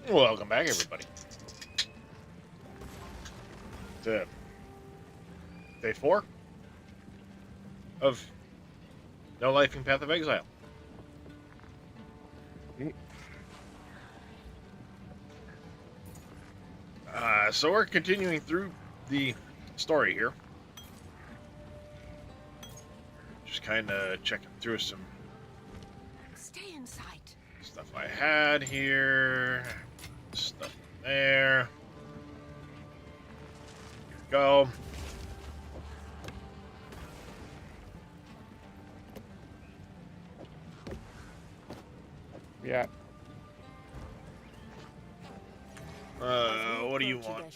Welcome back, everybody, to day 4 of No Life in Path of Exile. So we're continuing through the story here. Just kind of checking through some Stay in sight. stuff I had here. Stuff there. Here we go. Yeah. What do you want?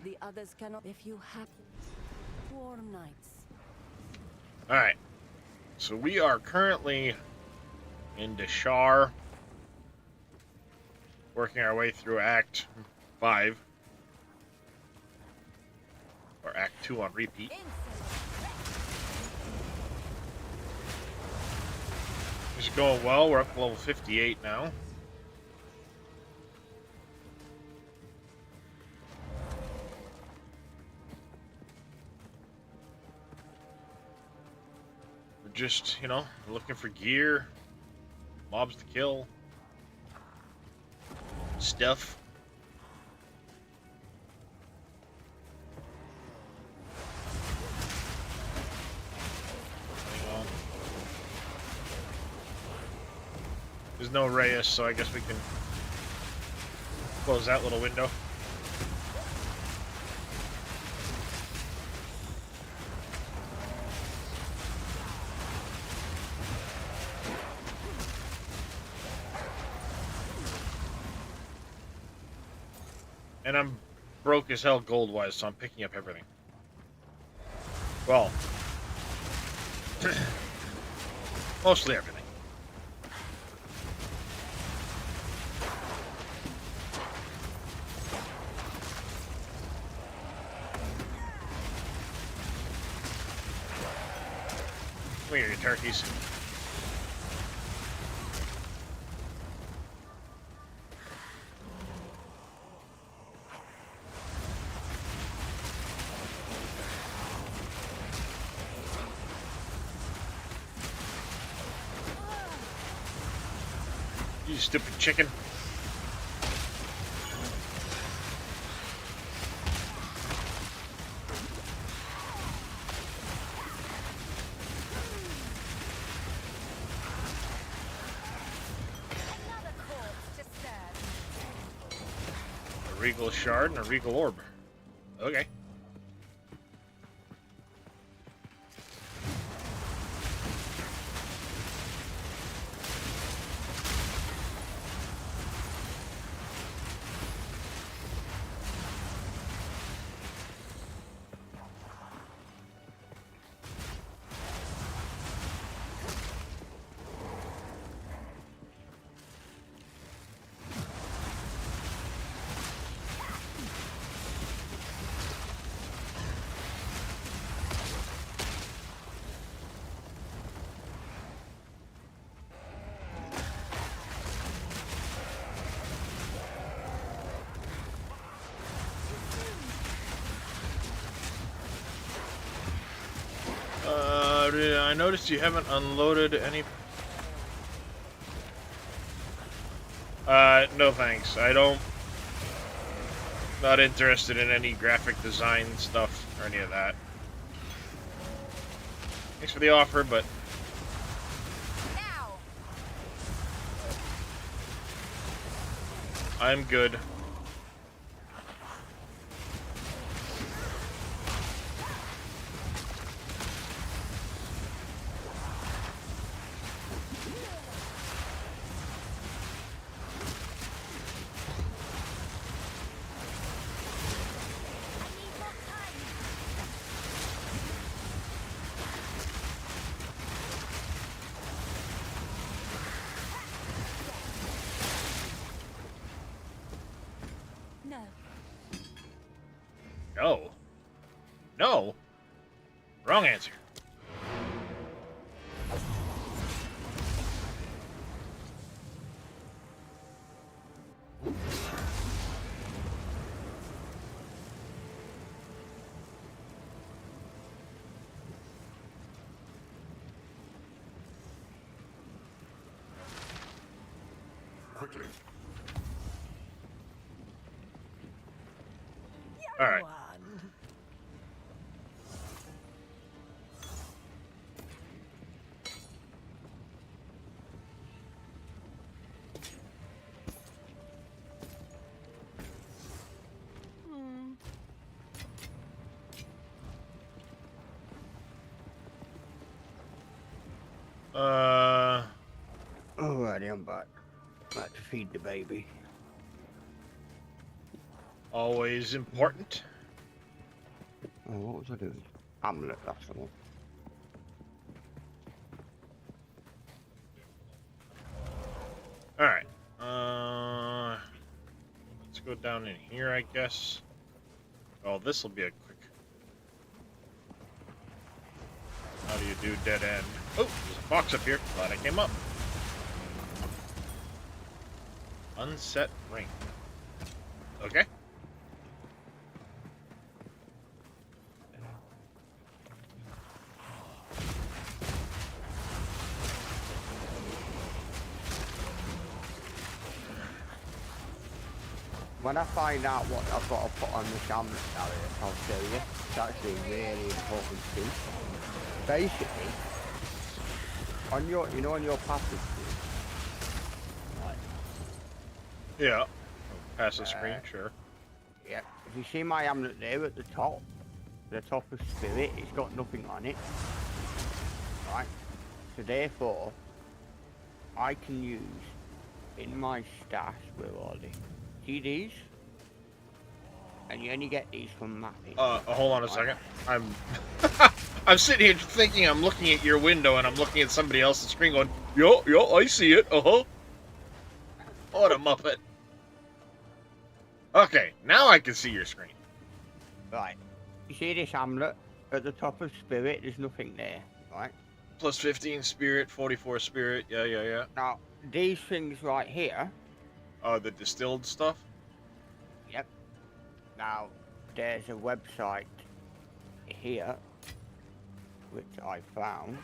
The others cannot if you have warm nights. Alright. So we are currently in Deshar, working our way through Act 5. Or Act 2 on repeat. This is going well. We're up to level 58 now. We're just, looking for gear, mobs to kill, stuff. There's no Reyes, so I guess we can close that little window. And I'm broke as hell gold-wise, so I'm picking up everything. Well, mostly everything. Come here, you turkeys. You stupid chicken. A regal shard and a regal orb. Okay. I noticed you haven't unloaded any... no thanks. Not interested in any graphic design stuff or any of that. Thanks for the offer, but... I'm good. All right. One. Hmm. Alrighty, I'm back. Back to feed the baby. Always important. Oh, what was I doing? Amulet, that's the one. All right. Let's go down in here, I guess. Oh, this will be a quick. How do you do dead end? Oh, there's a box up here. Glad I came up. Unset ring. Okay. When I find out what I've got to put on this amulet carrier, I'll show you. It's actually a really important thing. Basically, on your, on your passive screen, right, Yeah. Pass the screen, sure. yeah, if you see my amulet there at the top of spirit, it's got nothing on it, right? So therefore, I can use in my stash, where are they? See these? And you only get these from mapping. Hold on a second. I'm I'm sitting here thinking I'm looking at your window and I'm looking at somebody else's screen going, yo, I see it. Uh-huh. What a muppet. Okay, now I can see your screen. Right. You see this amulet at the top of spirit? There's nothing there, right? Plus 15 spirit, 44 spirit. Yeah. Now, these things right here. The distilled stuff? Yep. Now, there's a website here, which I found.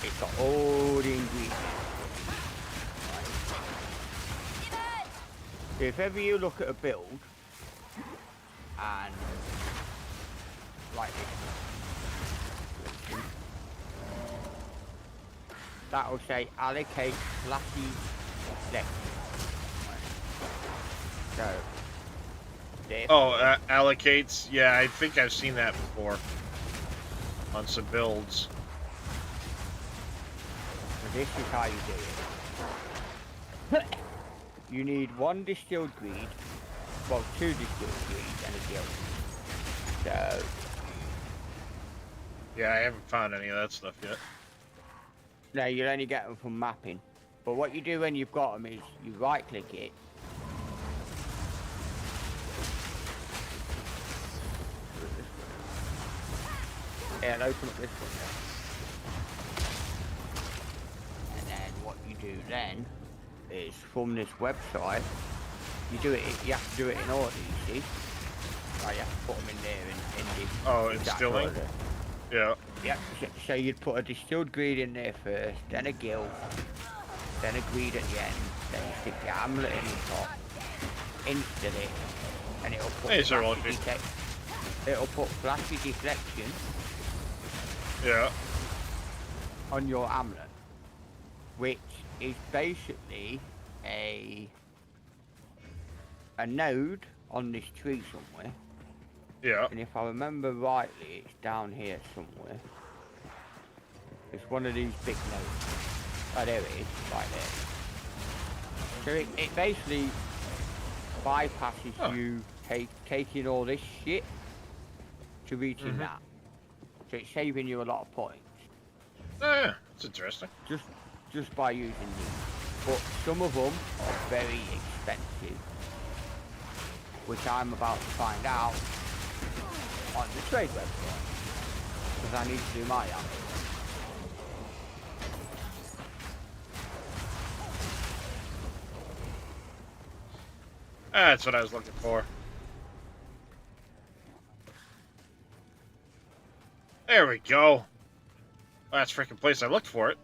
It's got all the ingredients. So if ever you look at a build, and like this, that will say allocate flashy deck. So, allocates. Yeah, I think I've seen that before on some builds. so this is how you do it. You need 1 distilled greed, well, 2 distilled greed and a guild. So, Yeah, I haven't found any of that stuff yet. no, you'll only get them from mapping. But what you do when you've got them is you right click it. Yeah, and open up this one there. And then what you do then is from this website, you have to do it in order, you see. Right, you have to put them in there in the... Oh, instilling? Yeah. Yep, so you'd put a distilled greed in there first, then a guild, then a greed at the end, then you stick the amulet in the top, instill it, and it'll put it'll put flashy deflection on your amulet, which is basically a node on this tree somewhere. Yeah. And if I remember rightly, it's down here somewhere. It's one of these big nodes. Oh, there it is, right there. So it basically bypasses you taking all this shit to reaching that. So it's saving you a lot of points. Yeah, that's interesting. Just by using these. But some of them are very expensive, which I'm about to find out on the trade website, because I need to do my app. That's what I was looking for. There we go. Last freaking place I looked for it.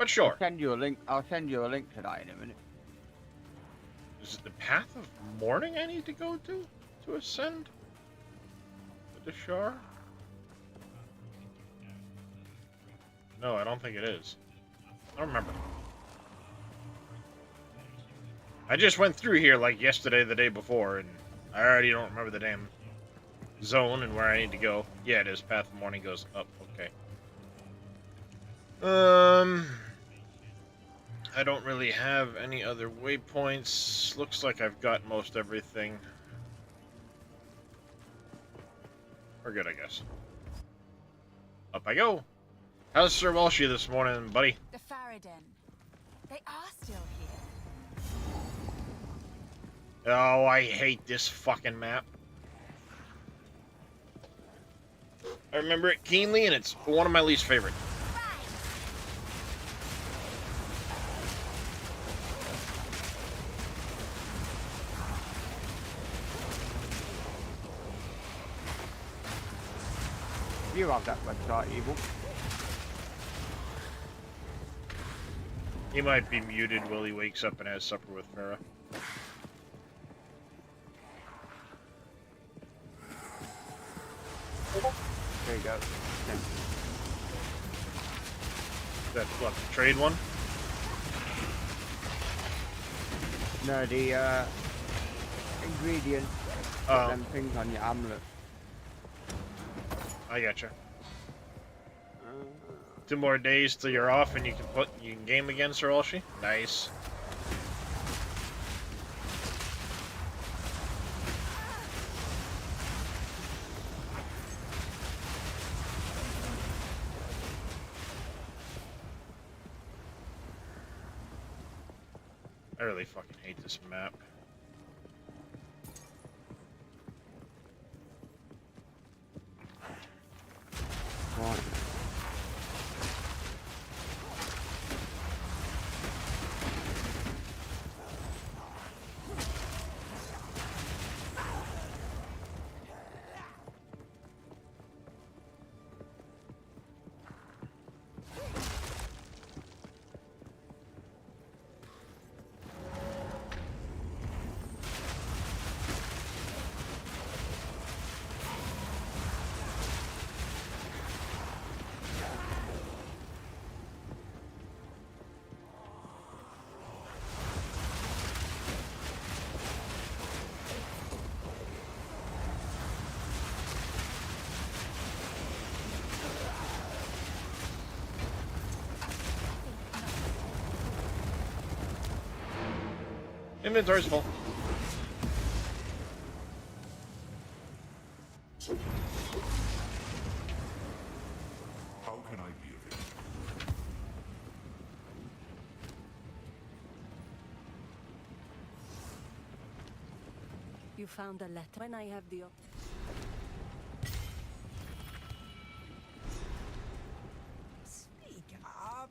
But sure. send you a link. I'll send you a link to that in a minute. Is it the Path of Morning I need to go to ascend? The Shar? No, I don't think it is. I don't remember. I just went through here like yesterday, the day before, and I already don't remember the damn zone and where I need to go. Yeah, it is. Path of Morning goes up. Okay. I don't really have any other waypoints. Looks like I've got most everything. We're good, I guess. Up I go. How's Sir Walshy this morning, buddy? The Faradin. They are still here. Oh, I hate this fucking map. I remember it keenly, and it's one of my least favorite. You have that website, Evil. He might be muted while he wakes up and has supper with Farah. There you go. That what, the trade one? No, the ingredients. Oh. Them things on your amulet. I gotcha. 2 more days till you're off and you can game again, Sir Walshy? Nice. I really fucking hate this map. Right. Inventory's full. How can I be of it? You found a letter. When I have the Speak up.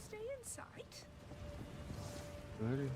Stay in sight. Really?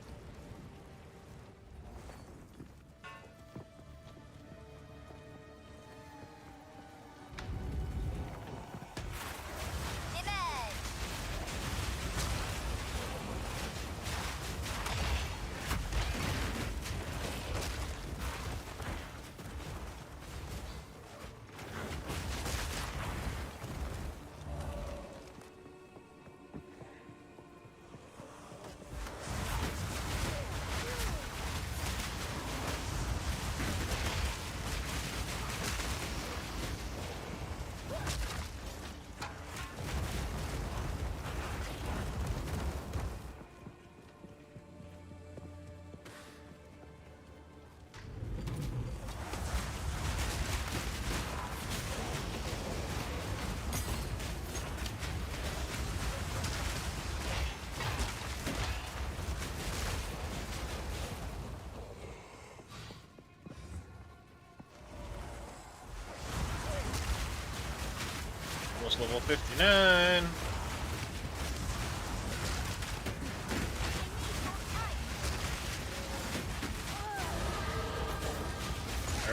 Almost level 59.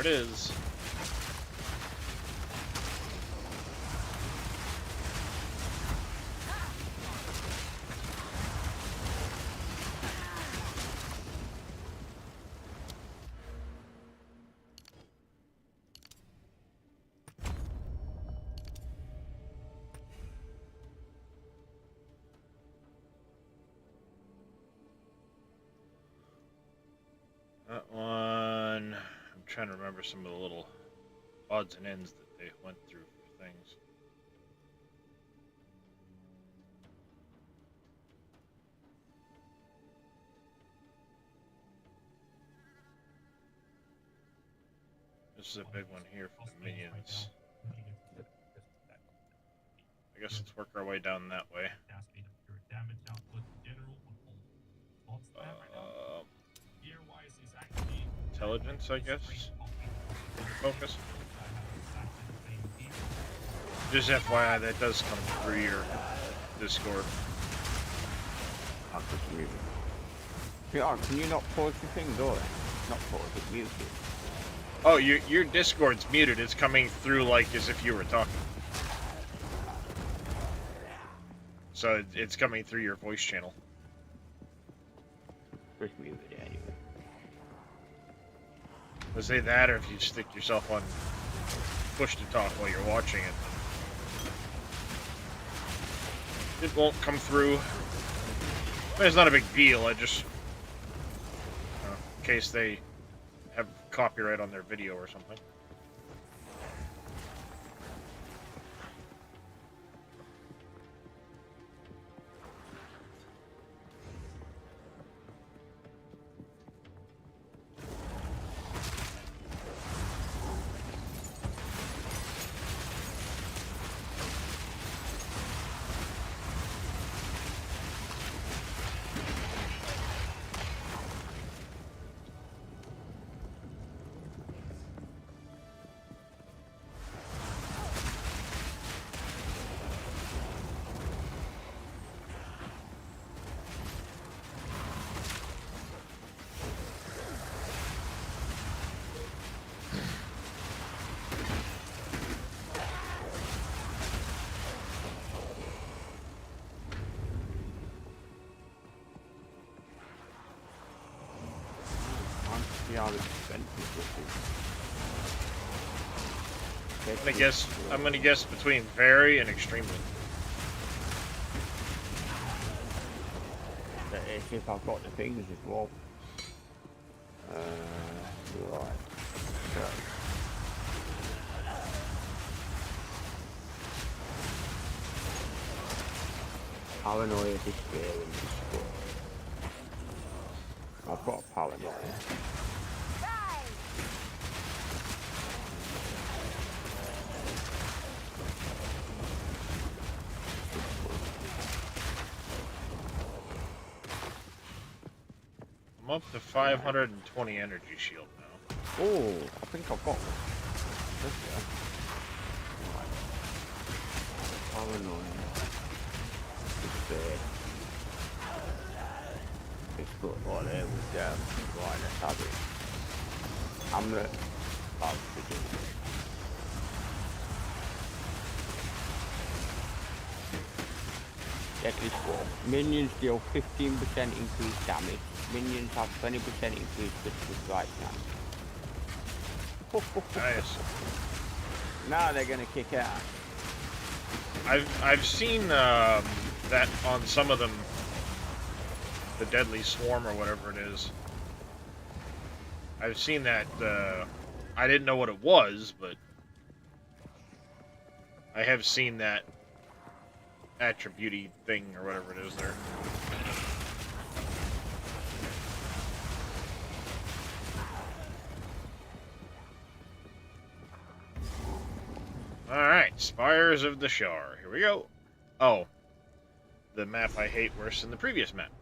it is. That one, I'm trying to remember some of the little odds and ends that they went through for things. This is a big one here for the minions. I guess let's work our way down that way. Intelligence, I guess. Focus. Just FYI, that does come through your Discord. I'll just mute it. Yeah, can you not pause the thing, though? Not pause it, mute it. Oh, your Discord's muted. It's coming through like as if you were talking. So it's coming through your voice channel. Just mute it anyway. Was say that, or if you stick yourself on push to talk while you're watching it. It won't come through. I mean, it's not a big deal. I just, in case they have copyright on their video or something. See how expensive this is. I'm gonna guess between very and extremely. Let's see if I've got the things as well. Right. So. Paranoia, despair, and despair. I've got a paranoia. I'm up to 520 energy shield now. Oh, I think I've got one. Paranoia. Despair. It's good. Oh, there we go. Right, let's have it. Hamlet. I'll begin. Deadly Swarm. Minions deal 15% increased damage. Minions have 20% increased critical strike damage. Nice. Now they're gonna kick out. I've seen that on some of them, the Deadly Swarm or whatever it is. I've seen that. I didn't know what it was, but I have seen that attribute thing or whatever it is there. Alright, Spires of the Shar. Here we go. Oh. The map I hate worse than the previous map.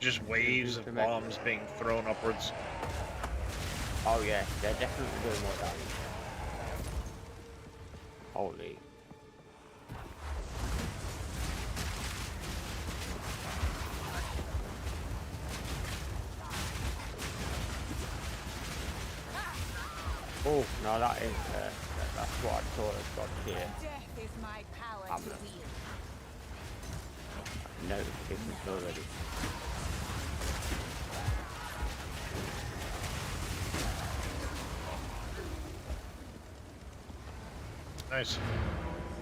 Just waves of bombs being thrown upwards. Oh yeah, they're definitely doing more damage. Holy. Oh, no, that is, that's what I thought I'd got here. Death is my power to Hamlet. wield. Notifications already. Nice.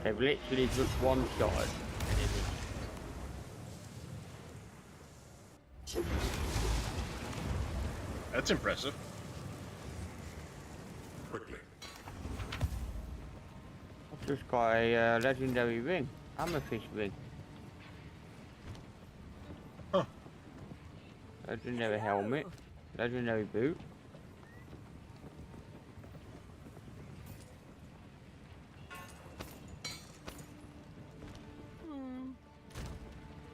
They've literally just one-shotted an enemy. That's impressive. Quickly. I've just got a legendary ring. Amethyst ring. Huh. Legendary helmet. Legendary boot.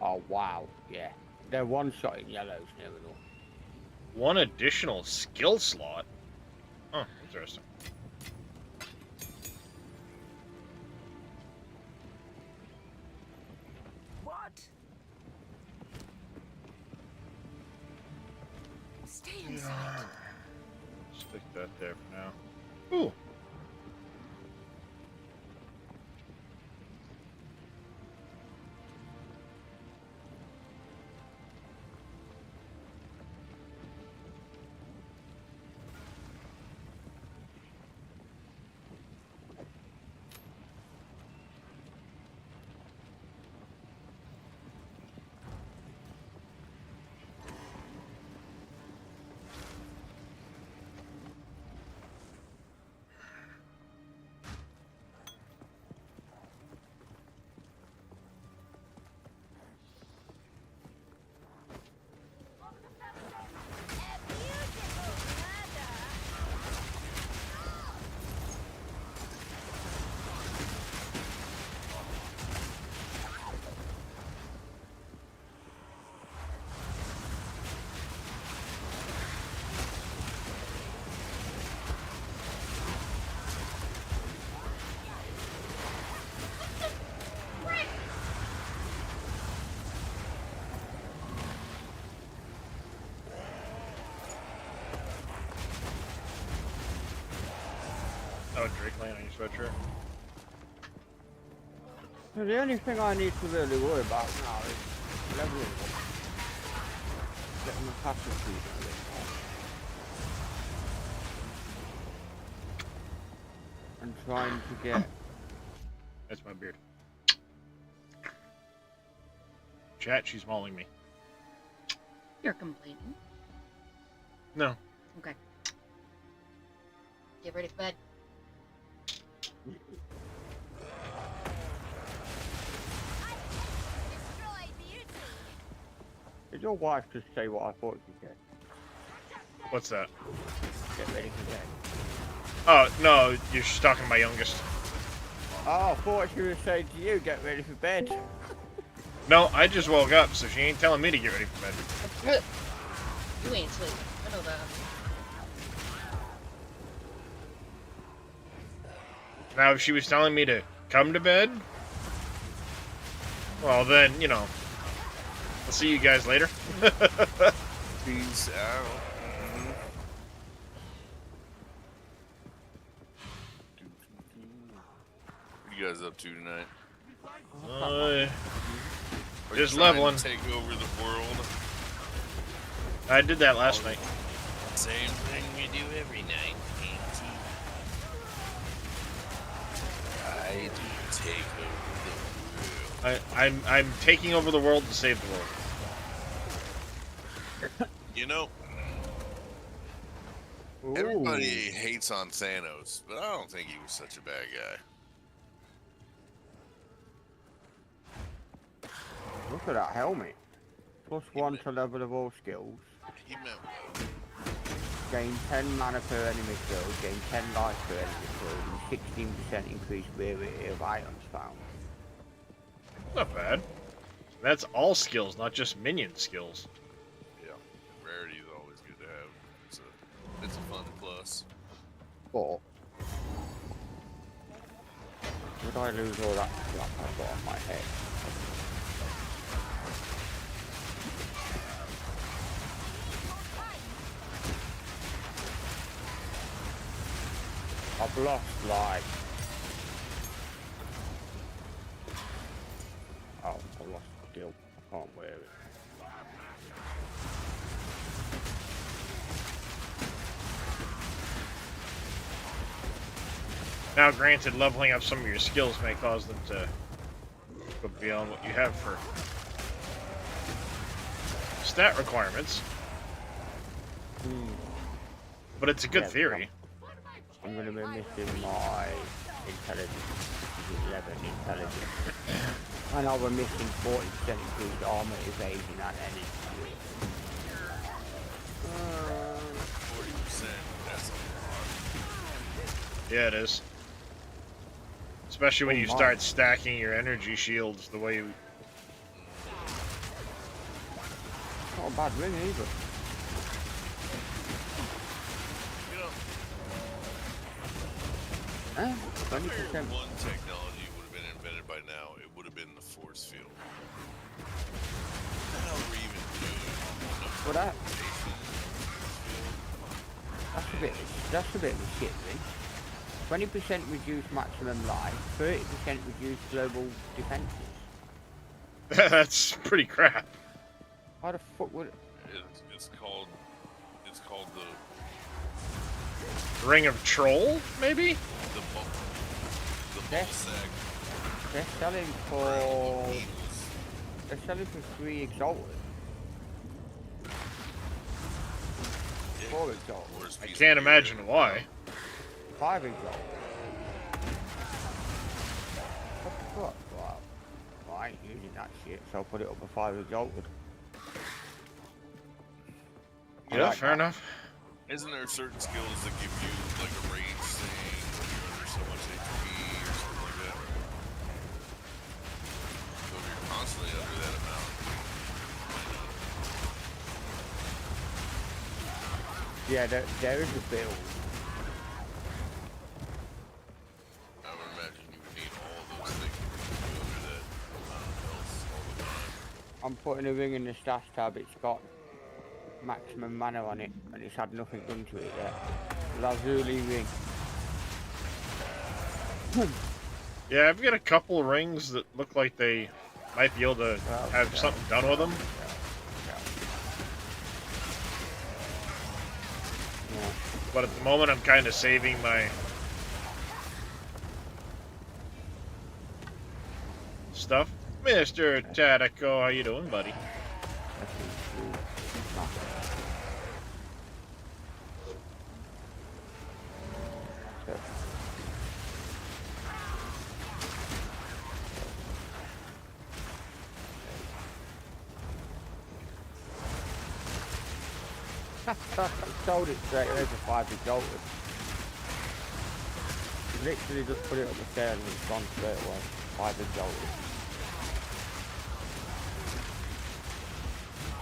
Oh wow, yeah. They're one-shotting yellows near enough. One additional skill slot. Huh, interesting. What? Stay inside. Stick that there for now. Ooh. Oh, Drake laying on your sweatshirt. So the only thing I need to really worry about now is leveling up. Getting the passive speed a bit more. And trying to get... That's my beard. Chat, she's mauling me. You're complaining. No. Okay. Get ready for bed. Destroy beauty. Did your wife just say what I thought she said? What's that? Get ready for bed. Oh, no, you're just talking to my youngest. Oh, I thought she was saying to you, get ready for bed. No, I just woke up, so she ain't telling me to get ready for bed. You ain't sleep. I know that. Now, if she was telling me to come to bed, well, then, you know, I'll see you guys later. Peace out. What are you guys up to tonight? Are Just you trying to leveling. Take over the world. I did that last night. Same thing we do every night. I do take over the world. I'm taking over the world to save the world. You know, everybody hates on Thanos, but I don't think he was such a bad guy. Look at that helmet. +1 to level of all skills. He meant well. Gain 10 mana per enemy kill, gain 10 life per enemy kill, and 16% increased rarity of items found. Not bad. That's all skills, not just minion skills. plus. But would I lose all that crap I've got on my head? I've lost like I lost the deal. I can't wear it. Now, granted, leveling up some of your skills may cause them to go beyond what you have for stat requirements, but it's a good Yeah, theory. I'm going to be missing my intelligence, which is 11 intelligence. And I'll be missing 40% increased armor, evasion, and energy. 40%. That's a lot. Yeah, it is. Especially when you my. start stacking your energy shields the way you... Not a bad ring either. You know, Huh? I figured 20%. one technology would have been invented by now. It would have been the force field. What the hell are we even doing? Well, that's a bit of a shit thing. 20% reduced maximum life, 30% reduced global defenses. That's pretty crap. How the fuck would it? It's called Ring of Troll, maybe? the Yes. sack. They're selling for... They're selling for 3 exalted. 4 exalted. I can't imagine why. 5 exalted. What the fuck? Well, I ain't using that shit, so I'll put it up to 5 exalted. I Yeah, like fair that. enough. Isn't there certain skills that give you like a range thing, or you're under so much HP or something like that? So if you're constantly under that amount, Yeah, there is a build. I would imagine you would need all of those things to be under that amount of health all the time. I'm putting a ring in the stash tab. It's got maximum mana on it, and it's had nothing done to it yet. Lazuli ring. Yeah, I've got a couple rings that look like they might be able to have something done with them. Yeah. But at the moment, I'm kind of saving my stuff. Mr. Tadako, how you doing, buddy? Sold it straight away for 5 exalted. Literally just put it up the stairs and it's gone straight away. 5 exalted.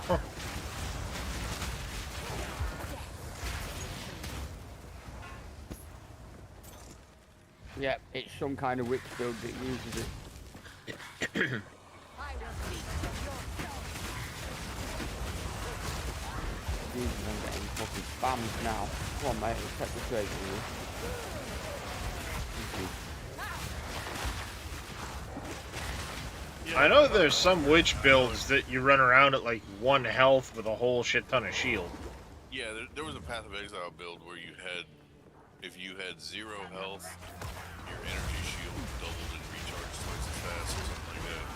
Huh. Yeah, it's some kind of witch build that uses it. I will speak from your Jesus, I'm getting fucking spammed now. Come on, mate, let's take the trade with you. I know there's some witch builds that you run around at like 1 health with a whole shit ton of shield. Yeah, there was a Path of Exile build where you had, if you had 0 health, your energy shield doubled and recharged twice as fast or something like that.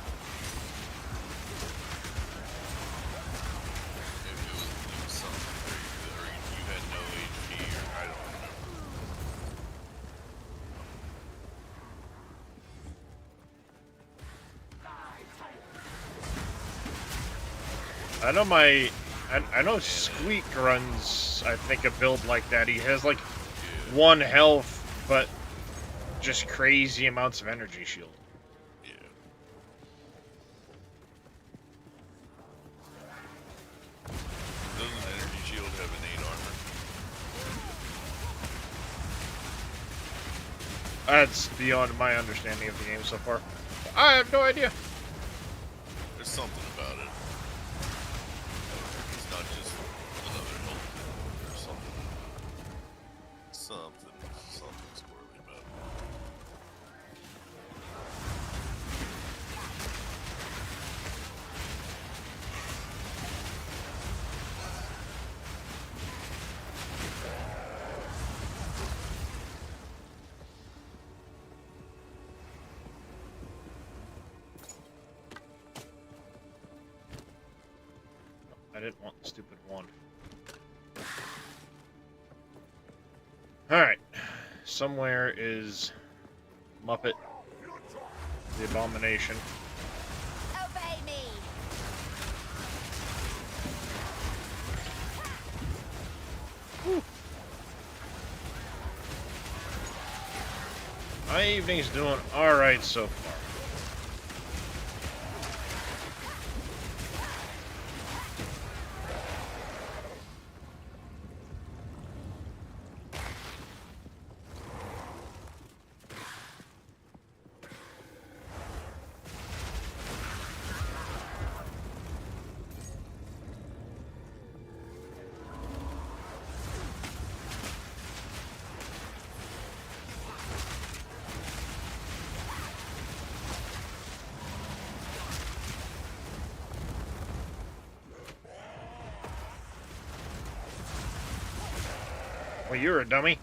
It was something crazy, or you had no HP, or I don't remember. I know Squeak runs, I think, a build like that. He has like 1 health, but just crazy amounts of energy shield. Yeah. Doesn't energy shield have innate armor? That's beyond my understanding of the game so far. I have no idea. There's something about it. It's not just another health pool. There's something squirrely about it. I didn't want the stupid one. Alright. Somewhere is Muppet, the Abomination. Obey me. My evening's doing alright so far. Well, you're a dummy.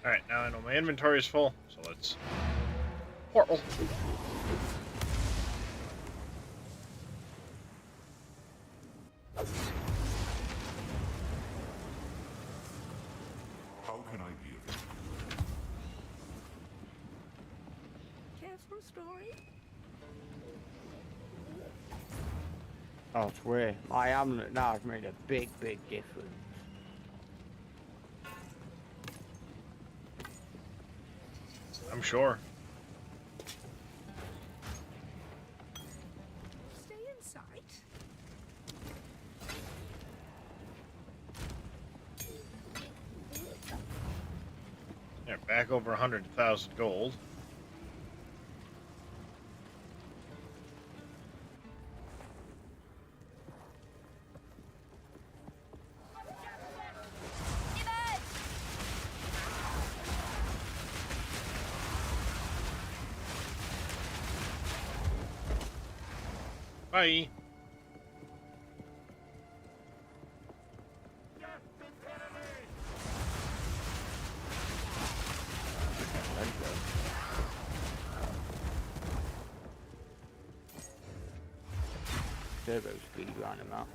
Alright, now I know my inventory is full, so let's portal. How can I be of help? Care for a story? I swear, my amulet now has made a big, big difference. I'm sure. Stay in sight. Yeah, back over 100,000 gold. Bye. Turbo speed round him out.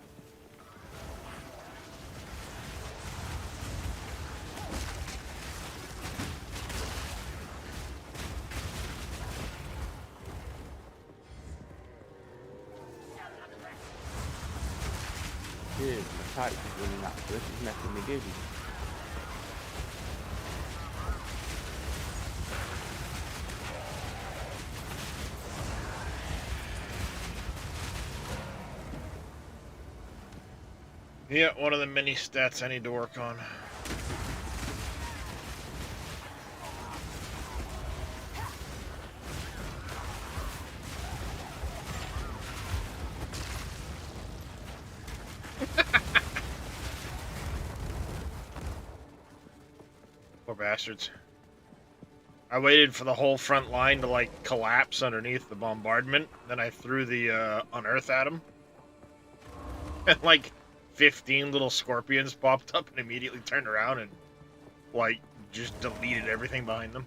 Dude, my type is running out. This is making me dizzy. Yeah, one of the many stats I need to work on. Poor bastards. I waited for the whole front line to, like, collapse underneath the bombardment. Then I threw the, unearth at them. And, like, 15 little scorpions popped up and immediately turned around and, like, just deleted everything behind them.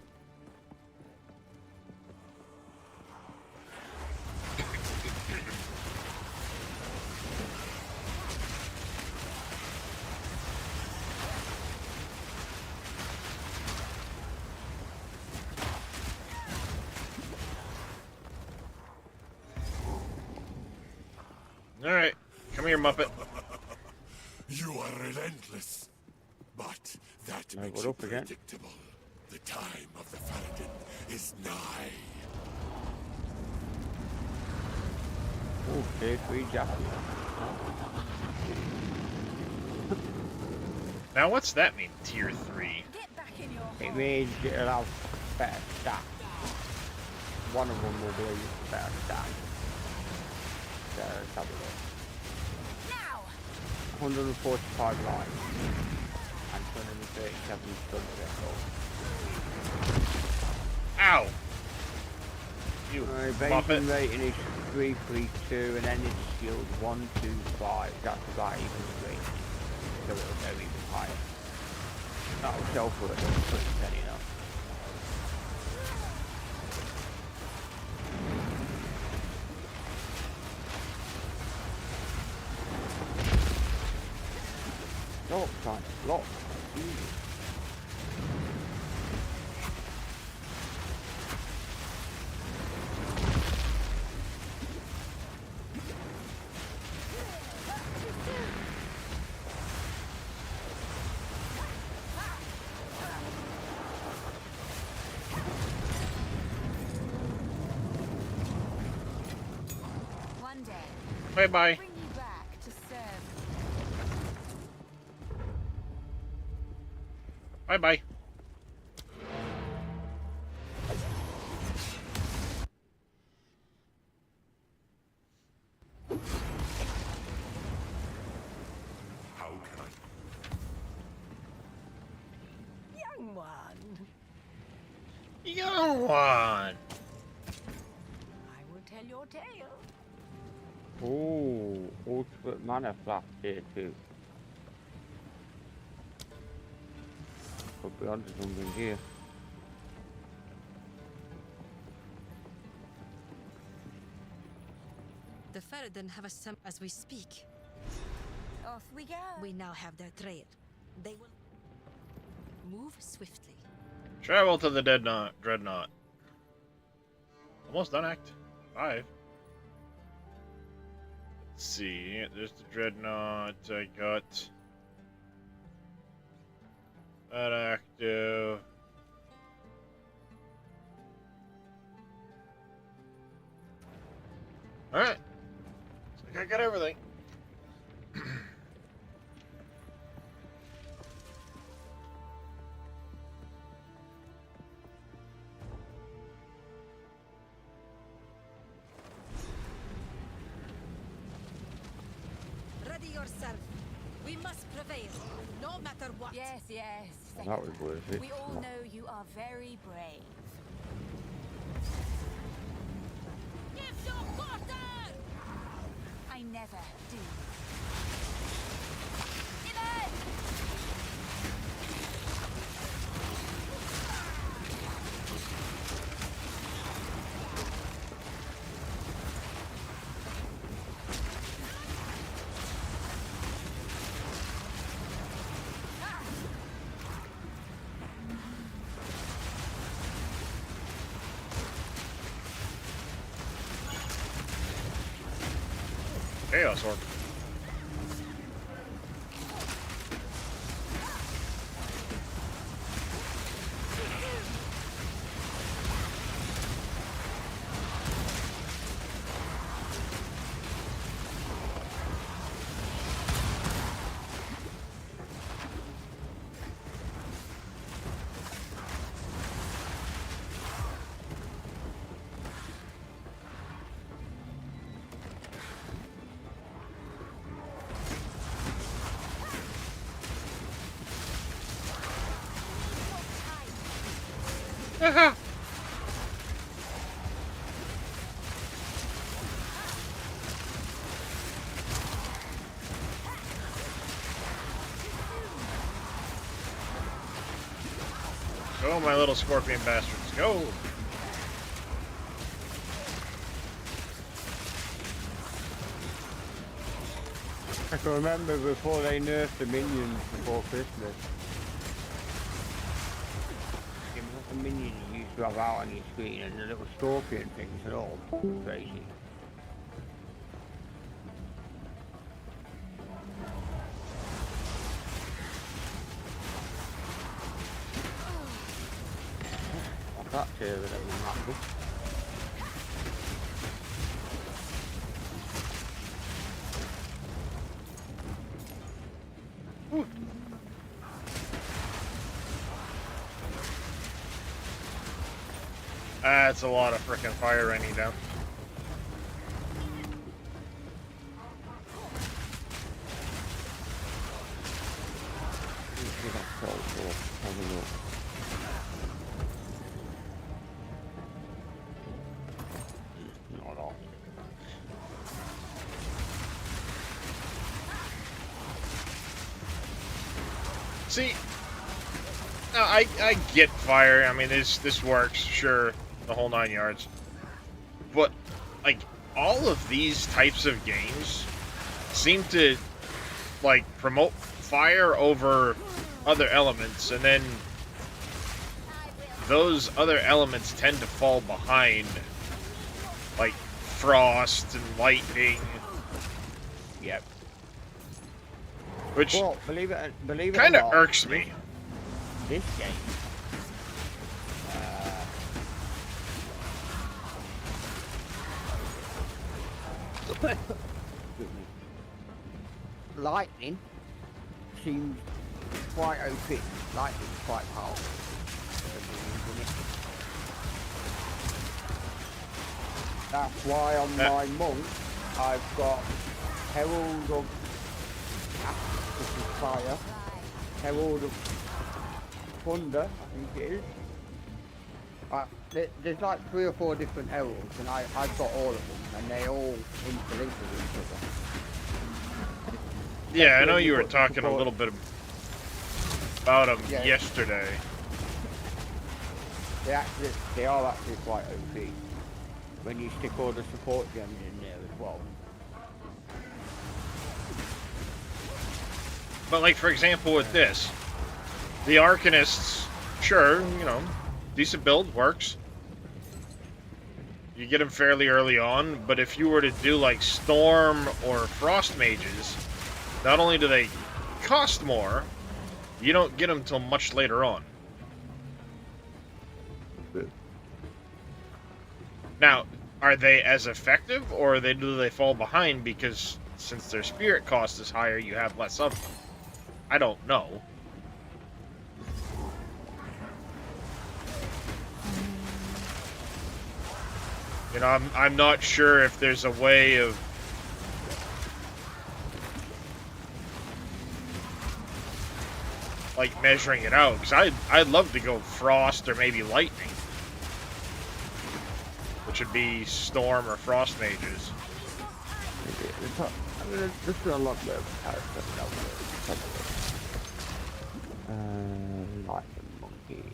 Come here, Muppet. You are relentless, but that No, makes we're you up again. predictable. The time of the Faradin is nigh. Oh, tier 3 jacket. Now, what's that mean, tier 3? Get back in your It hole. means it allows better stats. One of them will be better stats. So let's have a look. Now! 145 lines and 237 stun record. Ow! You Evasion Muppet. rating is 332 and then it's shield 125. That's about even range. So it'll go even higher. That'll sell for it pretty steady enough. Lock time, lock. Easy. One day, Bye-bye. bring you back to serve. Bye-bye. How can I? Young one, Young one. I will tell your tale. Ooh, ultimate mana flash here too. Could be onto something here. The Faradin have assembled as we speak. Off we go. We now have their trail. They will move swiftly. Travel to the Dreadnought. Almost done Act 5. Let's see. There's the Dreadnought. I got that active. Alright. So I got everything. Ready yourself. We must prevail, no matter what. Yes, yes. That was worth it. We all know you are very brave. Give your quarter! I never do. Give it! Chaos Orb. Go, my little scorpion bastards, go! I can remember before they nerfed the minions before Christmas. It was the minions you used to have out on your screen and the little scorpion things and all. Crazy. That's here with that book. That's a lot of frickin' fire raining down. Not all. See, no, I get fire. I mean, this works, sure, the whole 9 yards. But like all of these types of games seem to like promote fire over other elements, and then those other elements tend to fall behind, like frost and lightning. Yep. Which Well, believe it or kind of not, irks me. This game. Excuse me. Lightning seems quite OP. Lightning's quite powerful. That's why on my monk I've got Herald of Ash, which is fire, Herald of Thunder, I think it is. There's like 3 or 4 different heralds, and I've got all of them, and they all interlink with each other. Yeah, I know you were talking a little bit about them Yeah. yesterday. They are actually quite OP when you stick all the support gems in there as well. But like, for example, with this, the Arcanists, sure, you know, decent build, works. You get them fairly early on, but if you were to do like Storm or Frost Mages, not only do they cost more, you don't get them till much later on. Now, are they as effective, or do they fall behind because since their spirit cost is higher, you have less of them? I don't know. You know, I'm not sure if there's a way of like measuring it out, because I'd love to go Frost or maybe Lightning, which would be Storm or Frost Mages. This is a lot better character like the monkey.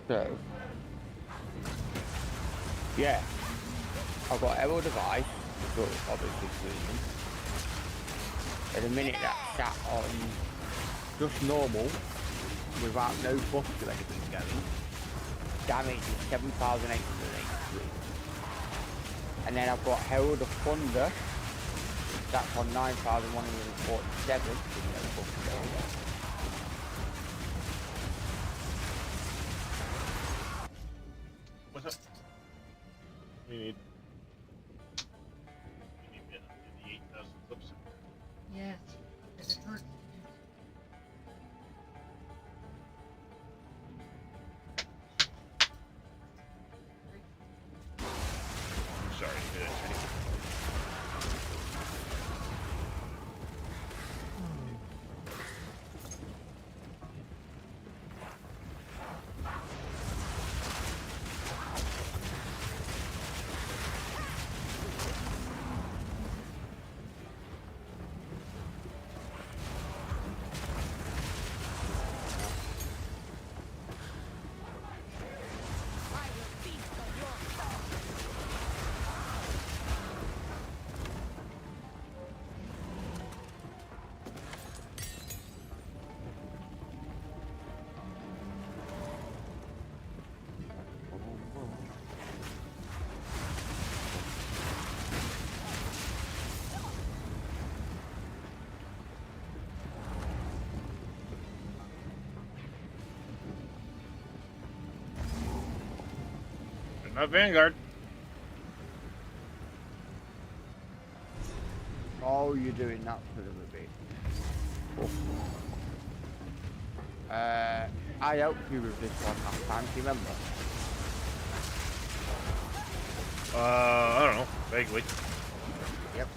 So, yeah, I've got Arrow Device, which will obviously clean them. At the minute that's sat on just normal, without no buff to anything going, damage is 7,883. And then I've got Herald of Thunder, that's on 9,147, with no buff going. What's up? We need the 8,000 clips. Yes. It hurts. Sorry, did it. Not Vanguard. Oh, you're doing that for them a bit. I helped you with this one last time, do you remember? I don't know. Vaguely. Yep.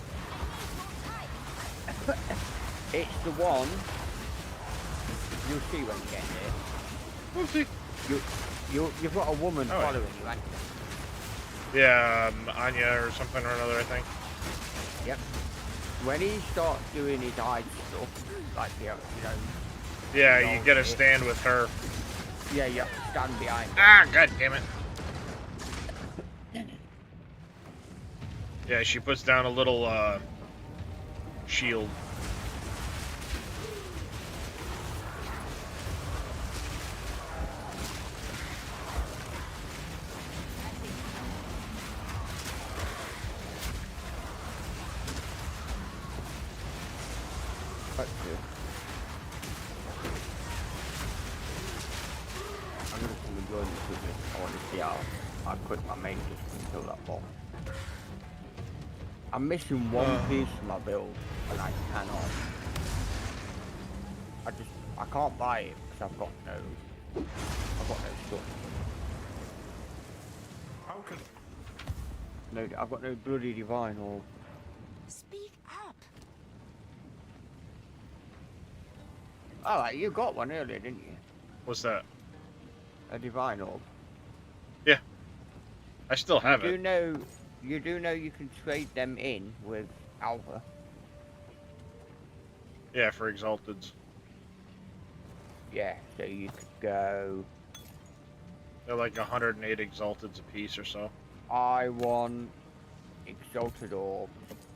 It's the one you'll see when you get there. We'll see. You've got a woman Oh, following you, haven't you? Yeah, Anya or something or another, I think. Yep. When he starts doing his eye stuff, like you know. Yeah, you you know, gotta stand with her. Yeah, you have to stand behind. Ah, god damn it. Yeah, she puts down a little, shield. Let's do. I'm gonna come and join this with me. I want to see how quick my main just can kill that ball. I'm missing one piece of my build, and I cannot. I can't buy it because I've got no stuff. How can No, I've got no bloody divine orb. Speak up. Alright, you got one earlier, didn't you? What's that? A divine orb. Yeah. I still have it. You do know you can trade them in with Alpha. Yeah, for Exalteds. Yeah, so you could go. They're like 108 Exalteds apiece or so. I want Exalted Orb.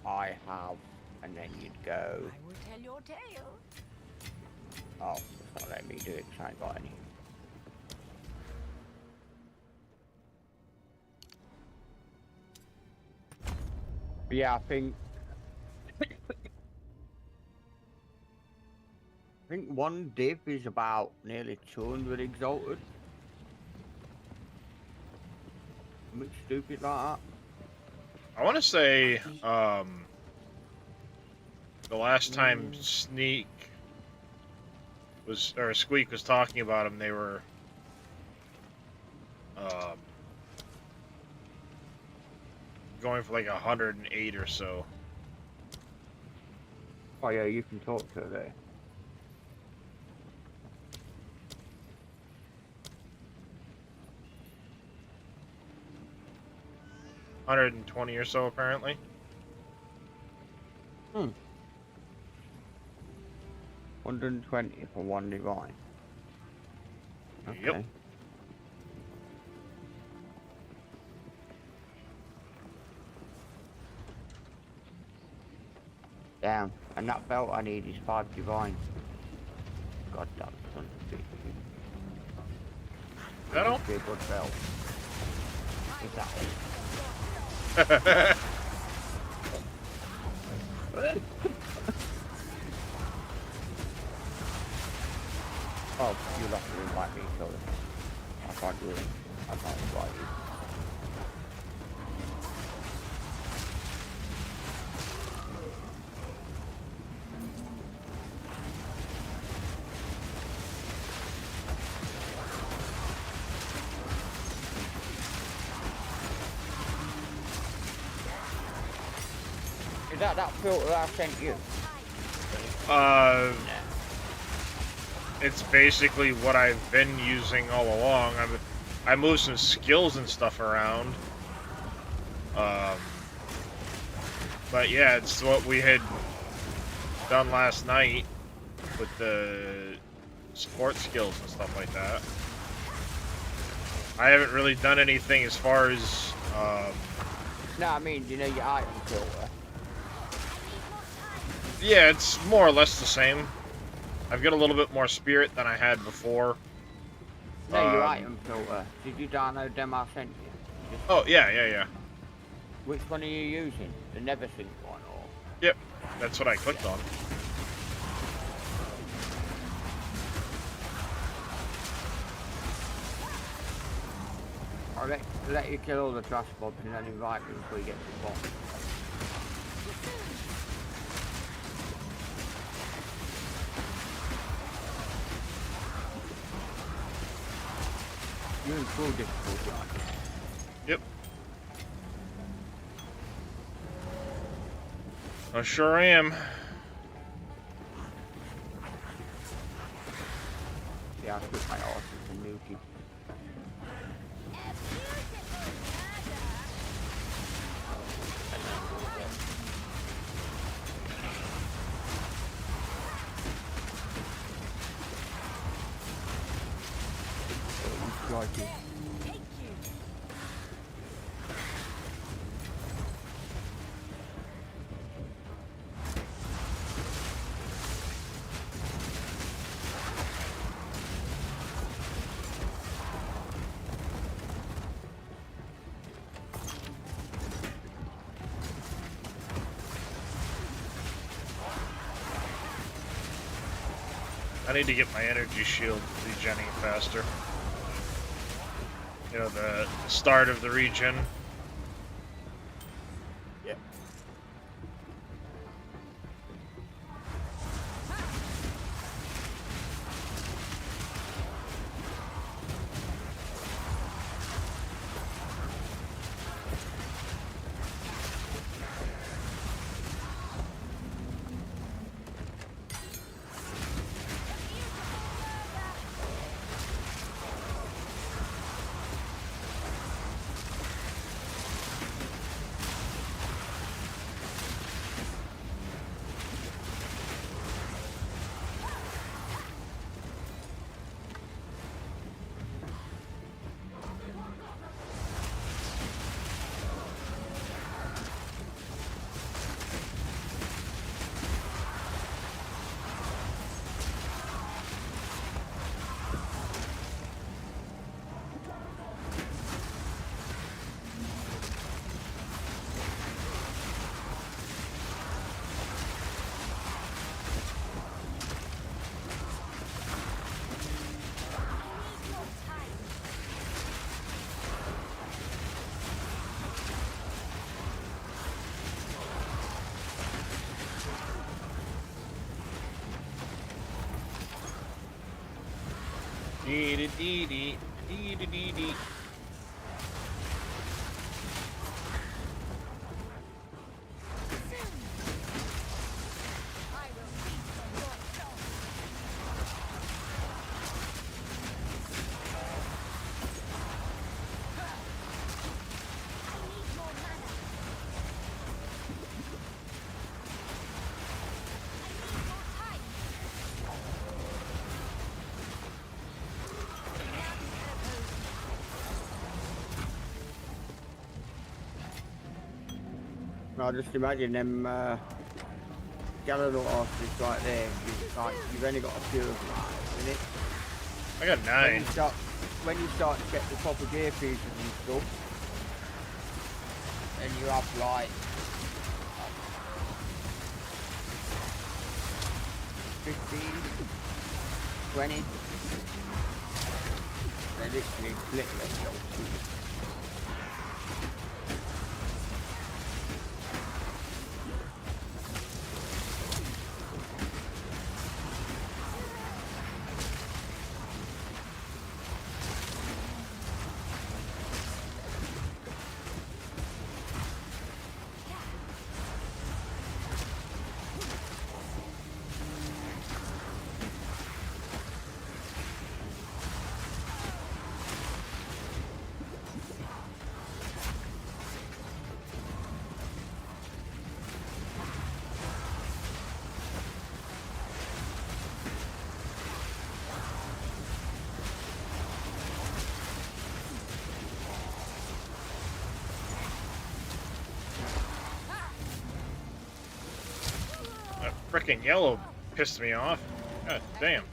I have, and then you'd go. I will tell your tale. Oh, it's not letting me do it because I ain't got any. But yeah, I think one div is about nearly 200 Exalted. Something stupid like that. I want to say, the last time Squeak was talking about them, they were, going for like 108 or so. Oh yeah, you can talk to her there. $120 or so, apparently. 120 for one divine. Okay. Yep. Damn, and that belt I need is 5 divine. God damn, son of a bitch. Is that all? Be a good belt. Exactly. Oh, you'll have to invite me, sorry. I can't do it. I can't invite you. Is that filter I sent you? It's basically what I've been using all along. I moved some skills and stuff around. But yeah, it's what we had done last night with the support skills and stuff like that. I haven't really done anything as far as, No, I mean, you know your item filter. yeah, it's more or less the same. I've got a little bit more spirit than I had before. No, your item filter. Did you download them I sent you? Oh, yeah. Which one are you using? The Neversink one or? Yep, that's what I clicked on. I'll let you kill all the trash mobs and then invite me before you get to the boss. You're in full difficulty, aren't you? Yep. I sure am. Yeah, I put my horse into Nuki. Crikey. I need to get my energy shield regenning faster. You know, the start of the regen. Yeah. Dee dee dee dee dee dee dee dee. No, just imagine them Galileo horses right there. You've only got a few of them, right, innit? I got 9. When you start to get the proper gear pieces and stuff, then you have like 15, 20. They're literally literally. That frickin' yellow pissed me off. God damn.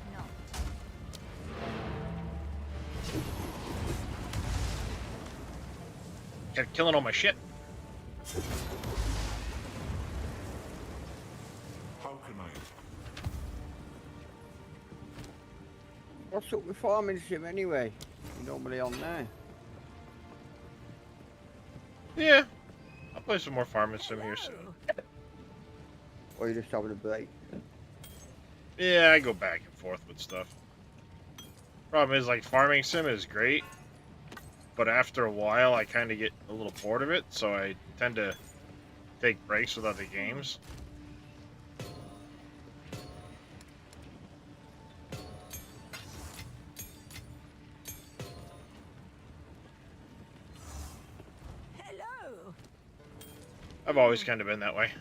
Kept killing all my shit. How can I? What's up with farming sim anyway? You're normally on there. Yeah, I'll play some more farming sim here soon. Or you just having a break? Yeah, I go back and forth with stuff. Problem is, like, farming sim is great, but after a while, I kind of get a little bored of it, so I tend to take breaks with other games. Hello. I've always kind of been that way.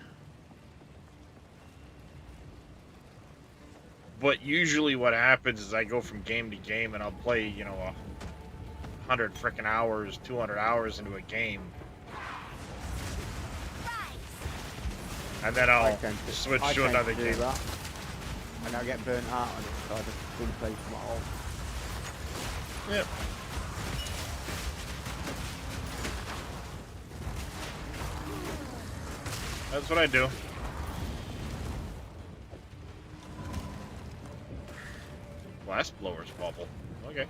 But usually what happens is I go from game to game and I'll play, you know, 100 frickin' hours, 200 hours into a game. And then I'll switch to another game. That. And I get burnt out on it, so I just go and play some at home. Yep. That's what I do. Glass blowers bubble. Okay.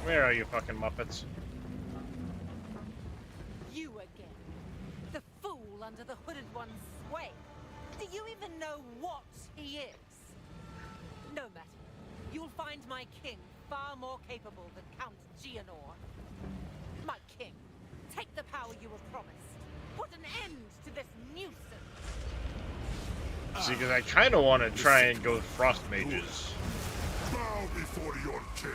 Where are you fucking Muppets? You again. The fool under the hooded one's sway. Do you even know what he is? No matter. You'll find my king far more capable than Count Geonor. My king, take the power you were promised. Put an end to this nuisance. See, because I kind of want to try and go Frost Mages. Bow before your king.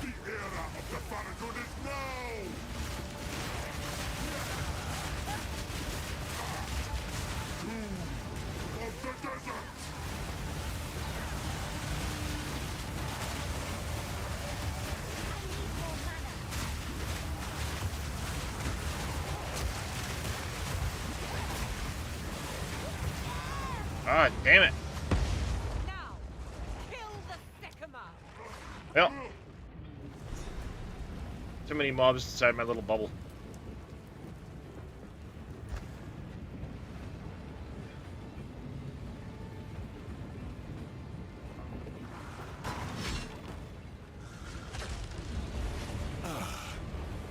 The era of the Farragut is now! Tomb of the desert! Ah, damn it. Now, kill the Sycamore. Well. Too many mobs inside my little bubble.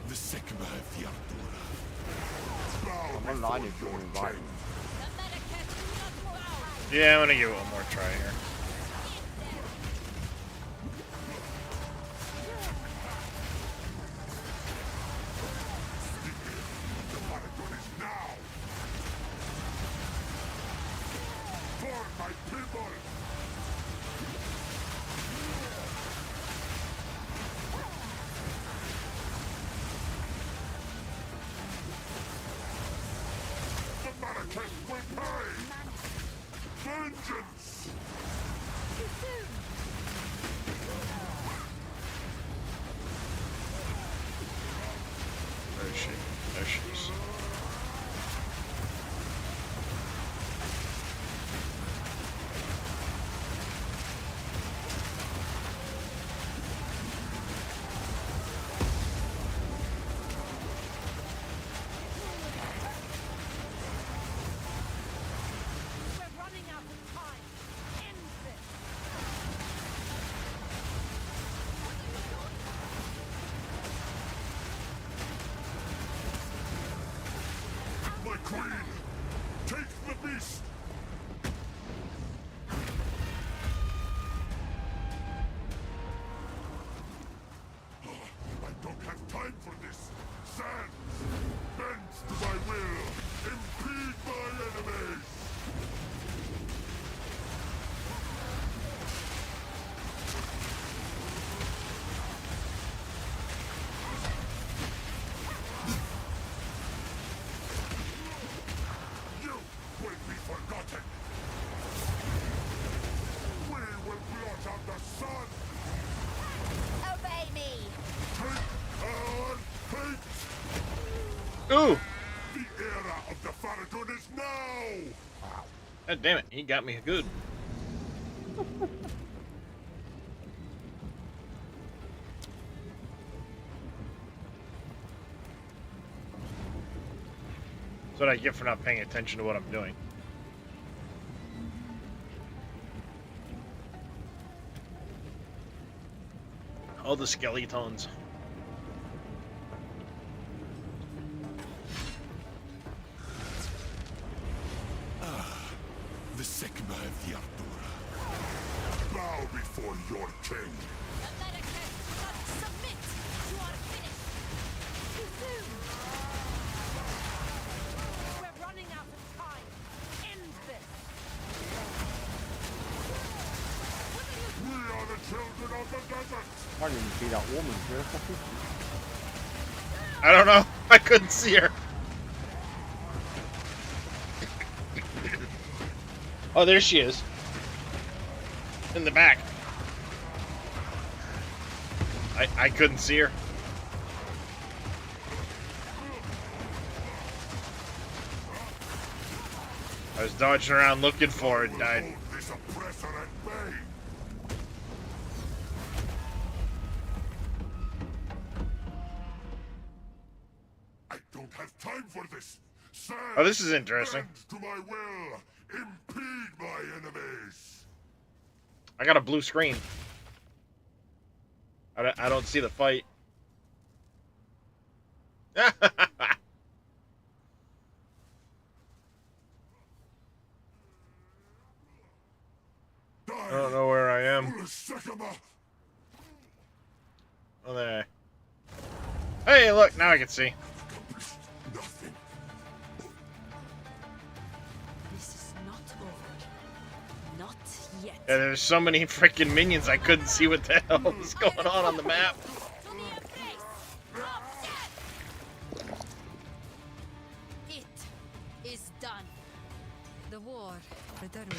The Sycamore of the Artura. Bow I'm online if before you your invite me. king. Yeah, I'm gonna give it one more try here. The Farragut is now! For my people! The Marrakesh will pay! Vengeance! Where is she? There she is. We're running out of time. End this. My queen! Take the beast! I don't have time for this! Sands! Bends to my will! Impede my enemies! Ooh! The era of the Faradun is now! God damn it, he got me good. That's what I get for not paying attention to what I'm doing. All the skeletons. The Sekma of the Ardura. Bow before your king. America must submit to our finish. Too soon. We're running out of time. End this. We are the children of the desert. I didn't see that woman first. I don't know. I couldn't see her. Oh, there she is. In the back. I couldn't see her. I was dodging around looking for her and died. Hold this oppressor at bay. I don't have time for this. Sand, Oh, this is interesting. bend to my will. Impede my enemies. I got a blue screen. I don't see the fight. I don't know where I am. Sekma. Oh, there. Hey, look, now I can see. Nothing. This is not over. Not yet. Yeah, there's so many freaking minions I couldn't see what the hell was going on the map. To near base. Drop dead. It is done. The war returned.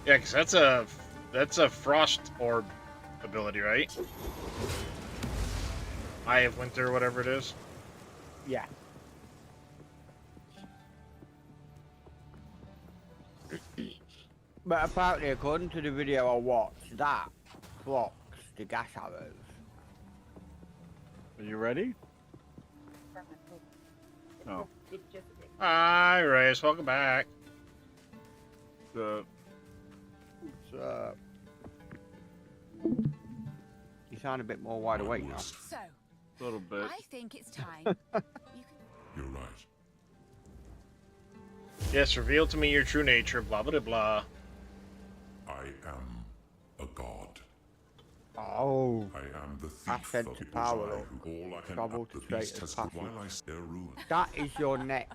Yeah, because that's a frost orb ability, right? Eye of Winter, whatever it is. Yeah. But apparently, according to the video I watched, that blocks the gas arrows. Are you ready? Oh. Hi, Reyes. Welcome back. The So, you sound a bit more wide awake now. So, little bit. I think it's time. You can... You're right. Yes, reveal to me your true nature. Blah blah blah. I am a god. Oh, I am the thief Ascent of to the power, Ozai, Lord. who all I can Trouble up to the straight beast as has passage. while I stare ruin. that is your next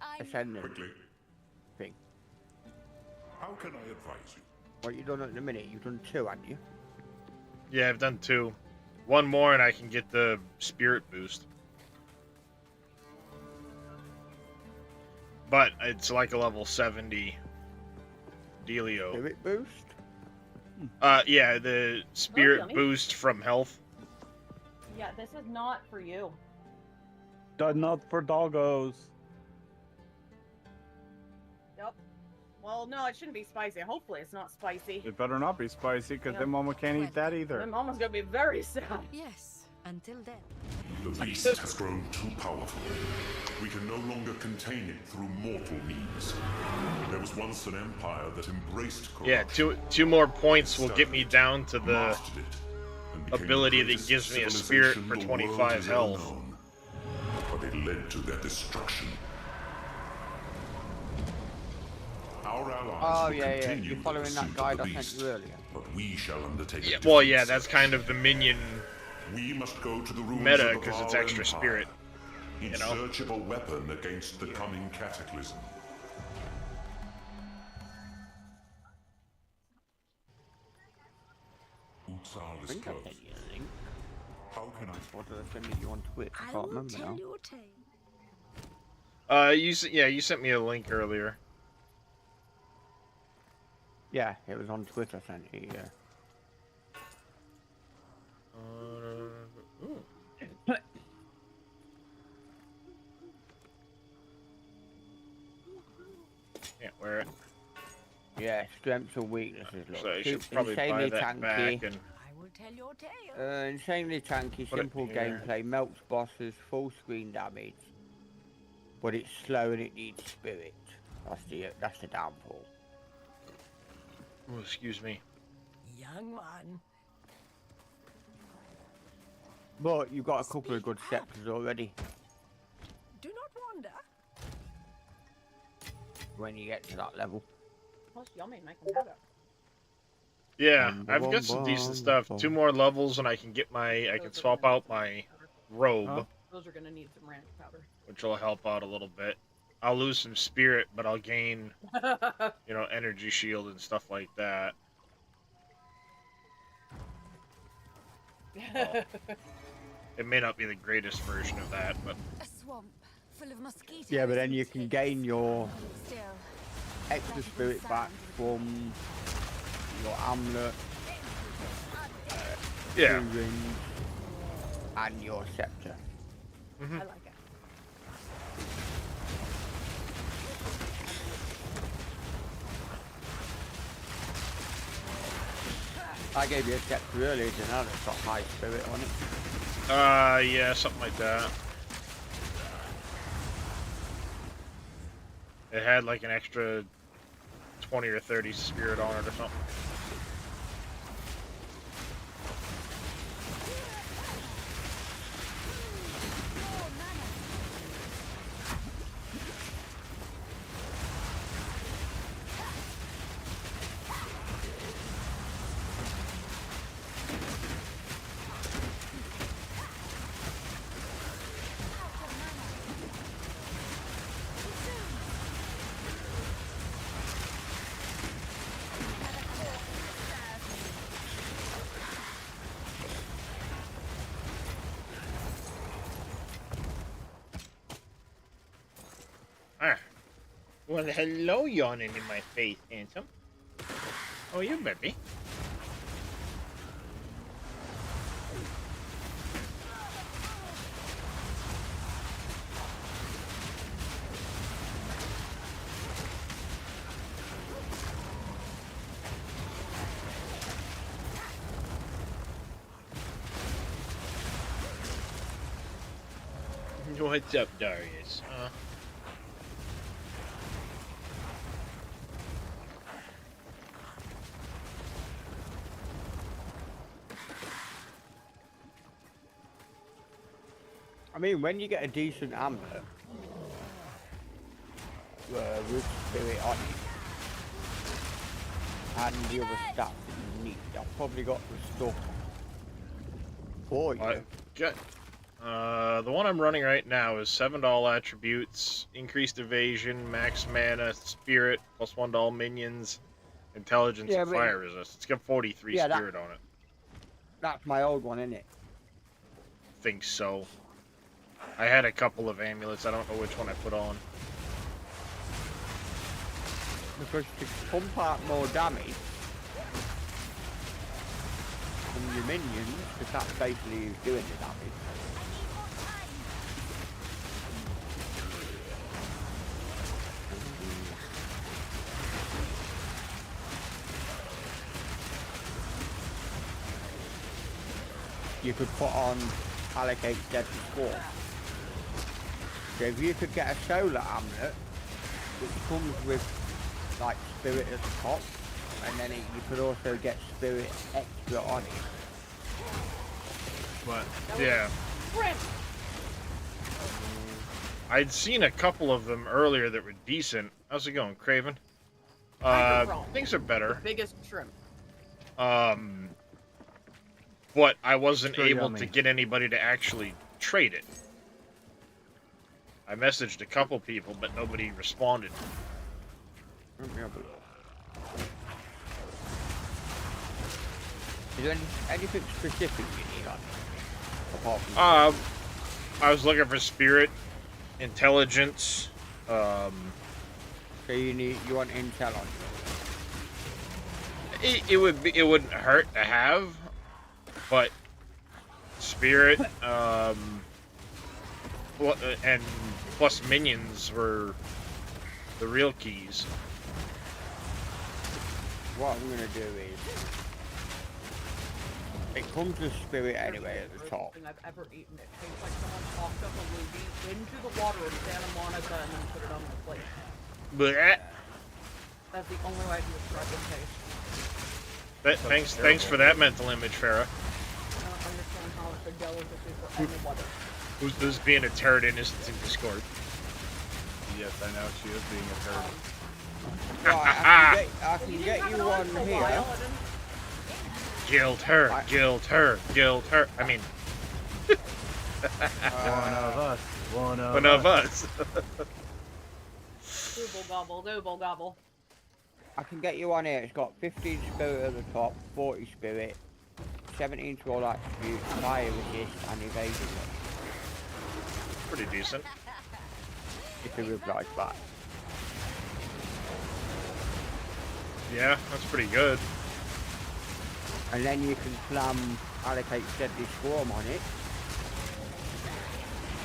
I'm... ascendant Quickly, thing. how can I advise you? What you done at the minute? You've done 2, haven't you? Yeah, I've done 2. One more and I can get the spirit boost. But it's like a level 70 dealio. Spirit boost? Yeah, the spirit yummy. boost from health. Yeah, this is not for you. Done not for doggos. Yep. Well, no, it shouldn't be spicy. Hopefully, it's not spicy. It better not be spicy, because Yeah. then Mama can't eat that either. My mama's gonna be very sad. Yes, until then. The beast has grown too powerful. We can no longer contain it through mortal means. There was once an empire that embraced corruption. Yeah, two more points will get me down to the mastered it, and became ability the that greatest gives me a spirit civilization for the world 25 has ever health. known. But it led to their destruction. Our allies Oh, will yeah, yeah. continue You're their following pursuit that of guide the I sent beast, you earlier. but we shall undertake a Yeah, well, yeah, different that's kind of the minion We must go to the ruins meta of the because it's Vaal extra Empire, spirit. in you know? search of a weapon against the coming cataclysm. Utsal I is think I close. sent you a link. Or did I send it you on Twitch? I can't remember now. your tale. You sent me a link earlier. Yeah, it was on Twitter. I sent it. Yeah. Ooh. Can't wear it. Yeah, strengths and weaknesses. Look, So I should probably buy that back and I will tell your tale. insanely tanky, Put it simple here. gameplay, melts bosses, full screen damage, but it's slow and it needs spirit. That's the downfall. Oh, excuse me. Young one. But you've got a couple of good scepters already. Do not wander. When you get to that level. Plus, yummy, make them better. Yeah, I've got some decent stuff. 2 more levels and I can get I can swap out my robe. Huh? Those are gonna need some ranch powder. Which will help out a little bit. I'll lose some spirit, but I'll gain, energy shield and stuff like that. It may not be the greatest version of that, but A swamp full of mosquitoes. Yeah, but then you can gain your Still, extra spirit back from your amulet, yeah. 2 rings, and your scepter. I like it. I gave you a scepter earlier, didn't I? That's got high spirit on it. Yeah, something like that. It had like an extra 20 or 30 spirit on it or something. Well, hello, yawning in my face, handsome. Oh, you baby. What's up, Darius? I mean, when you get a decent amulet with spirit on it, and the other stuff that you need, I've probably got the stuff for you. Okay. The one I'm running right now is 7 to all attributes, increased evasion, max mana, spirit, +1 to all minions, intelligence, Yeah, and but- fire resist. It's got 43 Yeah, spirit on it. That's my old one, isn't it? Think so. I had a couple of amulets. I don't know which one I put on. Because to pump out more damage from your minions, because that's basically who's doing the damage. You could put on allocate deadly score. So if you could get a solar amulet, which comes with like spirit at the top, and then you could also get spirit extra on it. But yeah, Rip! I'd seen a couple of them earlier that were decent. How's it going, Craven? Microphone. Things are better. Biggest shrimp. But I wasn't So able yummy. to get anybody to actually trade it. I messaged a couple people, but nobody responded. Let me have a look. Is there anything specific you need on it? apart from I was looking for spirit, intelligence. so you want intel on you. It wouldn't hurt to have, but spirit, and plus minions were the real keys. What I'm gonna do is, it comes with spirit anyway at the top. Thing I've ever eaten. It tastes like someone popped up a ruby into the water of Santa Monica and then put it on the plate. Blech. That's the only way I can describe the taste. Thanks for that mental image, Farah. I don't understand how it's a delicacy for anybody. Who's being a turd innocent in Discord? Yes, I know she is being a turd. Right, I can get you one here. Guild her, guild her, guild her. I mean, One of us. One of us. Gooble gobble, gooble gobble. I can get you one here. It's got 15 spirit at the top, 40 spirit, 17 troll attributes, fire resist, and evasion. Pretty decent. If it replies back. Yeah, that's pretty good. And then you can allocate deadly swarm on it.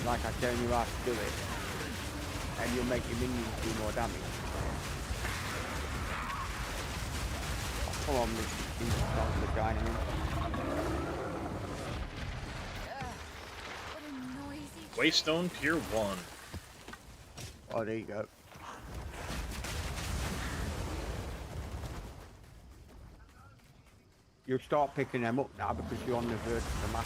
Like I told you how to do it. And you'll make your minions do more damage. Oh, come on, this vagina. What a noisy. Waystone Tier 1. Oh, there you go. You'll start picking them up now because you're on the verge of the map.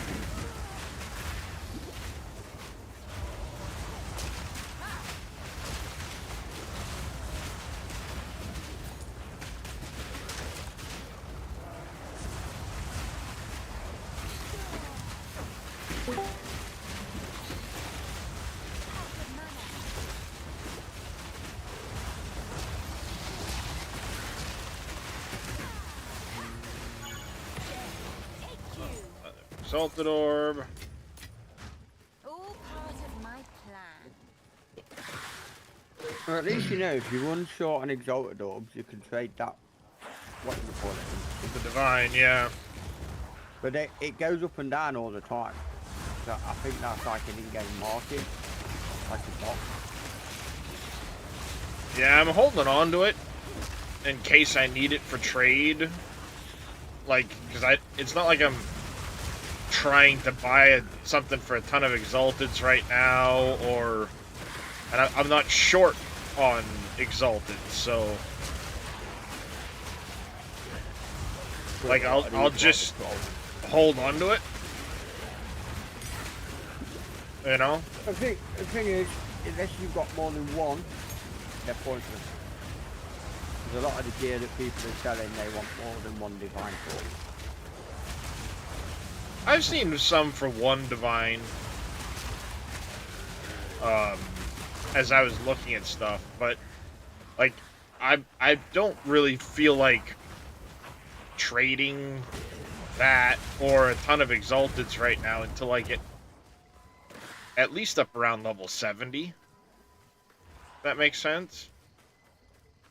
Salted orb. All part of my plan. Well, at least you know if you run short on exalted orbs, you can trade that. What do you call it? With the divine, yeah. But it goes up and down all the time. So I think that's like an in-game market, like a box. Yeah, I'm holding on to it in case I need it for trade. Like, because it's not like I'm trying to buy something for a ton of exalteds right now, and I'm not short on exalted, so like I'll just hold on to it, you know. The thing is, unless you've got more than one, they're pointless. There's a lot of the gear that people are selling, they want more than one divine for. I've seen some for one divine, as I was looking at stuff, but like I don't really feel like trading that or a ton of exalteds right now until I get at least up around level 70. That makes sense?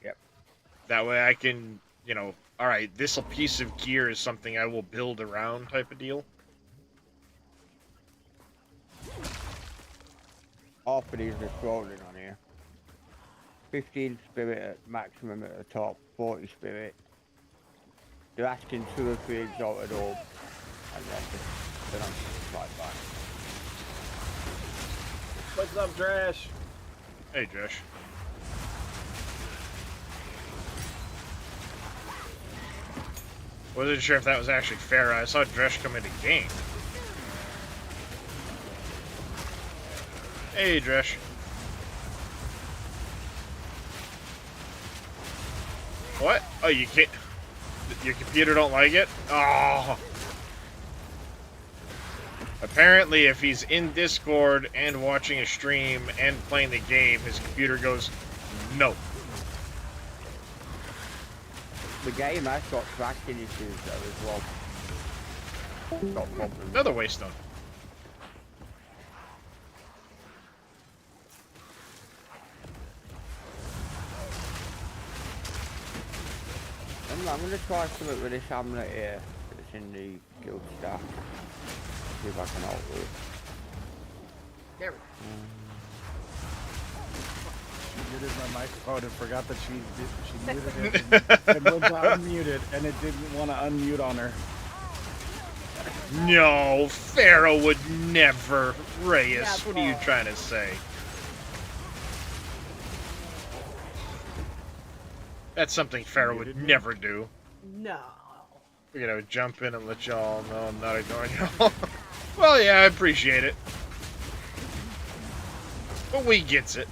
Yep. That way I can, you know, alright, this piece of gear is something I will build around type of deal. Half of these are scrolling on here. 15 spirit at maximum at the top, 40 spirit. They're asking 2 or 3 exalted orbs, and then I'm right back. What's up, Dresh? Hey, Josh. Wasn't sure if that was actually fair. I saw Dresh come into game. Hey, Dresh. What? Oh, you can't... Your computer don't like it? Oh. Apparently, if he's in Discord and watching a stream and playing the game, his computer goes, no. The game has got tracking issues though as well. Got problems. Another waystone. I'm gonna try something with this amulet here. It's in the guild staff. See if I can alter it. There we go. She muted my microphone and forgot that she muted it and was unmuted, and it didn't want to unmute on her. No, Pharaoh would never. Reyes, Yeah, what are you Paul. trying to say? That's something Pharaoh would Muted me? never do. No. Figured I would jump in and let y'all know I'm not ignoring y'all. Well, yeah, I appreciate it. But we gets it.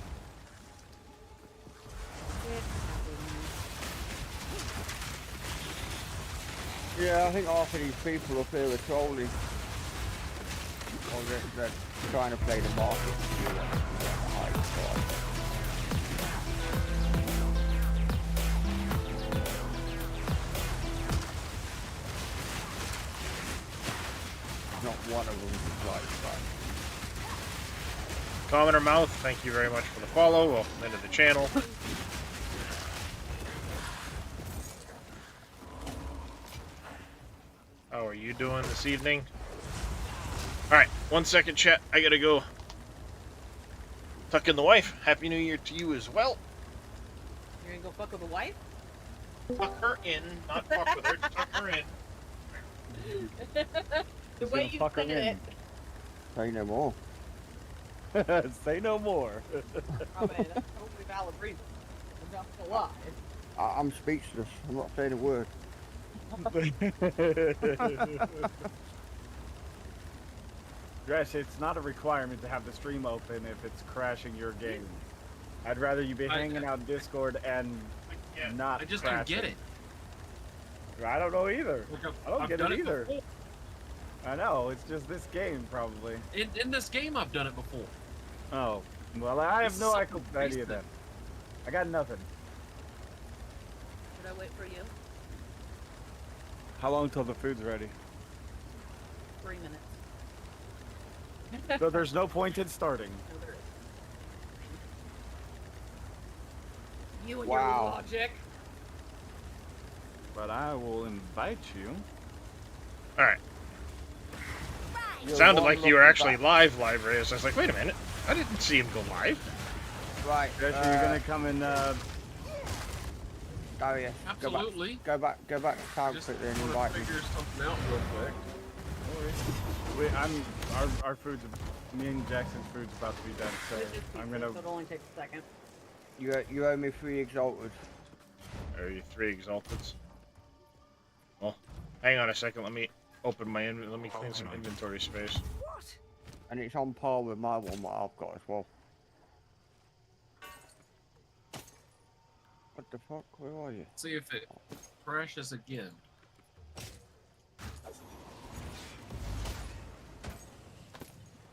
Yeah, I think half of these people up here are trolling. Or they're trying to play the market to get a high price. Not one of them is like that. Commoner Mouth, thank you very much for the follow. Welcome into the channel. How are you doing this evening? Alright, 1 second, chat. I gotta go tuck in the wife. Happy New Year to you as well. You're gonna go fuck with the wife? Tuck her in, not fuck with her, tuck her in. The way you fuck her said in. it. Say no more. Say no more. Oh man, that's a totally valid reason. I'm not gonna lie. I'm speechless. I'm not saying a word. Dresh, it's not a requirement to have the stream open if it's crashing your game. I'd rather you be hanging out in Discord and not I just crashing. don't get it. I don't know either. Like, I don't I've get done it either. before. I know, it's just this game probably. In this game, I've done it before. Oh, well, I have It's no something idea recent. then. I got nothing. Should I wait for you? How long till the food's ready? 3 minutes. So there's no point in starting. No, there is. You and Wow. your logic. But I will invite you. Alright. You're Sounded one like you were lucky actually bastard. live, Reyes. I was like, wait a minute. I didn't see him go live. Right. Dresh, are you gonna come and Darius, Absolutely. Go back to town Just quickly and want invite to me. figure something out real quick. our food's, me and Jackson's food's about to be done, so This is I'm pizza, gonna. so it only takes a second. You owe me 3 exalted. Are you 3 exalteds? Well, hang on a second. Let me open my let me clean some inventory space. And it's on par with my one that I've got as well. What the fuck? Where are you? See if it crashes again.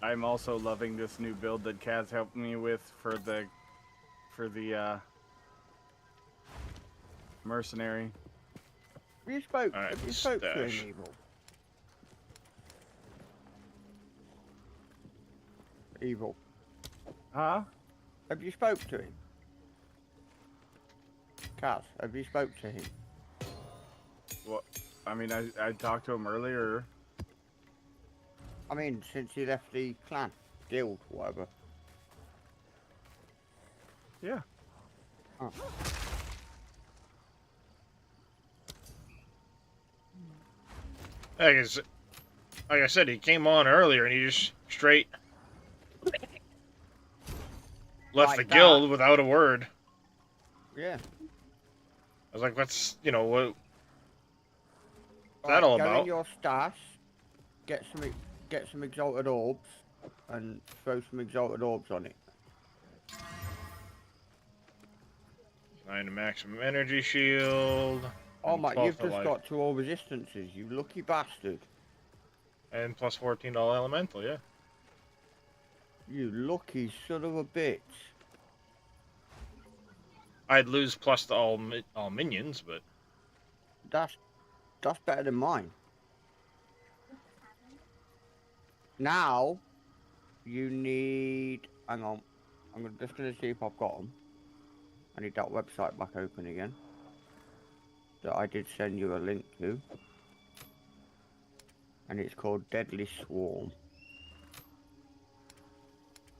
I'm also loving this new build that Kaz helped me with for the mercenary. You spoke. Alright, You spoke to him, stash. Evil. Evil. Huh? Have you spoke to him? Kaz, have you spoke to him? What? I mean, I talked to him earlier. I mean, since he left the clan, guild, whatever. Yeah. Oh. Like I said, he came on earlier and he just straight left Like the that. guild without a word. Yeah. I was like, what's, what Right, that all go about? in your stash, get some exalted orbs, and throw some exalted orbs on it. 9 to maximum energy shield. Oh and my, 12 you've to just life. got 2 all resistances, you lucky bastard. And plus $14 elemental, yeah. You lucky son of a bitch. I'd lose plus to all minions, but That's better than mine. Now, you need... Hang on. I'm just going to see if I've got them. I need that website back open again. that I did send you a link to. And it's called Deadly Swarm.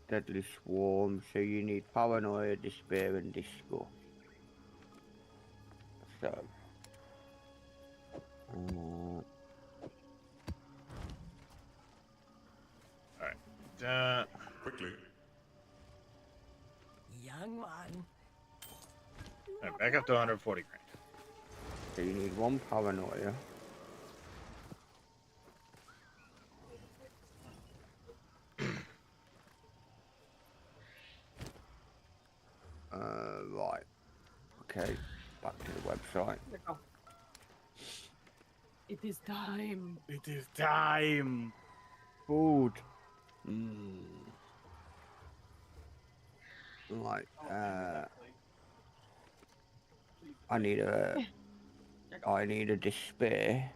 Deadly Swarm, so you need Paranoia, Despair, and Disco. So... Alright. Quickly. Young one. Alright, back up to 140 grand. So you need one Paranoia. Right. Okay, back to the website. It is time. It is time. Food. Right, I need a despair.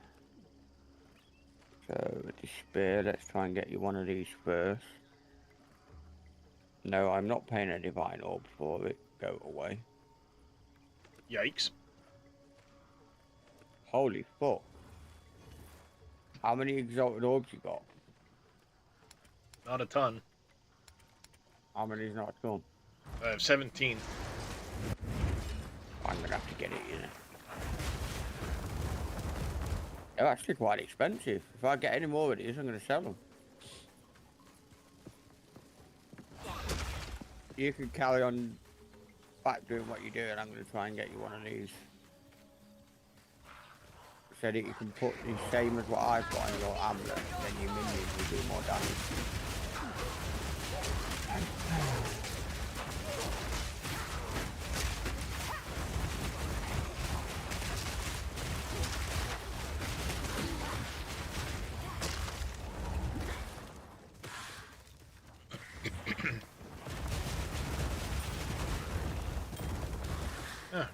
So despair, let's try and get you one of these first. No, I'm not paying a divine orb for it. Go away. Yikes. Holy fuck. How many exalted orbs you got? Not a ton. How many's not a ton? I have 17. I'm gonna have to get it, you know. They're actually quite expensive. If I get any more of these, I'm gonna sell them. You can carry on back doing what you're doing. I'm gonna try and get you one of these. So that you can put the same as what I've got on your amulet, then your minions will do more damage.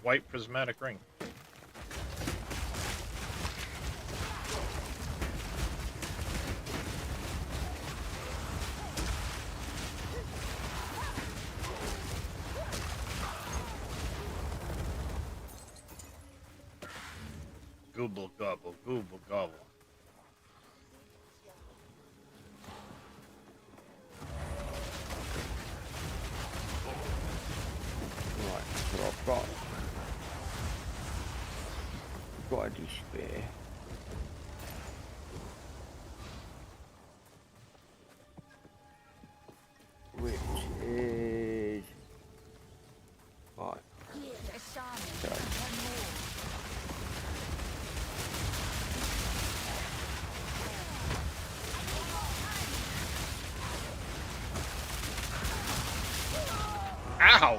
White prismatic ring. Gooble gobble, gooble gobble. Right, so I've got a despair. Which is... Right. Ow!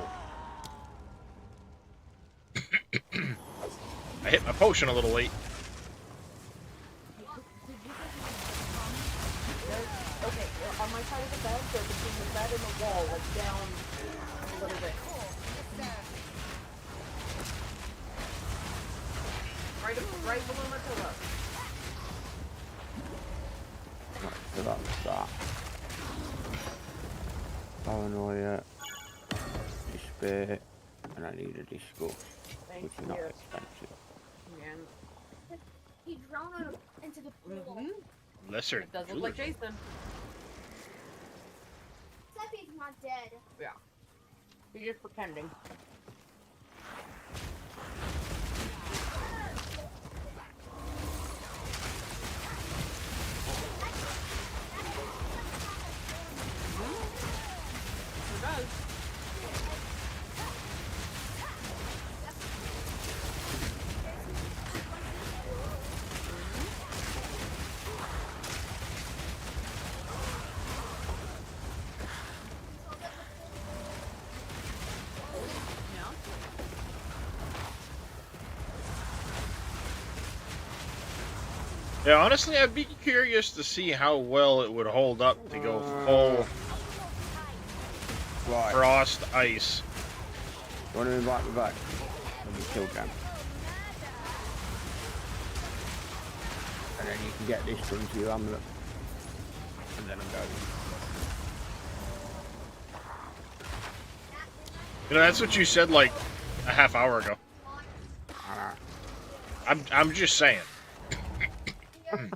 I hit my potion a little late. Okay, on my side of the bed, so between the bed and the wall, like down a little bit. Right below my pillow. Right, so that's that. Paranoia, despair, and I need a disco, which is not expensive. And He drowned him into the pool. Lesser. it does look like Jason. Except he's not dead. Yeah. He's just pretending. He does. Yeah, honestly, I'd be curious to see how well it would hold up to go full frost ice. You want to invite me back? Let me kill them. And then you can get this done to your amulet. And then I'm going. You know, that's what you said like a half hour ago. I'm just saying. I'm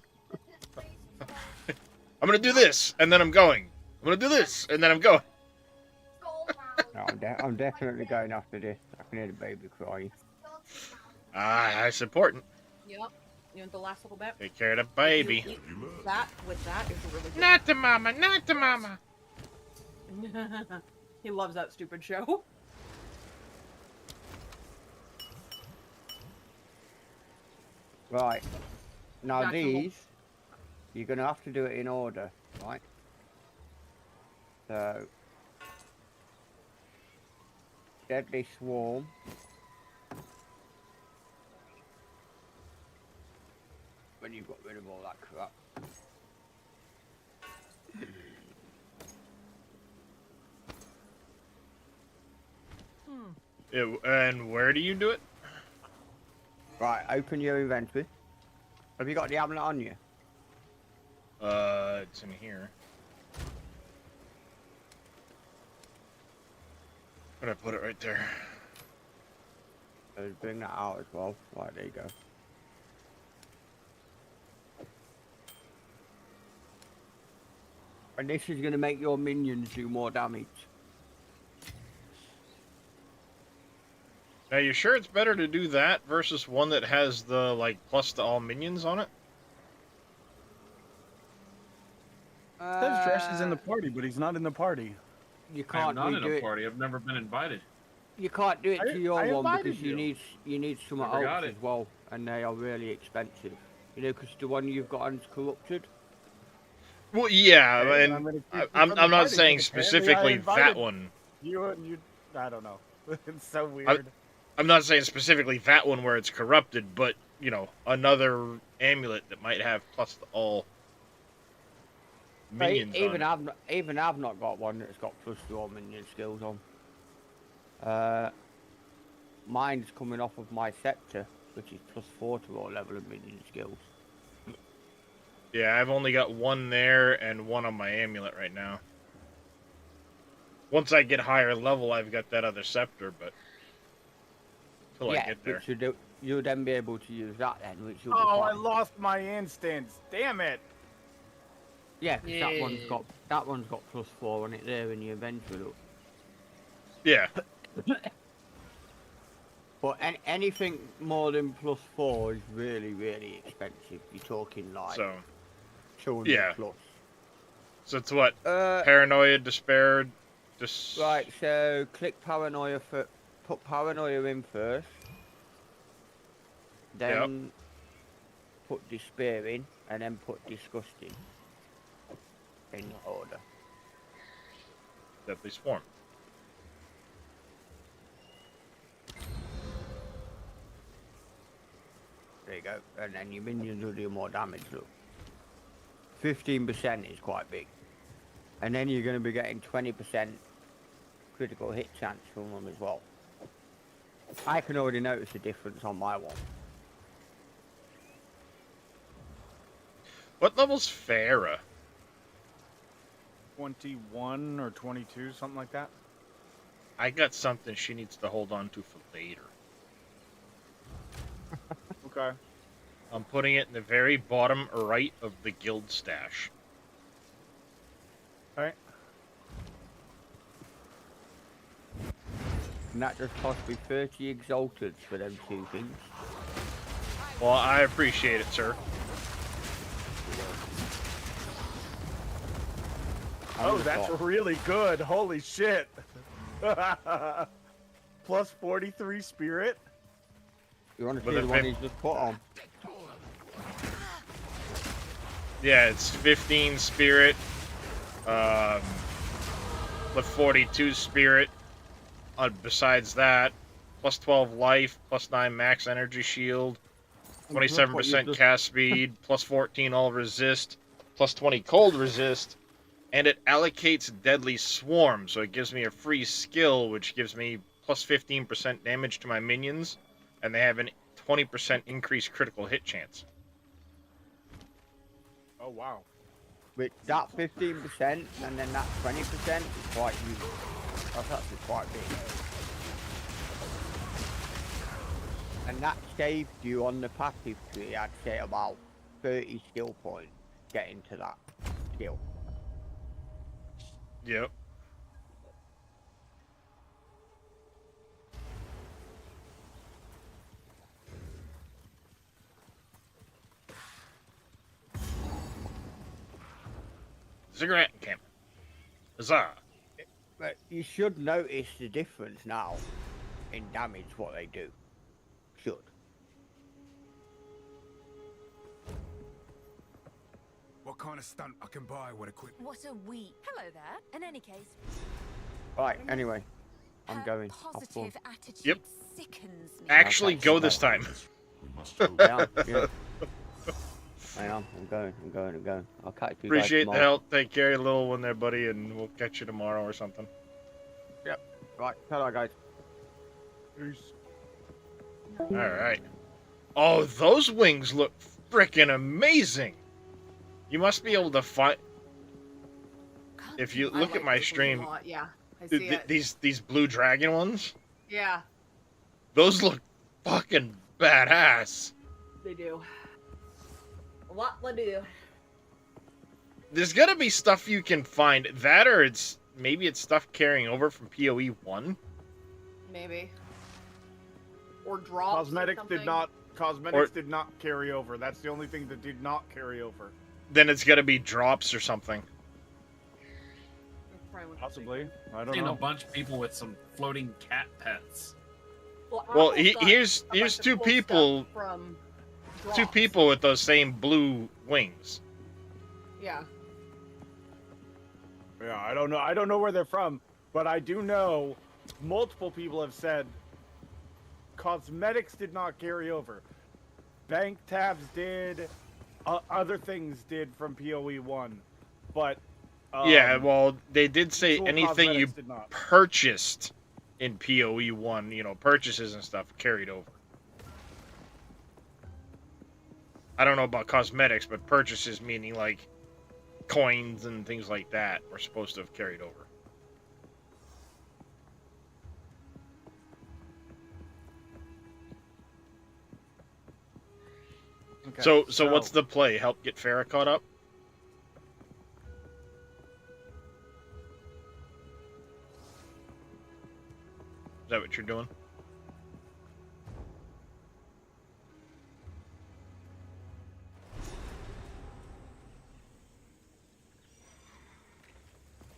gonna do this, and then I'm going. I'm gonna do this, and then I'm going. No, I'm definitely going after this. I can hear the baby crying. Ah, that's important. Yep. You want the last little bit? Take care of the baby. That with that is really good. Not the mama, not the mama. He loves that stupid show. Right. Now Back to these, you're going to have to do it in order, right? So, Deadly Swarm. When you've got rid of all that crap. And where do you do it? Right, open your inventory. Have you got the amulet on you? It's in here. I'm gonna put it right there. So bring that out as well. Right, there you go. And this is going to make your minions do more damage. Now, you sure it's better to do that versus one that has the, like, plus to all minions on it? Says Dresh is in the party, but he's not in the party. You I am can't not in redo a it. party. I've never been invited. You can't do it to your I one invited because you need some Never got else it. as well, and they are really expensive. You know, because the one you've got is corrupted. Well, yeah, Okay, and I'm gonna keep you I'm from the not party, saying but apparently I specifically that invited one. You, I don't know. It's so weird. I'm not saying specifically that one where it's corrupted, but, you know, another amulet that might have plus to all minions Even on it. I've not got one that's got plus to all minion skills on. Mine's coming off of my scepter, which is plus 4 to all level of minion skills. Yeah, I've only got one there and one on my amulet right now. Once I get higher level, I've got that other scepter, but until I get there. But you'll then be able to use that then, which you'll Oh, be I fine. lost my instance. Damn it. Yeah, 'cause that one's got plus 4 on it there in your inventory. Look. Yeah. But anything more than plus 4 is really, really expensive. You're talking like So, 200 yeah. plus. so it's what? Uh, Paranoia, despair, Right, so click paranoia for put paranoia in first. Then put despair in, and then put disgusting in order. Deadly Swarm. There you go. And then your minions will do more damage, look. 15% is quite big. And then you're going to be getting 20% critical hit chance from them as well. I can already notice the difference on my one. What level's Farah? 21 or 22, something like that. I got something she needs to hold on to for later. Okay. I'm putting it in the very bottom right of the guild stash. Alright. And that just cost me 30 exalted for them two things. Well, I appreciate it, sir. Oh, that's really good. Holy shit. Plus 43 spirit. You want to With see a the one fif- he's just put on? Yeah, it's 15 spirit, with 42 spirit. Besides that, plus 12 life, plus 9 max energy shield, 27% cast speed, plus 14 all resist, plus 20 cold resist, and it allocates Deadly Swarm, so it gives me a free skill, which gives me plus 15% damage to my minions, and they have an 20% increased critical hit chance. Oh, wow. With that 15% and then that 20% is quite huge. That's actually quite big. And that saved you on the passive tree, I'd say about 30 skill points getting to that skill. Yep. Cigarette encampment. Huzzah. But you should notice the difference now in damage, what they do. Should. What kind of stunt I can buy with a quick... What a week. Hello there. In any case, Right, anyway. I'm her going. positive attitude Yep. sickens me. Actually, Okay, go so this time. We must hope. I am, yeah. I am. I'm going. I'll catch you Appreciate guys the tomorrow. help. Take care of the little one there, buddy, and we'll catch you tomorrow or something. Yep. Right, hello guys. Peace. Alright. Oh, those wings look freaking amazing! You must be able to find... If you I look like at my those ones a stream, lot, yeah, I see it. these blue dragon ones, Yeah, those look fucking badass. they do. A lot they do. There's gotta be stuff you can find. That or maybe it's stuff carrying over from PoE 1. Maybe. Or drops. Cosmetics or did not carry over. That's the only thing that did not carry over. Then it's gotta be drops or something. Possibly. I don't Seen know. a bunch of people with some floating cat pets. Well, I got here's a bunch of two cool people, stuff from two drops. people with those same blue wings. Yeah. Yeah, I don't know. I don't know where they're from, but I do know multiple people have said cosmetics did not carry over. Bank tabs did. Other things did from PoE 1, but Yeah, well, they did say cool anything you cosmetics did not. purchased in PoE 1, purchases and stuff carried over. I don't know about cosmetics, but purchases meaning like coins and things like that were supposed to have carried over. Okay, So what's the play? Help get Farrah caught up? Is that what you're doing?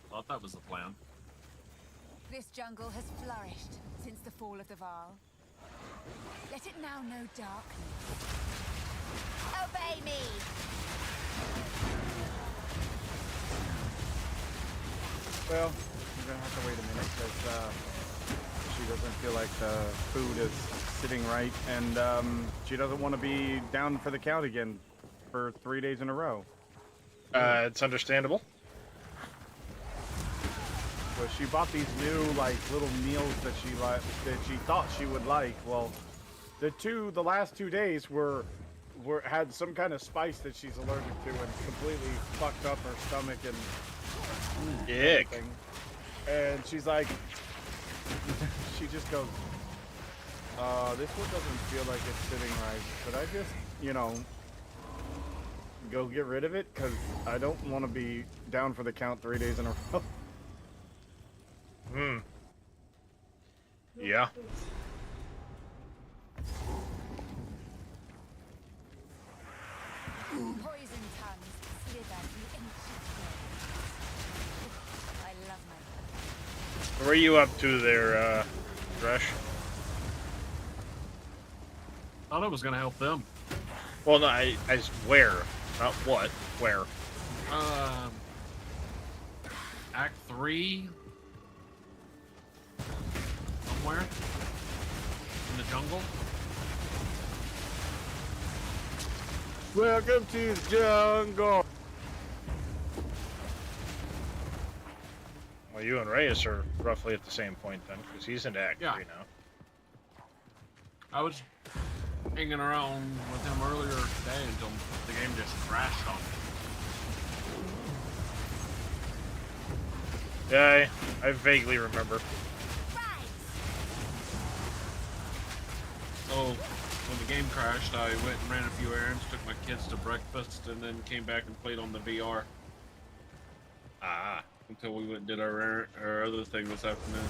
Thought that was the plan. this jungle has flourished since the fall of the Varl. Let it now know darkness. Obey me! Well, you're gonna have to wait a minute because she doesn't feel like the food is sitting right, and she doesn't want to be down for the count again for 3 days in a row. It's understandable. So she bought these new like little meals that she thought she would like. Well, the last 2 days had some kind of spice that she's allergic to and completely fucked up her stomach and Ick. everything. And she's like, she just goes, this one doesn't feel like it's sitting right. Could I just, go get rid of it? Because I don't want to be down for the count 3 days in a row. Yeah. Poison tongues slither through ancient graves. I love my What are you up to there, Thresh? Thought it was gonna help them. Well, no, I where, not what, where. Act 3. Somewhere. In the jungle. Welcome to the jungle. Well, you and Reyes are roughly at the same point then, because he's into Act 3 now. I was hanging around with him earlier today until the game just crashed on me. Yeah, I vaguely remember. So, game crashed, I went and ran a few errands, took my kids to breakfast, and then came back and played on the VR. Ah. Until we went and did our other thing this afternoon.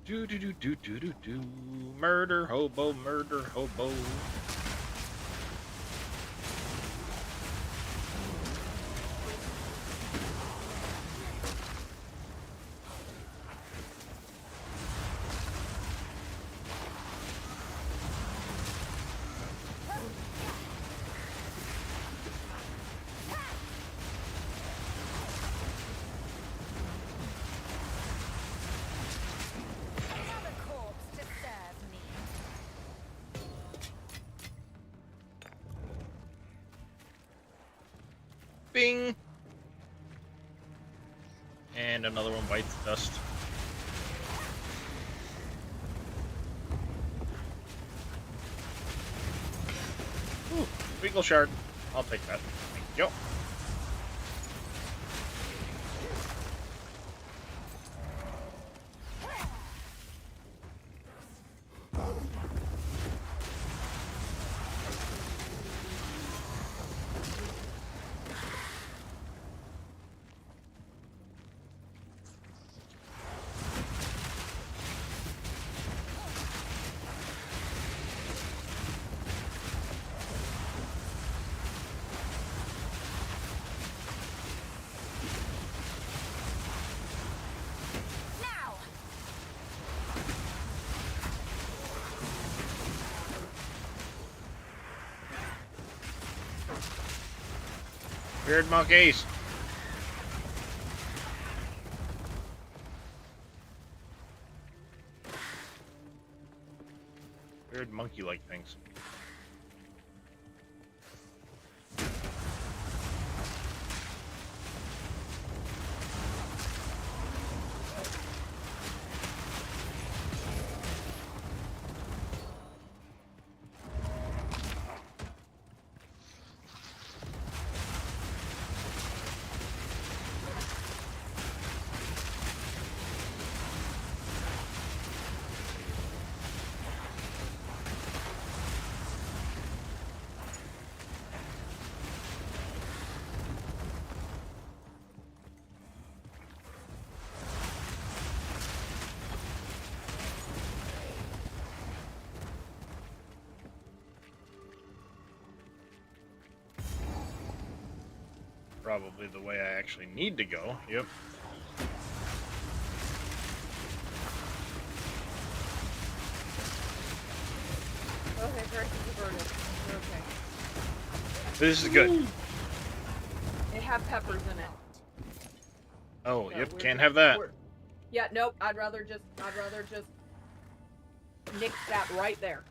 Do do do do do do do. Murder hobo, murder hobo. Another corpse to serve me. Bing. And another one bites dust. Ooh, Regal shard. I'll take that. Thank you. Now! Weird monkeys. Weird monkey-like things. Probably the way I actually need to go. Yep. Okay, correct is averted. You're okay. This is good. They have peppers in it. Oh, So yep. we're Can't just- have that. Yeah, nope. I'd rather just nix that right there.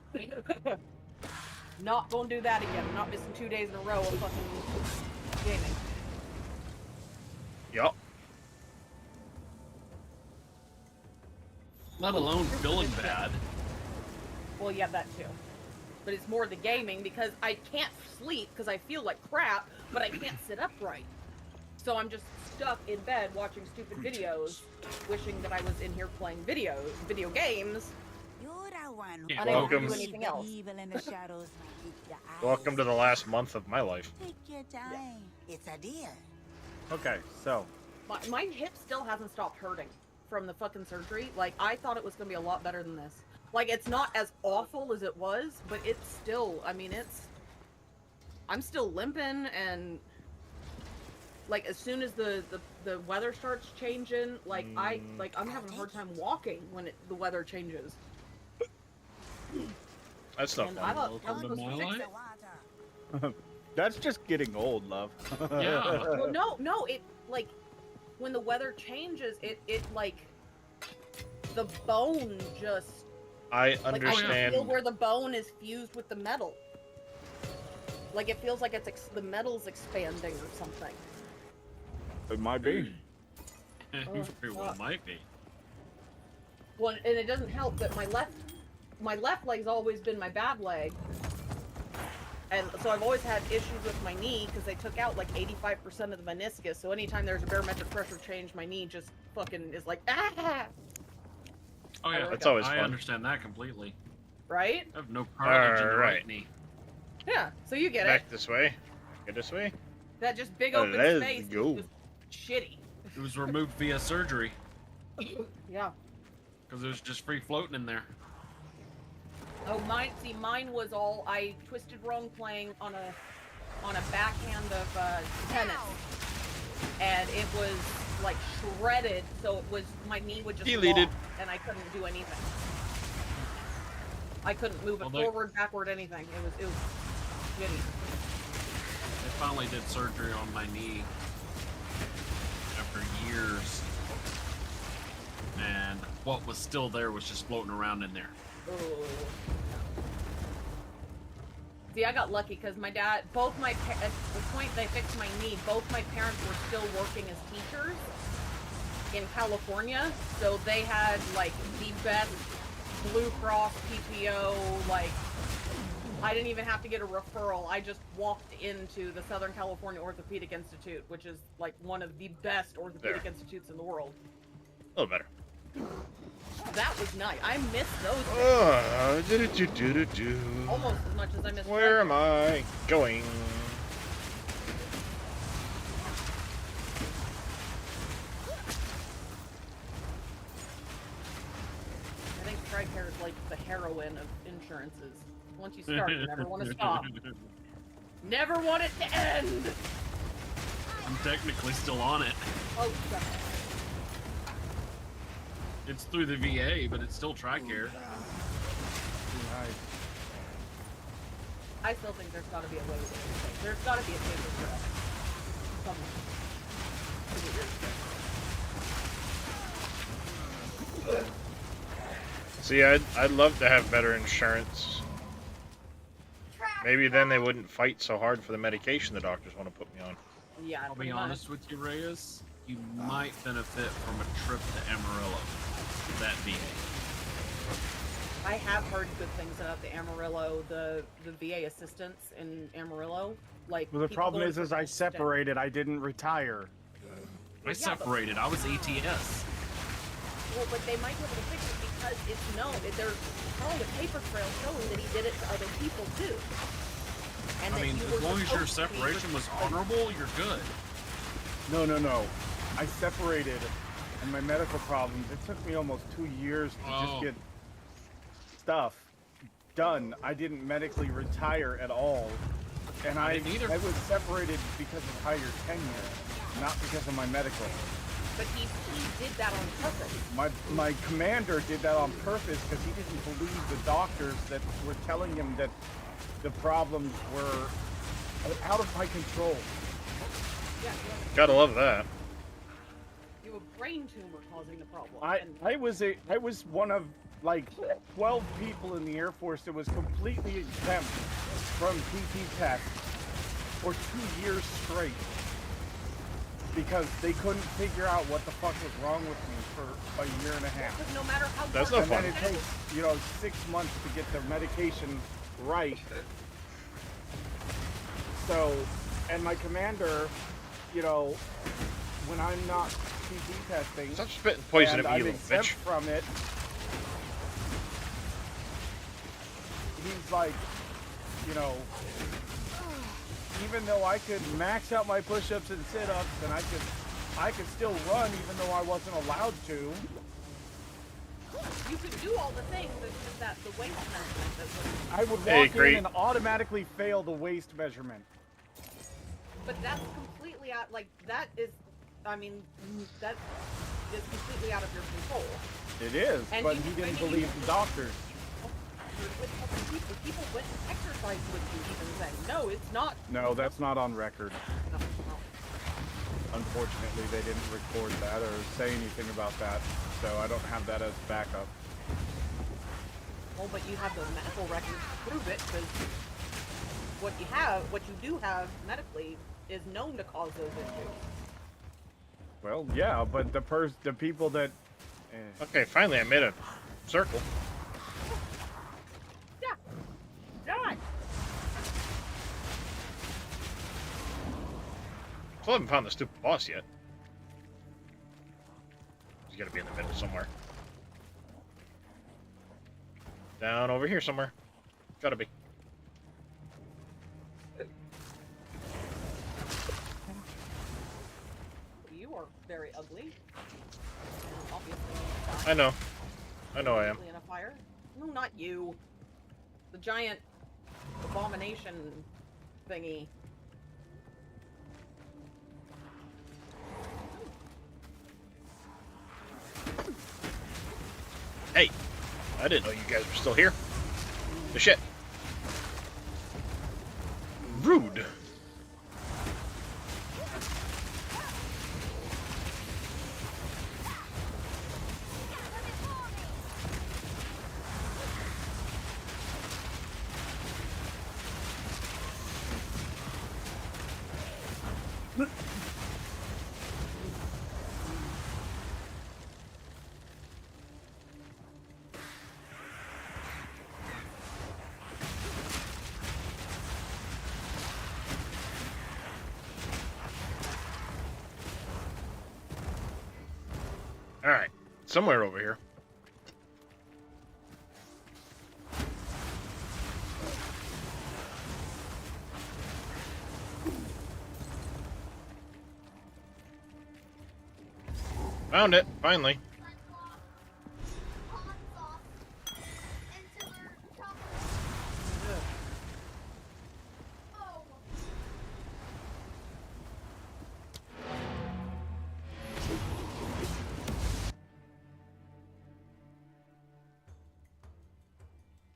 Not gonna do that again. I'm not missing 2 days in a row of fucking gaming. Yup. Let alone feeling bad. Well, yeah, that too. but it's more the gaming because I can't sleep because I feel like crap, but I can't sit upright. So I'm just stuck in bed watching stupid videos, wishing that I was in here playing video games. You're the one Yeah, unable to welcome. do anything else. evil in the shadows might eat your eyes. Welcome to the last month of my life. Take your time. It's a deal. Okay, so My hip still hasn't stopped hurting from the fucking surgery. Like, I thought it was gonna be a lot better than this. Like, it's not as awful as it was, but it's still, I mean, I'm still limping, and like, as soon as the weather starts changing, like, I'm having a hard time walking when the weather changes. That's not And fun. Welcome to my life. that's just getting old, love. Yeah. Well, no, it, like, when the weather changes, it like, the bone just, I like, I understand. feel where the bone is fused with the metal. Like, it feels like the metal's expanding or something. It might be. Very well might be. Well, and it doesn't help that my left leg's always been my bad leg. And so I've always had issues with my knee because they took out like 85% of the meniscus. So anytime there's a barometric pressure change, my knee just fucking is like, ah! Oh yeah, That's always I fun. understand that completely. Right? I have no cartilage in the right Alright. knee. Yeah, so you get Back it. this way. Get this way. That just big open Let's space go. is just shitty. It was removed via surgery Yeah. because it was just free floating in there. Oh, mine was all, I twisted wrong playing on a backhand of tennis. And it was like shredded, so it was, my knee would just Deleted. lock, and I couldn't do anything. I couldn't move it Well, forward, backward, anything. It was shitty. They finally did surgery on my knee after years, and what was still there was just floating around in there. Oh. See, I got lucky because my dad, at the point they fixed my knee, both my parents were still working as teachers in California, so they had like the best Blue Cross PPO. Like, I didn't even have to get a referral. I just walked into the Southern California Orthopedic Institute, which is like one of the best orthopedic institutes in the world. A little better. That was nice. I miss those things Oh, do-do-do-do-do. almost as much as I miss. Where am I going? I think TRICARE is like the heroin of insurances. Once you start, you never want to stop. Never want it to end! I'm technically still on it. Oh, God. It's through the VA, but it's still TRICARE. Nice. I still think there's gotta be a way to do it. There's gotta be a paper trail. Somewhere. See, I'd love to have better insurance. Maybe then they wouldn't fight so hard for the medication the doctors want to put me on. Yeah, I'll be pretty much. honest with you, Reyes. You might benefit from a trip to Amarillo. That VA. I have heard good things about the Amarillo, the VA assistants in Amarillo. Like, Well, the people problem going is, for I assistance. separated. I didn't retire. I separated. I was ATS. Well, but they might be able to fix it because it's known that there's probably a paper trail showing that he did it to other people too. And I that mean, you as were long as your supposed to be separation was like, honorable, you're good. No, no, no. I separated, and my medical problems. It took me almost 2 years to just get stuff done. I didn't medically retire at all, and I I didn't either. was separated because of higher tenure, not because of my medical. But he did that on purpose. My commander did that on purpose because he didn't believe the doctors that were telling him that the problems were out of my control. Yeah, Gotta love that. you have a brain tumor causing the problem. I was one of like 12 people in the Air Force that was completely exempt from PT tests for 2 years straight because they couldn't figure out what the fuck was wrong with me for a year and a half. Because no matter how That's dark not And then fun. it takes, 6 months to get the medication right. So, and my commander, you know, when I'm not TP testing, Stop spitting poison and at me, I'm you little exempt bitch. from it, he's like, you know, even though I could max out my push-ups and sit-ups, and I could still run even though I wasn't allowed to. You could do all the things, it's just that the waste measurement is what. I would Hey, walk great. in and automatically fail the waist measurement. But that's completely out, like, that is, I mean, that is completely out of your control. It is, And but you- he I didn't mean, believe you- the doctors. With other people, people went and exercised with you even saying, no, it's not. No, that's not on record. No, no. Unfortunately, they didn't record that or say anything about that, so I don't have that as backup. Well, but you have those medical records to prove it, because what you do have medically is known to cause those issues. Well, yeah, but the people that... Okay, finally I made a circle. Yeah. God. Still haven't found the stupid boss yet. He's gotta be in the middle somewhere. Down over here somewhere. Gotta be. You are very ugly. And obviously, I know. I know I am. in a fire. No, not you. The giant abomination thingy. Hey! I didn't know you guys were still here. The shit. Rude. Alright. Somewhere over here. Found it, finally.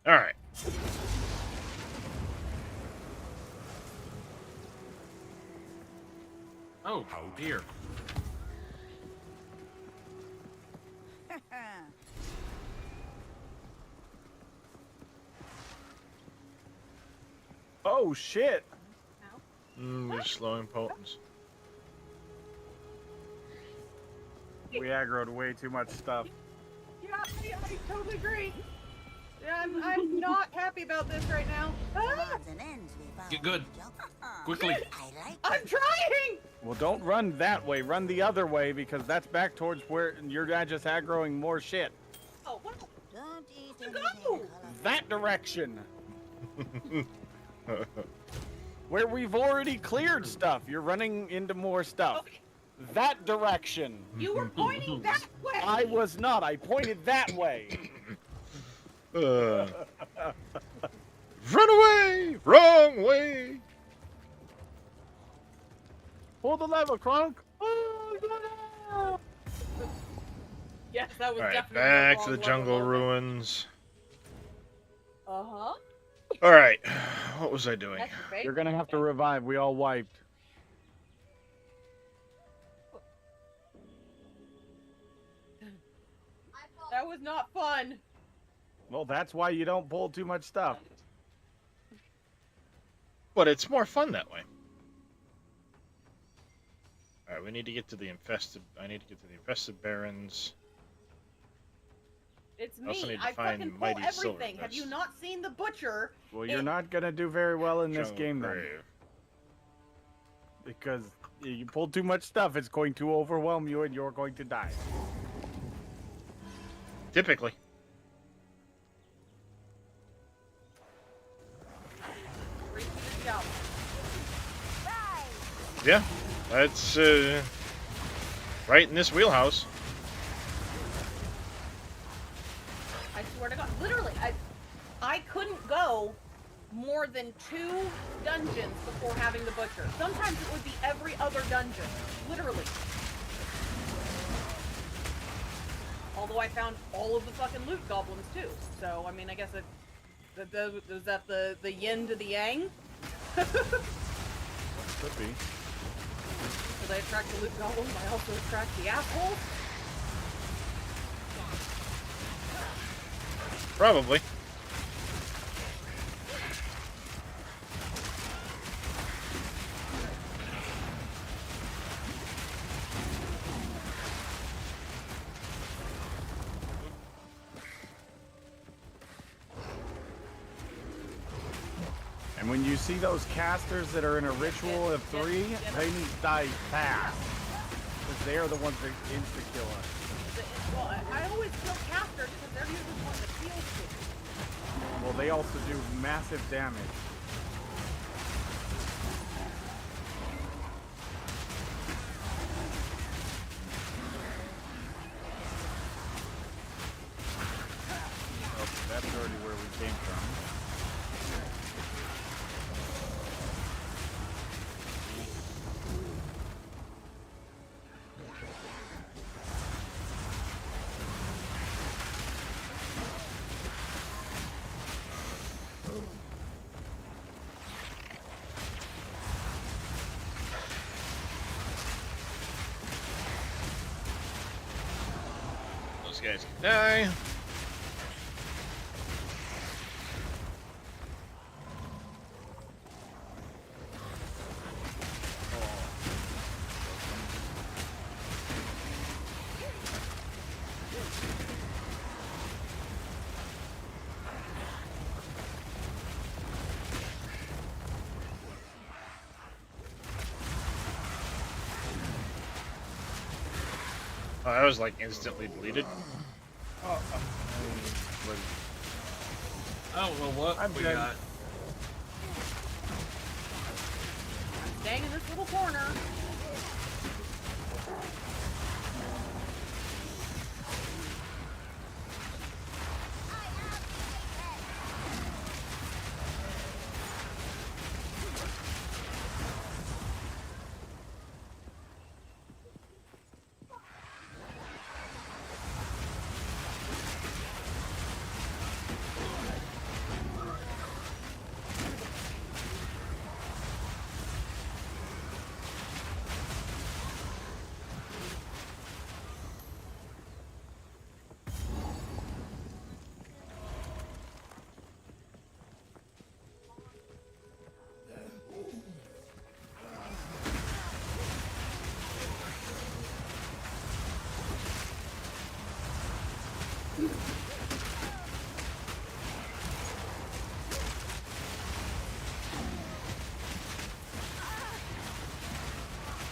Alright. Oh, here. Oh, shit! We're slowing potence. We aggroed way too much stuff. Yeah, I totally agree. Yeah, I'm not happy about this right now. Ah! Get good. Quickly. I'm trying! Well, don't run that way. Run the other way, because that's back towards where you're just aggroing more shit. Oh, well. Go! That direction! Where we've already cleared stuff. You're running into more stuff. Okay. That direction. You were pointing that way! I was not. I pointed that way. Run away! Wrong way! Pull the lever, Kronk. Yes, that was Alright, definitely back the to the wrong jungle level. ruins. Uh-huh. Alright, what was I doing? That's your You're gonna have to revive. We all wiped. That was not fun. Well, that's why you don't pull too much stuff. But it's more fun that way. Alright, we need to get to the infested... I need to get to the infested barrens. It's I also me. need to I find fucking pull Mighty Silver everything. Have you Fist. not seen the butcher? Well, you're not gonna do very well in this Jungle game then, Grave. because you pull too much stuff. It's going to overwhelm you, and you're going to die. Typically. Yeah, that's right in this wheelhouse. I swear to God, literally, I couldn't go more than 2 dungeons before having the butcher. Sometimes it would be every other dungeon, literally. Although I found all of the fucking loot goblins too. So I mean, I guess is that the yin to the yang? Could be. Did I attract the loot goblins? I also attract the assholes. Probably. And when you see those casters that are in a ritual of 3, they need to die fast. Because they are the ones that insta-kill us. Well, I always kill casters because they're usually the ones that heal people. Well, they also do massive damage. Oh, that's already where we came from. Those guys can die. Oh, I was like instantly bleeded. I don't know what we got. Staying in this little corner.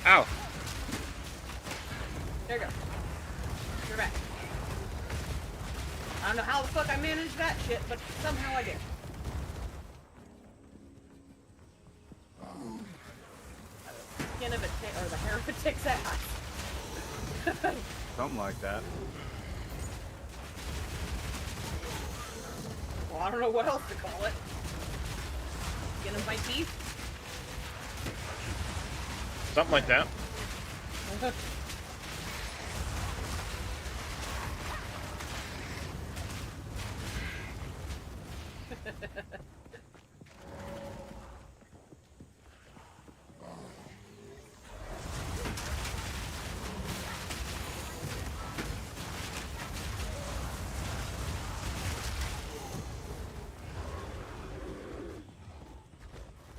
Ow! There you go. You're back. I don't know how the fuck I managed that shit, but somehow I did. Skin of a tick, or the hair of a tick's ass. Something like that. Well, I don't know what else to call it. Skin of my teeth? Something like that.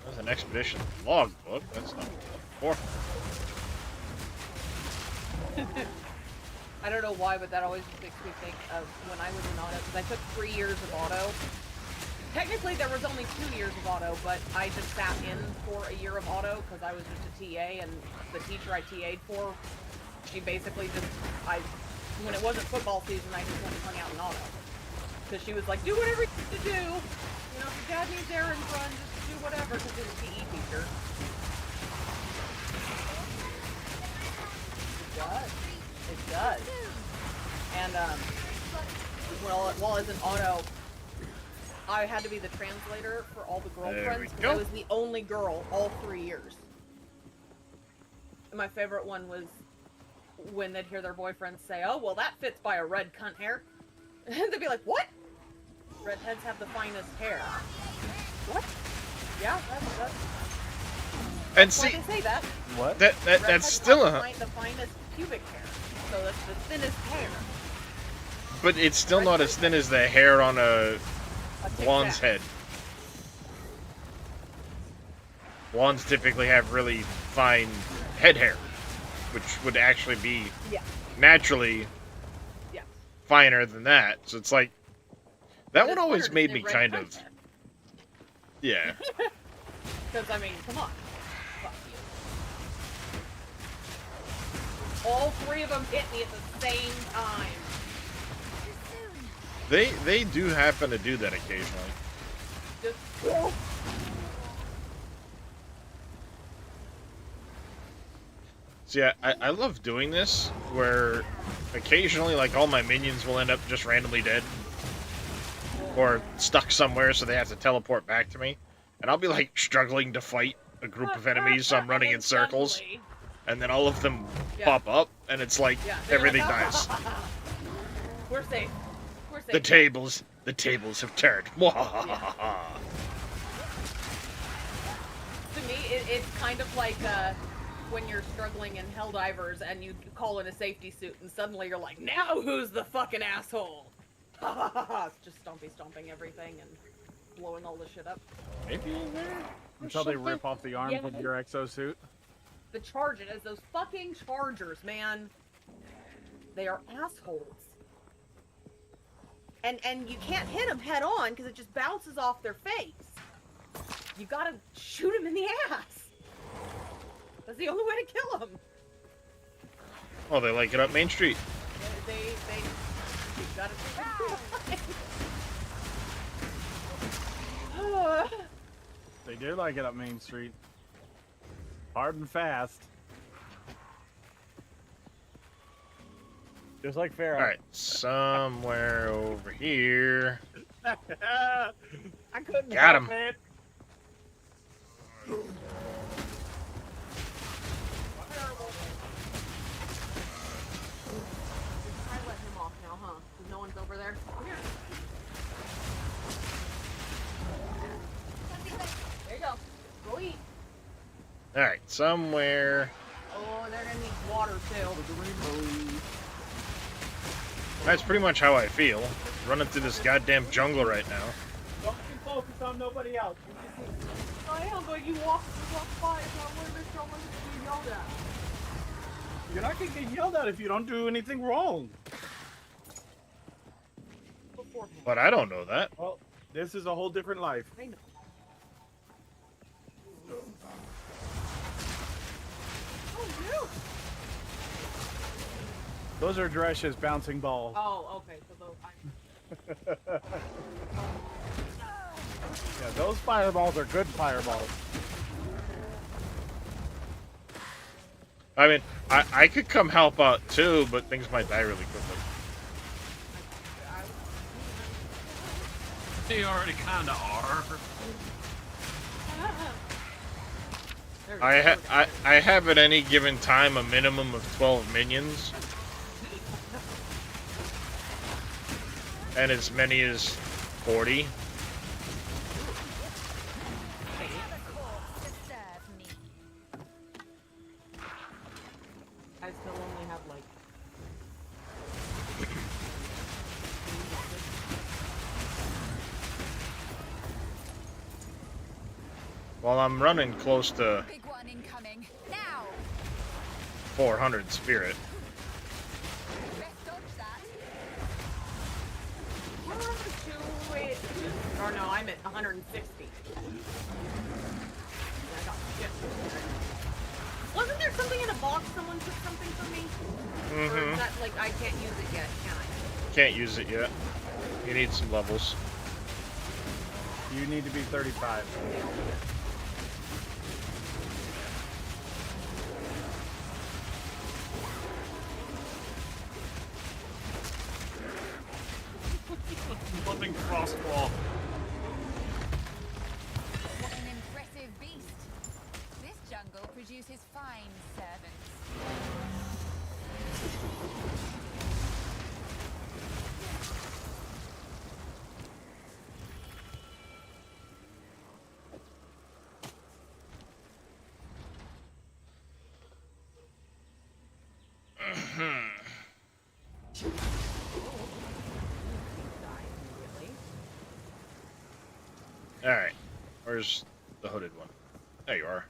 There's an expedition logbook. That's not before. I don't know why, but that always just makes me think of when I was in auto, because I took 3 years of auto. Technically, there was only 2 years of auto, but I just sat in for a year of auto because I was just a TA, and the teacher I TA'd for, she basically just, when it wasn't football season, I just went and hung out in auto. Because she was like, do whatever you need to do. You know, if your dad needs errands run, just do whatever, because it was a PE teacher. It does. It does. And, while I was in auto, I had to be the translator for all the girlfriends, because I was the only girl all 3 years. And my favorite one was when they'd hear their boyfriends say, oh, well, that fits by a red cunt hair. And they'd be like, what? Redheads have the finest hair. What? Yeah, that's and see, why they say that. What? That's still the finest pubic hair. So that's the thinnest hair. But it's still not as thin as the hair on a blonde's head. Blondes typically have really fine head hair, which would actually be naturally finer than that. So it's like, that one always made me kind of... Yeah. Because, I mean, come on. All 3 of them hit me at the same time. They do happen to do that occasionally. Just... See, I love doing this, where occasionally, like, all my minions will end up just randomly dead. Or stuck somewhere, so they have to teleport back to me. And I'll be, like, struggling to fight a group of enemies, so I'm running in circles. And then all of them pop up, and it's like, everything dies. We're safe. We're safe. The tables have turned. To me, it's kind of like when you're struggling in Helldivers and you call in a safety suit, and suddenly you're like, now who's the fucking asshole? Just stomping everything and blowing all the shit up. Maybe in there? Until they rip off the arms of your exosuit. The Chargers, those fucking Chargers, man. They are assholes. And you can't hit them head on because it just bounces off their face. You gotta shoot them in the ass. That's the only way to kill them. Oh, they like it up Main Street. You gotta They do like it up Main Street. Hard and fast. Just like Pharaoh. Alright, somewhere over here. I couldn't Got help him. it. Try letting him off now, huh? Because no one's over there. Come here. There you go. Go eat. Alright, somewhere. Oh, they're gonna need water too. That's pretty much how I feel. Running through this goddamn jungle right now. Don't you focus on nobody else. I am, but you walk by, so I want to make sure I wasn't being yelled at. You're not gonna get yelled at if you don't do anything wrong. Beforehand. But I don't know that. Well, this is a whole different life. I know. Oh, you! Those are Dresh's bouncing balls. Oh, okay. So those. Yeah, those fireballs are good fireballs. I mean, I could come help out too, but things might die really quickly. They already kinda are. I have at any given time a minimum of 12 minions. And as many as 40. I still only have like. Well, I'm running close to Big one incoming. Now. 400 spirit. high. Or no, I'm at 160. I got shit. Wasn't there something in a box? Someone took something from me? Or is that like I can't use it yet, can I? Can't use it yet. You need some levels. You need to be 35. Loving crosswalk. What an impressive beast. This jungle produces fine servants. Alright. Where's the hooded one? There you are.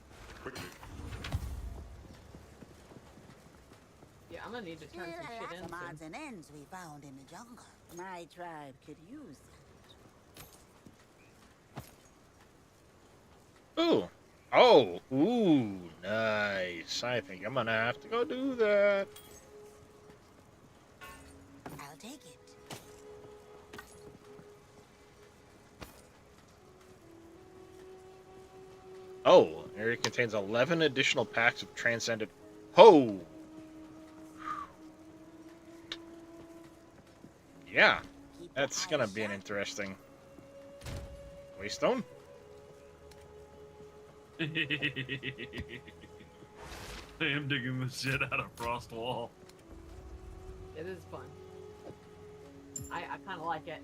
Yeah, I'm gonna need to turn some shit in Some odds soon. and ends we found in the jungle. My tribe could use that. Ooh. Oh. Ooh. Nice. I think I'm gonna have to go do that. I'll take it. Oh. Area contains 11 additional packs of transcendent. Ho! Yeah. That's gonna be an interesting waystone. I am digging the shit out of Frost Wall. It is fun. I kind of like it.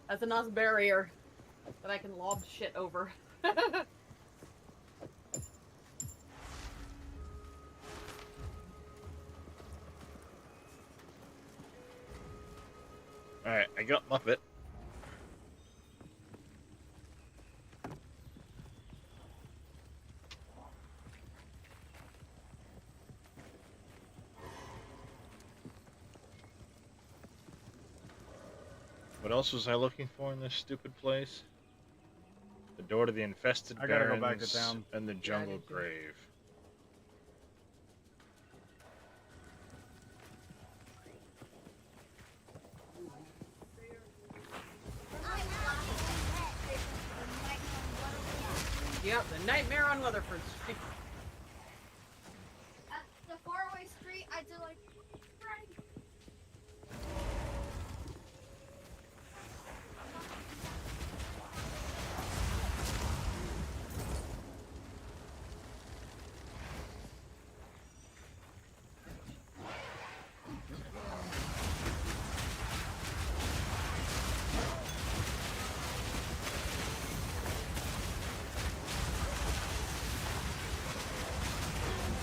That's a nice barrier that I can lob shit over. Alright, I got Muppet. What else was I looking for in this stupid place? The door to the infested I gotta go barrens back to town. and the jungle grave. Yep, the Nightmare on Weatherford Street. At the faraway street, I did like.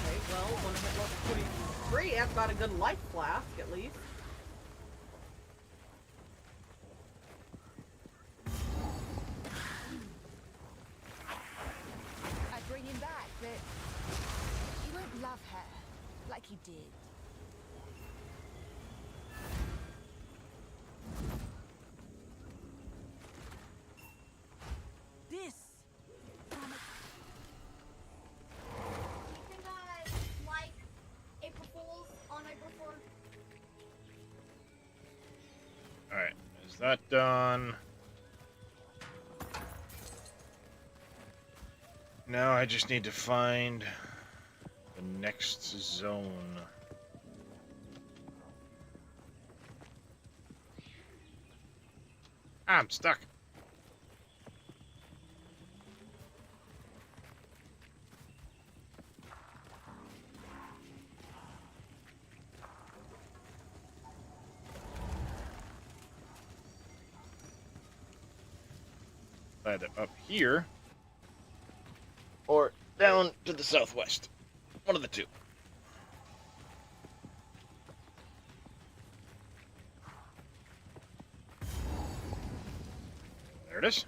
Okay, well, when I hit level 23, I've got a good life flask at least. I bring him back, but he won't love her like he did. This. You think I like April Fools on April 4th? Alright, is that done? Now I just need to find the next zone. I'm stuck. Either up here or down to the southwest. One of the two. There it is.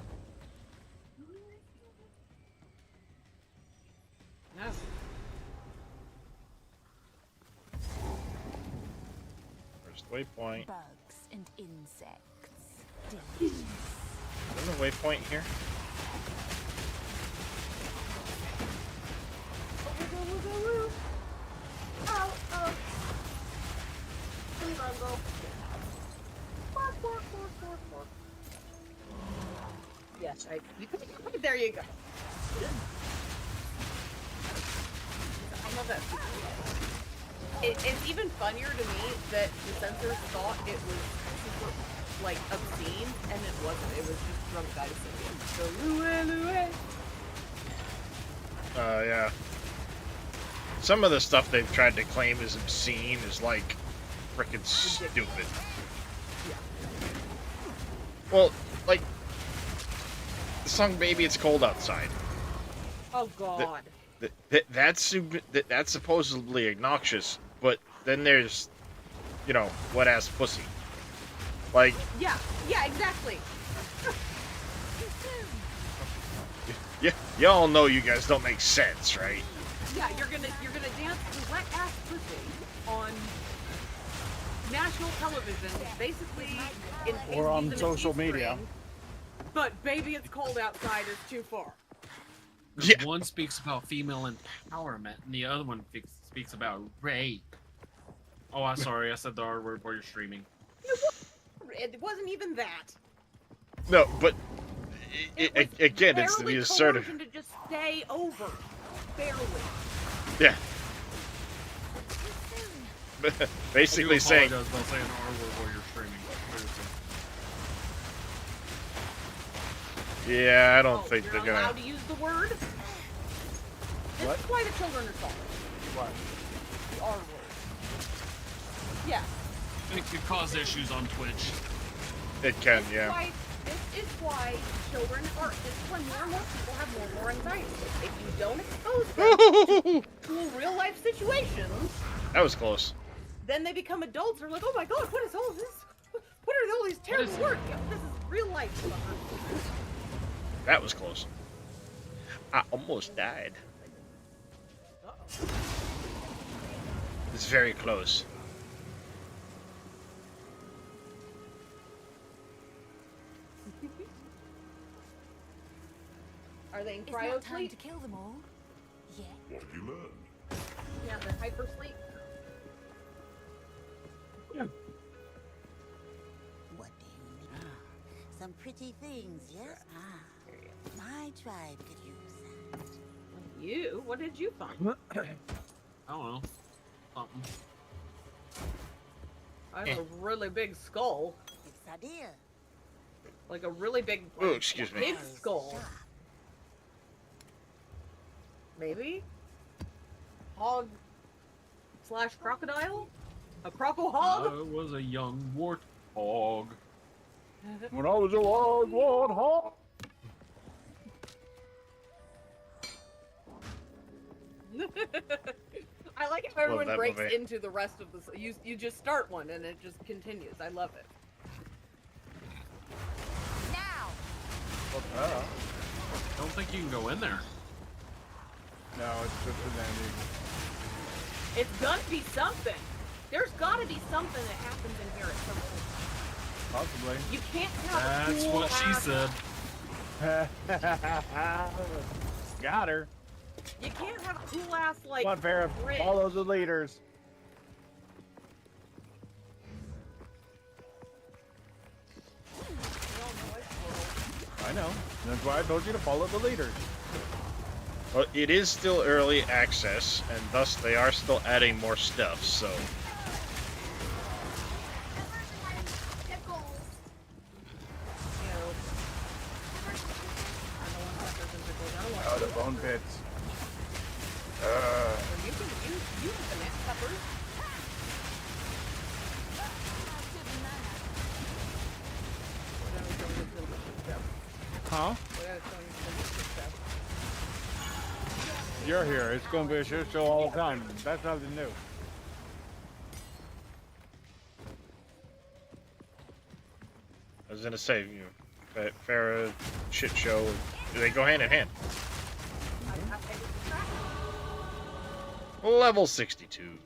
No. First waypoint. Bugs and insects. delicious. Is there a waypoint here? Oh, oh. Please, Uncle. Bark, bark, bark, bark, bark. Yes, I. There you go. I love that. It's even funnier to me that the censors thought it was super, like, obscene, and it wasn't. It was just drunk guys singing. So, Louie. Yeah. Some of the stuff they've tried to claim is obscene is like freaking stupid. Yeah. Well, like the song "Baby It's Cold Outside." Oh God. That's supposedly obnoxious, but then there's, you know, wet ass pussy. Like. Yeah. Yeah. Exactly. Yeah, y'all know you guys don't make sense, right? Yeah, you're gonna dance to wet ass pussy on national television, basically or on social media. But baby, it's cold outside is too far. Yeah. One speaks about female empowerment, and the other one speaks about rape. Oh, I'm sorry, I said the R word while you're streaming. It wasn't even that. No, but again, it's the assertive. To just stay over, barely. Yeah. Basically saying. About saying R word while you're streaming. Yeah, I don't think they're gonna. Allowed to use the word. This is why the children are sorry. What? The R word. Yeah. It could cause issues on Twitch. It can, yeah. This is why children are. This is why more and more people have more and more anxiety. If you don't expose them to real life situations, that was close. Then they become adults. They're like, oh my god, what is all this? What are all these terrible words? Yeah, this is real life stuff. That was close. I almost died. It's very close. Are they in It's cryo not time sleep? to kill them all. Yeah. What have you learned? Yeah, they're hyper sleep. What do you need? Some pretty things, yes? My tribe could use that. You? What did you find? I don't know. Something. I have a really big skull. It's idea. Like a really big. Oh, excuse me. Big skull. Maybe? Hog / crocodile? A croco hog? I was a young warthog. When I was a wild warthog. I like how everyone breaks movie. into the rest of the. You just start one and it just continues. I love it. Now. I don't think you can go in there. No, it's just an ending. It's gonna be something. There's gotta be something that happens in here at some point. Possibly. You can't have That's a cool what she ass, said. Got her. You can't have a cool ass like. Come on, Farrah. bridge. Follow the leaders. I know. That's why I told you to follow the leaders. Well, it is still early access, and thus they are still adding more stuff, so. Oh, the bone pits. You can next peppers. Huh? You're here. It's going to be a shit show all the time. That's nothing new. I was gonna say, you know, Farrah shit show. Do they go hand in hand? Level 62.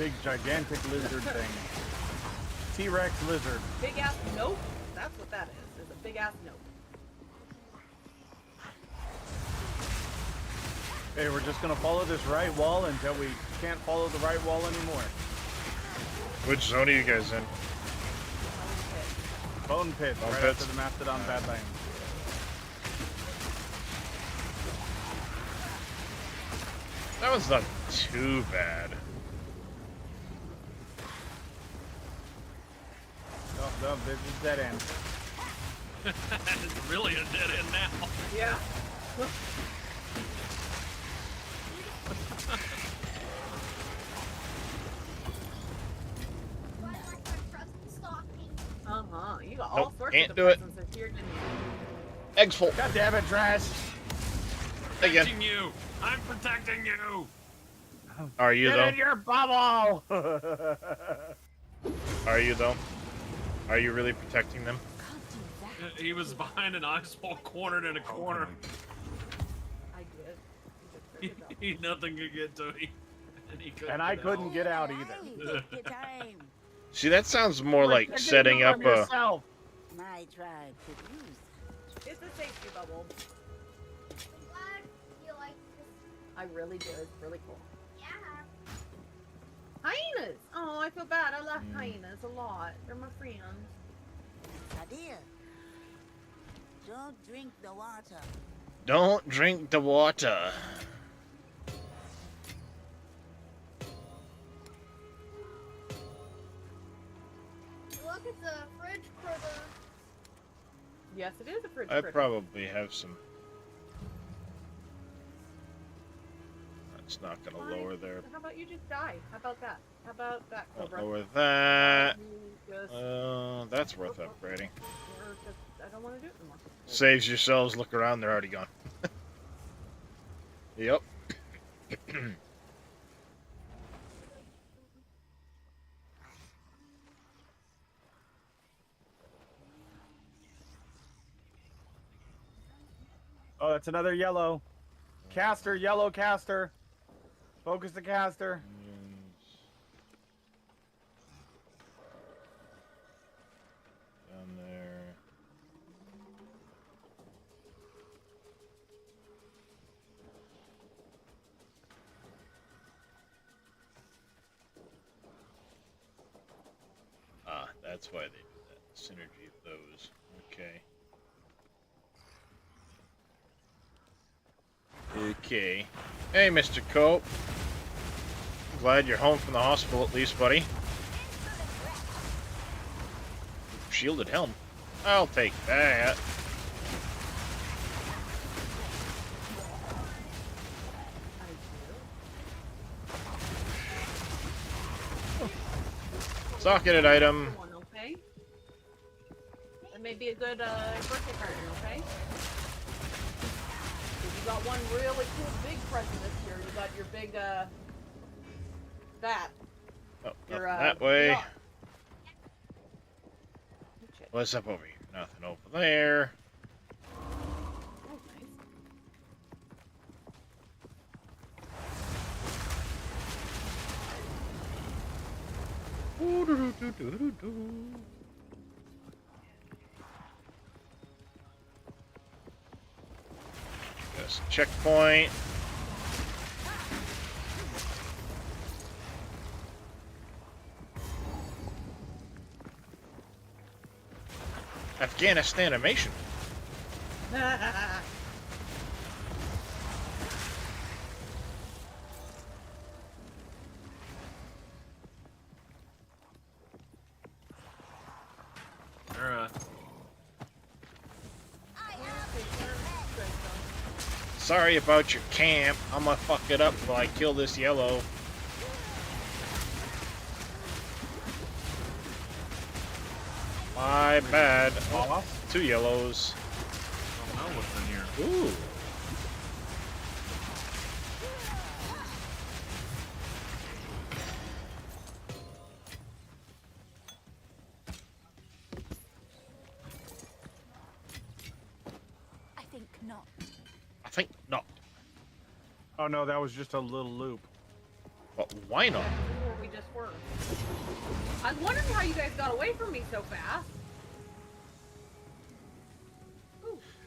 big gigantic lizard thing. T-Rex lizard. Big ass nope. That's what that is. Is a big ass nope. Hey, we're just gonna follow this right wall until we can't follow the right wall anymore. Which zone are you guys in? Bone pit, Bone right pits? after the Mastodon Badlands. That one's not too bad. Oh, this is dead end. It's really a dead end now. Yeah. Uh-huh. You got all Nope, sorts can't of do it. presents this year, didn't you? Eggs full. God damn it, Trash! Again. Protecting you. I'm protecting you. Are you Get though? in your bubble! Are you though? Are you really protecting them? He was behind an ice wall, cornered in a corner. I did. Nothing could get to him. And I couldn't get out either. Take your time. See, that sounds more like Protecting setting you up from a. yourself. My tribe could use It's a safety bubble. I really do. It's really cool. Yeah. Hyenas! Oh, I feel bad. I love hyenas a lot. They're my friends. Sadir. Don't drink the water. Don't drink the water. Look, it's a fridge critter. Yes, it is a fridge I critter. probably have some. That's not gonna Fine. lower there. How about you just die? How about that? How about that, Cobra? Lower that. You just, That's worth upgrading. or just, I don't want to do it anymore. Saves yourselves. Look around. They're already gone. Yep. Oh, that's another yellow. Caster, yellow caster. Focus the caster. Down there. Ah, that's why they do that. Synergy of those. Okay. Okay. Hey, Mr. Cope. Glad you're home from the hospital at least, buddy. Shielded helm. I'll take that. Socketed item. One, okay? That may be a good birthday present, okay? You got one really cool big present this year. You got your big, that. Oh, Your, nothing that way. yacht. What's up over here? Nothing over there. Oh, nice. That's a checkpoint. Afghanistan animation. They're, Sorry about your camp. I'm gonna fuck it up while I kill this yellow. My bad. Oh, 2 yellows. I don't know what's in here. Ooh. I think not. I think not. Oh no, that was just a little loop. But why not? we just were. I was wondering how you guys got away from me so fast.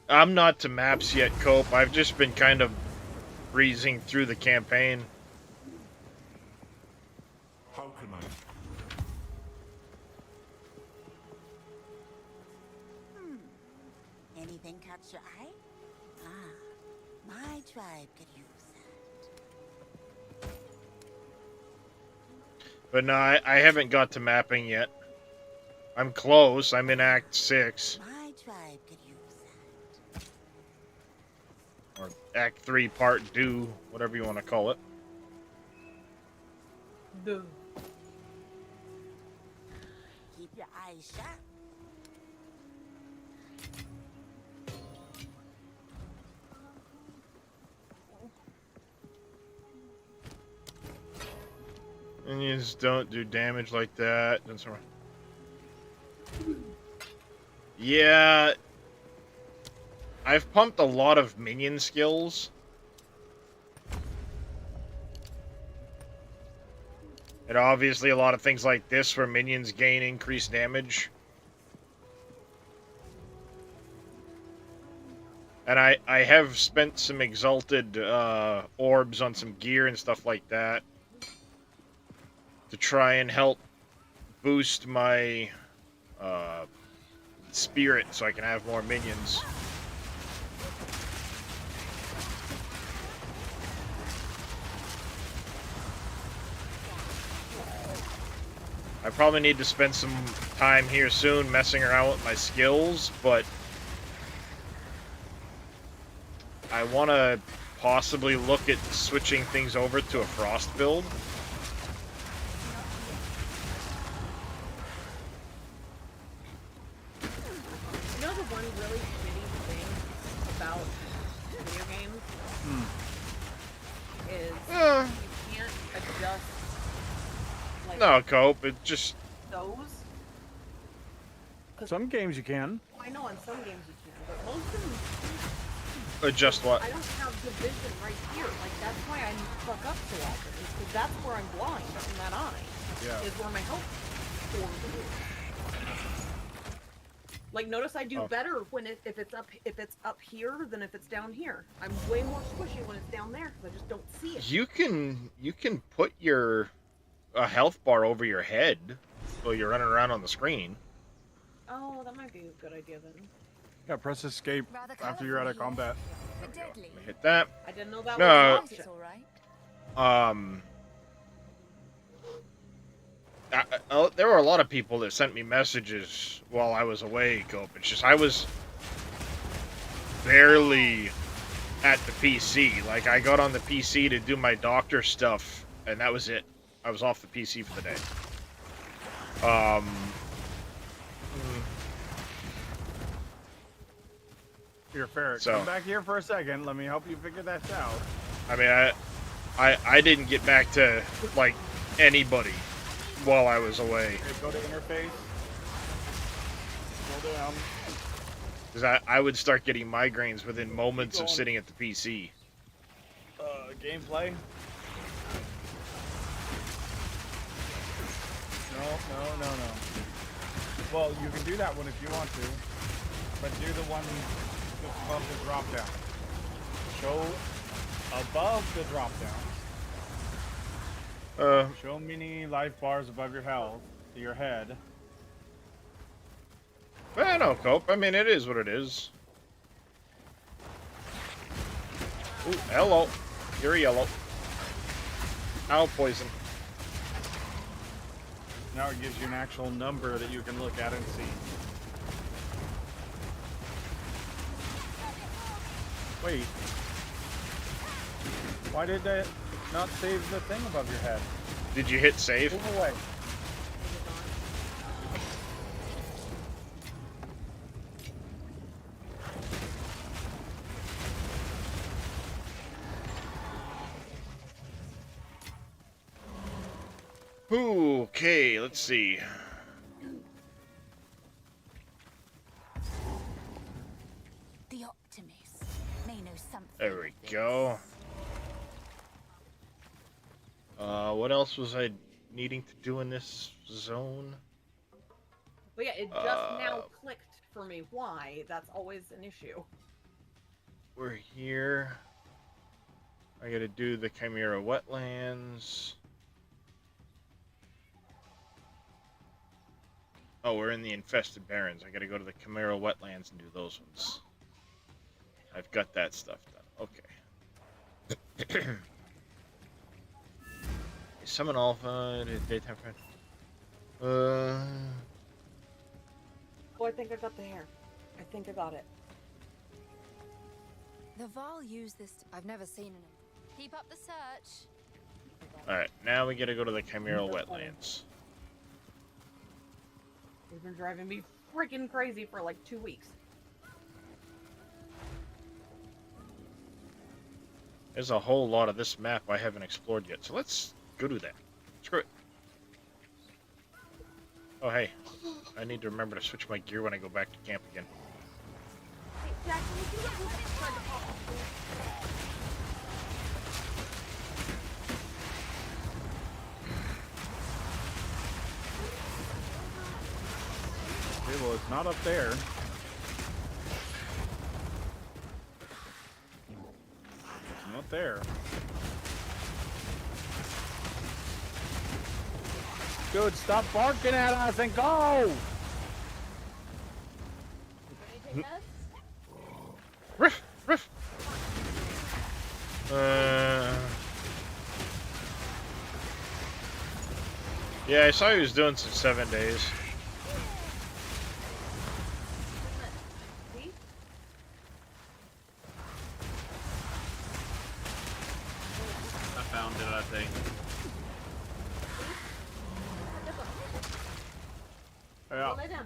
I'm not to maps yet, Cope. I've just been kind of breezing through the campaign. How can I? Anything catch your eye? Ah, my tribe could use that. But no, I haven't got to mapping yet. I'm close. I'm in Act 6. My tribe could use that. Or Act 3, Part 2, whatever you want to call it. Duh. Keep your eyes shut. Minions don't do damage like that. Yeah. I've pumped a lot of minion skills. And obviously a lot of things like this where minions gain increased damage. And I have spent some exalted orbs on some gear and stuff like that to try and help boost my spirit so I can have more minions. I probably need to spend some time here soon messing around with my skills, but I want to possibly look at switching things over to a frost build. You know the one really shitty thing about video games is you can't adjust like No, Cope, it just... those. Some games you can. I know on some games you can, but most of them Adjust what? I don't have the vision right here. Like that's why I fuck up so often. Is because that's where I'm blind in that eye. Yeah. Is where my health forms is. Like notice I do better when if it's up here than if it's down here. I'm way more squishy when it's down there because I just don't see it. You can put your health bar over your head so you're running around on the screen. Oh, that might be a good idea then. Yeah, press escape after you're out of combat. Hit that. I didn't know that No. was an option. There were a lot of people that sent me messages while I was away, Cope. It's just I was barely at the PC. Like, I got on the PC to do my doctor stuff, and that was it. I was off the PC for the day. Here, Ferret, So- come back here for a second. Let me help you figure that out. I mean, I didn't get back to, like, anybody while I was away. Okay, go to interface. Scroll down. Because I would start getting migraines within moments of going. sitting at the PC. Gameplay. No. Well, you can do that one if you want to, but do the one just above the drop down. Show above the drop down. Show mini life bars above your health, your head. Well, no, Cope. I mean, it is what it is. Ooh, hello. You're yellow. Ow, poison. Now it gives you an actual number that you can look at and see. Wait. Why did that not save the thing above your head? Did you hit save? Move away. Ooh, okay, let's see. The optimist may know something. There we go. What else was I needing to do in this zone? But yeah, it just now clicked for me. Why? That's always an issue. We're here. I gotta do the Chimera Wetlands. Oh, we're in the Infested Barrens. I gotta go to the Chimera Wetlands and do those ones. I've got that stuff done. Okay. Summon Alpha, daytime friend. Oh, I think I got the hair. I think I got it. The Val use this. I've never seen it. Keep up the search. Alright, now we gotta go to the Chimera Wetlands. It's been driving me freaking crazy for like 2 weeks. There's a whole lot of this map I haven't explored yet, so let's go do that. Screw it. Oh, hey. I need to remember to switch my gear when I go back to camp again. Hey, Jack, can you get this trying to pop off, please? Okay, well, it's not up there. It's not there. Dude, stop barking at us and go! Riff! Riff! Yeah, I saw he was doing some 7 days. I found it, I think. Yeah. Lay down.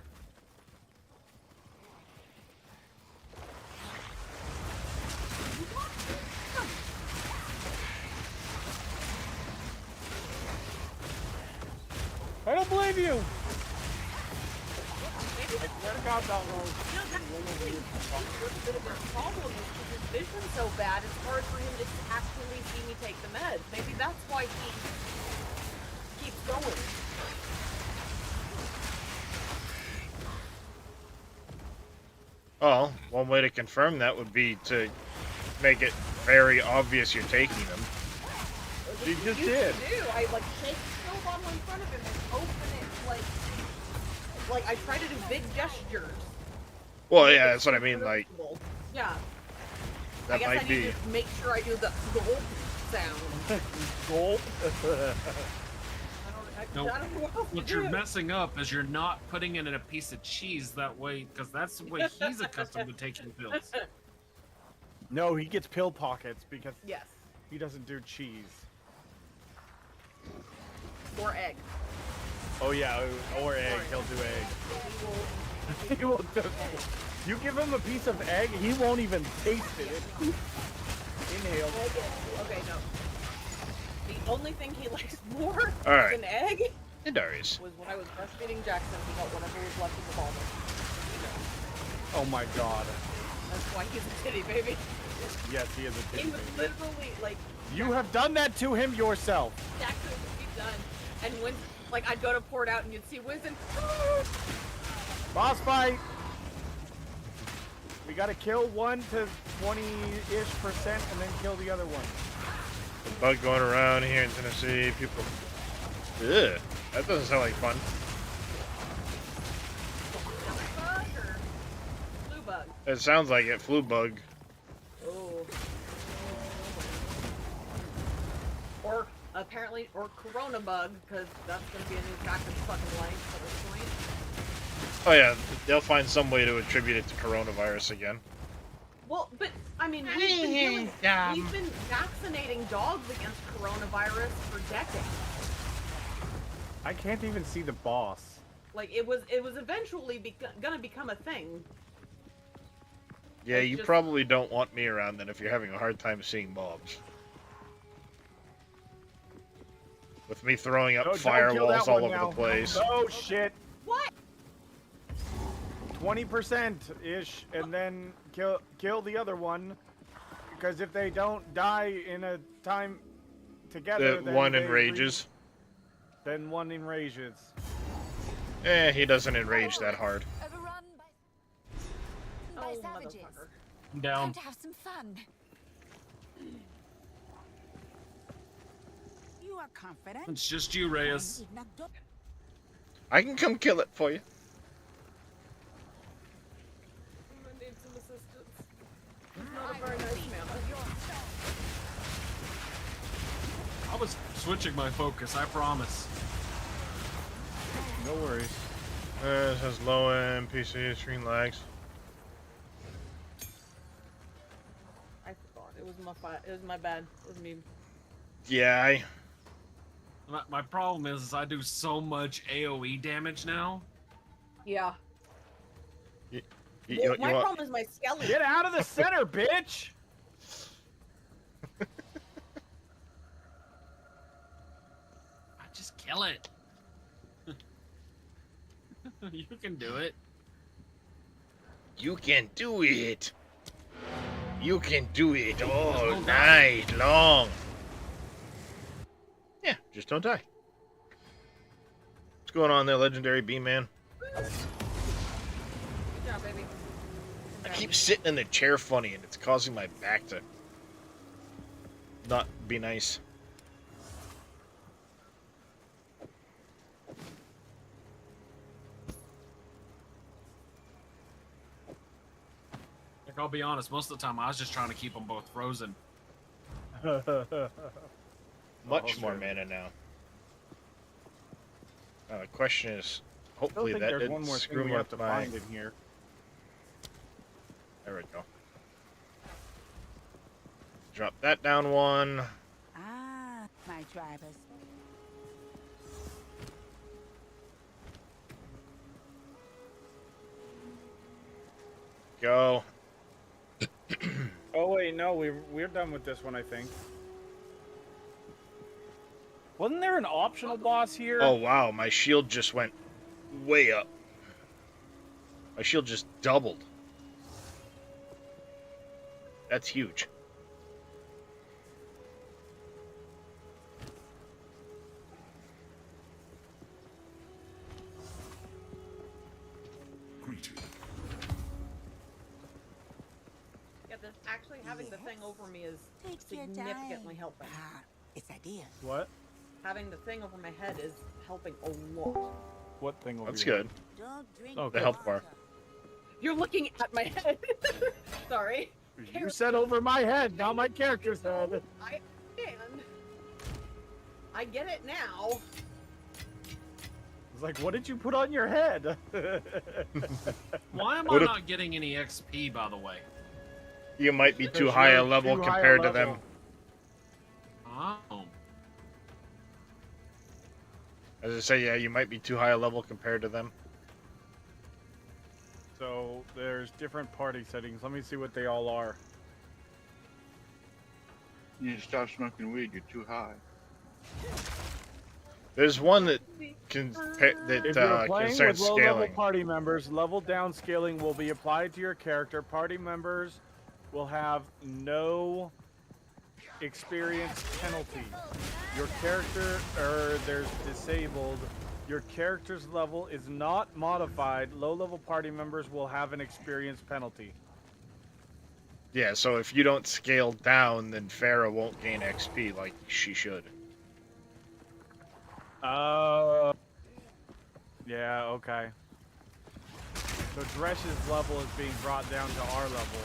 I don't believe you! I swear to God, that was... You know, that's a little bit of a problem is because his vision's so bad, it's hard for him to actually see me take the meds. Maybe that's why he keeps going. Well, one way to confirm that would be to make it very obvious you're taking them. He just You did. do. I like shake the pill bottle in front of him and open it like I try to do big gestures. Well, yeah, that's what I mean, like, Yeah. that I guess might I be... need to make sure I do the gulp sound. Gulp. No, I don't know what else to what you're do. messing up is you're not putting it in a piece of cheese that way, because that's the way he's accustomed to taking pills. No, he gets pill pockets because Yes. he doesn't do cheese. Or egg. Oh yeah, or egg. He'll do egg. He will just, you give him a piece of egg, he won't even taste it. Inhale. Okay, no. The only thing he likes more Alright. than egg And Darius. was when I was breastfeeding Jackson. He got whatever was left in the bottle. Oh my God. That's why he's a titty baby. Yes, he is a He titty was baby. literally like, You have done that to him yourself. Jackson would be done. And when, like, I'd go to pour it out and you'd see Winston. Boss fight. We gotta kill 1 to 20-ish% and then kill the other one. The bug going around here in Tennessee, people... Ugh, that doesn't sound like fun. Bug or blue bug? It sounds like it, flu bug. Oh. Or apparently, or corona bug, because that's going to be a new fact of fucking life at this point. Oh yeah, they'll find some way to attribute it to coronavirus again. Well, but, I mean, we've been vaccinating dogs against coronavirus for decades. I can't even see the boss. Like, it was eventually gonna become a thing. Yeah, It's you just- probably don't want me around then if you're having a hard time seeing mobs. With me throwing up No, don't kill that firewalls all one over now. the place. Oh shit. What? 20%-ish, and then kill the other one. Because if they don't die in a time together, The then one they enrages. Then one enrages. He doesn't enrage that hard. Overrun by Oh, savages. motherfucker. I'm down. Time to have some fun. You are confident. It's just you, Reyes. You've knocked up- I can come kill it for you. I'm gonna need some assistance. He's not a very nice man. I was switching my focus, I promise. No worries. It has low end PC screen lags. I forgot. It was my It was my bad. It was me. Yeah, My problem is I do so much AoE damage now. Yeah. you My want- problem is my skeleton. Get out of the center, bitch! I just kill it. You can do it. You can do it. You can do it all night long. Yeah, just don't die. What's going on there, legendary B-Man? Good job, baby. I keep sitting in the chair funny, and it's causing my back to not be nice. Like, I'll be honest, most of the time I was just trying to keep them both frozen. Much more mana now. The question is, I don't hopefully think that there's didn't one more screw thing we up have to my... find in here. There we go. Drop that down one. Ah, my tribe has. Go. Oh wait, no, we're done with this one, I think. Wasn't there an optional boss here? Oh wow, my shield just went way up. My shield just doubled. That's huge. Greeting. Yeah, this actually having the thing over me is Take your significantly time. helping. Ah, it's ideas. What? Having the thing over my head is helping a lot. What thing over That's here? good. Don't drink Oh, The health bar. water. You're looking at my head. Sorry. You said over my head, not my character's head. I understand. I get it now. It's like, what did you put on your head? Why am What I if- not getting any XP, by the way? You might be too Because high a you're level too high a compared to level. them. Oh. As I say, yeah, you might be too high a level compared to them. So there's different party settings. Let me see what they all are. You need to stop smoking weed. You're too high. There's one that can If you're playing concerns with low-level scaling. party members, level down scaling will be applied to your character. Party members will have no experience penalty. Your character, there's disabled. Your character's level is not modified. Low-level party members will have an experience penalty. Yeah, so if you don't scale down, then Farah won't gain XP like she should. Yeah, okay. So Dresh's level is being brought down to our level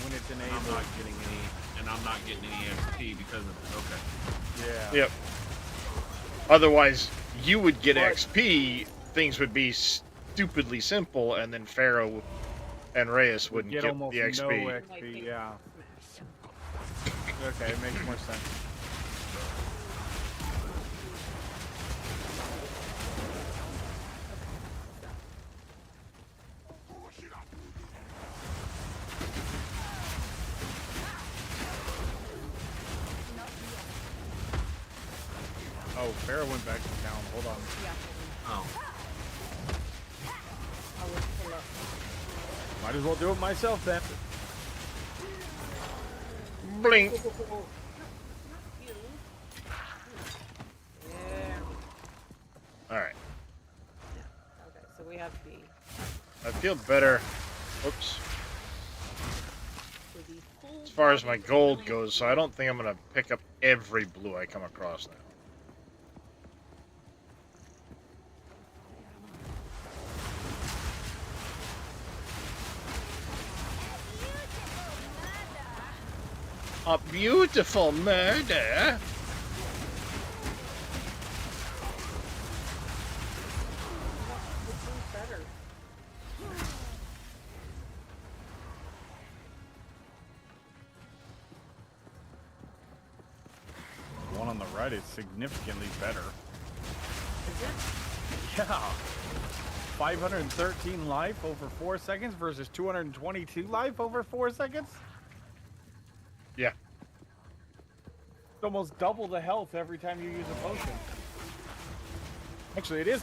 when it's I'm enabled. not getting any, and I'm not getting any XP because of it. Okay. Yeah. Yep. Otherwise, you would get But- XP, things would be stupidly simple, and then Pharaoh and Reyes wouldn't Get get almost the XP. no XP, yeah. Okay, it makes more sense. Oh, Farrah went back to town. Hold on. Yeah. Oh. I will pull up. Might as well do it myself then. Blink. Yeah. feel better. Oops. So the full As far as body my gold healing goes, so I don't think I'm gonna pick up every blue I come across now. A beautiful murder. Which one's better? The one on the right is significantly better. Is it? Yeah. 513 life over 4 seconds versus 222 life over 4 seconds? Yeah. It's almost double the health every time you use a potion. Actually, it's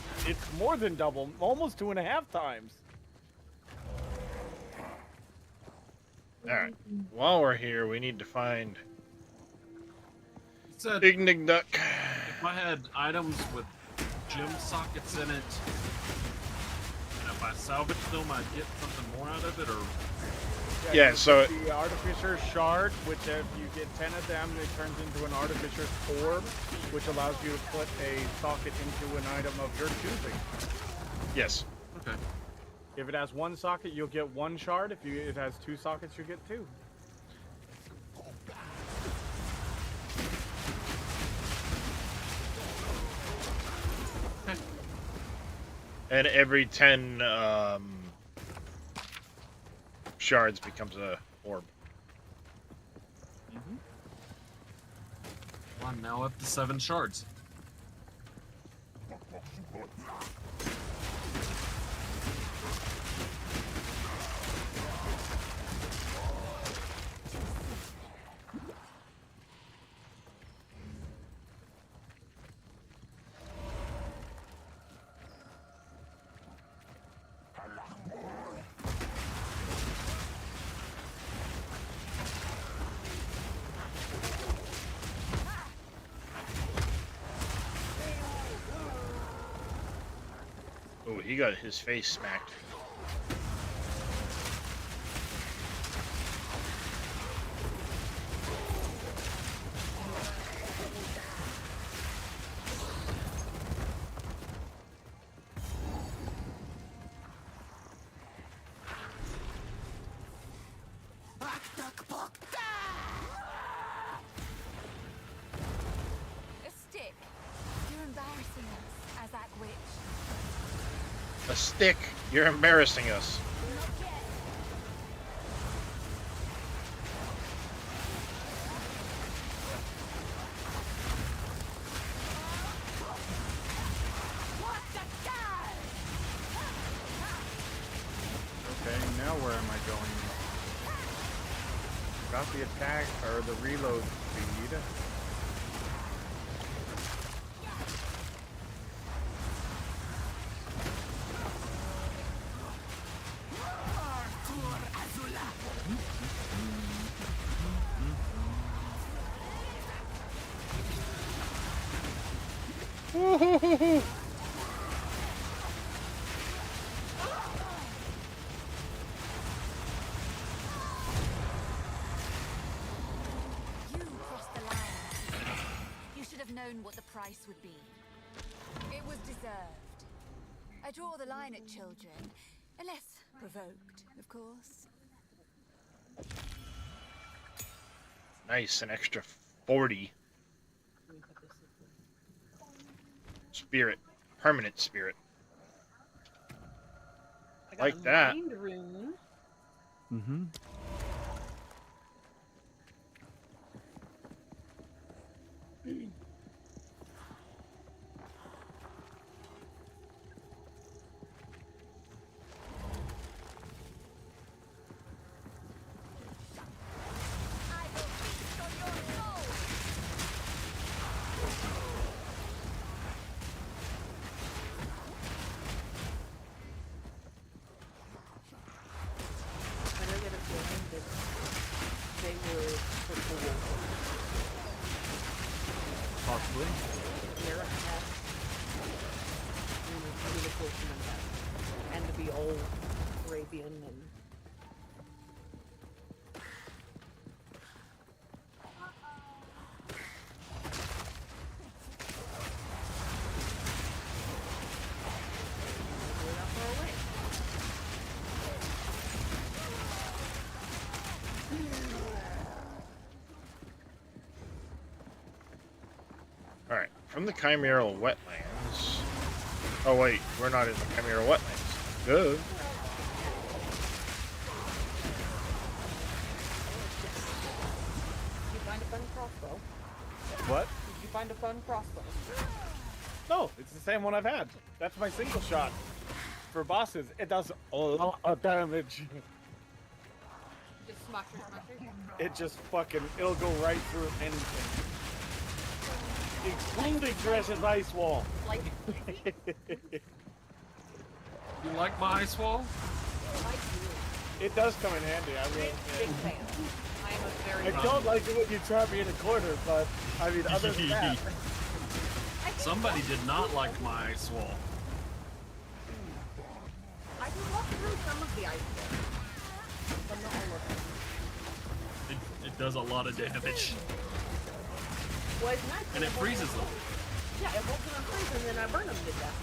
more than double, almost 2.5 times. Alright. While we're here, we need to find Said Ignig Duck. if I had items with gem sockets in it, and if I salvage them, I'd get something more out of it, or Yeah, so the Artificer's Shard, which if you get 10 of them, it turns into an Artificer's Orb, which allows you to put a socket into an item of your choosing. yes. okay. If it has 1 socket, you'll get 1 shard. If it has 2 sockets, you get 2. And every 10 shards becomes a orb. I'm now up to 7 shards. Oh, he got his face smacked. A stick. You're embarrassing us, Azak Witch. A stick. You're embarrassing us. Okay, now where am I going? Got the attack, or the reload speed. Woo-hoo-hoo-hoo. You crossed the line. You should have known what the price would be. It was deserved. I draw the line at children, unless provoked, of course. Nice, an extra 40 spirit, permanent spirit. I got Like a that. mind rune. Mm-hmm. I don't get a feeling that they were purple wolves. Possibly. They're a pet. And to be the potion and pet. And to be old. Arabian and. Alright, from the Chimeral Wetlands. Oh wait, we're not in the Chimeral Wetlands. Good. Did you find a fun crossbow? What? Did you find a fun crossbow? No, it's the same one I've had. That's my single shot. For bosses, it does a lot of damage. Just smusher. It just fucking, it'll go right through anything. Including Thresh's ice wall. Like, You like my ice wall? It does come in handy, I will big admit. fan. I am a very. I don't like it when you trap me in a corner, but I mean, other than that. Somebody did not like my ice wall. I can walk through some of the ice wall, but not all of it. It does a lot of damage. Well, it's nice. And it freezes them. Yeah, it holds them in freeze and then I burn them to death.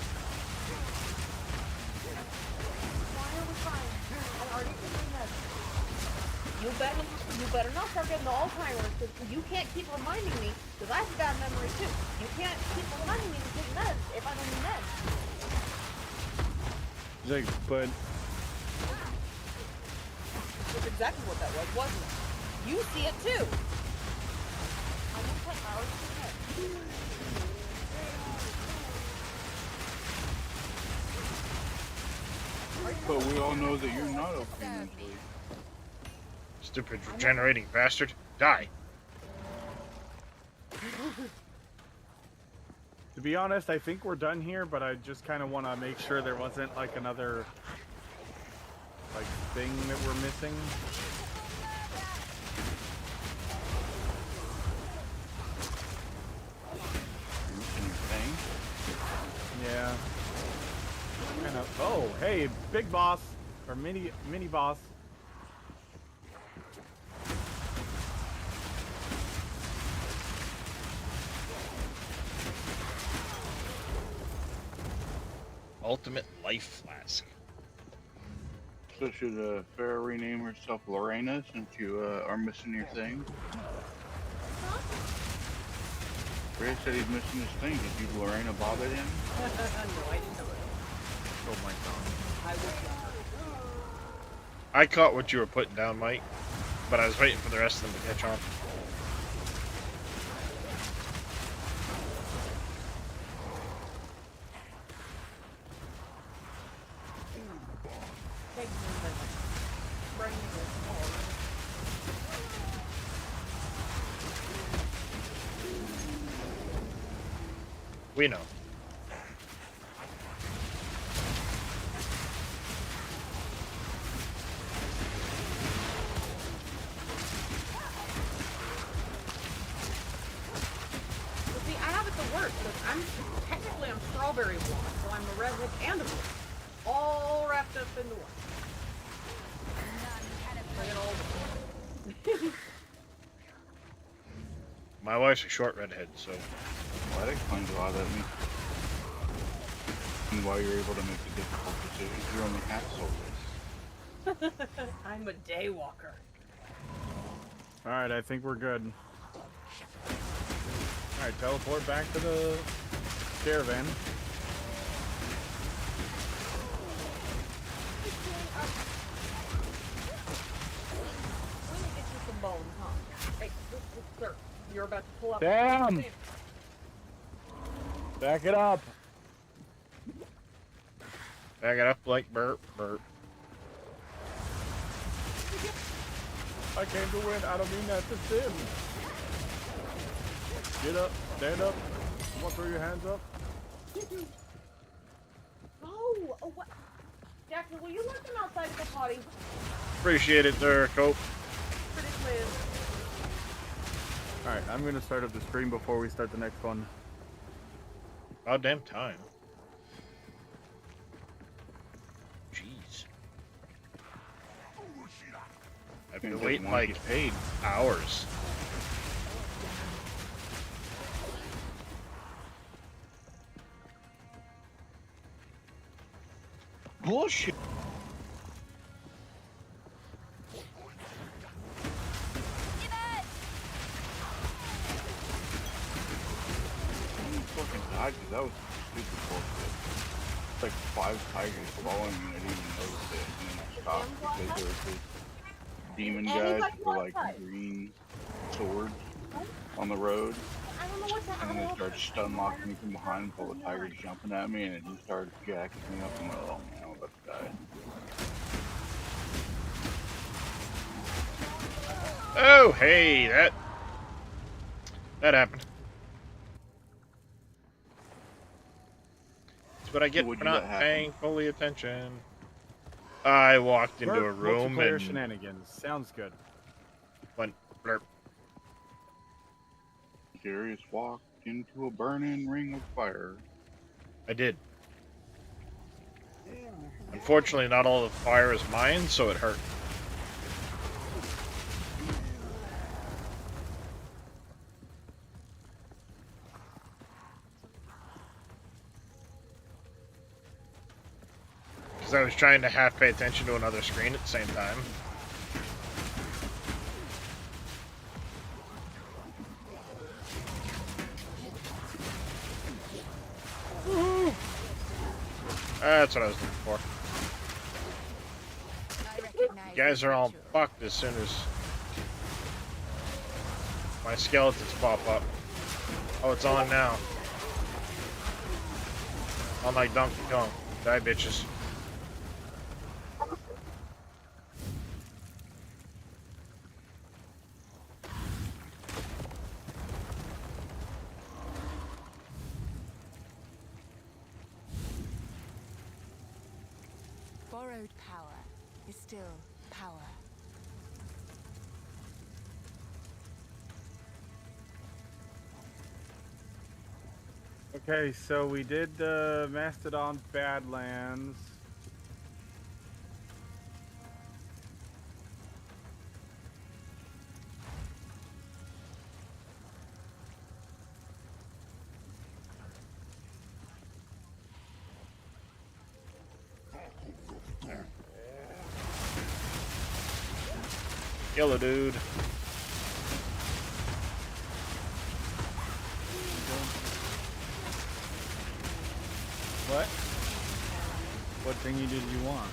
Why are we fine? I'm already doing this. You better not start getting the Alzheimer's because you can't keep reminding me because I have bad memory too. You can't keep reminding me to take meds if I'm on meds. Like, but That's exactly what that was, wasn't it? You see it too. I just put hours in my head. But we all know that you're not okay mentally. Stupid regenerating bastard. Die. to be honest, I think we're done here, but I just kind of want to make sure there wasn't like another like thing that we're missing. Anything? Yeah. Kind of. Oh, hey, big boss or mini boss. Ultimate life flask. So should Farah rename herself Lorena since you are missing your thing? Ray said he's missing his thing. Did you Lorena bob it in? No, I didn't know it. Oh my god. I was younger. I caught what you were putting down, Mike, but I was waiting for the rest of them to catch on. Take me a minute. Bring me this forward. We know. But see, I have it the worst because technically I'm strawberry blonde, so I'm a redhead and a blonde, all wrapped up into one. Bring it all. My wife's a short redhead, so Well, that explains a lot of me. And why you're able to make the difficult decisions. You're only half soulless. I'm a day walker. All right, I think we're good. All right, teleport back to the caravan. Let me get you some bones, huh? Hey, sir, you're about to pull up. Damn! Back it up. back it up like burp, burp. I came to win. I don't mean that to sin. Get up. Stand up. Come on, throw your hands up. Oh, what? Jackson, will you let them outside of the potty? Appreciate it there, Cope. Pretty clear. All right, I'm going to start up the stream before we start the next one. About damn time. Jeez. You Because wait once like you paid. hours. Bullshit. Fucking died because that was stupid bullshit. It's like 5 tigers following me and I didn't even notice it. And then I stopped because there was this demon guys with like green swords on the road. I don't know what to. And then they started stun locking me from behind with all the tigers jumping at me and it just started jacking me up. I'm like, oh man, I'm about to die. Oh, hey, that happened. That's what I get What'd for you let not happen? paying fully attention. I walked into a room multiplayer and shenanigans. Sounds good. went blurp. Darius walked into a burning ring of fire. I did. Unfortunately, not all the fire is mine, so it hurt. Because I was trying to half pay attention to another screen at the same time. That's what I was looking for. You guys are all fucked as soon as my skeletons pop up. Oh, it's on now. On like Donkey Kong. Die, bitches. Borrowed power is still power. Okay, so we did Mastodon Badlands. Yellow dude. What? What thingy did you want?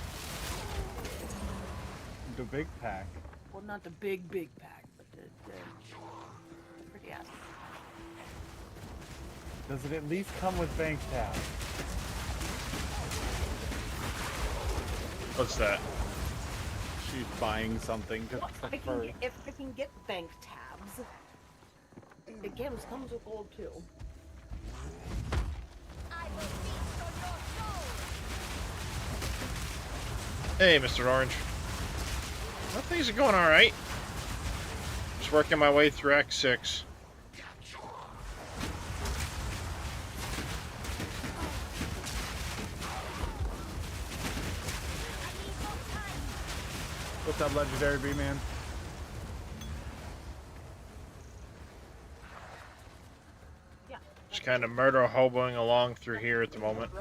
The big pack. Well, not the big pack, but the pretty ass. Does it at least come with bank tabs? What's that? She's buying something to If I can get bank tabs, the games comes with gold too. Hey, Mr. Orange. Well, things are going alright. Just working my way through Act 6. What's up, Legendary B-Man? Just kind of murder hoboing along through here at the moment.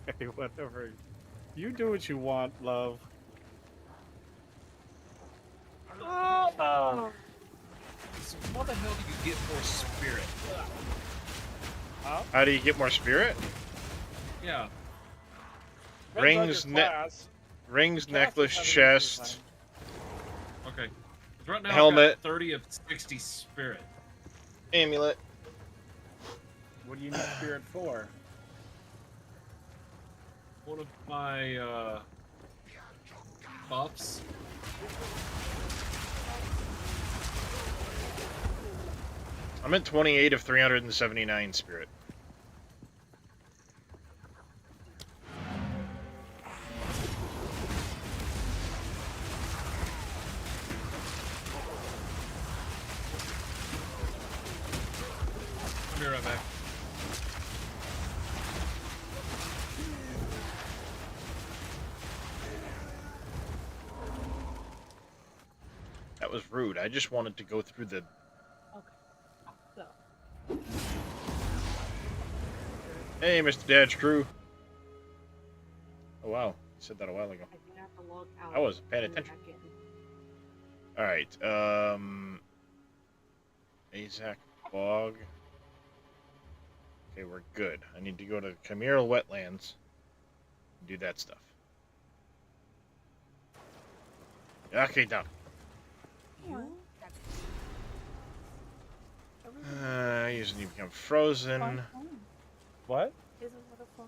Okay, whatever. You do what you want, love. So how the hell do you get more spirit? How do you get more spirit? Yeah. Rings, necklace, chest. Okay. 'Cause right now Helmet. I've got 30 of 60 spirit. Amulet. What do you need spirit for? One of my buffs. I'm at 28 of 379 spirit. Be right back. That was rude. I just wanted to go through the... Okay. So. Hey, Mr. Dad's crew. Oh, wow. You said that a while ago. I think I have to log out. I wasn't paying and attention. back in. Alright, Azak Bog. Okay, we're good. I need to go to Chimeral Wetlands and do that stuff. Okay, done. Usually become frozen. What? Isn't it fun?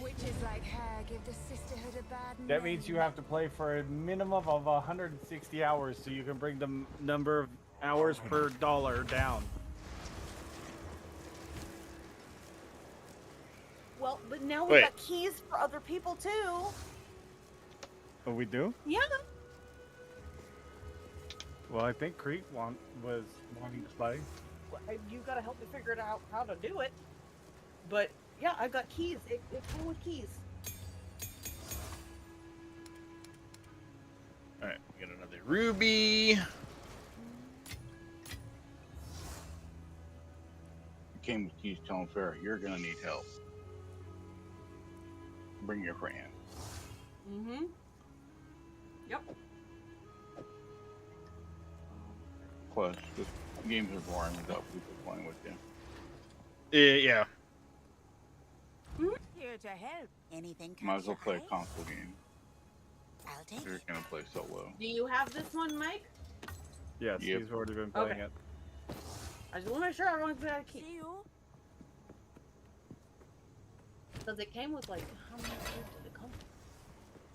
Witches like her give the sisterhood a bad name. That means you have to play for a minimum of 160 hours so you can bring the number of hours per dollar down. Well, but now we've Wait. got keys for other people too. Oh, we do? Yeah. Well, I think Crete was wanting to play. You gotta help me figure it out how to do it. But yeah, I've got keys. It's full with keys. Alright, we got another ruby. Came with keys telling Farrah, you're gonna need help. Bring your friend. Mm-hmm. Yep. Plus, the games are boring without people playing with you. Yeah. Here to help. Anything Might as well play a eye? console game. I'll take If you're it. gonna play solo. Do you have this one, Mike? Yes, Yep. he's already been playing it. I just want to make sure everyone's got a key. See you. Because it came with like, how many keys did it come with?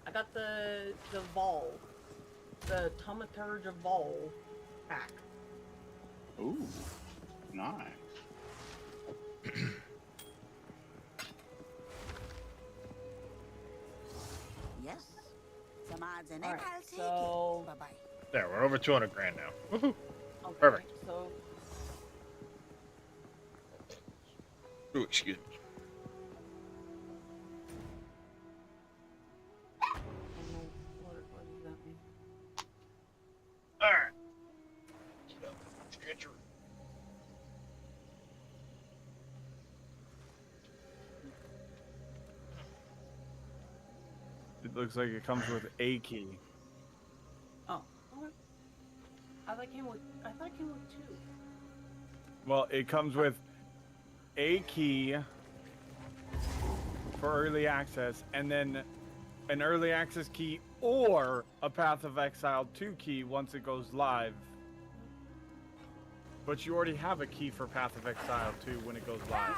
I got the Vol. The Tomaturge Vol pack. Ooh, nice. Yes. Some odds and Alright, I'll take so- it. Bye-bye. There, we're over 200 grand now. Woohoo. Okay, Perfect. So, Ooh, excuse me. I don't know what does that mean? Alright. Stretch your... It looks like it comes with a key. Oh, okay. I thought it came with two. Well, it comes with a key for early access, and then an early access key or a Path of Exile 2 key once it goes live. But you already have a key for Path of Exile 2 when it goes live.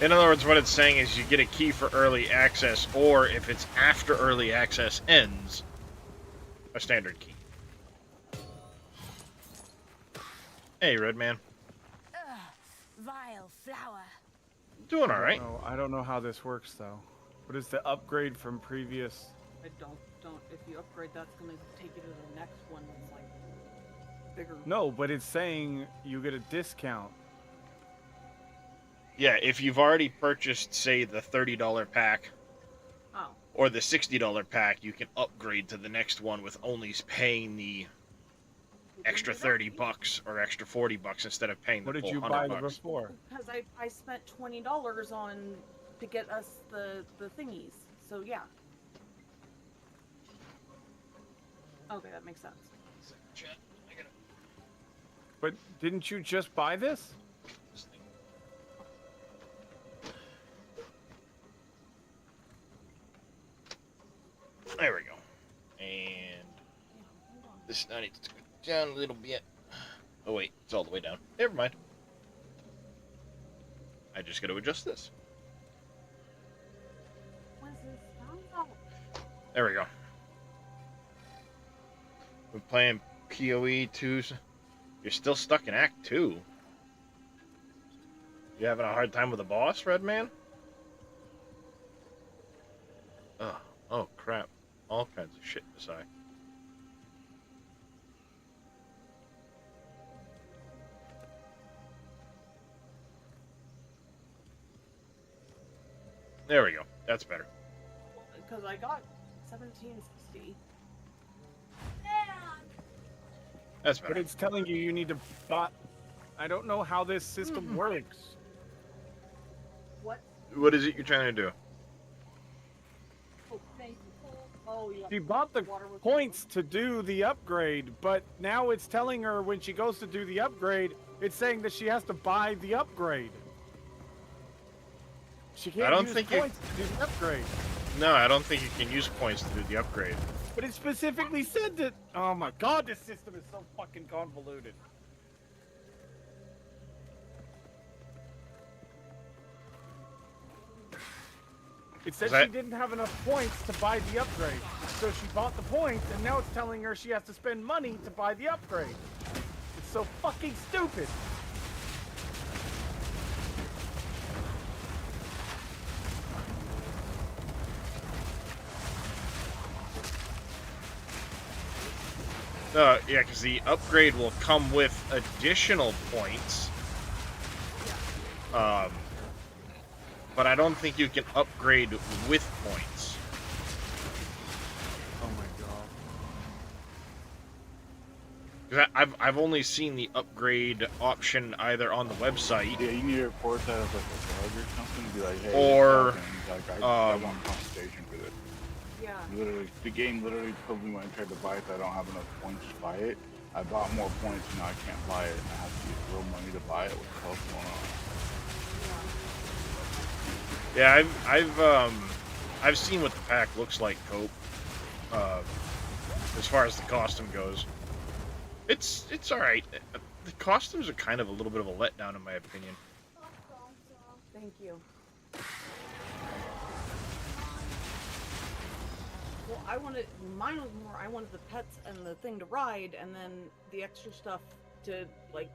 In other words, what it's saying is you get a key for early access, or if it's after early access ends, a standard key. Hey, Redman. Vile flower. Doing alright. I don't know how this works though. What is the upgrade from previous? I don't. If you upgrade, that's gonna take you to the next one that's like bigger. No, but it's saying you get a discount. Yeah, if you've already purchased, say, the $30 pack, Oh. or the $60 pack, you can upgrade to the next one with only paying the extra 30 bucks or extra 40 bucks instead of paying the What did full you 100 buy bucks. before? Because I spent $20 on to get us the thingies. So yeah. Okay, that makes sense. But didn't you just buy this? There we go. And this now needs to go down a little bit. Oh wait, it's all the way down. Never mind. I just got to adjust this. There we go. We're playing PoE 2. You're still stuck in Act 2. You having a hard time with the boss, Redman? Oh crap. All kinds of shit to say. There we go. That's better. Because I got 1760. That's better. But it's telling you you need to buy. I don't know how this system works. What? What is it you're trying to do? Oh, yeah. She bought the points to do the upgrade, but now it's telling her when she goes to do the upgrade, it's saying that she has to buy the upgrade. She can't use points to do the upgrade. No, I don't think you can use points to do the upgrade. But it specifically said that. Oh my god, this system is so fucking convoluted. It said she didn't have enough points to buy the upgrade. So she bought the points, and now it's telling her she has to spend money to buy the upgrade. It's so fucking stupid. Yeah, because the upgrade will come with additional points. But I don't think you can upgrade with points. Oh my god. Because I've only seen the upgrade option either on the website. Yeah, you need to report that as like a bug or something. Be like, hey, or I want compensation for this. Yeah. Literally, the game literally told me when I tried to buy it that I don't have enough points to buy it. I bought more points, now I can't buy it, and I have to use real money to buy it. What the hell's going on? Yeah, I've seen what the pack looks like, Cope. As far as the costume goes, it's all right. The costumes are kind of a little bit of a letdown, in my opinion. Thank you. Well, mine was more, I wanted the pets and the thing to ride, and then the extra stuff to, like,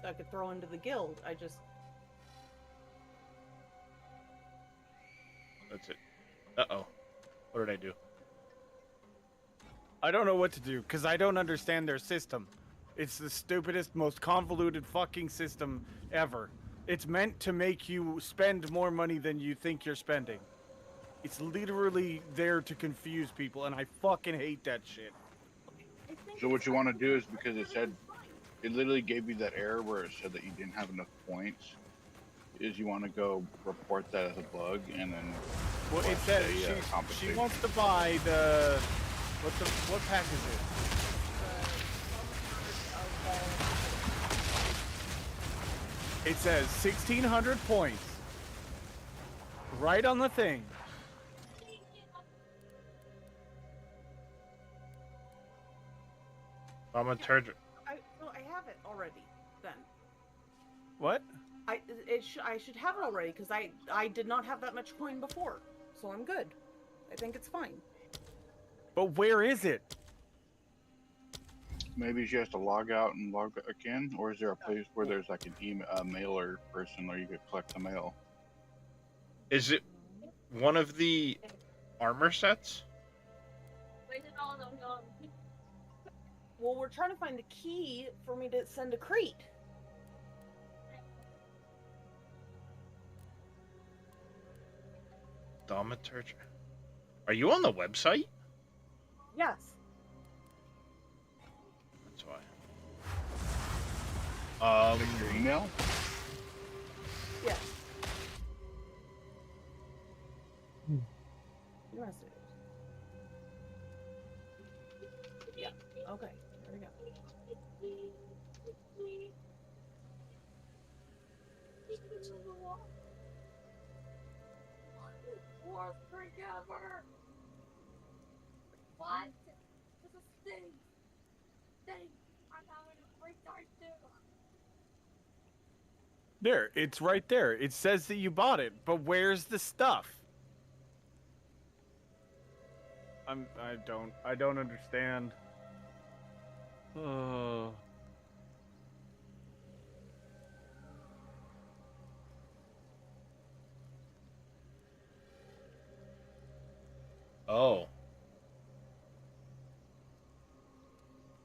I could throw into the guild. That's it. Uh-oh. What did I do? I don't know what to do, because I don't understand their system. It's the stupidest, most convoluted fucking system ever. It's meant to make you spend more money than you think you're spending. It's literally there to confuse people, and I fucking hate that shit. So what you want to do is, because it literally gave you that error where it said that you didn't have enough points, is you want to go report that as a bug, and then... Well, it says she wants to buy the... What pack is it? It says 1,600 points. Right on the thing. I'm a turd. So I have it already, then. What? I should have it already, because I did not have that much coin before. So I'm good. I think it's fine. But where is it? Maybe she has to log out and log back in, or is there a place where there's like an email, mailer person where you could collect the mail? Is it one of the armor sets? Well, we're trying to find the key for me to send a crate. Thaumaturge. Are you on the website? Yes. That's why. Your email? Yes. Message. Yeah. Okay. There we go. Worst drink ever. What? This is Sting. Sting. I'm having a great time too. There, it's right there. It says that you bought it, but where's the stuff? I don't understand. Oh. Oh.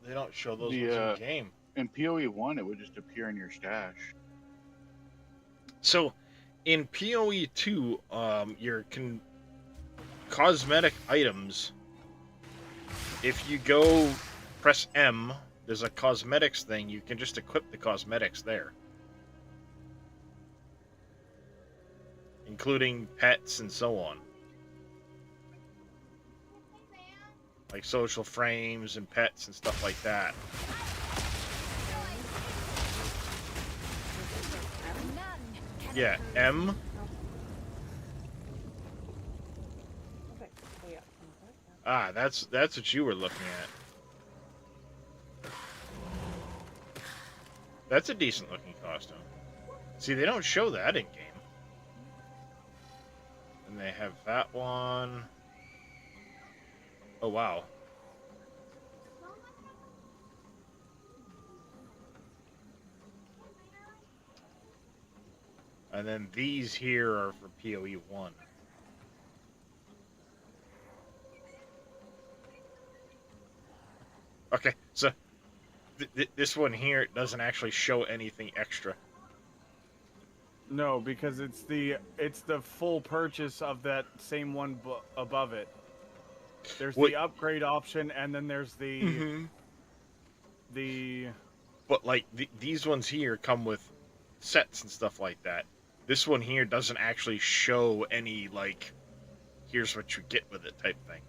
They don't show those ones in the game. In PoE 1, it would just appear in your stash. So, in PoE 2, your cosmetic items, if you go press M, there's a cosmetics thing, you can just equip the cosmetics there. Including pets and so on. Like social frames and pets and stuff like that. Yeah, M. Ah, that's what you were looking at. That's a decent looking costume. See, they don't show that in game. And they have that one. Oh wow. And then these here are for PoE 1. Okay, so this one here doesn't actually show anything extra. No, because it's the full purchase of that same one above it. There's the upgrade option, and then there's the But like these ones here come with sets and stuff like that. This one here doesn't actually show any like, here's what you get with it type thing.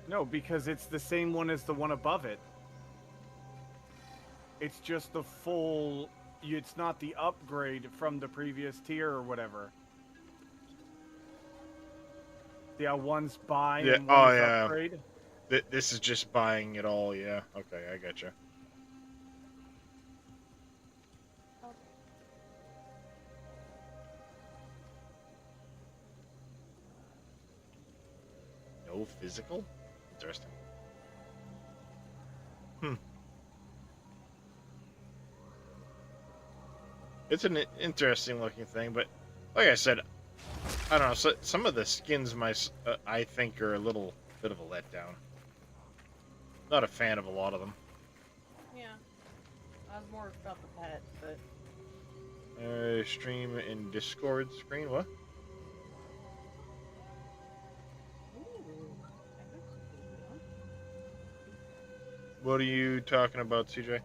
No, because it's the same one as the one above it. It's just the full. It's not the upgrade from the previous tier or whatever. Yeah, one's buy and one's upgrade. This is just buying it all. Yeah. Okay, I gotcha. No physical? Interesting. It's an interesting looking thing, but like I said, I don't know. So some of the skins, I think, are a little bit of a letdown. Not a fan of a lot of them. Yeah, I was more about the pet, but. Stream in Discord screen. What? What are you talking about, CJ?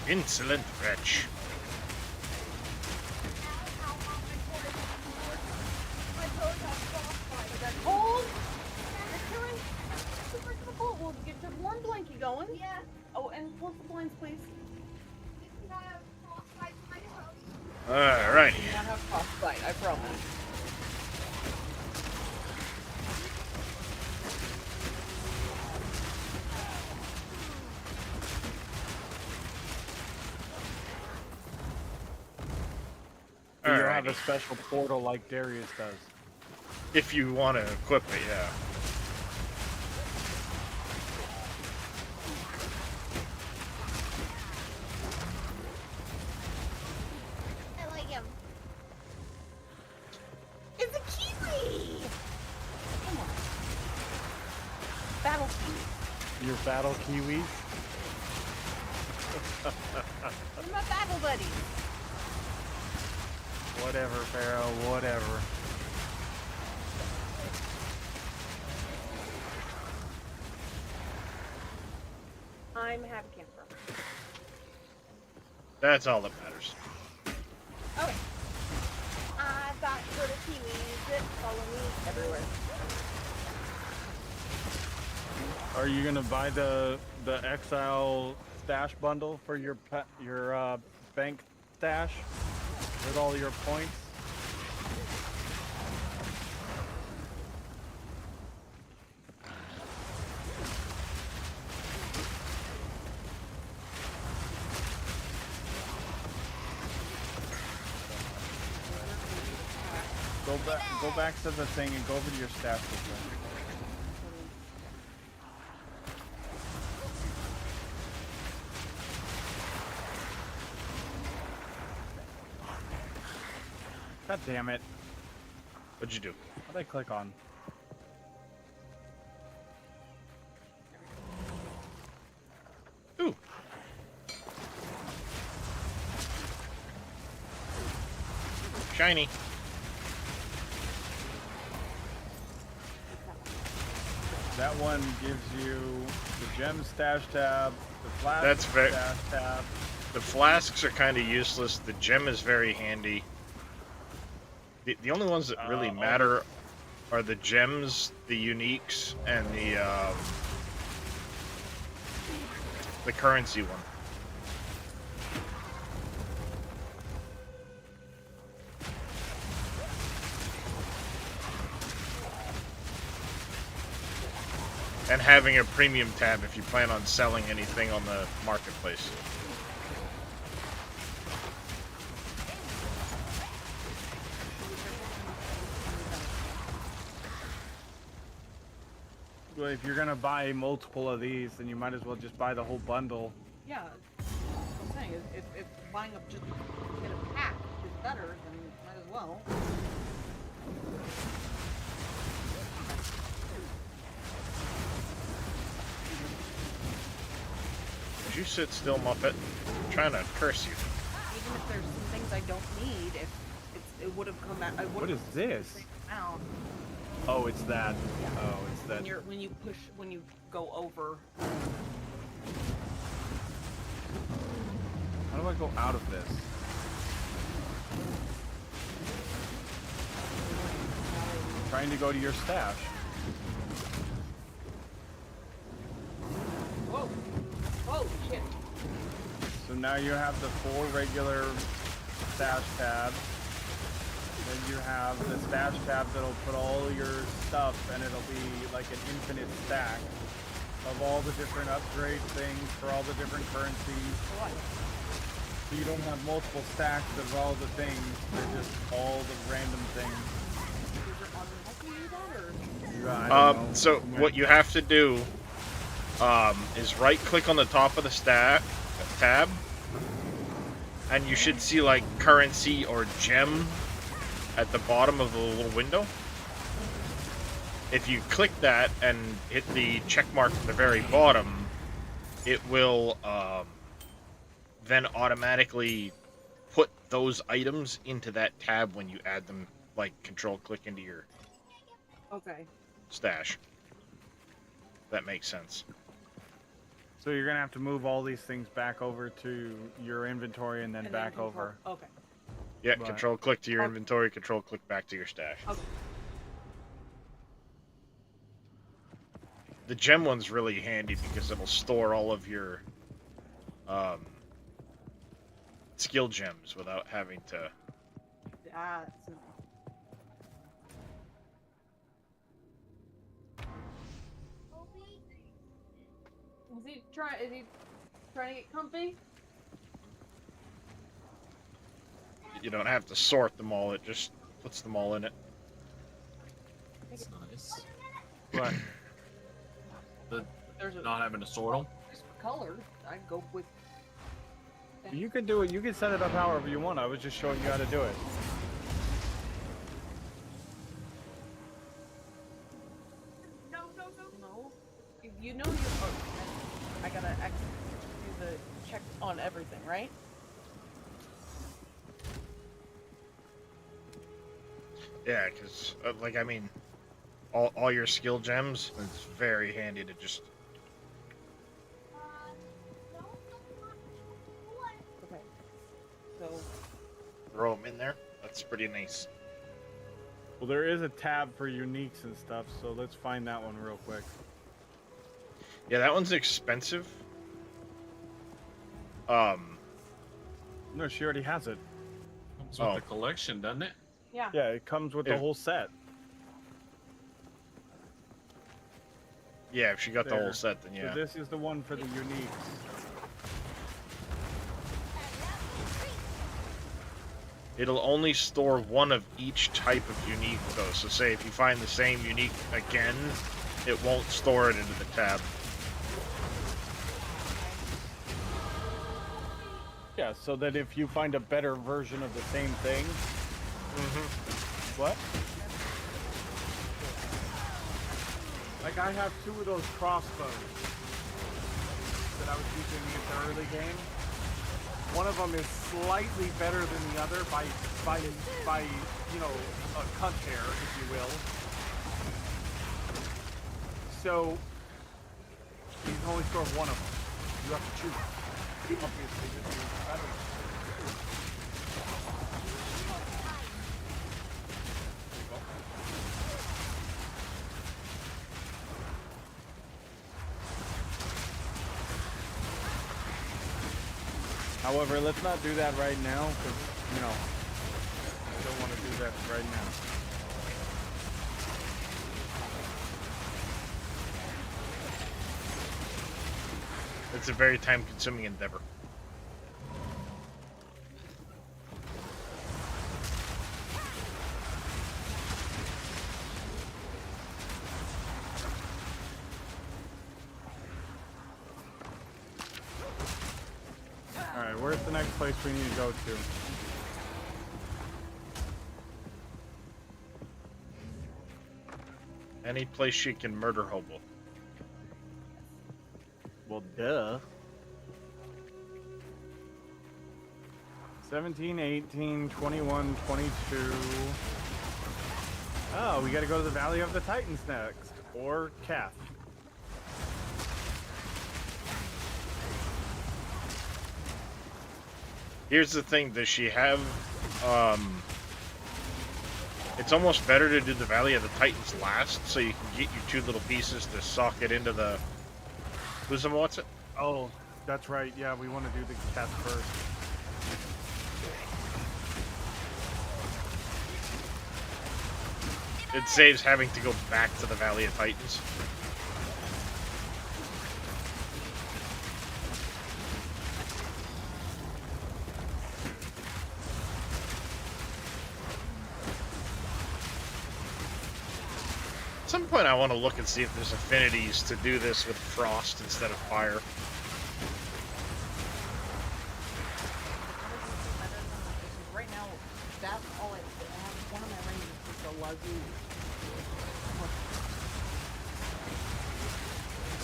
Insolent wretch. Cold? We'll get the warm blankie going. Yeah. Oh, and close the blinds, please. Alright. I have frostbite, I promise. You have a special portal like Darius does. If you want to equip it, yeah. I like him. It's a kiwi! Come on. Battle kiwi. Your battle kiwis? You're my battle buddy. Whatever, Pharaoh, whatever. I'm a happy camper. That's all that matters. Okay. I've got little kiwis that follow me everywhere. Are you gonna buy the Exile stash bundle for your bank stash with all your points? Go back to the thing and go over to your stash real quick. God damn it. What'd you do? What'd I click on? Ooh. Shiny. That one gives you the gem stash tab, the flask That's very. stash tab. The flasks are kind of useless. The gem is very handy. The only ones that really matter are the gems, the uniques, and the currency one. And having a premium tab if you plan on selling anything on the marketplace. Well, if you're gonna buy multiple of these, then you might as well just buy the whole bundle. Yeah, I'm saying if buying up just get a pack is better, then might as well. Would you sit still, Muppet? I'm trying to curse you. Even if there's some things I don't need, if it would have come out. What is this? Oh, it's that. Yeah. Oh, it's that. When you go over. How do I go out of this? I'm trying to go to your stash. Whoa! Oh shit! So now you have the 4 regular stash tabs. Then you have the stash tab that'll put all your stuff, and it'll be like an infinite stack of all the different upgrade things for all the different currencies. So you don't have multiple stacks of all the things, they're just all the random things. So what you have to do is right click on the top of the tab, and you should see like currency or gem at the bottom of the little window. If you click that and hit the check mark at the very bottom, it will then automatically put those items into that tab when you add them, like control click into your stash. That makes sense. So you're gonna have to move all these things back over to your inventory and then back over. Okay. Yeah, control click to your inventory, control click back to your stash. Okay. The gem one's really handy because it'll store all of your skill gems without having to. Is he trying to get comfy? You don't have to sort them all, it just puts them all in it. That's nice. What? Not having to sort them? Just for color, I'd go with... You can do it, you can set it up however you want. I was just showing you how to do it. No. You know you're... I gotta do the check on everything, right? Yeah, because, like, I mean, all your skill gems, it's very handy to just... Okay. So... throw them in there. That's pretty nice. Well, there is a tab for uniques and stuff, so let's find that one real quick. Yeah, that one's expensive. No, she already has it. Comes with the collection, doesn't it? Yeah. Yeah, it comes with the whole set. Yeah, if she got the whole set, then yeah. So this is the one for the uniques. It'll only store one of each type of unique, though. So say if you find the same unique again, it won't store it into the tab. Yeah, so that if you find a better version of the same thing... What? Like, I have 2 of those crossbows that I was using in the early game. One of them is slightly better than the other by you know, a cut hair, if you will. So, you can only store one of them. You have to choose. Obviously, this is better. However, let's not do that right now, because, you know, I don't want to do that right now. It's a very time-consuming endeavor. Alright, where's the next place we need to go to? Any place she can murder Hobo. Well, duh. 17, 18, 21, 22. Oh, we gotta go to the Valley of the Titans next. Or Kath. Here's the thing, does she have, it's almost better to do the Valley of the Titans last, so you can get your 2 little pieces to sock it into the, what's it? Oh, that's right, yeah, we want to do the Kath first. It saves having to go back to the Valley of Titans. At some point I want to look and see if there's affinities to do this with frost instead of fire. Right now, that's all I have. One of my ranges is just a luggy.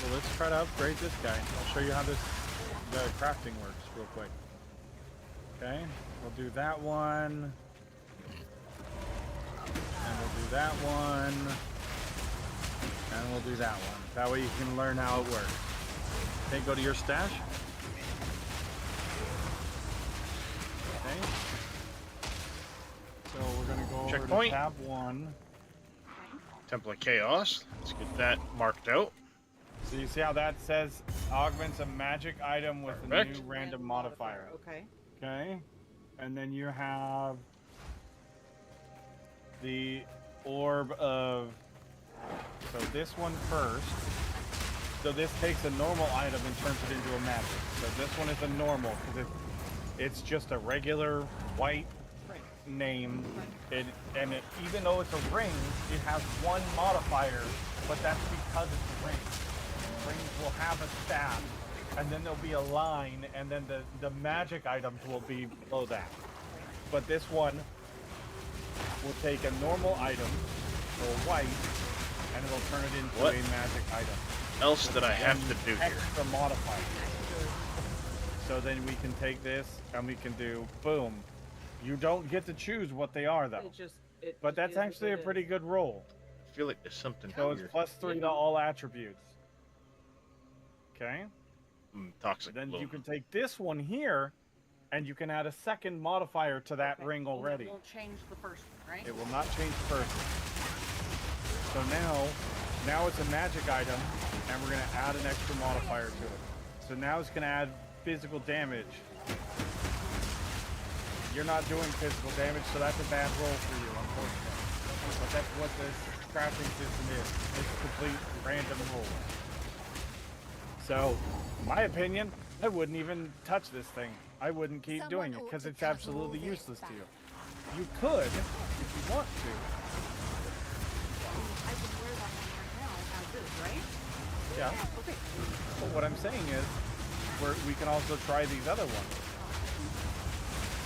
Well, let's try to upgrade this guy. I'll show you how the crafting works real quick. Okay, we'll do that one. And we'll do that one. And we'll do that one. That way you can learn how it works. Okay, go to your stash. Okay. So we're going to go over Checkpoint. to tab 1. Temple of Chaos. Let's get that marked out. So you see how that says augments a magic item with Perfect. a new random modifier. Okay. Okay. And then you have the orb of, so this one first. So this takes a normal item and turns it into a magic. So this one is a normal because it's just a regular white name. Even though it's a ring, it has one modifier, but that's because it's a ring. Rings will have a staff, and then there'll be a line, and then the magic items will be below that. But this one will take a normal item, or white, and it'll turn it into What a magic item. Else did I have to do here? Extra modifier. So then we can take this, and we can do, boom. You don't get to choose what they are, though. But that's actually a pretty good roll. I feel like there's something So here. it's +3 to all attributes. Okay? Toxic Then blow. you can take this one here, and you can add a second modifier to that ring already. It won't change the first one, right? It will not change first. So now it's a magic item, and we're going to add an extra modifier to it. So now it's going to add physical damage. You're not doing physical damage, so that's a bad roll for you, unfortunately. But that's what this crafting system is. It's a complete random roll. So, my opinion, I wouldn't even touch this thing. I wouldn't keep doing it, because it's absolutely useless to you. You could, if you want to. I can wear that one right now as is, right? Yeah. Okay. But what I'm saying is, we can also try these other ones.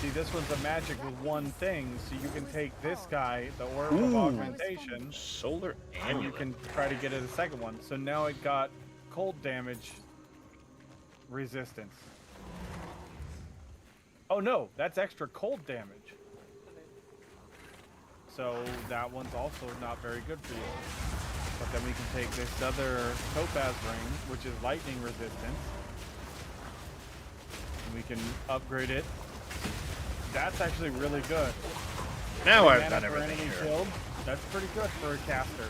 See, this one's a magic with one thing, so you can take this guy, the Orb of Augmentation, Solar and you Amulet. can try to get it a second one. So now it got cold damage resistance. Oh no, that's extra cold damage. So that one's also not very good for you. But then we can take this other Topaz Ring, which is lightning resistance. And we can upgrade it. That's actually really good. Now I've Mana done per everything enemy here. killed. That's pretty good for a caster.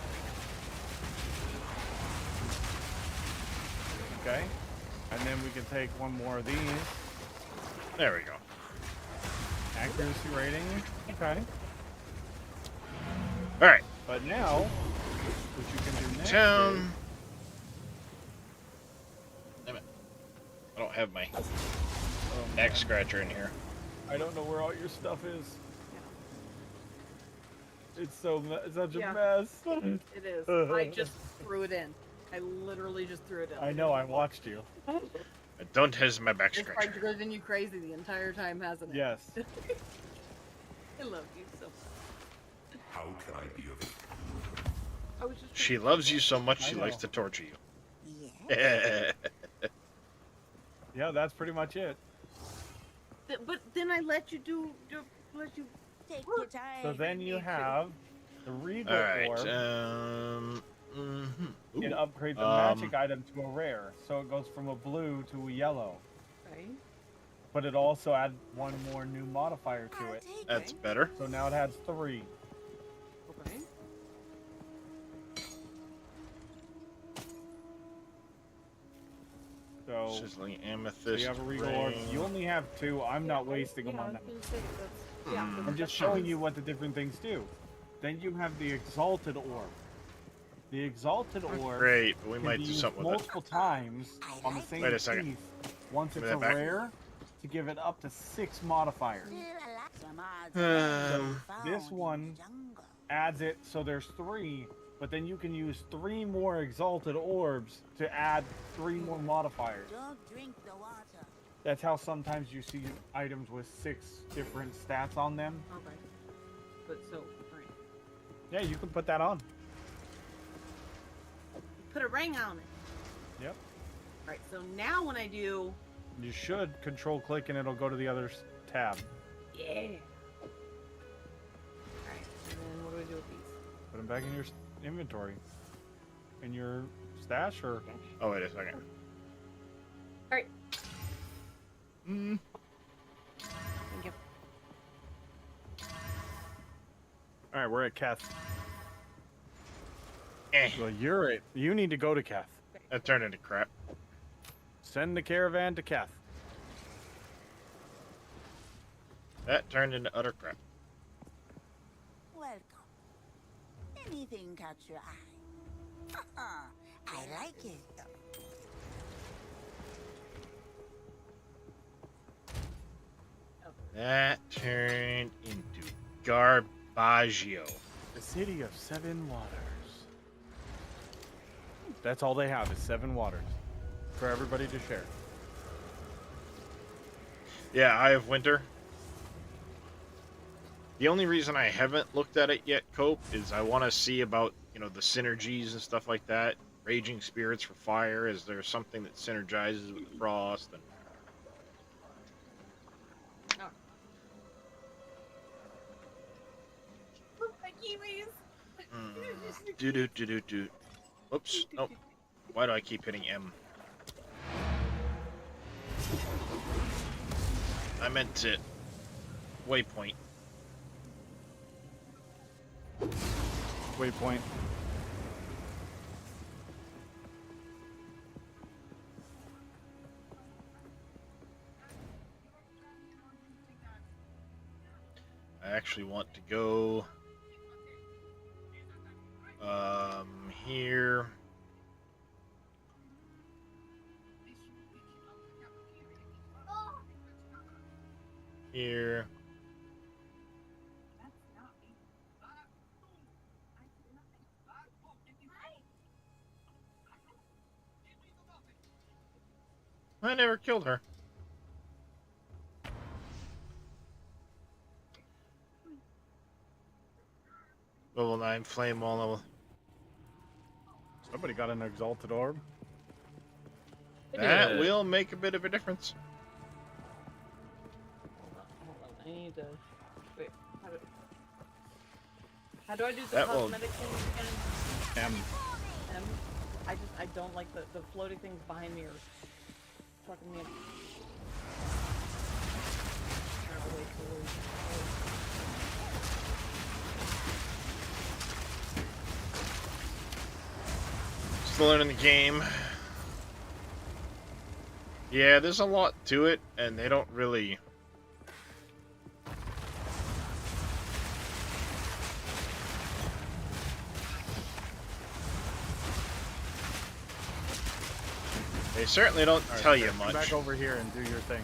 Okay. And then we can take one more of these. There we go. Accuracy rating. Okay. All right. But now, what you can do next Town. Damn it. I don't have my neck scratcher in here. I don't know where all your stuff is. It's such a mess. It is. I just threw it in. I literally just threw it in. I know, I watched you. Don't has my back It's probably scratcher. driven you crazy the entire time, hasn't it? Yes. I love you so much. How can I be of I was just She loves you so much she I likes know. to torture you. Yeah. Yeah, that's pretty much it. But then I let you let you. Take your time. So then you have the Regal All right. Orb. It Ooh. upgrades a magic item to a rare, so it goes from a blue to a yellow. Right. But it also adds one more new modifier to it. That's better. So now it has 3. Okay. So Sizzling So amethyst. you have a Regal Orb. ring. You only have 2. I'm not wasting them on that. I'm just showing you what the different things do. Then you have the Exalted Orb. The Exalted Orb Great, but we can might be do used something with it. multiple times on the same Wait a second. piece. Once Give it's me a that back. rare, to give it up to 6 modifiers. Um, This one adds it so there's 3, but then you can use 3 more Exalted Orbs to add 3 more modifiers. Don't drink the water. That's how sometimes you see items with 6 different stats on them. Okay. But so, right. Yeah, you can put that on. Put a ring on it. Yep. Right. So now when I do. You should control click and it'll go to the other tab. Yeah. Alright. And then what do I do with these? Put them back in your inventory. In your stash or. Oh, wait a second. Alright. Mm. Thank you. Alright, we're at Kath. Eh. Well, you're it. You need to go to Kath. That turned into crap. Send the caravan to Kath. That turned into utter crap. Welcome. Anything catch your eye? I like it. That turned into Garbaggio. The city of 7 waters. That's all they have is 7 waters. For everybody to share. Yeah, Eye of Winter. The only reason I haven't looked at it yet, Cope, is I want to see about, the synergies and stuff like that. Raging Spirits for fire. Is there something that synergizes with the frost? And My kiwis. do. Oops. Nope. Why do I keep hitting M? I meant to waypoint. Waypoint. I actually want to go here. Here. I never killed her. Level 9 flame wall level. Somebody got an exalted orb. That will make a bit of a difference. Hold on, I need to... Wait, how do I do the That will- cosmetic things again? M. M? I don't like the floaty things behind me are fucking me up. Oh, wait, Still learning the game. Yeah, there's a lot to it, and they don't really... They certainly don't tell you Come much. back over here and do your thing.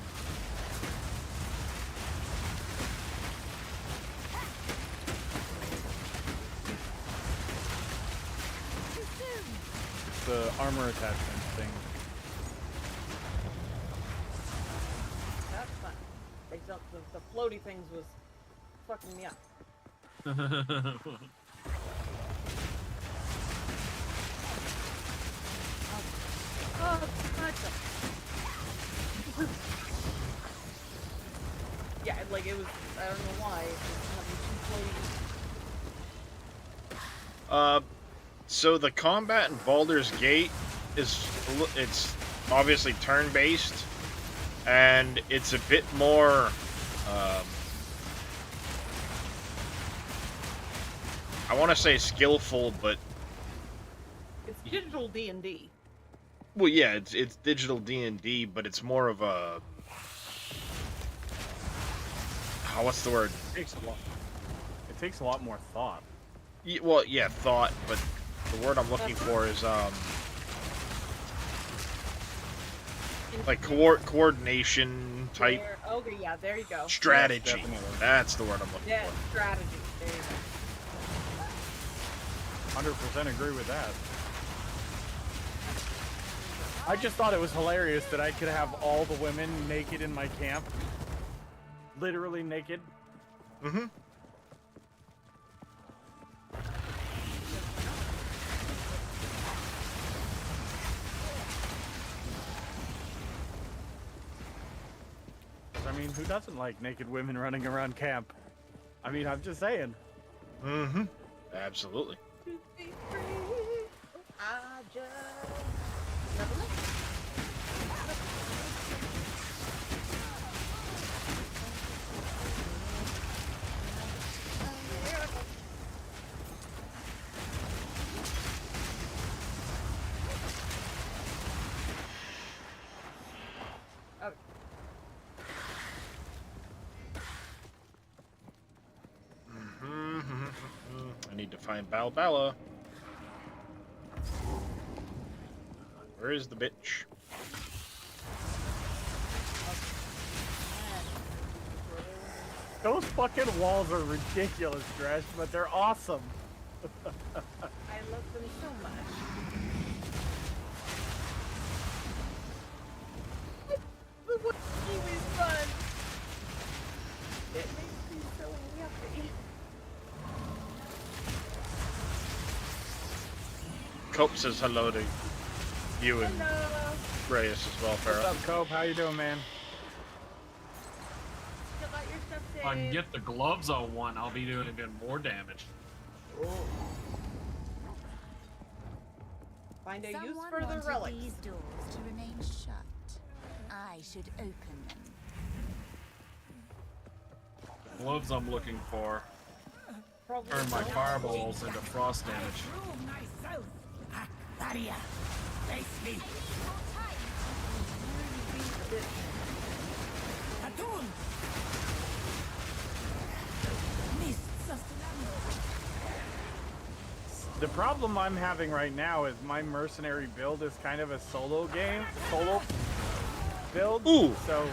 The armor attachment thing. That's fine. Except the floaty things was fucking me up. Oh, gotcha. Yeah, like it was, I don't know why, it was having two floaty. So the combat in Baldur's Gate it's obviously turn-based, and it's a bit more, I want to say skillful, but... It's digital D&D. Well, yeah, it's digital D&D, but it's more of a... Oh, what's the word? It takes a lot more thought. Well, yeah, thought, but the word I'm looking for is, like, coordination type... Okay, yeah, there you go. Strategy. Yes, that's the word I'm looking Yeah, for. strategy. There you go. 100% agree with that. I just thought it was hilarious that I could have all the women naked in my camp. Literally naked. Mm-hmm. I mean, who doesn't like naked women running around camp? I mean, I'm just saying. Mm-hmm. Absolutely. I just... I need to find Balbala. Where is the bitch? Those fucking walls are ridiculous, Dresh, but they're awesome. I love them so much. Look what Kiwi's fun. It makes me so happy. Cope says hello to you and Hello. Reyes as well, Farrah. What's up, Cope? How you doing, man? Still got your stuff If I can saved. get the gloves on one, I'll be doing even more damage. Find a use Someone for the wanted relics. these doors to remain shut. I should open them. Gloves I'm looking for. Probably Turn my don't. fireballs into frost damage. The problem I'm having right now is my mercenary build is kind of a solo build. Ooh. So,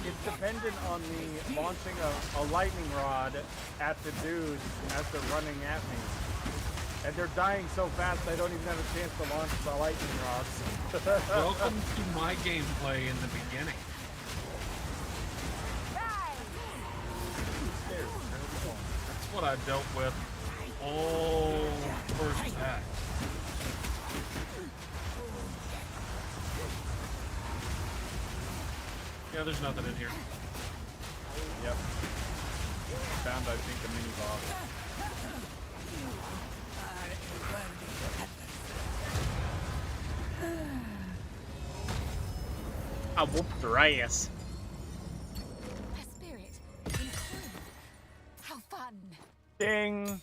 it's dependent on me launching a lightning rod at the dudes as they're running at me. And they're dying so fast I don't even have a chance to launch the lightning rods. Welcome to my gameplay in the beginning. That's what I dealt with all first act. Yeah, there's nothing in here. Yep. Found, I think, a mini boss. I whooped her ass. A spirit in a coin. How fun. Ding!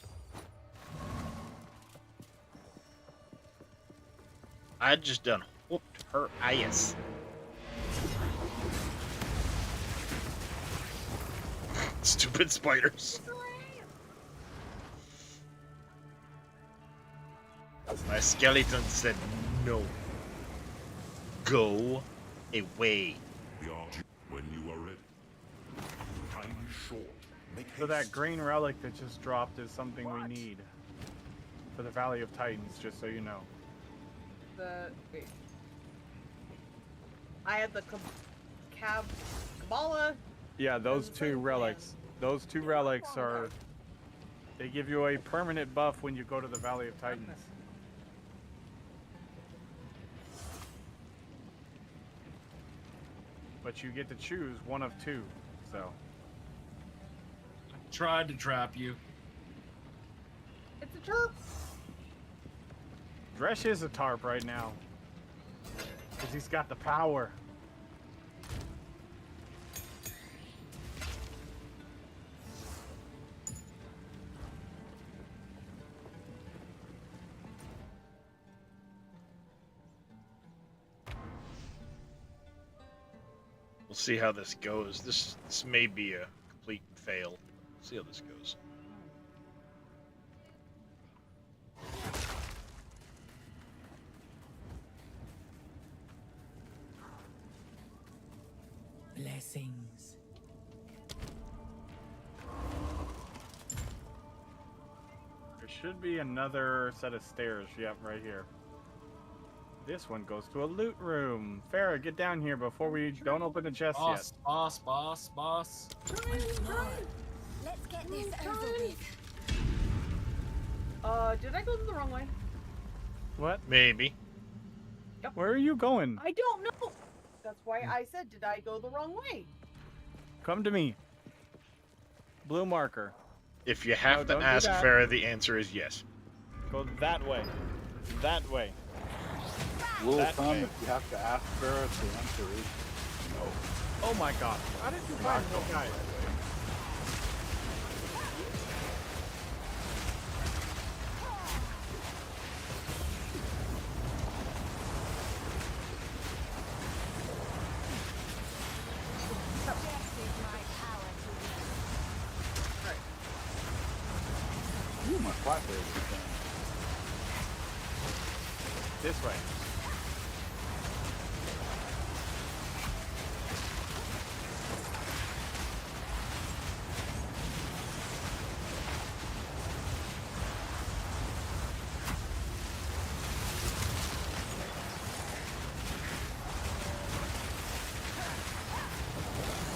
I just done whooped her ass. Stupid spiders. My skeleton said no. Go away. We are when you are ready. Time is short. Make So that haste. green relic that just dropped is something we need for the Valley of Titans, just so you know. Wait. I had the Kabbalah. Yeah, those Doesn't two say relics. Those two relics are... They give you a permanent buff when you go to the Valley of Titans. But you get to choose one of two, so... Tried to trap you. It's a chirp. Dresh is a tarp right now. Because he's got the power. We'll see how this goes. This may be a complete fail. See how this goes. Blessings. There should be another set of stairs. Yep, right here. This one goes to a loot room. Farah, get down here before we don't open the chest Boss, yet. boss. Let's get this over with. Did I go the wrong way? What? Maybe. Where are you going? I don't know. That's why I said, did I go the wrong way? Come to me. Blue marker. If you have No, to don't do ask that. Farah, the answer is yes. Go that way. That way. Rule That of thumb, way. if you have to ask for it, the answer is no. Oh my god. How did you find that guy? Ooh, my flatbed is down. This way.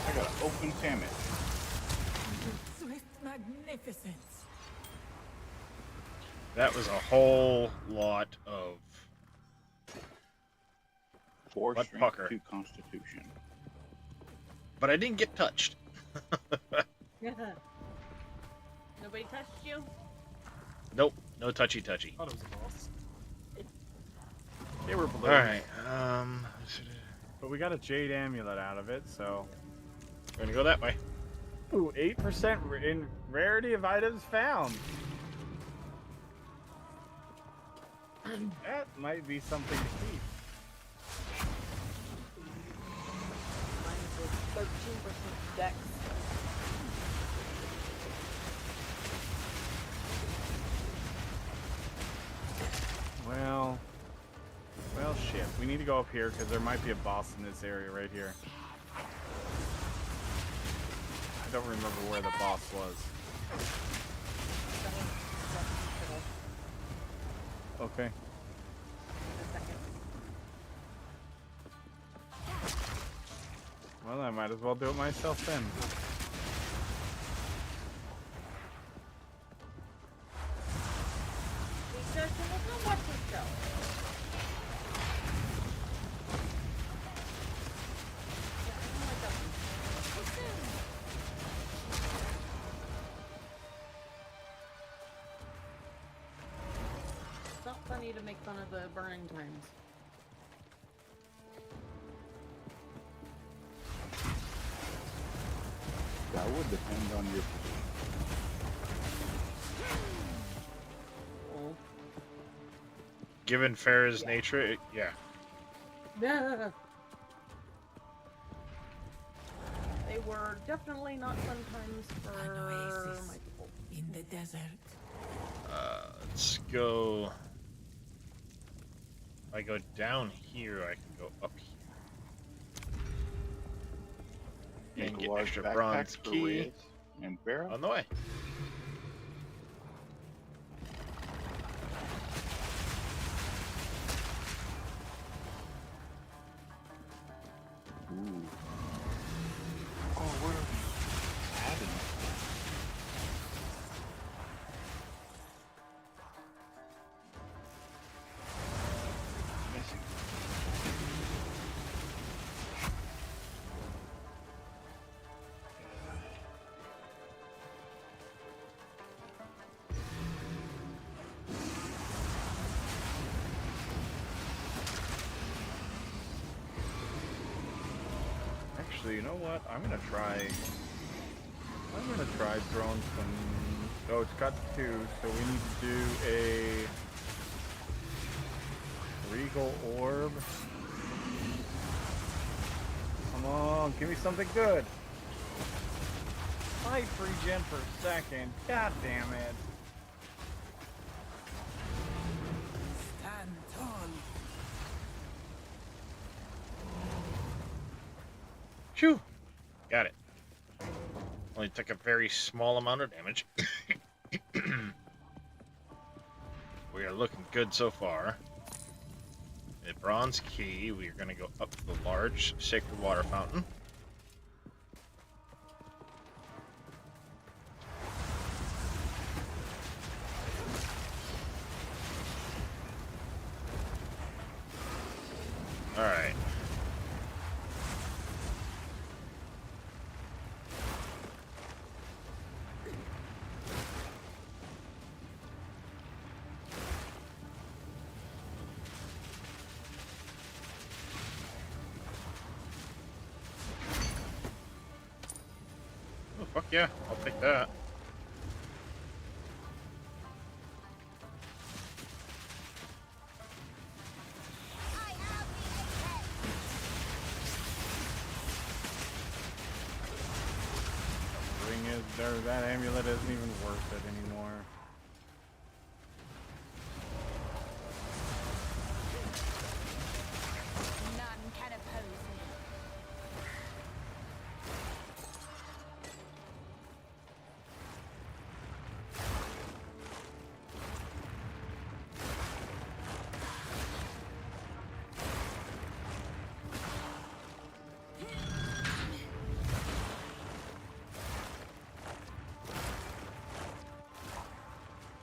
I got an open sandwich. Swift magnificence. That was a whole lot of 4 What strength, pucker? 2 constitution. but I didn't get touched. Nobody touched you? Nope, no touchy. Thought it was a boss. They were blue. Alright, But we got a jade amulet out of it, so... we're gonna go that way. Ooh, 8% in rarity of items found. That might be something to keep. Mine was 13% dex. Well, shit. We need to go up here because there might be a boss in this area right here. I don't remember where the boss was. Okay. A second. Well, I might as well do it myself then. Because we'll watch the show. It's not funny to make fun of the burning times. That would depend on your Oh. Given Farah's nature, yeah. Yeah. They were definitely not fun times for my people. In the desert. Let's go. If I go down here, I can go up here. make And a get large extra backpack bronze for key. Reyes and Farah. On the way. Ooh. Oh, where are we? Having it. Missing. Actually, you know what? I'm gonna try throwing some. Oh, it's got 2, so we need to do a regal orb. Come on, give me something good. Life regen per second. God damn it. Stand tall. Phew. Got it. Only took a very small amount of damage. We are looking good so far. A bronze key. We are going to go up to the large sacred water fountain. All right. Oh, fuck yeah. I'll take that. Ring is there. That amulet isn't even worth it anymore. None can oppose me.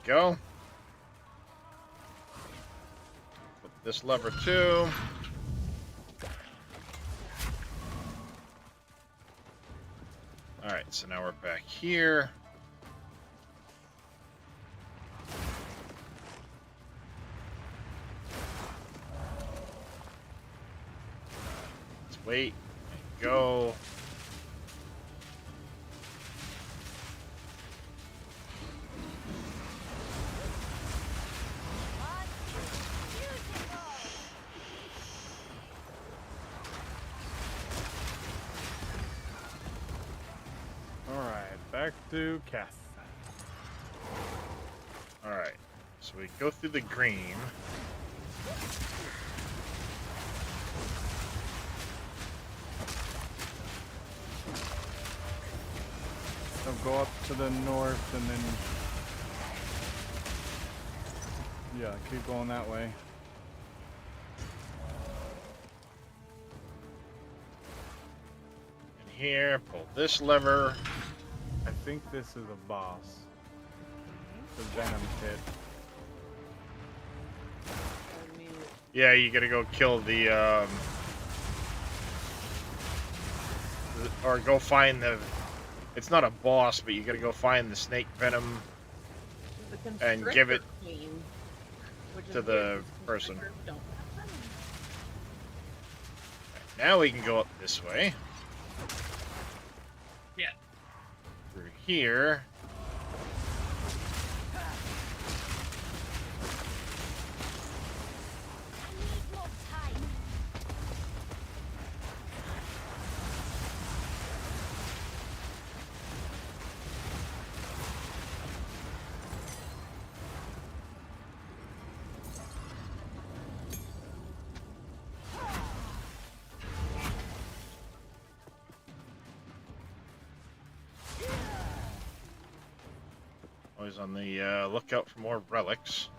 Go. Flip this lever too. Alright, so now we're back here. Let's wait and go. Alright, back to Cass. Alright, so we go through the green. So go up to the north and then... Yeah, keep going that way. And here, pull this lever. I think this is a boss. The Venom Pit. Yeah, you gotta go kill or go find the. It's not a boss, but you gotta go find the snake venom and give it Queen, to the person. Now we can go up this way. Yeah. Through here. Always on the lookout for more relics.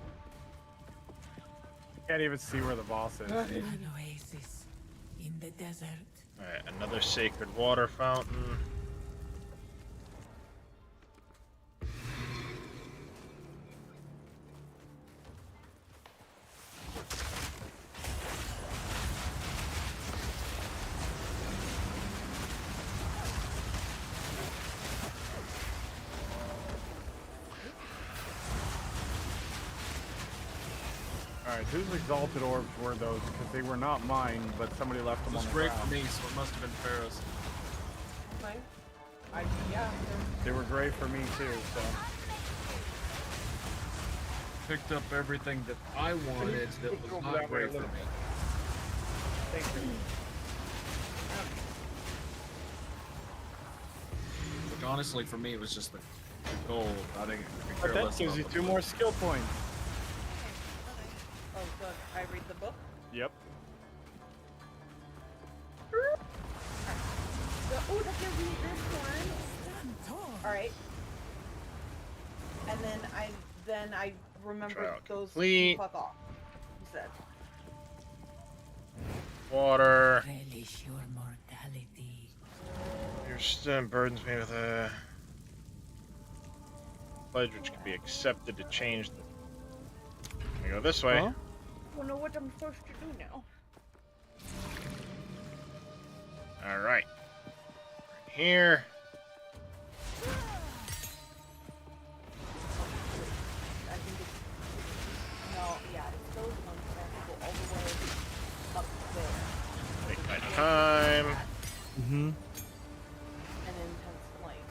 Can't even see where the boss is. An oasis in the desert. Alright, another sacred water fountain. Alright, whose exalted orbs were those? Because they were not mine, but somebody left them It on was the great ground. for me, so it must have been Pharaoh's. Okay. Yeah. They were gray for me too, so. Picked up everything that I wanted that was not great for me. Thank you. Which honestly, for me, it was just the gold. I didn't But care that less gives about you the 2 more skill points. Oh, so I read the book? Yep. Oh, that gives me this one. Alright. And then I remember Trial those complete. fuck off. You said. Water. Relish your mortality. Your stone burdens me with a pledge which can be accepted to change the. We go this way. Huh? I don't know what I'm supposed to do now. Alright. Right here. I think it's no, yeah, it's those ones that have to go all the way up there. Take my time. Mm-hmm. And intense flame.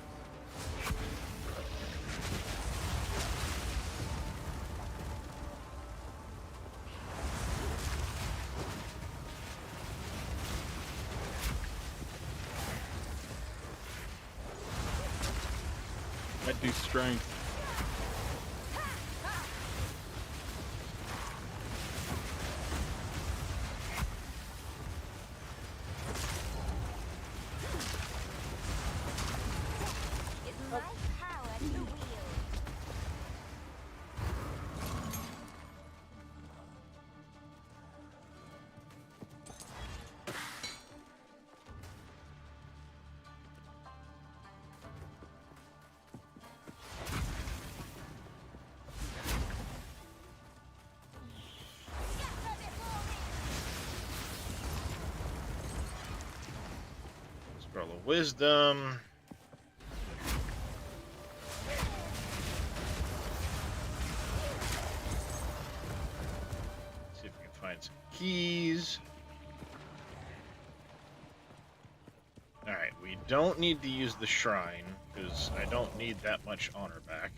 Might do strength. It's my power to wield. Scroll of wisdom. See if we can find some keys. Alright, we don't need to use the shrine, because I don't need that much honor back.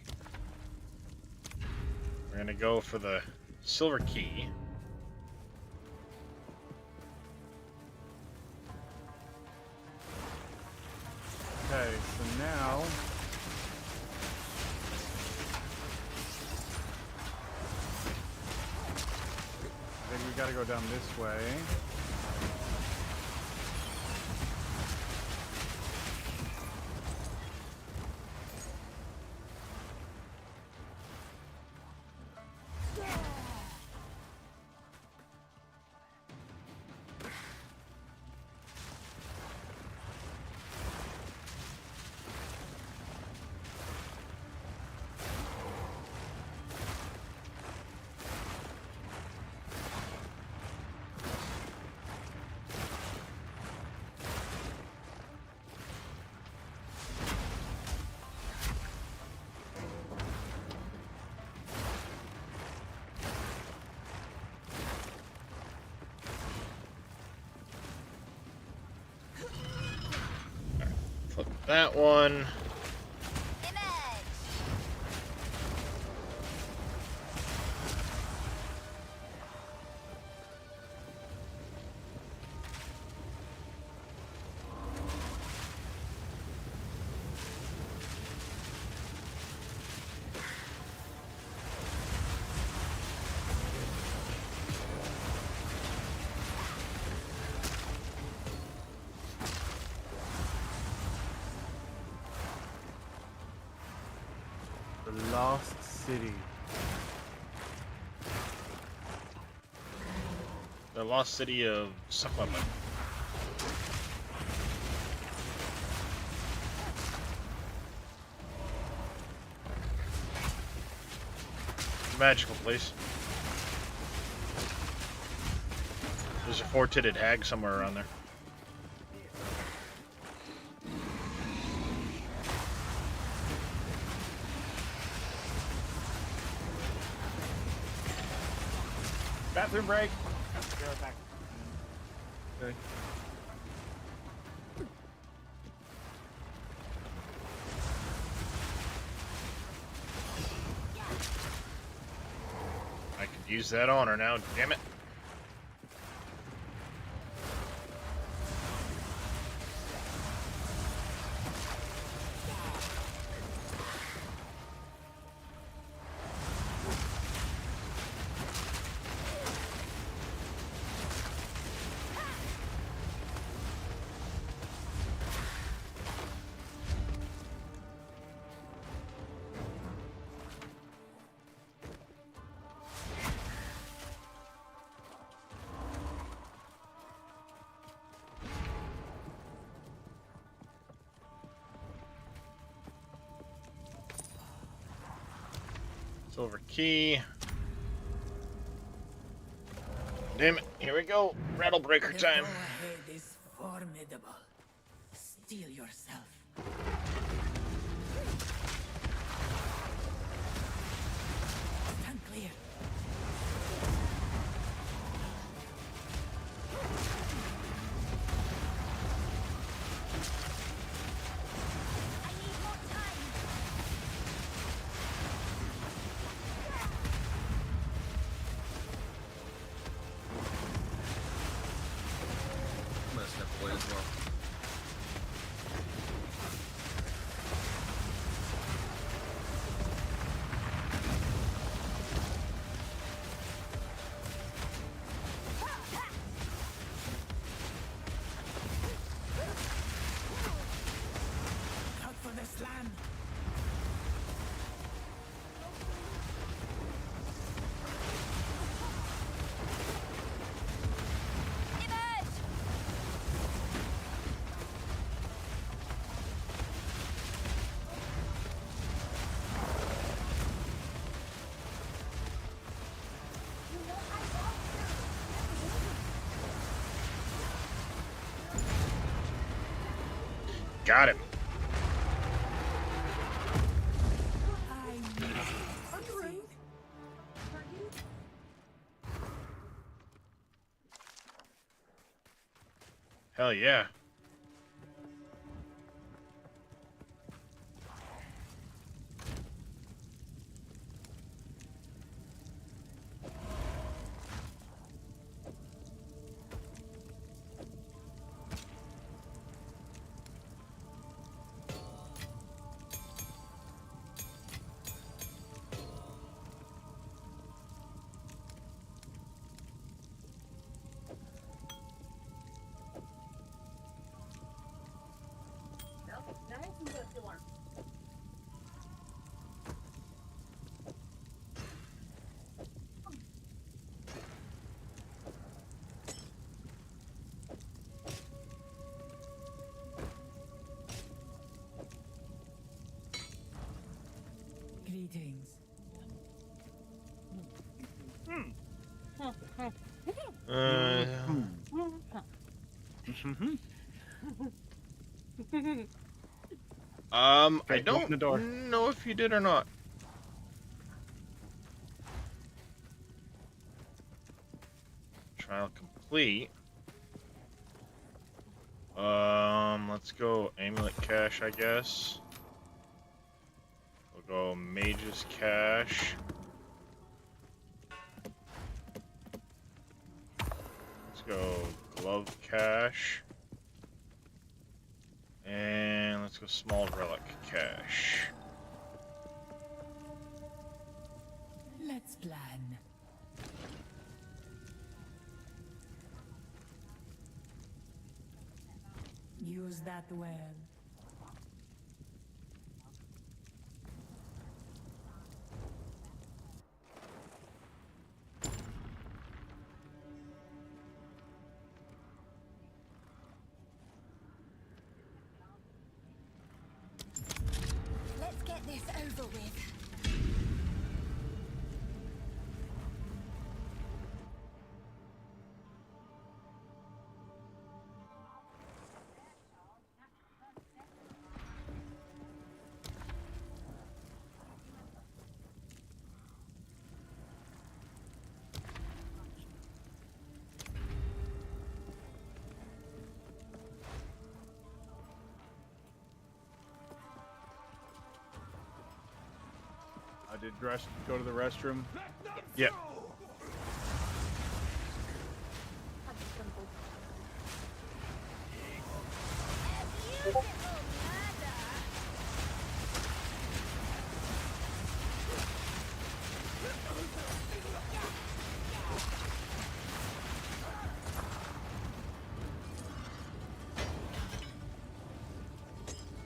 We're gonna go for the silver key. Okay, so now then we gotta go down this way. That one. The Lost City. The lost city of supplement. Magical place. There's a four-titted hag somewhere around there. Bathroom break. Be right back. Okay. I could use that on her now, damn it. Silver key. Damn it, here we go. Rattle breaker time. ahead is formidable. Steel yourself. Stand clear. I'm gonna step away as well. Out for the slam. Got him. Hell yeah. Greetings. I don't know if you did or not. Trial complete. Let's go Amulet Cache, I guess. We'll go Mage's Cache. Let's go Glove Cache. And let's go Small Relic Cache. Let's plan. Use that well. Let's get this over with. Did Dresh go to the restroom? Yep.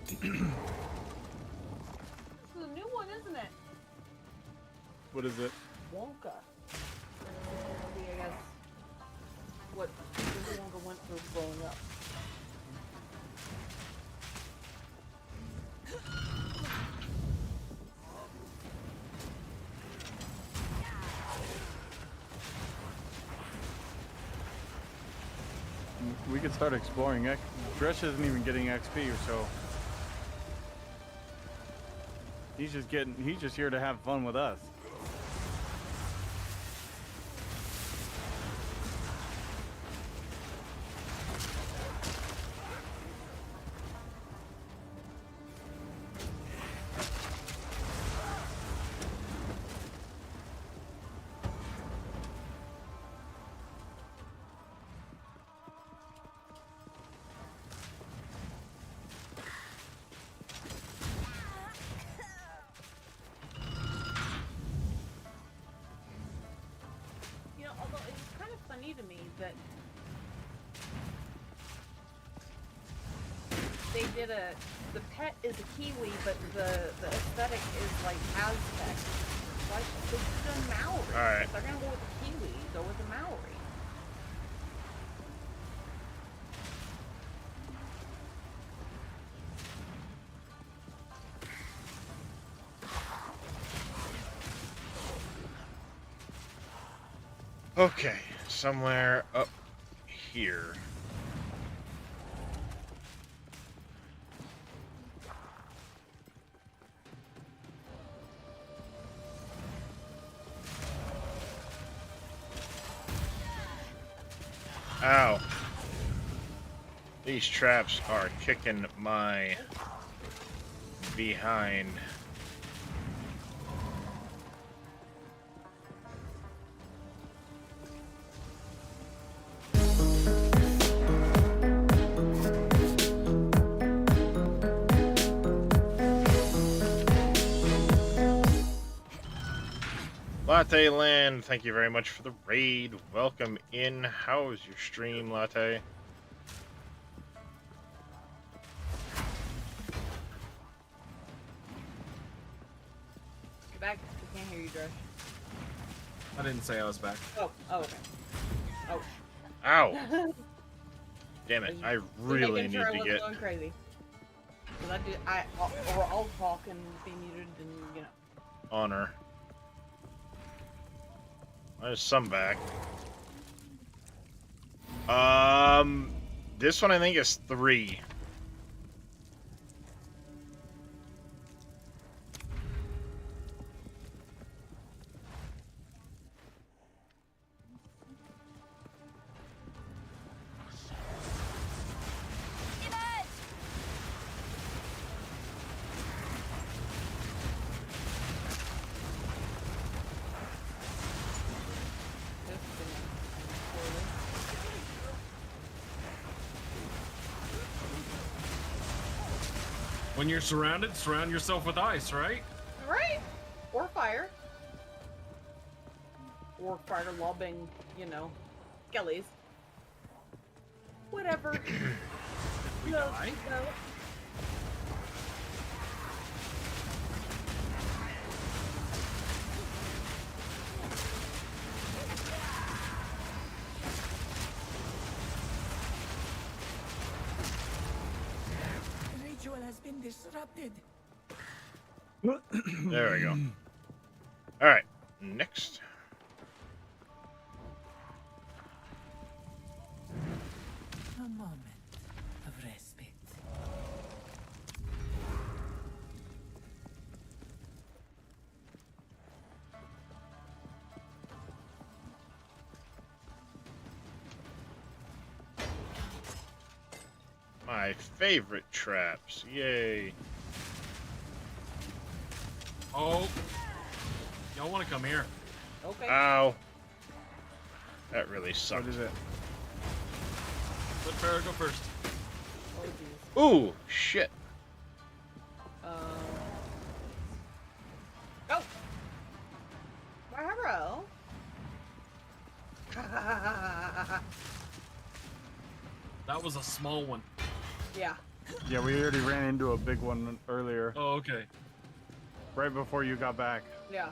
This is a new one, isn't it? What is it? Wonka. See, I guess what Wonka went through growing up. We could start exploring. Dresh isn't even getting XP, or so he's just here to have fun with us. Although it's kind of funny to me that they did the pet is a Kiwi, but the aesthetic is like Aztec. Why should they do a Maori? Alright. If they're gonna go with the Kiwi, go with the Maori. Okay, somewhere up here. Ow. These traps are kicking my behind. Latte Land, thank you very much for the raid. Welcome in. How is your stream, Latte? Get back. We can't hear you, Josh. I didn't say I was back. Oh, okay. Oh. Ow! Damn it! I really making need sure I to wasn't get going crazy. Cause or I'll talk and be muted, and you know. honor. There's some back. This one I think is 3. When you're surrounded, surround yourself with ice, right? Right? Or fire. Or fire lobbing, you know, skellies. Whatever. Did we die? No. The ritual has been disrupted. There we go. All right, next. A moment of respite. My favorite traps. Yay. Oh. Y'all want to come here? Okay. Ow. That really sucked. What is it? Let Farrah go first. Oh, Ooh, shit. Go! Farrow. That was a small one. Yeah. Yeah, we already ran into a big one earlier. Oh, okay. Right before you got back. Yeah.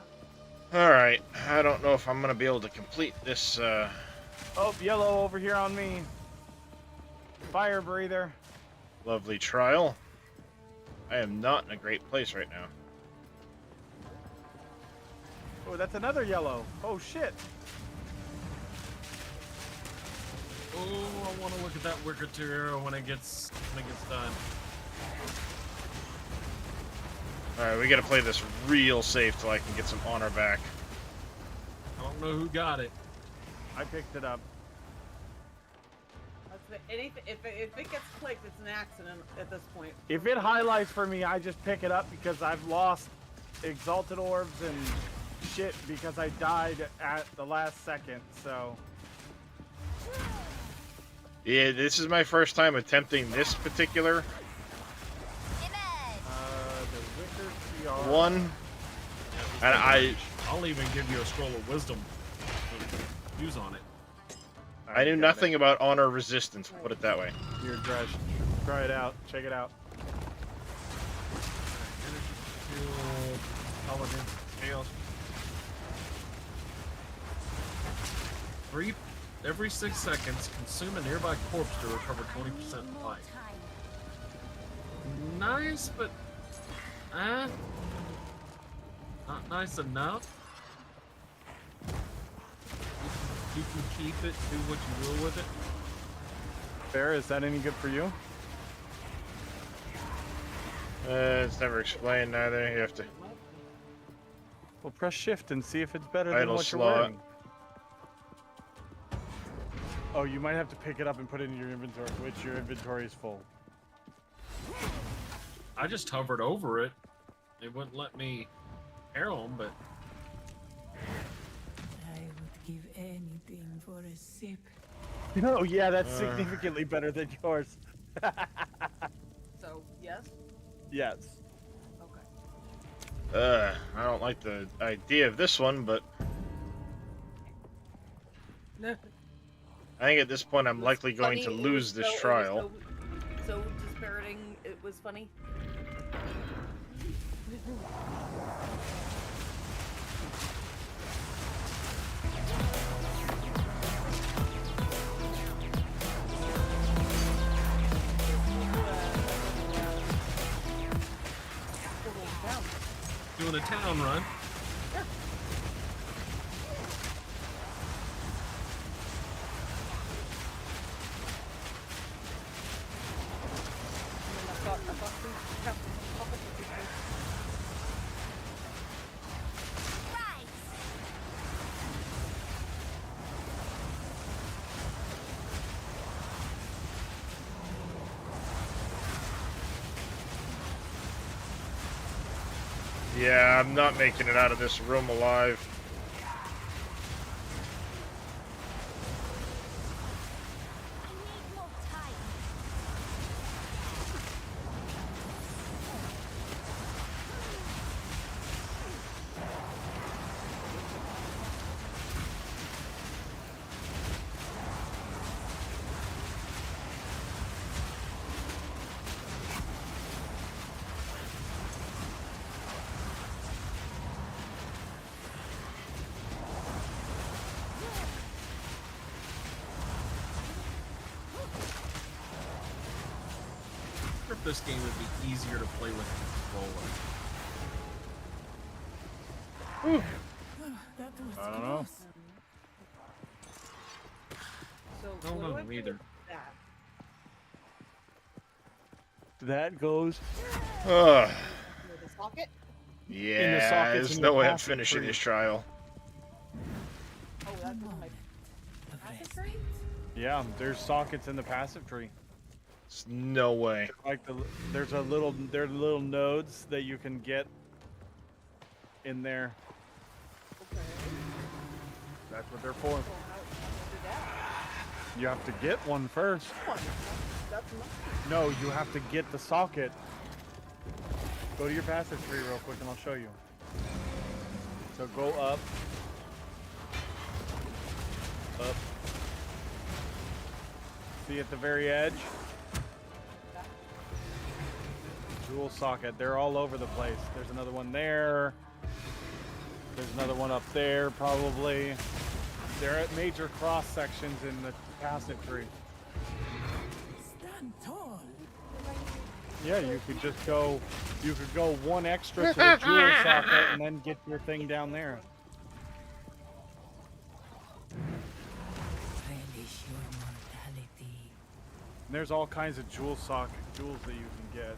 All right. I don't know if I'm going to be able to complete this. Oh, yellow over here on me. Fire breather. Lovely trial. I am not in a great place right now. Oh, that's another yellow. Oh, shit. Oh, I want to look at that Wicked arrow when it gets done. Alright, we gotta play this real safe till I can get some honor back. I don't know who got it. I picked it up. Anything, if it gets clicked, it's an accident at this point. If it highlights for me, I just pick it up because I've lost exalted orbs and shit because I died at the last second, so... Yeah, this is my first time attempting this particular the Wicker one. And I'll even give you a scroll of wisdom to use on it. I knew nothing about honor resistance, we'll put it that way. Here, Dresh. Try it out. Check it out. Paladin, Chaos. Every 6 seconds, consume a nearby corpse to recover 20% life. Nice, but not nice enough. You can keep it, do what you will with it. Fair, is that any good for you? It's never explained either. You have to Well, press shift and see if it's better than idle what you're slot. wearing. Oh, you might have to pick it up and put it in your inventory, which your inventory is full. I just hovered over it. It wouldn't let me arrow them, but I would give anything for a sip. Oh, yeah, that's significantly better than yours. So, yes? Yes. Okay. I don't like the idea of this one, but I think at this point I'm likely going to lose this trial. So dispiriting, it was funny. doing a town run. Yeah, I'm not making it out of this room alive. this game would be easier to play with a controller. That was I don't know. close. So I don't what do know I do either. with that? That goes. Ugh. With the socket? Yeah, sockets there's in no your way I'm passive finishing tree. this trial. Oh, that's in my passive tree? Yeah, there's sockets in the passive tree. There's no way. Like there's a little, there are little nodes that you can get in there. Okay. That's what they're for. So how do that? You have to get one first. That's not. No, you have to get the socket. Go to your passive tree real quick and I'll show you. So go up. Up. See at the very edge? Jewel socket. They're all over the place. There's another one there. There's another one up there, probably. They're at major cross sections in the passive tree. Stand tall. Yeah, you could just go. You could go one extra to the jewel socket and then get your thing down there. Relish your mortality. And there's all kinds of jewels that you can get.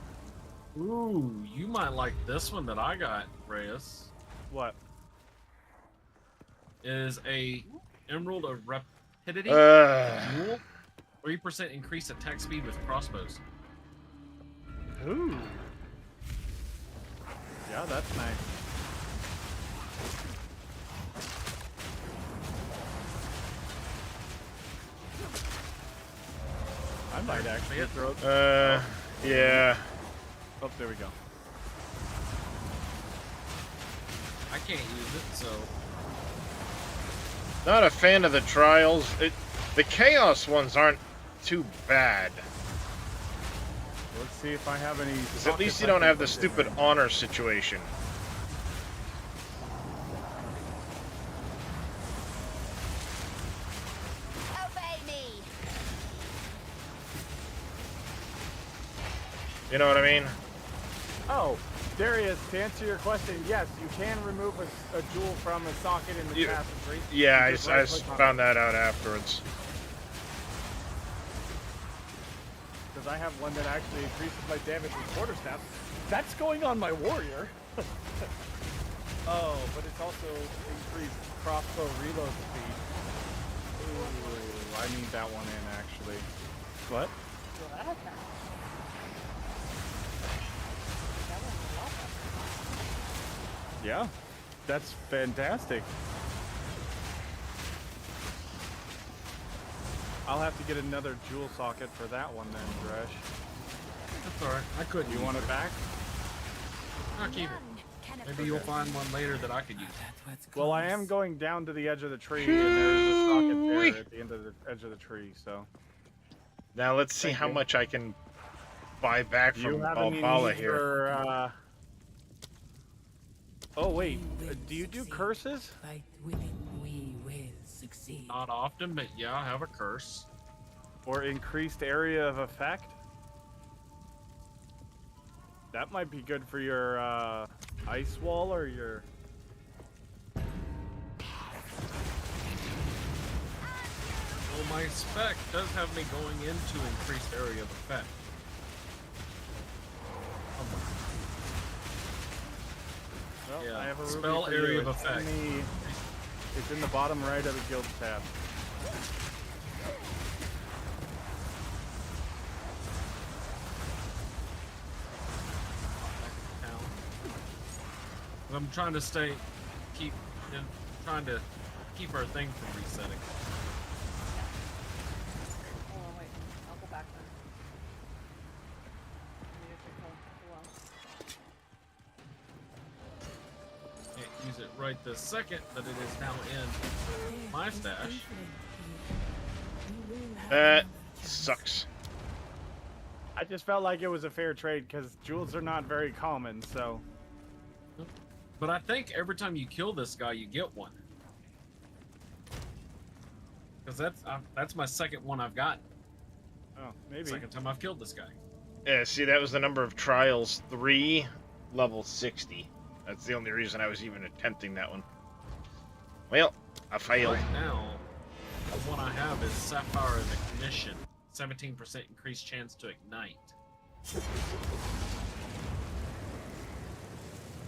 Ooh, you might like this one that I got, Reyes. What? Is a Emerald of Rapidity Jewel. 3% increased attack speed with crossbows. Ooh. Yeah, that's nice. I might actually throw. Yeah. Oh, there we go. I can't use it, so. Not a fan of the trials. The chaos ones aren't too bad. Let's see if I have any. 'Cause at least you don't have the stupid honor situation. Obey me. You know what I mean? Oh, Darius, to answer your question, yes, you can remove a jewel from a socket in the passive tree. Yeah, I You just right-click on it. found that out afterwards. Because I have one that actually increases my damage with quarterstaff. That's going on my warrior. Oh, but it's also increased crossbow reload speed. Ooh, I need that one in actually. What? Well, that has that. That one's a lot better. Yeah, that's fantastic. I'll have to get another jewel socket for that one then, Dresh. That's alright. I couldn't. You want it back? I'll keep it. Maybe you'll find one later that I could use. Well, I am going down to the edge of the tree, and there's a socket there at the end of the edge of the tree, so. Now let's see how much I can buy back Do from you have any Valhalla need here. for, Oh, wait. Do you do curses? Fight with it, we will succeed. Not often, but yeah, I have a curse. Or increased area of effect? That might be good for your, ice wall or your... Well, my spec does have me going into increased area of effect. Well, Yeah, I have a ruby spell for area you. of effect. It's in the bottom right of the guild tab. I'm trying to trying to keep our thing from resetting. Hold on, wait. I'll go back then. Maybe it took a while. Can't use it right this second, but it is now in my stash. That sucks. I just felt like it was a fair trade because jewels are not very common, so. But I think every time you kill this guy, you get one. Because that's my second one I've gotten. Oh, maybe. Second time I've killed this guy. Yeah, see, that was the number of trials. 3, level 60. That's the only reason I was even attempting that one. Well, I failed. Right now, the one I have is Sapphire of Ignition. 17% increased chance to ignite.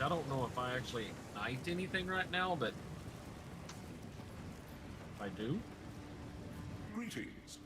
I don't know if I actually ignite anything right now, but if I do. Greetings.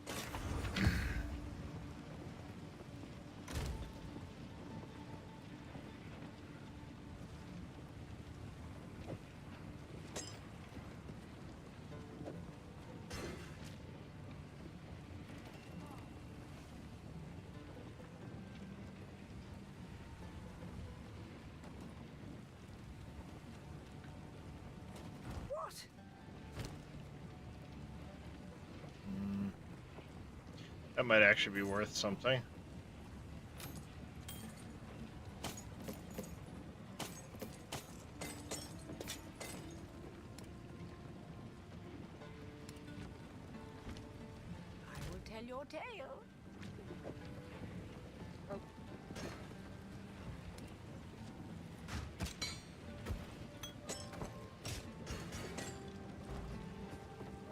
What? That might actually be worth something. I will tell your tale.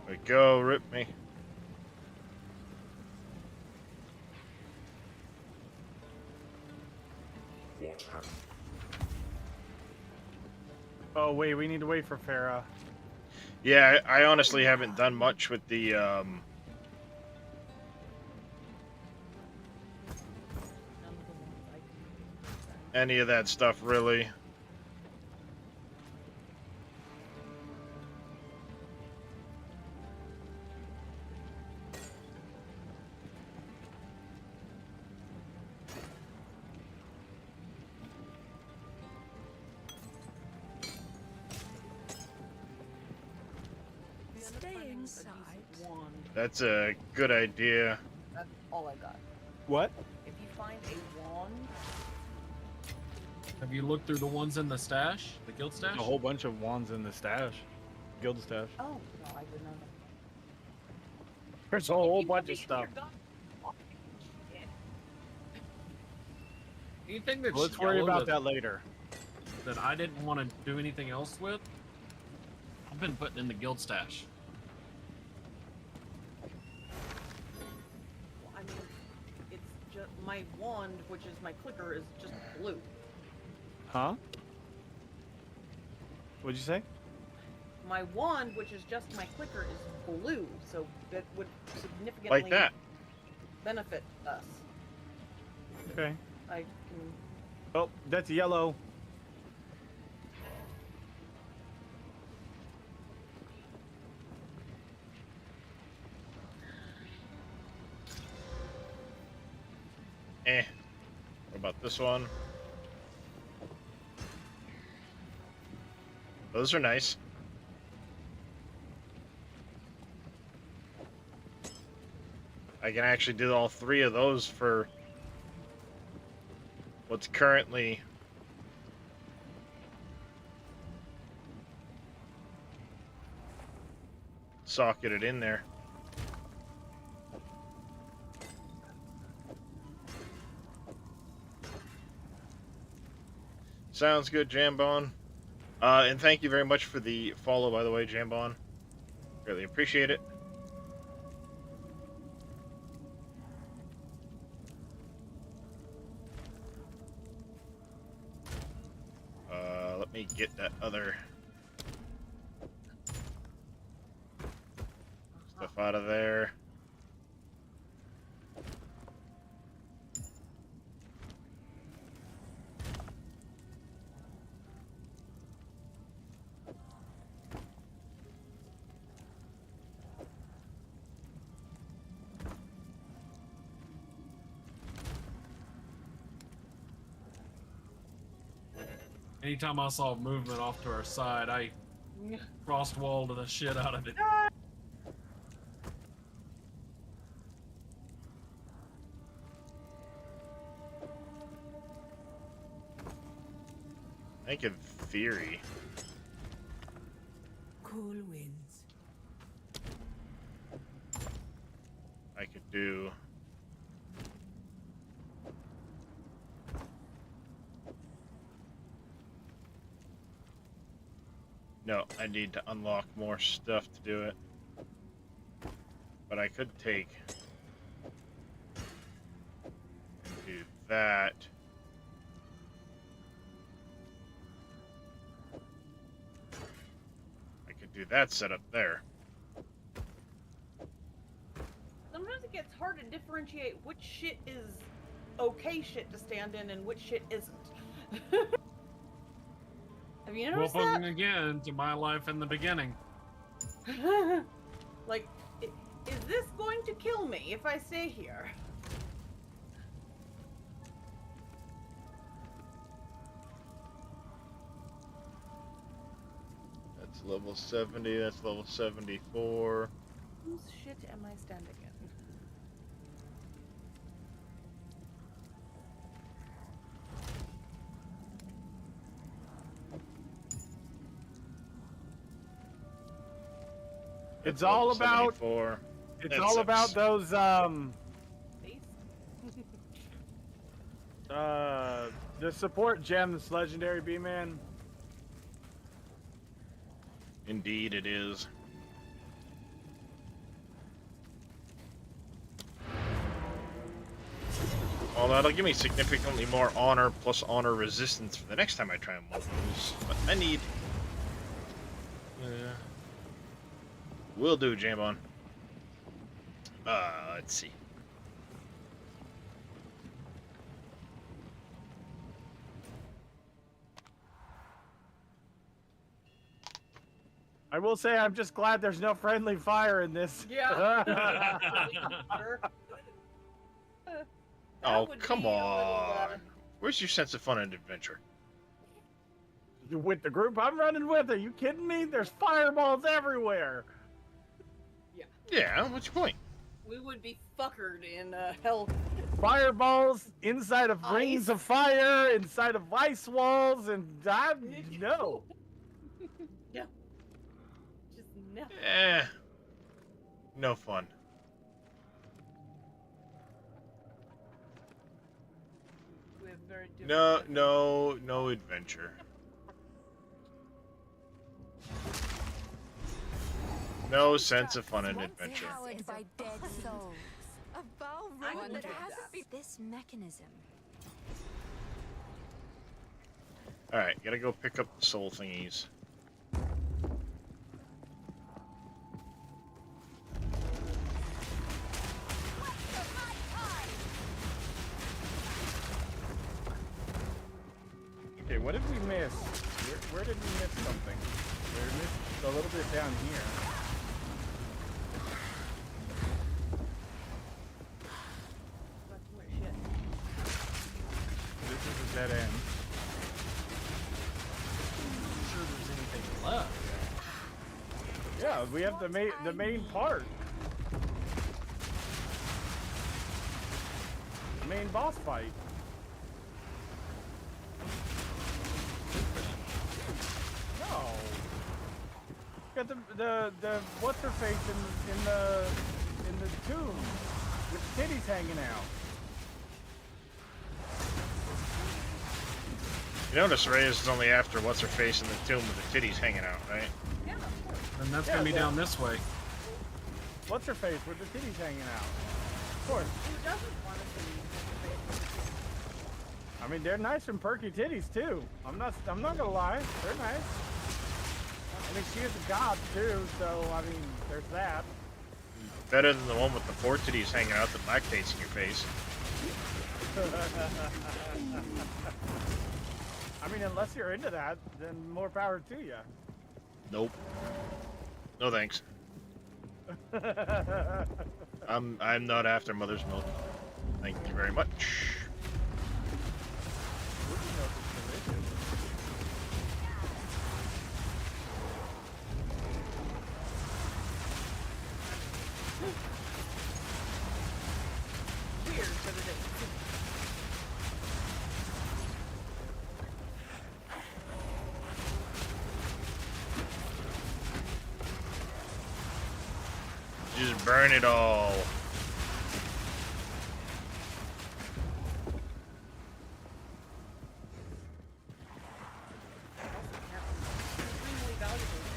There we go, rip me. What happened? Oh wait, we need to wait for Farah. Yeah, I honestly haven't done much with the, any of that stuff, really. Stay inside. That's a good idea. That's all I got. What? If you find a wand, Have you looked through the ones in the stash? The guild stash? A whole bunch of wands in the stash. Guild stash. oh no, I didn't know that. There's a whole bunch of stuff. Anything that's Let's worry yellow about that later. that I didn't want to do anything else with, I've been putting in the guild stash. Well, I mean, it's just my wand, which is my clicker, is just blue. Huh? What'd you say? My wand, which is just my clicker, is blue, so that would significantly Like that. benefit us. Okay. I can. Oh, that's yellow. What about this one? Those are nice. I can actually do all 3 of those for what's currently socketed in there. Sounds good, Jambon. And thank you very much for the follow, by the way, Jambon. Really appreciate it. Let me get that other stuff out of there. Anytime I saw movement off to our side, I crosswalled the shit out of it. I think in theory, Cool winds. I could do No, I need to unlock more stuff to do it. But I could take and do that. I could do that setup there. Sometimes it gets hard to differentiate which shit is okay shit to stand in and which shit isn't. Have you noticed that? Welcome again to my life in the beginning. Like, is this going to kill me if I stay here? That's level 70, that's level 74. Whose shit am I standing in? It's all about. 74. It's all about those the support gems, legendary B-Man. Indeed, it is. Well, that'll give me significantly more honor plus honor resistance for the next time I try and one of those. But I need. Will do, Jambon. Let's see. I will say I'm just glad there's no friendly fire in this. Yeah. Oh, come on. Where's your sense of fun and adventure? With the group I'm running with, are you kidding me? There's fireballs everywhere. Yeah. Yeah, what's your point? We would be fuckered in hell. Fireballs inside of rings of fire, inside of ice walls, and no. Yeah. Just no. No fun. We have very No adventure. No sense of fun and adventure. Powered by dead souls. A bow One run that that has has this mechanism. Alright, gotta go pick up the soul thingies. Okay, what did we miss? Where did we miss something? We missed a little bit down here. This is a dead end. I'm sure there's anything left. Yeah, we have the main part. The main boss fight. No. Got the what's her face in the tomb with titties hanging out. You notice Reyes is only after what's her face in the tomb with the titties hanging out, right? Yeah. And that's gonna be down this way. What's her face with the titties hanging out? Of course. Who doesn't want to see I mean, they're nice and perky titties too. I'm not gonna lie, they're nice. I mean, she is a god too, so I mean, there's that. Better than the one with the 4 titties hanging out that lactates in your face. I mean, unless you're into that, then more power to you. Nope. No thanks. I'm not after mother's milk. Thank you very much. weird, but it is. Just burn it all. Extremely valuable.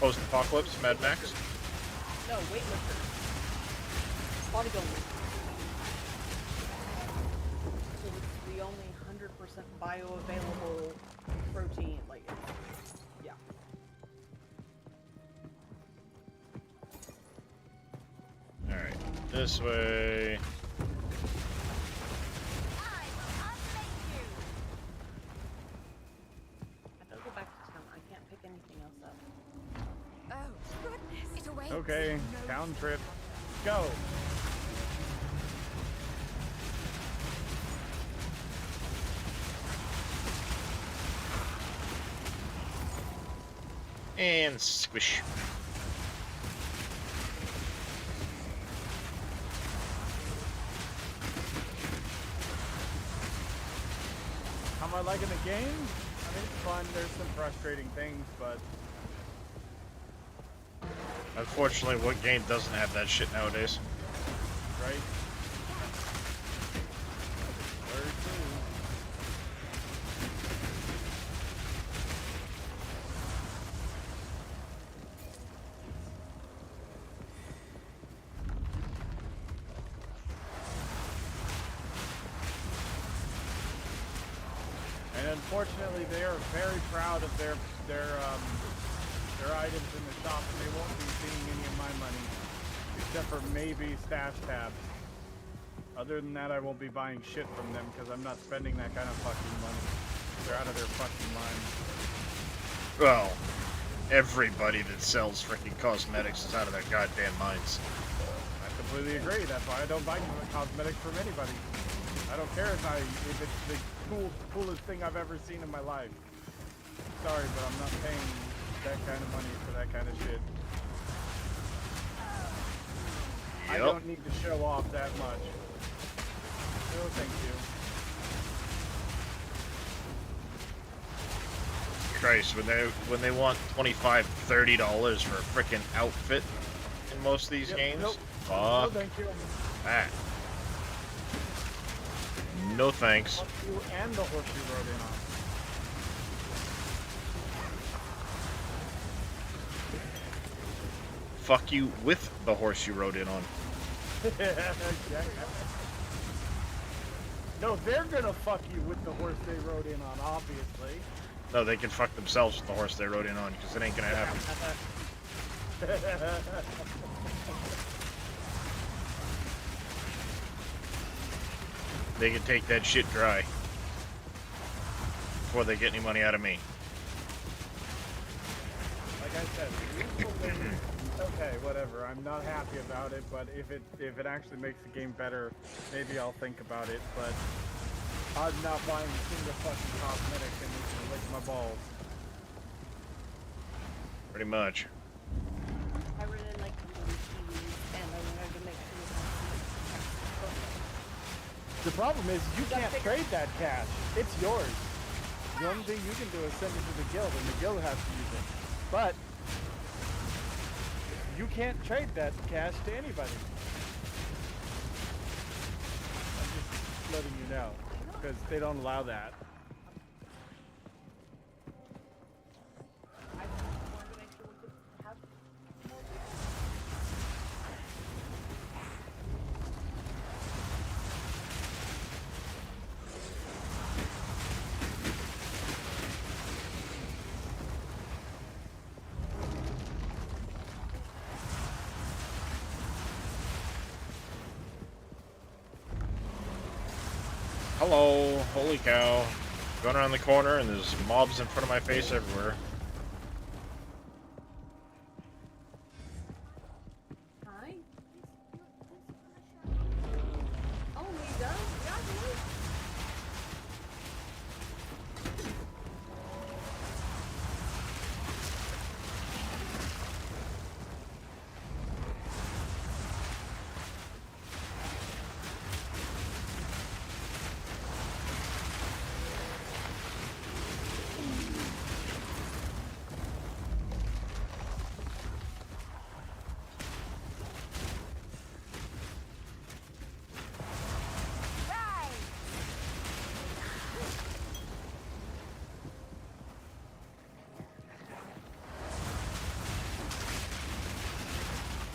post-apocalypse Mad Max? No, weightlifters. Bodybuilders. So it's the only 100% bioavailable protein, like, yeah. Alright, this way. I gotta go back to town. I can't pick anything else up. Oh, goodness. It awaits. Okay, town trip. Go. And squish. How am I liking the game? I mean, it's fun. There's some frustrating things, but Unfortunately, what game doesn't have that shit nowadays? right. Where to? And unfortunately, they are very proud of their items in the shop, and they won't be seeing any of my money, except for maybe stash tabs. Other than that, I won't be buying shit from them because I'm not spending that kind of fucking money. They're out of their fucking mind. Well, everybody that sells freaking cosmetics is out of their goddamn minds. I completely agree. That's why I don't buy cosmetics from anybody. I don't care if it's the coolest thing I've ever seen in my life. Sorry, but I'm not paying that kind of money for that kind of shit. I don't need to show off that much. No, thank you. Christ, when they want $25, $30 for a freaking outfit in most of these games, Nope. fuck No, thank you. that. No thanks. Fuck you and the horse you rode in on. Fuck you with the horse you rode in on. No, they're gonna fuck you with the horse they rode in on, obviously. No, they can fuck themselves with the horse they rode in on, because it ain't gonna happen. They can take that shit dry before they get any money out of me. Like I said, okay, whatever. I'm not happy about it, but if it actually makes the game better, maybe I'll think about it. But I'm not buying a single fucking cosmetic and it's gonna lick my balls. Pretty much. I really like the TVs, and I wanted to make sure The problem is you can't trade that cash. It's yours. The only thing you can do is send it to the guild, and the guild has to use it. But you can't trade that cash to anybody. I'm just letting you know, because they don't allow that. Hello, holy cow. Going around the corner and there's mobs in front of my face everywhere. Hi. Oh, we done? Yeah,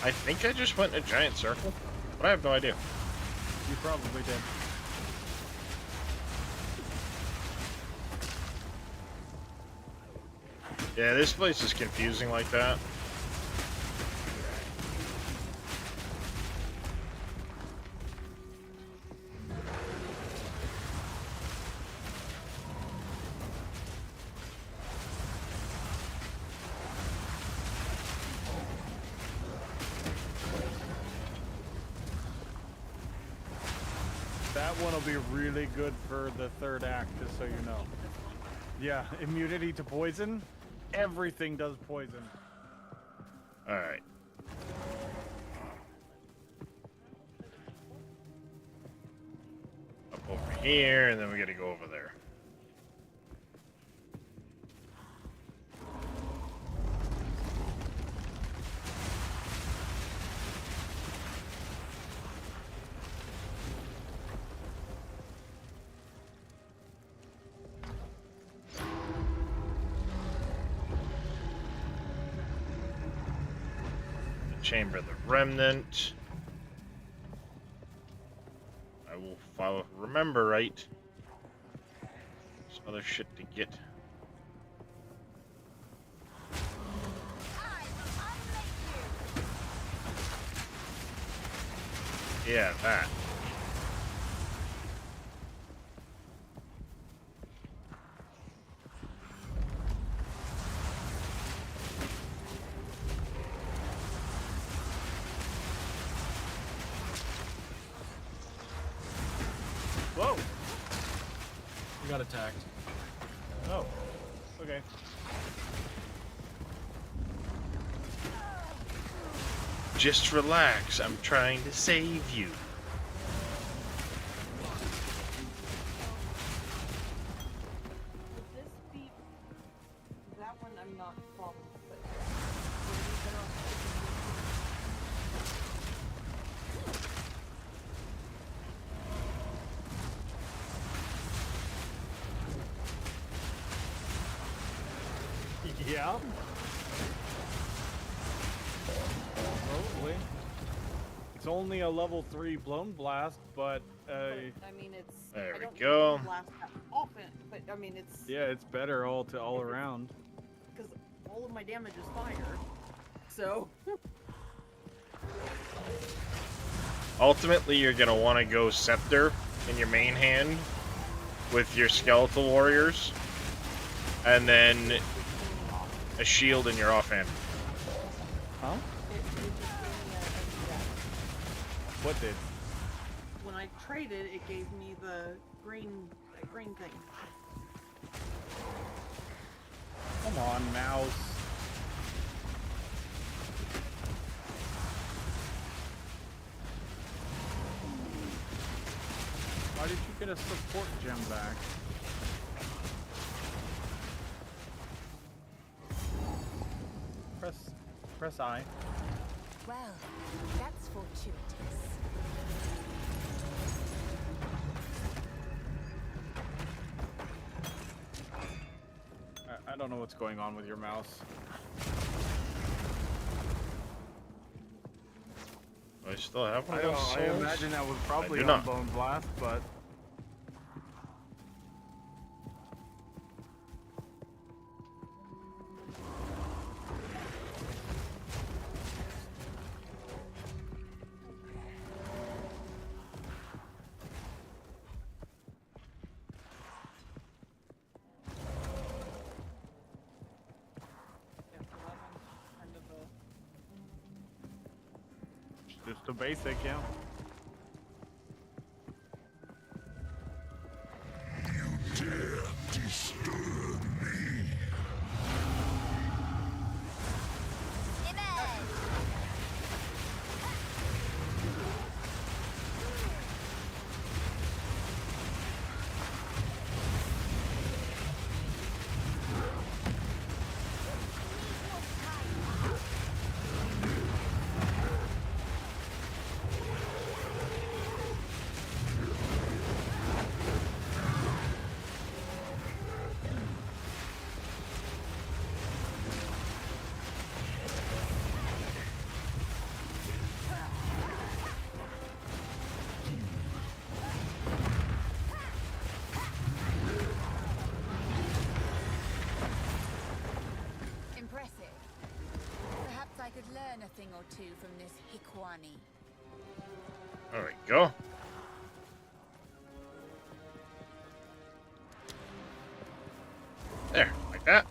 I think I just went in a giant circle, but I have no idea. You probably did. Yeah, this place is confusing like that. That one will be really good for the third act, just so you know. Yeah, immunity to poison. Everything does poison. Alright. Up over here, and then we gotta go over there. Chamber of the Remnant. I will follow. Remember right. There's other shit to get. Yeah, that. Whoa! We got attacked. Oh. Okay. Just relax. I'm trying to save you. Would this be that one? I'm not following, but Yeah. Probably. It's only a level 3 blown blast, but I mean, it's. There I we don't go. Blast that often, but I mean, it's. yeah, it's better all around. Because all of my damage is fire, so. Ultimately, you're gonna want to go Scepter in your main hand with your Skeletal Warriors, and then a shield in your offhand. Huh? What did? When I traded, it gave me the green thing. Come on, mouse. Why did you get a support gem back? Press I. Well, that's fortuitous. I don't know what's going on with your mouse. I still have one I of those I souls? imagine that was probably do on not. Bone Blast, but just a basic, yeah. Dare disturb me. could learn a thing or two from this Hikwani. There we go. There, like that.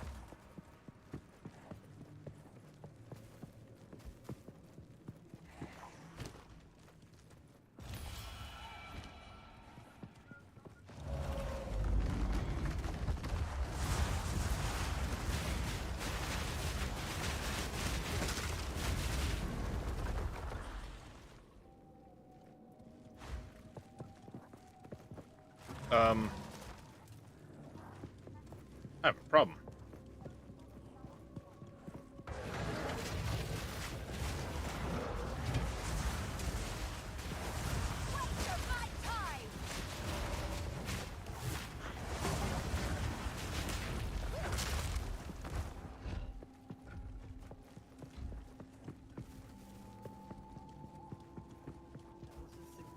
I have a problem.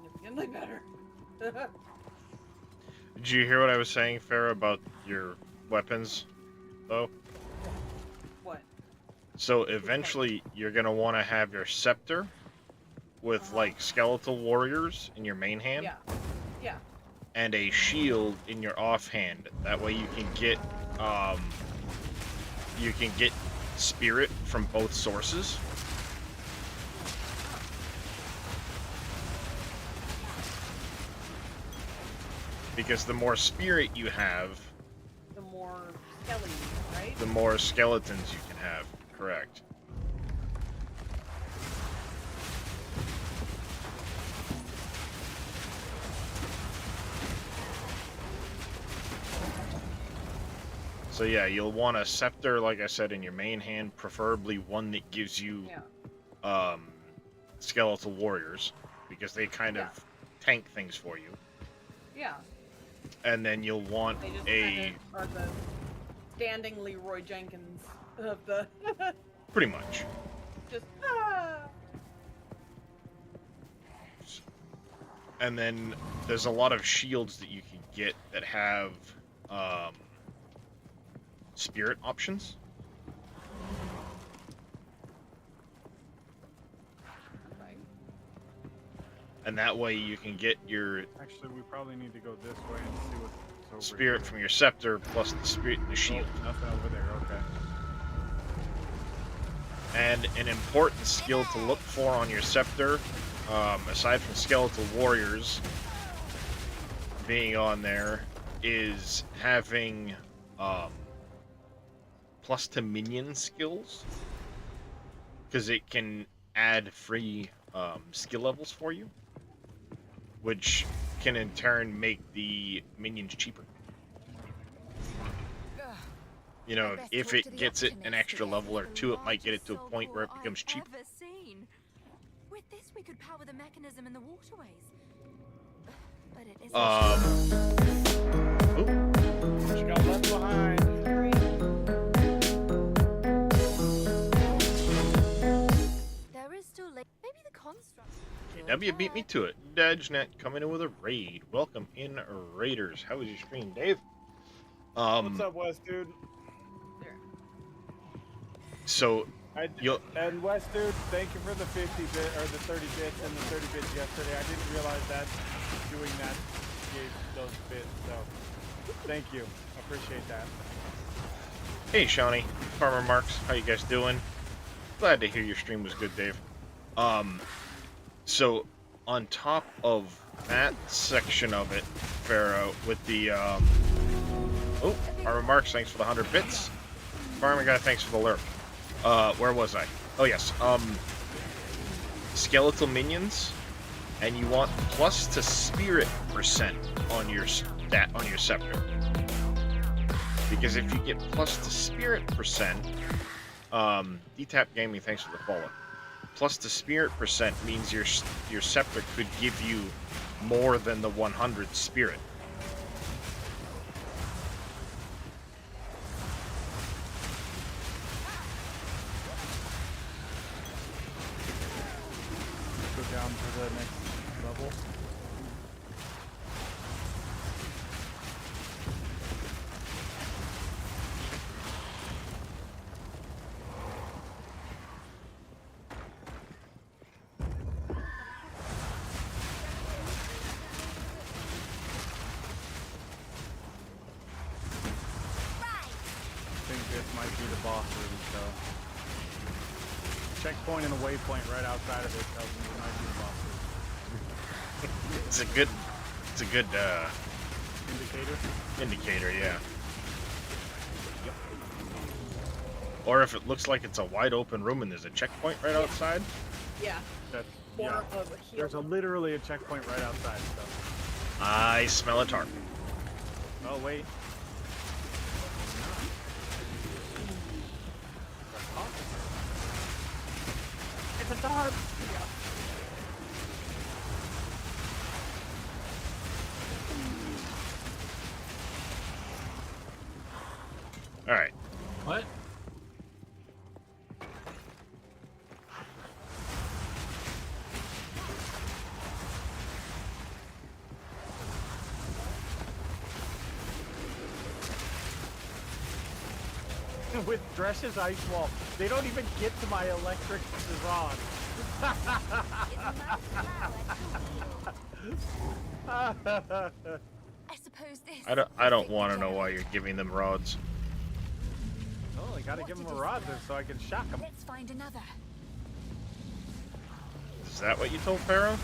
Significantly better. Did you hear what I was saying, Farah, about your weapons, though? What? So eventually, you're gonna want to have your scepter with like skeletal warriors in your main hand, Yeah. Yeah. and a shield in your offhand. That way, you can get spirit from both sources. Because the more spirit you have, The more skeletons, right? the more skeletons you can have. Correct. So yeah, you'll want a scepter, like I said, in your main hand, preferably one that gives you skeletal warriors, because they kind of tank things for you. Yeah. And then you'll want They just a... kind of are the standing Leroy Jenkins of the... Pretty much. Just, And then there's a lot of shields that you can get that have spirit options. Right. And that way you can get your Actually, we probably need to go this way and see what's over spirit here. from your scepter plus the spirit in the shield. Oh, nothing over there, okay. And an important skill to look for on your scepter, aside from skeletal warriors being on there, is having plus to minion skills, because it can add free skill levels for you, which can in turn make the minions cheaper. You know, if it gets it an extra level or two, it might get it to a point where it becomes cheap. Ever seen. With this, we could power the mechanism in the waterways. But it isn't. What you got left behind? There is still maybe the construct. KW beat me to it. DedgeNet coming in with a raid. Welcome in, Raiders. How was your stream, Dave? What's up, West, dude? So, and West, dude, thank you for the 50 bit or the 30 bits and the 30 bits yesterday. I didn't realize that doing that gave those bits, so thank you. I appreciate that. hey, Shawnee, Farmer Marks, how you guys doing? Glad to hear your stream was good, Dave. So, on top of that section of it, Pharaoh, with the, oh, Farmer Marks, thanks for the 100 bits. Farmer Guy, thanks for the lurk. Where was I? Oh, yes. Skeletal minions, and you want plus to spirit percent on your scepter. Because if you get plus to spirit percent, DTAP Gaming, thanks for the follow. Plus to spirit percent means your scepter could give you more than the 100 spirit. Go down to the next level. boss room, so checkpoint and a waypoint right outside of it tells me it might be the boss room. It's a good Indicator? Indicator, yeah. Or if it looks like it's a wide open room and there's a checkpoint right outside. Yeah. That's, Or yeah. of a heel. There's literally a checkpoint right outside, so. I smell a tarp. Oh, wait. It's a dog. Yeah. All right. What? With Dresh's ice wall, they don't even get to my electric Zazan. I suppose this. I don't want to know why you're giving them rods. Oh, I gotta give him a rod then so I can shock him. Let's find another. Is that what you told Pharaoh?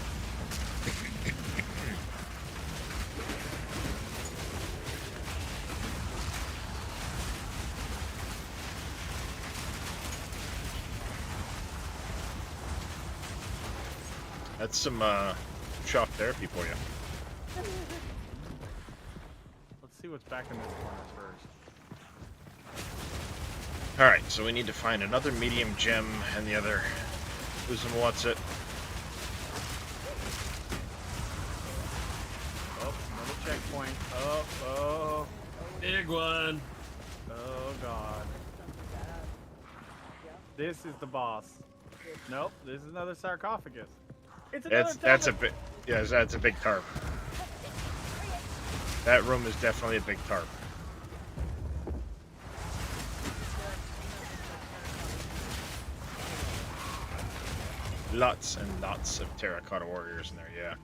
That's some shock therapy for you. Let's see what's back in this corner first. Alright, so we need to find another medium gem and the other who's and what's it. Oh, another checkpoint. Oh. Big one. Oh, God. This is the boss. Nope, this is another sarcophagus. It's another That's a big, yeah, that's a big tarp. That room is definitely a big tarp. Lots and lots of terracotta warriors in there, yeah.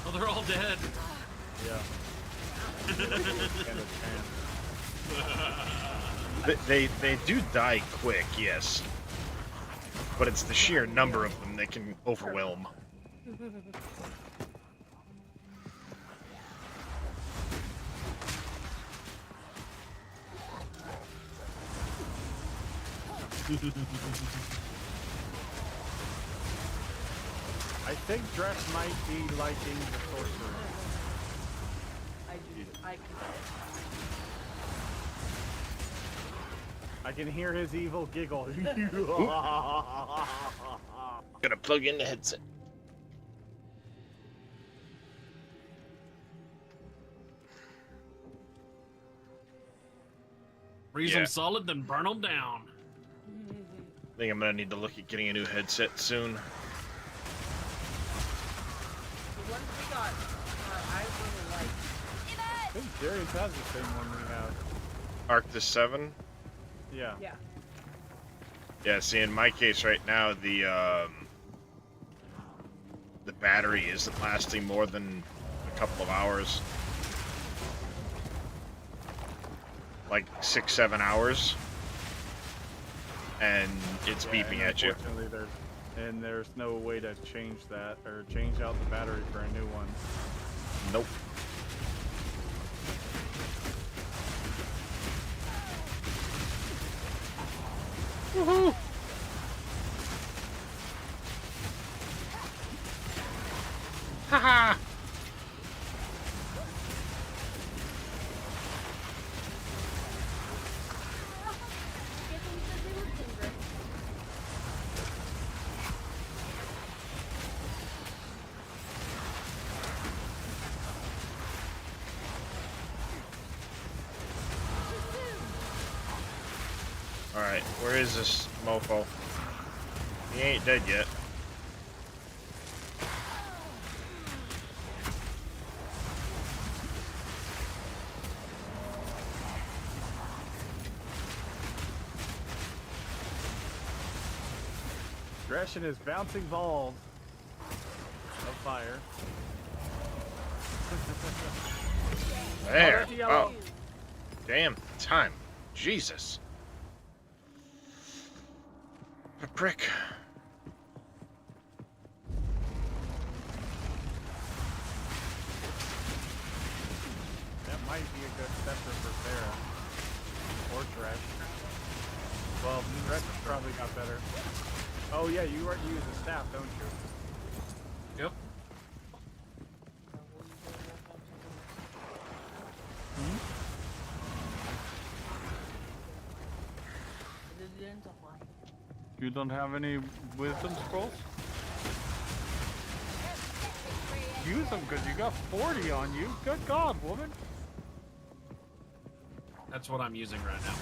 Oh, they're all dead. Yeah. They do die quick, yes. But it's the sheer number of them that can overwhelm. I think Dresh might be liking the sorcerer. I can hear his evil giggle. Gonna plug in the headset. Freeze them solid, then burn them down. I think I'm gonna need to look at getting a new headset soon. The ones we got, I really like. I think Darius has the same one we have. Arctis 7? Yeah. Yeah. Yeah, see, in my case right now, the battery isn't lasting more than a couple of hours. Like 6-7 hours. And it's beeping at you. Unfortunately, there's no way to change that, or change out the battery for a new one. Nope. Woohoo! Haha! Alright, where is this mofo? He ain't dead yet. Dresh and his bouncing balls of fire. There. that's yellow. Oh. Damn time. Jesus. A prick. That might be a good scepter for Farah. Or Thresh. Well, Thresh probably got better. Oh yeah, you use a staff, don't you? Yep. You don't have any wisdom scrolls? Use them because you got 40 on you. Good God, woman. That's what I'm using right now.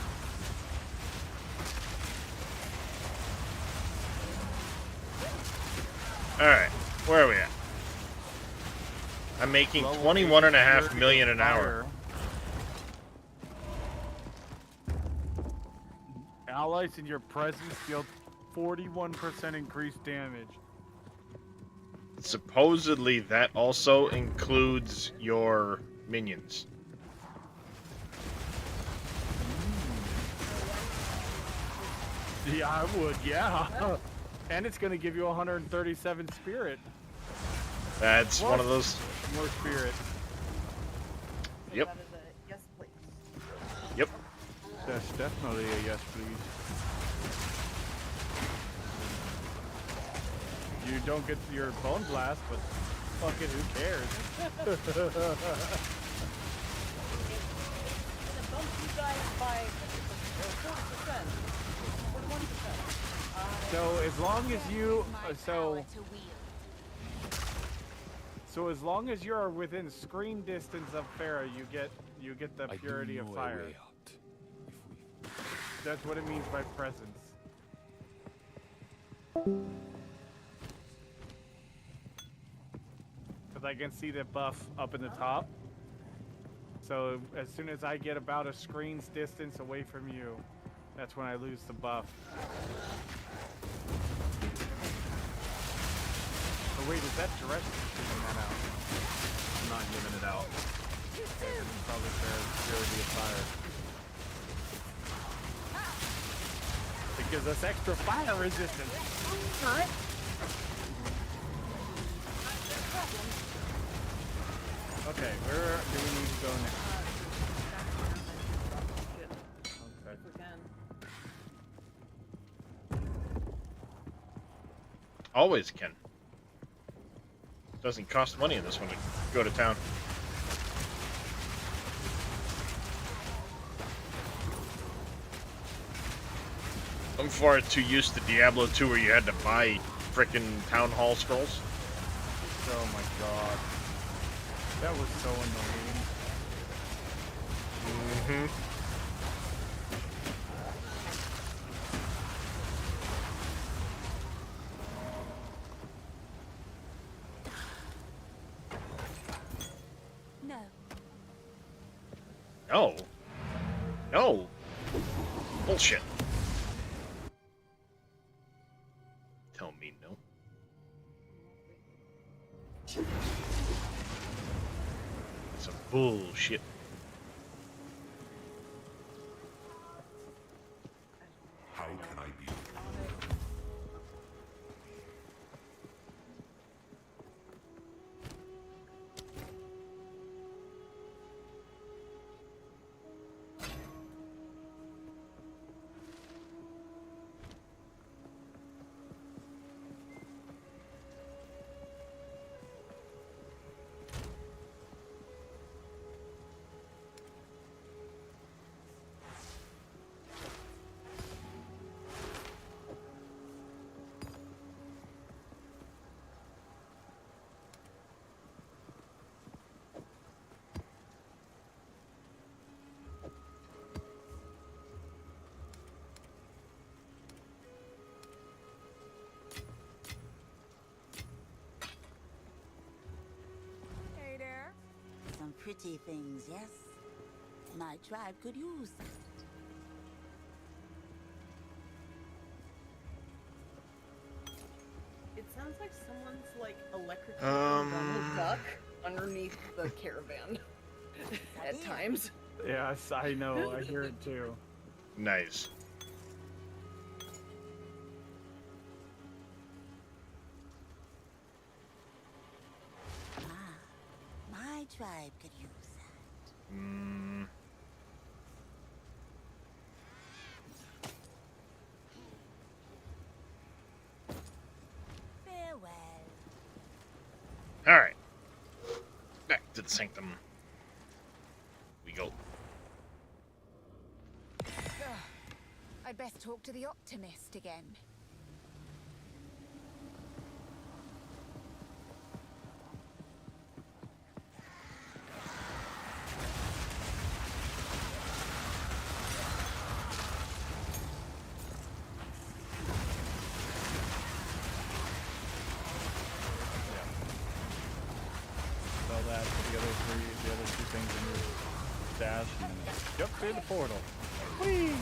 Alright, where are we at? I'm making 21.5 million an hour. Allies in your presence deal 41% increased damage. Supposedly that also includes your minions. Yeah, I would, yeah. And it's going to give you 137 spirit. That's Plus one of those. more spirit. Yep. Yes, please. Yep. That's definitely a yes, please. You don't get your bone blast, but fuck it, who cares? Gonna bump you guys by 40%. 41%. So as long as you, so as long as you are within screen distance of Farah, you get the purity of fire. That's what it means by presence. Because I can see the buff up in the top. So as soon as I get about a screen's distance away from you, that's when I lose the buff. Oh wait, is that direct giving that out? I'm not giving it out. Okay, then it's probably purity of fire. It gives us extra fire resistance. Alright. Okay, where do we need to go next? Okay. If we can. Always can. Doesn't cost money in this one to go to town. I'm far too used to Diablo 2 where you had to buy frickin' town hall scrolls. Oh my god. That was so annoying. Mm-hmm. No. No. No. Bullshit. Tell me no. Some bullshit. How can I be? Hey there. Some pretty things, yes? My tribe could use them. It sounds like someone's like electrocuting Donald Duck underneath the caravan. at times. Yes, I know. I hear it too. Nice. My tribe could use that. Farewell. All right. Back to the sanctum. We go. I'd best talk to the optimist again. Sell that, put the other two things in your stash, and then jump through the portal. Whee!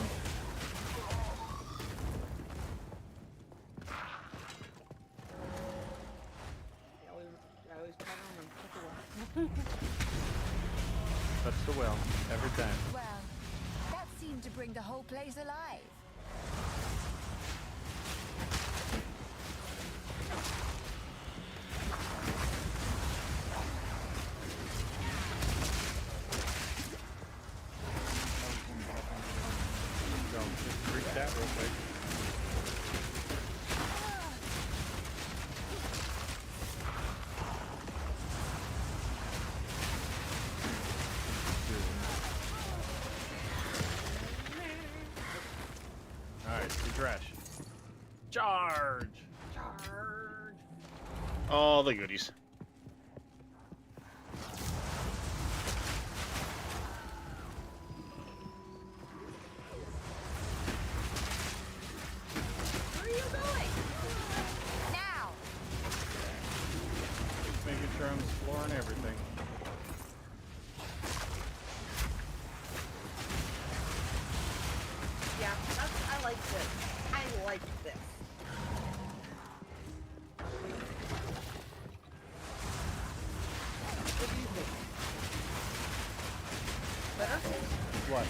Touch the well, every time. Well, that seemed to bring the whole place alive. So, just drink that real quick. Alright, refresh. Charge! Charge. All the goodies. Where are you going? Now! Just making sure I'm exploring everything. Yeah, I like this. I like this. What do you think? Better? What?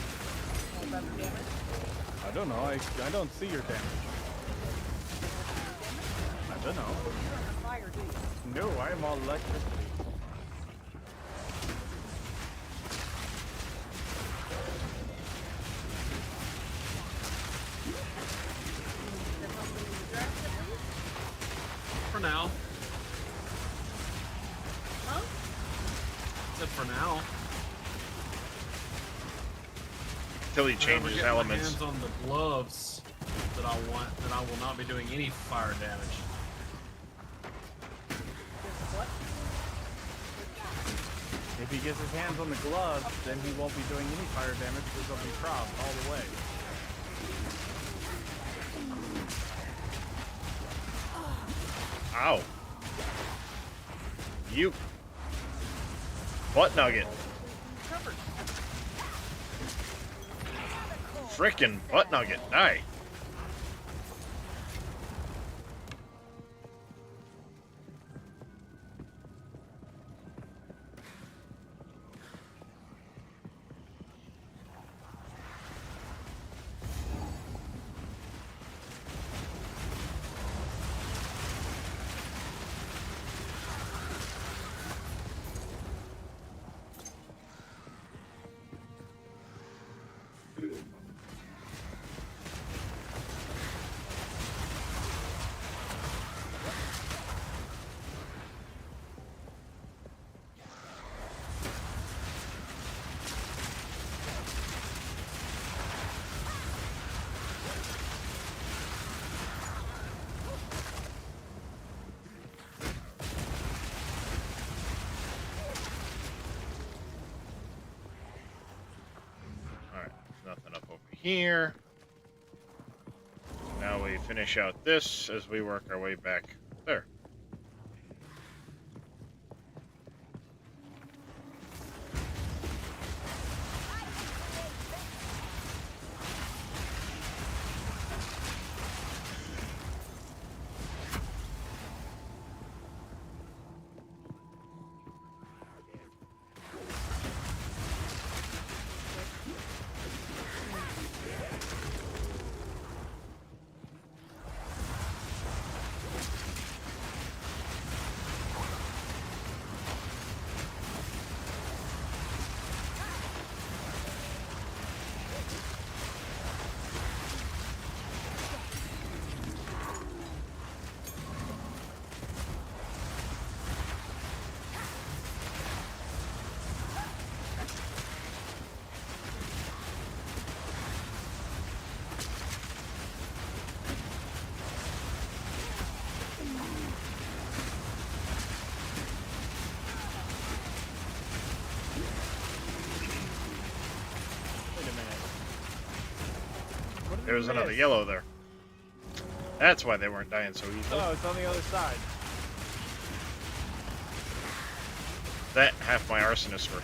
All better damage? I don't know. I don't see your damage. I don't know. You don't have fire, do you? No, I am all electricity. For now. Huh? Except for now. Until he If I ever changes get my elements. hands on the gloves that I want, then I will not be doing any fire damage. What? If he gets his hands on the gloves, then he won't be doing any fire damage because they'll be crossed all the way. Ow. You. Butt nugget. Covered. Frickin' butt nugget. Die. Here. Now we finish out this as we work our way back there. There was another missed. yellow there. That's why they weren't dying so easily. Oh, it's on the other side. That half my arsonists were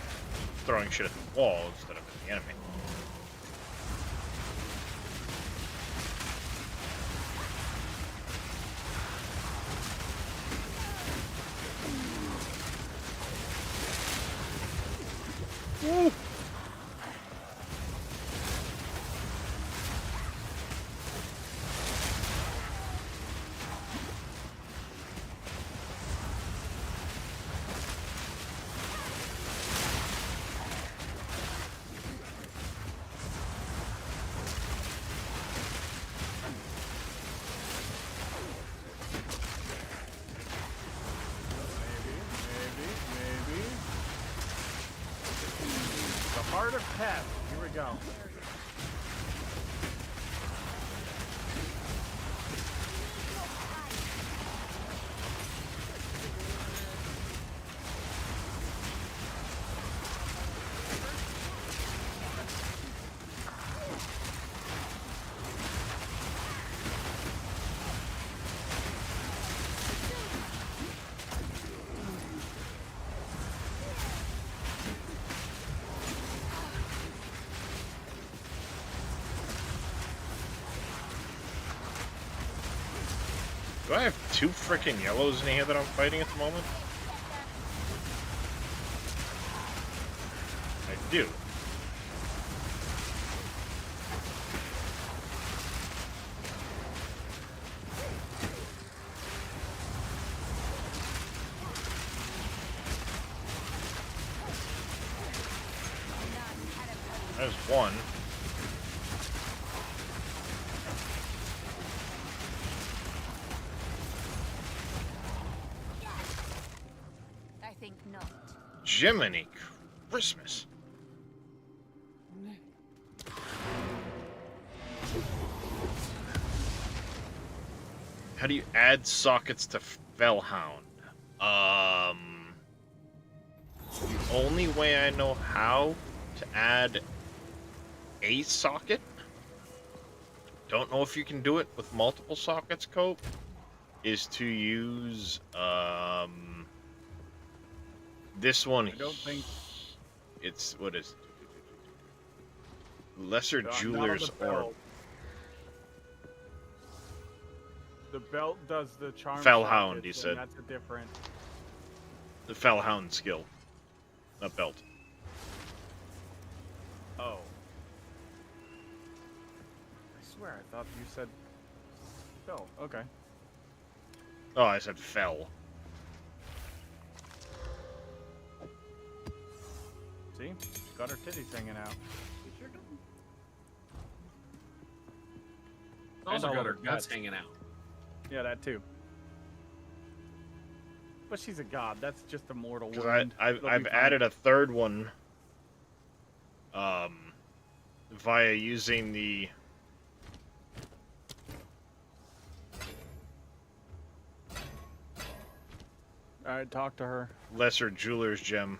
throwing shit at the wall instead of at the enemy. Woo! Maybe. The heart of Pep. Here we go. Do I have two freaking yellows in here that I'm fighting at the moment? I do. There's one. I think not. Jiminy Christmas. How do you add sockets to Fellhound? The only way I know how to add a socket, don't know if you can do it with multiple sockets, Cope, is to use, this one. I don't think it's, what is it? Lesser Not on Jeweler's the Orb. belt. The belt does the charm. Fellhound, sockets, you and said. That's a different. The Fellhound skill, not belt. Oh. I swear, I thought you said belt. Okay. Oh, I said fell. See? She's got her titties hanging out. Also all got of her her guts guts. hanging out. Yeah, that too. But she's a god. That's just a mortal Because wound. I've It'll be fine. added a third one, via using the Alright, talk to her. Lesser Jeweler's Gem.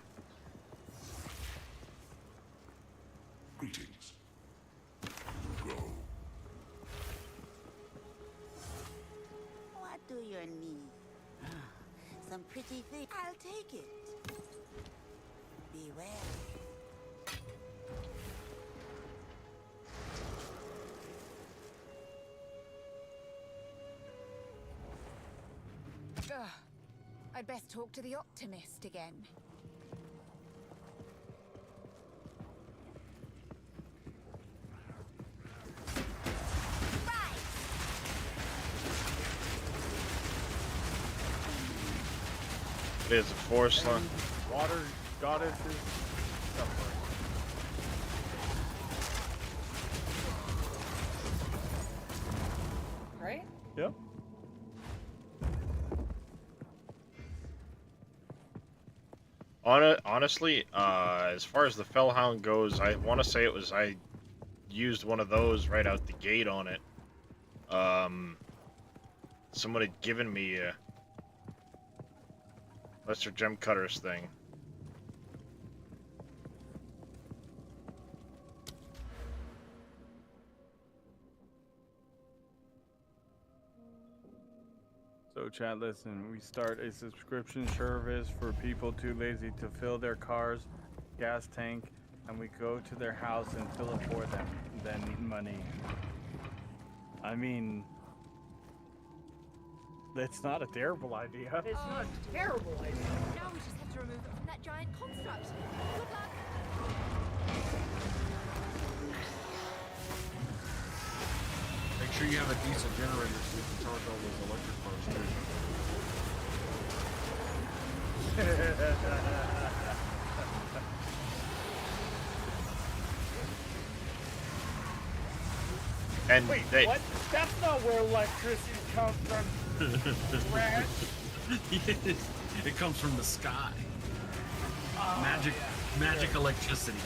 Greetings. Go. What do you need? Some pretty thing. I'll take it. Beware. Ugh. I'd best talk to the optimist again. It is a forest line. Water goddesses suffering. Right? Yep. Honestly, as far as the Fellhound goes, I want to say I used one of those right out the gate on it. Someone had given me a Lesser Gem Cutters thing. So chat, listen, we start a subscription service for people too lazy to fill their car's gas tank, and we go to their house and fill it for them, then money. I mean, it's not a terrible idea. It's not a terrible idea. Now we just have to remove it from that giant construct. Good luck. Make sure you have a decent generator so you can charge all those electric cars too. And wait, they... what? That's not where electricity comes from. Trash. It comes from the sky. Oh, Magic electricity.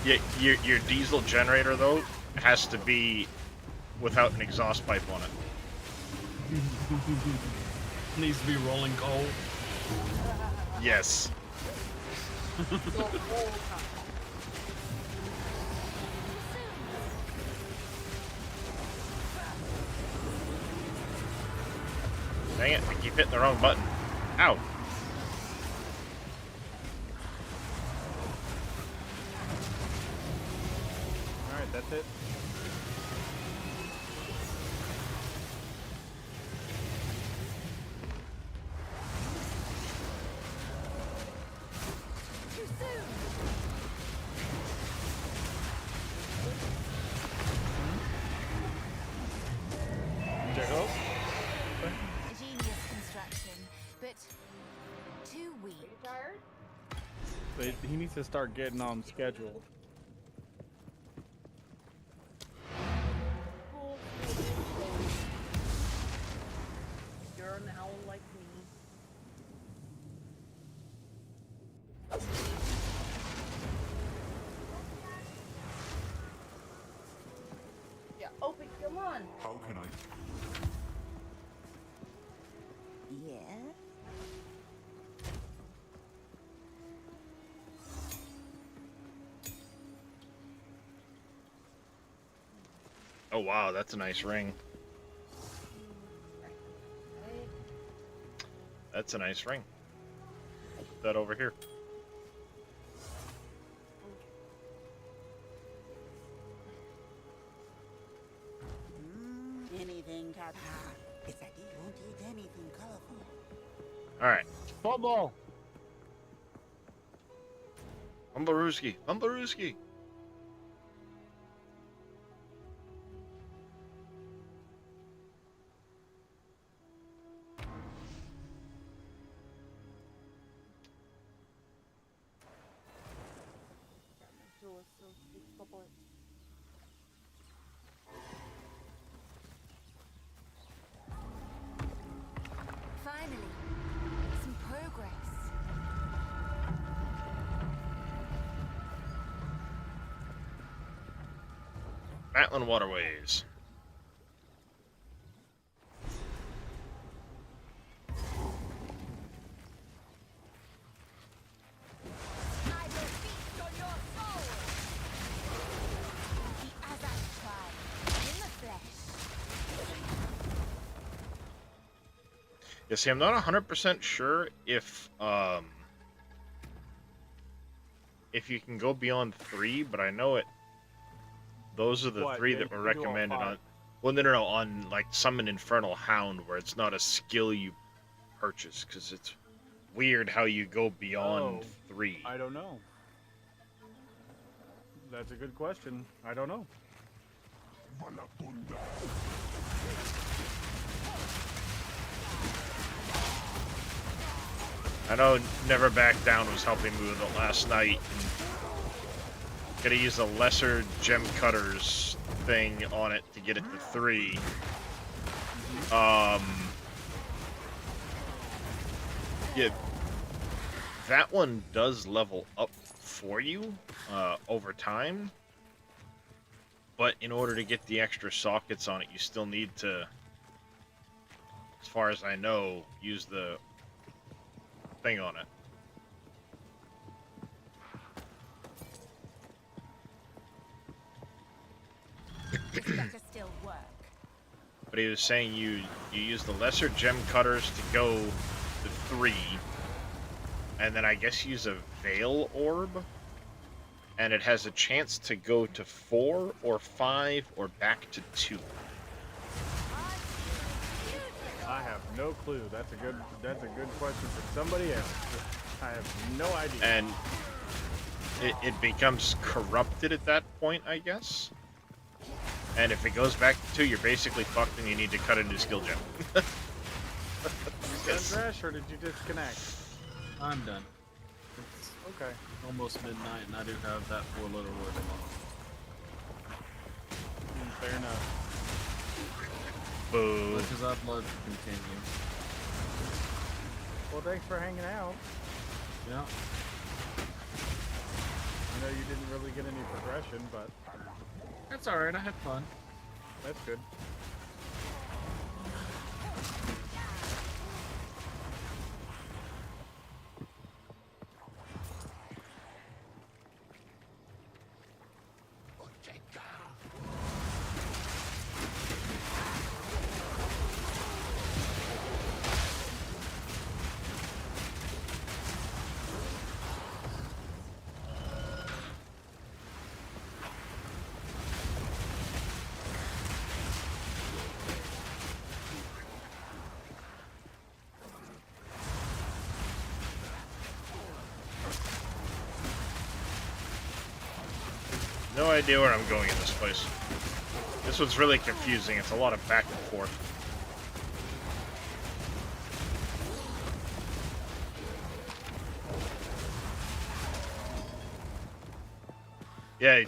Yeah, your diesel generator though has to be without an exhaust pipe on it. Needs to be rolling coal. Yes. Dang it, I keep hitting the wrong button. Ow. Alright, that's it. Too soon. Jacob? Ingenious construction, but too weak. Are you tired? But he needs to start getting on schedule. Cool. You're an owl like me. Yeah, open, come on. How can I? Yes? Oh wow, that's a nice ring. That's a nice ring. Put that over here. Anything, Tata. It's like you won't eat anything colorful. Alright. Football! Umbaruski. Umbaruski. Finally, some progress. Matlin Waterways. I will feast on your soul. The Azaz tribe in the flesh. Yeah, see, I'm not 100% sure if you can go beyond 3, but I know it. Those are the What, 3 yeah, that were you can do all recommended 5. on. Well, no, on like Summon Infernal Hound, where it's not a skill you purchase, because it's weird how you go beyond 3. I don't know. That's a good question. I don't know. I know Never Back Down was helping me with it last night. Gotta use a lesser gem cutters thing on it to get it to 3. Yeah, that one does level up for you over time, but in order to get the extra sockets on it, you still need to, as far as I know, use the thing on it. This better still work. but he was saying you use the lesser gem cutters to go to 3, and then I guess use a veil orb, and it has a chance to go to 4 or 5 or back to 2. I have no clue. That's a good question for somebody else. I have no idea. And it becomes corrupted at that point, I guess. And if it goes back to 2, you're basically fucked and you need to cut a new skill gem. You done, Crash, or did you disconnect? I'm done. It's okay. Almost midnight, and I do have that 4 little word Fair enough. Boo. Because I'd love to continue. Well, thanks for hanging out. Yeah. I know you didn't really get any progression, but That's alright, I had fun. that's good. No idea where I'm going in this place. This one's really confusing. It's a lot of back and forth. Yeah.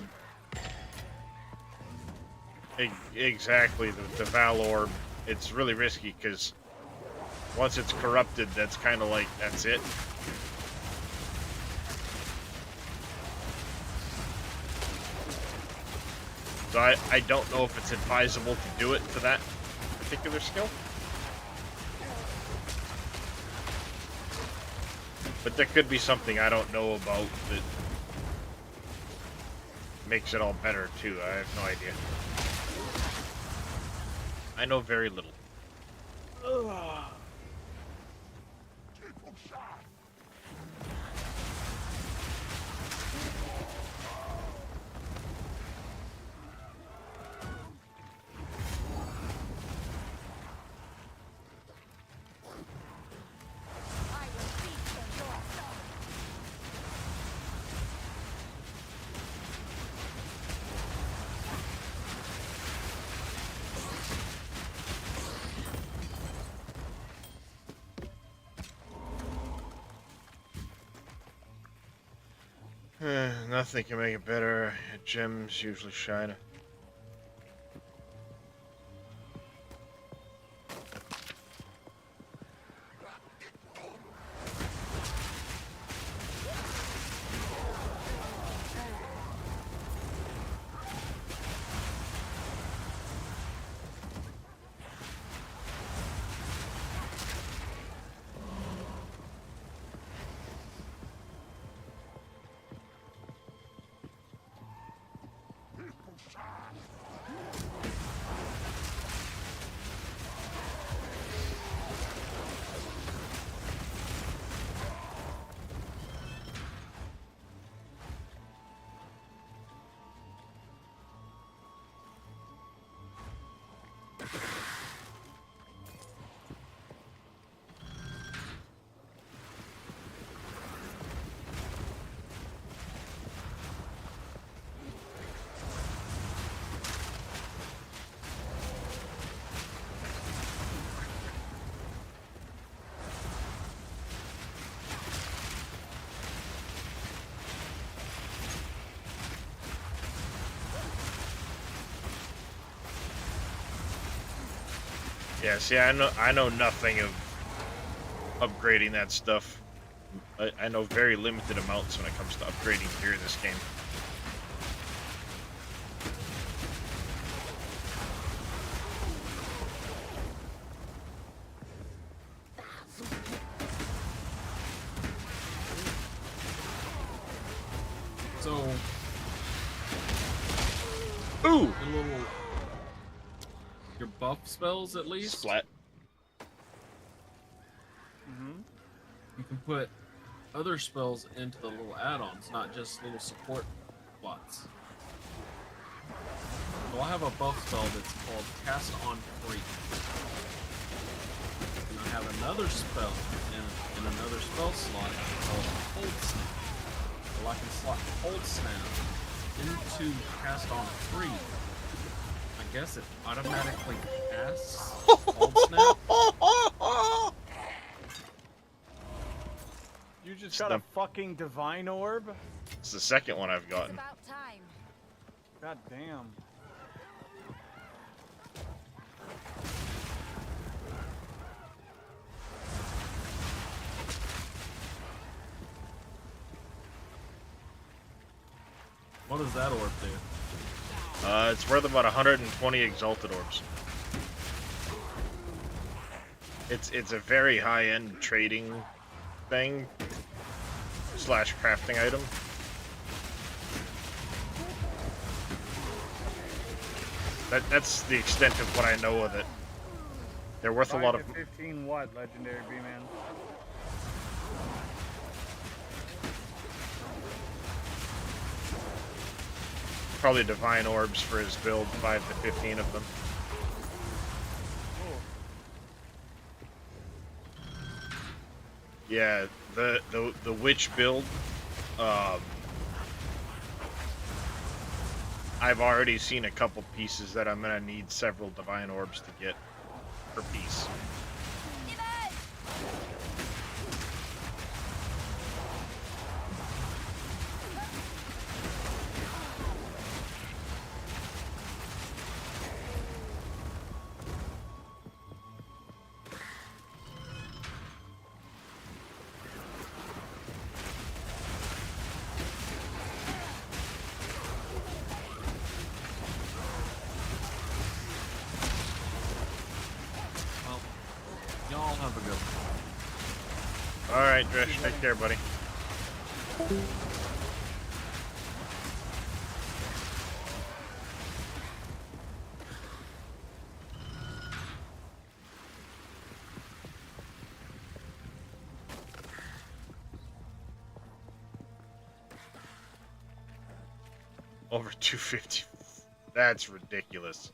Exactly. The Val Orb, it's really risky because once it's corrupted, that's kind of like, that's it. So I don't know if it's advisable to do it to that particular skill. But there could be something I don't know about that makes it all better too. I have no idea. I know very little. Ugh. Nothing can make it better. Gems usually shine. Yeah, see, I know nothing of upgrading that stuff. I know very limited amounts when it comes to upgrading gear in this game. So, ooh, a little your buff spells at least. Splat. Mm-hmm. You can put other spells into the little add-ons, not just little support slots. So I have a buff spell that's called Cast on Free. And I have another spell in another spell slot called Hold Snap. So I can slot Hold Snap into Cast on Free. I guess it automatically casts Hold Snap. You just got a fucking divine orb? It's the second one I've gotten. About time. God damn. What does that orb do? It's worth about 120 exalted orbs. It's a very high-end trading thing / crafting item. That's the extent of what I know of it. They're worth a lot of. 15 what, legendary B-man? Probably divine orbs for his build, 5 to 15 of them. Yeah, the witch build. I've already seen a couple pieces that I'm gonna need several divine orbs to get per piece. Y'all have a good one. Alright, Dresh, take care, buddy. Over 250. That's ridiculous.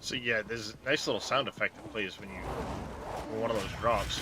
So yeah, there's a nice little sound effect that plays when one of those drops.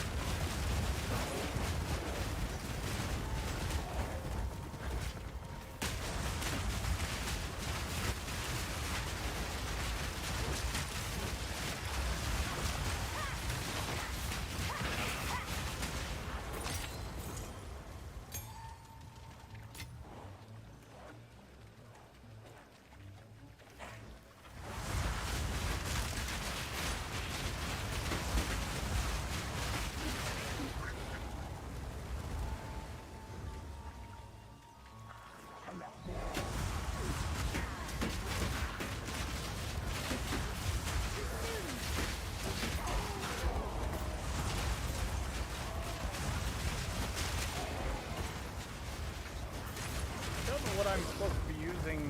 I'm supposed to be using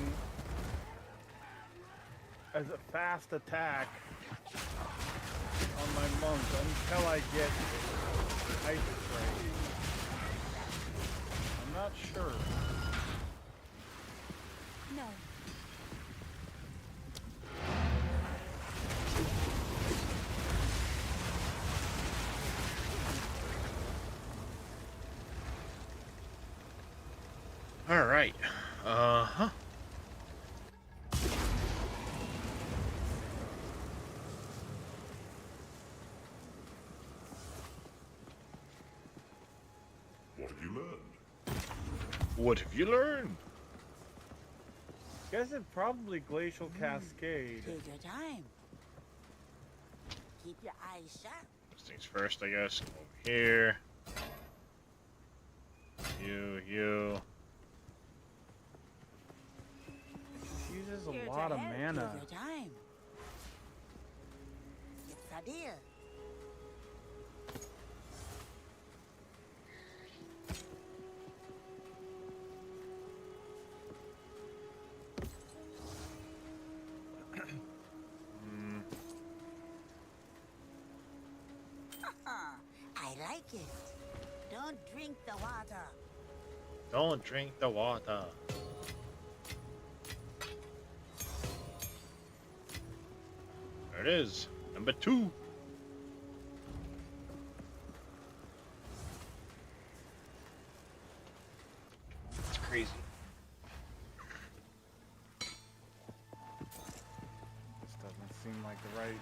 as a fast attack on my monk until I get ice spray. I'm not sure. No. All right. Uh-huh. What have you learned? What have you learned? Guess it's probably Glacial Cascade. Take your time. Keep your eyes sharp. First things first, I guess. Come over here. You. Uses Here a to lot of help. mana. Take your time. It's a deal. I like it. Don't drink the water. Don't drink the water. There it is. Number 2. It's crazy. This doesn't seem like the right.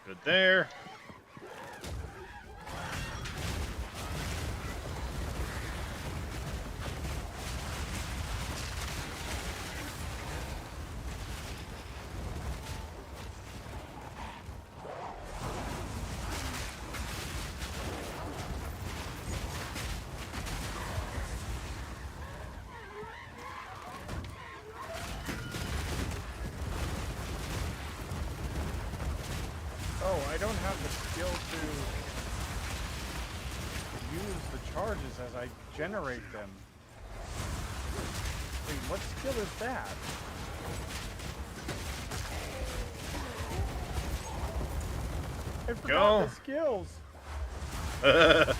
Good there. Oh, I don't have the skill to use the charges as I generate them. Wait, what skill is that? I forgot the skills. I did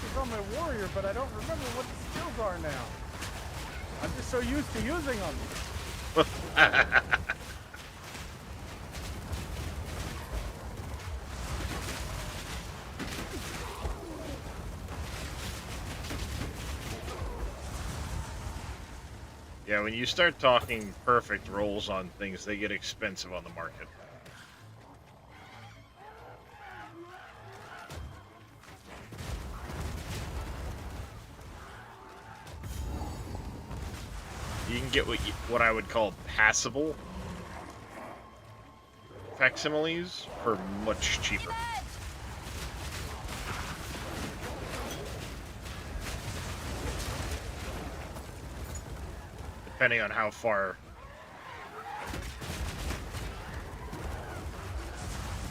become a warrior, but I don't remember what the skills are now. I'm just so used to using them. Yeah, when you start talking perfect rolls on things, they get expensive on the market. You can get what I would call passable facsimiles for much cheaper. Depending on how far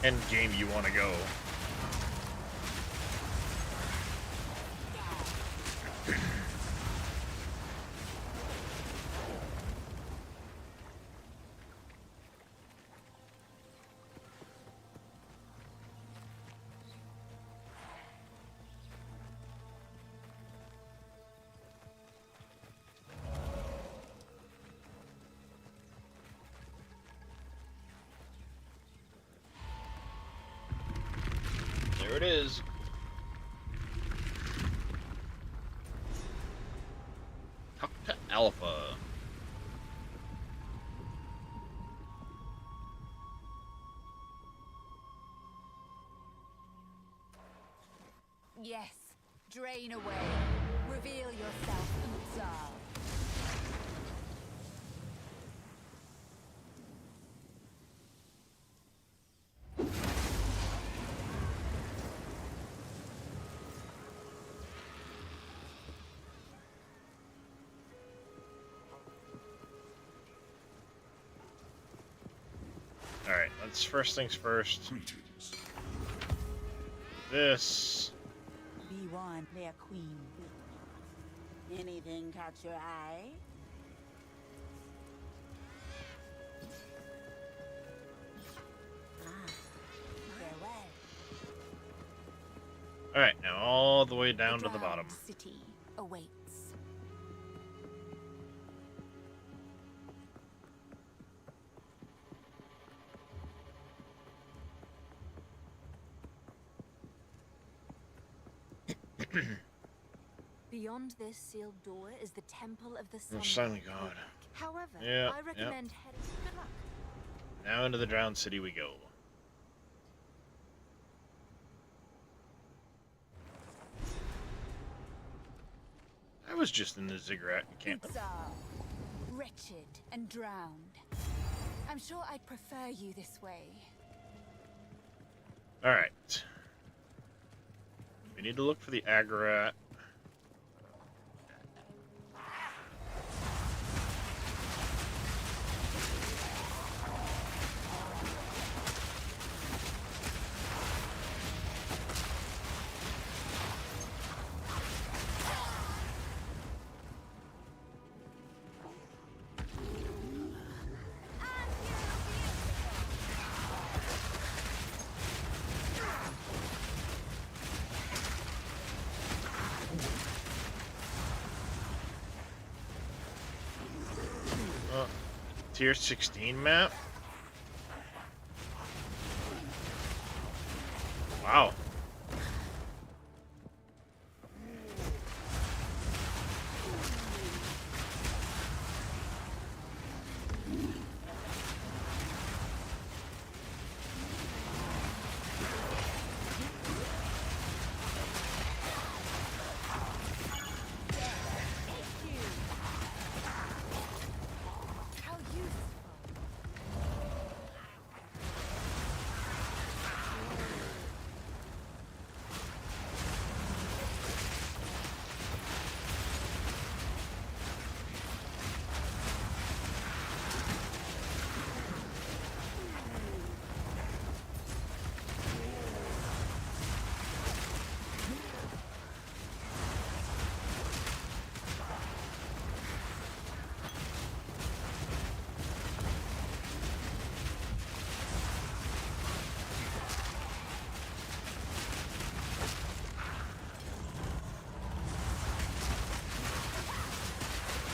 end game you want to go. There it is. Talk to Alpha. Yes. Drain away. Reveal yourself, Exile. Alright, let's first things first. Greetings. This. Be one, play a queen. Anything catch your eye? Farewell. Alright, now all the way down to the bottom. City awaits. Beyond this sealed door is the Temple of the Sun. Sun God. However, Yeah, I recommend heading. Good luck. Now into the Drowned City we go. I was just in the ziggurat encampment. Exile, wretched and drowned. I'm sure I'd prefer you this way. Alright. We need to look for the Agrat. Tier 16 map? Wow.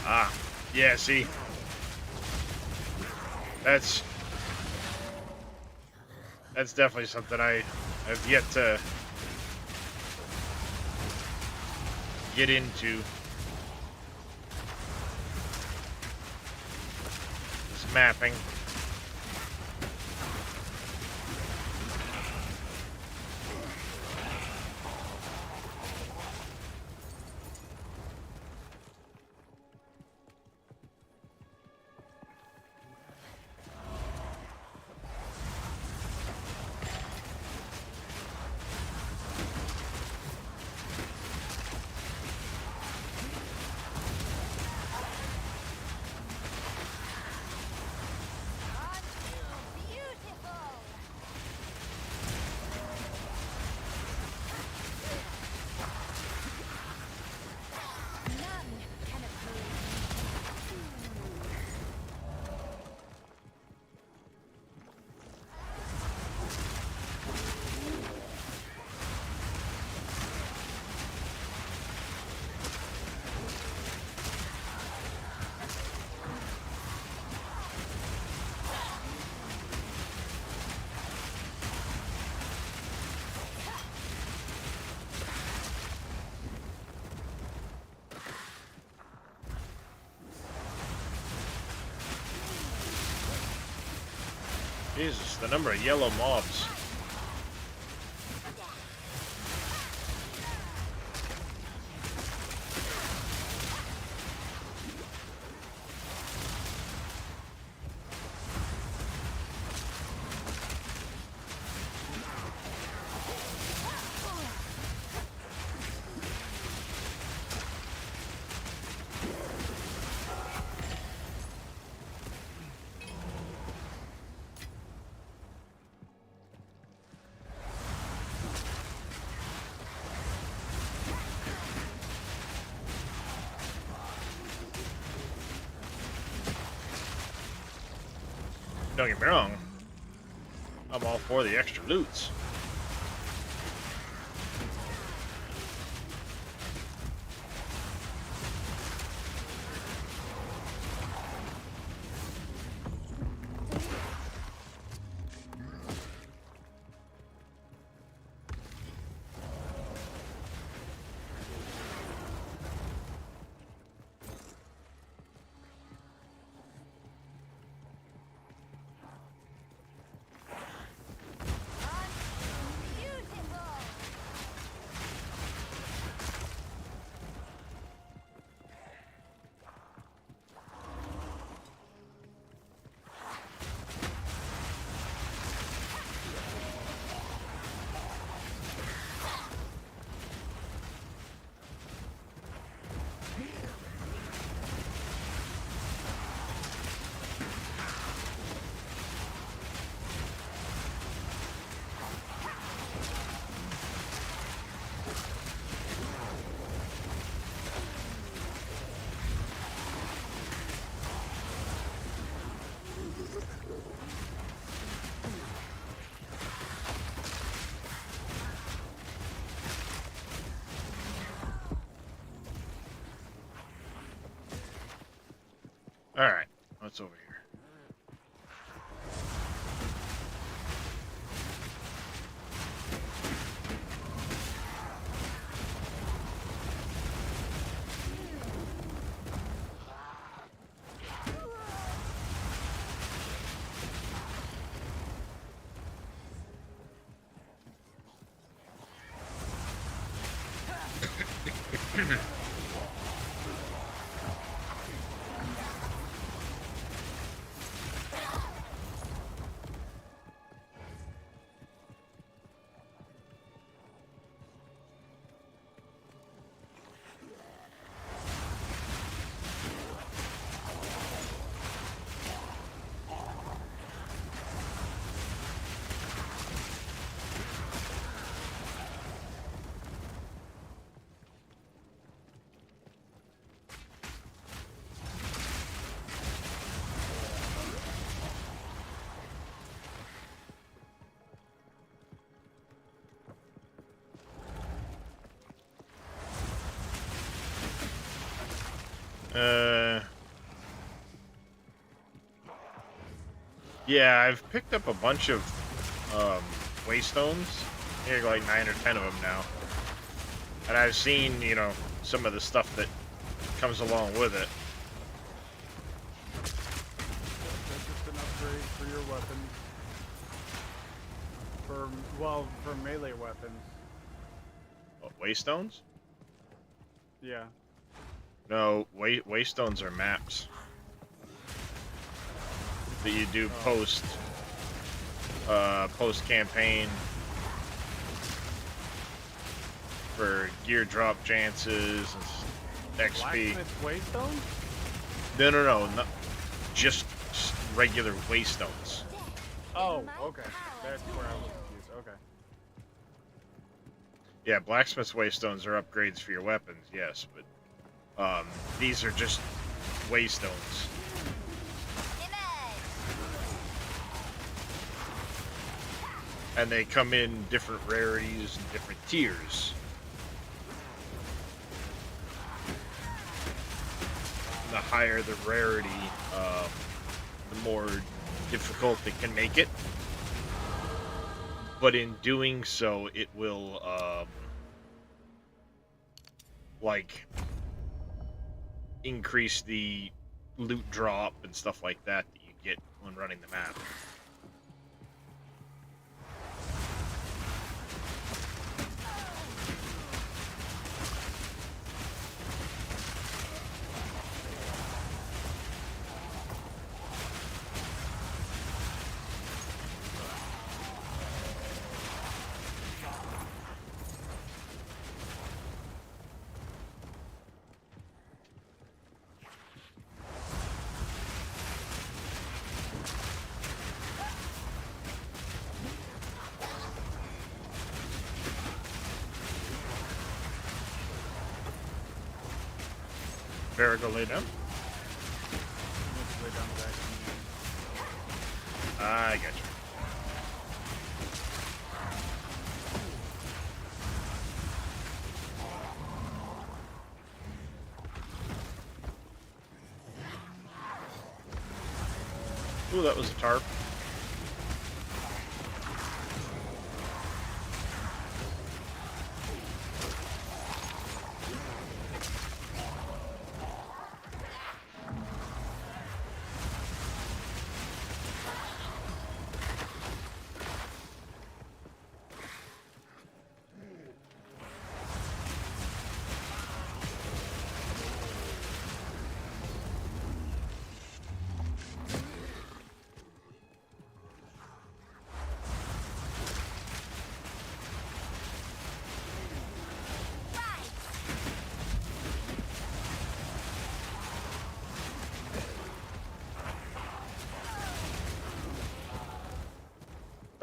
Ah, yeah, see. That's definitely something I have yet to get into. This mapping. Jesus, the number of yellow mobs. don't get me wrong. I'm all for the extra loots. Alright, what's over here? Yeah, I've picked up a bunch of waystones. Here, like 9 or 10 of them now. And I've seen, you know, some of the stuff that comes along with it. That's just an upgrade for your weapons. For melee weapons. What, waystones? Yeah. No, waystones are maps that you do post campaign for gear drop chances and XP. Blacksmith waystone? No, just regular waystones. Oh, okay. That's where I was confused. Okay. Yeah, blacksmith's waystones are upgrades for your weapons, yes, but these are just waystones. And they come in different rarities and different tiers. The higher the rarity, the more difficult it can make it. But in doing so, it will, like, increase the loot drop and stuff like that you get when running the map. Better go lay down. I got you. Ooh, that was a tarp.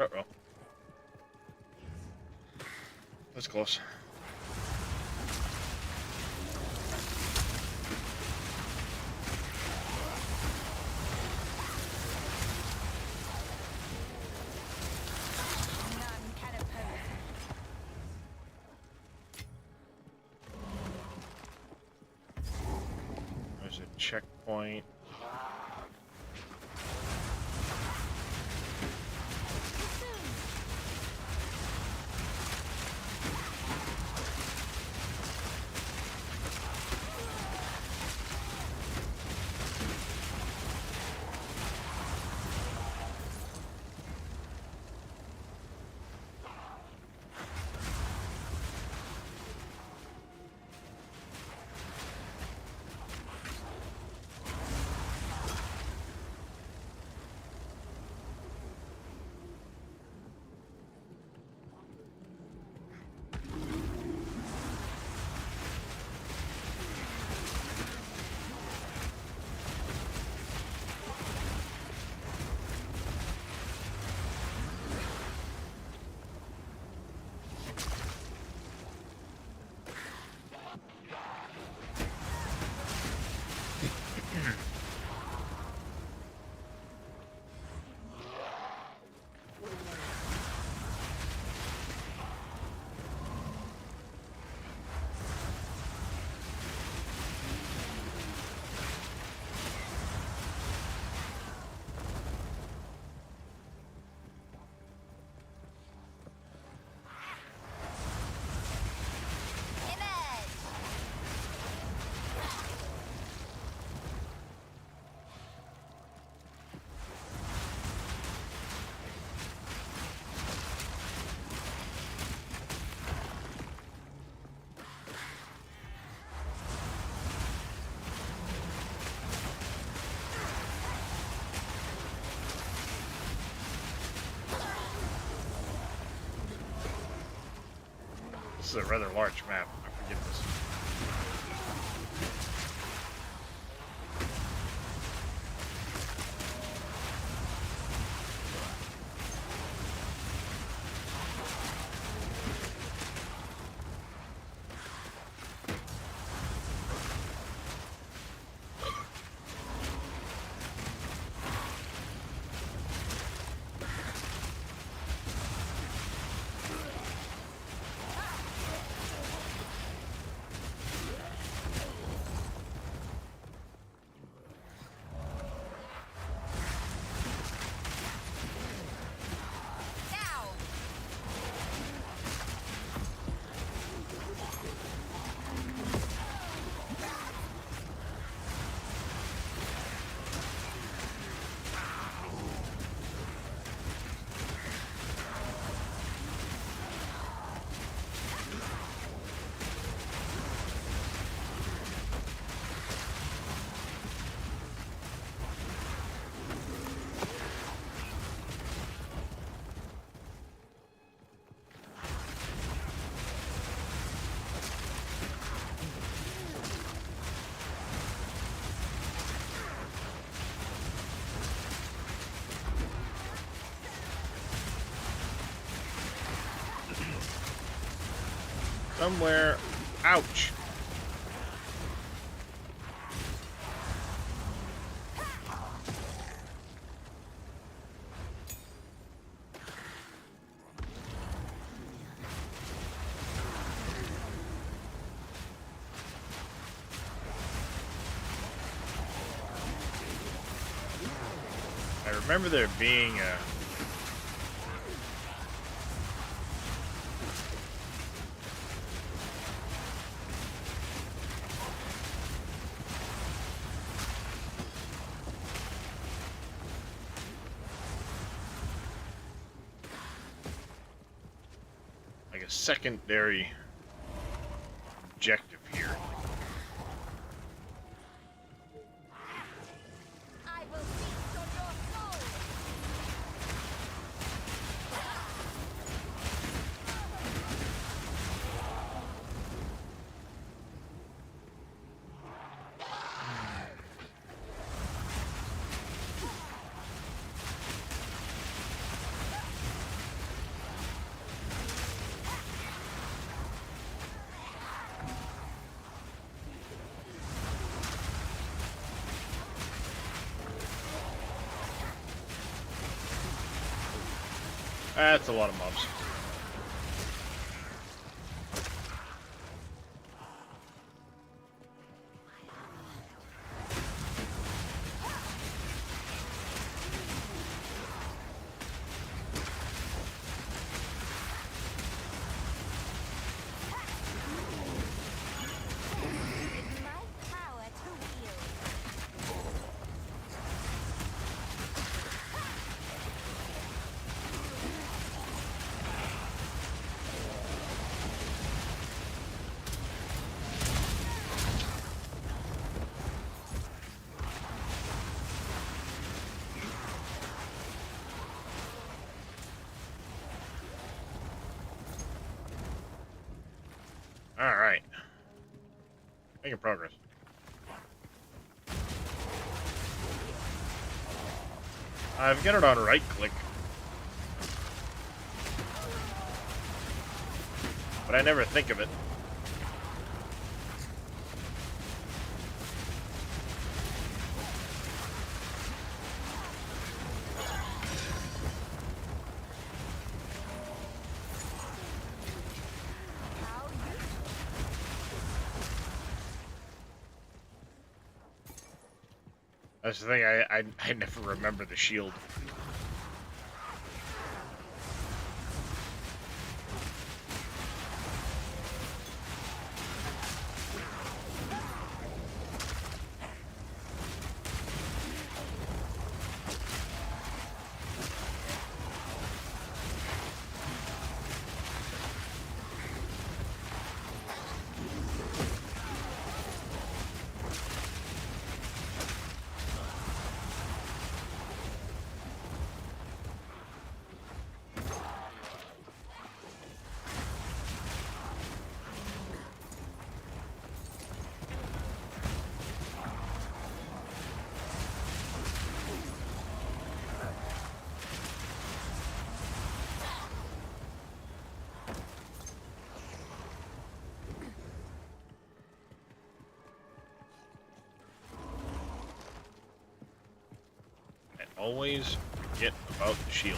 Uh-oh. That's close. None can oppose me. There's a checkpoint. This is a rather large map. I forget this. Somewhere. Ouch. remember there being a... like a secondary objective here. I will feast on your soul. That's a lot of mobs. It's my power to wield. Alright. Making progress. I've got it on right click. But I never think of it. That's the thing, I never remember the shield. Always forget about the shield.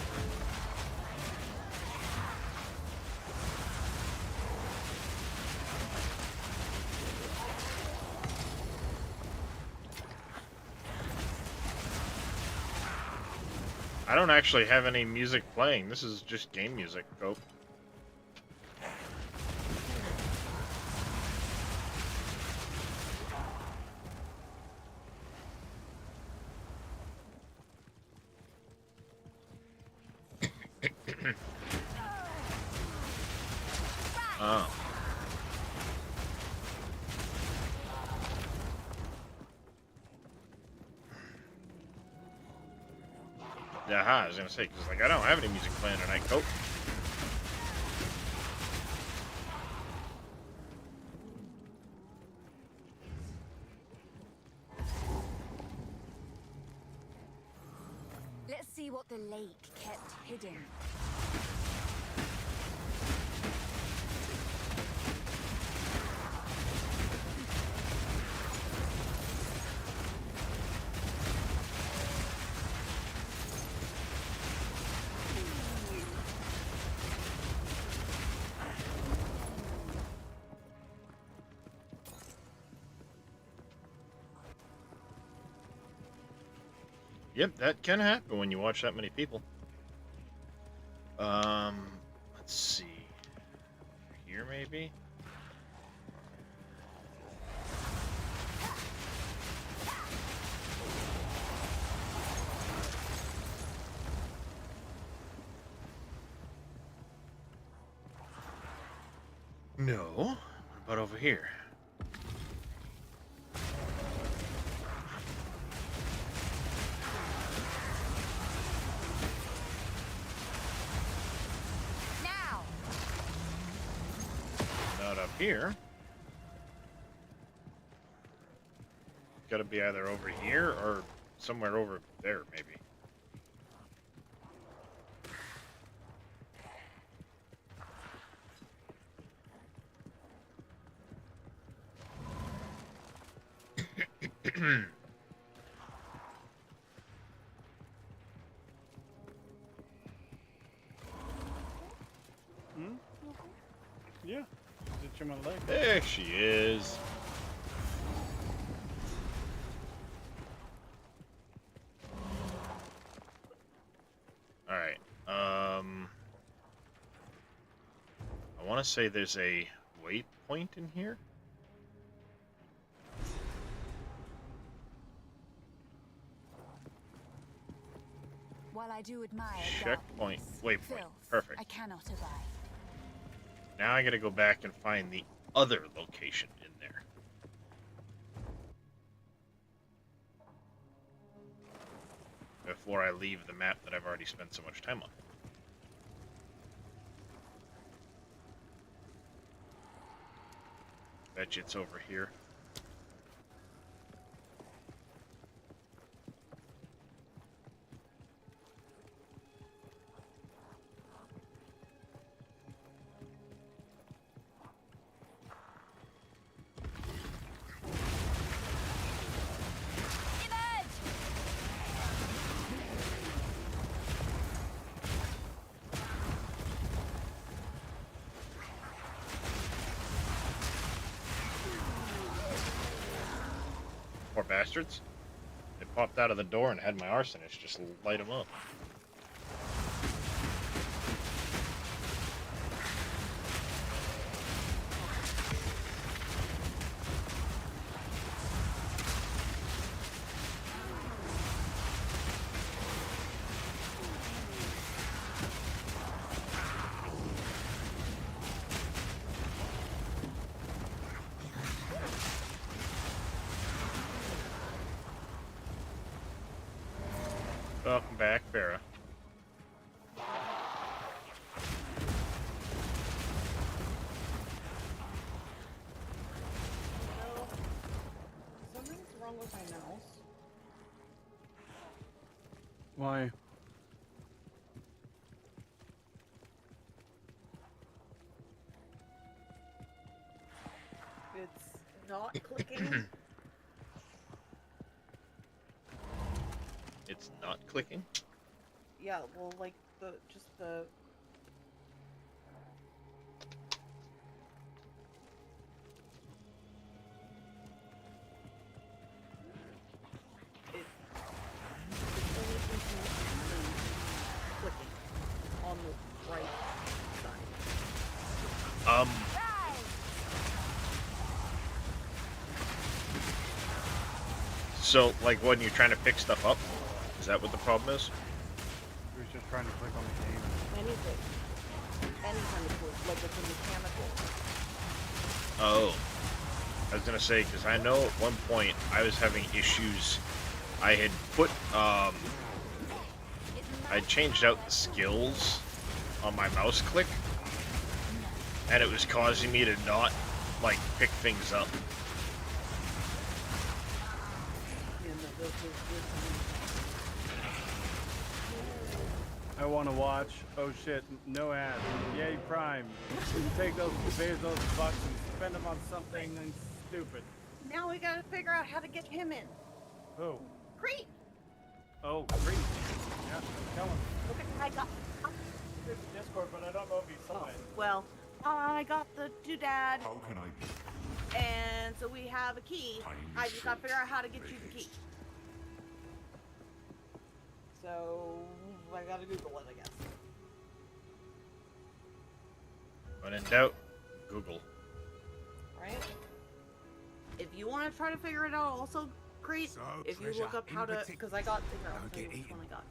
I don't actually have any music playing. This is just game music, Cope. Oh. Yeah, I was gonna say, because like I don't have any music playing tonight, Cope. Let's see what the lake kept hidden. Yep, that can happen when you watch that many people. Let's see. Here, maybe? No. What about over here? Now. Not up here. Gotta be either over here or somewhere over there, maybe. Yeah. Just itching my leg. There she is. Alright. I want to say there's a waypoint in here. While I do admire Checkpoint. darkness, Waypoint. filth, Perfect. I cannot abide. Now I gotta go back and find the other location in there. Before I leave the map that I've already spent so much time on. Bet you it's over here. Poor bastards. They popped out of the door and had my arsonist just light them up. Welcome back, Farah. Something's wrong with my mouse. Why? It's not clicking. It's not clicking? Yeah, well, like the clicking on the right side. So, like, when you're trying to pick stuff up, is that what the problem is? He was just trying to click on the game. Anything. Any kind of tool, like it's a mechanical. Oh. I was gonna say, because I know at one point I was having issues. I had put, I changed out the skills on my mouse click, and it was causing me to not, like, pick things up. I want to watch. Oh shit, no ads. Yay, Prime. You take those bucks and spend them on something stupid. Now we gotta figure out how to get him in. Who? Creep! Oh, Creep. Yeah, tell him. Okay, I got. There's a Discord, but I don't know if he saw it. Well, I got the doodad. How can I be? And so we have a key. I just gotta figure out how to get you the key. So I gotta Google it, I guess. When in doubt, Google. Right? If you want to try to figure it out, also great. So, If you treasure look up in how to, particular. because I got to here, I'll Don't tell you get which one I got.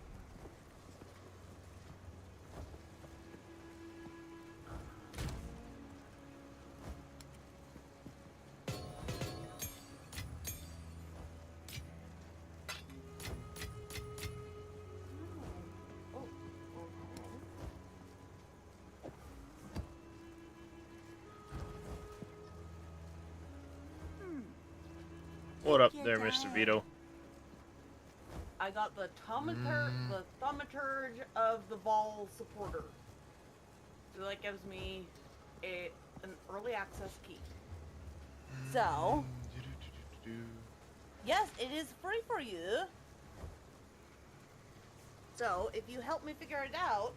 What up there, Mr. Vito? I got the thaumaturge of the Vol supporter. So that gives me an early access key. So, yes, it is free for you. So, if you help me figure it out,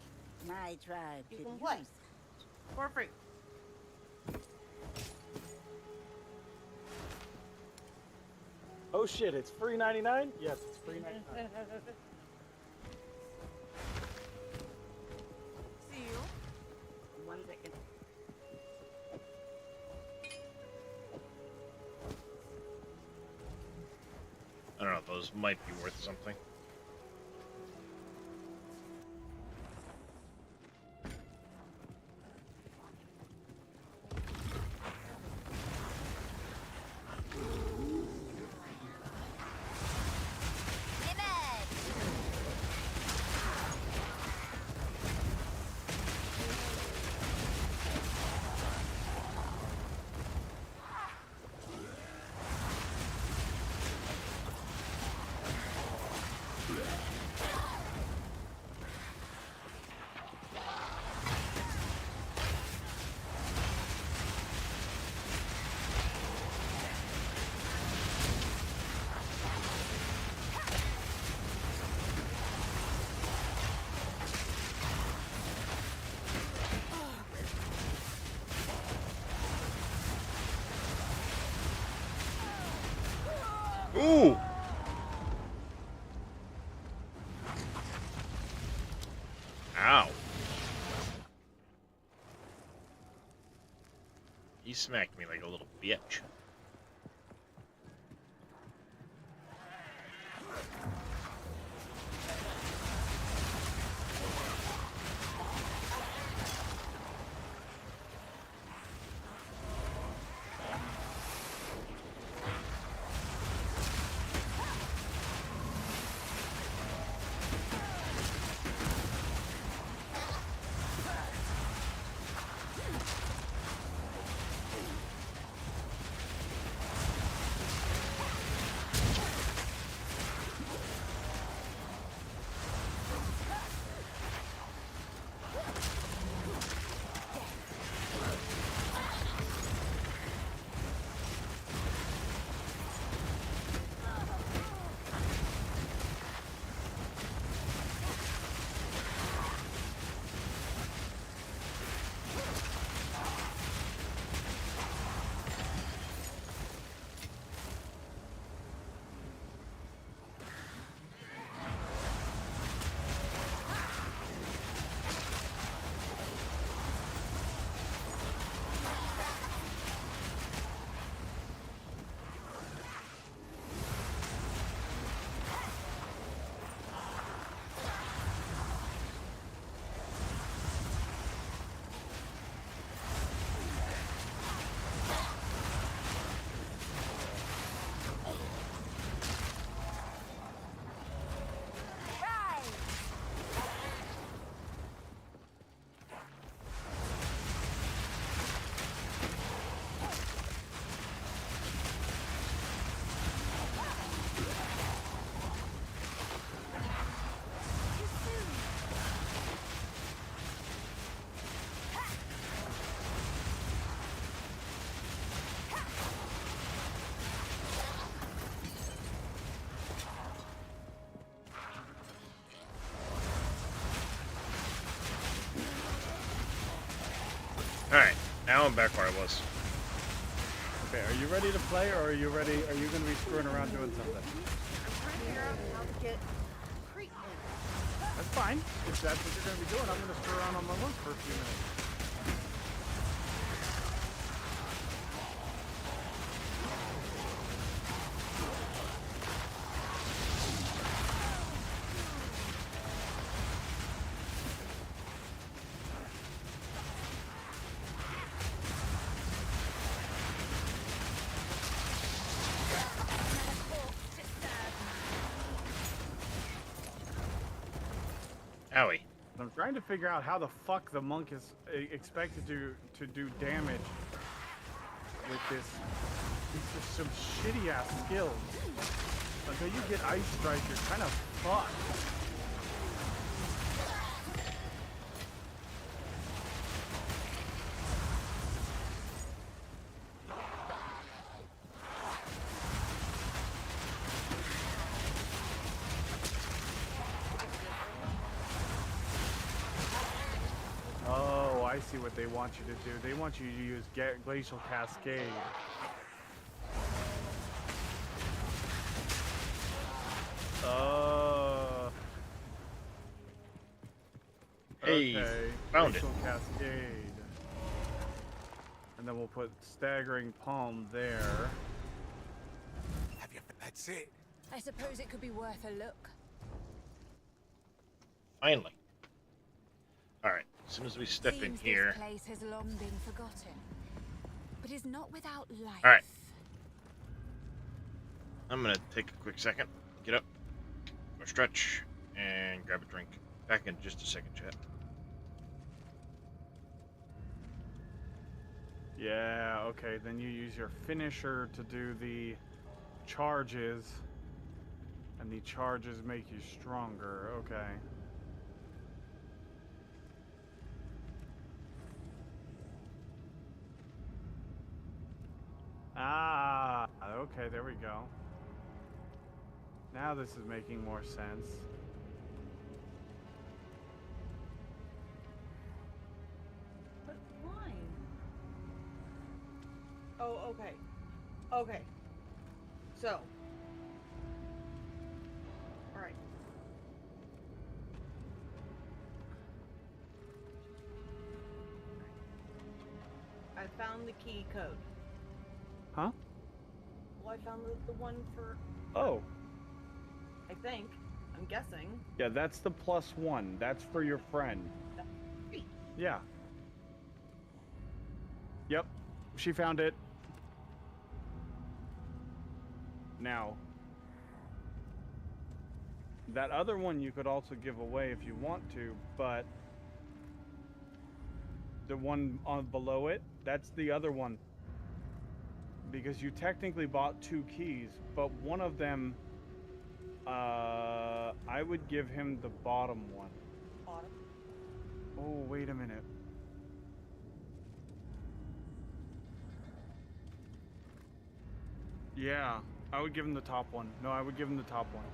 My tribe you could can play use for free. Oh shit, it's free 99? Yes, it's free 99. See you. 1 second. I don't know, those might be worth something. Ooh! Ow. He smacked me like a little bitch. Alright, now I'm back where I was. Okay, are you ready to play, or are you ready? Are you going to be screwing around doing something? I'm trying to figure out how to get treatment. That's fine. If that's what you're going to be doing, I'm going to screw around on my lunch for a few minutes. Owie. I'm trying to figure out how the fuck the monk is expected to do damage with this. These are some shitty ass skills. Until you get Ice Strike, you're kind of fucked. Oh, I see what they want you to do. They want you to use Glacial Cascade. Hey, okay. found Glacial it. Cascade. And then we'll put Staggering Palm there. That's it. I suppose it could be worth a look. Finally. Alright, as soon as we step in Seems here. This place has long been forgotten, but is not without life. Alright. I'm gonna take a quick second, get up, go stretch, and grab a drink. Back in just a second, chat. Yeah, okay, then you use your finisher to do the charges, and the charges make you stronger, okay. Ah, okay, there we go. Now this is making more sense. But why? Oh, okay. Okay. So. Alright. I found the key code. Huh? Well, I found the one for... Oh. I think. I'm guessing. Yeah, that's the +1. That's for your friend. Yeah. Yep. She found it. Now. That other one you could also give away if you want to, but the one on below it, that's the other one. Because you technically bought 2 keys, but one of them, I would give him the bottom one. Bottom? Oh, wait a minute. Yeah, I would give him the top one. No, I would give him the top one.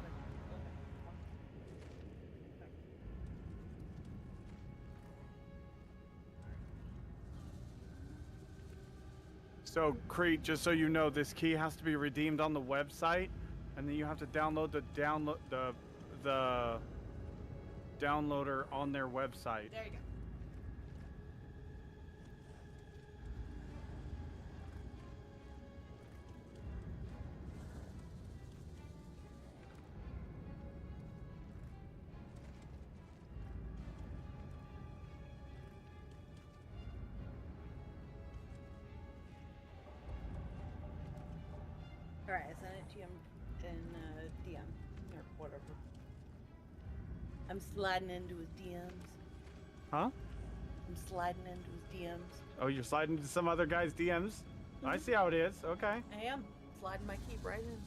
So, Crete, just so you know, this key has to be redeemed on the website, and then you have to download the downloader on their website. There you go. Alright, I sent it to you in DM or whatever. I'm sliding into his DMs. Huh? I'm sliding into his DMs. Oh, you're sliding into some other guy's DMs? I see how it is. Okay. I am sliding my key right in.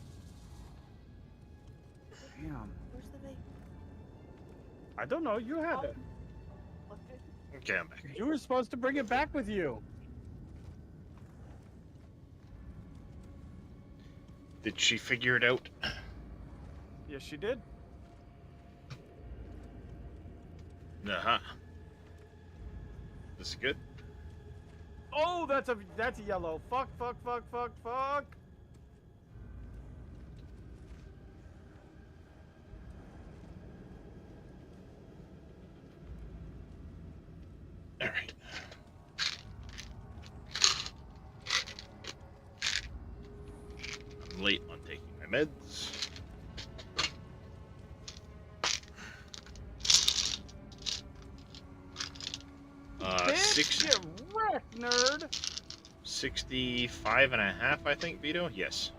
Damn. Where's the vape? I don't know. You have it. Okay, I'm back. You were supposed to bring it back with you. Did she figure it out? Yes, she did. Uh-huh. This is good. Oh, that's a yellow. Fuck. All right. I'm late on taking my meds. Bitch, get wrecked, nerd! 65.5, I think, Vito? Yes.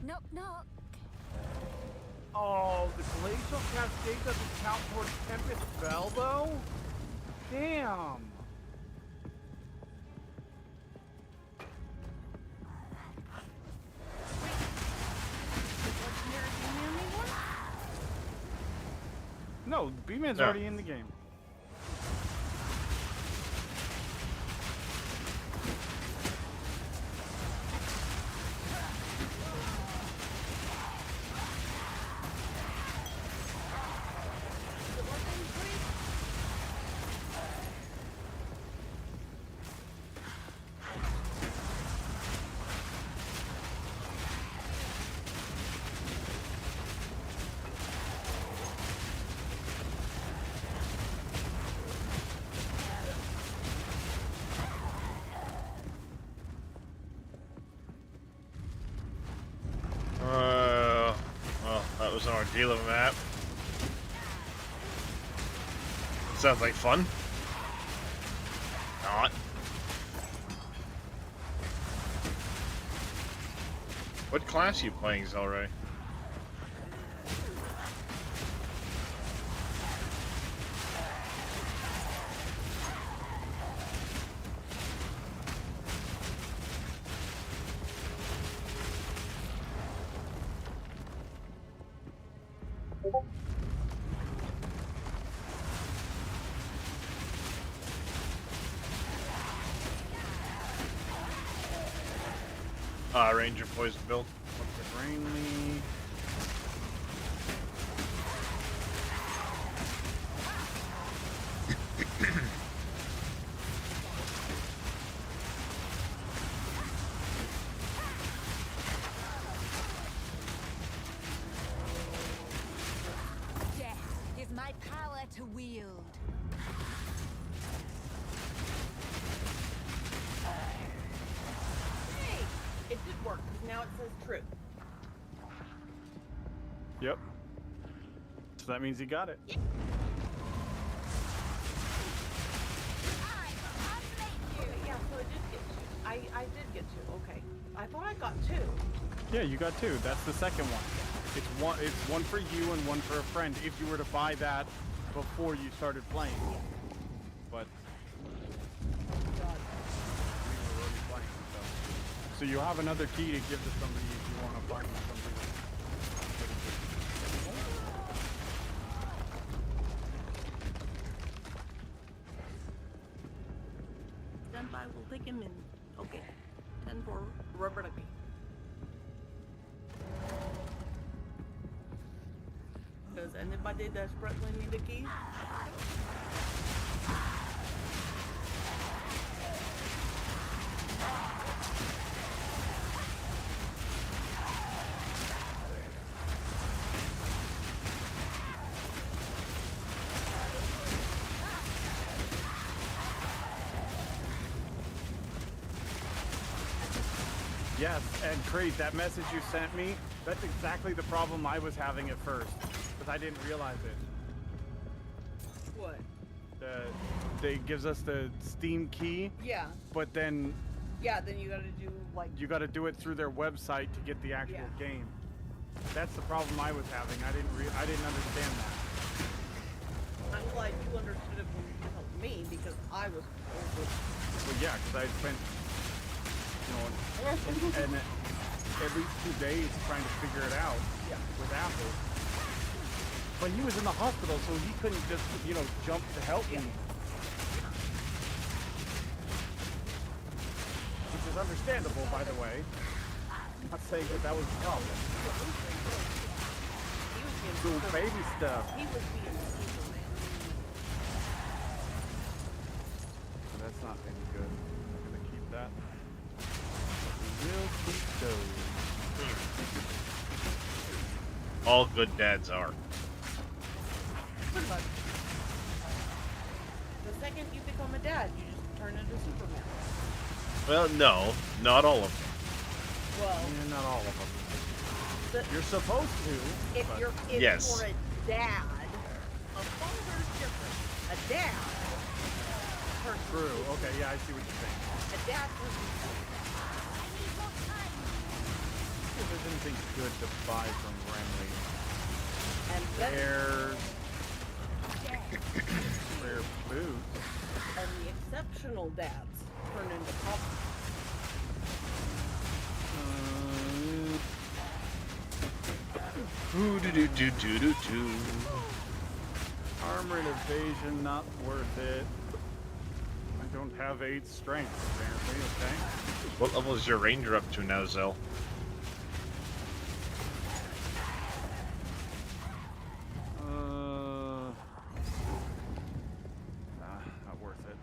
Knock, knock. Oh, the glacial cascade doesn't count towards Tempest Spell, though? Damn. No, B-Man's already in the game. Well, that was an ordeal of a map. Sounds like fun. Not. What class are you playing, Zelray? Ranger poison build. Rain me. Death is my power to wield. Hey, it did work because now it says true. Yep. So that means he got it. Yeah, so it did get two. I did get two. Okay. I thought I got two. Yeah, you got two. That's the second one. It's one for you and one for a friend if you were to buy that before you started playing. But we were already playing, so you have another key to give to somebody if you want to find something. Stand by, we'll take him in. Okay. 10 for rubber ducky. Does anybody desperately need a key? Yes, and Creed, that message you sent me, that's exactly the problem I was having at first, because I didn't realize it. What? They gives us the Steam key. Yeah. But then. Yeah, then you gotta do like. You gotta do it through their website to get the actual game. That's the problem I was having. I didn't understand that. I'm glad you understood it when you told me because I was. Well, yeah, because I spent, and at least 2 days trying to figure it out with Apple. But he was in the hospital, so he couldn't just, jump to help me. Which is understandable, by the way. I'm not saying that was the problem. Doing baby stuff. He was being Superman. That's not any good. I'm gonna keep that. We'll keep those. All good dads are. Pretty much. The second you become a dad, you just turn into Superman. Well, no, not all of them. Well, yeah, not all of them. You're supposed to. If you're a dad, a father's different. A dad. True. Okay. Yeah, I see what you're saying. A dad person. If there's anything good to buy from Renly. And there's rare boots. And the exceptional dads turn into cops. Armor and evasion, not worth it. I don't have 8 strength, apparently, okay? What level is your ranger up to now, Zell? Not worth it.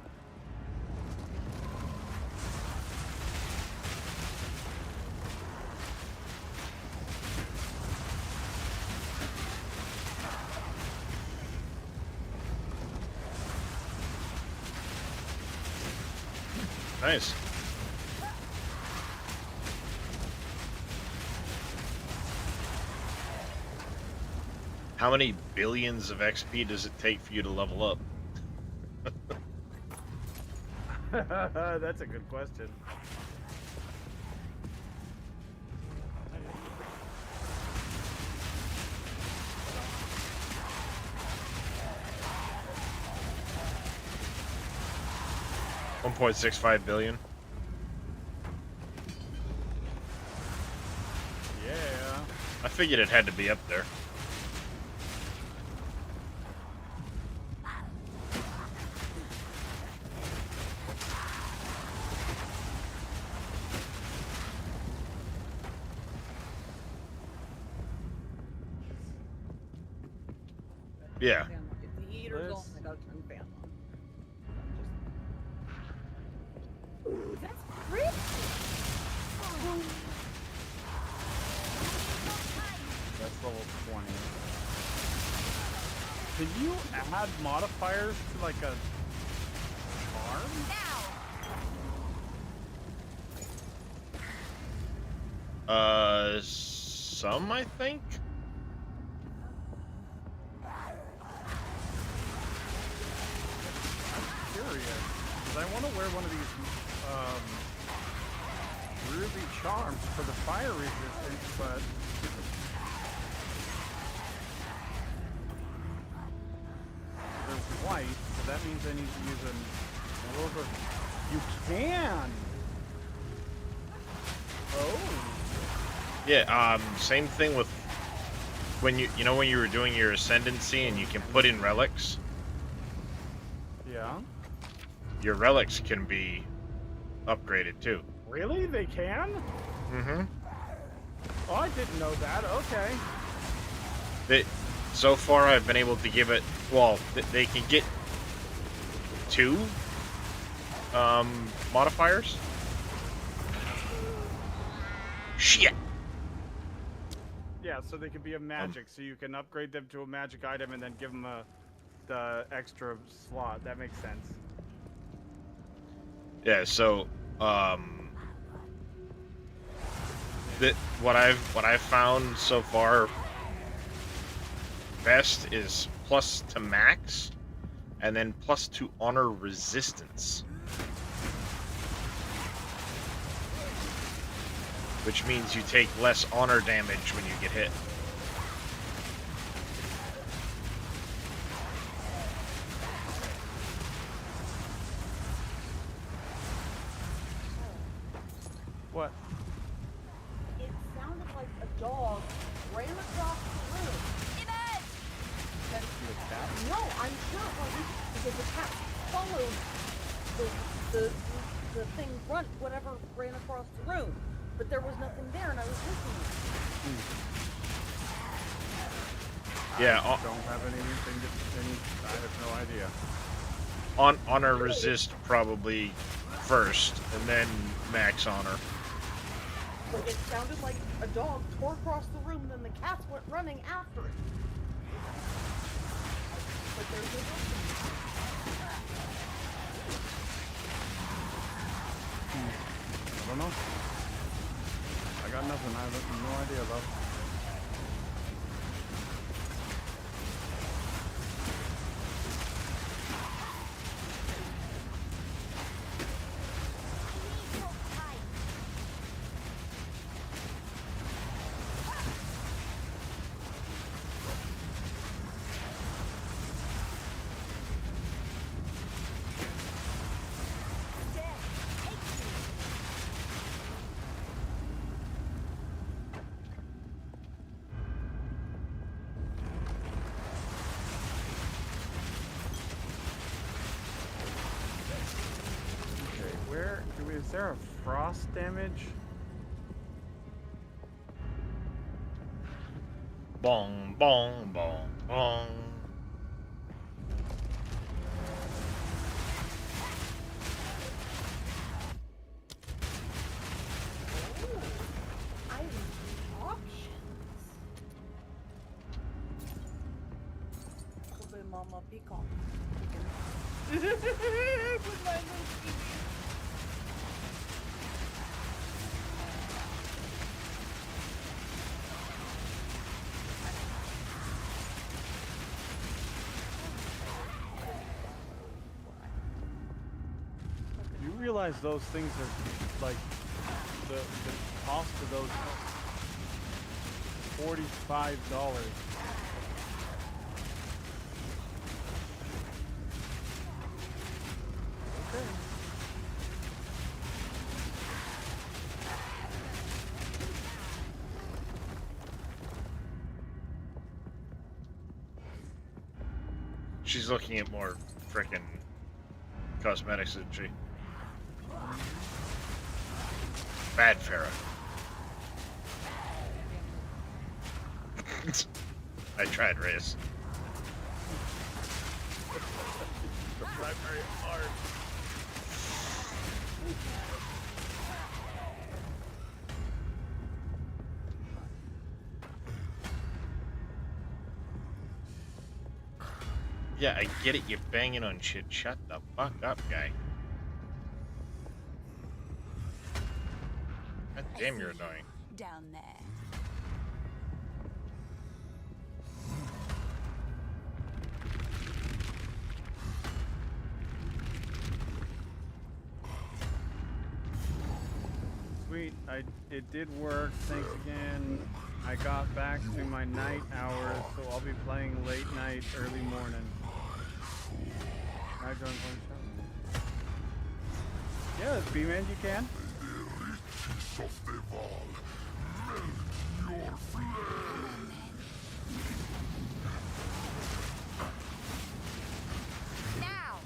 Nice. How many billions of XP does it take for you to level up? That's a good question. $1.65 billion. Yeah. I figured it had to be up there. Yeah. If the heater's on, I gotta turn the fan on. Ooh, that's pretty. That's level 20. Can you add modifiers to like a farm? Some I think. Curious, because I want to wear one of these ruby charms for the fire resistance, but they're white, so that means I need to use a silver. You can. Oh. Yeah. Same thing with when you when you were doing your ascendancy and you can put in relics. Yeah. Your relics can be upgraded too. Really? They can? Mm-hmm. Oh, I didn't know that. Okay. So far, I've been able to give it. Well, they can get 2 modifiers. Shit. Yeah, so they can be a magic, so you can upgrade them to a magic item and then give them the extra slot. That makes sense. Yeah. So what I've found so far best is plus to max, and then plus to honor resistance, which means you take less honor damage when you get hit. What? It sounded like a dog ran across the room. The cat? No, I'm sure it wasn't because the cat followed the thing whatever ran across the room. But there was nothing there and I was listening. Yeah, I don't have anything I have no idea. Honor resist probably first, and then max honor. Like it sounded like a dog tore across the room, then the cats went running after it. But there's no I don't know. I got nothing. I have no idea about it. Is there a frost damage? Bong, bong, bong, bong. Mama peacock. With my little You realize those things are like the cost of those $45. Okay. She's looking at more frickin' cosmetics, isn't she? Bad Farah. I tried, Reyes. Try very hard. Yeah, I get it, you're banging on shit. Shut the fuck up, guy. God damn, you're annoying. Down there. Sweet, it did work. Thanks again. I got back to my night hours, so I'll be playing late night, early morning. Can I join one show? Yeah, B-Man, you can. Now.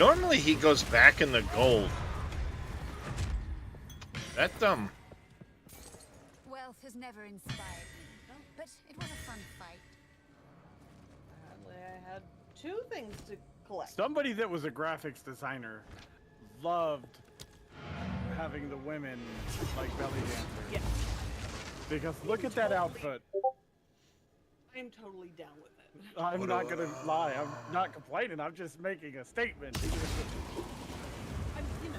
Normally he goes back in the gold. That Wealth has never inspired me, but it was a fun fight. Apparently I had 2 things to collect. Somebody that was a graphics designer loved having the women like belly dancers. Yeah. Because look at that outfit. I'm totally down with it. I'm not gonna lie. I'm not complaining. I'm just making a statement. You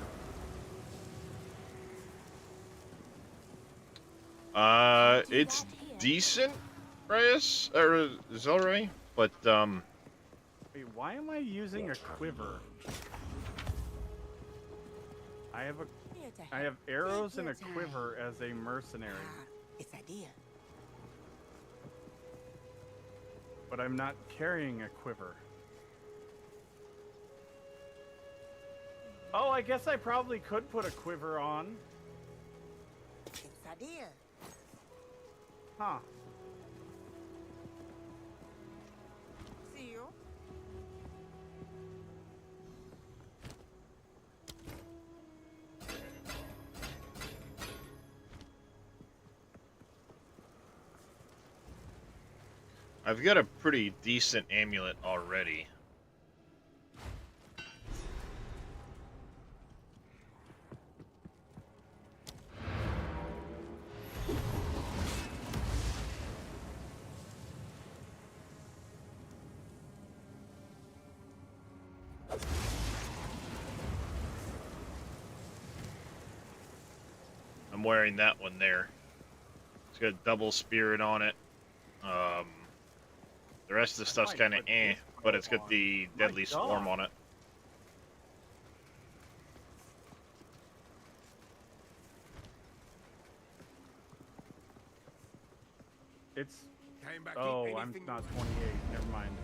know. It's decent, Reyes or Zelray, but Wait, why am I using a quiver? I have arrows and a quiver as a mercenary. It's idea. But I'm not carrying a quiver. Oh, I guess I probably could put a quiver on. It's idea. Huh. See you. I've got a pretty decent amulet already. I'm wearing that one there. It's got a double spirit on it. The rest of the stuff's kind of but it's got the deadly swarm on it. It's... Came back Oh, in I'm anything not 28. Never mind.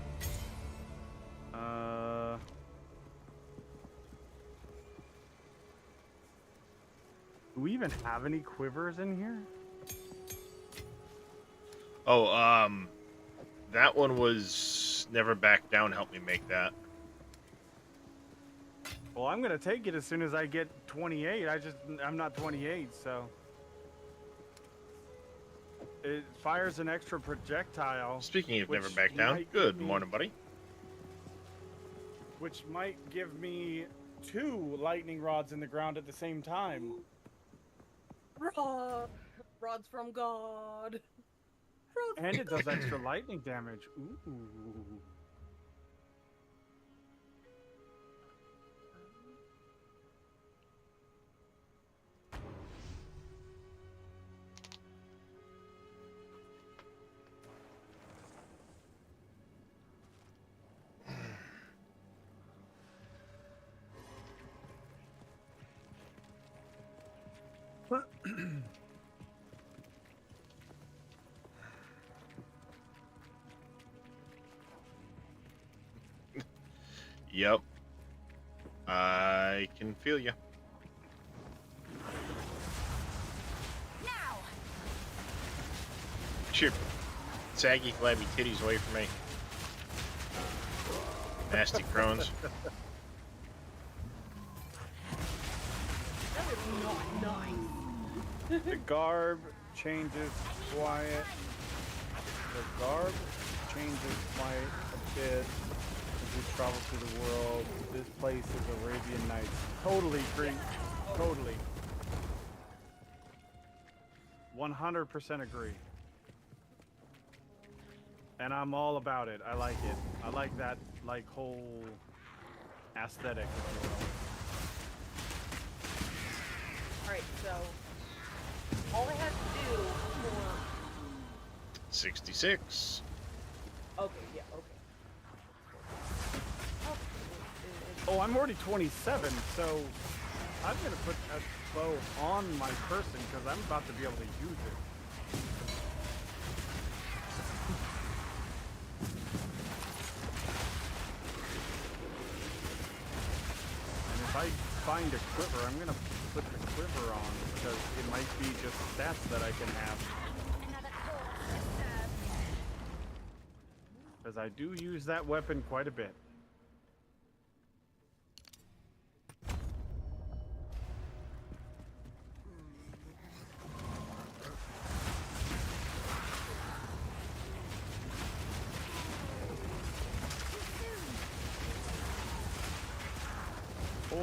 Do we even have any quivers in here? Oh, that one was Never Back Down. Help me make that. Well, I'm gonna take it as soon as I get 28. I'm not 28, so... It fires an extra projectile. Speaking of Never which Back Down, might good give me- morning, buddy. Which might give me 2 lightning rods in the ground at the same time. Rods from God. And it does extra lightning damage. Ooh. Yep. I can feel you. Now. Get your saggy, flabby titties away from me. Nasty crones. That is not nice. The garb changes quiet. The garb changes quiet a bit as we travel through the world. This place is Arabian Nights. Totally agree. Totally. 100% agree. And I'm all about it. I like it. I like that, like, whole aesthetic, if you will. Alright, so all I had to do for 66. okay, yeah, okay. Oh, I'm already 27, so I'm gonna put a bow on my person because I'm about to be able to use it. And if I find a quiver, I'm gonna put the quiver on because it might be just stats that I can have. Because I do use that weapon quite a bit.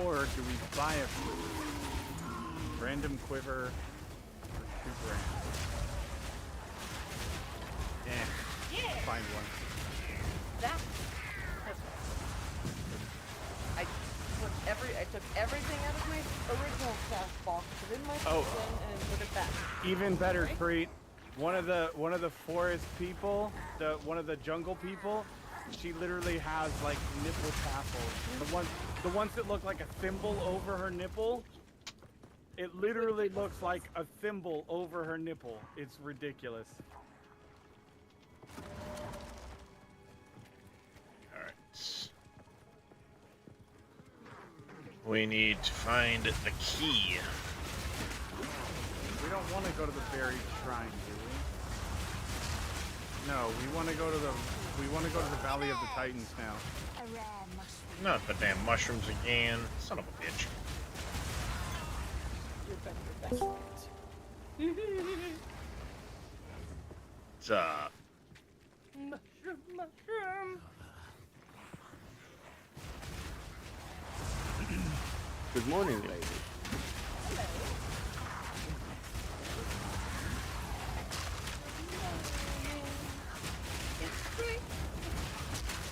or do we buy a few? Random quiver for $2 grand. Yeah. Find one. That. I took everything out of my original cast box, put it in my Oh. thing, and put it back. Even better, Right? Preet. One of the forest people, one of the jungle people, she literally has like nipple tassels. The ones that look like a thimble over her nipple. It literally looks like a thimble over her nipple. It's ridiculous. Alright. We need to find the key. We don't want to go to the buried shrine, do we? No, we want to go to the Valley of the Titans now. A rare mushroom. Not the damn mushrooms again. Son of a bitch. What's up? Mushroom. Good morning, ladies.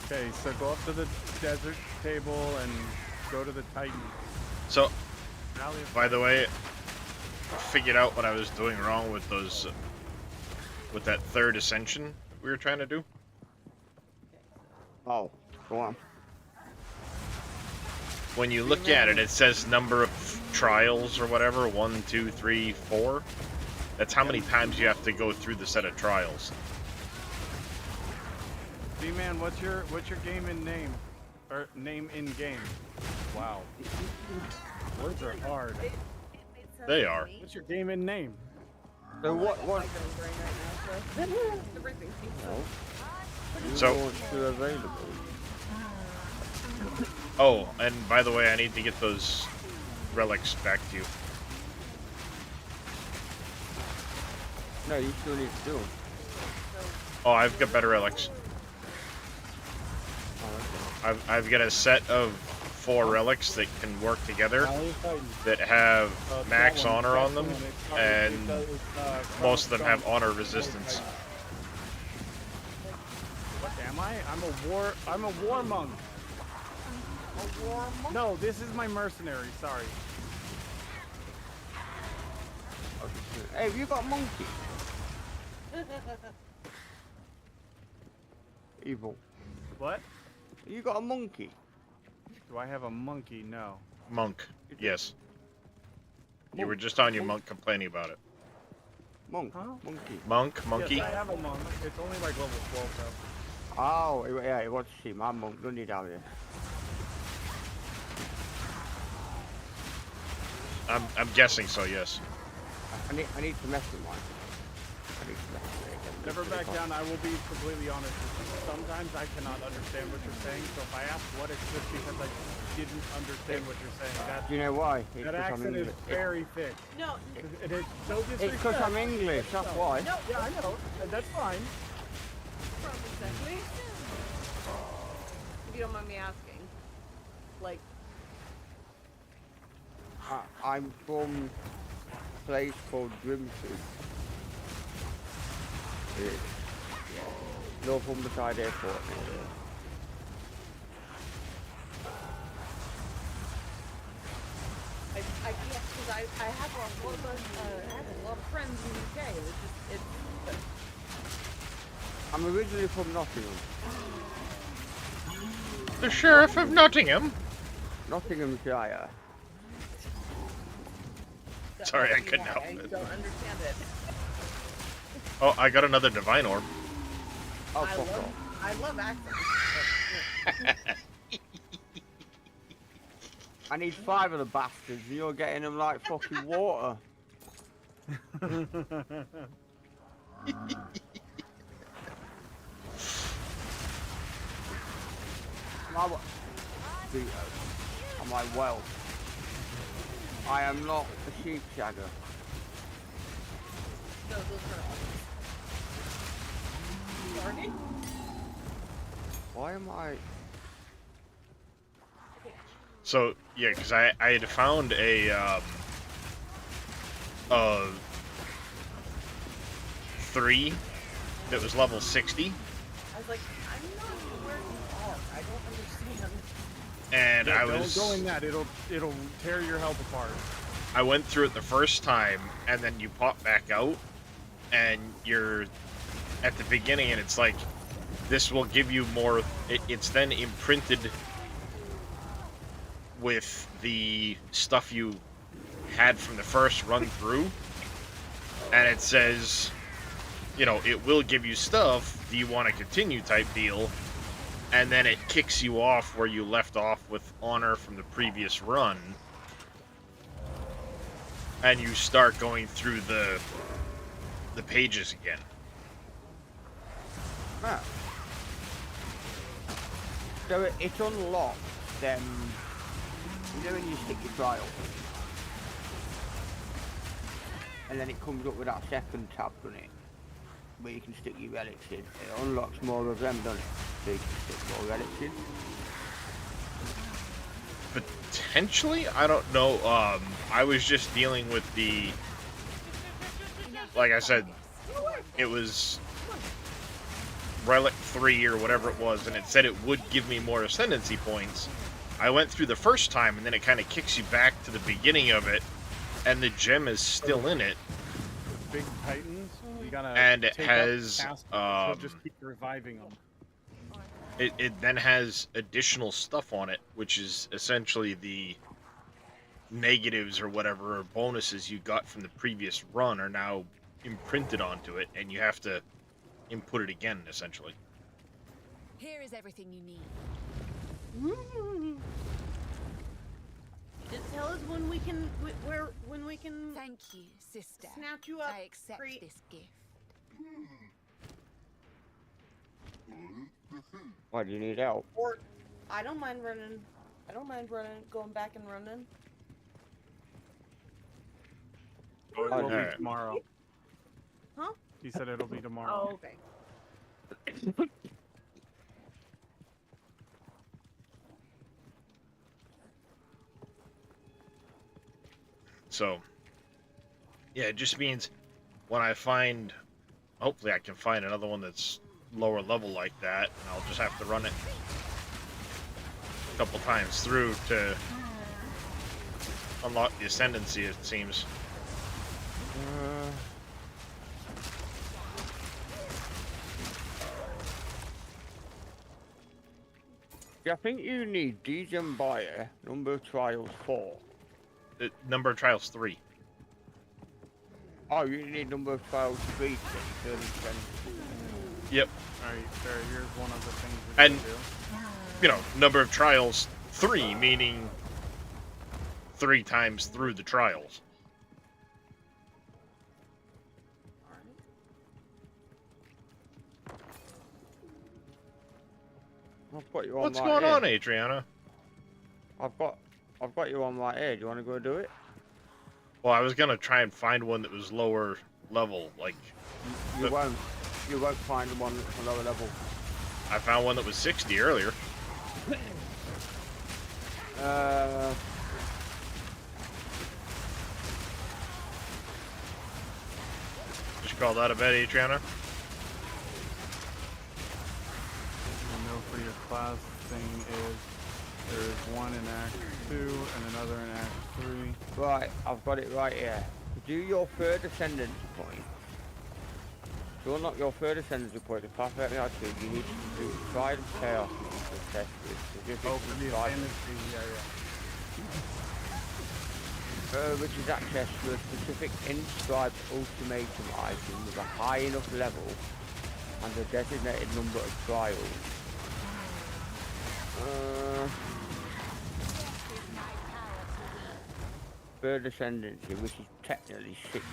Okay, so go up to the desert table and go to the Titan. So, Valley of by the way, I figured out what I was doing wrong with those, with that third ascension we were trying to do. Oh, go on. When you look at it, it says number of trials or whatever, 1, 2, 3, 4. That's how many times you have to go through the set of trials. D-Man, what's your game in name? Or name in game? Wow. Words are hard. They are. What's your game in name? So what? So. Oh, and by the way, I need to get those relics back to you. No, you still need to do them. Oh, I've got better relics. I've got a set of 4 relics that can work together that have max honor on them, and most of them have honor resistance. What am I? I'm a war monk. A war monk? No, this is my mercenary, sorry. Hey, have you got a monkey? Evil. What? You got a monkey? Do I have a monkey? No. Monk, yes. You were just on your monk complaining about it. Monk? Huh? Monkey. Monk? Monkey? Yes, I have a monk. It's only like level 12 though. Oh, yeah, he wants to see my monk, doesn't he, down here? I'm guessing so, yes. I need to mess with mine. I need to mess with it again. Never back down. I will be completely honest with you. Sometimes I cannot understand what you're saying, so if I ask what, it's just because I didn't understand what you're saying. Do you know why? It's That 'cause I'm accent is English. very thick. No. It is no disrespect. It's because I'm English, that's why. No, yeah, I know. That's fine. Exactly. If you don't mind me asking. Like, I'm from a place called Grimsby. It's North Humberside Airport. I can't, because I have a lot of I have a lot of friends in the UK. It's I'm originally from Nottingham. The Sheriff of Nottingham? Nottinghamshire. Sorry, I couldn't help I it. don't understand it. Oh, I got another divine orb. Oh, fuck off. I love accents. I need 5 of the bastards, and you're getting them like fucking water. Am I well? I am not a sheep shagger. No, those are Why am I? So yeah, because I had found a 3 that was level 60. I was like, I'm not where you are. I don't understand. And yeah, I don't was go in that. It'll tear your health apart. I went through it the first time, and then you pop back out, and you're at the beginning, and it's like, this will give you more. It's then imprinted with the stuff you had from the first run through, and it says, you know, it will give you stuff. Do you want to continue? Type deal. And then it kicks you off where you left off with honor from the previous run. And you start going through the pages again. Ah. So it unlocks them, you know when you stick your trial, and then it comes up with that second tab, doesn't it? Where you can stick your relics in. It unlocks more of them, doesn't it? So you can stick more relics in. Potentially? I don't know. I was just dealing with the... Like I said, it was Relic 3 or whatever it was, and it said it would give me more Ascendancy points. I went through the first time, and then it kind of kicks you back to the beginning of it, and the gem is still in it. Big Titans, you gotta and it take has he'll just keep reviving them. It then has additional stuff on it, which is essentially the negatives or whatever, or bonuses you got from the previous run are now imprinted onto it, and you have to input it again, essentially. Here is everything you need. Just tell us when we can, when we can. Thank you, sister. Snatch you up. I accept this gift. Why do you need help? Or, I don't mind running. I don't mind running, going back and running. It'll be Alright. tomorrow. Huh? He said it'll be tomorrow. Oh, okay. So, yeah, it just means when I find, hopefully I can find another one that's lower level like that, and I'll just have to run it a couple times through to unlock the Ascendancy, it seems. Yeah, I think you need Degen Buyer, number of trials 4. The number of trials 3. Oh, you need number of trials 3 to get your 30%. Yep. Alright, there, here's one of the things we And, can do. you know, number of trials 3, meaning 3 times through the trials. I've got you on What's right going here. on, Adriana? I've got you on right here. Do you want to go do it? Well, I was gonna try and find one that was lower level, like... You won't find the one that's a lower level. I found one that was 60 earlier. Just call that a bet, Adriana? The mill for your class thing is there is one in Act 2 and another in Act 3. Right, I've got it right here. To do your third ascendancy point, to unlock your third ascendancy point, the path that you need to do Pride of Chaos to test with. Oh, for the ascendancy, yeah. Which is access to a specific inscribed ultimatum item with a high enough level and a designated number of trials. Third ascendancy, which is technically 6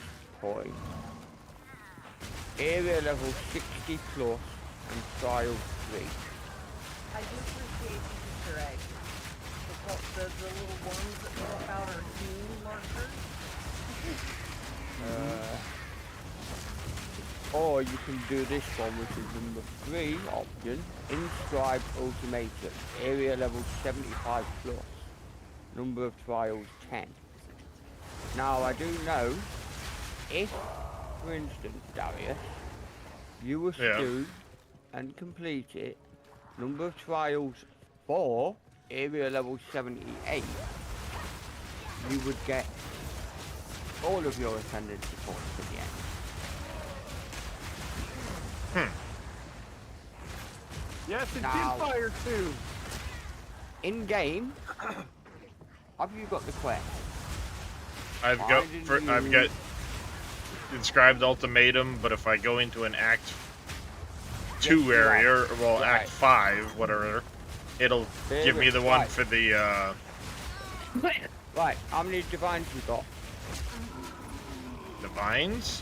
points. Area level 60 plus and trial 3. I do appreciate the Easter eggs. The little ones that drop out are new markers. Or you can do this one, which is number 3 option, inscribed ultimatum, area level 75 plus. number of trials 10. Now I do know, if, for instance, Darius, you were Yeah. to and complete it, number of trials 4, area level 78, you would get all of your ascendancy points at the end. Yes, it Now, did fire too. In game, have you got the quest? I've got inscribed ultimatum, but if I go into an Act 2 area, or well, Act 5, whatever, it'll give me the one for the. Right, how many divines you got? Divines?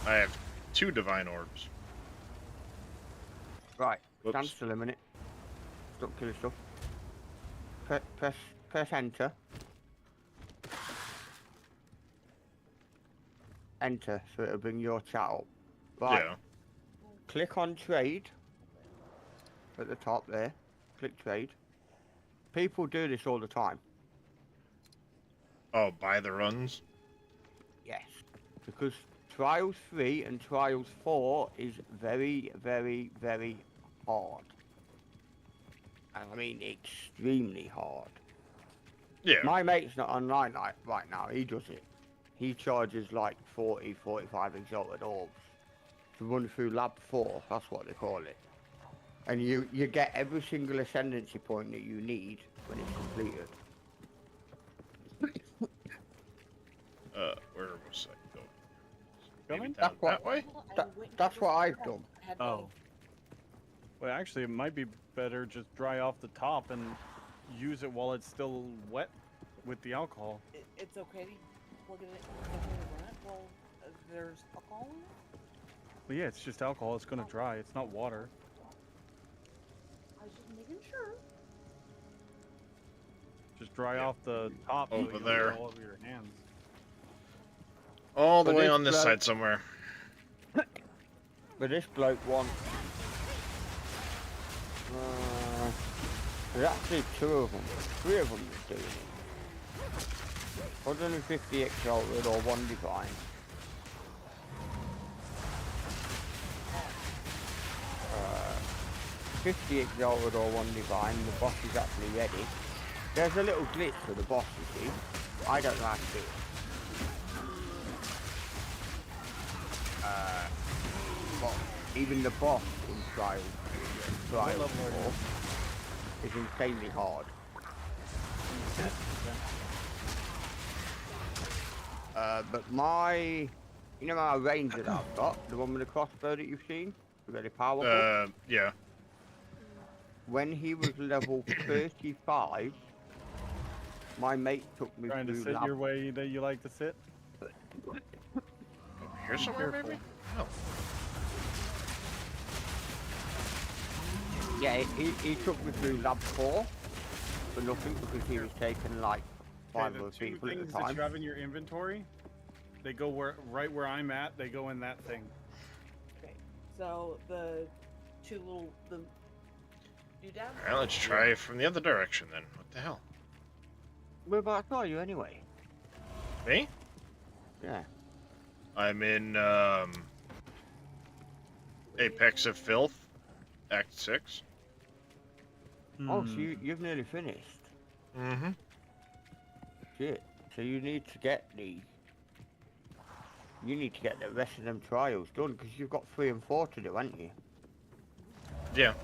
I have 2 divine orbs. Right, stand still a minute. Stop killing stuff. Press enter. Enter, so it'll bring your chat up. Right. Yeah. Click on trade. At the top there. Click trade. People do this all the time. Oh, buy the runs? Yes. Because Trials 3 and Trials 4 is very, very, very hard. And I mean extremely hard. Yeah. My mate's not online right now, he does it. He charges like 40, 45 exalted orbs to run through Lab 4, that's what they call it. And you get every single ascendancy point that you need when it's completed. Where was I going? Maybe That's down that way? That's what I've done. Oh. Well, actually, it might be better just dry off the top and use it while it's still wet with the alcohol. It's okay to plug it in run it while there's alcohol in it? Well, yeah, it's just alcohol. It's gonna dry. It's not water. I was just making sure. Just dry off the top so Over you don't there. get all over your hands. All the But way this on this bloke- side somewhere. But this bloke wants... there's actually 2 of them. 3 of them that's doing it. 150 exalted or 1 divine. Uh, 50 exalted or 1 divine. The boss is actually ready. There's a little glitch for the boss, you see. I don't know how to do it. But even the boss in Trials 4 is insanely hard. But my... You know my ranger that I've got? The one with the crossbow that you've seen? Really powerful? Yeah. When he was level 35, my mate took me Trying to through sit lab... your way that you like to sit? Here somewhere, maybe? No. Yeah, he took me through lab 4 for nothing because he was taking like 5 Okay, other the 2 people at things the that time. you have in your inventory, they go right where I'm at. They go in that thing. Okay, so the 2 little doodads. Alright, let's try it from the other direction then. What the hell? Whereabouts are you anyway? Me? Yeah. I'm in Apex of Filth, Act 6. Oh, so you've nearly finished. Mm-hmm. Shit. So you need to get the... You need to get the rest of them trials done because you've got 3 and 4 to do, haven't you? Yeah.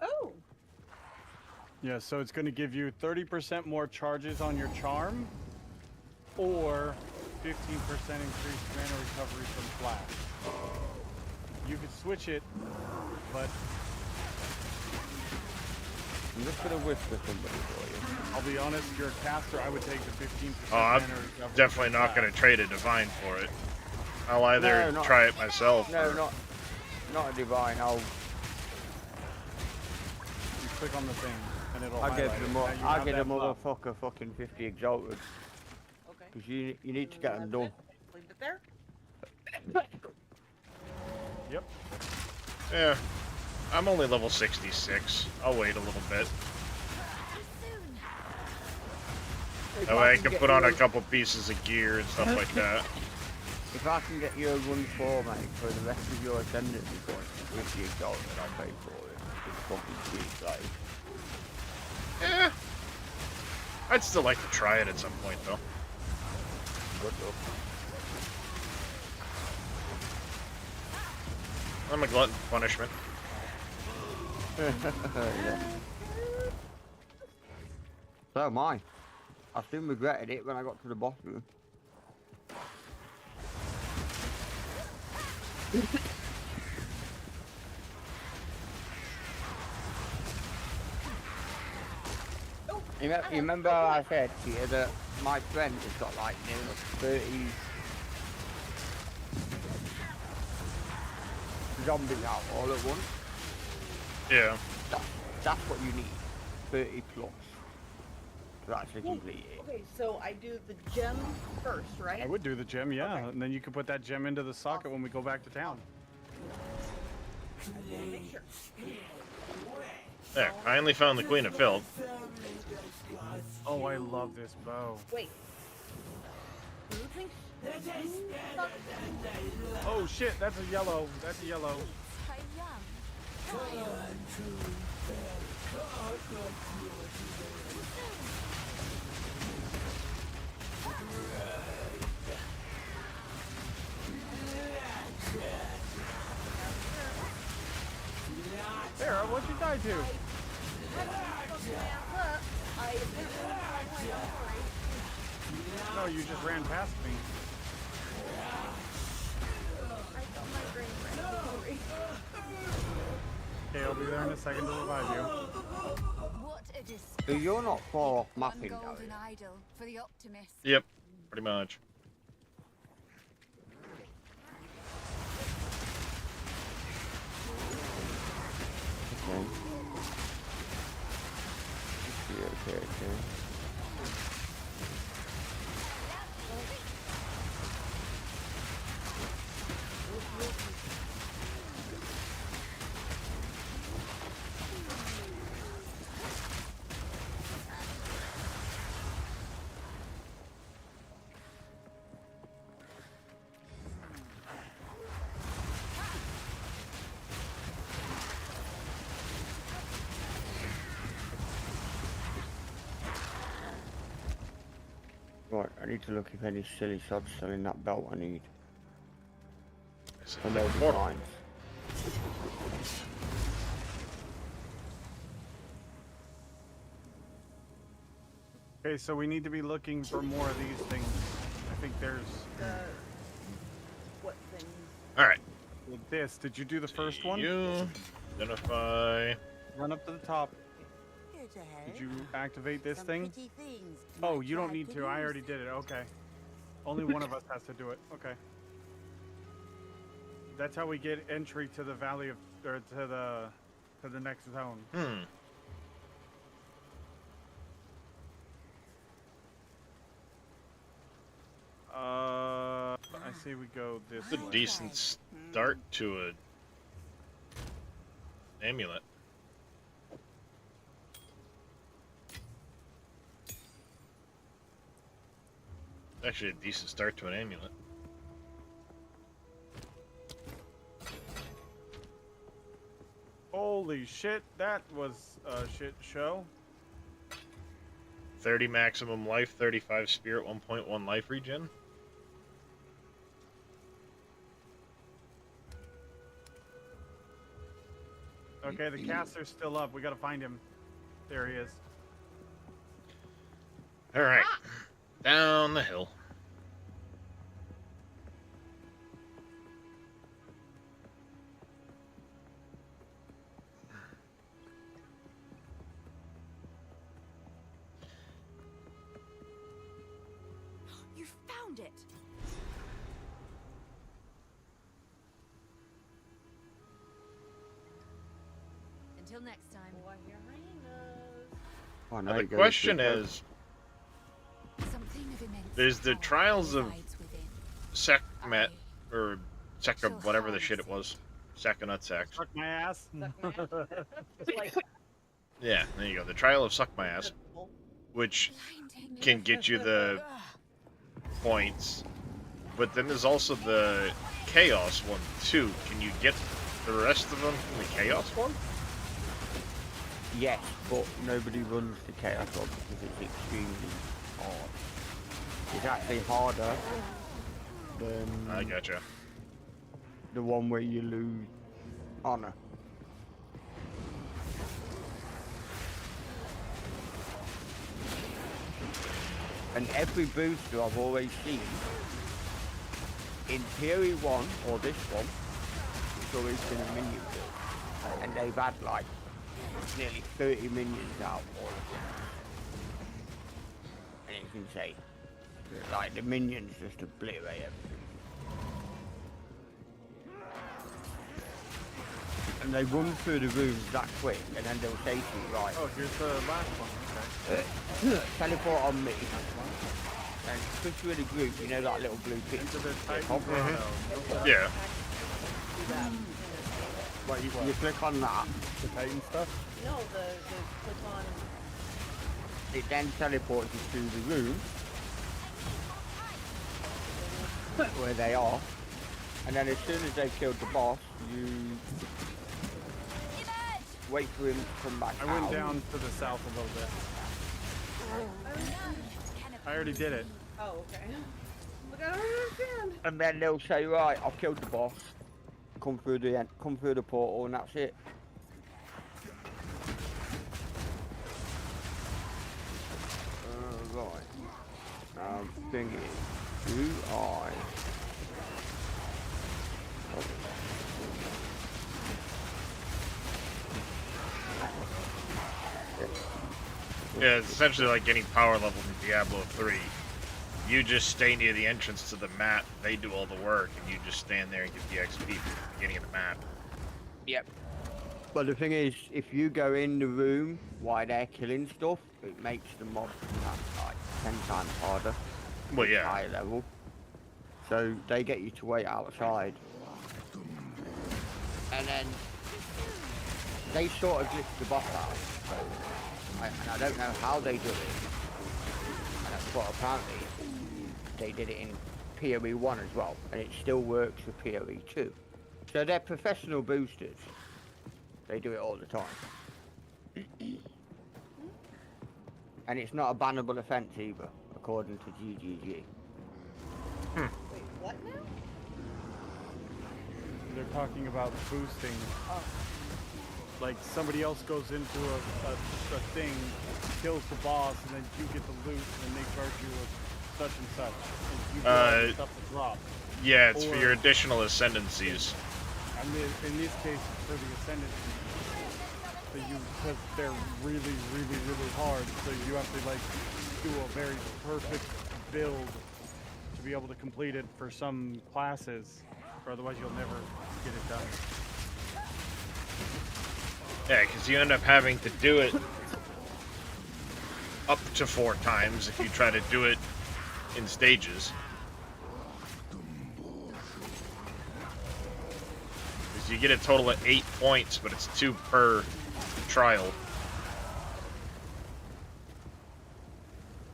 Oh. Yeah, so it's going to give you 30% more charges on your charm, or 15% increased mana recovery from flash. You could switch it, but I'm just going to whisper somebody for you. I'll be honest, if you're a caster, I would take the 15% Oh, I'm mana recovery definitely from not going to trade a divine for it. I'll either No, try it myself No, or... not a divine. You click on the thing, and it'll I'll highlight give it. the Now you I'll have give the that buff. motherfucker fucking 50 exalted. Okay. Because you need to get them done. Leave it there. Yep. Yeah. I'm only level 66. I'll wait a little bit. That way I can put on a couple pieces of gear and stuff like that. If I can get you a run 4, mate, for the rest of your ascendancy points, $50, I'll pay for it. It's fucking cheap, like. Yeah. I'd still like to try it at some point, though. Good luck. I'm a glutton for punishment. Yeah. So am I. I soon regretted it when I got to the boss room. You remember how I said to you that my friend has got like near 30 zombies out all at once? Yeah. That's what you need. 30 plus. To actually complete it. Okay, so I do the gem first, right? I would do the gem, yeah, Okay. and then you can put that gem into the socket when we go back to town. Make sure. There, I finally found the Queen of Filth. Oh, I love this bow. Wait. Oh shit, that's a yellow. That's a yellow. Sarah, what'd you die to? No, you just ran past me. Okay, I'll be there in a second to revive you. What a disgrace. So you're not far off One mapping, are golden you? idol for the optimist. Yep, pretty much. Okay. Right, I need to look if any silly sod's selling that belt I need. And those lines. Okay, so we need to be looking for more of these things. I think there's... What thing? Alright. With this, did you do the first one? You identify... Run up to the top. Did you activate this thing? Oh, you don't need to. I already did it. Okay. Only one of us has to do it. Okay. That's how we get entry to the valley of, or to the next zone. I see we go this It's a way. decent start to a amulet. Actually, a decent start to an amulet. Holy shit, that was a shit show. 30 maximum life, 35 spirit, 1.1 life regen. Okay, the caster's still up. We gotta find him. There he is. Alright. Down the hill. You found it. Until next time. Oh, Now now the you go question to- is, there's the trials of Sekhmet, or Sekra, whatever the shit it was. Second attack. Suck my ass. Like, Yeah, there you go. The trial of suck my ass, which can get you the points, but then there's also the chaos one too. Can you get the rest of them from the chaos one? Yes, but nobody runs the chaos one because it's extremely hard. It's actually harder than I gotcha. the one where you lose honor. And every booster I've always seen, in Theory 1 or this one, it's always been a minion build. And they've had like nearly 30 minions out all of them. And you can say, like the minions just obliterate everything. And they run through the rooms that quick, and then they'll say to you, right, Oh, here's the last one. Okay. teleport on me, and push through the group, you know that little blue picture? Into the Titan Top? Grotto. Yeah. What, You click on that, the Titan stuff? no, the click on. it then teleports you through the room, where they are, and then as soon as they've killed the boss, you wait for him to come back I out. went down to the south a little bit. I already did it. Oh, okay. Look, I don't understand. And then they'll say, right, I've killed the boss, come through the portal, and that's it. Right. Thing is, do I? Yeah, it's essentially like getting power level in Diablo 3. You just stay near the entrance to the map, they do all the work, and you just stand there and get the XP from the beginning of the map. Yep. But the thing is, if you go in the room while they're killing stuff, it makes the mob like 10 times harder. Well, yeah. Higher level. So they get you to wait outside. And then they sort of glitch the boss out. So, and I don't know how they do it. But apparently they did it in PoE 1 as well. And it still works for PoE 2. So they're professional boosters. They do it all the time. And it's not a bannable offence either, according to GGG. Wait, what now? They're talking about boosting. Like somebody else goes into a thing, kills the boss, and then you get the loot, and they charge you with such and such. And you get all the stuff to drop. Yeah, it's for your additional ascendancies. I mean, in this case, it's for the ascendancy. So because they're really, really, really hard, so you have to like do a very perfect build to be able to complete it for some classes, or otherwise you'll never get it done. Yeah, because you end up having to do it up to 4 times if you try to do it in stages. Because you get a total of 8 points, but it's 2 per trial.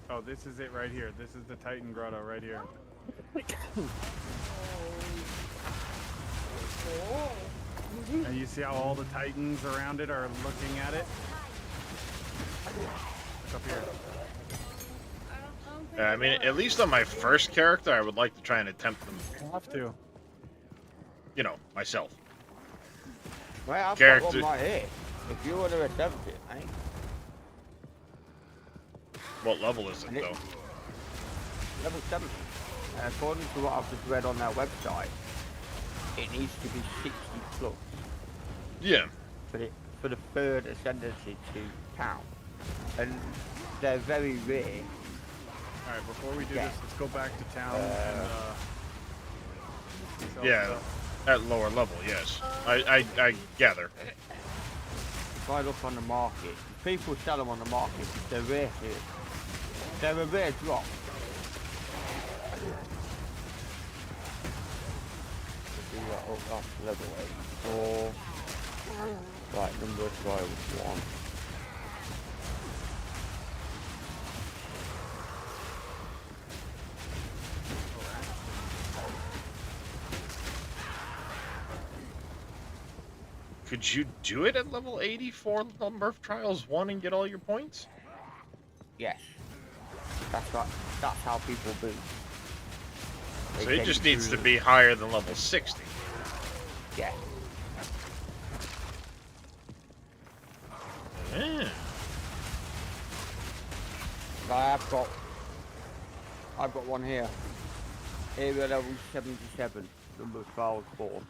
Oh, this is it right here. This is the Titan Grotto right here. And you see how all the Titans around it are looking at it? Look up here. I mean, at least on my first character, I would like to try and attempt them. You have to. You know, myself. Well, I've Character. got one right here. If you want to attempt it, mate. What level is it, though? Level 7. And according to what I've just read on their website, it needs to be 60 plus. Yeah. For the third ascendancy to count. And they're very rare. Alright, before we do this, let's go back to town and sell Yeah, stuff. at lower level, yes. I gather. If I look on the market, people sell them on the market because they're rare here. They're a rare drop. do that up after level 84. Right, number of trials 1. Could you do it at level 84 number of trials 1 and get all your points? Yes. That's right. That's how people boost. So it just needs to be higher than level 60. Yeah. Yeah. I've got one here. Area level 77, number of trials 4.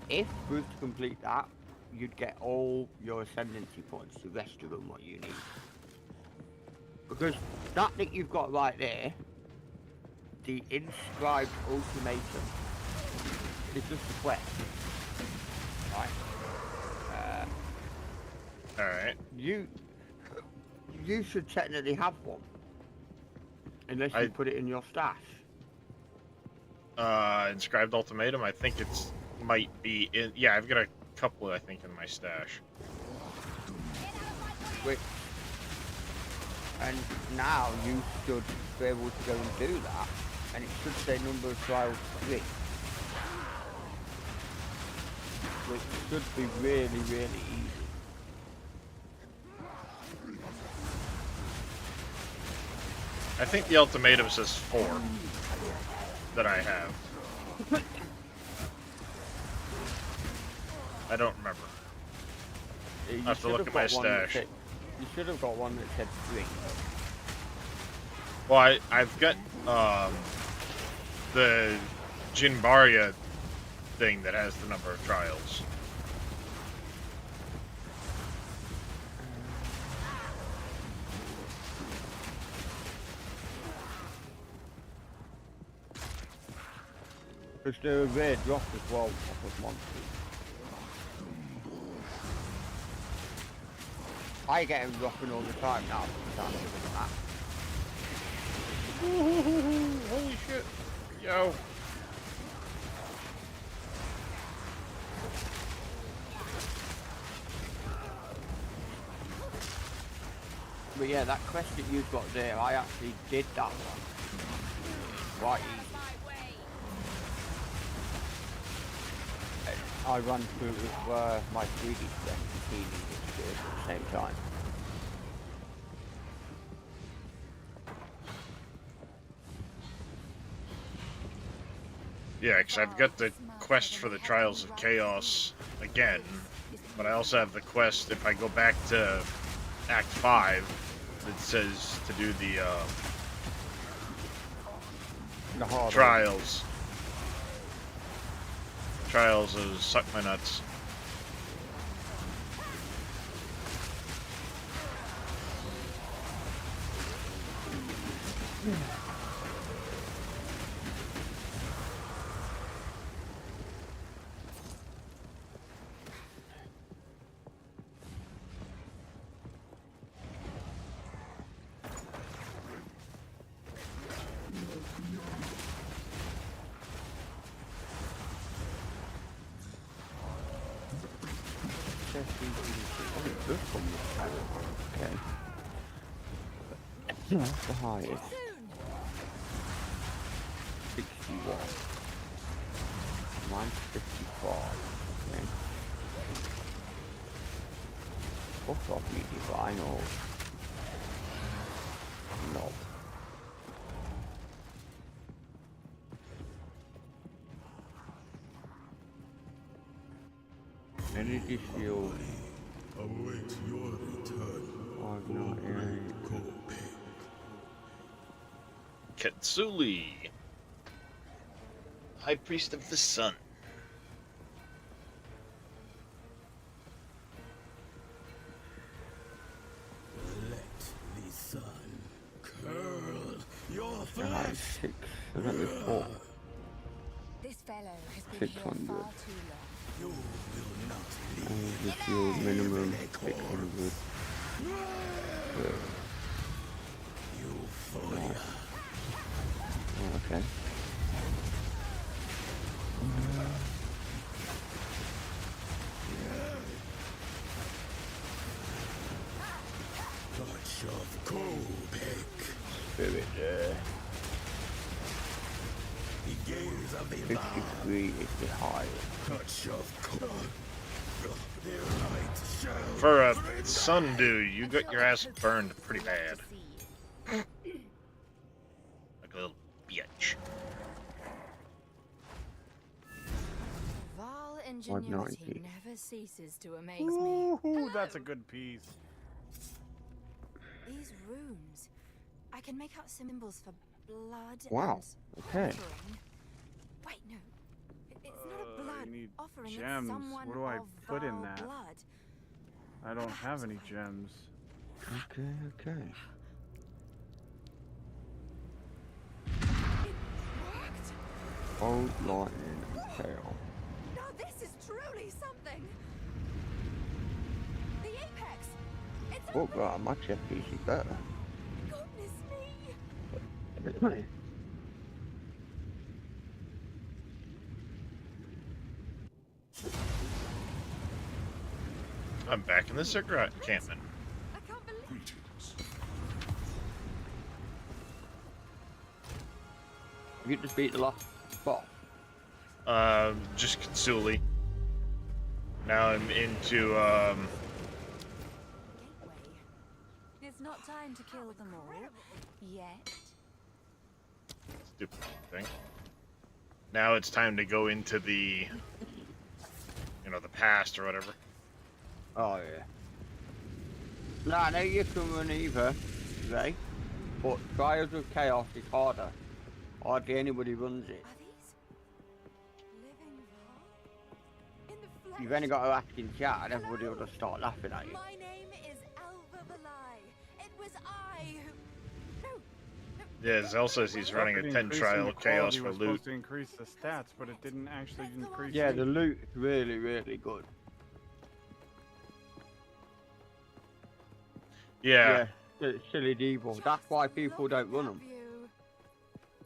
If we were to complete that, you'd get all your ascendancy points, the rest of them what you need. Because that thing you've got right there, the inscribed ultimatum, is just a quest. Right. Alright. You should technically have one. Unless you put it in your stash. Inscribed ultimatum, I think it's might be in. Yeah, I've got a couple, I think, in my stash. Wait. And now you should be able to go and do that, and it should say number of trials 3. Which should be really, really easy. I think the ultimatum says 4 that I have. I don't remember. I have to look at my stash. You should have got one that said 3. Well, I've got the Jinbaria thing that has the number of trials. Because they're a rare drop as well off of monsters. I get them dropping all the time now because I'm doing that. Holy shit. Yo. But yeah, that quest that you've got there, I actually did that one. Quite easy. I run through with my 3D friend and he needed to do it at the same time. Yeah, because I've got the quest for the Trials of Chaos again, but I also have the quest, if I go back to Act 5, that says to do the Trials. Trials of Suck My Nuts. Okay. That's the highest. 61. Mine's 55. Okay. Fuck off, you divine or no. Energy shield. Await your return. Katsuli, High Priest of the Sun. Let the sun curl your Flesh. 674. This fellow has been here far too long. You will not Energy shield minimum 600. Euphoria. Oh, okay. Touch of Kobek. Spirit there. The gaze of the 53 is the highest. touch of Kobek. Their light shall For a sun dude, you got your ass burned pretty bad. Like a little bitch. Val 190. ingenuity never ceases to amaze me. Ooh, that's a good piece. These runes, I can make out symbols for blood. Wow, and okay. offering. Wait, no. It's not a blood You need offering. gems. It's someone What do I of put in Val that? blood. I don't have any gems. Okay. Old lightning and tail. Now this is truly something. The apex. It's Oh god, my chest piece is better. goodness me. I'm back in the cigarette encampment. Greetings. You just beat the last boss. Just Katsuli. Now I'm into, Gateway. It's not time to kill them all yet. stupid thing. Now it's time to go into the, the past or whatever. Oh yeah. No, I know you can run either, today, but Trials of Chaos is harder. Hardly anybody runs it. Are these living Val? In the flesh? You've only got to ask in chat and everybody will just start laughing at you. My name is Alva Valai. It was I who... Yeah, Zell says he's running a 10 trial of chaos for was loot. supposed to increase the stats, but it didn't actually increase. Yeah, the loot is really, really good. Yeah. Silly devil. That's why people don't run them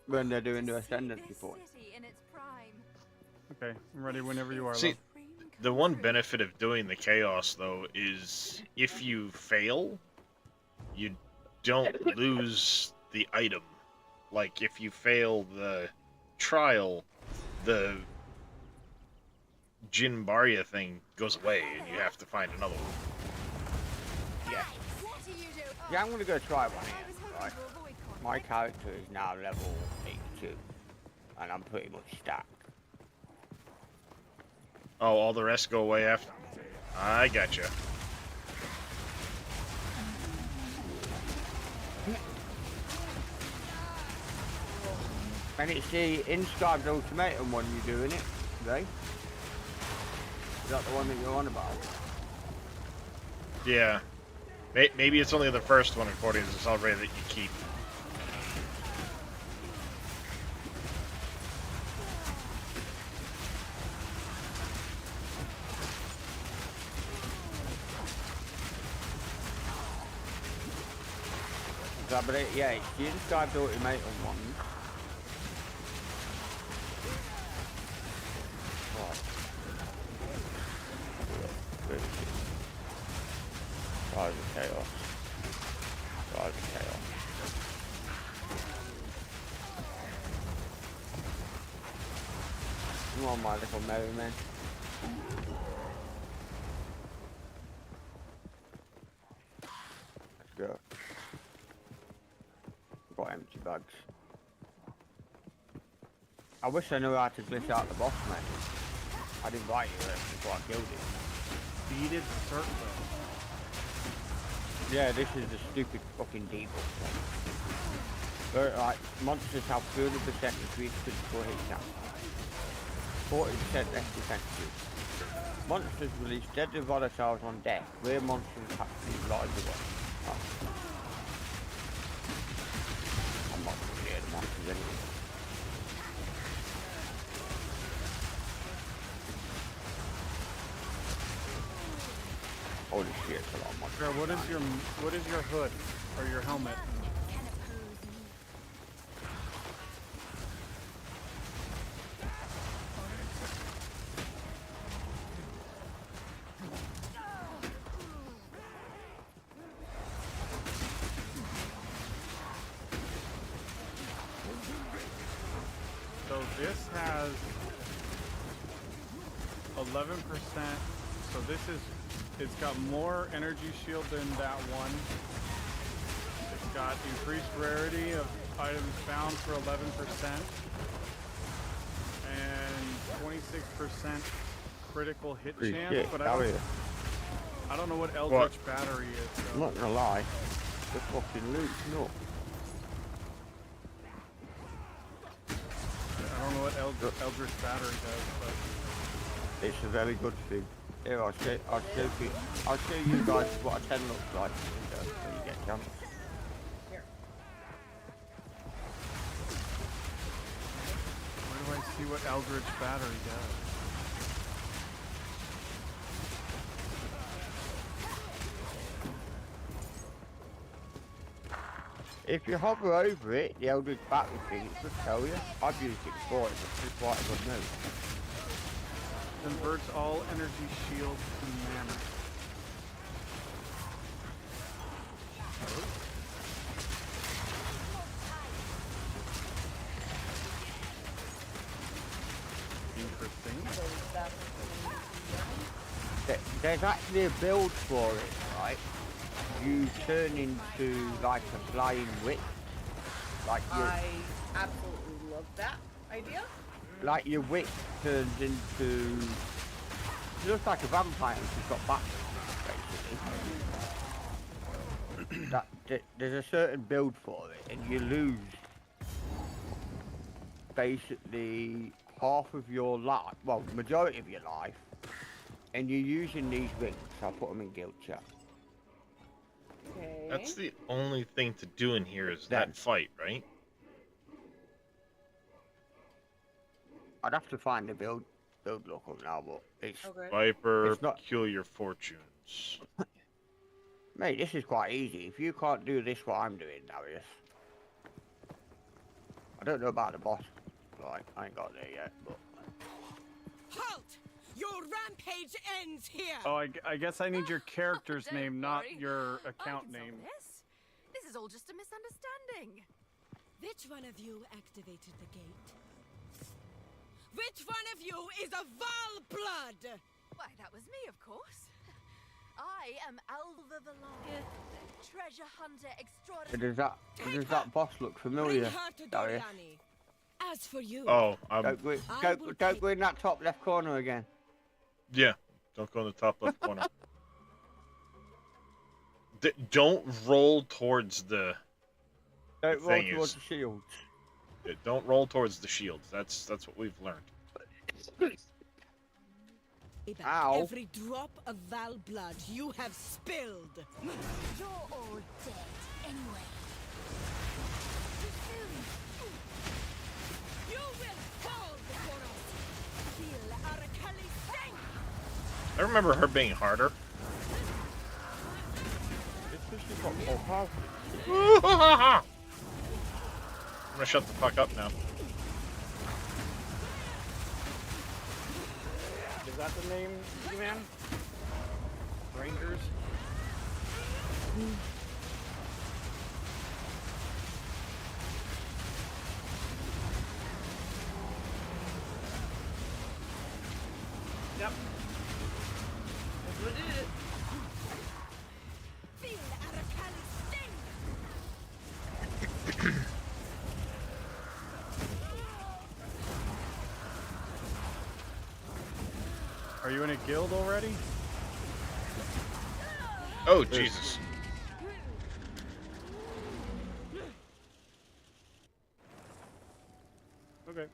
when they're doing the ascendancy point. Okay, I'm ready whenever you are. See, love. the one benefit of doing the chaos, though, is if you fail, you don't lose the item. Like, if you fail the trial, the Jin Barya thing goes away, and you have to find another one. Yeah. Yeah, I'm gonna go try one here, right? My character is now level 82, and I'm pretty much stacked. Oh, all the rest go away after? I gotcha. And it's the Inscribed Ultimatum one you're doing it, today? Is that the one that you're on about? Yeah. Maybe it's only the first one according to the celebrator that you keep. But yeah, it's the Inscribed Ultimatum one. Rise of Chaos. Rise of Chaos. Come on, my little merryman. Let's go. Got empty bags. I wish I knew how to glitch out the boss, man. I'd invite you before I killed him. Beat it circle. Yeah, this is the stupid fucking devil. But like, monsters have 30% increased critical hit chance, 40% less defensive. Monsters release deadly volatiles on death. Rare monsters have to utilize the one. I'm not scared of monsters anyway. Holy shit, it's a lot of monsters. Girl, what is your hood or your helmet? This has 11%. So this is, it's got more energy shield than that one. It's got increased rarity of items found for 11%. And 26% critical hit Pretty chance. shit, But how are you? I don't know what Eldritch Battery is. So. I'm not gonna lie. The fucking loot's nuts. I don't know what Eldritch Battery does, but it's a very good thing. Here, I'll show you guys what a 10 looks like when you get a chance. Where do I see what Eldritch Battery does? If you hover over it, the Eldritch Battery thing, it should tell you. I've used it before, it's just quite a good move. Converts all energy shields to mana. Interesting. There's actually a build for it, right? You turn into like a flying witch. Like I absolutely love that idea. Like your witch turns into, it looks like a vampire and she's got bats, basically. There's a certain build for it, and you lose basically half of your life, well, majority of your life, and you're using these rings. I'll put them in guild chat. Okay. That's the only thing to do in here is that fight, right? I'd have to find the build look up now, but it's Viper, it's not, Peculiar Fortunes. Mate, this is quite easy. If you can't do this, what I'm doing, Darius. I don't know about the boss. Like, I ain't got there yet, but. Halt! Your rampage ends here. Oh, I guess I need your character's name, not your account name. This is all just a misunderstanding. Which one of you activated the gate? Which one of you is a Val blood? Why, that was me, of course. I am Alva Valanga, treasure hunter extraordinary. Does that boss look familiar, Darius? As for you, Don't go in that top left corner again. Yeah, don't go in the top left corner. Don't roll towards the. Don't roll towards the shields. Yeah, don't roll towards the shields. That's what we've learned. Ow. Every drop of Val blood you have spilled. You're all dead anyway. You will fall before us. Feel Arakali's sting. I remember her being harder. I'm gonna shut the fuck up now. Is that the name, man? Rangers? Yep. That's what it is. Feel Arakali's sting. Are you in a guild already? Oh, Jesus. Okay.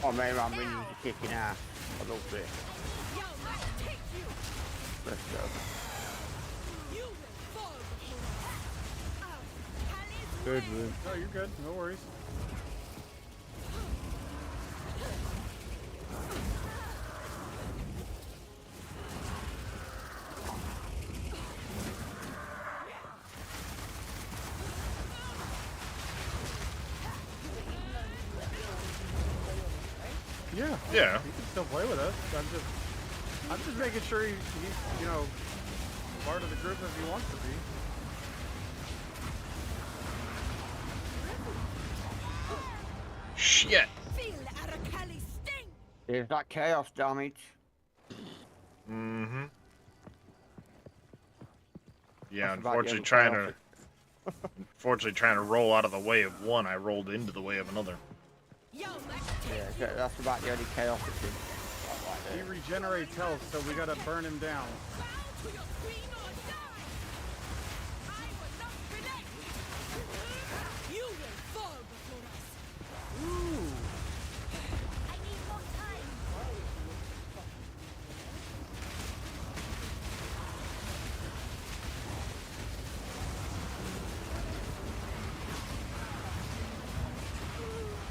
Oh man, I'm really kicking ass. I love it. Let's go. Good move. No, you're good. No worries. Yeah. You can still play with us. I'm just I'm just making sure he's, you know, part of the group as he wants to be. Shit. There's that chaos damage. Mm-hmm. Yeah, That's about unfortunately trying to roll out of the way of one, I rolled into the way of another. Yeah, that's about the only chaotic thing. He regenerates health, so we gotta burn him down. You will fall before us. Ooh. I need more time.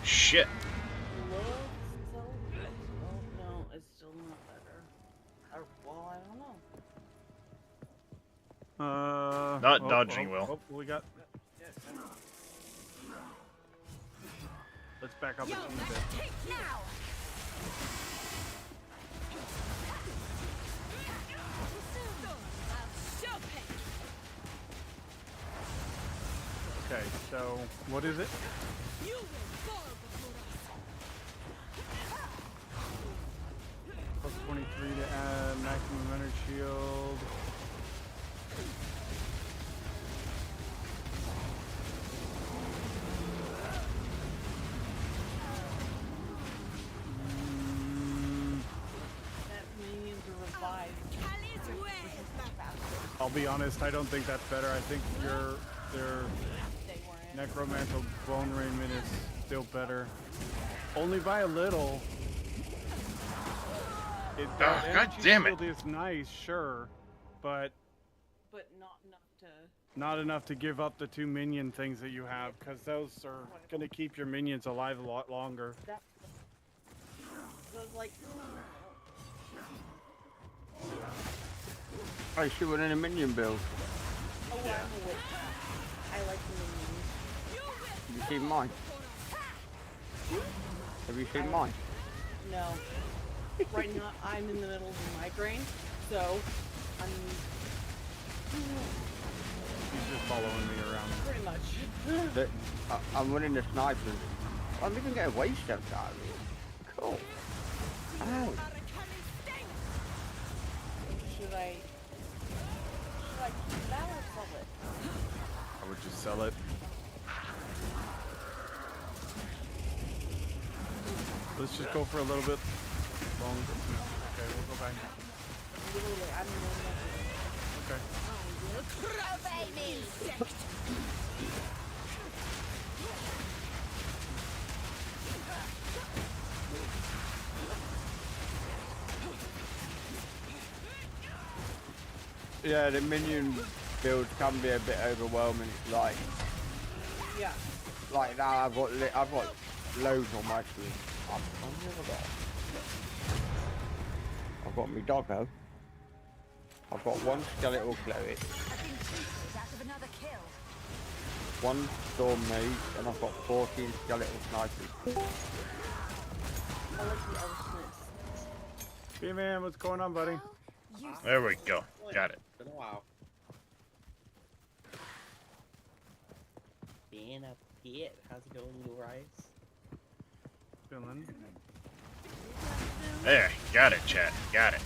Shit. No, it's still not better. Well, I don't know. Not dodging well. We got. Let's back up a teeny bit. Now. Okay, so what is it? You will fall before us. Plus 23 to add maximum energy shield. That minions are revived. I'll be honest, I don't think that's better. I think their necromancer bone raiment is still better. Only by a little. God damn it. Shield is nice, sure, but not enough to. not enough to give up the 2 minion things that you have, because those are gonna keep your minions alive a lot longer. Like. Oh, she went in a minion build. Oh, I'm a witch. I like the minions. Have you seen mine? Have you seen mine? No. Right now, I'm in the middle of a migraine, so I'm. She's just following me around. Pretty much. I'm running the snipers. I'm even getting waste steps out of it. Cool. Ow. Should I keep that or sell it? I would just sell it. Let's just go for a little bit longer. Okay, we'll go back. Literally, I'm in the middle of Okay. Obey me. Yeah, the minion build can be a bit overwhelming. Like Yeah. Like now, I've got loads on my screen. I've got my doggo. I've got one skeletal cleric, one storm mage, and I've got 14 skeletal snipers. Hey man, what's going on, buddy? There we go. Got it. Been a while. Being up here. How's it going, Little Rice? Feeling. There, got it, chat. Got it.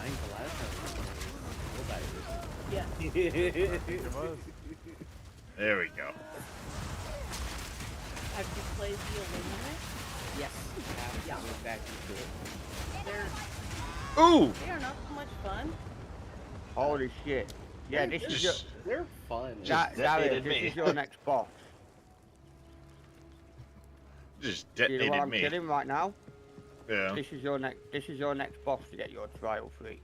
I think the last time Yeah. It was. There we go. Have you played the Illuminate? Yes. Yeah. We're back into it. Ooh! They are not so much fun. Holy shit! Yeah, this is your. They're fun. Darius, this is your next boss. Just You know detonated what I'm me. killing right now? Yeah. This is your next. This is your next boss to get your trial free.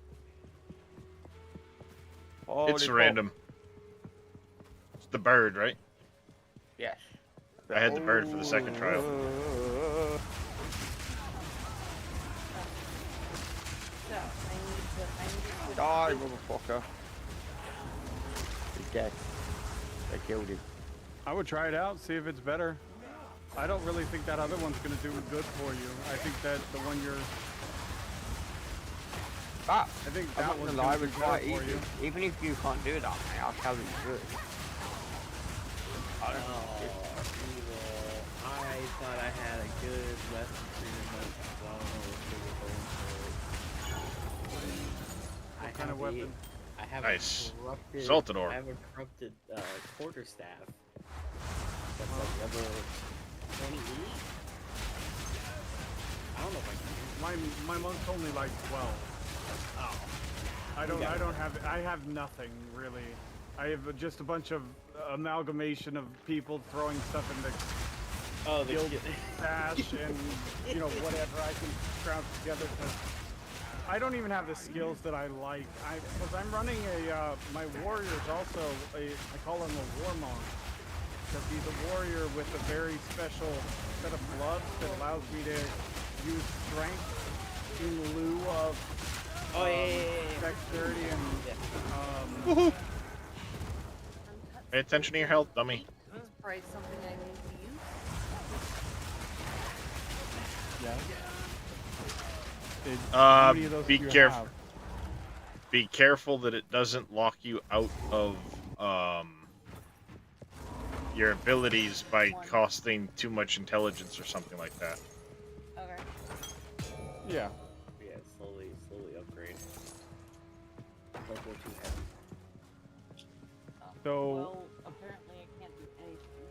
It's random. It's the bird, right? Yes. I had the bird for the second trial. So, I need to Die, motherfucker. He's dead. They killed him. I would try it out, see if it's better. I don't really think that other one's gonna do good for you. I think that the one you're That, I think I'm that not was gonna lie, gonna was be quite better for easy. you. Even if you can't do that, mate, I'll tell you through it. Oh, evil. I thought I had a good lesson pretty much, so I don't know what they were going for. What kind of weapon? I have Nice. a corrupted. Saltador. I have a corrupted quarterstaff. That's like level 28. I don't know if I can. My monk's only like 12. Oh. I have nothing really. I have just a bunch of amalgamation of people throwing stuff into guild bash and whatever I can scrounge together. I don't even have the skills that I like. Because I'm running my warrior's also I call him a war monk. Because he's a warrior with a very special set of gloves that allows me to use strength in lieu of dexterity and Pay attention to your health, dummy. That's probably something I need to use. How many of those Be do you careful. have? Be careful that it doesn't lock you out of your abilities by costing too much intelligence or something like that. Okay. Yeah. Yeah, slowly upgrade. Don't go too heavy. So. Well, apparently I can't do anything.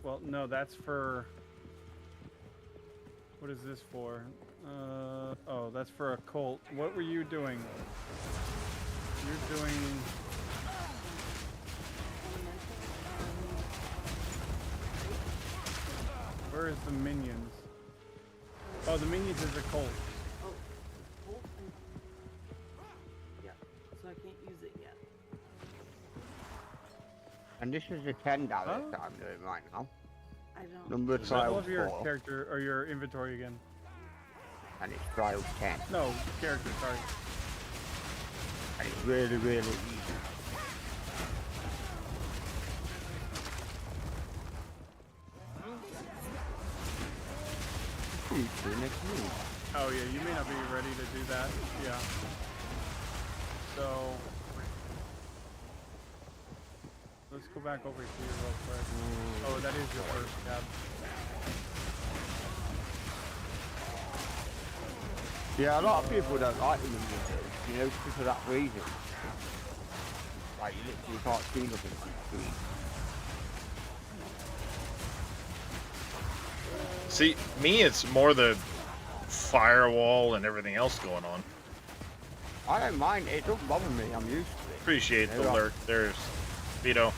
Well, no, that's for. What is this for? Oh, that's for a cult. What were you doing? You're doing. Where is the minions? Oh, the minions is a cult. Oh, cool. Yeah, so I can't use it yet. And this is the $10 that I'm doing right now. I don't. Number Level trial of your 4. character or your inventory again. And it's trial 10. No, character, sorry. And it's really, really easy. Oh yeah, you may not be ready to do that. Yeah. So let's go back over here real quick. Oh, that is your first tab. Yeah, a lot of people don't like them, because of that reason. Like, you literally can't see nothing on the screen. See, me, it's more the firewall and everything else going on. I don't mind, it doesn't bother me, I'm used to it. Appreciate the lurk. There's Vito.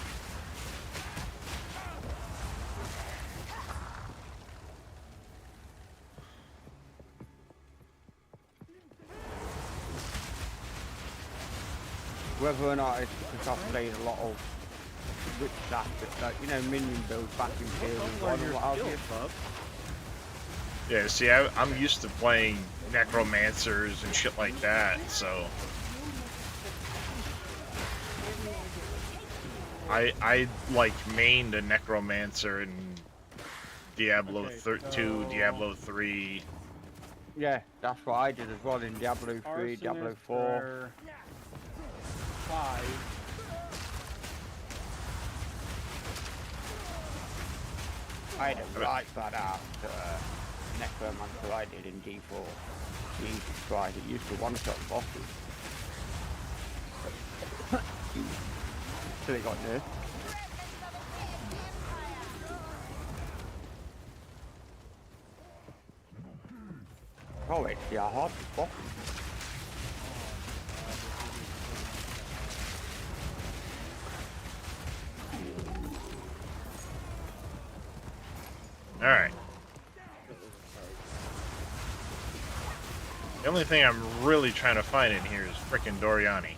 Whether or not it's because I've played a lot of witch stuff, like, minion builds back in Series 1 or what have you. Yeah, see, I'm used to playing necromancers and shit like that, so I like mained a necromancer in Diablo 2, Diablo 3. Yeah, that's what I did as well in Diablo 3, Diablo 4. 5. I had a right badass necromancer I did in D4. Jesus Christ, it used to one-shot bosses. Till it got nerfed. Oh, it's hard to boss. Alright. The only thing I'm really trying to find in here is frickin' Doriani.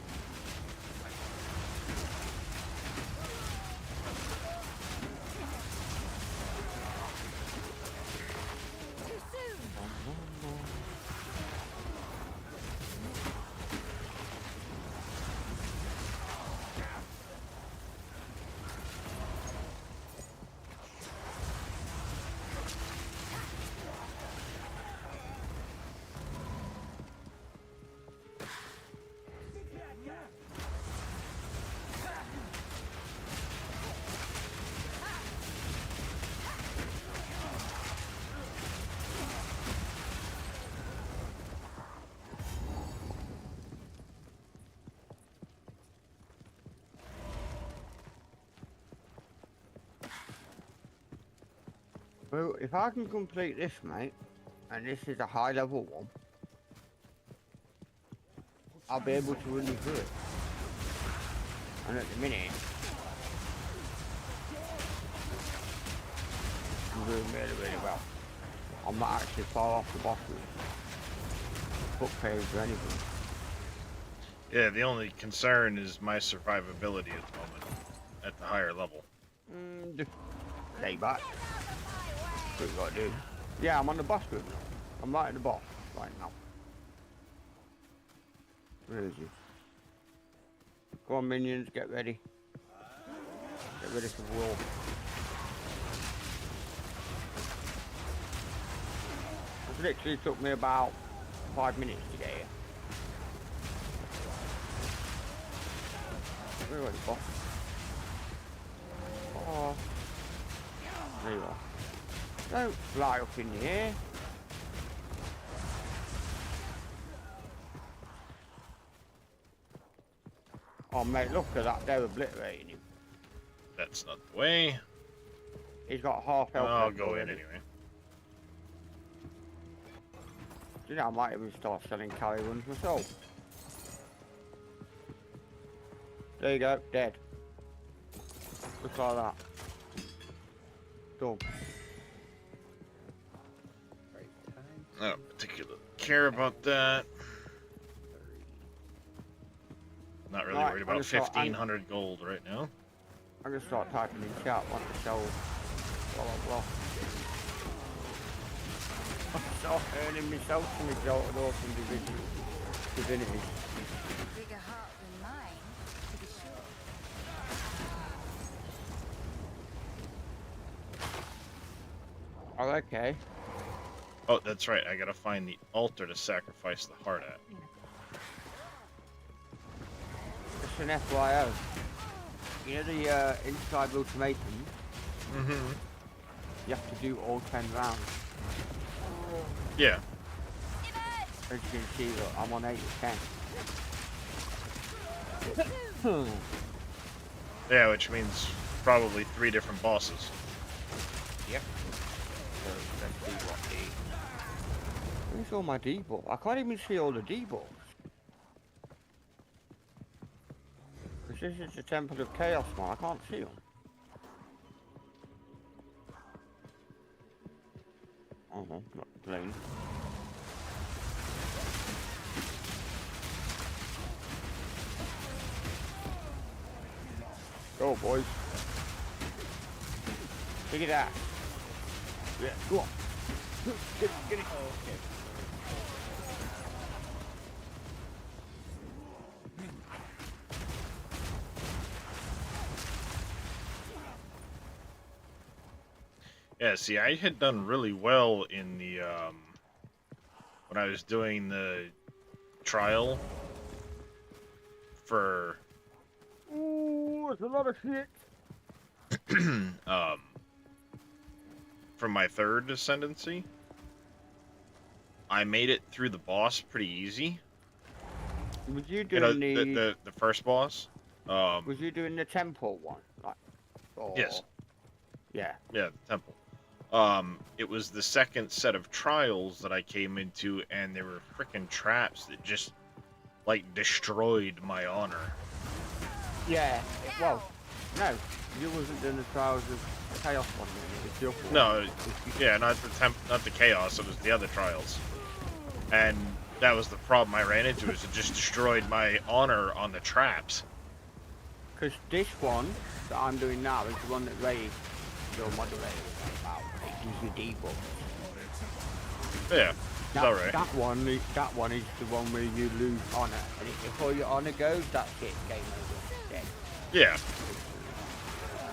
Well, if I can complete this, mate, and this is a high level one, I'll be able to run you through it. And at the minute, I'm doing really, really well. I'm not actually far off the boss book page or anything. Yeah, the only concern is my survivability at the moment, at the higher level. Just stay back. What you gotta do? Yeah, I'm on the boss room now. I'm right at the boss right now. Where is he? Go on, minions, get ready. Get ready for war. It literally took me about 5 minutes to get here. Where was the boss? Oh. There you are. Don't fly up in the air. Oh mate, look at that, they're obliterating him. That's not the way. He's got half health. I'll go in anyway. You know, I might even start selling carry runs myself. There you go, dead. Just like that. Done. I don't particularly care about that. Not really worried about 1,500 gold right now. I'm gonna start typing in chat what to sell. Blah blah blah. I'm start earning myself some exalted awesome divinities. Bigger heart than mine, to be sure. Oh, okay. Oh, that's right. I gotta find the altar to sacrifice the heart at. Just an FYO. You know the inside ultimatum? Mm-hmm. You have to do all 10 rounds. Yeah. As you can see, look, I'm on 8 of 10. Yeah, which means probably 3 different bosses. Yep. So let's see what the... Where's all my debuffs? I can't even see all the debuffs. Because this is the Temple of Chaos, man. I can't see them. Oh no, not plain. Go, boys. Look at that. Yeah, go on. Get it. Oh, okay. Yeah, see, I had done really well in the, when I was doing the trial for... Ooh, it's a lot of shit. For my 3rd ascendancy, I made it through the boss pretty easy. Was you doing the first boss? Was you doing the temple one? Like, or... Yes. Yeah. Yeah, the temple. It was the 2nd set of trials that I came into, and there were frickin' traps that just, like, destroyed my honor. Yeah, well, no, you wasn't doing the trials of chaos one, it was the other one. No, yeah, not the chaos, it was the other trials. And that was the problem I ran into, is it just destroyed my honor on the traps. Because this one that I'm doing now is the one that Ray, your moderator, was about. It gives you debuff. Yeah, it's alright. That one is the one where you lose honor, and before your honor goes, that's it, game over. Dead. Yeah.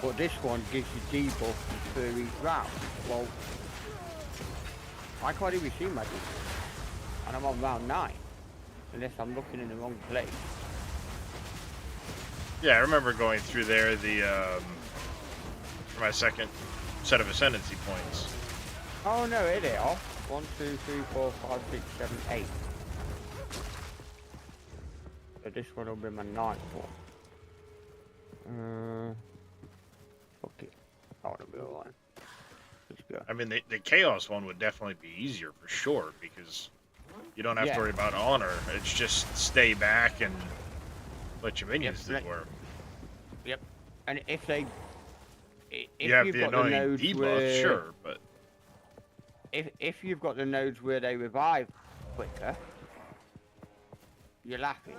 But this one gives you debuff for each round. Well, I can't even see my debuff, and I'm on round 9, unless I'm looking in the wrong place. Yeah, I remember going through there for my 2nd set of ascendancy points. Oh no, here they are. 1, 2, 3, 4, 5, 6, 7, 8. So this one will be my 9th one. Fuck it. I want to be alright. Let's go. I mean, the Chaos one would definitely be easier for sure, because you don't have Yeah. to worry about honor. It's just stay back and let your minions do Yep. work. Yep. And if they... If You have you've the got the annoying nodes debuff, where... sure, but... If you've got the nodes where they revive quicker, you're laughing.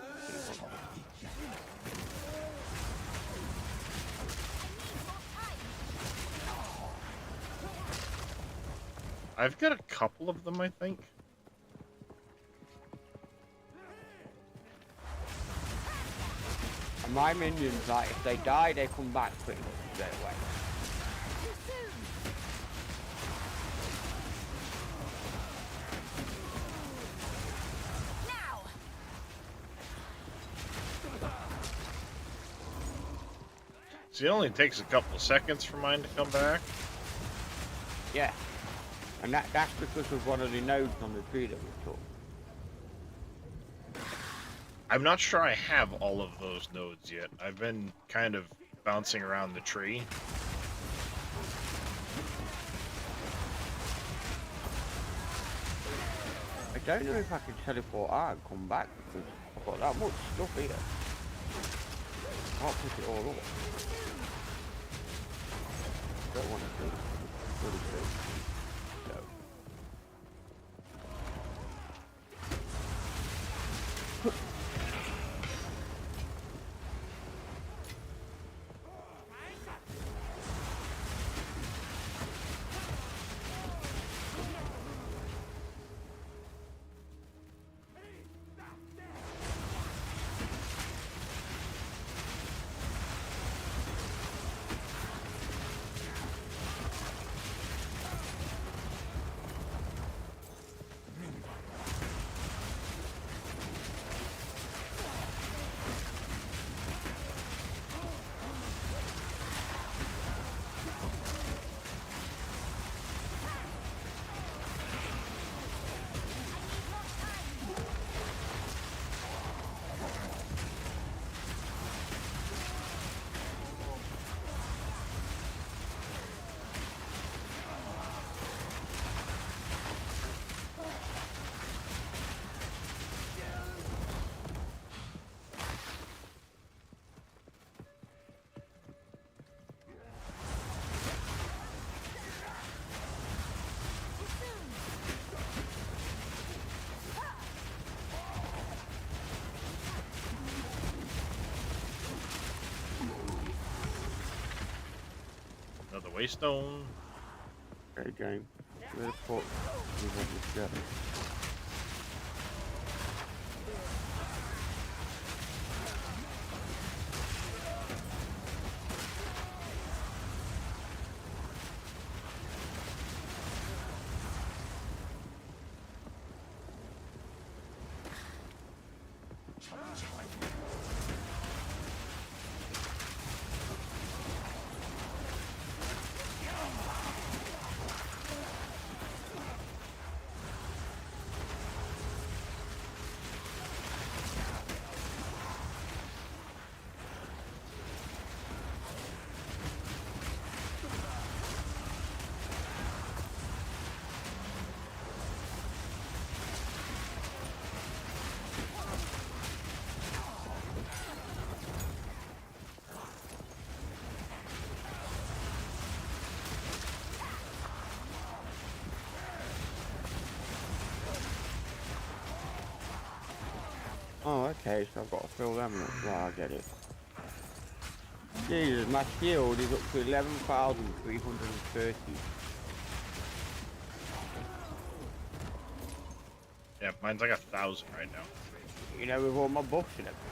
I've got a couple of them, I think. And my minions, like, if they die, they come back pretty much straight away. See, it only takes a couple of seconds for mine to come back. Yeah. And that's because of one of the nodes on the tree that we took. I'm not sure I have all of those nodes yet. I've been kind of bouncing around the tree. I don't know if I can teleport out and come back because I've got that much stuff here. Can't pick it all up. Don't want to do it. Really good. So. Another Waystone. Okay, game. Where the fuck is this go? Oh, okay, so I've got to fill them up. Right, I get it. Jesus, my shield is up to 11,330. Yeah, mine's like 1,000 right now. You know, with all my buffs and everything.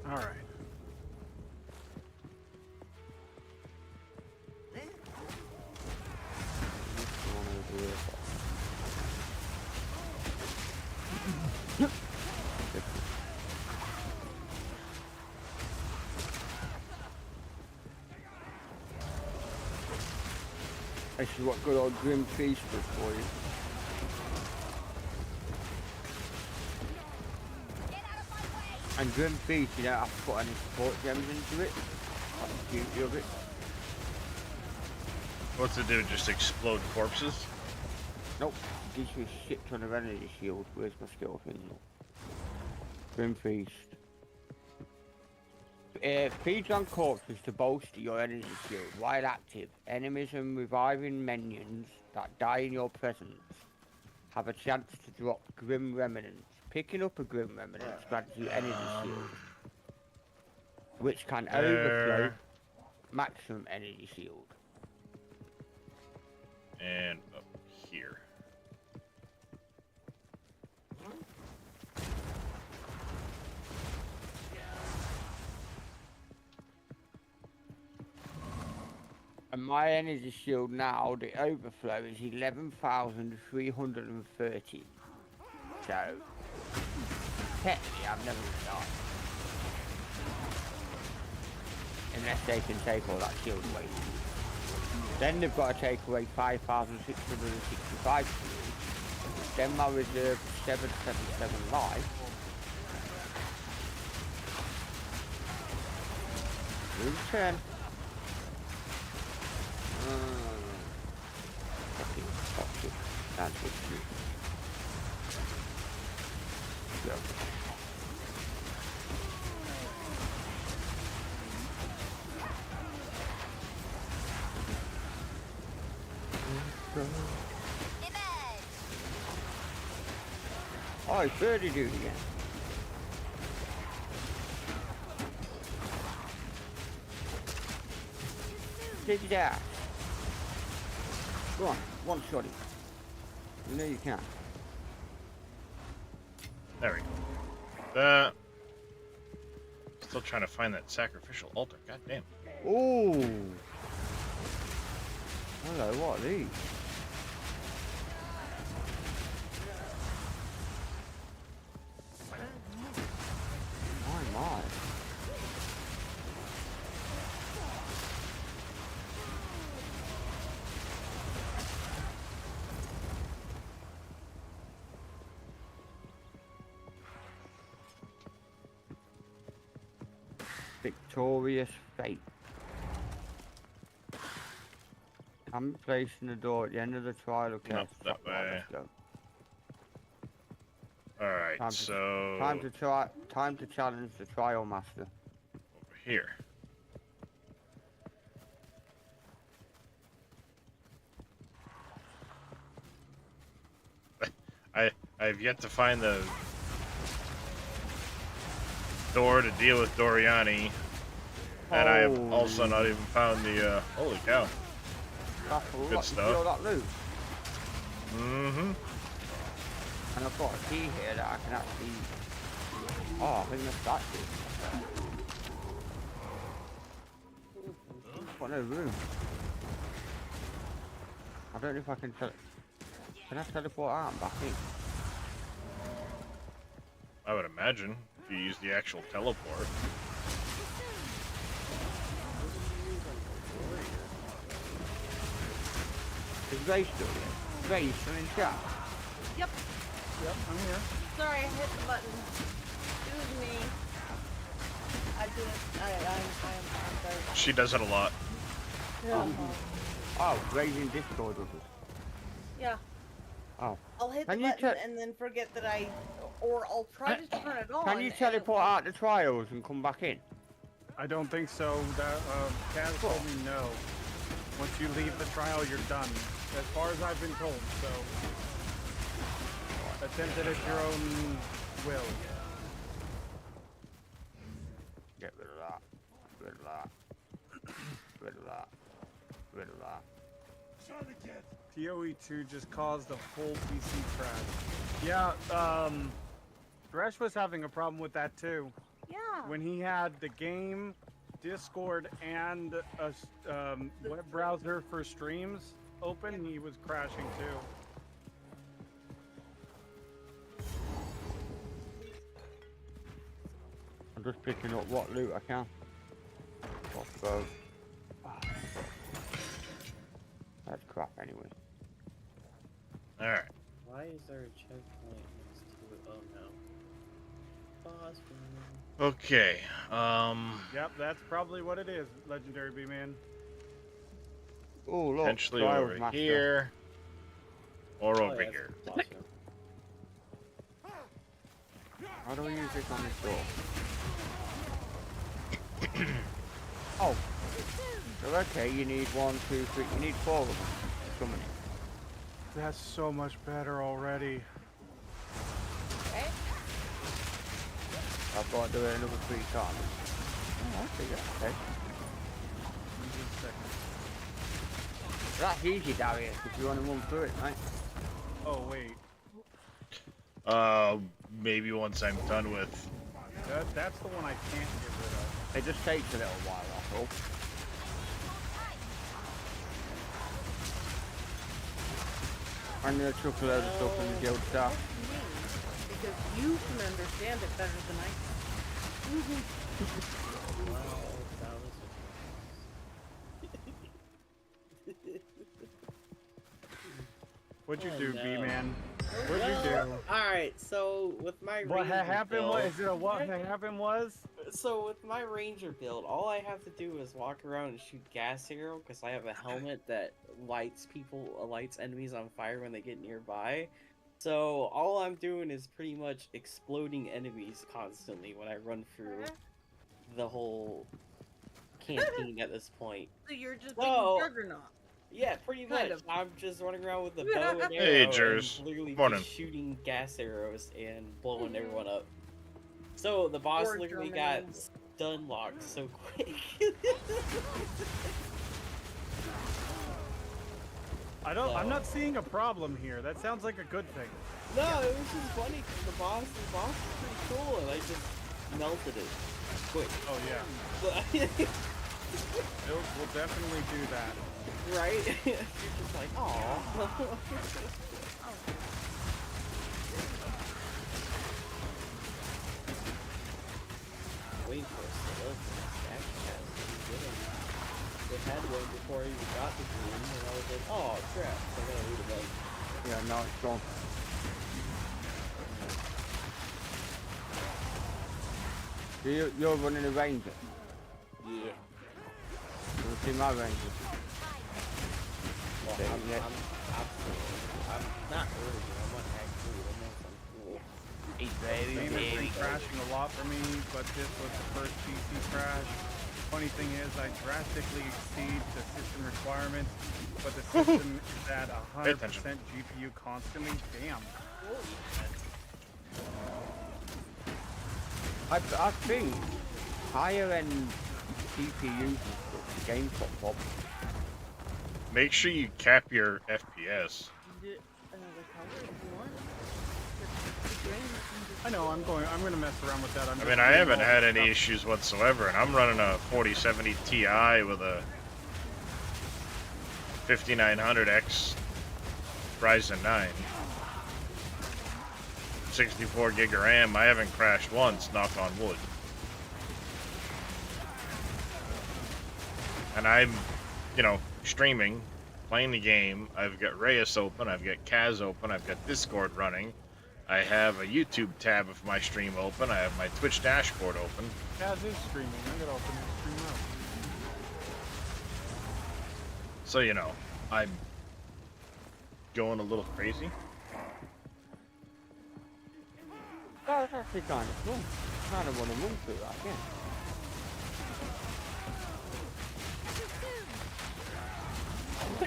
All right. This is what good old Grim Feast does for you. And Grim Feast, you don't have to put any support gems into it. That's the beauty of it. What's it do? Just explode corpses? Nope. It gives you a shit ton of energy shield. Where's my skill thing? Grim Feast. Feeds on corpses to bolster your energy shield. While active, enemies and reviving minions that die in your presence have a chance to drop Grim Remnants. Picking up a Grim Remnant grants you energy shield, which can overflow maximum energy shield. And up here. And my energy shield now, the overflow is 11,330. So, technically I've never died. Unless they can take all that shield away. Then they've got to take away 5,665 shield. Then my reserve is 777 life. Move 10. Fucking toxic. That's what you do. Go. Oh, it's birdie duty again. Take it out. Go on, one shotty. You know you can. There we go. Still trying to find that sacrificial altar. God damn. Ooh. Hello, what are these? My. Victorious fate. I'm placing the door at the end of the trial. Okay, Not that way. Let's go. Alright, so time to challenge the trial master. Over here. I've yet to find the door to deal with Doriani, and I have also not even found the holy cow. Good stuff. All that loot. Mm-hmm. And I've got a key here that I can actually. Oh, I think that's that key. Got no room. I don't know if I can tell. Can I teleport out and back in? I would imagine if you use the actual teleport. Is Ray still here? Ray, you still in chat? Yep. Yep, I'm here. Sorry, I hit the button. Excuse me. I am very. She does it a lot. Yeah. Oh, Ray's in Discord with us. Yeah. Oh. I'll hit the button and then forget that or I'll try to turn it on. Can you teleport out the trials and come back in? I don't think so. That Kaz told me no. Once you leave the trial, you're done. As far as I've been told, so attempt it at your own will. Get rid of that. Rid of that. Rid of that. Rid of that. TOE2 just caused a full PC crash. Yeah, Thresh was having a problem with that too. Yeah. When he had the game, Discord, and a web browser for streams open, he was crashing too. I'm just picking up what loot I can. What bow. That's crap anyway. Alright. Why is there a checkpoint next to it? Oh no. Boss room. Okay, Yep, that's probably what it is, Legendary B-Man. Oh, look. potentially Trials over Master. here. Or Oh, over yeah, here. boss room. How do we use this on this door? Oh. So, okay, you need 1, 2, 3. You need 4 of them. So many. That's so much better already. Okay. I've got to do it another 3 times. Oh, I see that. Okay. That's easy, Darius, if you want to run through it, mate. Oh, wait. Maybe once I'm done with. That's the one I can't get rid of. It just takes a little while, that's all. I'm gonna chuck a load of stuff in the guild staff. Because you can understand it better than I can. Wow, that was What'd you do, B-Man? What'd well, you do? Alright, so with my What ranger happened build, was, is it a what happened was? So with my ranger build, all I have to do is walk around and shoot gas arrow because I have a helmet that lights enemies on fire when they get nearby. So all I'm doing is pretty much exploding enemies constantly when I run through the whole campaign at this point. So you're just So, being Juggernaut. yeah, pretty Kind much. of. I'm just running around with the bow and arrow Hey, and Jers. literally Morning. just shooting gas arrows and blowing everyone up. So the boss Poor literally Germany. got stun locked so quick. I'm not seeing a problem here. That sounds like a good thing. No, it was just funny because the boss is pretty cool and I just melted it quick. Oh yeah. We'll definitely do that. Right? You're just like, aw. Waiting for a celeb stack cast to get him. They had one before I even got the green, and I was like, oh crap, so I gotta read it like. Yeah, now it's gone. You're running a ranger? Yeah. You want to see my ranger? Well, I'm not early, I'm on act 2, I'm on some cool. He's very, Game has very been crashing a lot for me, but this was the first PC crash. Funny thing is, I drastically exceed the system requirements, but the system is at 100% GPU constantly. Damn. I think higher end CPUs the game's got problems. Make sure you cap your FPS. I know, I'm gonna mess around with that. I mean, I haven't had any issues whatsoever, and I'm running a 4070 Ti with a 5900X Ryzen 9. 64 gig of RAM. I haven't crashed once, knock on wood. And I'm, streaming, playing the game. I've got Reyes open, I've got Kaz open, I've got Discord running. I have a YouTube tab of my stream open. I have my Twitch dashboard open. Kaz is streaming. I'm gonna open his stream up. So, I'm going a little crazy. That's actually kind of cool. Kind of want to run through that again.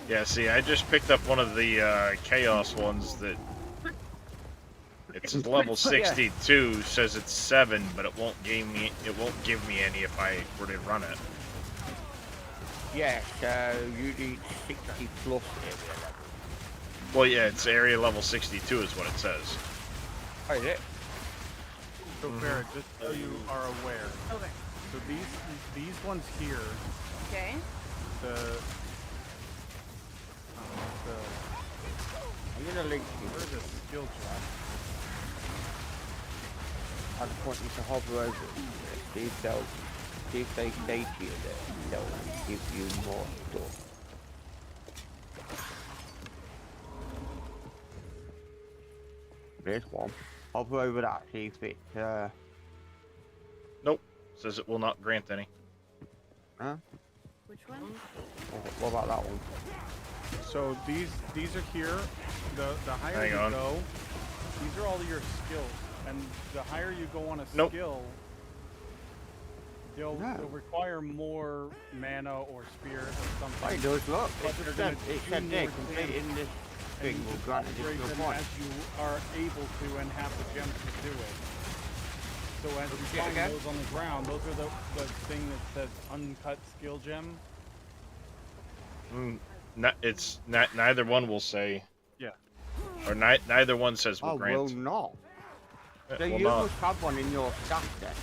Yeah, see, I just picked up one of the Chaos ones that it's level 62, says it's 7, but it won't give me any if I were to run it. Yeah, so you need 60 plus area level. Well, yeah, it's area level 62 is what it says. Oh, is it? So, Barrett, just so you are aware. Okay. So these ones here. Okay. I'm gonna link you. Where's the skill chart? I just want you to hover over it. See if they stay to you there. They'll give you more stuff. There's one. Hover over that, see if it, Nope. Says it will not grant any. huh? Which one? What about that one? So these are here. The higher Hang you on. go, these are all your skills, and the higher you go on a Nope. skill, they'll require more mana or spirit or something. Hey, does look. But It they're said, gonna it do said there, more completing damage, this and thing you will can grant upgrade additional them points. as you are able to and have the gems to do it. So as you Yeah, find okay. those on the ground, those are the thing that says uncut skill gem. Neither one will say. Yeah. Or neither one says will Oh, grant. will not. Yeah, So will you not. must have one in your stack then,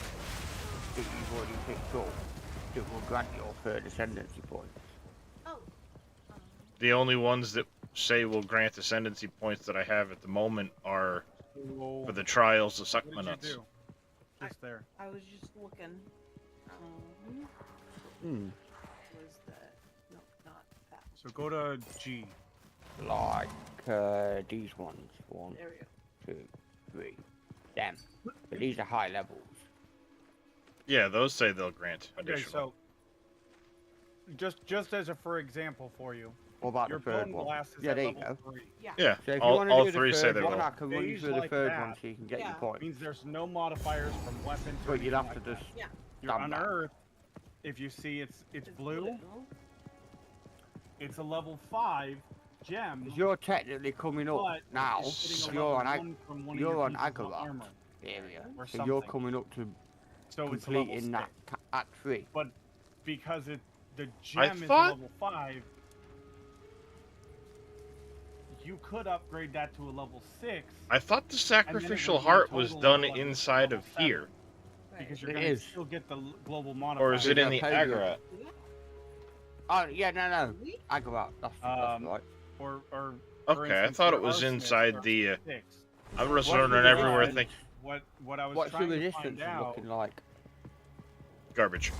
that you've already picked up, that will grant your third ascendancy points. The only ones that say will grant ascendancy points that I have at the moment are for the trials of What did you Suckmanuts. do? Just there. I was just looking. Was that? No, not that. So go to G. Like these ones. 1, There we go. 2, 3. Them. But these are high levels. Yeah, those say they'll grant Okay, additional. so just as a for example for you. What about your the third bone one? blast is Yeah, at there you level go. 3. Yeah, So if all- you want to all do three the say third they one, will. I can run you Phase through the like third that one so you can get your points. means there's no modifiers from weapons or But you'd anything have to like just that. You're stab that. unearthed. If you see it's blue, it's a level 5 gem. Because you're technically coming up but now. it's getting a You're level on, 1 from one of you're your on pieces of Agaroth armor area. or So you're something. coming up to So it's a level completing that 6. Act 3. But because the I gem is a thought- level 5, you could upgrade that to a level 6. I thought the sacrificial would be a heart was total done of, like, inside level of 7. here. Because you're It going to is. still get the global modifier. Or is it in the There's a Agarat? Oh, yeah, no. Agaroth. That's right. Or for Okay, I instance, thought your it was arsonist inside are the. 6. I was What's the running everywhere resistance? thinking What I was What's the trying to resistance find out. looking like? garbage.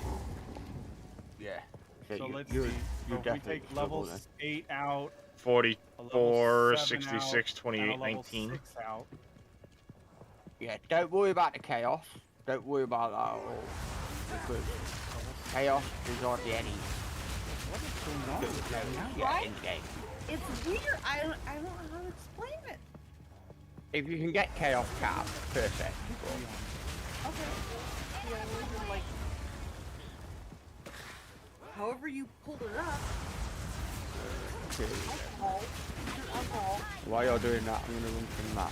Yeah. So you, let's you, see. you So if we definitely take struggle level then. 8 out, a 44, level 7 66, out, 28, and a level 19. 6 out. Yeah, don't worry about the chaos. Don't worry about that at all. Because chaos is hardly any. What is going on? Yeah, in game. It's weird. I don't know how to explain it. If you can get chaos cap, perfect. Okay. Yeah, we're like, however you pulled it up. Okay. Alcohol. Alcohol. While you're doing that, I'm gonna run from that.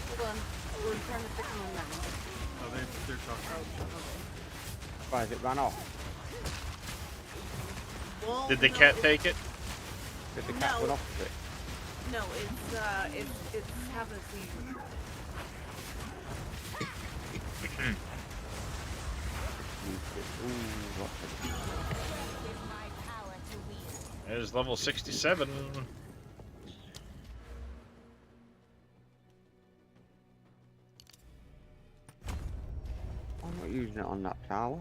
Hold on. We're trying to fix them now. Oh, they're talking. Why has it ran off? Well, Did the no, cat it- take it? Did the cat No. run off with it? No, it's having a seizure. Ooh, what's it? There's level 67. I'm not using it on that tower.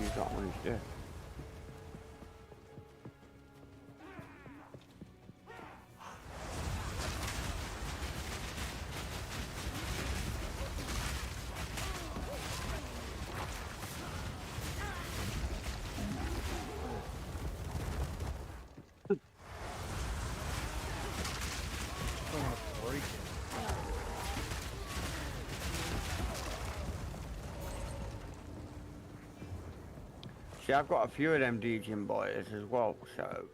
Use that one instead. Don't want to break it. See, I've got a few of them Degen boys as well, so.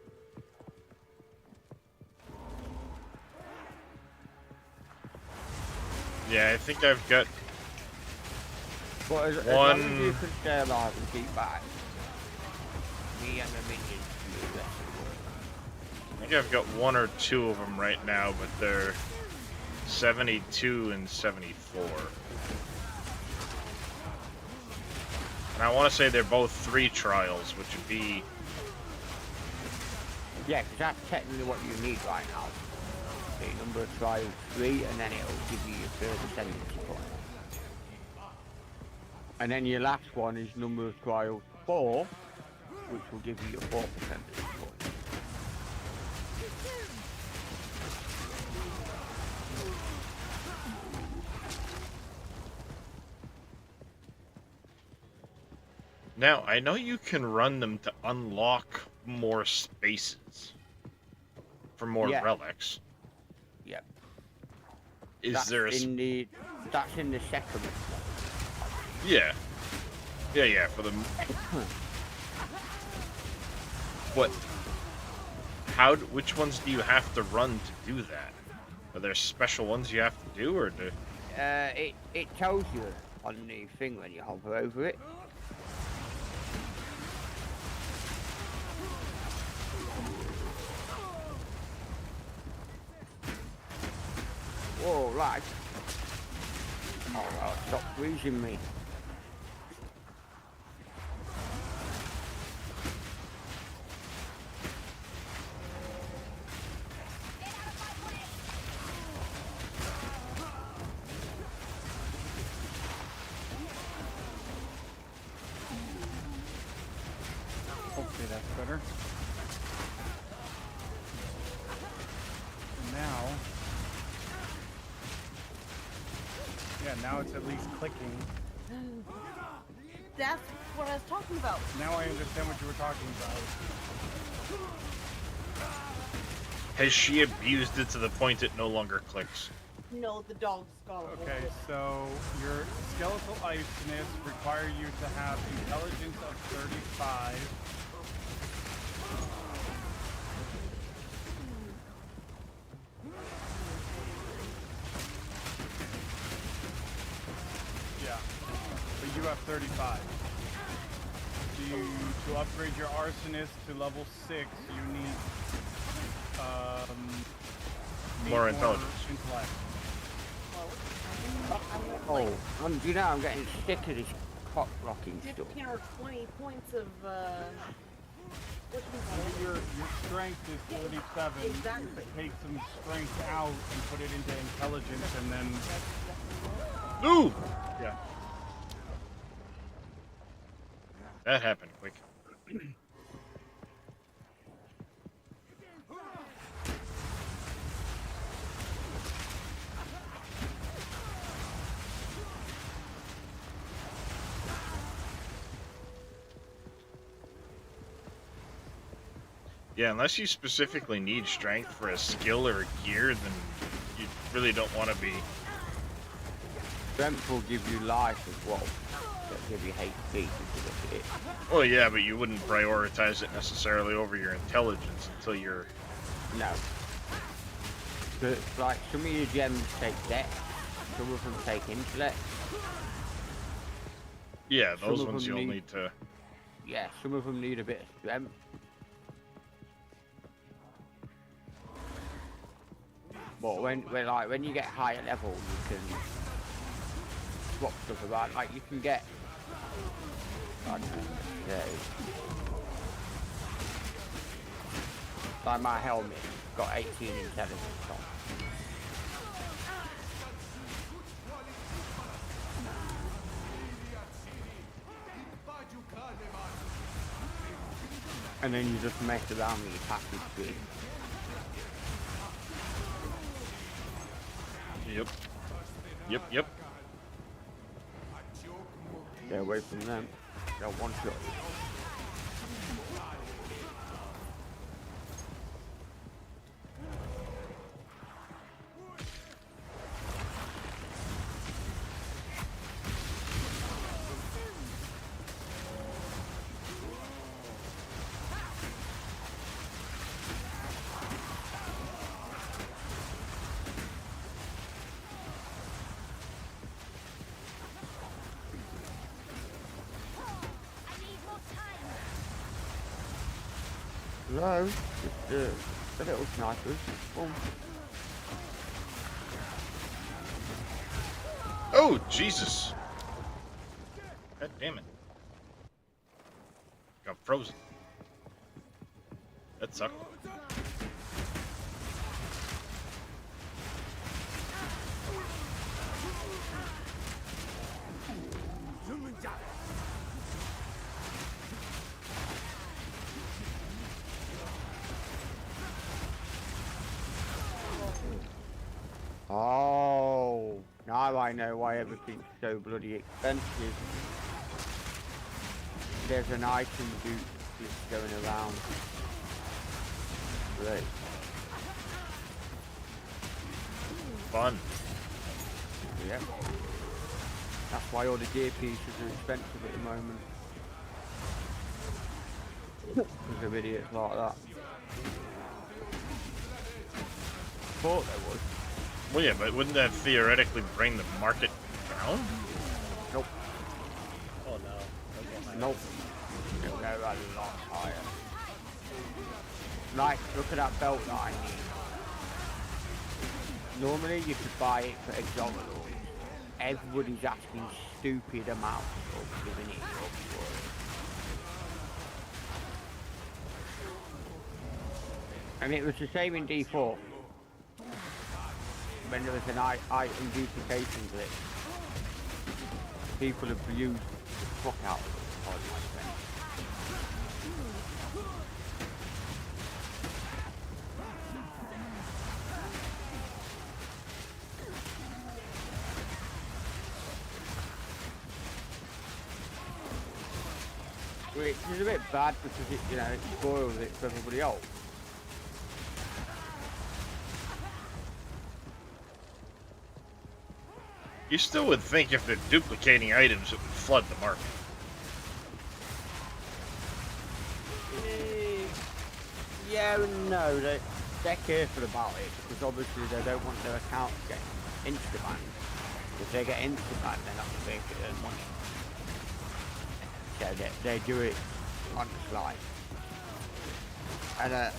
Yeah, I think I've got But as long as you one. can stay alive and keep back, me and the minions can do the rest of the work. I think I've got one or two of them right now, but they're 72 and 74. And I want to say they're both 3 trials, which would be. Yeah, because that's technically what you need right now. The number of trials 3, and then it'll give you your third ascendancy point. And then your last one is number of trials 4, which will give you your 4% point. Now, I know you can run them to unlock more spaces for more relics. Yep. That's there a... That's in the second one. Yeah. Yeah, for the... What? Which ones do you have to run to do that? Are there special ones you have to do, or do... It tells you on the thing when you hover over it. Whoa, right. Oh, well, stop freezing me. Hopefully that's better. Now... Yeah, now it's at least clicking. That's what I was talking about. Now I understand what you were talking about. Has she abused it to the point it no longer clicks? No, the dog's got it. Okay, so your skeletal iciness require you to have intelligence of 35. Yeah, but you have 35. To upgrade your arsonist to level 6, you need more intelligence. Intellect. Oh, you know, I'm getting sick of this cock rocking stuff. 15 or 20 points of, Your strength is 37. Exactly. Take some strength out and put it into intelligence, and then... Ooh! Yeah. That happened quick. Yeah, unless you specifically need strength for a skill or a gear, then you really don't want to be... Strength will give you life as well. It'll give you HP if you look at it. Well, yeah, but you wouldn't prioritize it necessarily over your intelligence until you're... No. But, like, some of your gems take depth, some of them take intellect. Yeah, those ones you'll need to... Yeah, some of them need a bit of strength. But when you get higher level, you can swap stuff about. Like you can get, I don't know, like my helmet got 18 intelligence on. And then you just mess around with your package screen. Yep. Stay away from them. They'll one shot. No, just the little snipers. Boom. Oh, Jesus! God damn it. Got frozen. That sucked. Now I know why everything's so bloody expensive. There's an item loot that's going around. Right. Fun. Yep. That's why all the gear pieces are expensive at the moment. Because of idiots like that. Thought there was. Well, yeah, but wouldn't that theoretically bring the market down? Nope. Oh no. Nope. It'll go a lot higher. Like, look at that belt that I need. Normally you could buy it for $1. Everybody's asking stupid amounts of giving it up for it. And it was the same in D4. When there was an item duplication glitch. People abused the fuck out of it, pardon my French. Which is a bit bad because it, you know, it spoils it for everybody else. You still would think if they're duplicating items, it would flood the market. Yeah and no, they're careful about it because obviously they don't want their account to get insta-banned. If they get insta-banned, they're not going to be able to earn money. So they do it on the slide. And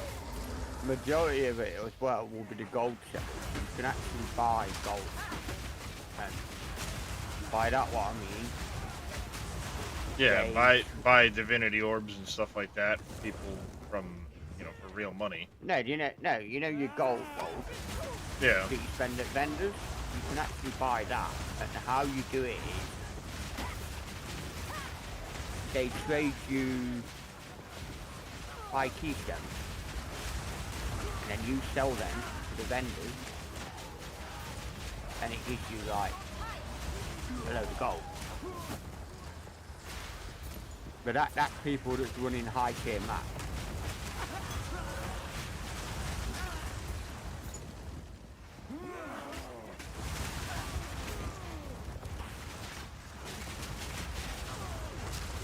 majority of it as well will be the gold set. You can actually buy gold. And by that what I mean. Yeah, buy divinity orbs and stuff like that for people from, you know, for real money. No, you know your gold. Yeah. That you spend at vendors, you can actually buy that. And how you do it is they trade you 5 keystones. And then you sell them to the vendors. And it gives you like a load of gold. But that's people that's running high tier maps.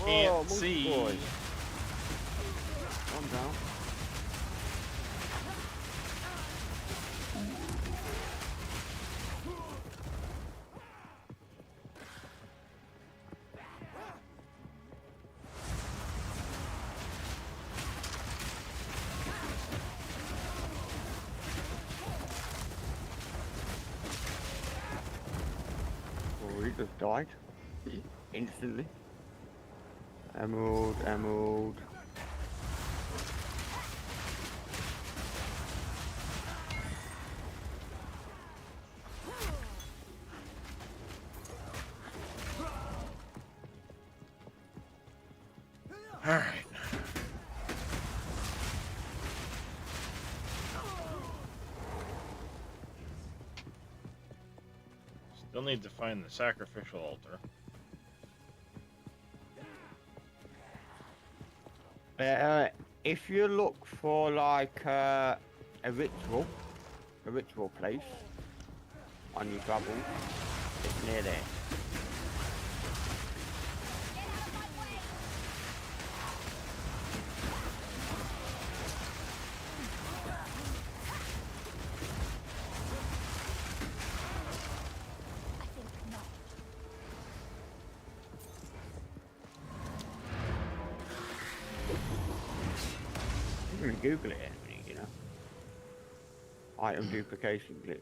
Can't see. Boy. Calm down. Oh, he just died. Instantly. Emerald. Alright. Still need to find the sacrificial altar. If you look for like a ritual place on your travels, it's near there. You can Google it, you know. Item duplication glitch.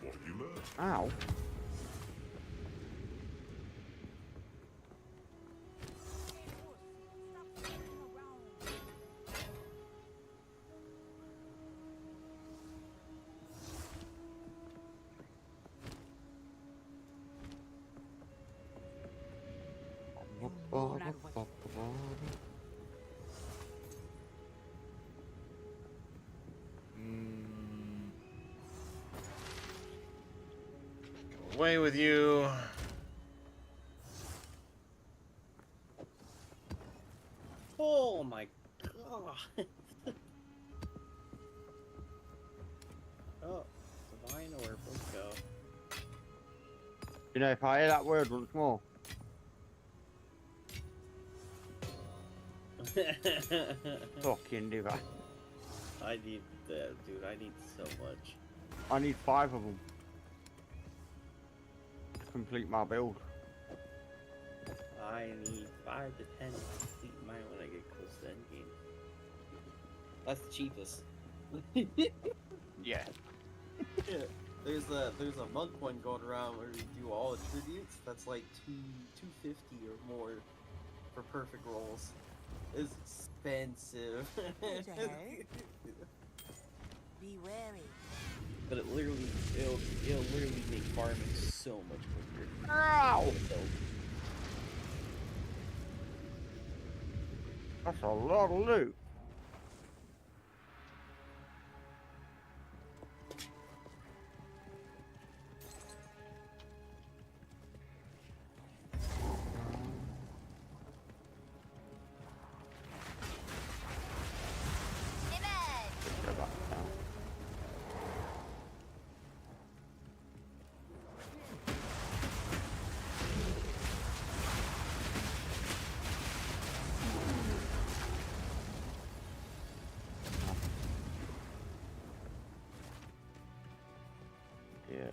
What have you learned? Ow. Away with you. Oh my god. Oh, divine orb, let's go. You know, if I hear that word once more. Fucking divine. I need that, dude. I need so much. I need 5 of them to complete my build. I need 5 to 10 to complete mine when I get close to endgame. That's the cheapest. Yeah. Yeah. There's a monk one going around where you do all the tributes. That's like 250 or more for perfect rolls. It's expensive. Be wary. But it'll literally make farming so much quicker. Ow! That's a lot of loot. Go back down. Yeah.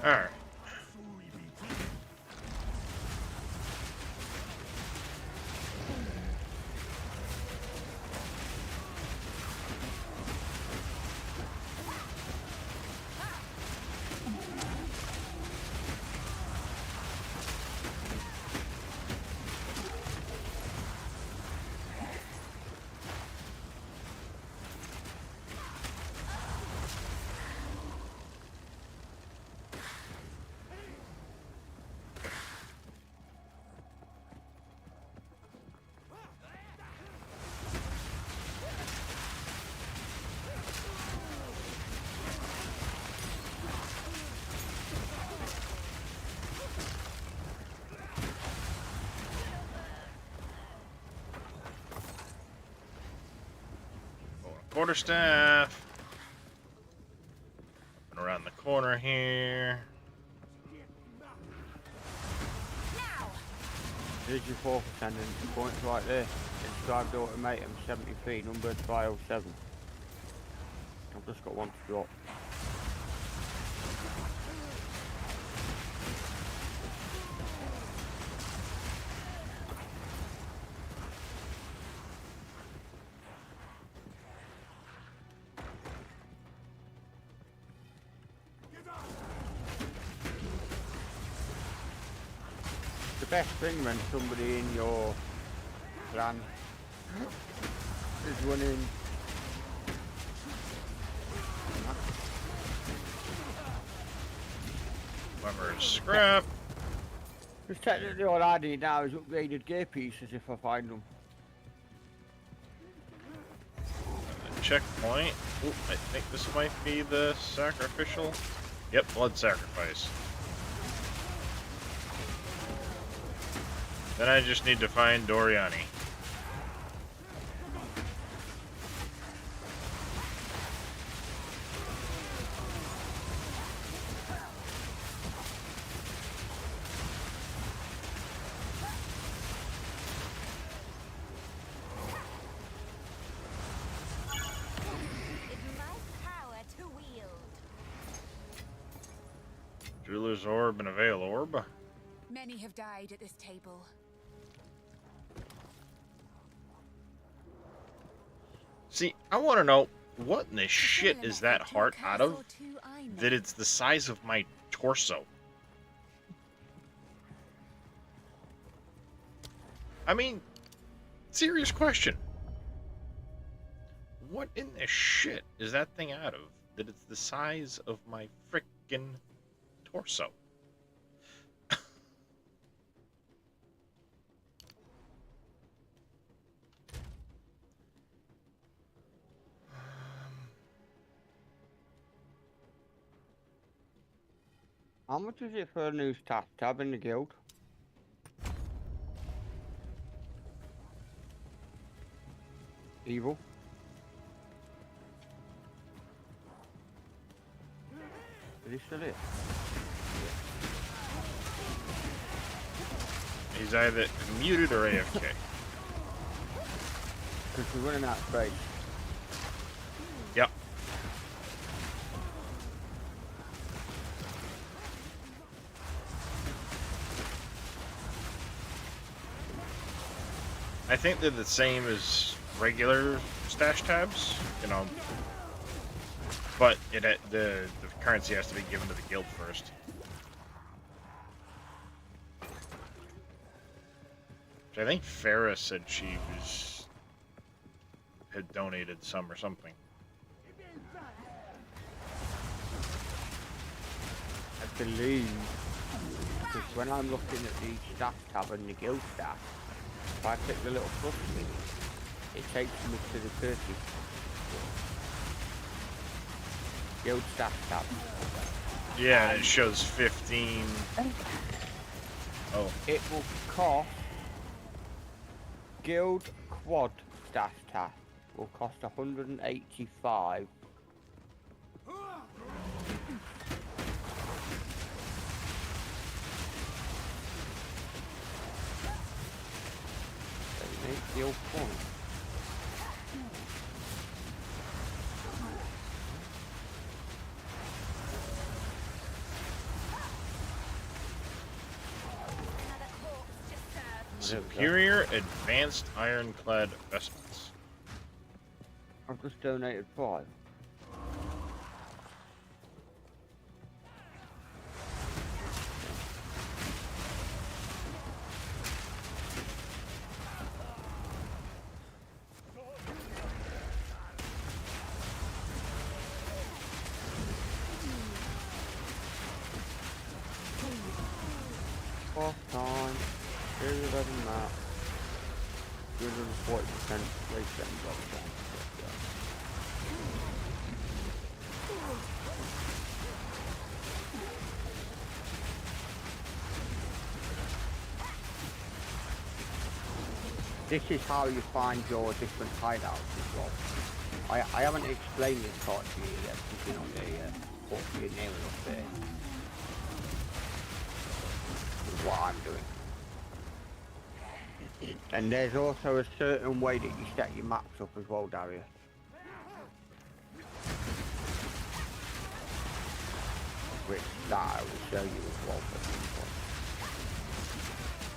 Alright. Quarterstaff. And around the corner here. Here's your 4th attendant. The point's right there. Inscribed ultimatum 73, numbered 507. I've just got one to drop. The best thing when somebody in your clan is running Armor scrap. Just technically all I need now is upgraded gear pieces if I find them. The checkpoint. Ooh, I think this might be the sacrificial. Yep, blood sacrifice. Then I just need to find Doriani. Jeweler's orb and a veil orb. Many have died at this table. See, I want to know what in the shit is that heart out of that it's the size of my torso. I mean, serious question. What in the shit is that thing out of that it's the size of my frickin' torso? How much is it for a new staff tab in the guild? Evil. Is he still here? He's either muted or AFK. Because we're running out of space. Yep. I think they're the same as regular stash tabs, you know, but the currency has to be given to the guild first. Which I think Farah said she had donated some or something. I believe, because when I'm looking at the staff tab and the guild staff, if I click the little plus thing, it takes me to the 30 guild staff tab. Yeah, and it shows 15. Oh. It will cost guild quad staff tab will cost 185. The old point. Superior advanced ironclad vestments. I've just donated 5. Fourth time, here's 11 map. 240% race and drop down. This is how you find your different hideouts as well. I haven't explained this part to you yet, because you know the portfolio name up there. Is what I'm doing. And there's also a certain way that you set your maps up as well, Darius. Which that I will show you as well for some point.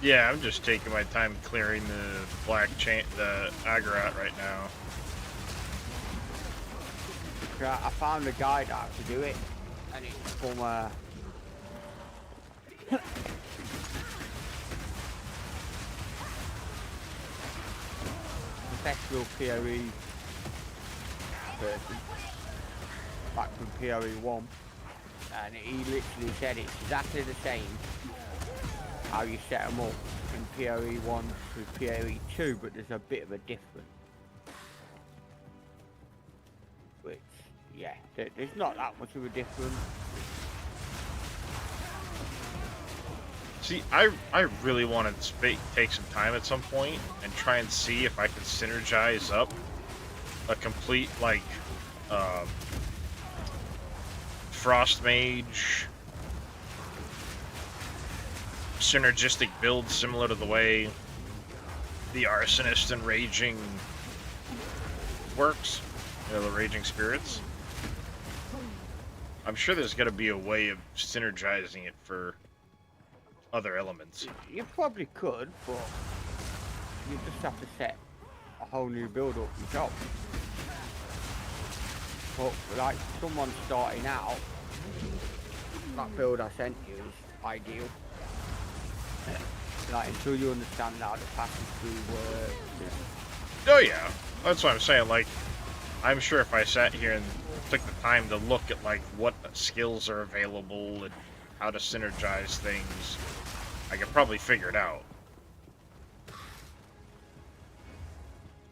Yeah, I'm just taking my time clearing the the Agharat right now. I found a guide how to do it, and it's from professional PoE person, back from PoE 1, and he literally said it's exactly the same how you set them up in PoE 1 to PoE 2, but there's a bit of a difference. Which, yeah, there's not that much of a difference. See, I really want to take some time at some point and try and see if I can synergize up a complete, like, Frost Mage synergistic build similar to the way the Arsonist and Raging works. You know, the Raging Spirits. I'm sure there's got to be a way of synergizing it for other elements. You probably could, but you just have to set a whole new build up yourself. But like someone starting out, that build I sent you is ideal. Like until you understand how the passing through works. Oh yeah, that's what I'm saying. Like, I'm sure if I sat here and took the time to look at like what skills are available and how to synergize things, I could probably figure it out.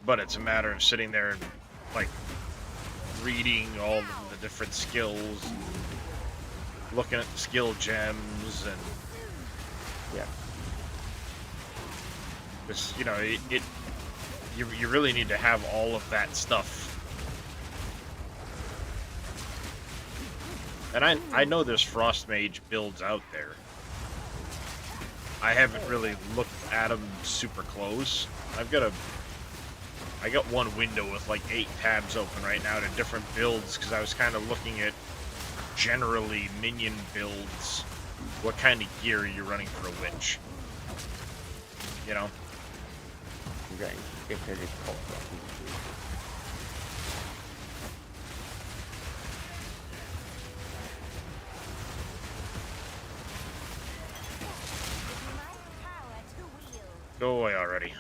But it's a matter of sitting there and like reading all of the different skills, looking at the skill gems, and yeah, just you really need to have all of that stuff. And I know there's Frost Mage builds out there. I haven't really looked at them super close. I got one window with like 8 tabs open right now to different builds because I was kind of looking at generally minion builds. What kind of gear are you running for a witch? You know? Okay, if it is possible. Go away already.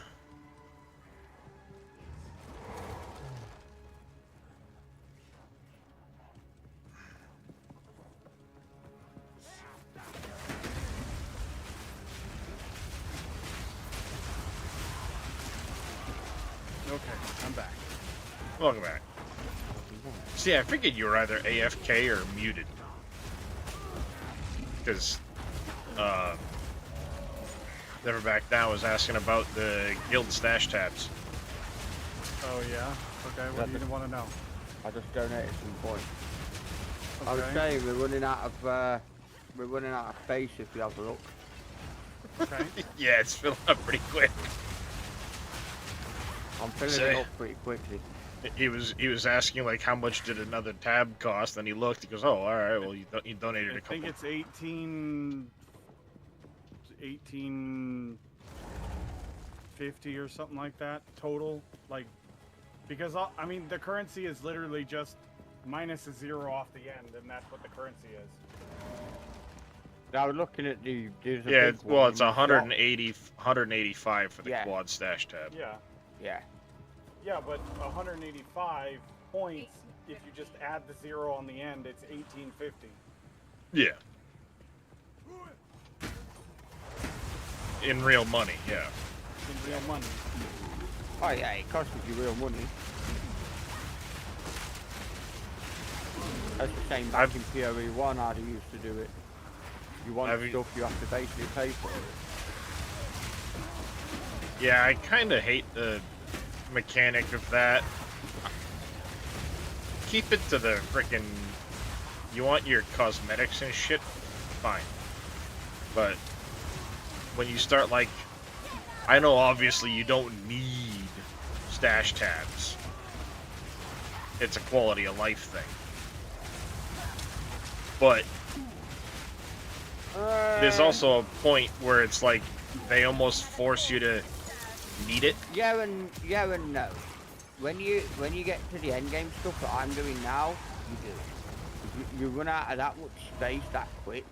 Okay, I'm back. Welcome back. See, I figured you were either AFK or muted. Because, Never Back Down was asking about the guild stash tabs. Oh yeah? Okay, what do you want to know? I just donated some points. Okay. I was saying we're running out of space if you have a look. Okay. Yeah, it's filling up pretty quick. I'm filling it up pretty quickly. He was asking like how much did another tab cost, and he looked. He goes, "Oh, all right. Well, you donated a couple." I think it's 1850 or something like that total. Like, because I mean the currency is literally just minus a 0 off the end, and that's what the currency is. I was looking at the. Yeah, well, it's 185 for the quad stash tab. Yeah. Yeah. Yeah, but 185 points, if you just add the 0 on the end, it's 1850. Yeah. In real money, yeah. In real money. Oh yeah, it costs you real money. That's the same back in PoE1 how they used to do it. You want stuff, you have to basically pay for it. Yeah, I kind of hate the mechanic of that. Keep it to the frickin'. You want your cosmetics and shit? Fine. But when you start like, I know obviously you don't need stash tabs. It's a quality of life thing. But there's also a point where it's like they almost force you to need it. Yeah and no. When you get to the end game stuff that I'm doing now, you do. You run out of that much space that quick.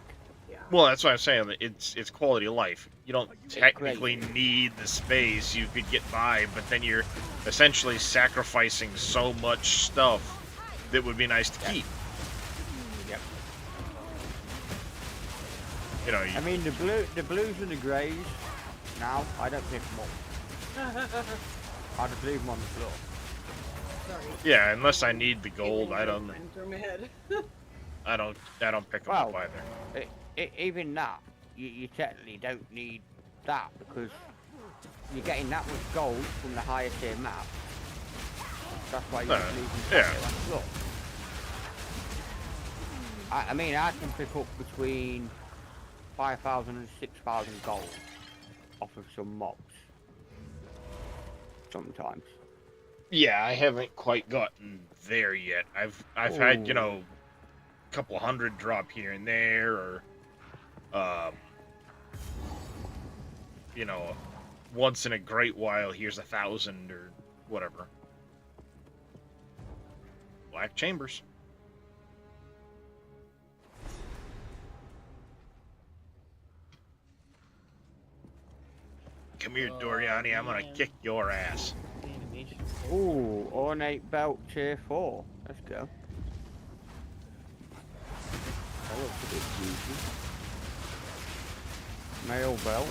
Yeah. Well, that's what I'm saying. It's quality of life. You don't technically need the space. You could get by, but then you're essentially sacrificing so much stuff that would be nice to keep. Yep. You know. I mean, the blues and the greys. Now I don't pick them up. I just leave them on the floor. Sorry. Yeah, unless I need the gold, I don't. Through my head. I don't pick them up either. Even that, you technically don't need that because you're getting that much gold from the higher tier map. That's why you just leave them on the floor. I mean, I can pick up between 5,000 and 6,000 gold off of some mobs. Sometimes. Yeah, I haven't quite gotten there yet. I've had, a couple hundred drop here and there, or once in a great while here's 1,000 or whatever. Black chambers. Come here, Doriani. I'm gonna kick your ass. Ooh, ornate belt tier 4. Let's go. That looks a bit juicy. Male belt.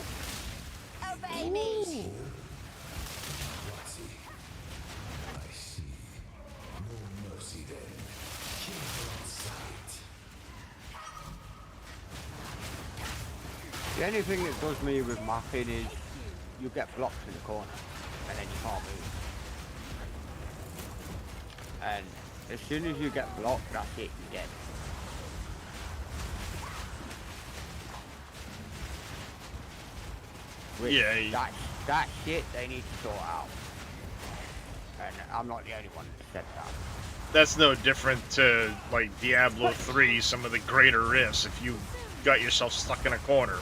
Obey me! I see. No mercy then. Kill on sight. The only thing that does me with mapping is you get blocked in the corner and then you can't move. And as soon as you get blocked, that's it, you're dead. Which, Yeah. that shit they need to sort out. And I'm not the only one that said that. That's no different to, like, Diablo 3, some of the greater rifts, if you got yourself stuck in a corner.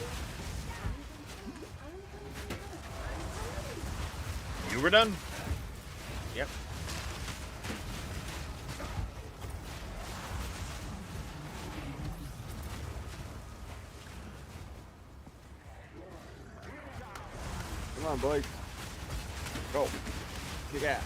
You were done? Yep. Come on, boys. Go. Kick out.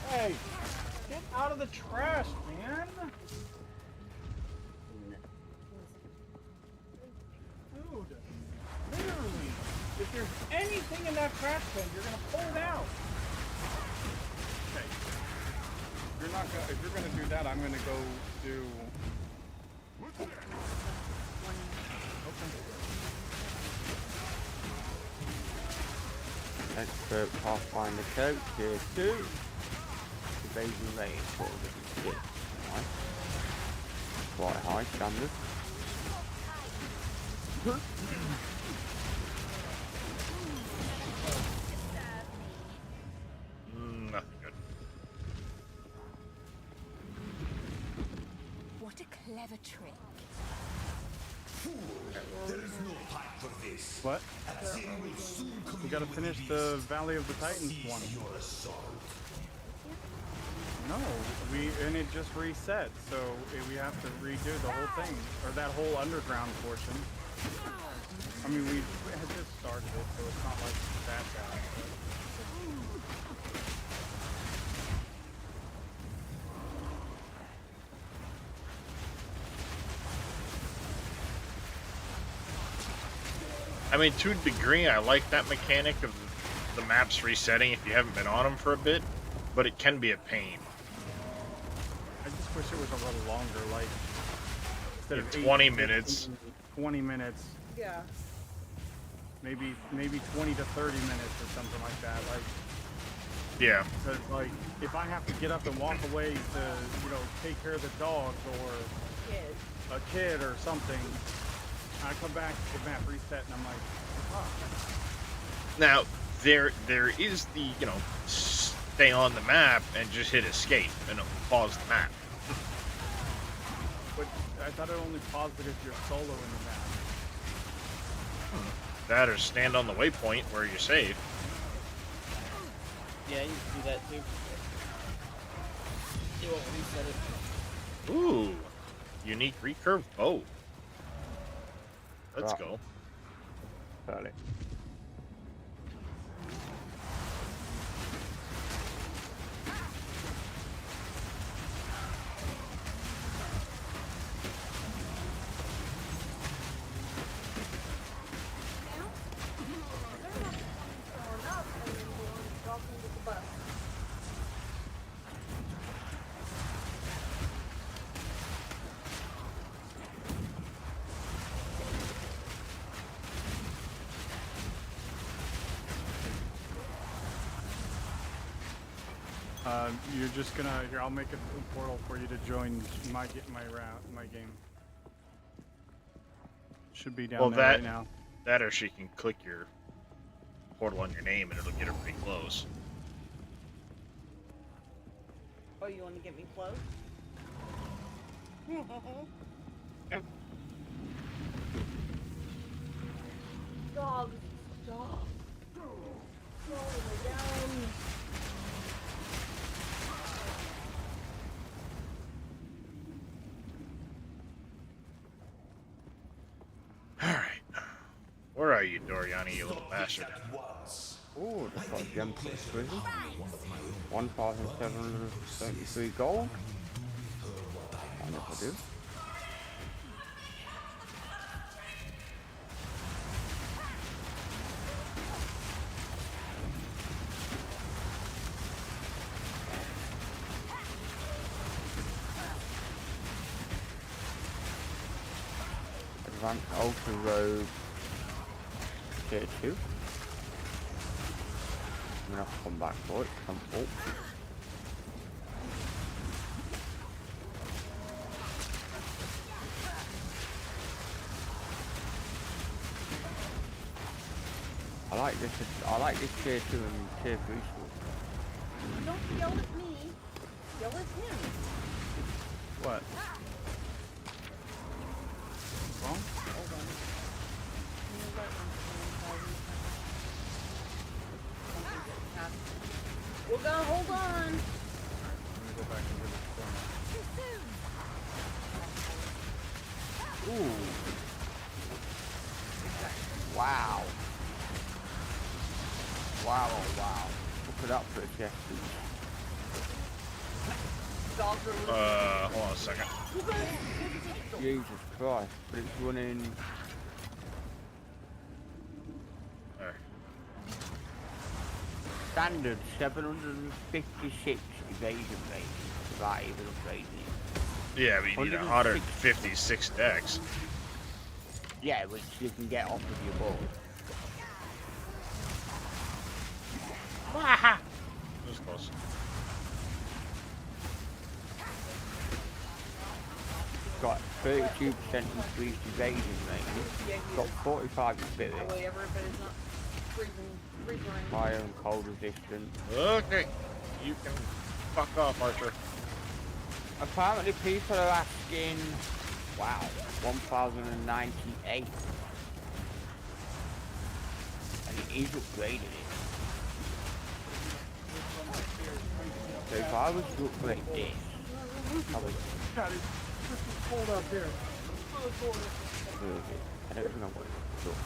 Hey, get out of the trash, man. Dude, literally, if there's anything in that trash can, you're gonna pull it out. Okay. If you're gonna do that, I'm gonna go do. Okay. Expert Pathfinder coat, tier 2. Evasion range, what was it? 6. Nice. Quite high standard. Nothing good. What a clever trick. There is no time for this. What? Sin will soon come. We gotta finish the Valley of the Titans one. Your assault. No, and it just reset, so we have to redo the whole thing, or that whole underground portion. I mean, we had just started it, so it's not like that bad. I mean, to a degree, I like that mechanic of the maps resetting if you haven't been on them for a bit, but it can be a pain. I just wish it was a little longer, like instead of 20 minutes. 20 minutes. Yeah. Maybe 20 to 30 minutes or something like that. Like, yeah. Because like, if I have to get up and walk away to, take care of the dogs or a kid or something, I come back to the map reset and I'm like, oh. Now, there is the, stay on the map and just hit escape and it'll pause the map. But I thought it only paused it if you're solo in the map. That or stand on the waypoint where you're safe. Yeah, you can do that too. It won't reset it. Ooh, unique recurve bow. Let's Right. go. Got it. You're just gonna here. I'll make a portal for you to join my game. Should be down Well, there that right now. that or she can click your portal on your name and it'll get her pretty close. Oh, you want to get me close? Dog, stop. Oh my God. Alright. Where are you, Doriani, you little bastard? Oh, that's got gem prison. 1,733 gold. I know if I do. Advanced Ultra Rogue Tier 2. I'm gonna have to come back for it. I'm full. I like this tier 2 and tier 3 school. Don't yell at me. Yell at him. What? Wrong? Hold on. We're gonna hold on. Let me go back over this corner. Ooh. Wow. Wow, oh wow. Look at that for a chest piece. Hold on a second. Jesus Christ, but it's running... There. Standard 756 evasion rate without even upgrading it. Yeah, but you need 156 decks. Yeah, which you can get off of your board. That was close. Got 32% increased evasion rate. Got 45 spirit. Whatever, but it's not freezing. Fire and cold resistance. Okay, you can fuck off, Archer. Apparently people are asking, wow, 1,098. And it is upgraded it. So if I was to upgrade this, I would... God, it's cold out there. Where is it? I don't think I want it. Sure.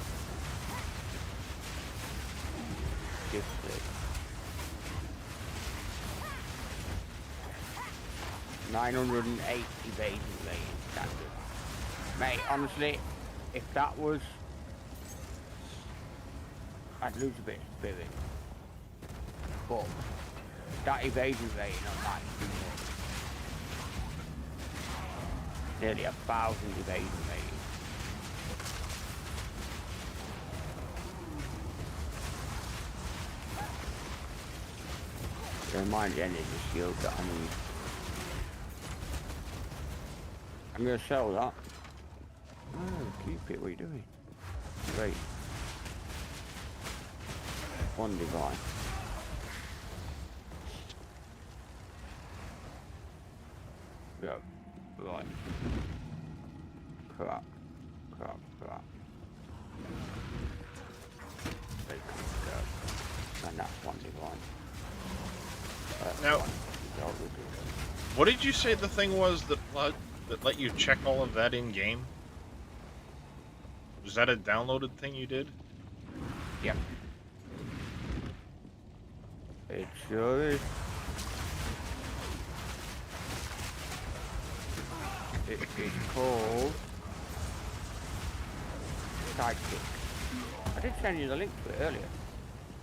Just it. 908 evasion rating standard. Mate, honestly, if that was... I'd lose a bit of spirit. But that evasion rating on that is too much. Nearly 1,000 evasion rating. Don't mind the energy shield that I need. I'm gonna sell that. Oh, keep it, what are you doing? Great. One divine. Yeah, right. Crap. They could go. And that's one divine. Now, what did you say the thing was that let you check all of that in game? Was that a downloaded thing you did? Yep. It sure is. It is called Sidekick. I did send you the link to it earlier.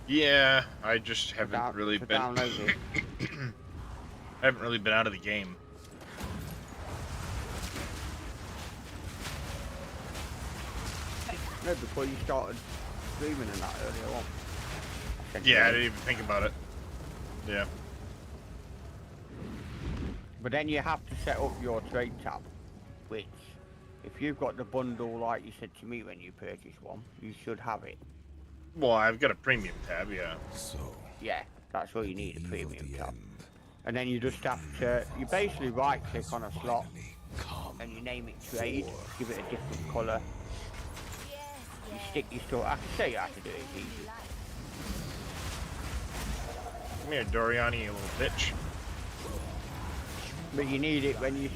Yeah, I just haven't really been. Download it. Haven't really been out of the game. No, before you started streaming and that earlier on. Yeah, I didn't even think about it. Yeah. But then you have to set up your trade tab, which, if you've got the bundle like you said to me when you purchased one, you should have it. Well, I've got a premium tab, yeah. So, yeah, that's all you need, a premium tab. And then you just have to, you basically right click on a slot and you name it trade, give it a different colour. You stick your store, I can show you how to do it, it's easy. Come here, Doriani, you little bitch. But you need it when you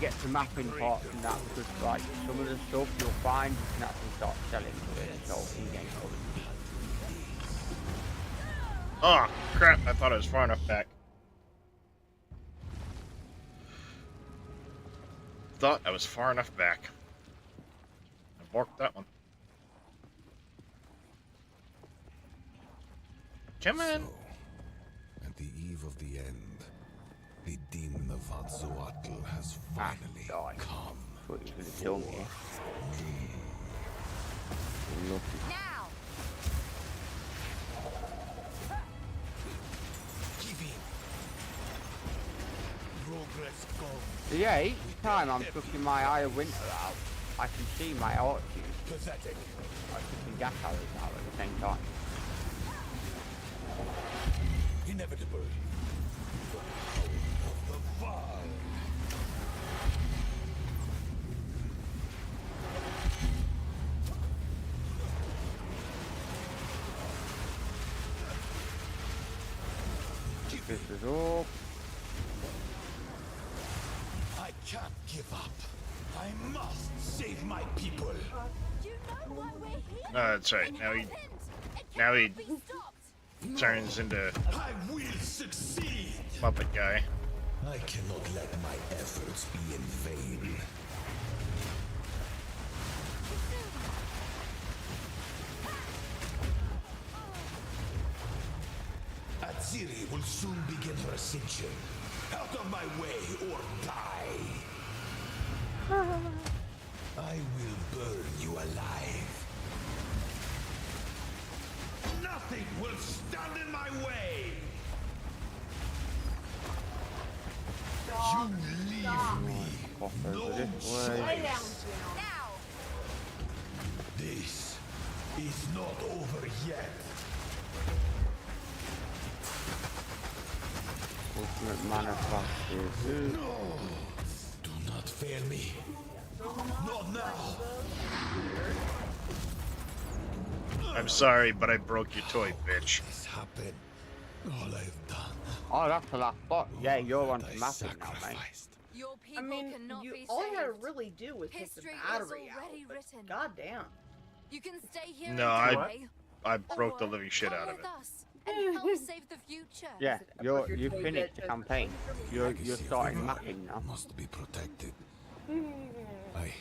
get to mapping parts and that, because like some of the stuff you'll find you can actually start selling to it and sell in-game currency. Oh, crap, I thought I was far enough back. Thought I was far enough back. I borked that one. Come on. So, at the eve of the end, the demon of Azzoatl has finally come. Thought you were going to kill me. Now! Give in. Progress goes. So yeah, each time I'm chucking my Eye of Winter out, I can see my archers. Pathetic. I'm chucking gas arrows out at the same time. Inevitable. The Val. This is all. I can't give up. I must save my people. You know why we're here? No, that's right. Now he turns into I will succeed. Muppet guy. I cannot let my efforts be in vain. Aziri will soon begin her ascension. Out of my way or die. I will burn you alive. Nothing will stand in my way. You leave me no choice. This is not over yet. Ultimate mana flashes. No! Do not fail me. Not now. I'm sorry, but I broke your toy, bitch. This happened. All I've done. Oh, that's the last spot. Yeah, you're on to mapping now, mate. Your people I mean, cannot be all you gotta saved. really do is take the History is battery out. already But written. goddamn. You can stay here No, and die, I broke the or living shit come out of with it. us and help save the future. Yeah, you've finished the campaign. You're starting mapping now. Must be protected. I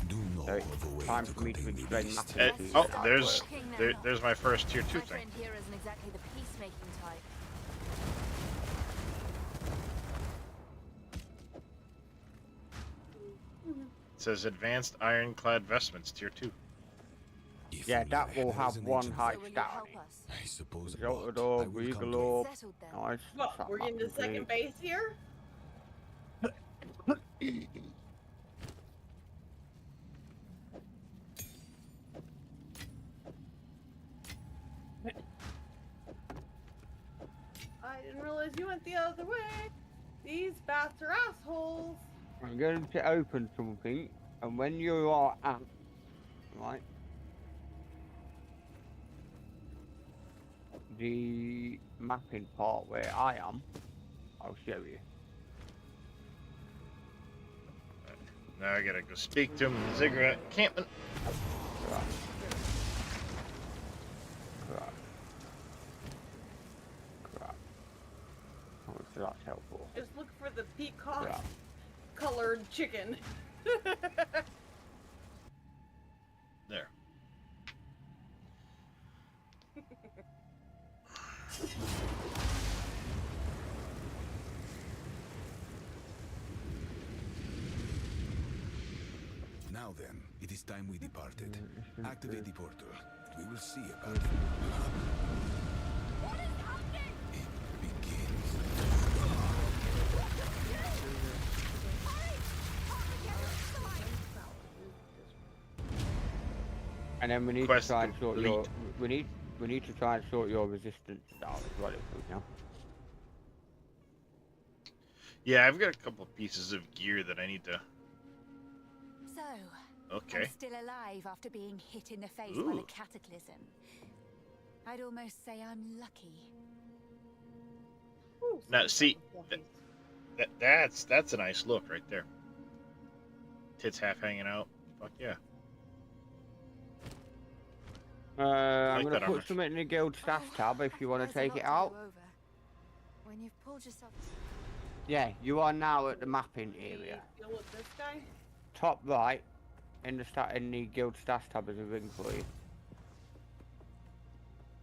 do know So of a it's way time to for me to contain the explain beast. mapping. Oh, there's my first tier 2 My thing. friend here isn't exactly the peacemaking type. It says advanced ironclad vestments tier 2. Yeah, that will have one height stat. I suppose Exalted Orb, Regal Orb. Nice. What, we're getting to second base here? I didn't realize you went the other way. These bats are assholes. I'm going to open something, and when you are at, right, the mapping part where I am, I'll show you. Now I gotta go speak to him in the ziggurat encampment. Right. Crap. Crap. How much that's helpful? Just look for the peacock Crap. colored chicken. There. Now then, it is time we departed. Activate the portal. We will see about it. It begins. And then we need Quest to try and sort your complete. we need to try and sort your resistance out as well if we can. Yeah, I've got a couple pieces of gear that I need to. So, Okay. I'm still alive after being hit in the face by the cataclysm. I'd almost say I'm lucky. Ooh, Now, see, that's a nice look right there. Tits half hanging out. Fuck yeah. I'm like gonna that put armor. something in the guild staff tab if you want to take it out. When you've pulled yourself. Yeah, you are now at the mapping area. Deal with this guy? Top right, in the guild staff tab is a ring for you.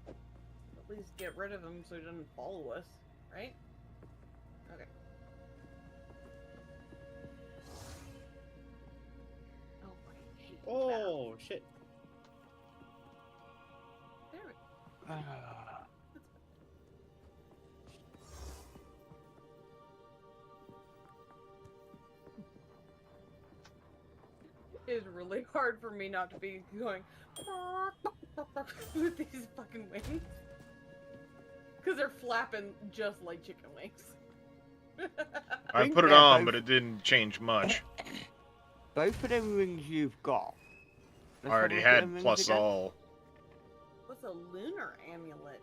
At least get rid of him so he doesn't follow us, right? Okay. Oh, shit. There we go. It's really hard for me not to be going with these fucking wings. Because they're flapping just like chicken wings. I put it on, but it didn't change much. Both of them rings you've got. I already had plus all. What's a lunar amulet?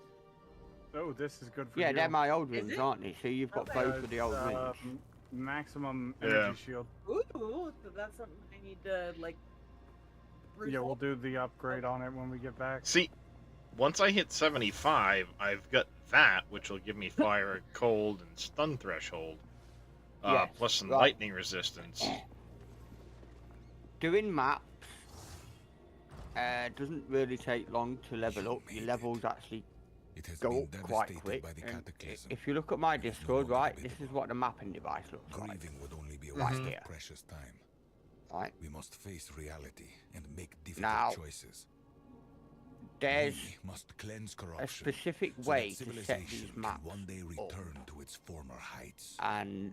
Oh, this is good for Yeah, you. they're my old rings, aren't they? So you've got Okay. both of the old rings. Maximum energy shield. Ooh, so that's something I need to, like... Yeah, we'll do the upgrade on it when we get back. See, once I hit 75, I've got that, which will give me fire, cold, and stun threshold. Yes, plus some right. lightning resistance. Doing maps doesn't really take long to level up. Your levels actually go up quite quick. And if you look at my Discord, right, this is what the mapping device looks like. Would only be a Right waste here. of precious time. Right. We must face reality and make difficult Now, choices. there's We must cleanse a corruption, specific so way that to set civilization these can maps one day up. return to its former heights. And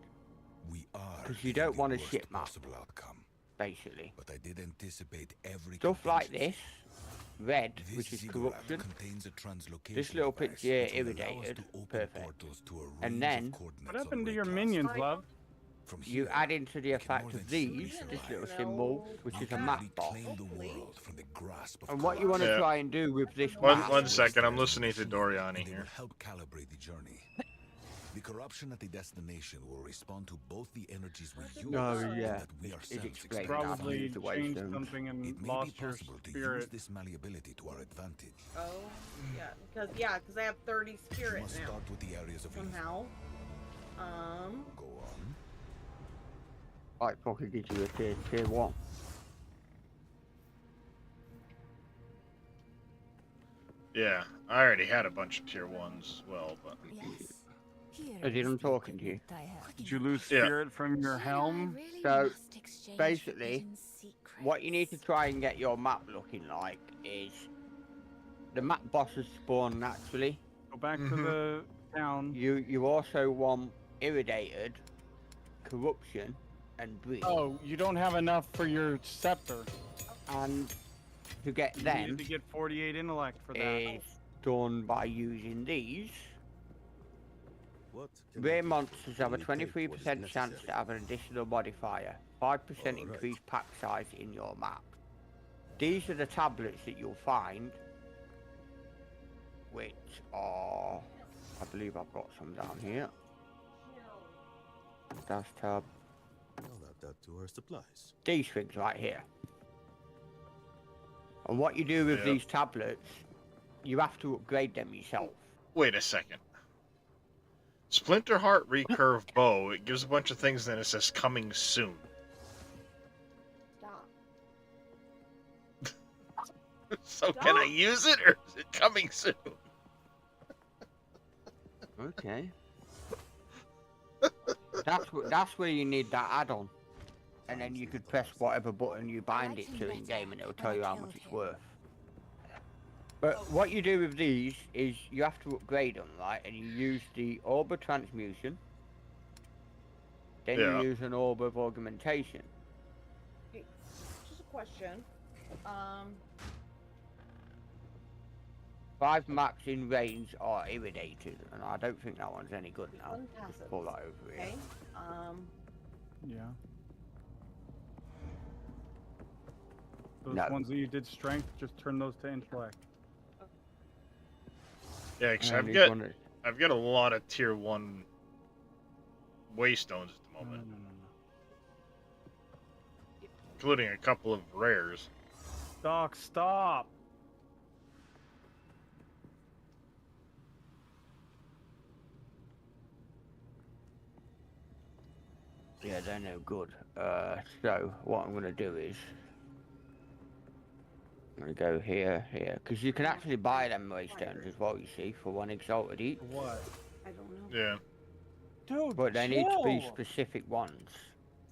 We are because you given don't the want a worst shit map, possible outcome. basically. But I did anticipate every Stuff like contingency. this, red, This which is ziggurat corruption. contains a translocation This little device picture here, which will allow us irritated, to open perfect. portals to a range And of then coordinates What on happened to your Raycast. minions, love? From you here, add into the we can effect more of than these, simply this little survive. symbol, which We is a can map box. reclaim the world from the grasp of And what you want to Yeah. try and do with this One map, second, I'm listening to Doriani and they here. will help calibrate the journey. The corruption at the destination will respond to both the energies we use Oh, and yeah. that we It's ourselves explained experience. now. Probably The way changed stones. something and It may be lost your possible to use spirit. this malleability to our advantage. Oh, yeah, because I have 30 We spirit must now. start with the areas of Somehow. Go on. I fucking gives you a tier 1. Yeah, I already had a bunch of tier 1s as well, but... As in, I'm talking to you. Did you lose Yeah. spirit from your helm? So, basically, what you need to try and get your map looking like is the map bosses spawn naturally. Go back to the town. You also want irradiated, corruption, and breach. Oh, you don't have enough for your scepter. And to get You them need to get 48 intellect for that. is done by using these. What Rare monsters have a 23% chance to have an additional modifier, 5% increased pack size in your map. These are the tablets that you'll find, which are, I believe I've got some down here. Dash tab. I'll add that to our supplies. These things right here. And what you do with these tablets, you have to upgrade them yourself. Wait a second. Splinter Heart Recurve Bow, it gives a bunch of things, then it says coming soon. Stop. So can I use it, or is it coming soon? Okay. That's where you need that add-on. And then you could press whatever button you bind it to in game and it'll tell you how much it's worth. But what you do with these is you have to upgrade them, right? And you use the Orb of Transmutation. Then you use an Orb of Augmentation. Hey, just a question. 5 maps in range are irradiated, and I don't think that one's any good now. One Just passive. pull that over here. Okay. Yeah. Those No. ones that you did strength, just turn those to intellect. Yeah, because And I've these got a lot of tier 1 waystones at the moment. No. Including a couple of rares. Doc, stop! Yeah, they're no good. So what I'm gonna do is I'm gonna go here, because you can actually buy them waystones as well. You see, for 1 exalted each. What? I don't know. Yeah. Dude, But they need to be chill. specific ones.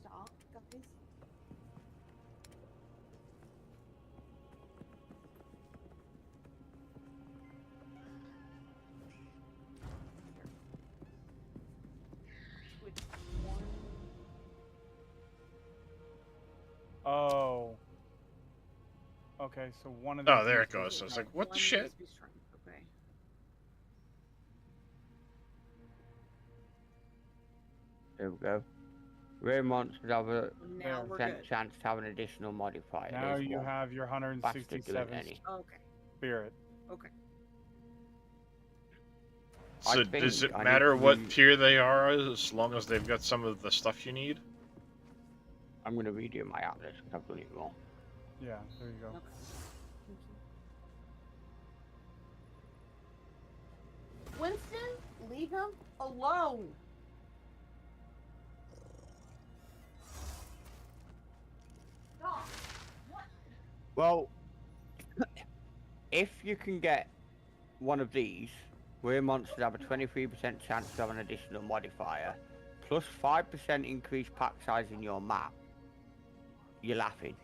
Stop, guys. Switch one. Oh. Okay, so one of Oh, these there needs it goes. to I was be- like, what the One shit? needs to be strength. Okay. There we go. Rare monsters have a Now we're percent good. chance to have an additional modifier. Now There's you one. have your Bastard doing 167 any. Okay. spirit. Okay. So I does think it I need matter to what re- tier they are as long as they've got some of the stuff you need? I'm gonna redo my atlas because I've done it wrong. Yeah, there you go. Okay. Thank you. Winston, leave him alone. Stop. What? Well, if you can get one of these, where monsters have a 23% chance to have an additional modifier, plus 5% increased pack size in your map, you're laughing.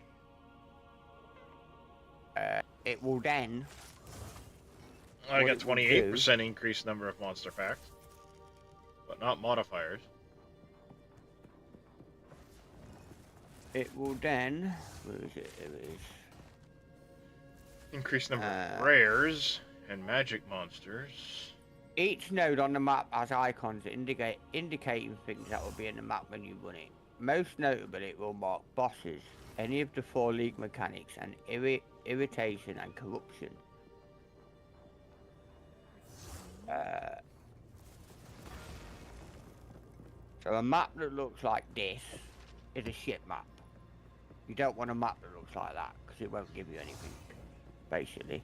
It will then... I what got it will 28% increased number of monster packs, but not modifiers. It will then... Where is it? There it is. Increased number of rares and magic monsters. Each node on the map has icons indicating things that will be in the map when you run it. Most notably, it will mark bosses, any of the 4 league mechanics, and irritation and corruption. So a map that looks like this is a shit map. You don't want a map that looks like that because it won't give you anything, basically.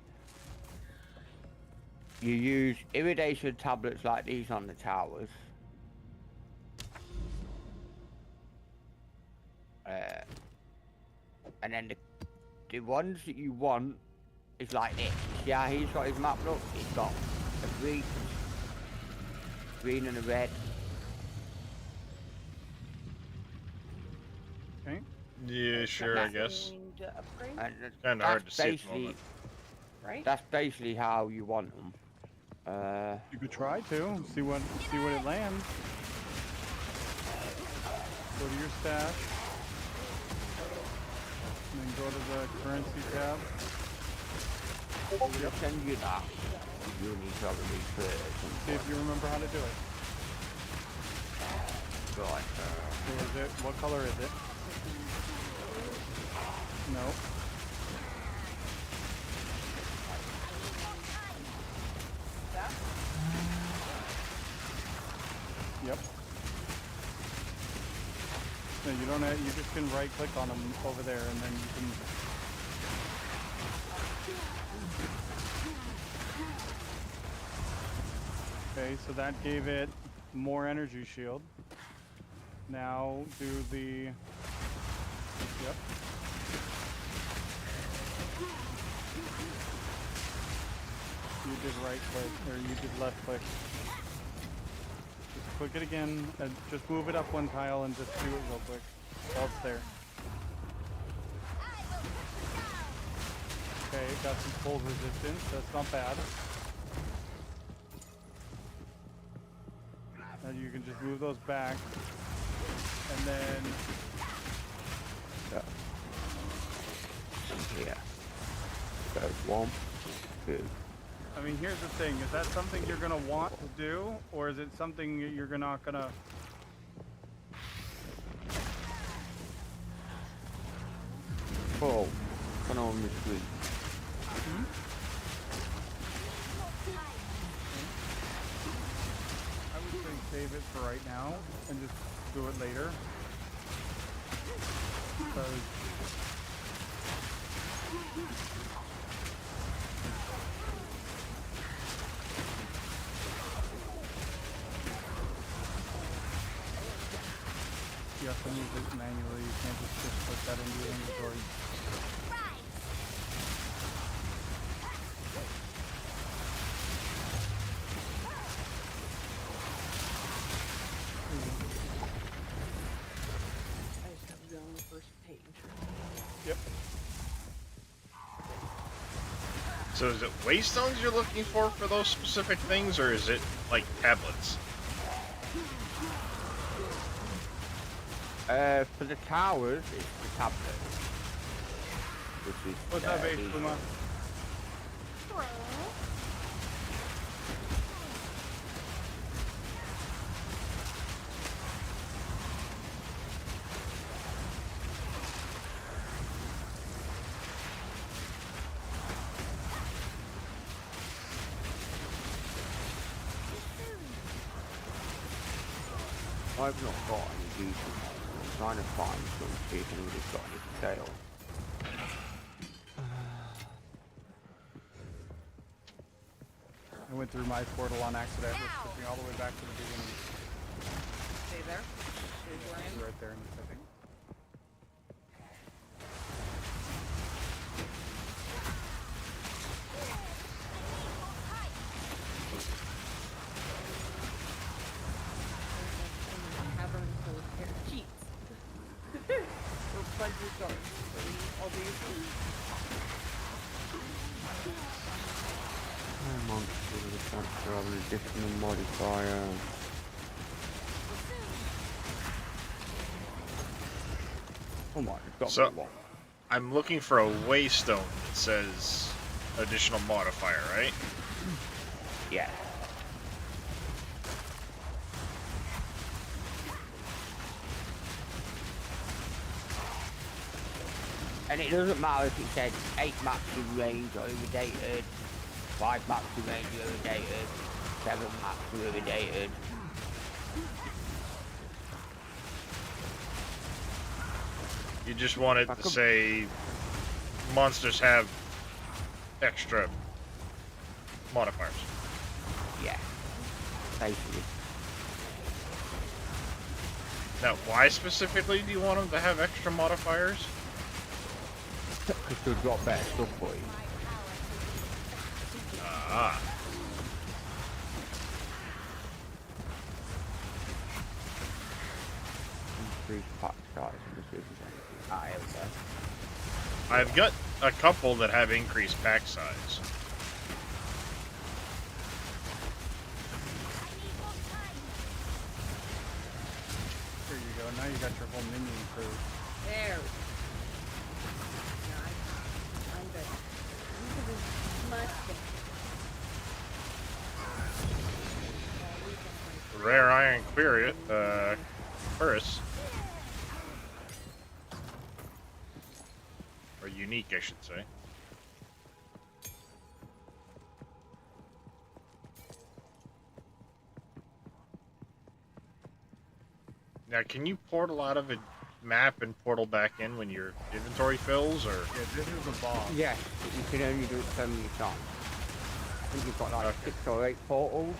You use irradiation tablets like these on the towers. And then the ones that you want is like this. See how he's got his map look? He's got a green and a red. Okay. Yeah, sure, I guess. And Kinda hard to see at the basically, moment. Right? that's basically how you want them. You could try to see what it lands. Go to your stash, and then go to the currency tab. We'll send you that. You need to have a research. See if you remember how to do it. Right. Where is it? What color is it? No. Yep. No, you don't have, you just can right click on them over there and then you can... Okay, so that gave it more energy shield. Now do the... Yep. You did right click, or you did left click. Just click it again, and just move it up 1 tile and just do it real quick while it's there. Okay, got some cold resistance, that's not bad. And you can just move those back, and then... Here. So 1, 2, I mean, here's the thing: is that something you're gonna want to do, or is it something you're not gonna? Oh, come on, Miss Green. I would say save it for right now and just do it later. Because you have to move it manually. You can't just put that into your inventory. I just have to go on the first page. Yep. So is it waystones you're looking for those specific things, or is it like tablets? For the towers, it's the tablet. Which is What's up, Ace Puma? I've not got any decent ones. I'm trying to find some, see if anybody's got any for sale. I went through my portal on accident. It took me all the way back to the beginning. Stay there. Stay where I am. Right there in the setting. Cavern full of cheats. Or budget darts. All these things. Monster with a transfer of an additional modifier. Oh my, it's got So, one. I'm looking for a waystone that says additional modifier, right? Yeah. And it doesn't matter if it said 8 maps in range or irradiated, 5 maps in range or irradiated, 7 maps or irradiated. You just want it to say monsters have extra modifiers. Yeah. Basically. Now, why specifically do you want them to have extra modifiers? Because they'll drop better stuff for you. Ah. Increase pack size and the super. Ah, here we go. I've got a couple that have increased pack size. There you go. Now you got your whole minion crew. There. I'm good. This is much Rare iron query, Curse. Or unique, I should say. Now, can you portal out of a map and portal back in when your inventory fills, or? Yeah, this is a boss. Yes, but you can only do it so many times. I think you've got like 6 or 8 portals.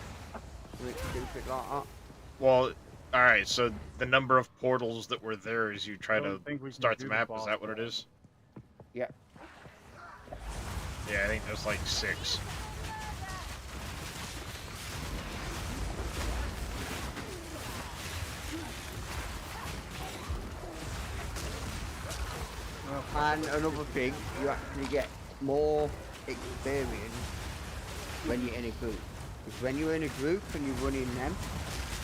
So it can do shit like that. Well, alright, so the number of portals that were there as you try I to don't think we can start the do map, the is boss that what it fight. is? Yeah. Yeah, I think there's like 6. And another thing, you actually get more experience when you're in a group. Because when you're in a group and you're running them,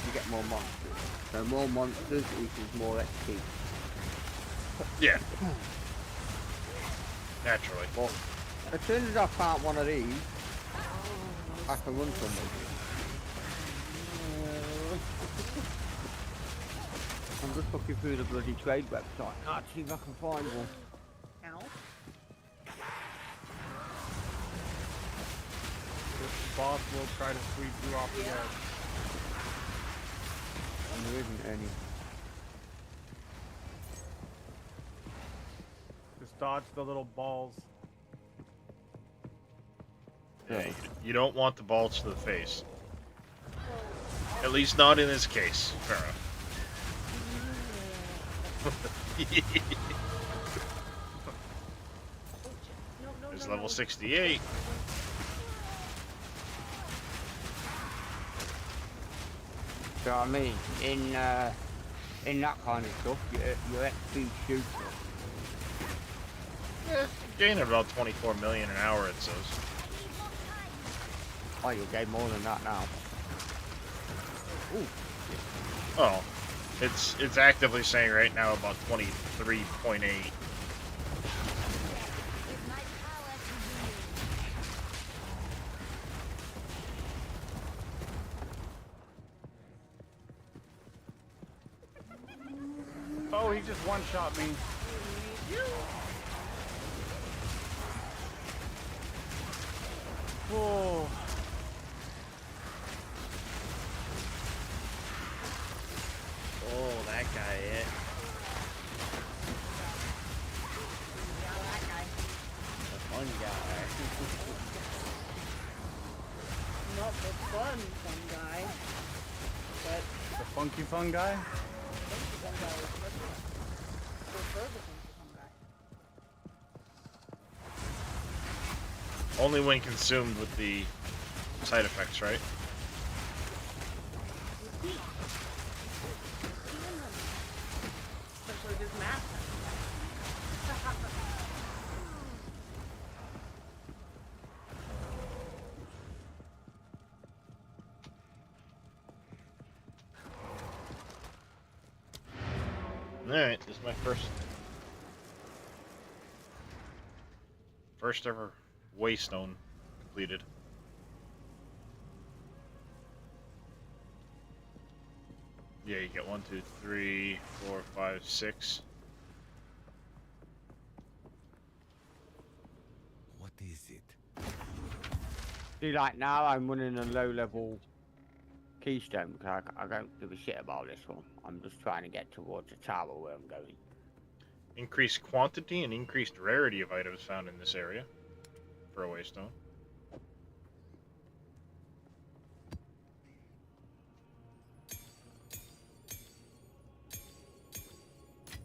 you get more monsters. So more monsters equals more XP. Yeah. Naturally. But as soon as I found one of these, I can run somewhere. I'm just looking through the bloody trade website. Can't see if I can find one. Ow. The boss will try to sweep you off the edge. And there isn't any. Just dodge the little balls. Yeah, you don't want the balls to the face. At least not in this case, Farah. There's level 68. So I mean, in that kind of stuff, your XP shoots up. Yeah, gain about 24 million an hour, it says. Oh, you'll gain more than that now. Ooh. Oh, it's actively saying right now about 23.8. Oh, he just one-shot me. Oh. Oh, that guy, yeah. The fun guy. Not the fun guy. But The funky fun guy? funky fun guy was prefer the funky fun guy. Only when consumed with the side effects, right? Especially this map. Alright, this is my first ever Waystone completed. Yeah, you get 1, 2, 3, 4, 5, 6. What is it? See, like now I'm running a low-level keystone because I don't give a shit about this one. I'm just trying to get towards the tower where I'm going. Increased quantity and increased rarity of items found in this area for a Waystone.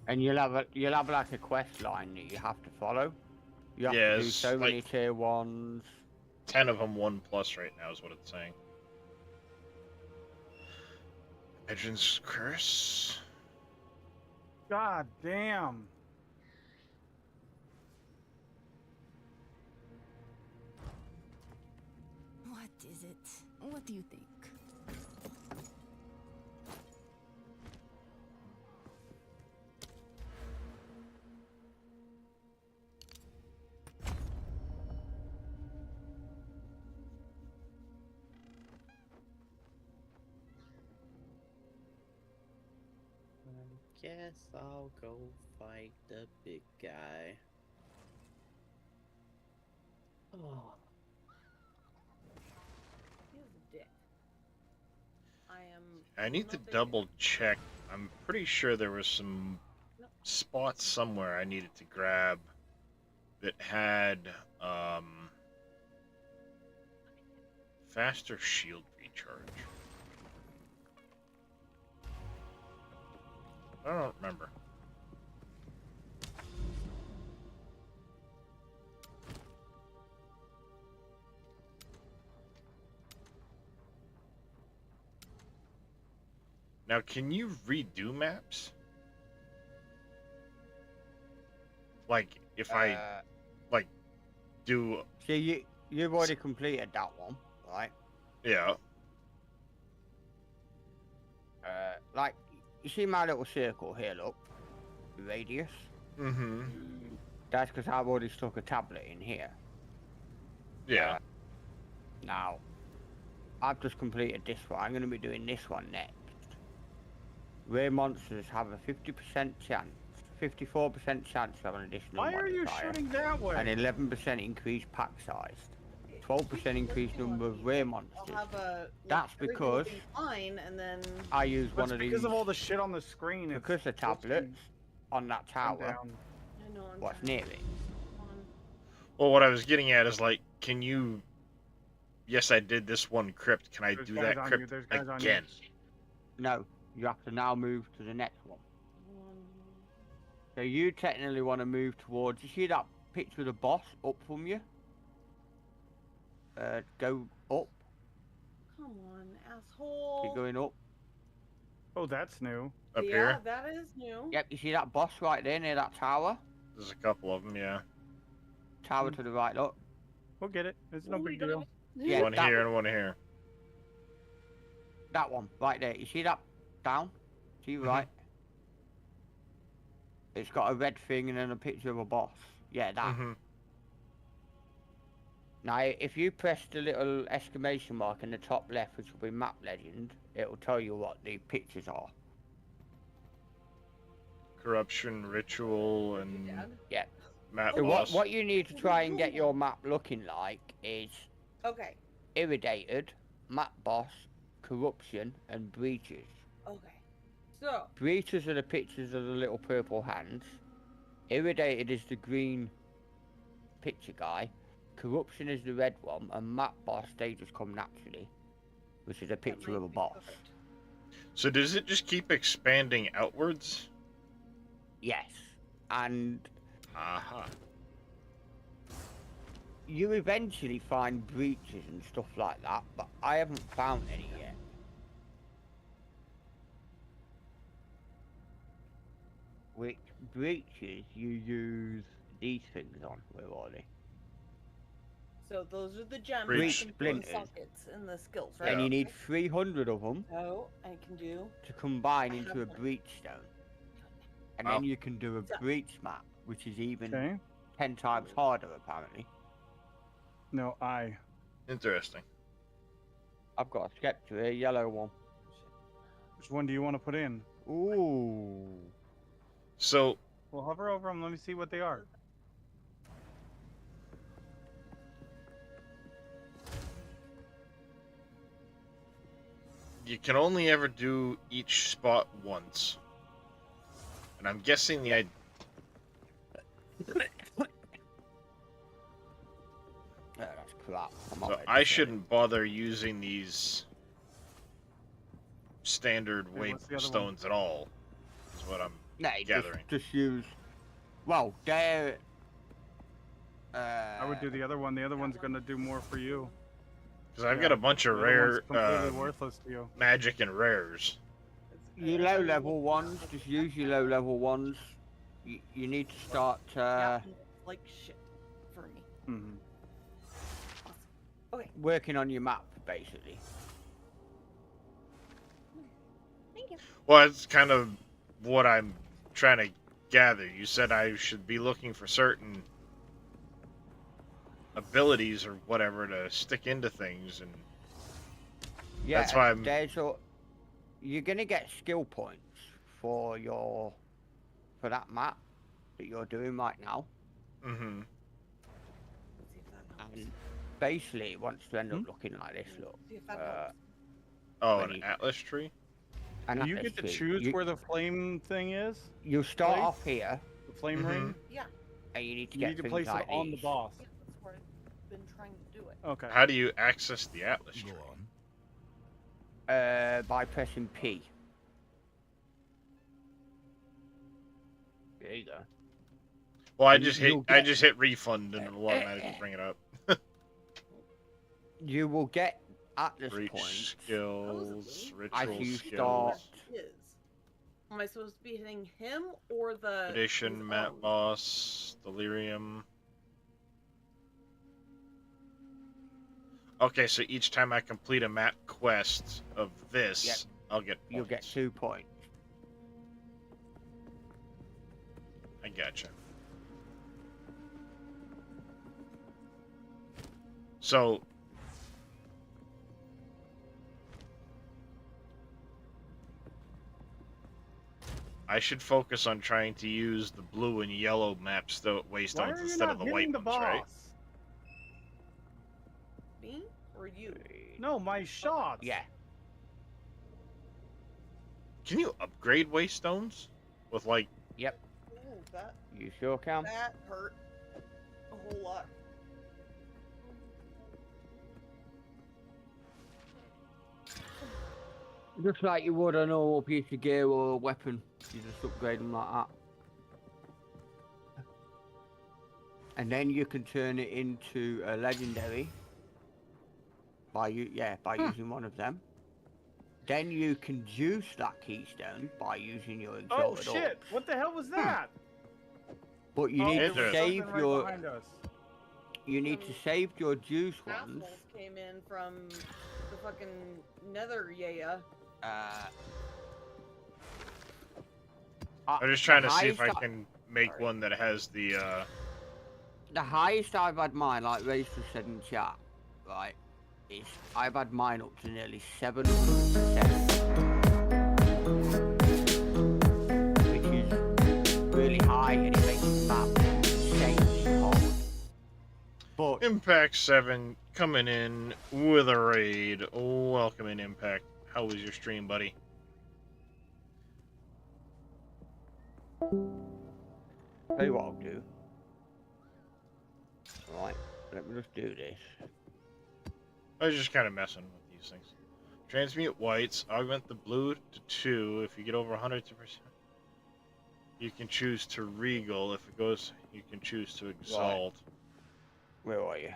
And you'll have like a quest line that you have to follow. You have to do it's so many like tier 1s. 10 of them 1+ right now is what it's saying. Pigeon's Curse. God damn. What is it? What do you think? I guess I'll go fight the big guy. Oh. He's a dick. I need to double check. I'm pretty sure there was some spots somewhere I needed to grab that had faster shield recharge. I don't remember. Now, can you redo maps? Like, if I, like, do... See, you've already completed that one, right? Yeah. Like, you see my little circle here, look? The radius? Mm-hmm. That's because I've already stuck a tablet in here. Yeah. Now, I've just completed this one. I'm going to be doing this one next. Rare monsters have a 50% chance, 54% chance of an additional Why are you modifier, shooting that way? an 11% increased pack size, 12% increased number of rare monsters. I'll have a. That's everything because will be fine, and then. I use one That's of these. because of all the shit on the screen. Because the tablets on that tower. I know, I'm What's trying. near it? Well, what I was getting at is like, can you? Yes, I did this one crypt. Can I There's do guys that on crypt you, there's guys on you. again? No, you have to now move to the next one. So you technically want to move towards. You see that picture of the boss up from you? Go up. Come on, asshole. Keep going up. Oh, that's new. Up yeah, here? that is new. Yep, you see that boss right there near that tower? There's a couple of them, yeah. Tower to the right, look. We'll get it. It's no big deal. Yeah, One here and one here. That one, right there. You see that down? To your right. It's got a red thing and then a picture of a boss. Yeah, that. Now, if you press the little exclamation mark in the top left, which will be map legend, it will tell you what the pictures are. Corruption, ritual, and yeah, map so boss. what you need to try and get your map looking like is Okay. irradiated, map boss, corruption, and breaches. Okay. So. Breaches are the pictures of the little purple hands. Irradiated is the green picture guy. Corruption is the red one, and map boss, they just come naturally, which is a picture of a boss. So does it just keep expanding outwards? Yes, and aha, you eventually find breaches and stuff like that, but I haven't found any yet. Which breaches you use these things on? Where are they? So those are the gems Breach that can put in splinters. sockets in the skills, right? And you need 300 of them Oh, I can do. to combine into a breach stone. And then you can do a breach map, which is even 10 times harder, apparently. No, Interesting. I've got a scepter here, yellow one. Which one do you want to put in? Ooh. So. Well, hover over them. Let me see what they are. You can only ever do each spot once. And I'm guessing the idea... That's crap. So I shouldn't bother using these standard weight stones at all, is what I'm gathering. Just use... Well, they're... I would do the other one. The other one's going to do more for you. Because I've got a bunch of rare completely worthless to you. magic and rares. You low level ones, just use your low level ones. You need to start like shit for me. Okay. Working on your map, basically. Thank you. Well, it's kind of what I'm trying to gather. You said I should be looking for certain abilities or whatever to stick into things, and yeah, that's why I'm... You're gonna get skill points for that map that you're doing right now. And basically, it wants to end up looking like this. Look. An atlas tree. You get to choose where the flame thing is. You start off here. The flame ring. Yeah. And you need to You get need to things place like it on the these. boss. Yeah, that's where I've been trying to do it. Okay. How do you access the atlas tree? By pressing P. There you go. Well, I just hit refund and it'll automatically bring it up. You will get atlas Breach points skills, as ritual you skills, Am I supposed to be hitting him or the edition, map boss, delirium. Okay, so each time I complete a map quest of this, I'll get points. You'll get 2 points. I gotcha. So, I should focus on trying to use the blue and yellow maps, the Why waystones, are you instead of not the white hitting the ones, right? boss? Me or you? No, my shots. Yeah. Can you upgrade waystones with like? Yep. Ooh, that You sure can. that hurt a whole lot. Just like you would a normal piece of gear or a weapon. You just upgrade them like that. And then you can turn it into a legendary by using one of them. Then you can juice that keystone by using your Oh exalted shit! orbs. What the hell was that? But you Oh, need there to was save something right your behind us. you need to save your juice ones. Assholes came in from the fucking nether, I'm just trying to see if I can make one that has the. The highest I've had mine, like Rachel said in chat, right, is I've had mine up to nearly 700%. Which is really high and it makes the map insanely hard. But Impact 7 coming in with a raid. Welcome in, Impact. How was your stream, buddy? Tell you what I'll do. Right, let me just do this. I was just kind of messing with these things. Transmute whites, augment the blue to 2. If you get over 100%, you can choose to regal. If it goes, you can choose to exalt. Right. Where are you?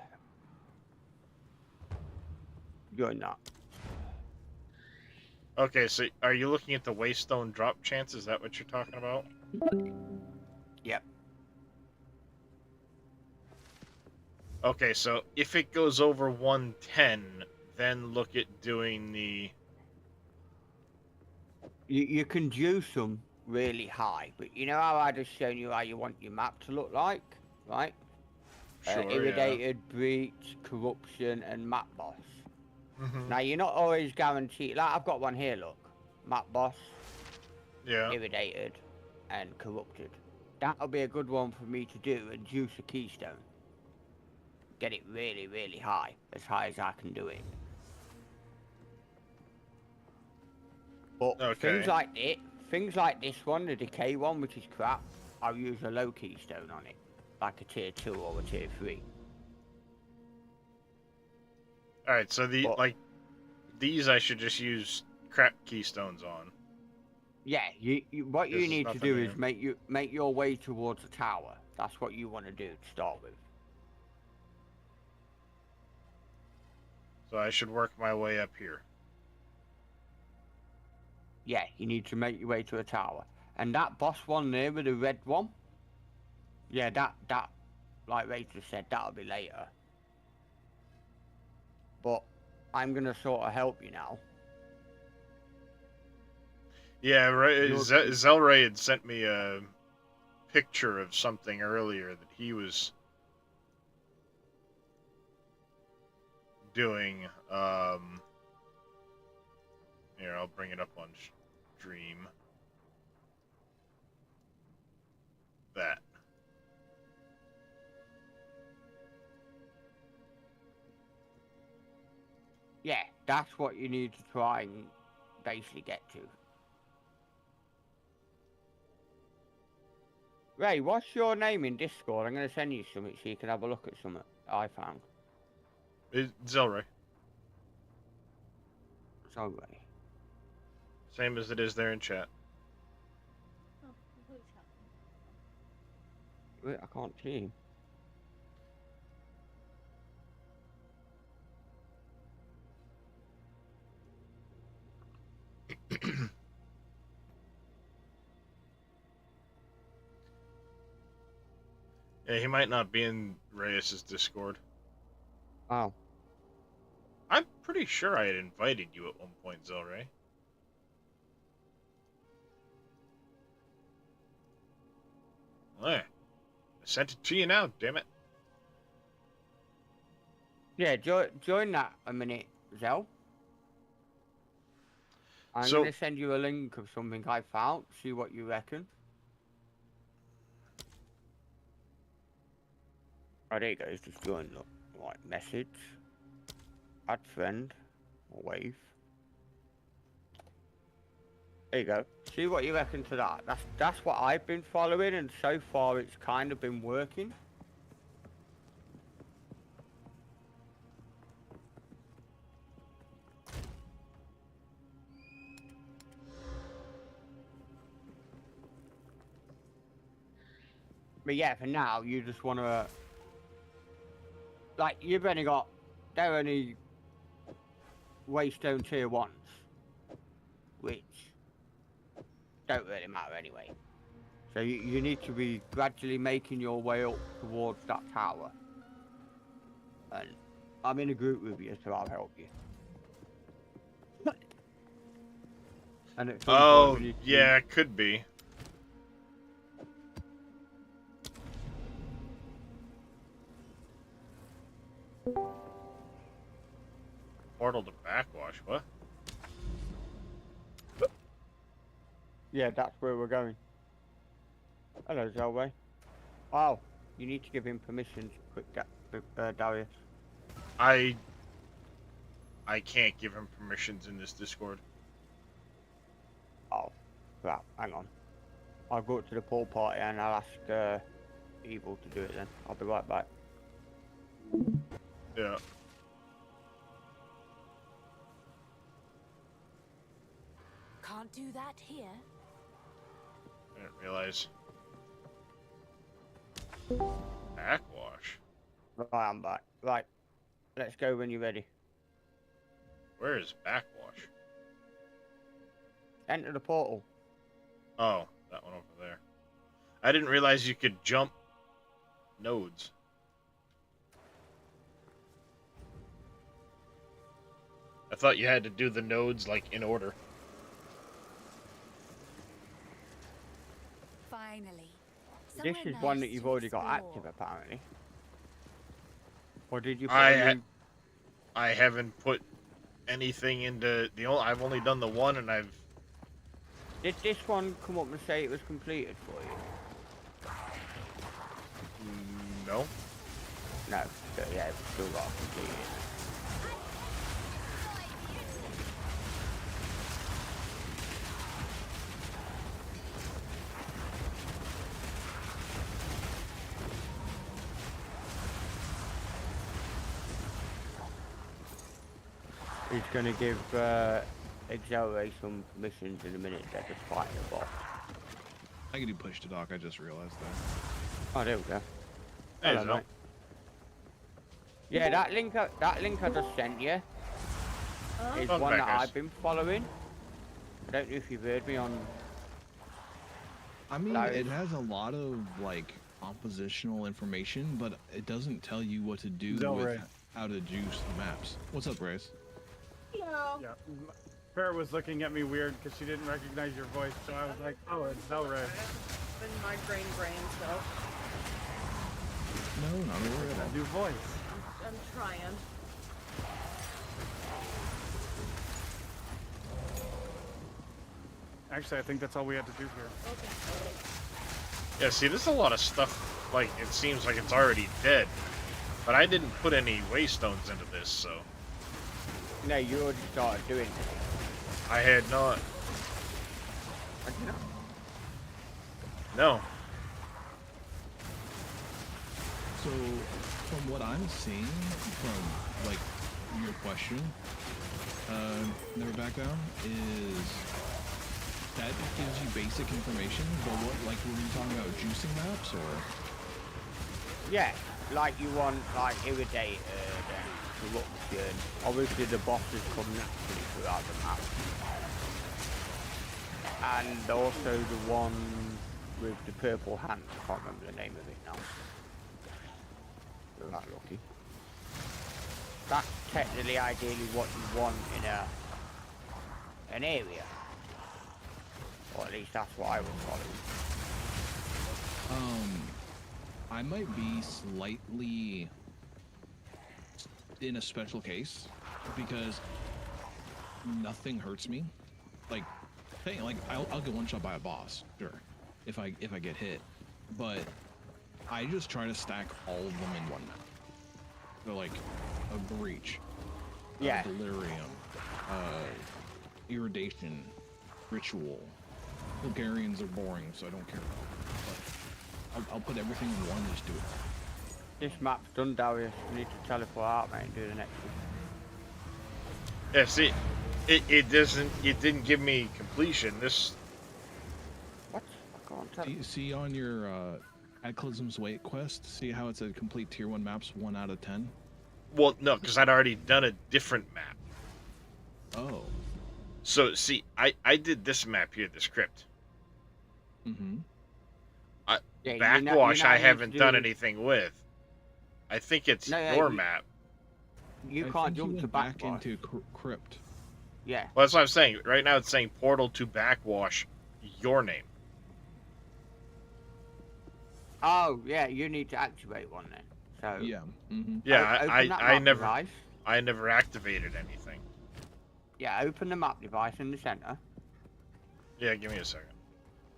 You're not. Okay, so are you looking at the waystone drop chance? Is that what you're talking about? Yep. Okay, so if it goes over 110, then look at doing the... You can juice them really high, but you know how I just shown you how you want your map to look like, right? Sure, irrigated, breach, corruption, and map boss. Mhm. Now you're not always guaranteed. Like I've got one here, look, map boss, irrigated, and corrupted. That'll be a good one for me to do and juice a keystone. Get it really, really high as I can do it. But things like this one, the decay one, which is crap, I'll use a low keystone on it, like a tier 2 or a tier 3. Alright, so these I should just use crap keystones on. Yeah, what you need to do new. is make your way towards the tower. That's what you want to do to start with. So I should work my way up here. Yeah, you need to make your way to a tower. And that boss one there with the red one, yeah, that like Rachel said, that'll be later. But I'm gonna sort of help you now. Yeah, right. Zelray had sent me a picture of something earlier that he was doing. Here, I'll bring it up on stream. That. Yeah, that's what you need to try and basically get to. Ray, what's your name in Discord? I'm going to send you something so you can have a look at something I found. It's Zelray. Zelray. Same as it is there in chat. Wait, I can't see him. Yeah, he might not be in Reyes' Discord. Oh. I'm pretty sure I had invited you at one point, Zelray. There. I sent it to you now, damn it. Yeah, join that a minute, Zel. I'm So- gonna send you a link of something I found. See what you reckon. Oh, there you go. It's just join the right message. Add friend or wave. There you go. See what you reckon to that. That's what I've been following, and so far it's kind of been working. But yeah, for now, you just want to... Like, you've only got... They're only... Waystone tier 1s. Which... don't really matter anyway. So you need to be gradually making your way up towards that tower. And I'm in a group with you, so I'll help you. And at some Oh, point we need to... yeah, it could be. Portal to backwash, what? Yeah, that's where we're going. Hello, Zelway. Oh, you need to give him permissions, quick, Darius. I can't give him permissions in this Discord. Oh, crap, hang on. I'll go to the pool party and I'll ask Evil to do it then. I'll be right back. Yeah. Can't do that here. I didn't realize. Backwash? Right, I'm back. Right, let's go when you're ready. Where is backwash? Enter the portal. Oh, that one over there. I didn't realize you could jump nodes. I thought you had to do the nodes, like, in order. Finally. This is one that you've already got active, apparently. Or did you put I haven't put anything into the only. I've only done the one, and I've. Did this one come up and say it was completed for you? No. No. So yeah, it's still got completed. He's going to give Exile some permissions in a minute. They're just fighting a boss. I can do push to dock, I just realized that. Oh, there we go. Hey, Hello, mate. Yeah, that link I just sent you is Welcome one back, that guys. I've been following. I don't know if you've heard me on... I mean, Larry. it has a lot of, like, oppositional information, but it doesn't tell you what to do Del with Rey. how to juice the maps. What's up, Grace? Hello. Yeah. Farrah was looking at me weird because she didn't recognize your voice, so I was like, oh, it's Del Rey. Been migraine brain stuff. No, not worry That about it. new voice. I'm trying. Actually, I think that's all we had to do here. Yeah, see, there's a lot of stuff. Like, it seems like it's already dead, but I didn't put any waystones into this, so. No, you already started doing it. I had not. No. So, from what I'm seeing, from, like, your question, never back down, is that gives you basic information, but what, like, were you talking about juicing maps, or? Yeah, like you want, like, Irrigated and Corruption. Obviously the bosses come naturally throughout the map. And also the one with the purple hand. I can't remember the name of it now. You're not lucky. That's technically ideally what you want in an area. Or at least that's what I was following. I might be slightly in a special case because nothing hurts me like, hey, like I'll get one shot by a boss, sure, if I get hit, but I just try to stack all of them in one map. So like a breach, delirium, irradiation, ritual. Bulgarians are boring, so I don't care about them. But I'll put everything in one, just do it. This map's done, Darius. We need to teleport out, mate, and do the next one. Yeah, see, it didn't give me completion. This. What? I can't tell. See on your Cataclysm's Wait quest, see how it said complete tier 1 maps 1 out of 10? Well, no, because I'd already done a different map. Oh. So, see, I did this map here, this crypt. Mm-hmm. Backwash, I haven't done anything with. I think it's your map. You can't jump to back into crypt. Yeah. Well, that's what I'm saying. Right now it's saying portal to backwash your name. Oh, yeah, you need to activate one then. So yeah. Mm-hmm. Yeah, device. I never activated anything. Yeah, open the map device in the center. Yeah, give me a second.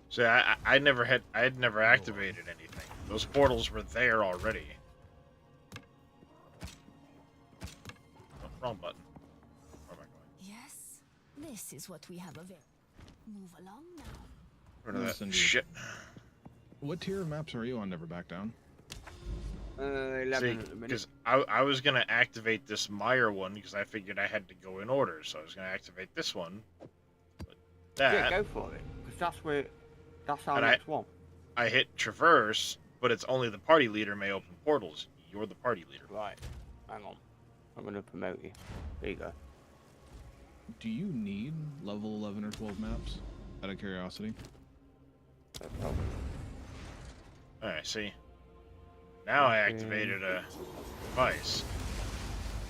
So I had never activated anything. Those portals were there already. Oh, wrong button. Where am I going? Yes, this is what we have available. Move along now. Rid of that shit. What tier of maps are you on? Never back down. 11 at the minute. Because I was gonna activate this Meyer one because I figured I had to go in order, so I was gonna activate this one. But that. Yeah, go for it. Because that's our next one. I hit traverse, but it's only the party leader may open portals. You're the party leader. Right. Hang on. I'm gonna promote you. There you go. Do you need level 11 or 12 maps? Out of curiosity. Alright, see. Now I activated a device.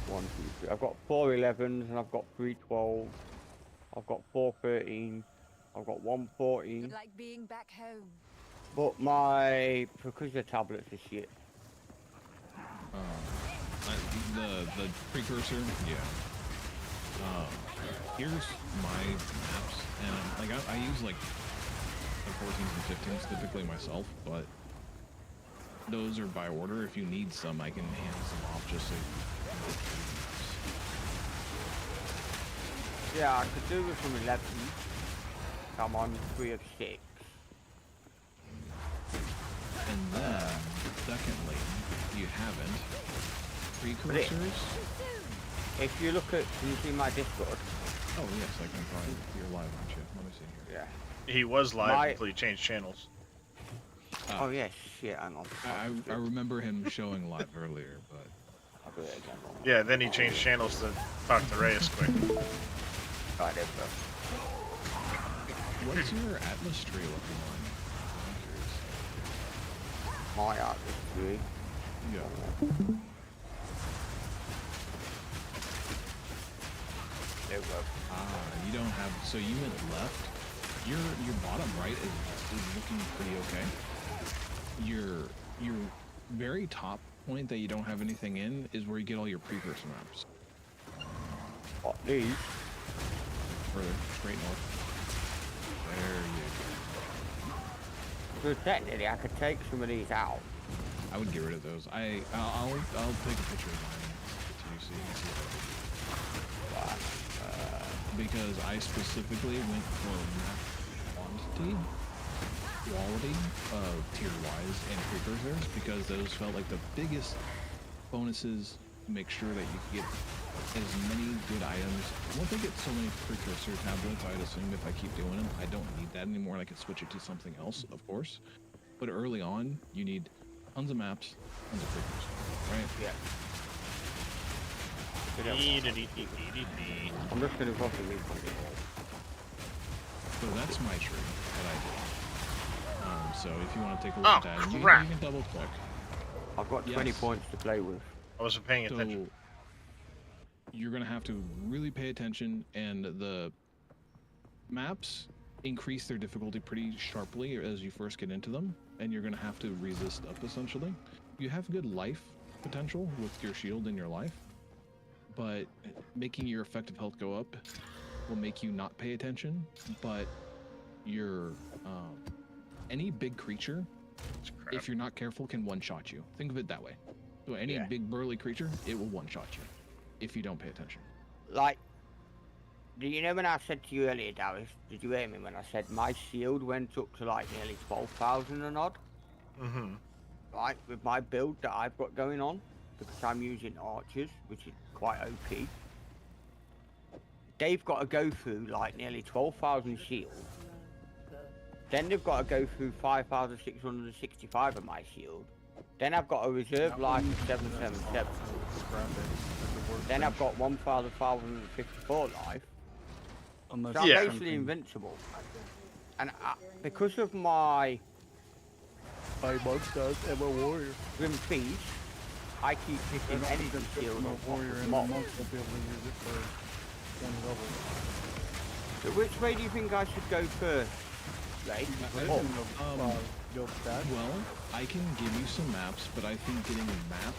1, 2, 3. I've got 4 11s and I've got 3 12s. I've got 4 13. I've got 1 14. Like being back home. But my Percusia tablets is shit. The precursor, yeah. Here's my maps, and like I use like the 14s and 15s typically myself, but those are by order. If you need some, I can hand some off just so. Yeah, I could do with some 11. I'm on 3 of 6. And then, secondly, you haven't. Precursors? If you look at, can you see my Discord? Oh yes, I can find you're live, aren't you? Let me see here. Yeah. He was live until he changed channels. Oh yeah, shit, hang on. I remember him showing live earlier, but... I'll do it again. Yeah, then he changed channels to talk to Reyes quick. Right there, bro. What's your Atlas tree looking like? My Atlas tree? Yeah. There we go. You don't have... So you went left. Your bottom right is looking pretty okay. Your very top point that you don't have anything in is where you get all your precursor maps. What, these? Further, straight north. There you go. So technically, I could take some of these out. I would get rid of those. I'll take a picture of mine so you see because I specifically went for map quantity, quality, tier-wise, and precursors because those felt like the biggest bonuses to make sure that you get as many good items. Once I get so many precursor tablets, I'd assume if I keep doing them, I don't need that anymore and I can switch it to something else, of course. But early on, you need tons of maps, tons of precursors, right? Yeah. I'm just gonna go through these. So that's my tree that I did. So if you want to take a look at that, you can double click. I've got 20 points to play with. I wasn't paying attention. You're gonna have to really pay attention, and the maps increase their difficulty pretty sharply as you first get into them, and you're gonna have to resist up essentially. You have good life potential with your shield and your life, but making your effective health go up will make you not pay attention, but your any big creature, if you're not careful, can one-shot you. Think of it that way. So any big burly creature, it will one-shot you if you don't pay attention. Like, do you know when I said to you earlier, Darius, did you hear me when I said my shield went up to like nearly 12,000 and odd? Mm-hmm. Right, with my build that I've got going on, because I'm using archers, which is quite OP. They've got to go through like nearly 12,000 shield. Then they've got to go through 5,665 of my shield. Then I've got a reserve life of 777. Then I've got 1,554 life. So I'm basically invincible. And because of my monsters and my warrior Grim Feast, I keep picking energy shield on warrior and my monster will be able to use it for one level. So which way do you think I should go first? Right? Well, I can give you some maps, but I think getting a map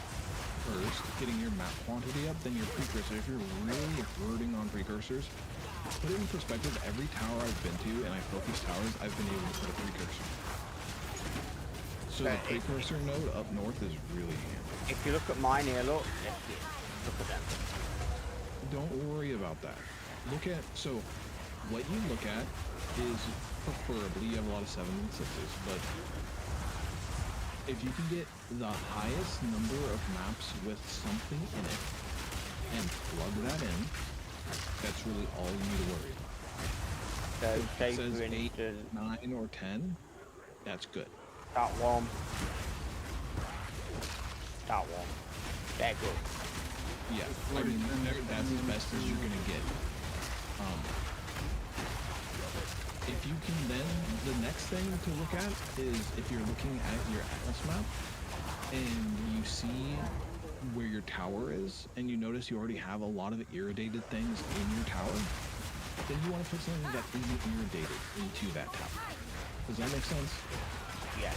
first, getting your map quantity up, then your precursor. If you're really hurting on precursors, put it in perspective. Every tower I've been to, and I focused towers, I've been able to put a precursor. So the precursor node up north is really handy. If you look at mine here, look at them. Don't worry about that. Look at, so what you look at is preferably, you have a lot of 7s and 6s, but if you can get the highest number of maps with something in it and plug that in, that's really all you need to worry about. So if it says 8, 9, or 10, that's good. That one. That one. They're good. Yeah, I mean, that's as best as you're gonna get. If you can then, the next thing to look at is if you're looking at your Atlas map and you see where your tower is and you notice you already have a lot of irradiated things in your tower, then you want to put something that isn't irradited into that tower. Does that make sense? Yeah.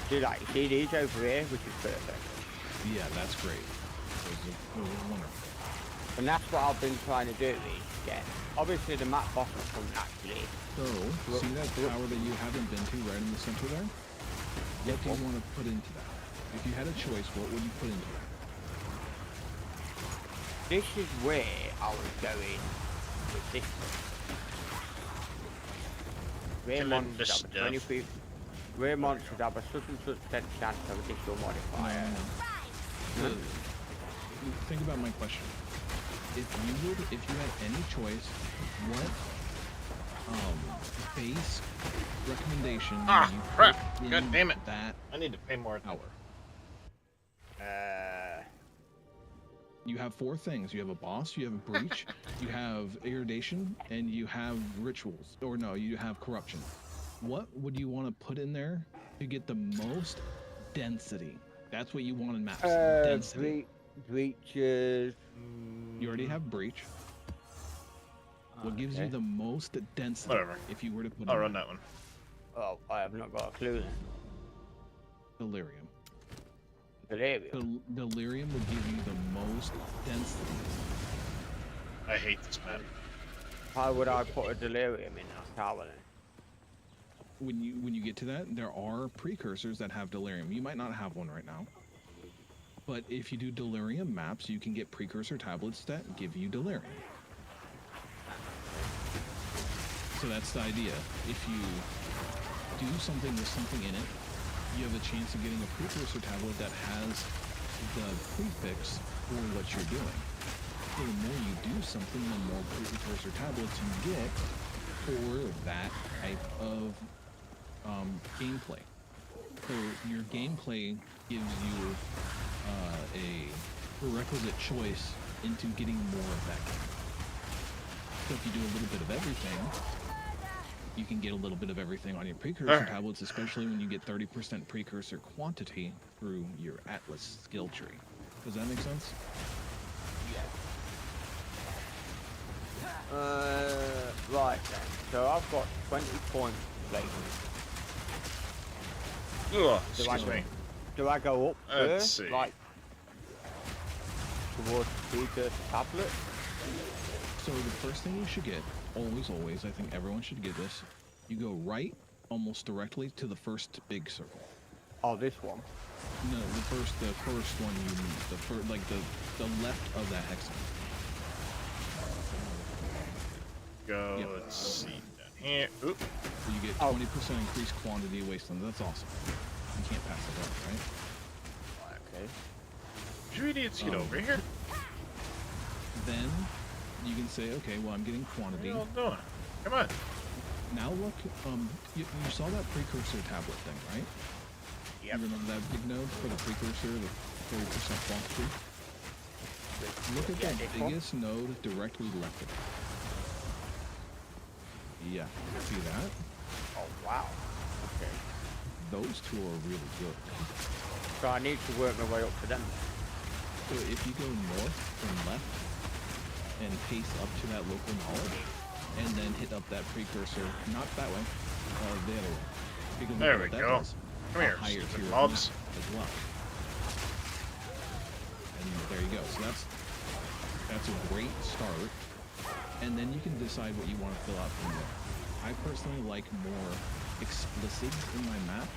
Do like see these over here, which is perfect. Yeah, that's great. Those are wonderful. And that's what I've been trying to do is get. Obviously the map boss will come naturally. So, see that tower that you haven't been to right in the center there? What do you want to put into that? If you had a choice, what would you put into that? This is where I was going with this one. Rare monsters have a 23. Rare monsters have a such and such chance of additional modifier. Think about my question. If you had any choice, what base recommendation would you crap! put God in damn it! That I need to pay more tower? Uh, You have 4 things. You have a boss, you have a breach, you have irradiation, and you have rituals. Or no, you have corruption. What would you want to put in there to get the most density? That's what you want in maps. Density. Breaches. You already have breach. What gives you the most density? Whatever. If you were to put I'll run that one. Oh, I have not got a clue then. Delirium. Delirium. Delirium will give you the most density. I hate this map. How would I put a delirium in that tower then? When you get to that, there are precursors that have delirium. You might not have one right now. But if you do delirium maps, you can get precursor tablets that give you delirium. So that's the idea. If you do something with something in it, you have a chance of getting a precursor tablet that has the prefix for what you're doing. So the more you do something, the more precursor tablets you get for that type of gameplay. So your gameplay gives you a prerequisite choice into getting more of that game. So if you do a little bit of everything, you can get a little bit of everything on your precursor tablets, especially when you get 30% precursor quantity through your Atlas skill tree. Does that make sense? Right then. So I've got 20 points later. Ugh, excuse me. do I go up Let's first, see. like towards the precursor tablet? So the first thing you should get, always, I think everyone should get this. You go right, almost directly to the first big circle. Oh, this one. No, the first one you need. The first, like the left of that hexagon. Go. Yep. Let's see down here. Oop. So you get 20% increased quantity of wasteland. That's awesome. You can't pass it up, right? Okay. You idiots, get over here. Then you can say, okay, well, I'm getting quantity. What are you all doing? Come on. Now look, you saw that precursor tablet thing, right? Yep. You remember that big node for the precursor, the 40% quantity? Look at that biggest node directly left of it. Yeah, see that? Oh, wow. Okay. Those two are really good. So I need to work my way up to them. So if you go north and left and pace up to that local knowledge, and then hit up that precursor, not that way, the other way. Because there we what that go. does, Come here, higher stupid tier mobs. as well. And there you go. So that's a great start. And then you can decide what you want to fill out from there. I personally like more explicit in my map.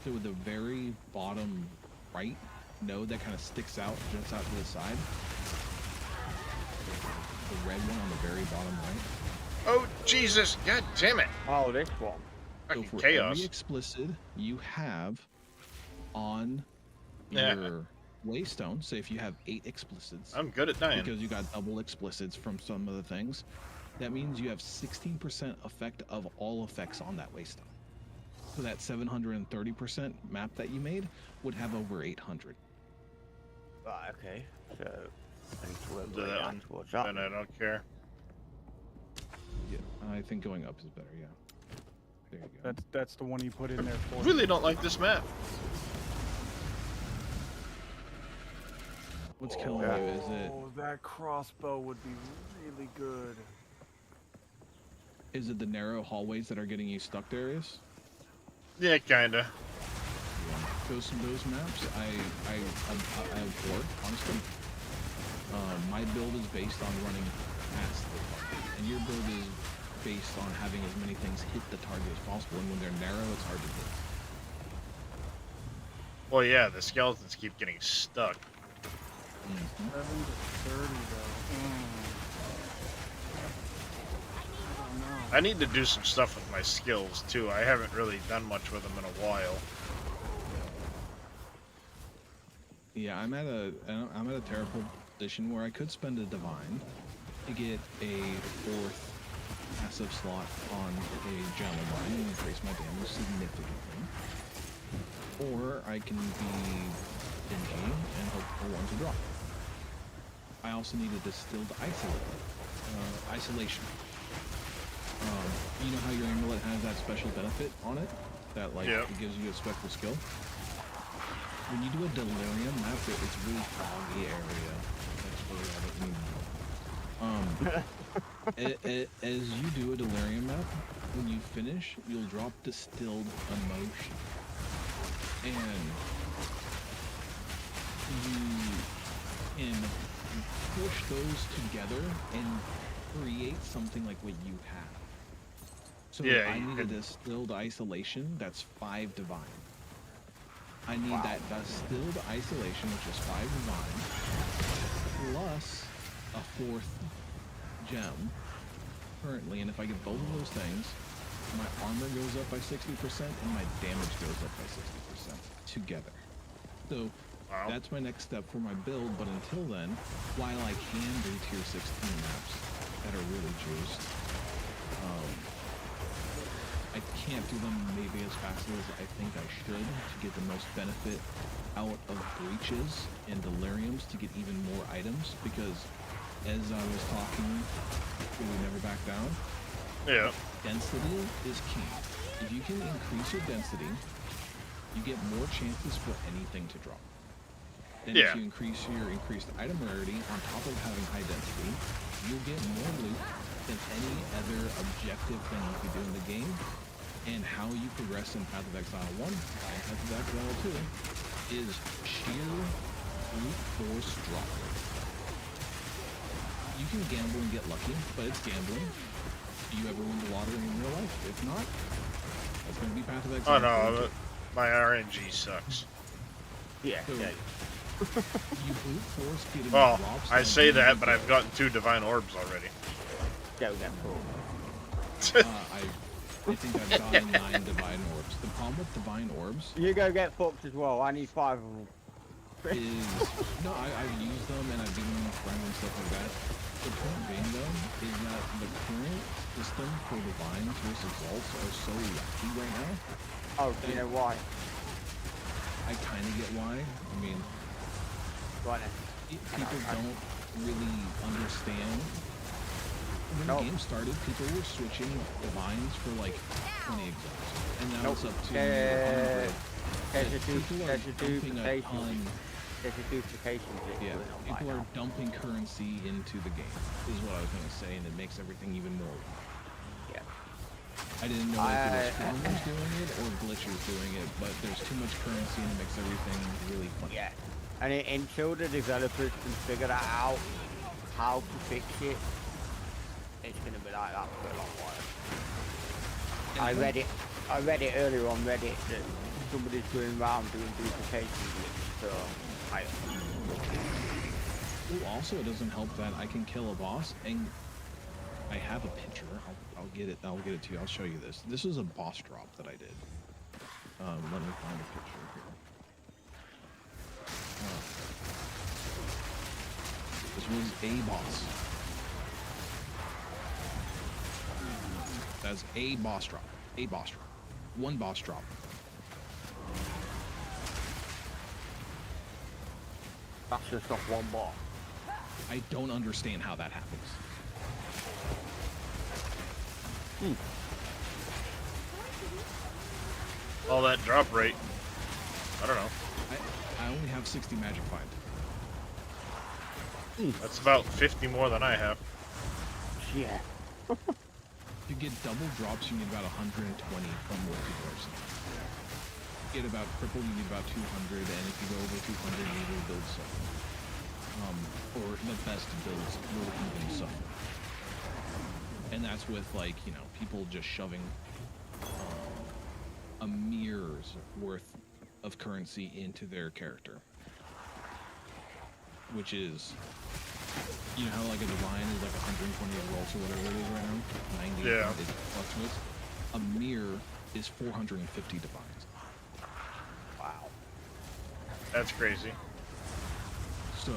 So with the very bottom right node that kind of sticks out, jumps out to the side. The red one on the very bottom right. Oh, Jesus. God damn it. Oh, this one. So for chaos. every explicit you have on your waystone, say if you have 8 explicits. I'm good at dying. Because you got double explicits from some of the things. That means you have 16% effect of all effects on that waystone. So that 730% map that you made would have over 800. Right, okay. So I need to work Do my way that down one. towards that. And I don't care. Yeah, I think going up is better, yeah. There you go. That's the one you put in there for. Really don't like this map. What's killing you? Is it That crossbow would be really good. is it the narrow hallways that are getting you stuck, Darius? Yeah, kinda. Those maps I abhor, honestly. My build is based on running past the target, and your build is based on having as many things hit the target as possible, and when they're narrow, it's hard to hit. Well, yeah, the skeletons keep getting stuck. 7 to 30 though. I need to do some stuff with my skills too. I haven't really done much with them in a while. Yeah, I'm at a terrible position where I could spend a divine to get a 4th passive slot on a gem of mine and increase my damage significantly. Or I can be stingy and hope for one to drop. I also need a distilled isolation. You know how your amulet has that special benefit on it? That like it gives you a special skill? When you do a delirium map, it's really foggy area. That's really all that you need. As you do a delirium map, when you finish, you'll drop distilled emotion. And you can push those together and create something like what you have. So I need a distilled isolation that's 5 divine. I need that distilled isolation, which is 5 divine, plus a 4th gem currently. And if I get both of those things, my armor goes up by 60% and my damage goes up by 60% together. So that's my next step for my build. But until then, while I can do tier 16 maps that are really juiced, I can't do them maybe as fast as I think I should to get the most benefit out of breaches and deliriums to get even more items, because as I was talking, we never back down. Yeah. Density is key. If you can increase your density, you get more chances for anything to drop. Then if you increase your increased item rarity on top of having high density, you'll get more loot than any other objective thing you could do in the game. And how you progress in Path of Exile 1 and Path of Exile 2 is sheer brute force drop rate. You can gamble and get lucky, but it's gambling. Do you ever win the lottery in real life? If not, that's going to be Path of Exile. Oh no, my RNG sucks. Yeah. So, you brute force getting Well, drops. I say that, but I've gotten 2 divine orbs already. Don't get pulled. I think I've gotten 9 divine orbs. The problem with divine orbs... You go get fucked as well. I need 5 of them. Is... No, I've used them and I've given them a friend and stuff like that. The point being, though, is that the current system for divines versus vaults are so wacky right now. Oh, do you know why? I kind of get why. I mean... People don't really understand. When the game started, people were switching divines for like 20 exiles, and now it's up to 100. There's a People are dumping a ton. There's a duplication. Yeah, people are dumping currency into the game, is what I was going to say, and it makes everything even more. Yeah. I didn't know if it was farmers doing it or glitchers doing it, but there's too much currency and it makes everything really funny. Yeah. And until the developers can figure that out, how to fix it, it's going to be like that for a long while. I read it earlier on Reddit that somebody's going around doing duplication glitch, so Also, it doesn't help that I can kill a boss, and I have a picture. I'll get it. I'll get it to you. I'll show you this. This is a boss drop that I did. Let me find a picture here. This was a boss. That's a boss drop. A boss drop. One boss drop. That's just off one boss. I don't understand how that happens. All that drop rate. I don't know. I only have 60 magic find. That's about 50 more than I have. Yeah. To get double drops, you need about 120 from multiverse. To get about triple, you need about 200, and if you go over 200, you need to build something. Or the best builds will even suffer. And that's with, like, you know, people just shoving a mirror's worth of currency into their character. Which is, you know how like a divine is like 120 results or whatever it is right now? 90 yeah. It fluctuates. A mirror is 450 divines. Wow. That's crazy. So,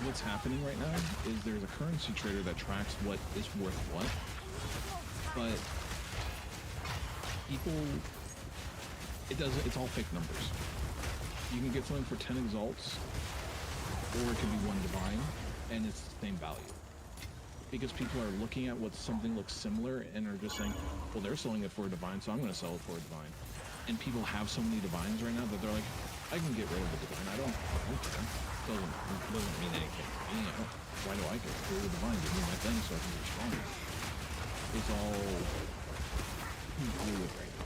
what's happening right now is there's a currency trader that tracks what is worth what, but people, it's all fake numbers. You can get something for 10 exalts, or it could be 1 divine, and it's the same value. Because people are looking at what something looks similar and are just saying, well, they're selling it for a divine, so I'm going to sell it for a divine. And people have so many divines right now that they're like, I can get rid of the divine. I don't care. Doesn't mean anything. You know, why do I care? Get rid of the divine. Give me my thing so I can get stronger. It's all fluid right now.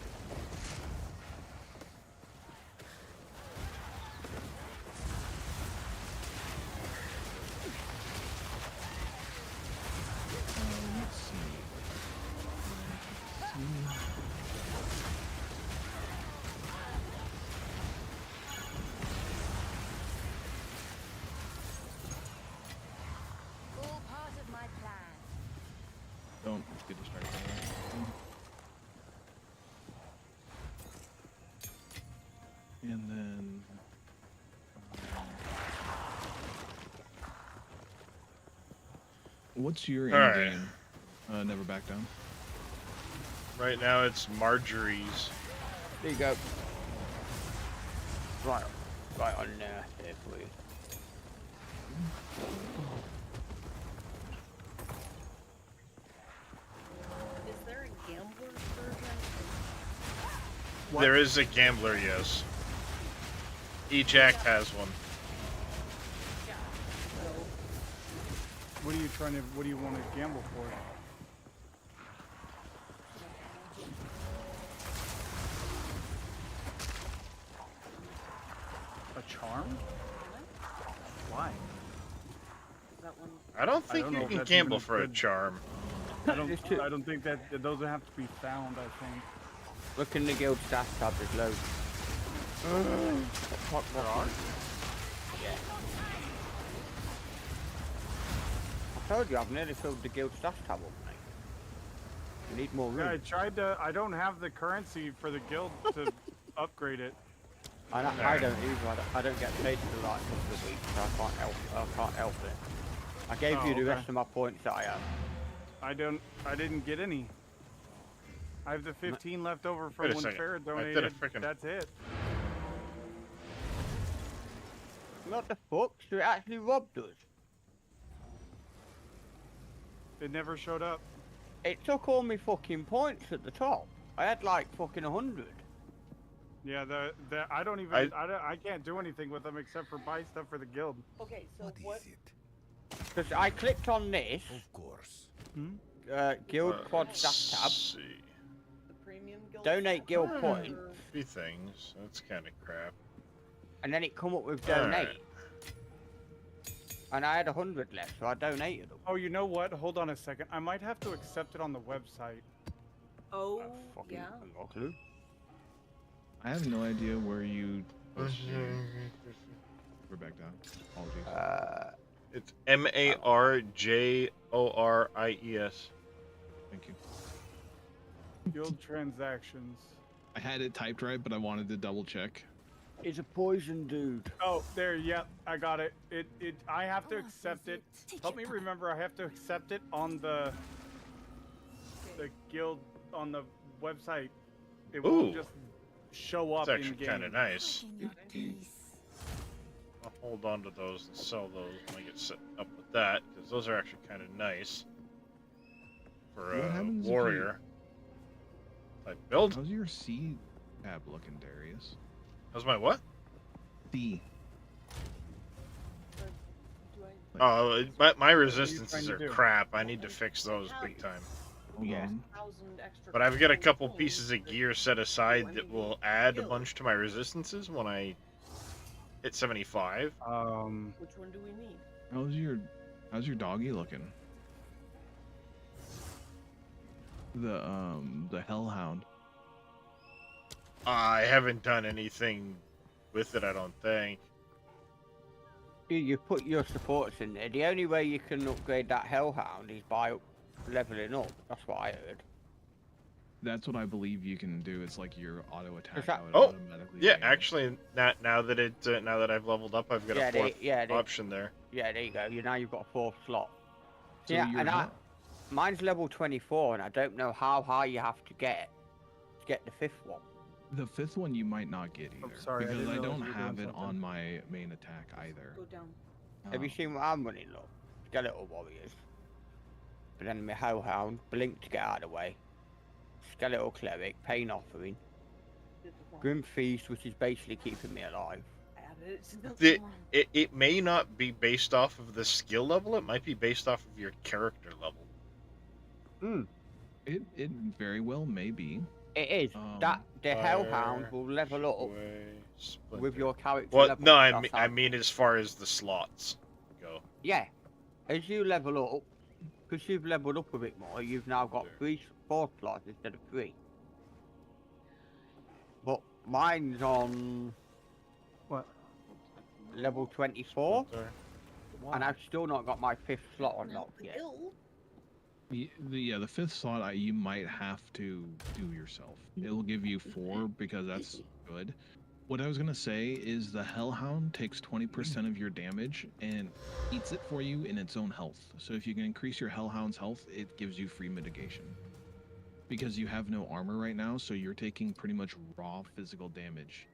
Let's see. All part of my plan. Don't get distracted. And then what's your end game? Never back down. Right now it's Marjorie's. There you go. Right on there for you. Is there a gambler version? There is a gambler, yes. Each act has one. What do you want to gamble for? charm? Why? Is that one? I don't think know you if can that's even gamble for a good- charm. I don't think that those would have to be found. I think. Look in the guild stats tab. There's loads. There are. Yeah. I told you I've nearly filled the guild stats tab up, mate. We need more room. Yeah, I tried to. I don't have the currency for the guild to upgrade it. I don't either. I don't get paid for the last couple of weeks, so I can't help it. I gave you the rest of my points that I had. I didn't get any. I have the 15 left over from Wait a when second. Farrah I did donated. a frickin'- That's it. What the fuck? So it actually robbed us? It never showed up. It took all my fucking points at the top. I had like fucking 100. Yeah, I don't even. I can't do anything with them except for buy stuff for the guild. Okay, so what? Because I clicked on this. Of course. Guild quad stats tab. See. The premium guild. Donate guild point. 3 things. That's kind of crap. And then it come up with All donate. right. And I had 100 left, so I donated them. Oh, you know what? Hold on a second. I might have to accept it on the website. Oh, yeah. No clue. I have no idea where you. We're back down. Apologies. It's MARJORIES. Thank you. Guild transactions. I had it typed right, but I wanted to double check. It's a poison dude. Oh, there. Yep, I got it. I have to accept it. Help me remember. I have to accept it on the guild on the website. It won't just show up That's in actually game. kind of nice. I'll hold on to those and sell those when I get set up with that, because those are actually kind of nice for What a happens if warrior type build. How's your C tab looking, Darius? How's my what? C. Oh, my resistances trying are to do? crap. I need to fix those big time. Hold on. But I've got a couple pieces of gear set aside that will add a bunch to my resistances when I hit 75. Which one do we need? How's your doggy looking? The hellhound. I haven't done anything with it, I don't think. You put your supports in there. The only way you can upgrade that hellhound is by leveling up. That's what I heard. That's what I believe you can do. It's like your auto attack. that- automatically Yeah, gain. actually, now that I've leveled up, I've got a fourth option there. Yeah, there you go. Now you've got a fourth slot. So Yeah, your and hel- mine's level 24, and I don't know how high you have to get the fifth one. The fifth one you might not get either. sorry, I because didn't I realize don't you were have doing it on my main attack either. Go down. Have you seen what I'm running, look? Skeletal Warriors. But then my Hellhound, Blink to get out of the way. Skeletal Cleric, Pain Offering. Grim Feast, which is basically keeping me alive. It may not be based off of the skill level. It might be based off of your character level. It very well may be. It is. The Hellhound will level up with your character Well, level. no, That's I how- mean as far as the slots go. Yeah. As you level up, because you've leveled up a bit more, you've now got 4 slots instead of 3. But mine's on what? Level 24, and I've still not got my 5th slot unlocked yet. The fifth slot you might have to do yourself. It'll give you 4 because that's good. What I was gonna say is the Hellhound takes 20% of your damage and eats it for you in its own health. So if you can increase your Hellhound's health, it gives you free mitigation. Because you have no armor right now, so you're taking pretty much raw physical damage.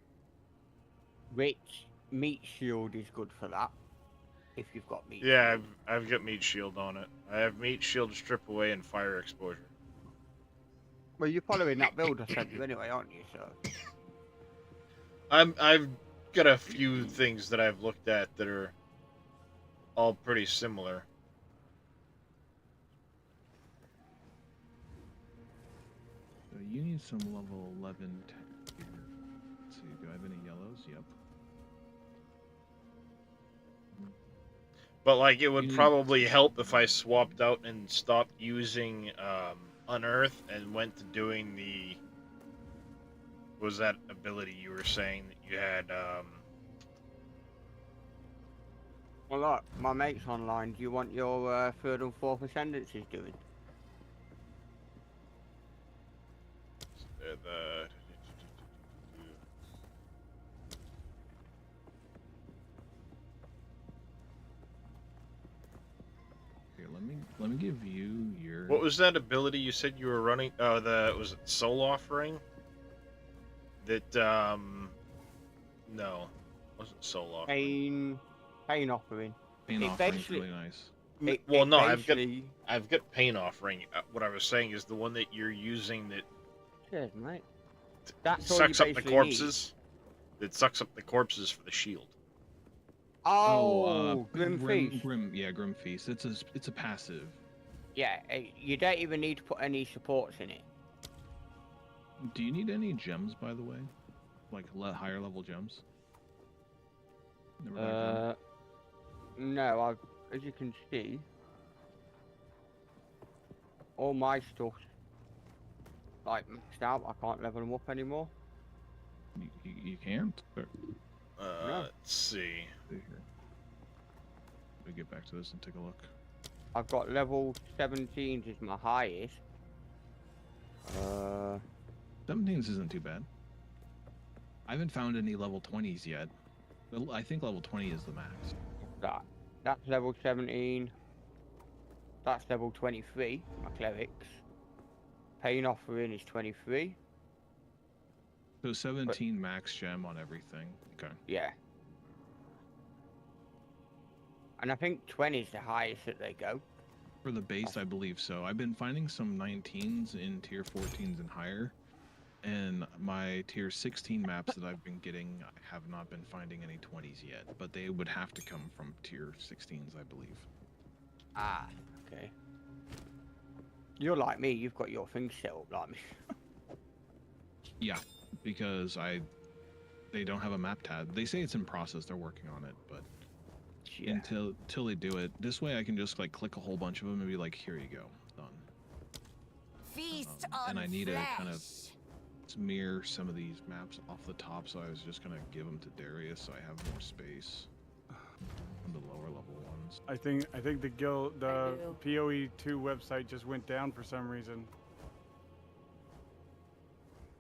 Which Meat Shield is good for that. If you've got meat. Yeah, I've got meat shield on it. I have meat shield, strip away, and fire exposure. Well, you're following that build I sent you anyway, aren't you? So. I've got a few things that I've looked at that are all pretty similar. So you need some level 11 here. Let's see, do I have any yellows? Yep. But like, it would probably help if I swapped out and stopped using Unearth and went to doing the. What was that ability you were saying that you had? Well, look, my mate's online. Do you want your third and fourth ascendancies doing? The Here, let me give you your. What was that ability you said you were running? Oh, was it Soul Offering? That no, wasn't Soul Offering. Pain offering. Pain offering's really nice. Well, no, I've got Pain Offering. What I was saying is the one that you're using that. Cheers, mate. That's sucks up the corpses. It sucks up the corpses for the shield. Grim Feast. Grim Feast. It's a passive. Yeah, you don't even need to put any supports in it. Do you need any gems, by the way? Like higher level gems? No, as you can see, all my stuff like maxed out. I can't level them up anymore. You can't? No. Let's see. Let me get back to this and take a look. I've got level 17s is my highest. 17s isn't too bad. I haven't found any level 20s yet. I think level 20 is the max. That's level 17. That's level 23, my clerics. Pain offering is 23. So 17 max gem on everything. Okay. Yeah. And I think 20 is the highest that they go. For the base, I believe so. I've been finding some 19s in tier 14s and higher. And my tier 16 maps that I've been getting, I have not been finding any 20s yet. But they would have to come from tier 16s, I believe. Ah, okay. You're like me, you've got your things set up like me. Yeah, because they don't have a map tab. They say it's in process, they're working on it, but until they do it, this way I can just like click a whole bunch of them and be like, here you go, done. Feast on and I need flesh. to kind of smear some of these maps off the top, so I was just gonna give them to Darius so I have more space on the lower level ones. I think the guild, the PoE2 website just went down for some reason.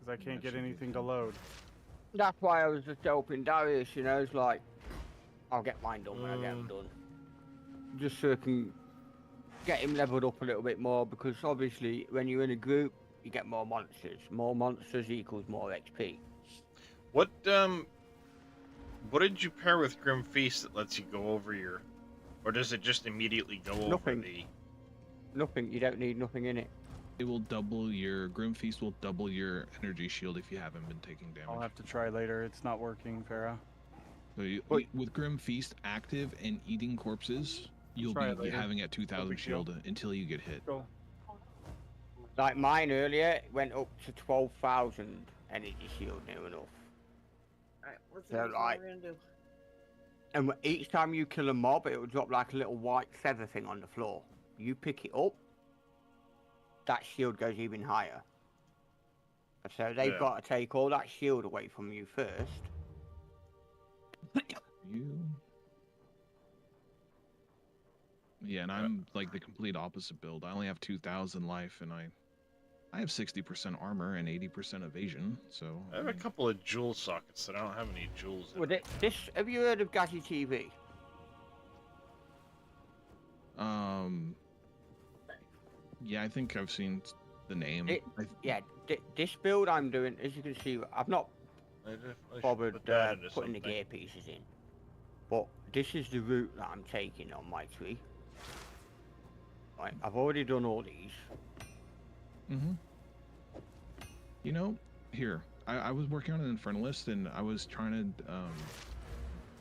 Because I can't get anything to load. That's why I was just helping Darius, you know, it's like, I'll get mine done when I get them done. Just so I can get him leveled up a little bit more, because obviously when you're in a group, you get more monsters. More monsters equals more XP. What did you pair with Grim Feast that lets you go over your... Or does it just immediately go over the... Nothing, you don't need nothing in it. It will double your... Grim Feast will double your energy shield if you haven't been taking damage. I'll have to try later, it's not working, Farah. So with Grim Feast active and eating corpses, you'll be having at 2,000 shield until you get hit. Cool. Like mine earlier, it went up to 12,000 energy shield near enough. Alright, what's So, what like, we're gonna do? And each time you kill a mob, it will drop like a little white feather thing on the floor. You pick it up, that shield goes even higher. So they've got to take all that shield away from you first. Yeah, and I'm like the complete opposite build. I only have 2,000 life, and I have 60% armor and 80% evasion. So I have a couple of jewel sockets that I don't have any jewels in. Well, have you heard of Gazzy TV? Yeah, I think I've seen the name. This build I'm doing, as you can see, I've not bothered putting the gear pieces in. But this is the route that I'm taking on my tree. Right, I've already done all these. You know, here, I was working on an Infernalist, and I was trying to,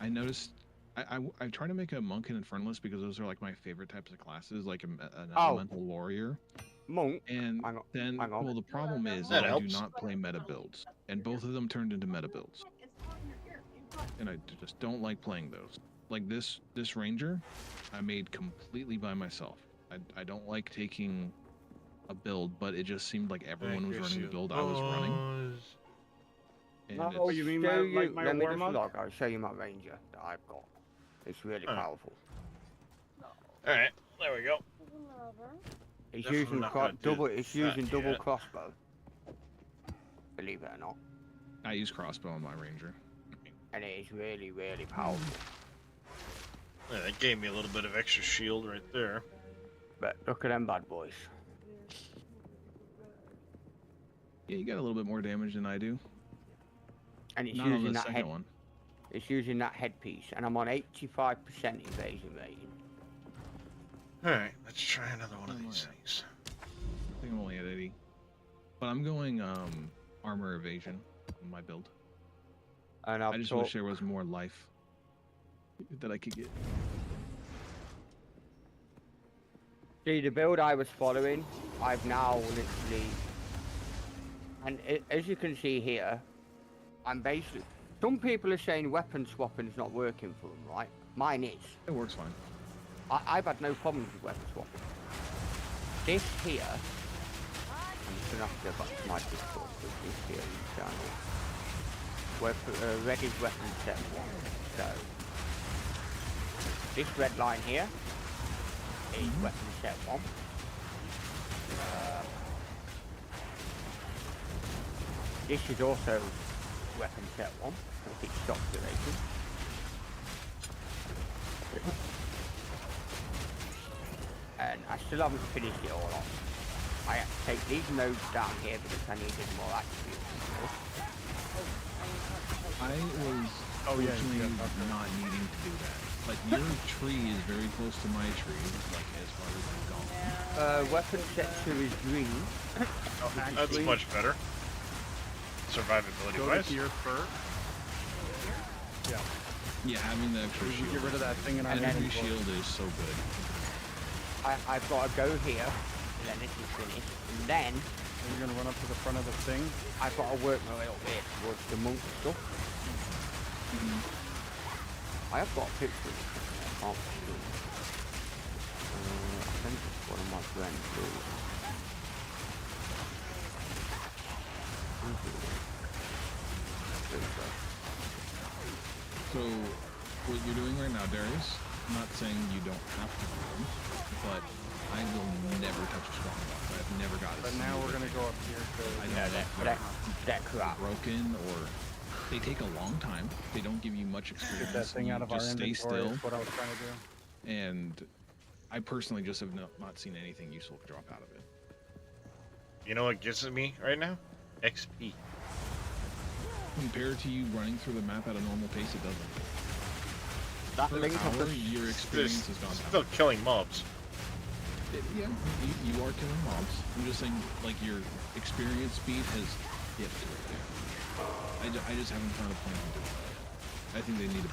I noticed, I tried to make a Monk and Infernalist because those are like my favorite types of classes, like an Elemental Warrior. Monk? And then, well, the problem is that I do not play meta builds, and both of them turned into meta builds. And I just don't like playing those. like this ranger, I made completely by myself. I don't like taking a build, but it just seemed like everyone was running the build I was running. And No, you mean show like my let me war just monk? log. I'll show you my ranger that I've got. It's really powerful. All right, there we go. It's Definitely using not gonna do double. It's that using double yet. crossbow. Believe it or not. I use crossbow on my ranger. And it is really, really powerful. Yeah, that gave me a little bit of extra shield right there. But look at them bad boys. Yeah, you got a little bit more damage than I do. And it's Not on using the that second one. It's using that headpiece, and I'm on 85% evasion rating. Alright, let's try another one of these things. I think I'm only at 80. But I'm going armor evasion on my build. And I just wish there was more life that I could get. See, the build I was following, I've now literally... And as you can see here, I'm basically... Some people are saying weapon swapping is not working for them, right? Mine is. It works fine. I've had no problems with weapon swapping. This here... I'm just going to have to go back to my Discord with this here channel. Red is weapon set 1. So... This red line here is weapon set 1. This is also weapon set 1. If it stops duration. And I still haven't finished it all off. I have to take these nodes down here because I needed more attributes and stuff. I was fortunately not needing to do that. Like, your tree is very close to my tree, like, as far as I've gone. Weapon set 2 is green. That's much better. Survivability wise. Here first. Yeah. Yeah, having the extra shield. Get rid of that thing in our energy shield is so good. I've got to go here, and then this is finished, and then... You're going to run up to the front of the thing? I've got to work my way up here towards the monk stuff. I have got a picture of it. I can't see it. I think it's one of my friends. So, what you're doing right now, Darius, I'm not saying you don't have to do them, but I will never touch a strong box. I've never got it. But now we're going to go up here. I don't know if they're broken or they take a long time. They don't give you much experience. Get that thing out of our inventory. Stay still. What I was trying to do. And I personally just have not seen anything useful drop out of it. You know what gets me right now? XP. Compared to you running through the map at a normal pace, it doesn't. That Per link hour, your experience has gone down. Still killing mobs. Yeah, you are killing mobs. I'm just saying, like, your experience speed has dipped right there. I just haven't found a plan to do it. I think they need a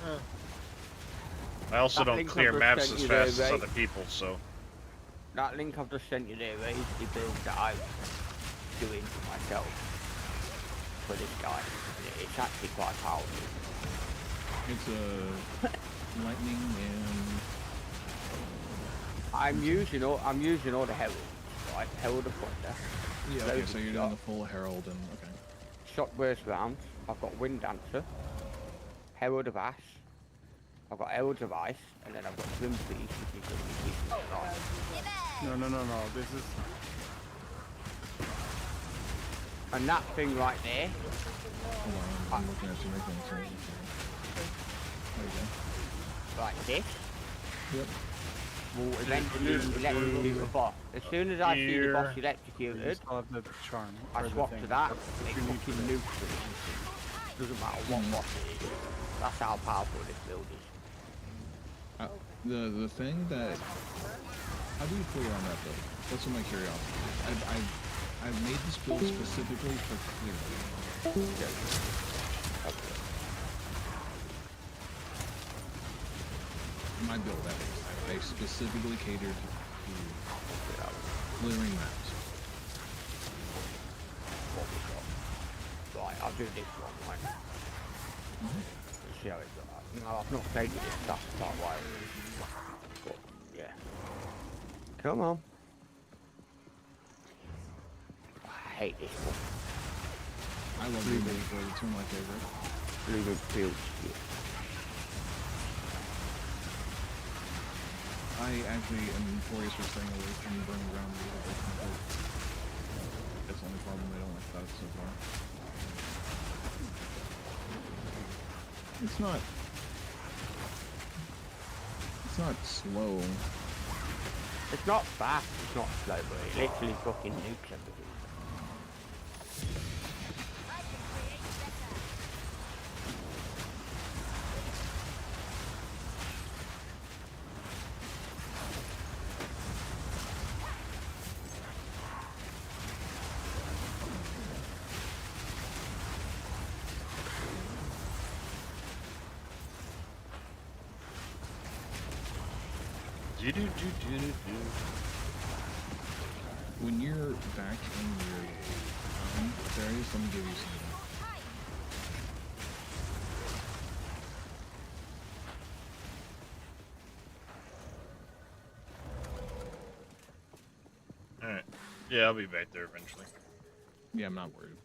better. I also That don't link clear I've maps just as sent you fast there, as right? other people, so... That link I've just sent you there, right, is the build that I'm doing for myself. For this guy. It's actually quite powerful. It's a lightning and... I'm using all the heralds, right? Herald of Thunder. Yeah, okay, so you're doing the full herald and... okay. Shot burst rounds. I've got Wind Dancer. Herald of Ash. I've got Herald of Ice. And then I've got Grim Beast, which is going to be keeping it alive. No. This is... And that thing right there. Hold on, I'm looking at too many things. There you go. Like this. Yep. Will eventually electrocute the boss. As soon as I see the boss electrocuted, the charm. I swap to that. It fucking nukes it. Doesn't matter what boss it is. That's how powerful this build is. The thing that... How do you clear on that build? That's my curiosity. I've made this build specifically for clearing. My build, that is. I specifically catered to clearing maps. Right, I'll do this one, right? Let's see how it goes. No, I've not taken it, that's not why. But, yeah. Come on. I hate this one. I love Blue Moon, it's one of my favorite. Blue Moon feels good. I actually am notorious for staying away from burning ground a little bit because that's the only problem I don't like about it so far. It's not slow. It's not fast, it's not slow, but it literally fucking nukes everything. When you're back in your areas, let me give you some. Alright. Yeah, I'll be back there eventually. Yeah, I'm not worried.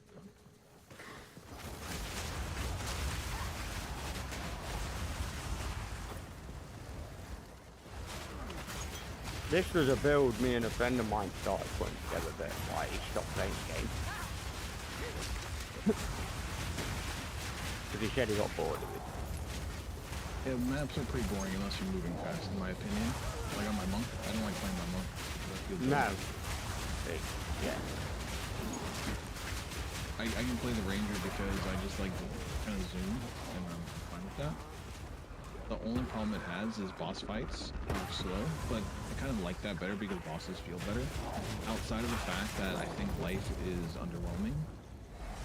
This was a build me and a friend of mine started putting together, but why he stopped playing the game. Because he said he got bored of it. Yeah, maps are pretty boring unless you're moving fast, in my opinion. Like on my monk, I don't like playing my monk. No. Yeah. I can play the ranger because I just like to kind of zoom, and I'm fine with that. The only problem it has is boss fights are slow, but I kind of like that better because bosses feel better. Outside of the fact that I think life is underwhelming,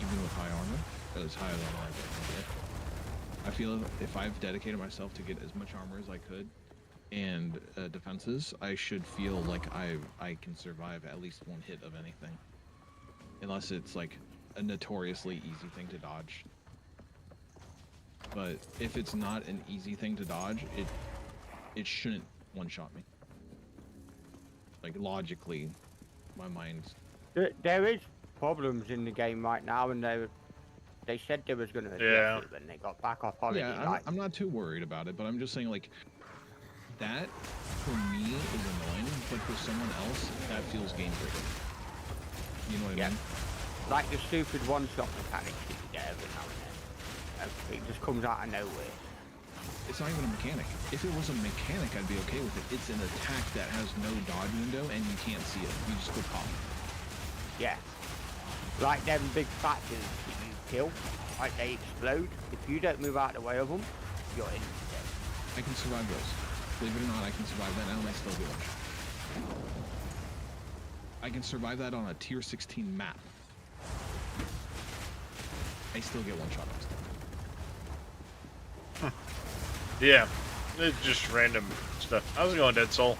even with high armor, as high as I can get. I feel if I've dedicated myself to get as much armor as I could and defenses, I should feel like I can survive at least one hit of anything. Unless it's like a notoriously easy thing to dodge. But if it's not an easy thing to dodge, it shouldn't one-shot me. Like logically, my mind's... There is problems in the game right now, and they said they was going to address it, and they got back off already. Yeah, I'm not too worried about it, but I'm just saying like that for me is annoying, but for someone else that feels game breaking. You know what I mean? Like the stupid one-shot mechanics that you get every now and then. It just comes out of nowhere. It's not even a mechanic. If it was a mechanic, I'd be okay with it. It's an attack that has no dodge window and you can't see it. You just go pop. Yeah. Like them big factors that you kill, like they explode. If you don't move out of the way of them, you're in. I can survive those. Believe it or not, I can survive that now and I still do it. I can survive that on a tier 16 map. I still get one shot on stuff. Huh. Yeah, it's just random stuff. How's it going, Dead Soul?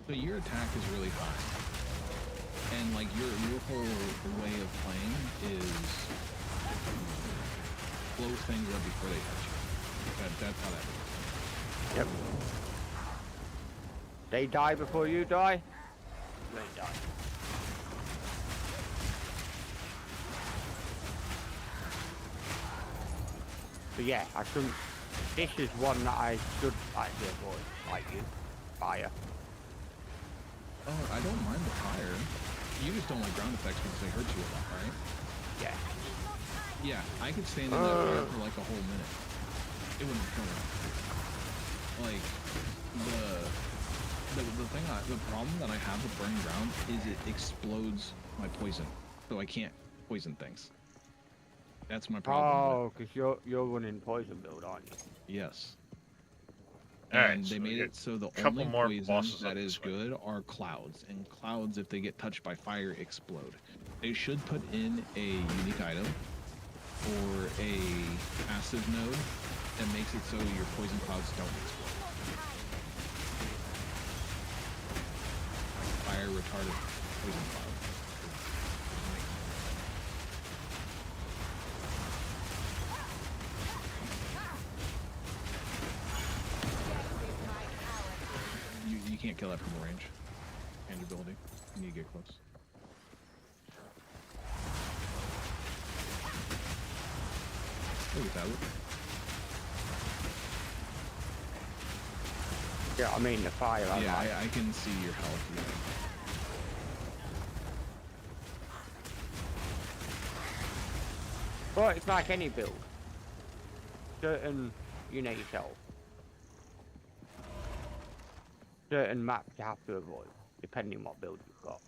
But your attack is really high. And like your whole way of playing is blow things up before they touch you. That's how that works. Yep. They die before you die? They die. But yeah, I shouldn't... This is one that I should actually avoid, like you. Fire. Oh, I don't mind the fire. You just don't like ground effects because they hurt you a lot, right? Yeah. Yeah, I could stand in that fire for like a whole minute. It wouldn't kill me. Like, the problem that I have with burning ground is it explodes my poison, so I can't poison things. That's my problem. Oh, because you're running poison build, aren't you? Yes. Alright, And they made it so the only poison that is good are clouds, and clouds, if they get touched by fire, explode. They should put in a unique item or a passive node that makes it so your poison clouds don't explode. fire retardant poison cloud. You can't kill that from range and ability. You need to get close. Look at that. Yeah, I mean the fire. Yeah, I can see your health. Yeah. Well, it's like any build. Certain, you know yourself. Certain maps you have to avoid, depending on what build you've got.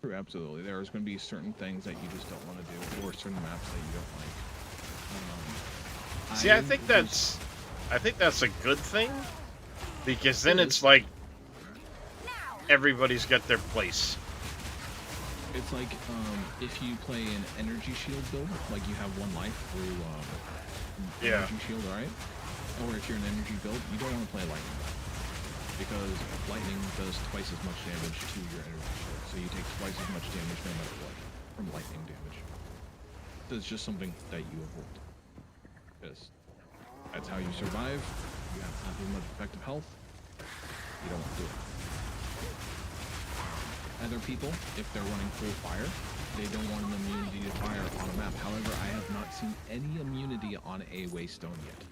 True, absolutely. There's going to be certain things that you just don't want to do, or certain maps that you don't like. See, I think that's a good thing, because then it's like everybody's got their place. It's like if you play an energy shield build, like you have one life through energy shield, right? Or if you're an energy build, you don't want to play lightning, because lightning does twice as much damage to your energy shield, so you take twice as much damage no matter what from lightning damage. So it's just something that you avoid, because that's how you survive. You have not as much effective health. You don't want to do it. Other people, if they're running full fire, they don't want an immunity to fire on a map. However, I have not seen any immunity on a Waystone yet.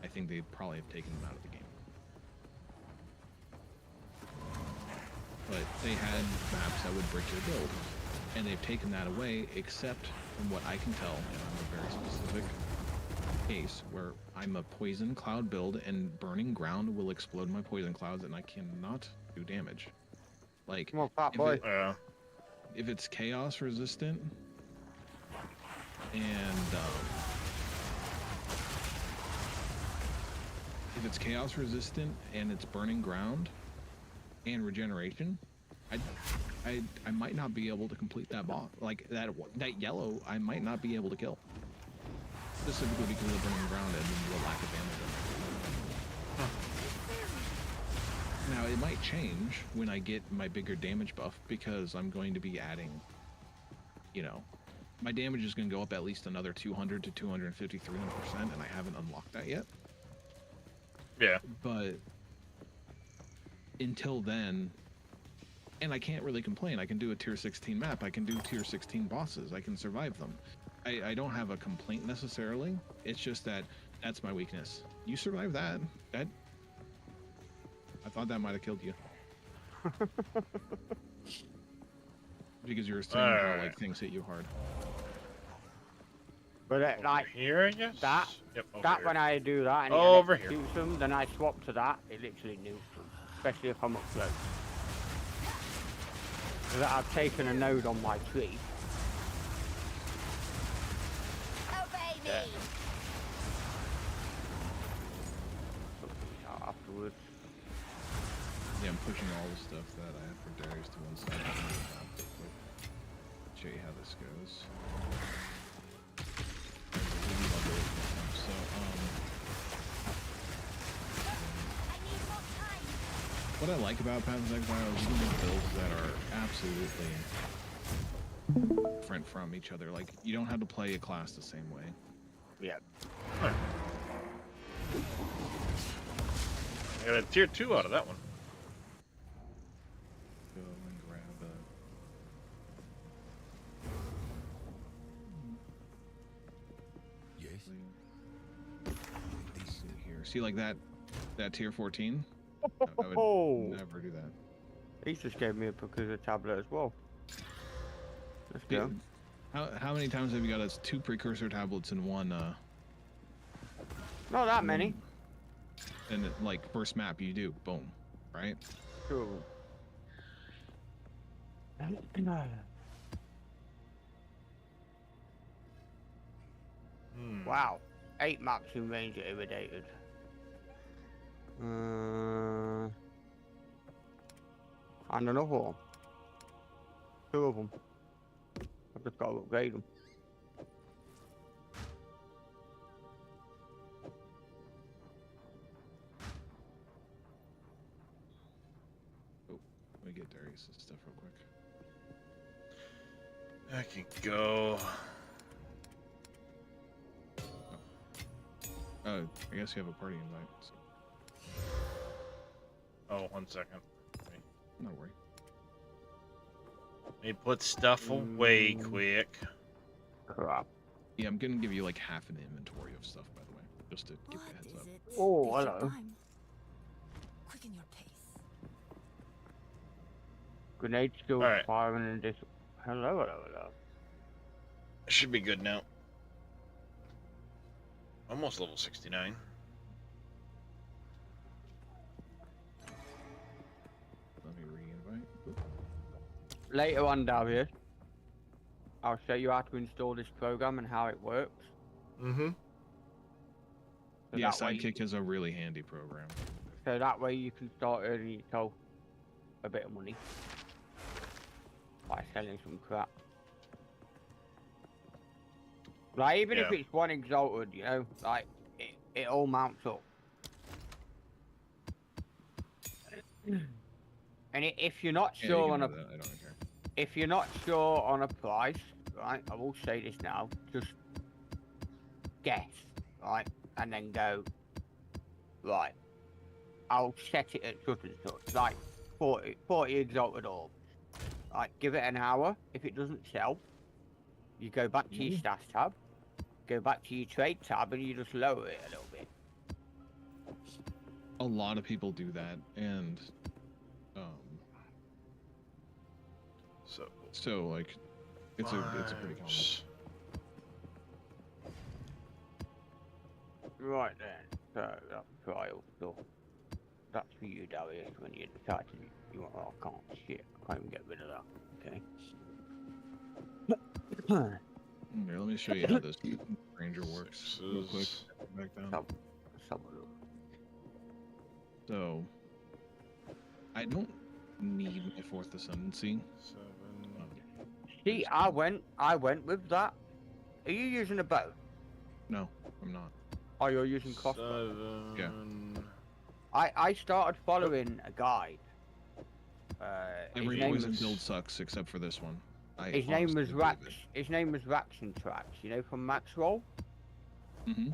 I think they probably have taken them out of the game. But they had maps that would break your build, and they've taken that away, except from what I can tell, and I'm a very specific case, where I'm a poison cloud build, and burning ground will explode my poison clouds, and I cannot do damage. Like, come on, fat boy. If it's chaos resistant, and if it's chaos resistant and it's burning ground and regeneration, I might not be able to complete that boss. Like that yellow, I might not be able to kill, specifically because of burning ground and the lack of damage. Now, it might change when I get my bigger damage buff, because I'm going to be adding, you know, my damage is going to go up at least another 200 to 250, 300%, and I haven't unlocked that yet. Yeah. But until then, and I can't really complain. I can do a tier 16 map. I can do tier 16 bosses. I can survive them. I don't have a complaint necessarily. It's just that that's my weakness. You survive that. I thought that might have killed you. Because you were saying how like things hit you hard. But like here, I guess. That when I do that and over here, shoots them, then I swap to that. It literally nukes them, especially if I'm up close. Because I've taken a node on my tree. Obey me. Afterwards. Yeah, I'm pushing all the stuff that I have for Darius to one side. Show you how this goes. So, what I like about Path of Exile is you can make builds that are absolutely different from each other. Like, you don't have to play a class the same way. Yeah. I got a tier 2 out of that one. Go and grab a... Yes. Let's see here. See, like that tier 14? I would never do that. He just gave me a precursor tablet as well. Let's go. How many times have you got us 2 precursor tablets in one? Not that many. And like first map you do, boom, right? Cool. Wow, 8 maps in range are irradiated. And another one. 2 of them. I've just got to upgrade them. Oh, let me get Darius' stuff real quick. I can go. I guess you have a party invite. So. Oh, 1 second. No worry. Let me put stuff away quick. Crap. Yeah, I'm gonna give you like half an inventory of stuff, by the way, just to give you a heads up. Oh, hello. Quicken your pace. Grenade still firing in this. Hello. Should be good now. Almost level 69. Let me re-invite. Later on, Darius, I'll show you how to install this program and how it works. Mm-hmm. So Yeah, that way- Sidekick is a really handy program. So that way you can start earning yourself a bit of money by selling some crap. Like, even if it's one exalted, you know, like, it all mounts up. And if you're not Yeah, sure you on can a, have that, I don't care. if you're not sure on a price, right, I will say this now, just guess, right, and then go, right, I'll set it at such and such, like 40 exalted orbs. Right, give it an hour. If it doesn't sell, you go back to your stats tab, go back to your trade tab, and you just lower it a little bit. A lot of people do that, and so like it's a pretty common. Right then, so that's trial stuff. That's for you, Darius, when you decide you want. Oh, I can't. Shit, I can't even get rid of that. Okay. Here, let me show you how this ranger works real quick. Back down. Let's have a look. So I don't need my fourth ascendancy. See, I went with that. Are you using a bow? No, I'm not. Oh, you're using crossbow. Yeah. I started following a guide. Every poison build sucks except for this one. His name was Rax. His name was Raxentrax. You know, from Max Roll. Mm-hmm.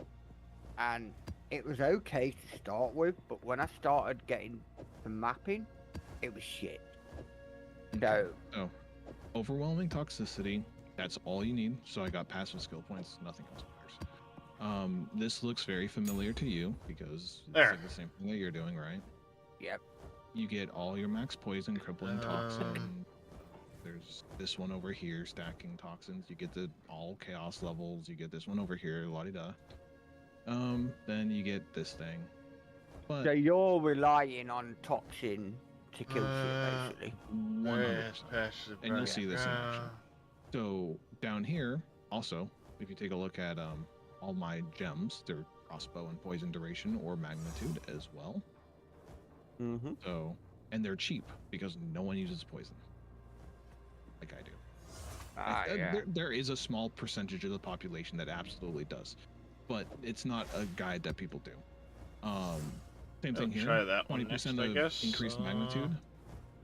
And it was okay to start with, but when I started getting the mapping, it was shit. So. Oh, overwhelming toxicity. That's all you need. So I got passive skill points. Nothing else matters. This looks very familiar to you because it's like the same thing that you're doing, right? Yep. You get all your max poison, crippling toxin. There's this one over here, stacking toxins. You get the all chaos levels. You get this one over here, la-di-da. Then you get this thing. But so you're relying on toxin to kill shit, basically. 100%. And you'll see this in action. So down here, also, if you take a look at all my gems, they're crossbow and poison duration or magnitude as well. Mm-hmm. So, and they're cheap because no one uses poison, like I do. There is a small percentage of the population that absolutely does, but it's not a guide that people do. Same thing here. Try that 20% of increased magnitude.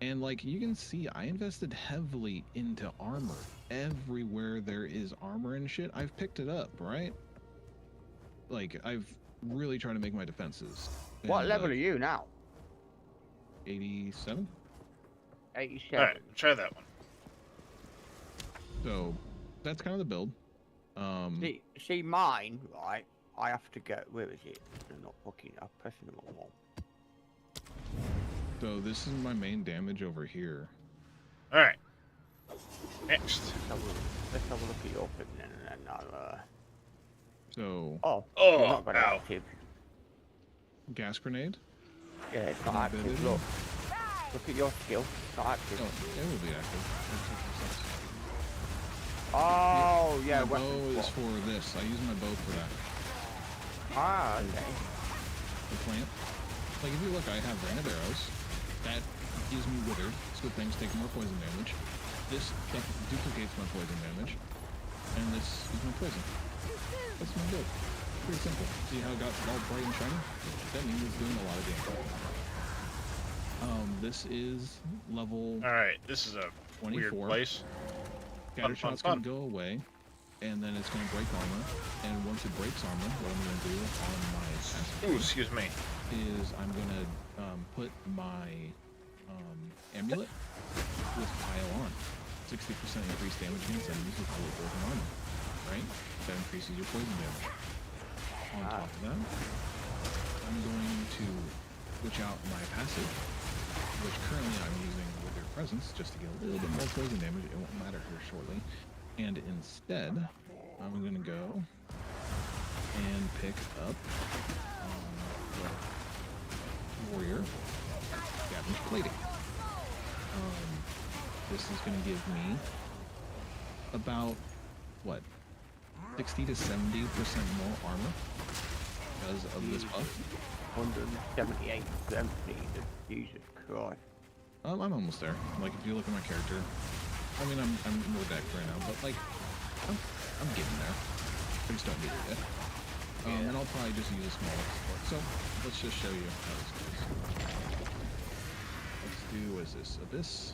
And like you can see, I invested heavily into armor. Everywhere there is armor and shit, I've picked it up, right? Like I've really tried to make my defenses. What level are you now? 87. 87. Alright, try that one. So that's kind of the build. See mine, right? I have to go. Where is it? I'm not fucking. I'm pressing the wrong one. So this is my main damage over here. All right. Next. Let's have a look at your thing then, and then I'll. So. You're not very active. Gas grenade. Yeah, it's not active. Look at your skill. It's not active. Oh, it will be active. Oh, yeah. My bow is for this. I use my bow for that. Ah, okay. The plant. Like if you look, I have random arrows. That gives me withered, so things take more poison damage. This stuff duplicates my poison damage, and this is my poison. That's my build. Pretty simple. See how it got all bright and shiny? That means it's doing a lot of damage. This is level. All right, this is a 24. weird place. Scatter shot's gonna go away, and then it's gonna break armor. And once it breaks armor, what I'm gonna do on my passive, ooh, excuse me, is I'm gonna put my amulet with pile on. 60% increased damage against enemies with fully broken armor. Right? That increases your poison damage. On top of that, I'm going to switch out my passive, which currently I'm using with your presence just to get a little bit more poison damage. It won't matter here shortly. And instead, I'm going to go and pick up Warrior Scavenge Plating. This is going to give me about, what, 60 to 70% more armor because of this buff. 178 needed. Jesus Christ. I'm almost there. Like, if you look at my character, I mean, I'm more decked right now, but like, I'm getting there. I just don't need it yet. And I'll probably just use a small export. So let's just show you how this goes. Let's do, what is this? Abyss?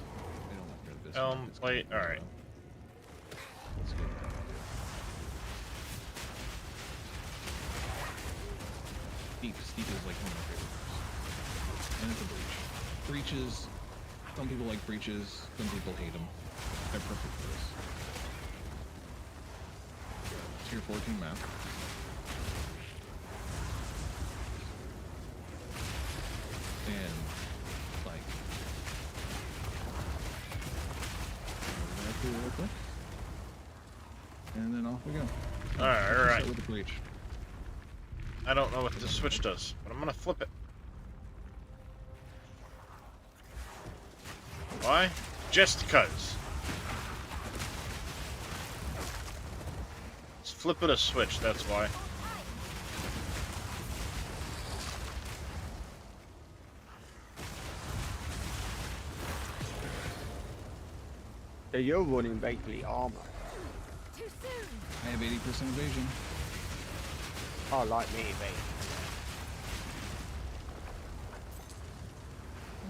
I don't like Abyss. Plate. All right. Let's get that. Steep is like one of my favorite parts. And it's a breach. Breaches, some people like breaches, some people hate them. They're perfect for this. Tier 14 map. And, like, real quick. And then off we go. Alright. With the breach. I don't know what this switch does, but I'm gonna flip it. Why? Just because. Let's flip it a switch, that's why. So you're running basically armor. Too soon. I have 80% evasion. Oh, like me, mate.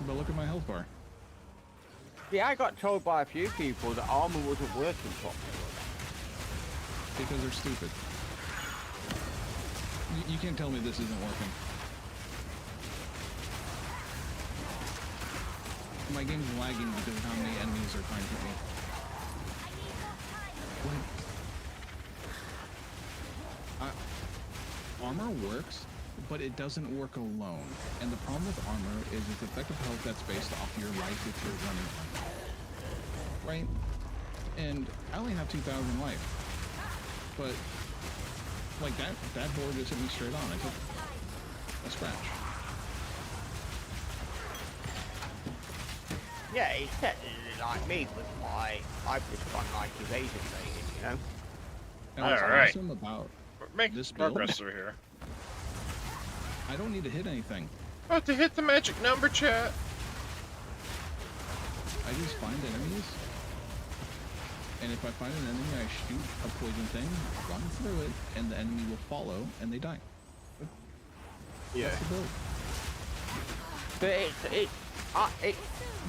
But look at my health bar. Yeah, I got told by a few people that armor wasn't working properly. Because they're stupid. You can't tell me this isn't working. My game's lagging because of how many enemies are trying to hit me. Armor works, but it doesn't work alone. And the problem with armor is its effective health that's based off your life if you're running armor. Right? And I only have 2,000 life. But, like, that board just hit me straight on. I took a scratch. Yeah, it's technically like me with I've just got like evasion rating, you know? And what's awesome about this build, progress through here. I don't need to hit anything. About to hit the magic number, chat. I just find enemies, and if I find an enemy, I shoot a poison thing, run through it, and the enemy will follow, and they die. Yeah. That's the build. But it's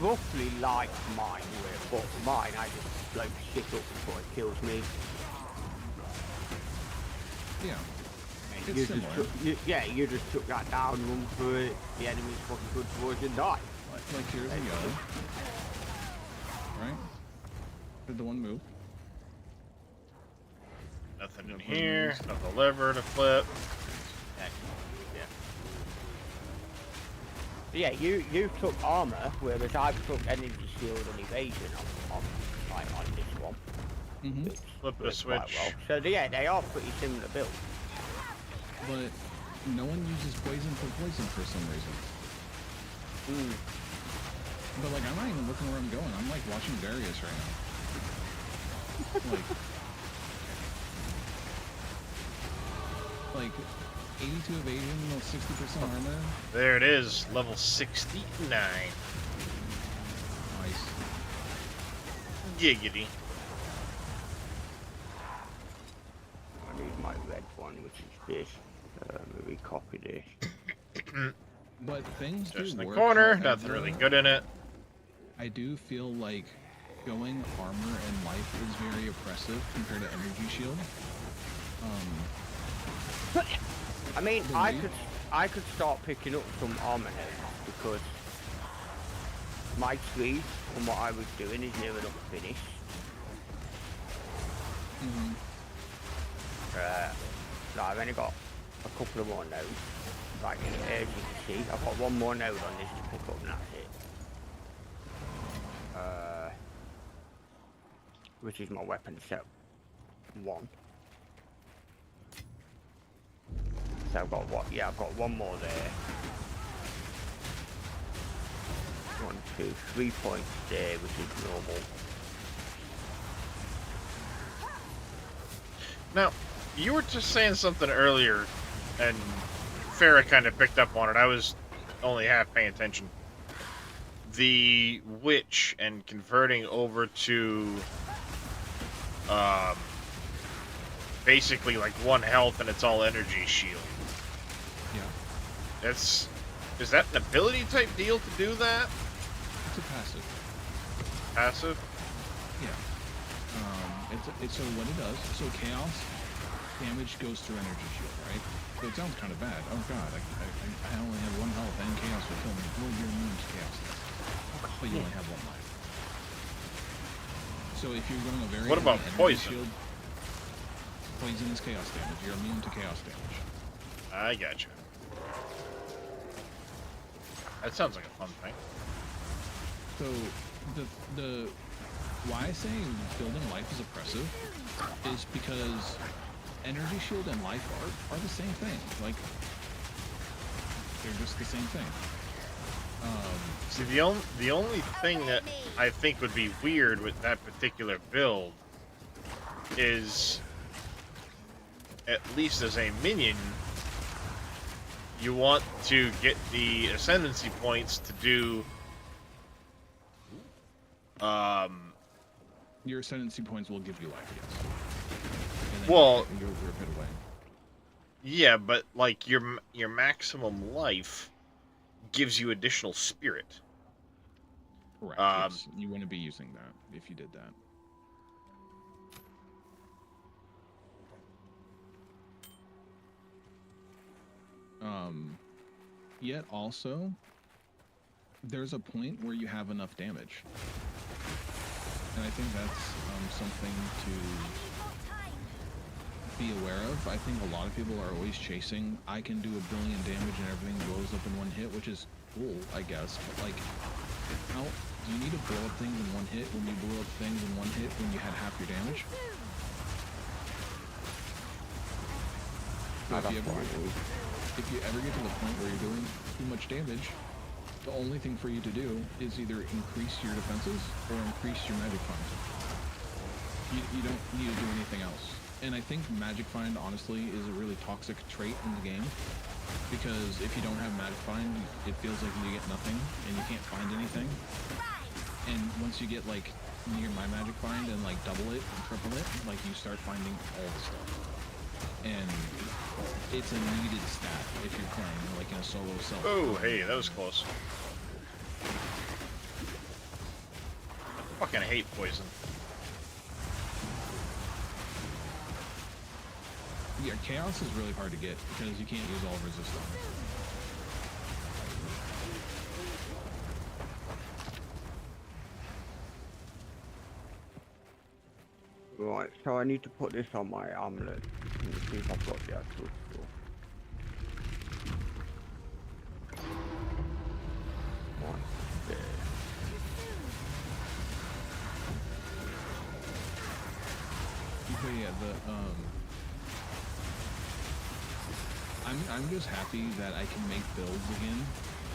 roughly like mine, but mine I just blow shit up before it kills me. Yeah. You just took that down, run through it, the enemy's fucking good towards you and die. Like here's the yellow. Right? Did the one move? Nothing in here, another lever to flip. Yeah, you took armor, whereas I took energy shield and evasion on this one. Mm-hmm. Flip a switch. Well. So yeah, they are pretty similar builds. But no one uses poison for some reason. But like, I'm not even looking where I'm going. I'm like watching Darius right now. like 82 evasion, 60% armor. There it is, level 69. Nice. Giggity. I need my red one, which is this. Let me copy this. But things Just in do the work. corner. However, Nothing really good in it. I do feel like going armor and life is very oppressive compared to energy shield. I mean, I could start picking up some armor now because my tree from what I was doing is near enough finished. So I've only got a couple of more nodes. Like as you can see, I've got one more node on this to pick up and that's it. Which is my weapon set 1. So I've got what? Yeah, I've got one more there. 1, 2, 3 points there, which is normal. Now, you were just saying something earlier, and Farrah kind of picked up on it. I was only half paying attention. The witch and converting over to basically like 1 health and it's all energy shield. Yeah. Is that an ability type deal to do that? It's a passive. Passive? Yeah. So what it does, so chaos damage goes through energy shield, right? So it sounds kind of bad. Oh god, I only have 1 health and chaos will kill me. Well, you're immune to chaos. But you only have 1 life. So if you're going a very what about poison? Shield, poison is chaos damage. You're immune to chaos damage. I gotcha. That sounds like a fun thing. So the why I say building life is oppressive is because energy shield and life are the same thing. Like they're just the same thing. See, the only thing that I think would be weird with that particular build is, at least as a minion, you want to get the ascendancy points to do your ascendancy points will give you life, yes. And then well, you can go rip it away. Yeah, but like your maximum life gives you additional spirit. Correct. Yes. You wouldn't be using that if you did that. Yet also, there's a point where you have enough damage. And I think that's something to be aware of. I think a lot of people are always chasing, I can do 1 billion damage and everything blows up in 1 hit, which is cool, I guess. But like, how do you need to blow up things in 1 hit when you blew up things in 1 hit when you had half your damage? So if you ever get to the point where you're doing too much damage, the only thing for you to do is either increase your defenses or increase your magic find. You don't need to do anything else. And I think magic find, honestly, is a really toxic trait in the game. Because if you don't have magic find, it feels like you get nothing and you can't find anything. And once you get like near my magic find and like double it and triple it, like you start finding all the stuff. And it's a needed stat if you're playing like in a solo self. Oh, hey, that was close. I fucking hate poison. Yeah, chaos is really hard to get because you can't use all resist on it. Right, so I need to put this on my amulet and see if I've got the actual stuff. Right, there. But yeah, I'm just happy that I can make builds again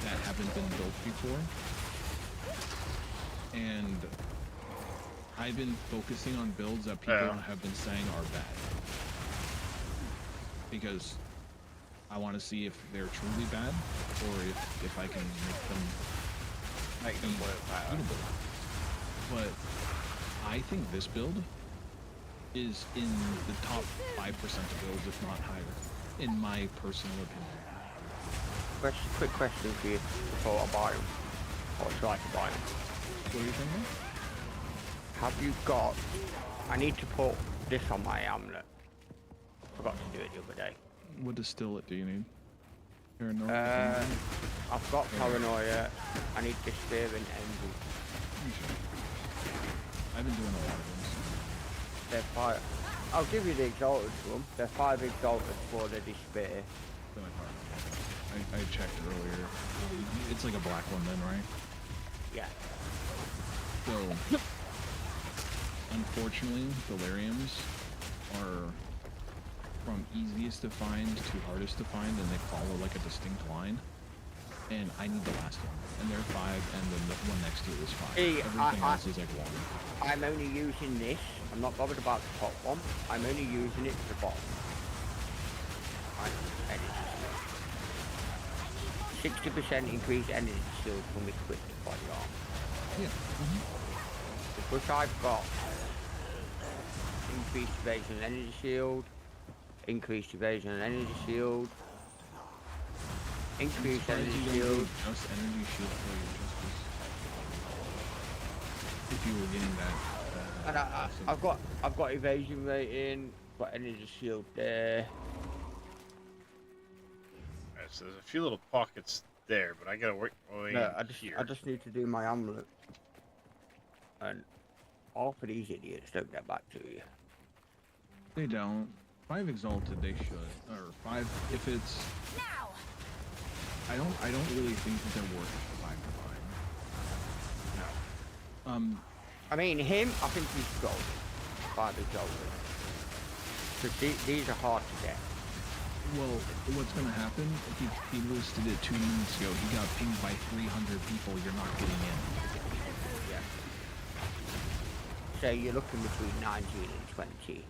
that haven't been built before. And I've been focusing on builds that people have been saying are bad. Because I want to see if they're truly bad, or if I can make them beatable. But I think this build is in the top 5% of builds, if not higher, in my personal opinion. quick question for you before I buy them. Or try to buy them. What are you thinking? Have you got... I need to put this on my amulet. Forgot to do it the other day. What distillate do you need? Paranoia? I've got paranoia. I need despair and envy. I've been doing a lot of those. They're 5. I'll give you the exalted one. They're 5 exalted for the despair. I checked earlier. It's like a black one then, right? Yeah. So, unfortunately, deliriums are from easiest to find to hardest to find, and they follow like a distinct line. And I need the last one. And they're 5, and then the one next to it is 5. Hey, Everything else is like 1. I'm only using this. I'm not bothered about the top one. I'm only using it for the bottom. Right, energy. 60% increased energy shield from equipped body armor. Yeah. Because I've got increased evasion and energy shield, increased evasion and energy shield, increased energy shield. Just energy shield for your justice. If you were getting that. And I've got evasion rating, got energy shield there. Alright, so there's a few little pockets there, but I gotta work my way No, here. I just need to do my amulet. And half of these idiots don't get back to you. They don't. 5 exalted, they should. Or 5 if it's. I don't really think that they're worth 5 divine. No. I mean him, I think he's gold. 5 exalted. Because these are hard to get. Well, what's gonna happen? He listed it 2 minutes ago. He got pinged by 300 people. You're not getting in. Yeah. So you're looking between 19 and 20.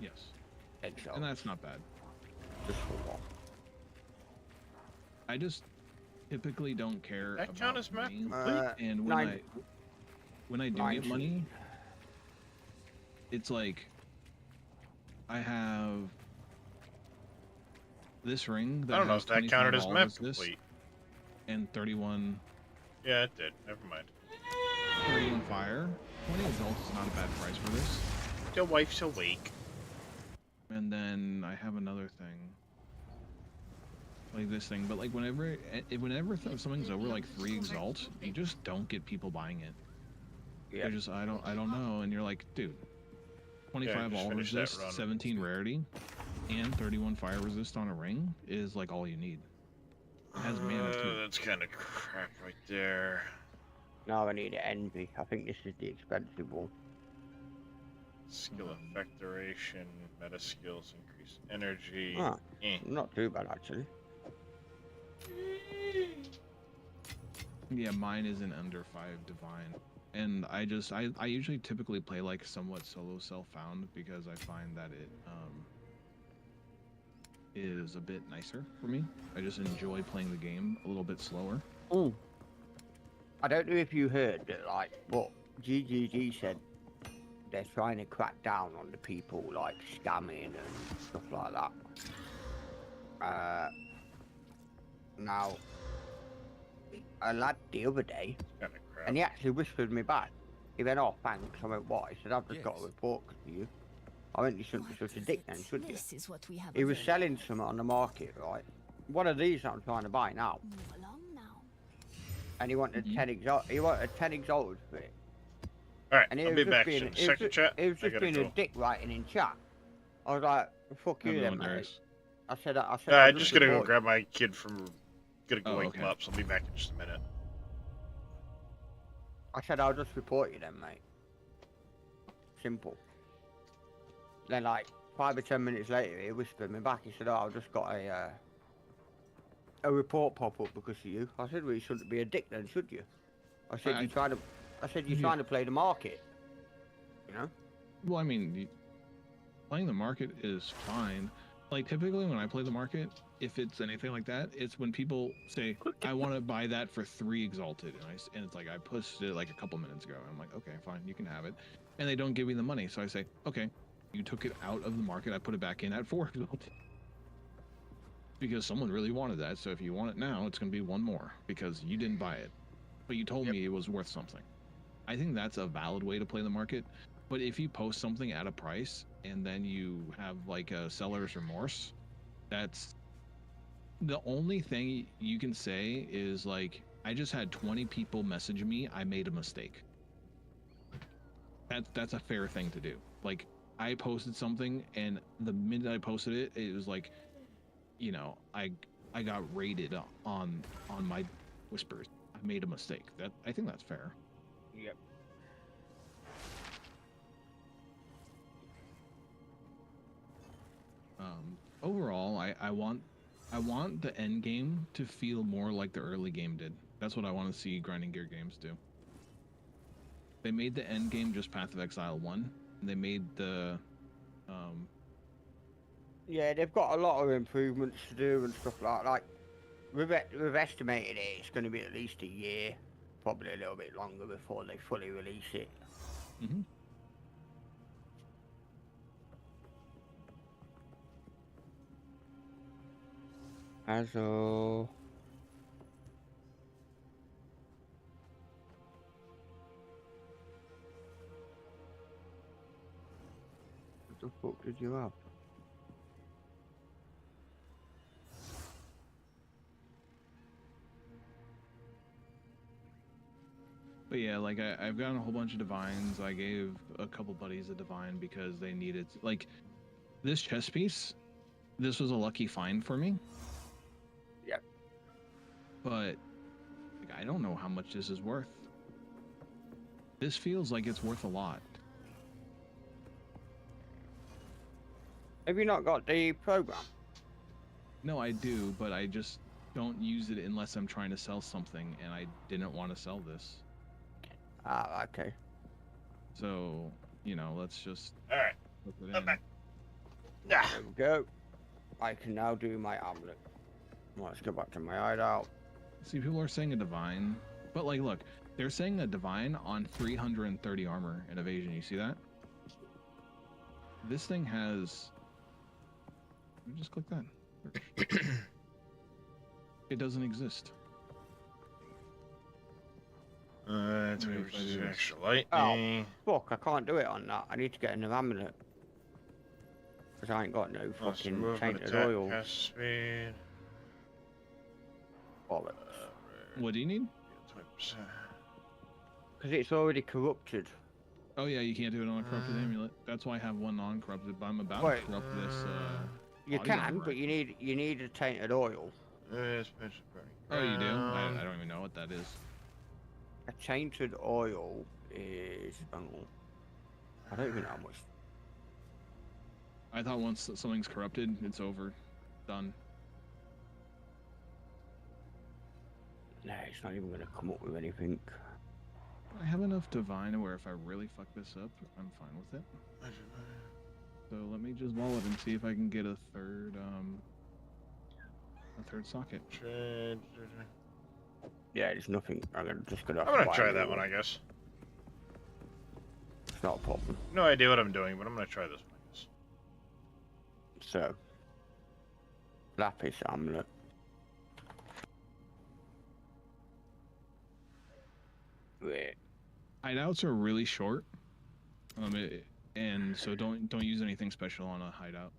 Yes. Exalted. And that's not bad. Just for one. I just typically don't care That about count as map money. complete? And when I do get money, it's like I have this ring that I don't know has if that counted as 25 map all this, complete. and 31. Yeah, it did. Never mind. 31 fire. 20 exalts is not a bad price for this. Your wife's awake. And then I have another thing. Like this thing, but like whenever something's over like 3 exalt, you just don't get people buying it. Yeah. They're just I don't know, and you're like, dude, 25 just all finish that resist, run. 17 rarity, and 31 fire resist on a ring is like all you need. It has mana too. That's kind of crap right there. Now I need envy. I think this is the expensive one. Skill effect duration, meta skills, increase energy. Ah, not too bad actually. Yeah, mine isn't under 5 divine. And I usually typically play like somewhat solo self-found because I find that it is a bit nicer for me. I just enjoy playing the game a little bit slower. Oh. I don't know if you heard that, like, what GGG said. They're trying to crack down on the people like scamming and stuff like that. Now, a lad the other day, and he actually whispered me back. He went, "Oh, thanks." I went, "What?" He said, "I've just got a report for you." I went, "You shouldn't be such a dick then, should you?" This is what we have. He was selling some on the market, right? One of these I'm trying to buy now. Move along now. And he wanted 10 exalted. He wanted 10 exalted for it. Alright, And I'll be back in a second, chat. He was I just gotta being go. a dick writing in chat. I was like, "Fuck you then, mate." Darius. I said, I'm "I'll just gonna go report grab my kid from. Gonna go Oh, wake okay. him up, so I'll be back in just a minute. I said, "I'll just report you then, mate." Simple. Then, like, 5 or 10 minutes later, he whispered me back. He said, "Oh, I've just got a report pop up because of you." I said, "Well, you shouldn't be a dick then, should you?" I said, "You're trying to play the market." You know? Well, I mean, playing the market is fine. Like, typically when I play the market, if it's anything like that, it's when people say, "I want to buy that for 3 exalted," and it's like I posted it like a couple minutes ago. And I'm like, "Okay, fine, you can have it," and they don't give me the money, so I say, "Okay, you took it out of the market. I put it back in at 4 exalted." because someone really wanted that. So if you want it now, it's going to be one more because you didn't buy it, but you told me it was worth something. I think that's a valid way to play the market. But if you post something at a price and then you have like a seller's remorse, that's the only thing you can say is like, I just had 20 people message me, I made a mistake. That's a fair thing to do. Like, I posted something and the minute I posted it, it was like, you know, I got rated on my whispers. I made a mistake. That I think that's fair. Yep. Overall, I want the end game to feel more like the early game did. That's what I want to see grinding gear games do. They made the end game just Path of Exile 1. And they made the Yeah, they've got a lot of improvements to do and stuff like that. Like, we've estimated it's going to be at least a year, probably a little bit longer before they fully release it. Mm-hmm. What the fuck did you have? But yeah, like I've gotten a whole bunch of divines. I gave a couple buddies a divine because they needed, like, this chess piece. This was a lucky find for me. Yep. But like, I don't know how much this is worth. This feels like it's worth a lot. Have you not got the program? No, I do, but I just don't use it unless I'm trying to sell something, and I didn't want to sell this. Ah, okay. So, you know, let's just... Alright. There we go. I can now do my amulet. Let's go back to my hideout. See, people are saying a divine, but like, look, they're saying a divine on 330 armor and evasion. You see that? This thing has... Let me just click that. It doesn't exist. Extra lightning. Oh, fuck, I can't do it on that. I need to get another amulet. Because I ain't got no fucking tainted oil. Speed. Bollocks. What do you need? 20%. Because it's already corrupted. Oh yeah, you can't do it on a corrupted amulet. That's why I have one non-corrupted, but I'm about to corrupt this. You can, but you need a tainted oil. Oh, you do? I don't even know what that is. A tainted oil is... I don't even know how much. I thought once something's corrupted, it's over. Done. Nah, it's not even going to come up with anything. I have enough divine where if I really fuck this up, I'm fine with it. So let me just wall it and see if I can get a third socket. Yeah, there's nothing. I'm just gonna. I'm gonna try that one, I guess. It's not a problem. No idea what I'm doing, but I'm gonna try this one, I guess. So, lapis amulet. Hideouts are really short, and so don't use anything special on a hideout.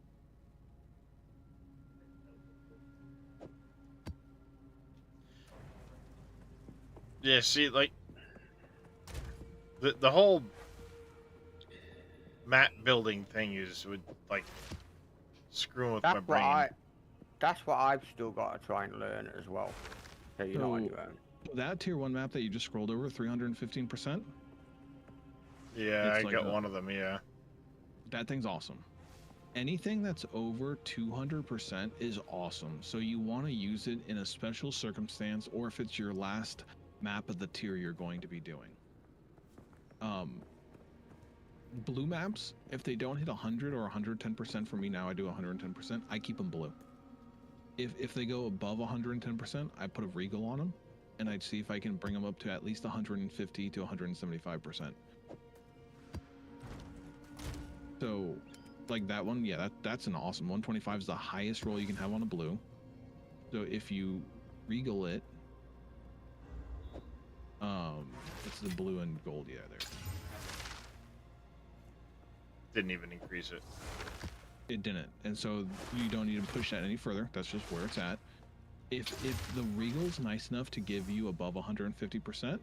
Yeah, see, like the whole map building thing is would like screwing with my brain. That's what I've still got to try and learn as well. So you're not on your own. That tier 1 map that you just scrolled over, 315%. Yeah, I got one of them. Yeah, that thing's awesome. Anything that's over 200% is awesome. So you want to use it in a special circumstance, or if it's your last map of the tier you're going to be doing. Blue maps, if they don't hit 100 or 110% for me now, I do 110%. I keep them blue. If they go above 110%, I put a regal on them, and I'd see if I can bring them up to at least 150 to 175%. So, like that one, yeah, that's an awesome 125 is the highest roll you can have on a blue. So if you regal it, it's the blue and gold, yeah, there. Didn't even increase it. It didn't, and so you don't need to push that any further. That's just where it's at. If the regal's nice enough to give you above 150%,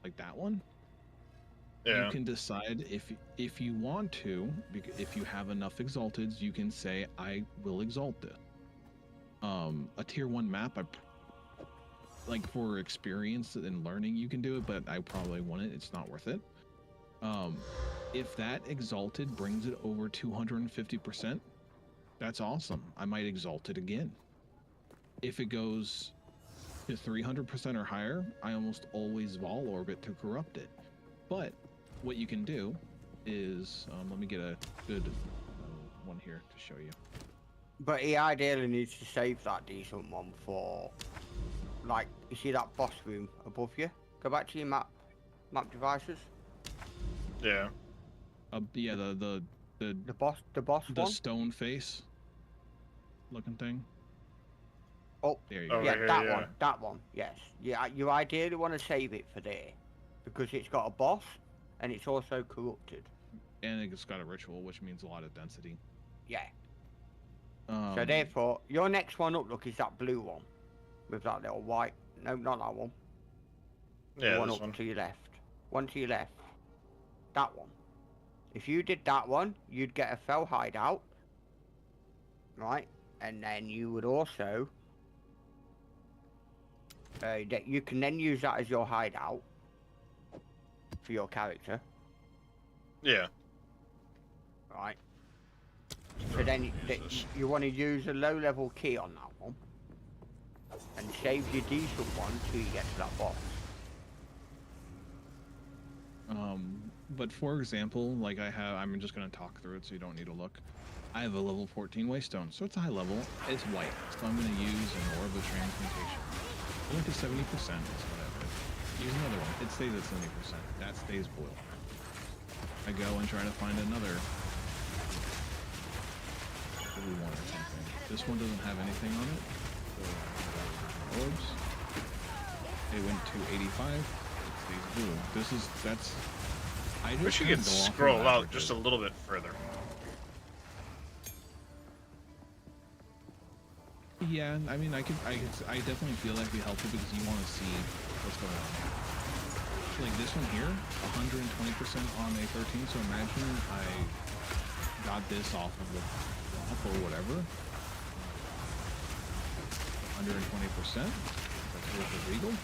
like that one, yeah, you can decide if you want to. If you have enough exalteds, you can say I will exalt this. A tier 1 map, like for experience and learning, you can do it, but I probably wouldn't. It's not worth it. If that exalted brings it over 250%, that's awesome. I might exalt it again. If it goes to 300% or higher, I almost always vol orbit to corrupt it. But what you can do is, let me get a good one here to show you. But he ideally needs to save that decent one for, like, you see that boss room above you? Go back to your map devices. Yeah. Yeah, the boss one? stone face looking thing. Oh, there you go. Yeah, that one, yes. Yeah, you ideally want to save it for there, because it's got a boss, and it's also corrupted. And it's got a ritual, which means a lot of density. Yeah. So therefore, your next one up, look, is that blue one, with that little white. No, not that one. Yeah, the one this up one. to your left. One to your left. That one. If you did that one, you'd get a fell hideout, right? And then you would also, you can then use that as your hideout for your character. Yeah. Right. So then you want to use a low-level key on that one, and save your decent one till you get to that boss. But for example, like I'm just going to talk through it so you don't need to look. I have a level 14 waystone, so it's a high level. It's white, so I'm going to use an orb of transmutation. I went to 70%, that's what I did. Use another one, it stays at 70%. That stays blue. I go and try to find another blue one or something. This one doesn't have anything on it, so orbs. It went to 85. It stays blue. I wish you could scroll out just a little bit further. Yeah, I mean, I definitely feel like it'd be helpful because you want to see what's going on. Like this one here, 120% on a 13. So imagine I got this off of the drop or whatever. 120%. That's with the regal.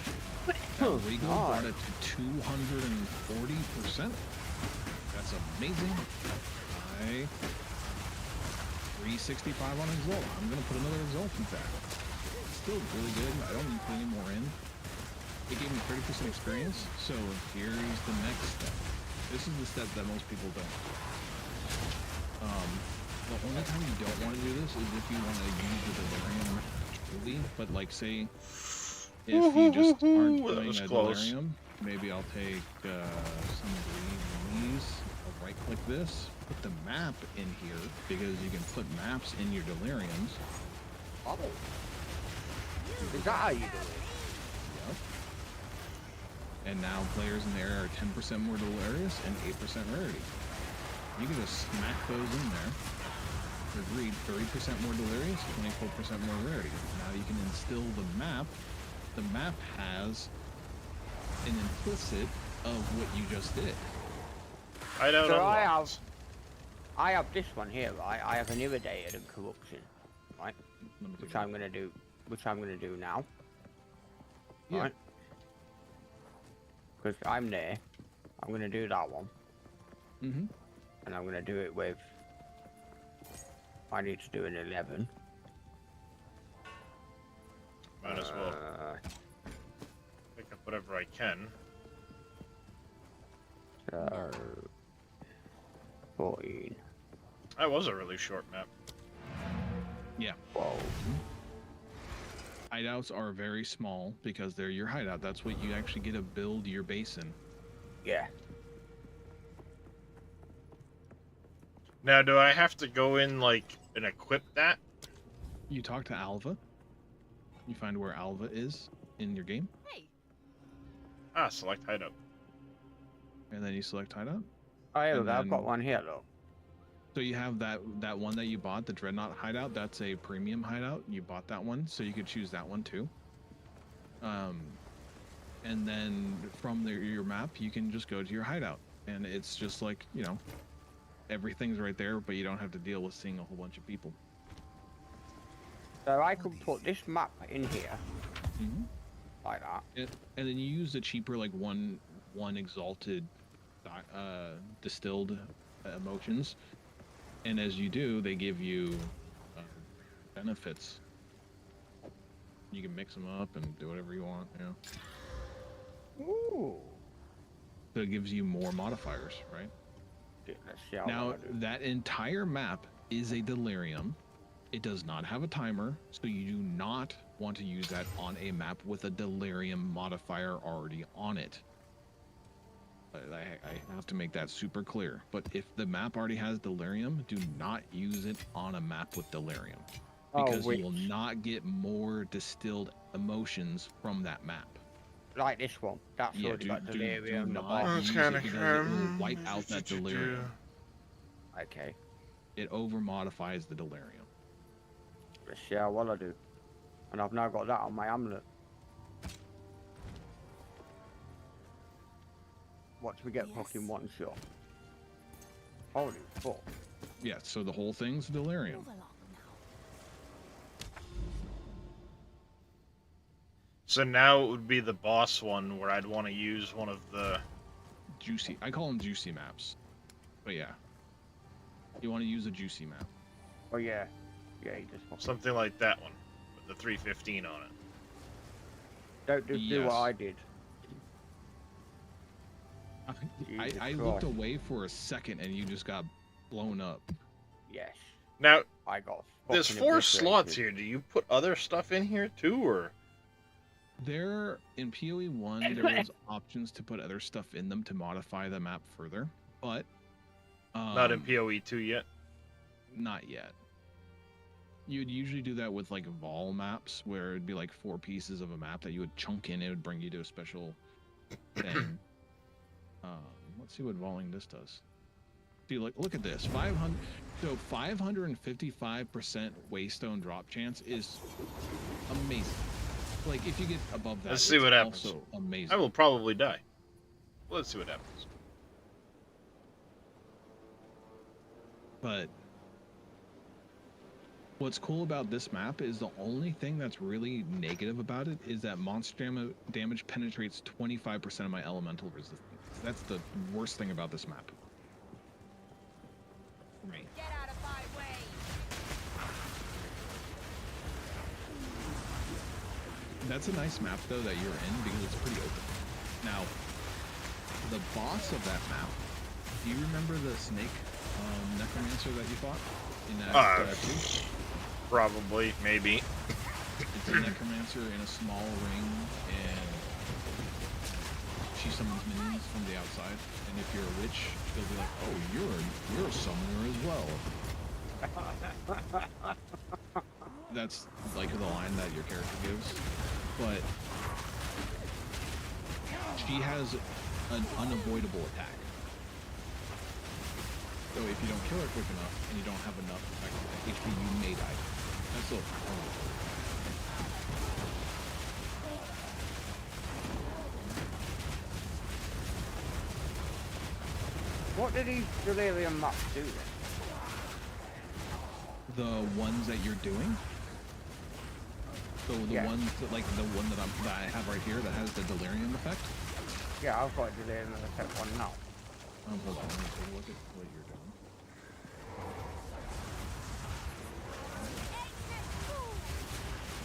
Regal brought it to 240%. That's amazing. 365 on Exalt. I'm gonna put another Exalt in fact. It's still really good. I don't need to put any more in. It gave me 30% experience. So here's the next step. This is the step that most people don't. The only time you don't want to do this is if you want to use the delirium truly. But like say, if you just aren't doing a delirium, maybe I'll take some greenies. I'll right click this. Put the map in here because you can put maps in your deliriums. Oh, is that how you do it? Yep. And now players in there are 10% more delirious and 8% rarity. You can just smack those in there. Agreed. 30% more delirious, 24% more rarity. Now you can instill the map. The map has an implicit of what you just did. I don't know. I have this one here, right? I have an irradiated and corruption, right? Which I'm gonna do now. Yeah. Right? Because I'm there. I'm gonna do that one. Mm-hmm. And I'm gonna do it with. I need to do an 11. Might as well pick up whatever I can. 14. That was a really short map. Yeah. Hideouts are very small because they're your hideout. That's what you actually get to build your base in. Yeah. Now, do I have to go in, like, and equip that? You talk to Alva. You find where Alva is in your game. Hey. Ah, select hideout. And then you select hideout. Oh, yeah, and look, I've got then- one here, look. So you have that one that you bought, the Dreadnought hideout. That's a premium hideout. You bought that one, so you could choose that one too. And then from your map, you can just go to your hideout, and it's just like, you know, everything's right there, but you don't have to deal with seeing a whole bunch of people. So I could put this map in here, like that. And then you use the cheaper, like one exalted, distilled emotions, and as you do, they give you benefits. You can mix them up and do whatever you want. You know. Ooh. So it gives you more modifiers, right? Let's see how Now I do. that entire map is a delirium. It does not have a timer, so you do not want to use that on a map with a delirium modifier already on it. I have to make that super clear. But if the map already has delirium, do not use it on a map with delirium, because you will not get more distilled emotions from that map. Like this one. That's already got delirium. Do not use it because it will wipe out that delirium. Okay. It over modifies the delirium. Let's see how well I do. And I've now got that on my amulet. What do we get fucking one shot? Holy fuck. Yeah, so the whole thing's delirium. So now it would be the boss one where I'd want to use one of the juicy. I call them juicy maps. But yeah. You want to use a juicy map. Oh yeah. Yeah, you just something like that one with the 315 on it. Don't do what I did. I looked away for a second and you just got blown up. Yes. Now I got. There's 4 slots here. Do you put other stuff in here too, or? There in PoE 1, there was options to put other stuff in them to modify the map further, but not in PoE 2 yet. Not yet. You'd usually do that with like vol maps, where it'd be like 4 pieces of a map that you would chunk in. It would bring you to a special thing. Let's see what voling this does. See, look at this. 500. So 555% waystone drop chance is amazing. Like if you get above that, let's see what happens. Also amazing. I will probably die. Let's see what happens. But what's cool about this map is the only thing that's really negative about it is that monster damage penetrates 25% of my elemental resistance. That's the worst thing about this map. Right. Get out of my way. That's a nice map though that you're in because it's pretty open. Now, the boss of that map, do you remember the snake necromancer that you fought in that too? Probably, maybe. It's a necromancer in a small ring, and she summons minions from the outside. And if you're a witch, she'll be like, "Oh, you're a summoner as well." That's like the line that your character gives, but she has an unavoidable attack. So if you don't kill her quick enough and you don't have enough HP, you may die. That's still What do these delirium maps do then? The ones that you're doing? So the ones that, like the one that I have right here that has the delirium effect? Yeah, I've got a delirium effect one now. Hold on, let me take a look at what you're doing.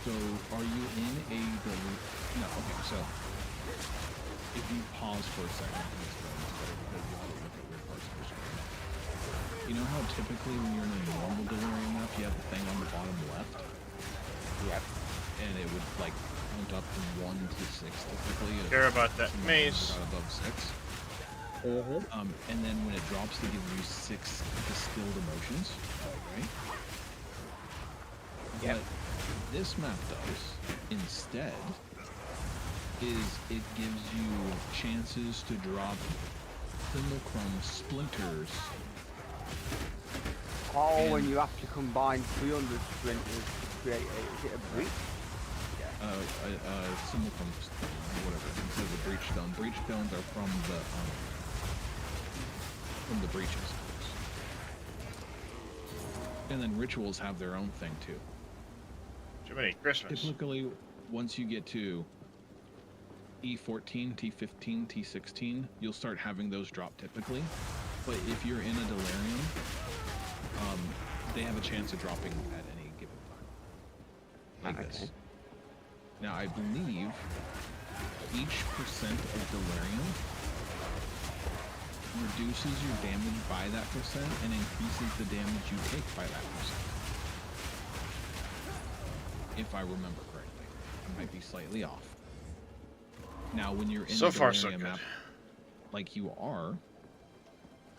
So, are you in a no, okay, so if you pause for a second, it's better because you have to look at weird parts of your screen. You know how typically when you're in a normal delirium map, you have the thing on the bottom left? Yep. And it would like count up from 1 to 6 typically. Care about that mace. Got above 6. And then when it drops to give you 6 distilled emotions, right? Yep. What this map does instead is it gives you chances to drop Thermochrome splinters. Oh, when you have to combine 300 splinters to create is it a breach? Thermochrome stone, whatever, instead of the breach stone. Breach stones are from the breaches. And then rituals have their own thing too. Too many Christmas. Typically, once you get to E14, T15, T16, you'll start having those drop typically. But if you're in a Delirium, they have a chance of dropping at any given time. Like this. Now, I believe each percent of Delirium reduces your damage by that percent and increases the damage you take by that percent. If I remember correctly. I might be slightly off. Now, when you're in so a far, Delirium so good. map, like you are,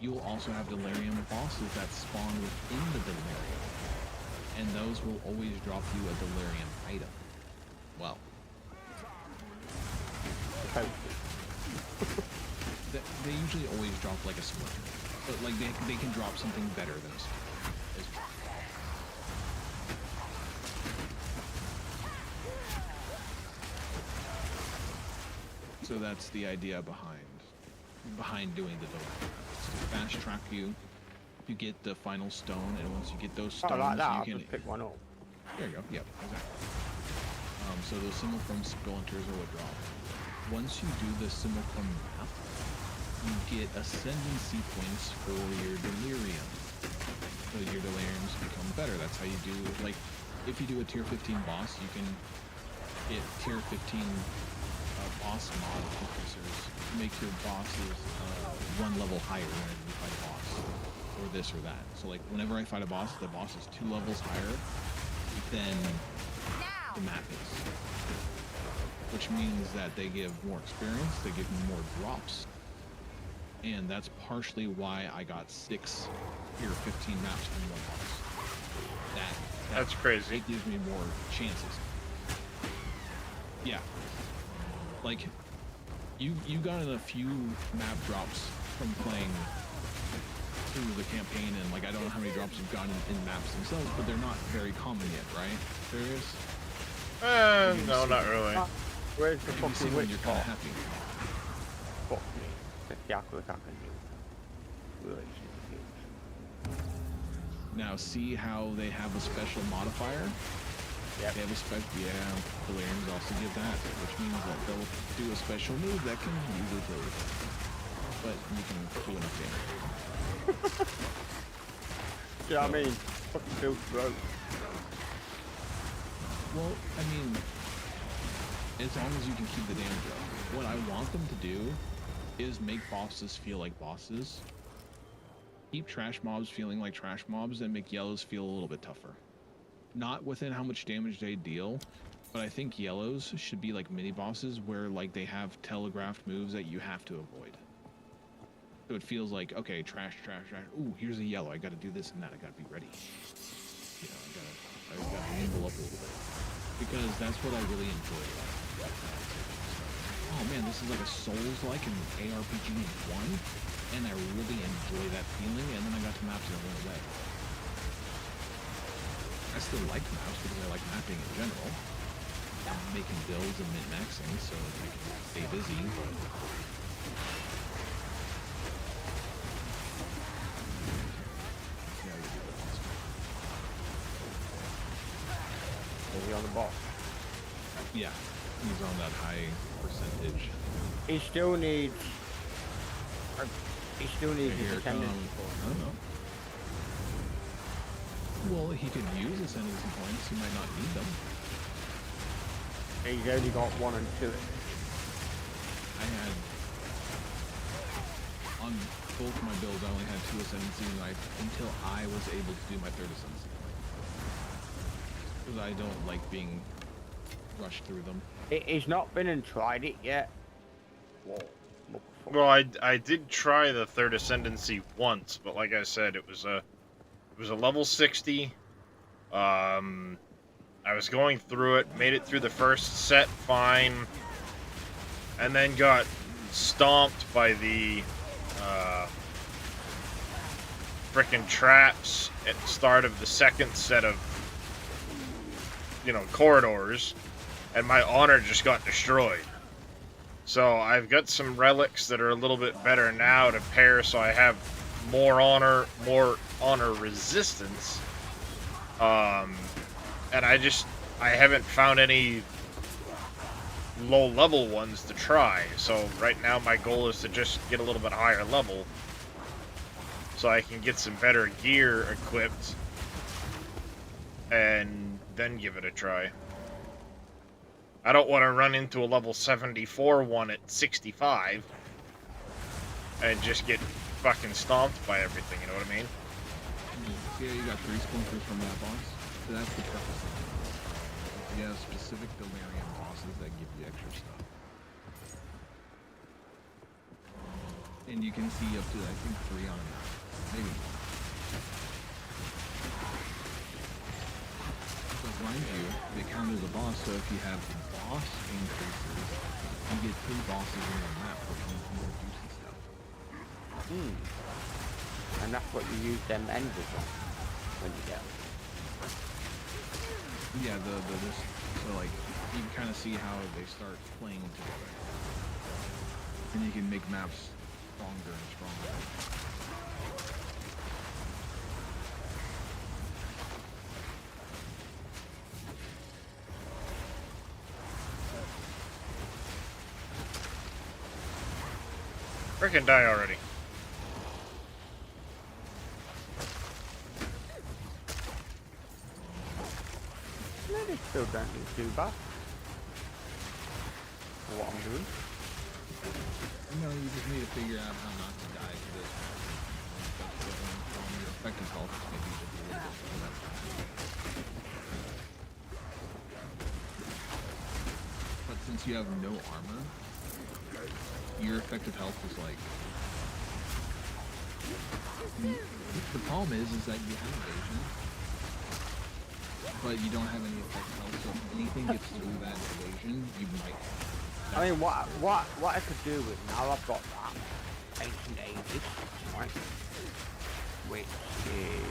you'll also have Delirium bosses that spawn within the Delirium. And those will always drop you a Delirium item. Well. They usually always drop like a splinter. But like they can drop something better than a splinter as well. So that's the idea behind doing the Delirium. It's to fast track you. You get the final stone, and once you get those stones, like that, you can just pick one up. There you go. Yep, exactly. So those Simulacrum splinters are what drop. Once you do the Simulacrum map, you get ascendancy points for your Delirium. So your Deliriums become better. That's how you do, like, if you do a tier 15 boss, you can get tier 15 boss mod increasers. Make your bosses one level higher whenever you fight a boss. Or this or that. So like whenever I fight a boss, the boss is 2 levels higher than the map is. Which means that they give more experience, they give me more drops. And that's partially why I got 6 tier 15 maps from one boss. That's crazy. It gives me more chances. Yeah. Like you got in a few map drops from playing through the campaign, and like I don't know how many drops you've gotten in maps themselves, but they're not very common yet, right? There is? No, not really. Where's the fucking witch? You're kind of happy. Fuck me. That's exactly what I can do. Now see how they have a special modifier? Yep. They have a special, yeah, Deliriums also give that, which means that they'll do a special move that can usually kill you. But you can do enough damage. Yeah, I mean, fucking feels broke. Well, I mean, as long as you can keep the damage up. What I want them to do is make bosses feel like bosses. Keep trash mobs feeling like trash mobs, and make yellows feel a little bit tougher. Not within how much damage they deal, but I think yellows should be like mini bosses where like they have telegraphed moves that you have to avoid. So it feels like, okay, trash. Ooh, here's a yellow. I gotta do this and that. I gotta be ready. You know, I gotta nimble up a little bit. Because that's what I really enjoy about oh man, this is like a Souls-like and ARPG in one, and I really enjoy that feeling, and then I got to maps that went away. I still like maps because I like mapping in general. I'm making builds and min-maxing so I can stay busy, but... Is he on the boss? Yeah, he's on that high percentage. He still needs... his attendance. I don't know. Well, he could use ascendancy points. He might not need them. He's only got 1 and 2. I had... On both my builds, I only had 2 ascendancy until I was able to do my 3rd ascendancy point. Because I don't like being rushed through them. He's not been and tried it yet. Whoa. Well, I did try the 3rd ascendancy once, but like I said, it was a level 60. I I was going through it, made it through the first set fine, and then got stomped by the frickin' traps at the start of the second set of, you know, corridors, and my honor just got destroyed. So I've got some relics that are a little bit better now to pair, so I have more honor resistance. And I haven't found any low level ones to try. So right now my goal is to just get a little bit higher level so I can get some better gear equipped and then give it a try. I don't want to run into a level 74 one at 65 and just get fucking stomped by everything, you know what I mean? Yeah, you got 3 splinters from that boss. So that's the purpose of it. You have specific delirium bosses that give you extra stuff. And you can see up to, I think, 3 on a map. Maybe more. But mind you, they count as a boss, so if you have boss increases, you get 3 bosses in the map, which means more juicy stuff. And that's what you use them enders on when you get them. Yeah, so like, you can kind of see how they start playing together. And you can make maps stronger and stronger. Frickin' die already. They still don't need to do bad. For what I'm doing. No, you just need to figure out how not to die to this. From your effective health, maybe you should be a little bit for that. But since you have no armor, your effective health is like... The problem is that you have evasion, but you don't have any effective health, so if anything gets through that evasion, you might... I mean, what I could do with now I've got that ancient ages, right? Which is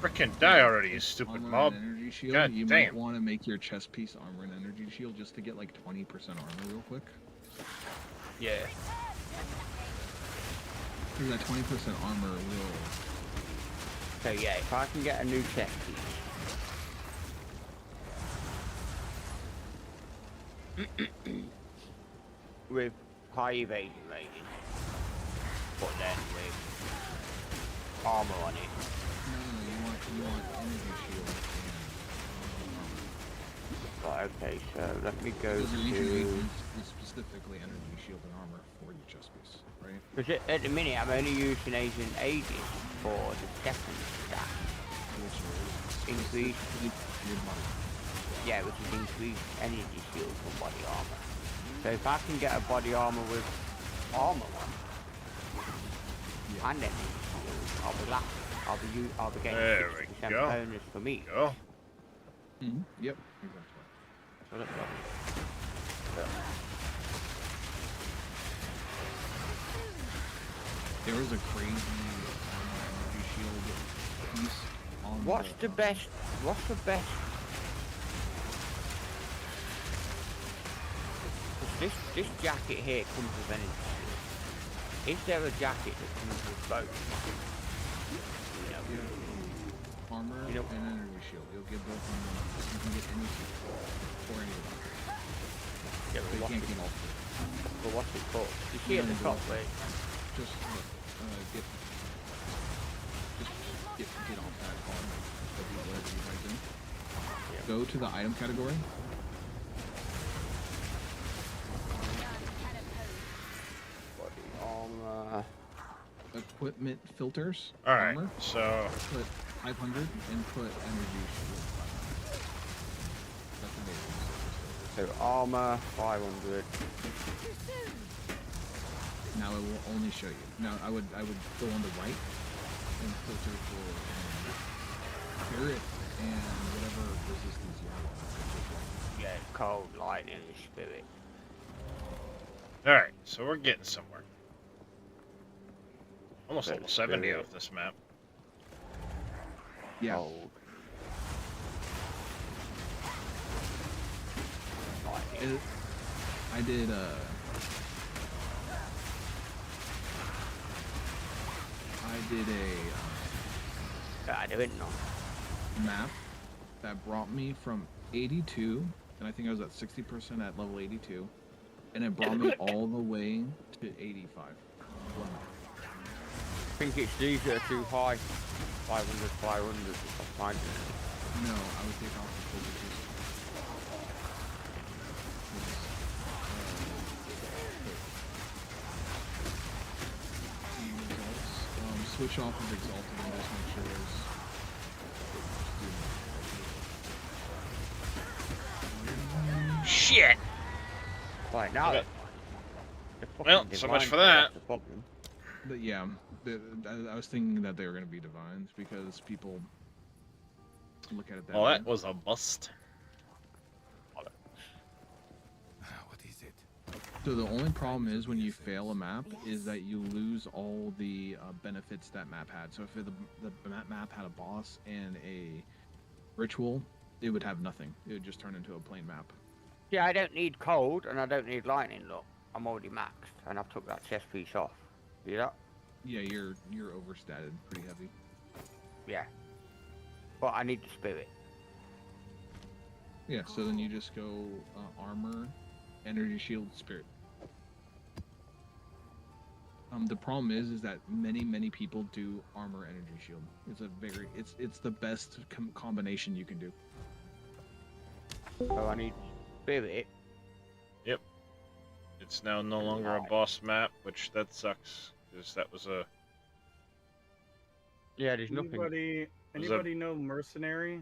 Frickin' die already, you stupid armor mob. and energy shield. God you damn. might want to make your chest piece armor and energy shield just to get like 20% armor real quick. yeah. Because that 20% armor will... So yeah, if I can get a new chest piece with high evasion rating, but then with armor on it. No, you want energy shield and Right, okay, so let me go because your to... is specifically energy shield and armor for your chest piece, right? Because at the minute I'm only using Asian ages for the second stack. Which is Increase... your body. Yeah, which is increased energy shield from body armor. So if I can get a body armor with armor on, and energy shield, I'll be laughing. I'll be getting 60% bonus for me. Go. Yep, exactly. So let's go. There was a crazy energy shield piece on What's the best? This jacket here comes with energy shield. Is there a jacket that comes with both? Armor and energy shield. You'll get both on one. You can get any shield or any of them. Yeah, but you can't get all three. But what's it called? You see at the top, right? Just look, get off that card. Whatever you type in. Yeah. Go to the item category. Body armor. Equipment filters. Alright, armor. so... Put 500 and put energy shield 500. That's amazing. So armor 500. Now it will only show you. Now I would go on the right and filter for spirit and whatever resistance you have. Yeah, cold, lightning, and spirit. Alright, so we're getting somewhere. Almost But level 70 spirit. off this map. Yeah. Cold. I did I didn't know. map that brought me from 82, and I think I was at 60% at level 82, and it brought me all the way to 85. One map. I think it's these that are too high. 500, 500, if I find it. No, I would take off the privileges. Switch off of Exalted and just make sure there's... Shit! Right, now... Okay. Well, so much for that. But yeah, I was thinking that they were going to be divines because people look at it that way. Well, that was a bust. What is it? So the only problem is when you fail a map is that you lose all the benefits that map had. So if the map had a boss and a ritual, it would have nothing. It would just turn into a plain map. Yeah, I don't need cold and I don't need lightning, look. I'm already maxed and I've took that chest piece off. See that? Yeah, you're overstated pretty heavy. Yeah. But I need the spirit. Yeah, so then you just go armor, energy shield, spirit. The problem is that many people do armor, energy shield. It's the best combination you can do. So I need spirit. Yep. It's now no longer a boss map, which that sucks, because that was a... Yeah, there's nothing. Anybody know Mercenary?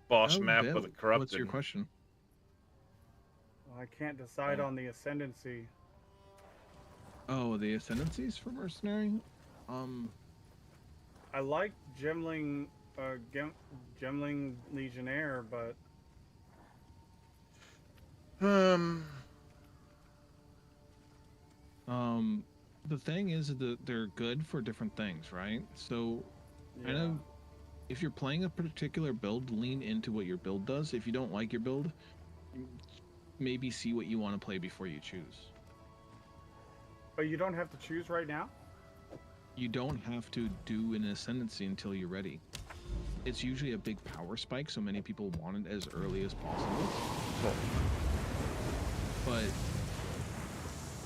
Boss map with a corrupted... What's your question? Well, I can't decide on the Ascendancy. Oh, the Ascendancies for Mercenary? I like Gemling Legionnaire, but... The thing is that they're good for different things, right? So, Yeah. I know if you're playing a particular build, lean into what your build does. If you don't like your build, maybe see what you want to play before you choose. But you don't have to choose right now? You don't have to do an Ascendancy until you're ready. It's usually a big power spike, so many people want it as early as possible. But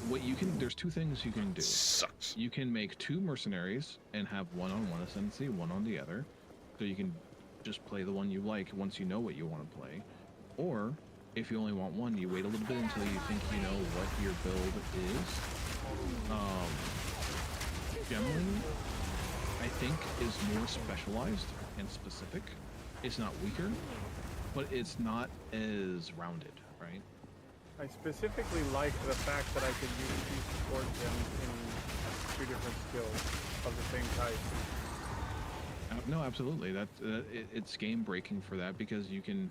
what you can, there's two things you can do. Sucks. You can make 2 mercenaries and have one on one Ascendancy, one on the other. So you can just play the one you like once you know what you want to play. Or, if you only want one, you wait a little bit until you think you know what your build is. Gemling, I think, is more specialized and specific. It's not weaker, but it's not as rounded, right? I specifically like the fact that I can use 2 support gems in 2 different skills of the same type. No, absolutely. It's game breaking for that because you can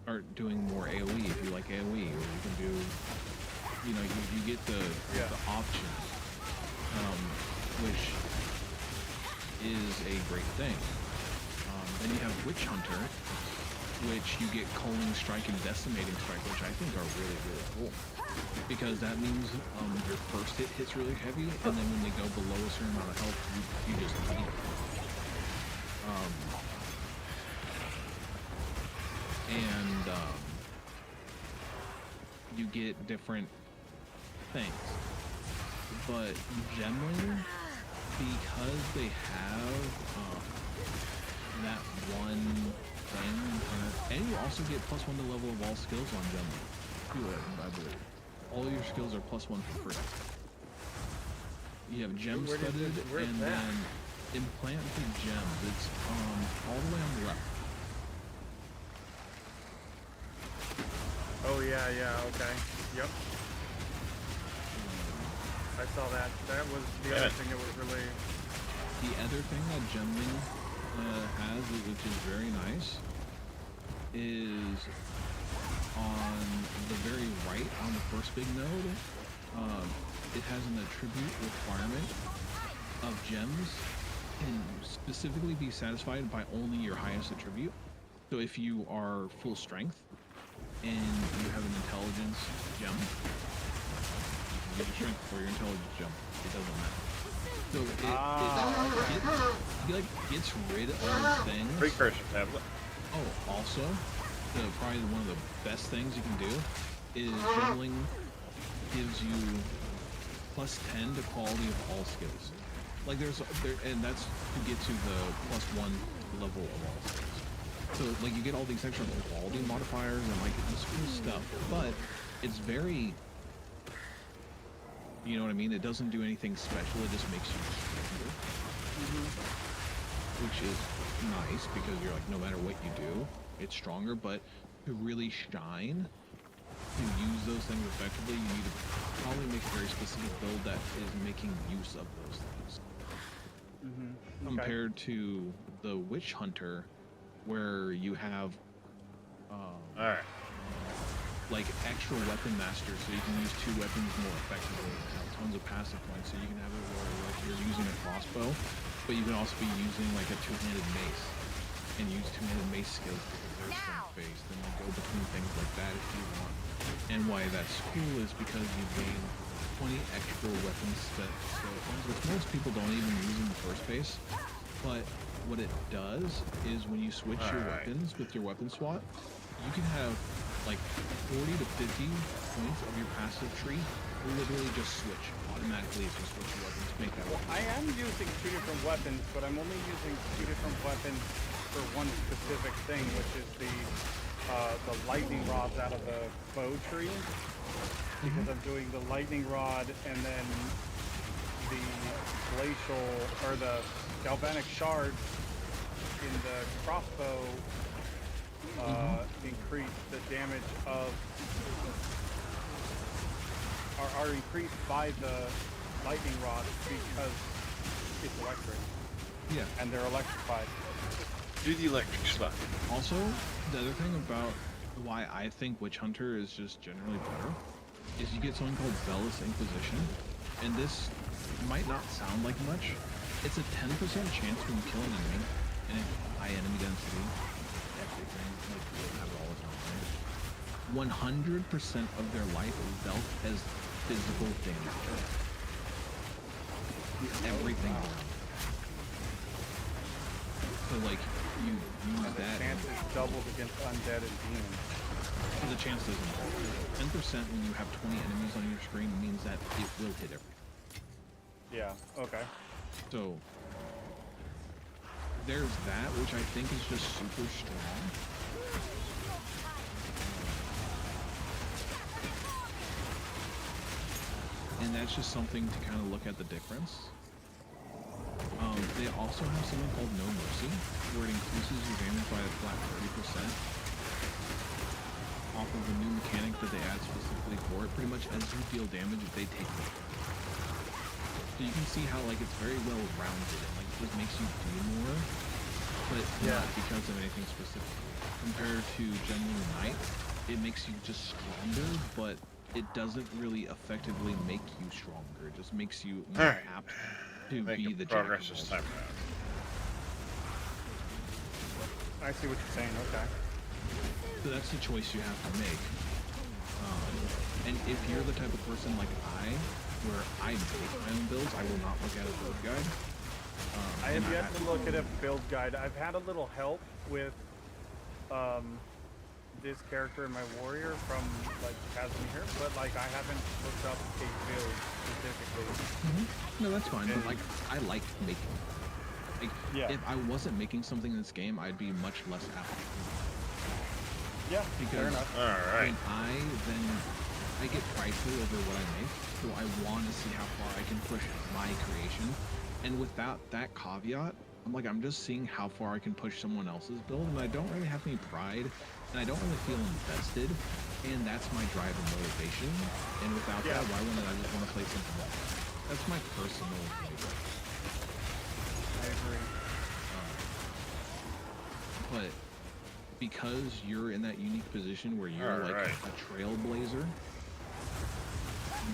start doing more AoE if you like AoE, or you can do, you know, you get the options, which is a great thing. Then you have Witch Hunter, which you get Culling Strike and Decimating Strike, which I think are really, really cool. Because that means your first hit hits really heavy, and then when they go below a certain amount of health, you just eat it. You get different things. But Gemling, because they have that one thing, and you also get +1 to level of all skills on Gemling. I believe. All your skills are +1 for free. You have gem studded, and then implanted gems. It's all the way on the left. Oh yeah, okay. Yep. I saw that. That was the other thing that was really The other thing that Gemling has, which is very nice, is on the very right, on the first big node, it has an attribute requirement of gems can specifically be satisfied by only your highest attribute. So if you are full strength and you have an intelligence gem, you can use your strength or your intelligence gem. It doesn't matter. So it like gets rid of things. Precursor tablet. Oh, also, probably one of the best things you can do is Gemling gives you +10 to quality of all skills. Like and that's to get to the +1 level of all skills. So like you get all these extra quality modifiers and like this cool stuff, but it's very, you know what I mean? It doesn't do anything special. It just makes you stronger, which is nice because you're like, no matter what you do, it's stronger. But to really shine, to use those things effectively, you need to probably make a very specific build that is making use of those things. Compared to the Witch Hunter, where you have like extra weapon master, so you can use 2 weapons more effectively, have tons of passive points, so you can have it where like you're using a crossbow, but you can also be using like a 2-handed mace and use 2-handed mace skills because they're strength based, and like go between things like that if you want. And why that's cool is because you gain 20 extra weapon skeletons, which most people don't even use in the first place. But what it does is when you switch your weapons with your weapon swap, you can have like 40 to 50 points of your passive tree literally just switch automatically as you switch your weapons to make that work. I am using 2 different weapons, but I'm only using 2 different weapons for one specific thing, which is the lightning rods out of the bow tree. Because I'm doing the lightning rod and then the glacial or the galvanic shards in the crossbow increase the damage of are increased by the lightning rod because it's electric. Yeah. And they're electrified. Do the electric stuff. Also, the other thing about why I think Witch Hunter is just generally better is you get something called Zealous Inquisition, and this might not sound like much. It's a 10% chance when you kill an enemy, and if high enemy density, everything, like you'll have it all the time. 100% of their life is dealt as physical damage. Everything around. So like you use that. The chance is doubled against undead and demons. The chance doesn't. 10% when you have 20 enemies on your screen means that it will hit everything. Yeah. Okay. So there's that, which I think is just super strong. And that's just something to kind of look at the difference. They also have something called No Mercy, where it increases your damage by a flat 30% off of a new mechanic that they add specifically for it. Pretty much as you deal damage, they take it. So you can see how like it's very well rounded and like it just makes you do more, but not because of anything specific. Compared to Gemling Knight, it makes you just stronger, but it doesn't really effectively make you stronger. It just makes you more apt to be the progress this time around. I see what you're saying. Okay. So that's the choice you have to make. And if you're the type of person like where I make my own builds, I will not look at a build guide. I have yet to look at a build guide. I've had a little help with this character and my warrior from like Casimir, but like I haven't looked up a build specifically. No, that's fine. But like I like making. Like if I wasn't making something in this game, I'd be much less apt. Yeah, because fair enough. Alright. I get prideful over what I make, so I want to see how far I can push my creation. And without that caveat, I'm just seeing how far I can push someone else's build, and I don't really have any pride, and I don't really feel invested, and that's my drive and motivation. And without that, why wouldn't I just want to play something else? That's my personal I agree. But because you're in that unique position where you're like a trailblazer,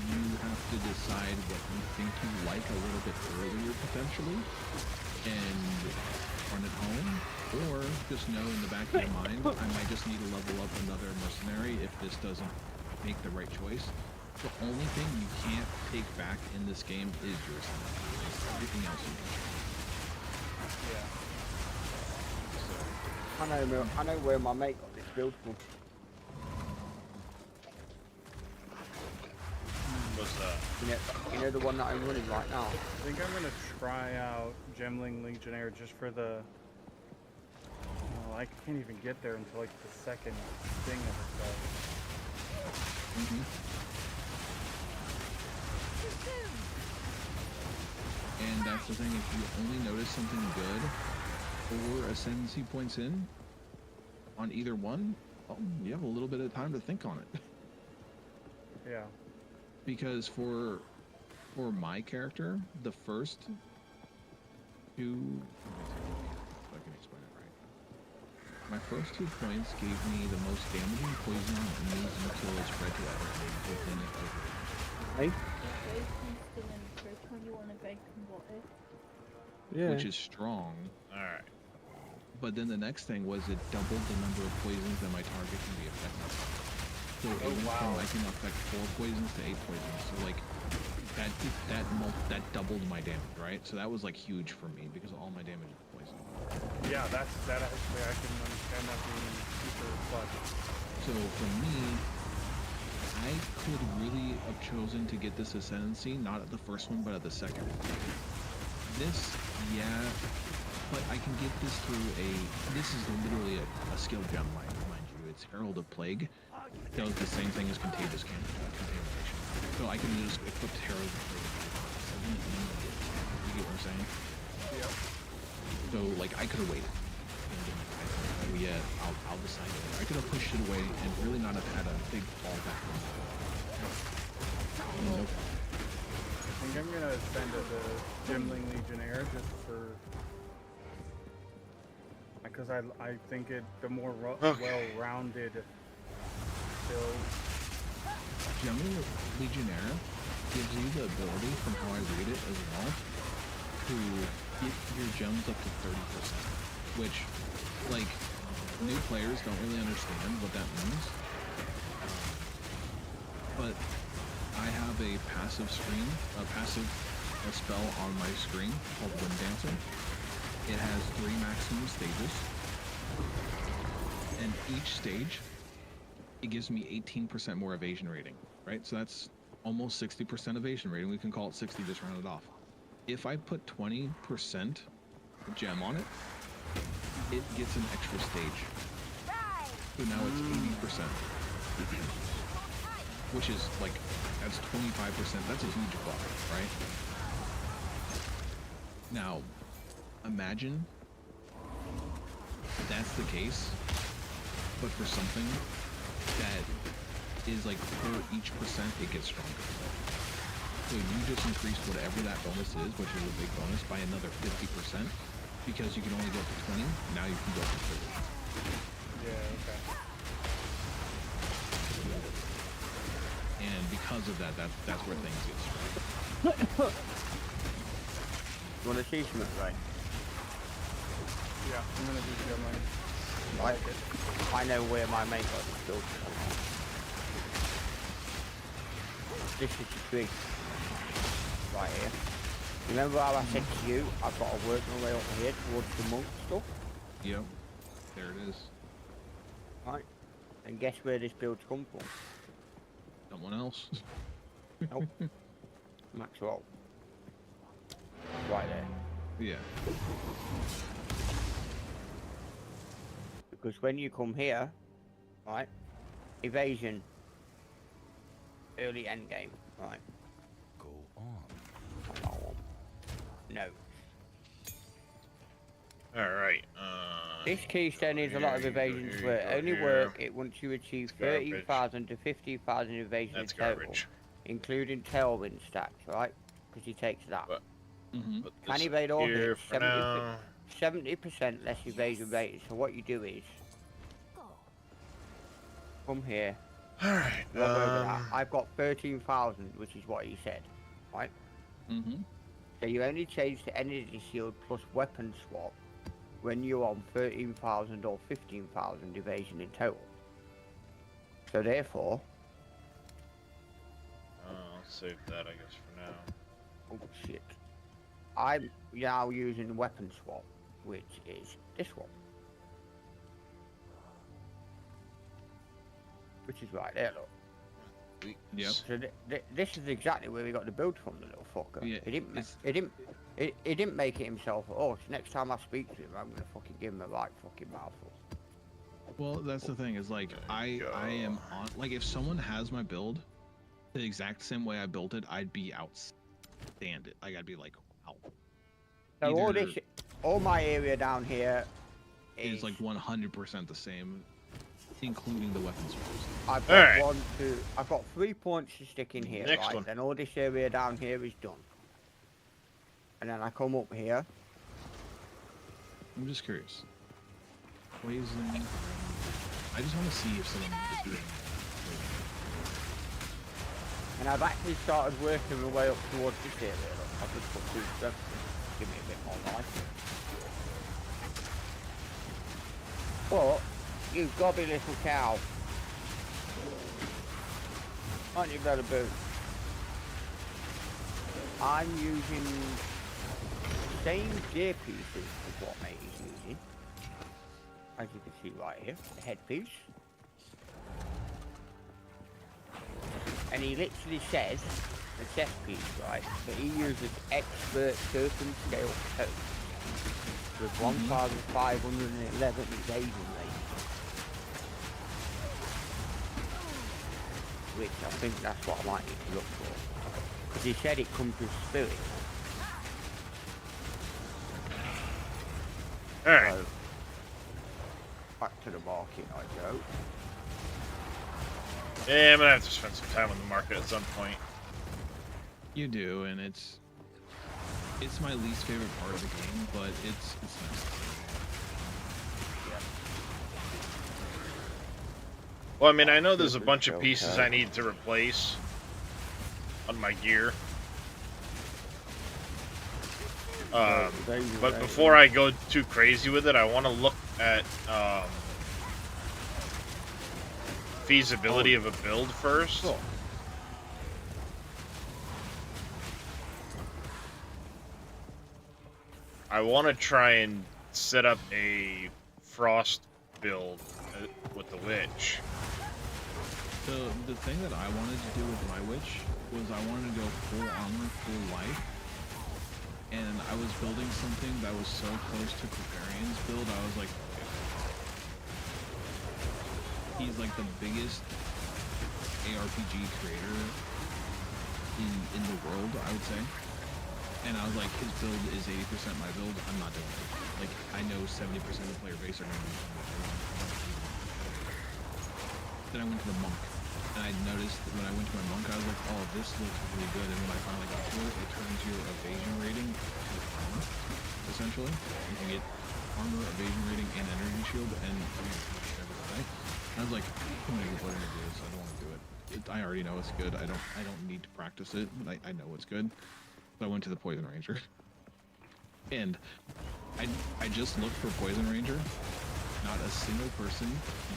you have to decide what you think you like a little bit earlier potentially and run it home, or just know in the back of your mind, I might just need to level up another mercenary if this doesn't make the right choice. The only thing you can't take back in this game is your sanity. Everything else you can. I know where my mate got this build from. What's that? You know the one that I'm running right now? I think I'm gonna try out Gemling Legionnaire just for the... Well, I can't even get there until like the second thing of it does. And that's the thing, if you only notice something good 4 ascendancy points in on either one, well, you have a little bit of time to think on it. Yeah. Because for my character, the first 2, if I can explain it right. My first 2 points gave me the most damaging poison on enemies until it's red to everything within it over. Hey? Yeah. Which is strong. Alright. But then the next thing was it doubled the number of poisons that my target can be affected. So it went from I can affect 4 poisons to 8 poisons. So like that doubled my damage, right? So that was like huge for me because all my damage is poison. Yeah, that actually I can understand that being super clutch. So for me, I could really have chosen to get this ascendancy, not at the first one, but at the second. This, yeah, but I can get this through this is literally a skill gem, mind you. It's Herald of Plague. It does the same thing as Contagious Contamination. So I can just equip Herald of Plague. You get what I'm saying? Yep. So, like, I could have waited. Yeah, I'll decide later. I could have pushed it away and really not have had a big fallback. Nope. I think I'm gonna send it to Gemling Legionnaire just for... Because I think the more well-rounded build. Gemling Legionnaire gives you the ability, from how I read it as well, to get your gems up to 30%, which, like, new players don't really understand what that means. But I have a passive spell on my screen called Wind Dancer. It has 3 maximum stages, and each stage, it gives me 18% more evasion rating, right? So that's almost 60% evasion rating. We can call it 60, just round it off. If I put 20% gem on it, it gets an extra stage. So now it's 80%. Which is like, that's 25%. That's a huge buff, right? Now, imagine that's the case, but for something that is like per each percent, it gets stronger. So you just increased whatever that bonus is, which is a big bonus, by another 50%, because you can only go up to 20, now you can go up to 30. Yeah, okay. And because of that, that's where things get strong. You want to see something, right? Yeah, I'm gonna do Gemling. Right. I know where my mate got this build from. This is the tree. Right here. Remember how I said to you, I've got to work my way up here towards the monk stuff? Yep. There it is. Right. And guess where this build's come from? Someone else. Nope. Maxwell. Right there. Yeah. Because when you come here, right, evasion, early end game, right? Go on. No. Alright, This keystone needs a lot of evasions where it only work it once you achieve 30,000 to 50,000 evasions total, including tailwind stacks, right? Because he takes that. Can evade all here hits, for now. 70% less evasion rated. So what you do is come here. Alright. Look over that. I've got 13,000, which is what he said, right? So you only change the energy shield plus weapon swap when you're on 13,000 or 15,000 evasion in total. So therefore, I'll save that, I guess, for now. oh shit, I'm now using weapon swap, which is this one, which is right there, look. Yep. So this is exactly where we got the build from, the little fucker. Yeah, He didn't make it himself. Oh, so next time I speak to him, I'm gonna fucking give him a right fucking mouthful. Well, that's the thing is like I am on like if someone has my build the exact same way I built it, I'd be outstanding. Like I'd be like, wow. So all my area down here is like 100% the same, including the weapon swaps. I've got I've got 3 points to stick in here, Next right? one. Then all this area down here is done. And then I come up here. I'm just curious. Poison. I just want to see if someone is doing it. And I've actually started working my way up towards this area. Look, I've just put 2 stuff. Give me a bit more life. But you gobby little cow. Aren't you better boo? I'm using the same gear pieces as what mate is using. As you can see right here, the headpiece. And he literally says, the chest piece, right, that he uses expert serpent scale coat with 1,511 evasion rate. Which I think that's what I might need to look for. Because he said it comes with spirit. Alright. So, back to the market I go. Yeah, I'm gonna have to spend some time on the market at some point. You do, and it's my least favorite part of the game, but it's nice. Well, I mean, I know there's a bunch of pieces I need to replace on my gear. But before I go too crazy with it, I want to look at feasibility of a build first. Cool. I want to try and set up a frost build with the witch. The thing that I wanted to do with my witch was I wanted to go full armor, full life, and I was building something that was so close to Creparian's build. I was like, he's like the biggest ARPG creator in the world, I would say. And I was like, his build is 80% my build. I'm not doing it. Like, I know 70% of the player base are going to be. Then I went to the monk, and I noticed that when I went to my monk, I was like, oh, this looks really good. And when I finally got to it, it turns your evasion rating to armor, essentially. You can get armor, evasion rating, and energy shield, and every day. And I was like, I'm gonna get whatever it is. I don't want to do it. I already know it's good. I don't need to practice it. I know it's good. So I went to the Poison Ranger. And I just looked for Poison Ranger. Not a single person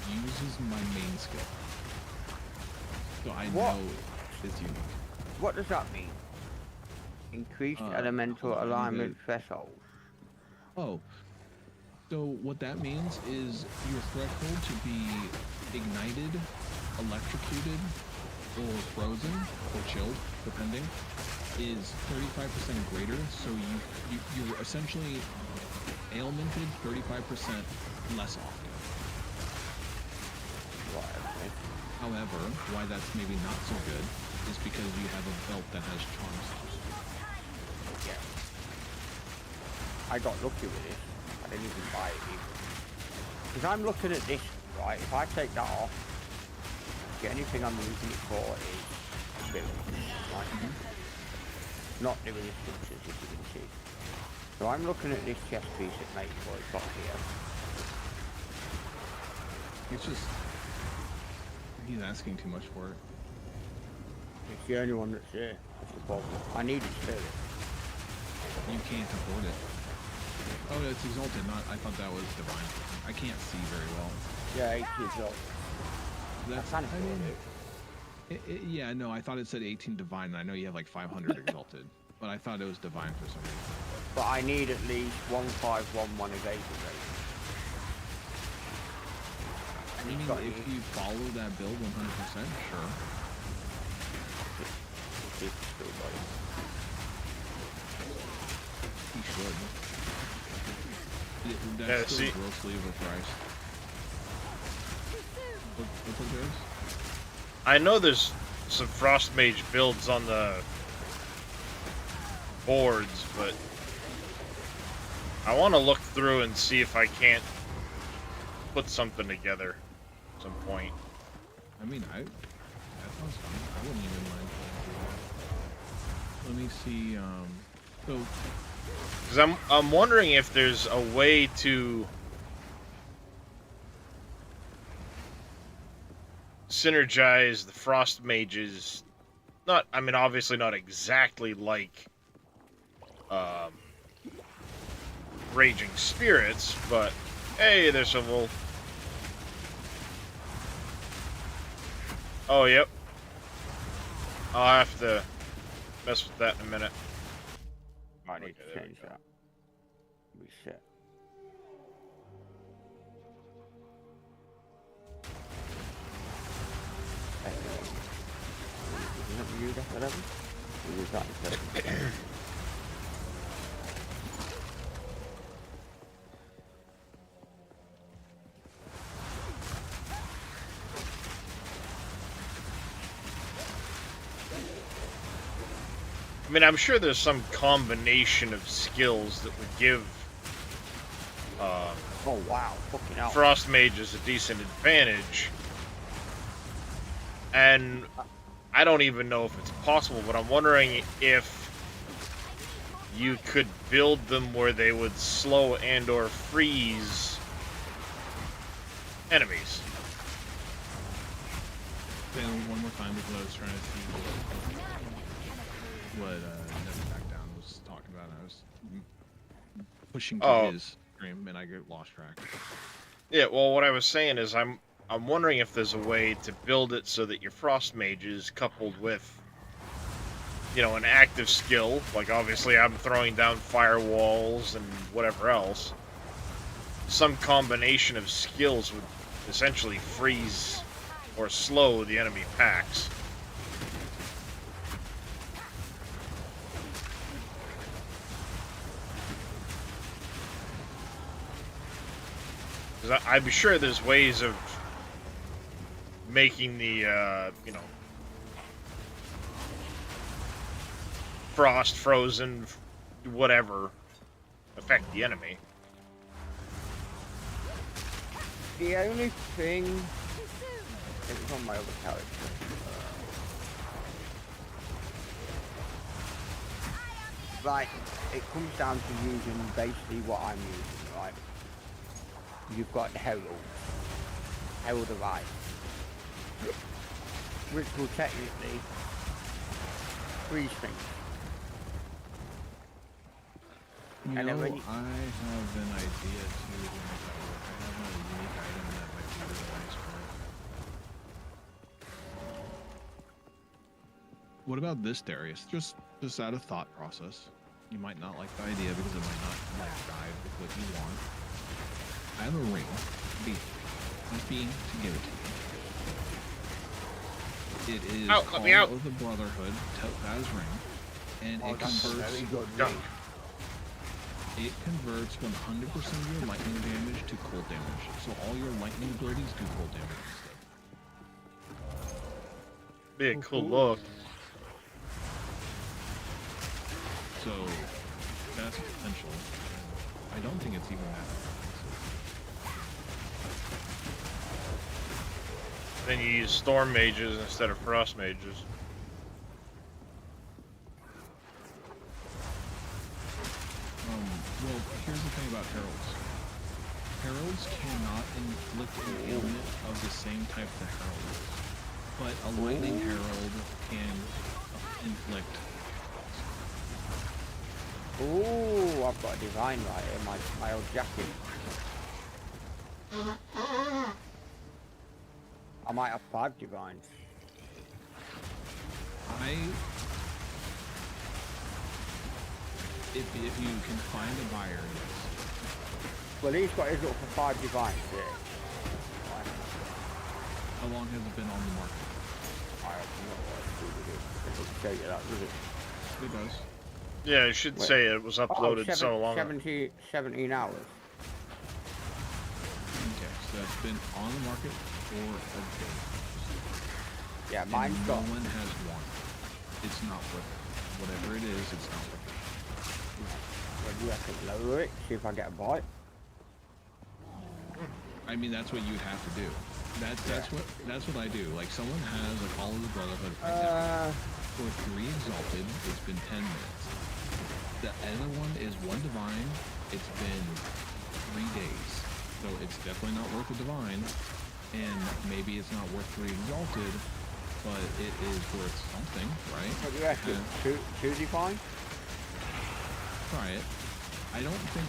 uses my main skill. So I know it's unique. What does that mean? Increased elemental alignment threshold. Oh. So what that means is your threshold to be ignited, electrocuted, or frozen, or chilled, depending, is 35% greater. So you're essentially ailmented 35% less often. However, why that's maybe not so good is because you have a belt that has charms. Yeah. I got lucky with it. I didn't even buy it either. Because I'm looking at this, right? If I take that off, the only thing I'm using it for is spirit. Right? not the restrictions, as you can see. So I'm looking at this chest piece that Mate Boy got here. It's just he's asking too much for it. It's the only one that's there. That's the problem. I need it still. You can't afford it. Oh, it's exalted. Not. I thought that was divine. I can't see very well. Yeah, it's exalted. That's. I mean, yeah, no. I thought it said 18 divine. And I know you have like 500 exalted, but I thought it was divine for some reason. But I need at least 1511 evasion rate. I mean, if you follow that build 100%, sure. He should. That's still grossly overpriced. What's up, guys? I know there's some Frost Mage builds on the boards, but I want to look through and see if I can't put something together at some point. I mean, that sounds fun. I wouldn't even mind playing through that. Let me see, so... Because I'm wondering if there's a way to synergize the Frost Mages. Not, I mean, obviously not exactly like Raging Spirits, but hey, there's a wolf. Oh, yep. I'll have to mess with that in a minute. I need to change that. Reset. Isn't you that 11? Or is that the I mean, I'm sure there's some combination of skills that would give oh wow, fucking hell. Frost Mages a decent advantage. And I don't even know if it's possible, but I'm wondering if you could build them where they would slow and or freeze enemies. Say one more time because I was trying to see what Never Back Down was talking about. I was pushing to his stream and I get lost track. Yeah, well, what I was saying is I'm wondering if there's a way to build it so that your Frost Mages, coupled with, you know, an active skill, like obviously I'm throwing down firewalls and whatever else, some combination of skills would essentially freeze or slow the enemy packs. I'm sure there's ways of making the, you know, frost, frozen, whatever, affect the enemy. The only thing... It was on my other character. Right, it comes down to using basically what I'm using, right? You've got the Herald of Light, which will technically freeze things. You know, I have an idea too to make that work. I have a unique item that might be really nice for it. What about this, Darius? Just out of thought process. You might not like the idea because it might not like jive with what you want. I have a ring. Being to give it to you. It is called of the Brotherhood, Topaz Ring, and it converts. It converts 100% of your lightning damage to cold damage. So all your lightning abilities do cold damage instead. Be a cool look. So that's potential. I don't think it's even that expensive. Then you use Storm Mages instead of Frost Mages. heralds. Heralds cannot inflict an ailment of the same type the herald is, but a lightning herald can inflict. Ooh, I've got a divine right here, my old jacket. I might have 5 divines. If you can find a buyer, yes. Well, he's got his up for 5 divines, yeah. How long has it been on the market? I have no idea with it. It doesn't tell you that, does it? It does. Yeah, it should say it was uploaded so long ago. 17 hours. Okay, so that's been on the market for a day. Yeah, mine's and got... no one has one. It's not worth it. Whatever it is, it's not worth it. Well, you have to lower it, see if I get a bite. I mean, that's what you'd have to do. That's what I do. Like, someone has a Call of the Brotherhood right now. For 3 exalted, it's been 10 minutes. The other one is 1 divine. It's been 3 days. So it's definitely not worth a divine. And maybe it's not worth 3 exalted, but it is worth something, right? What do you reckon? 2 divine? Try it. I don't think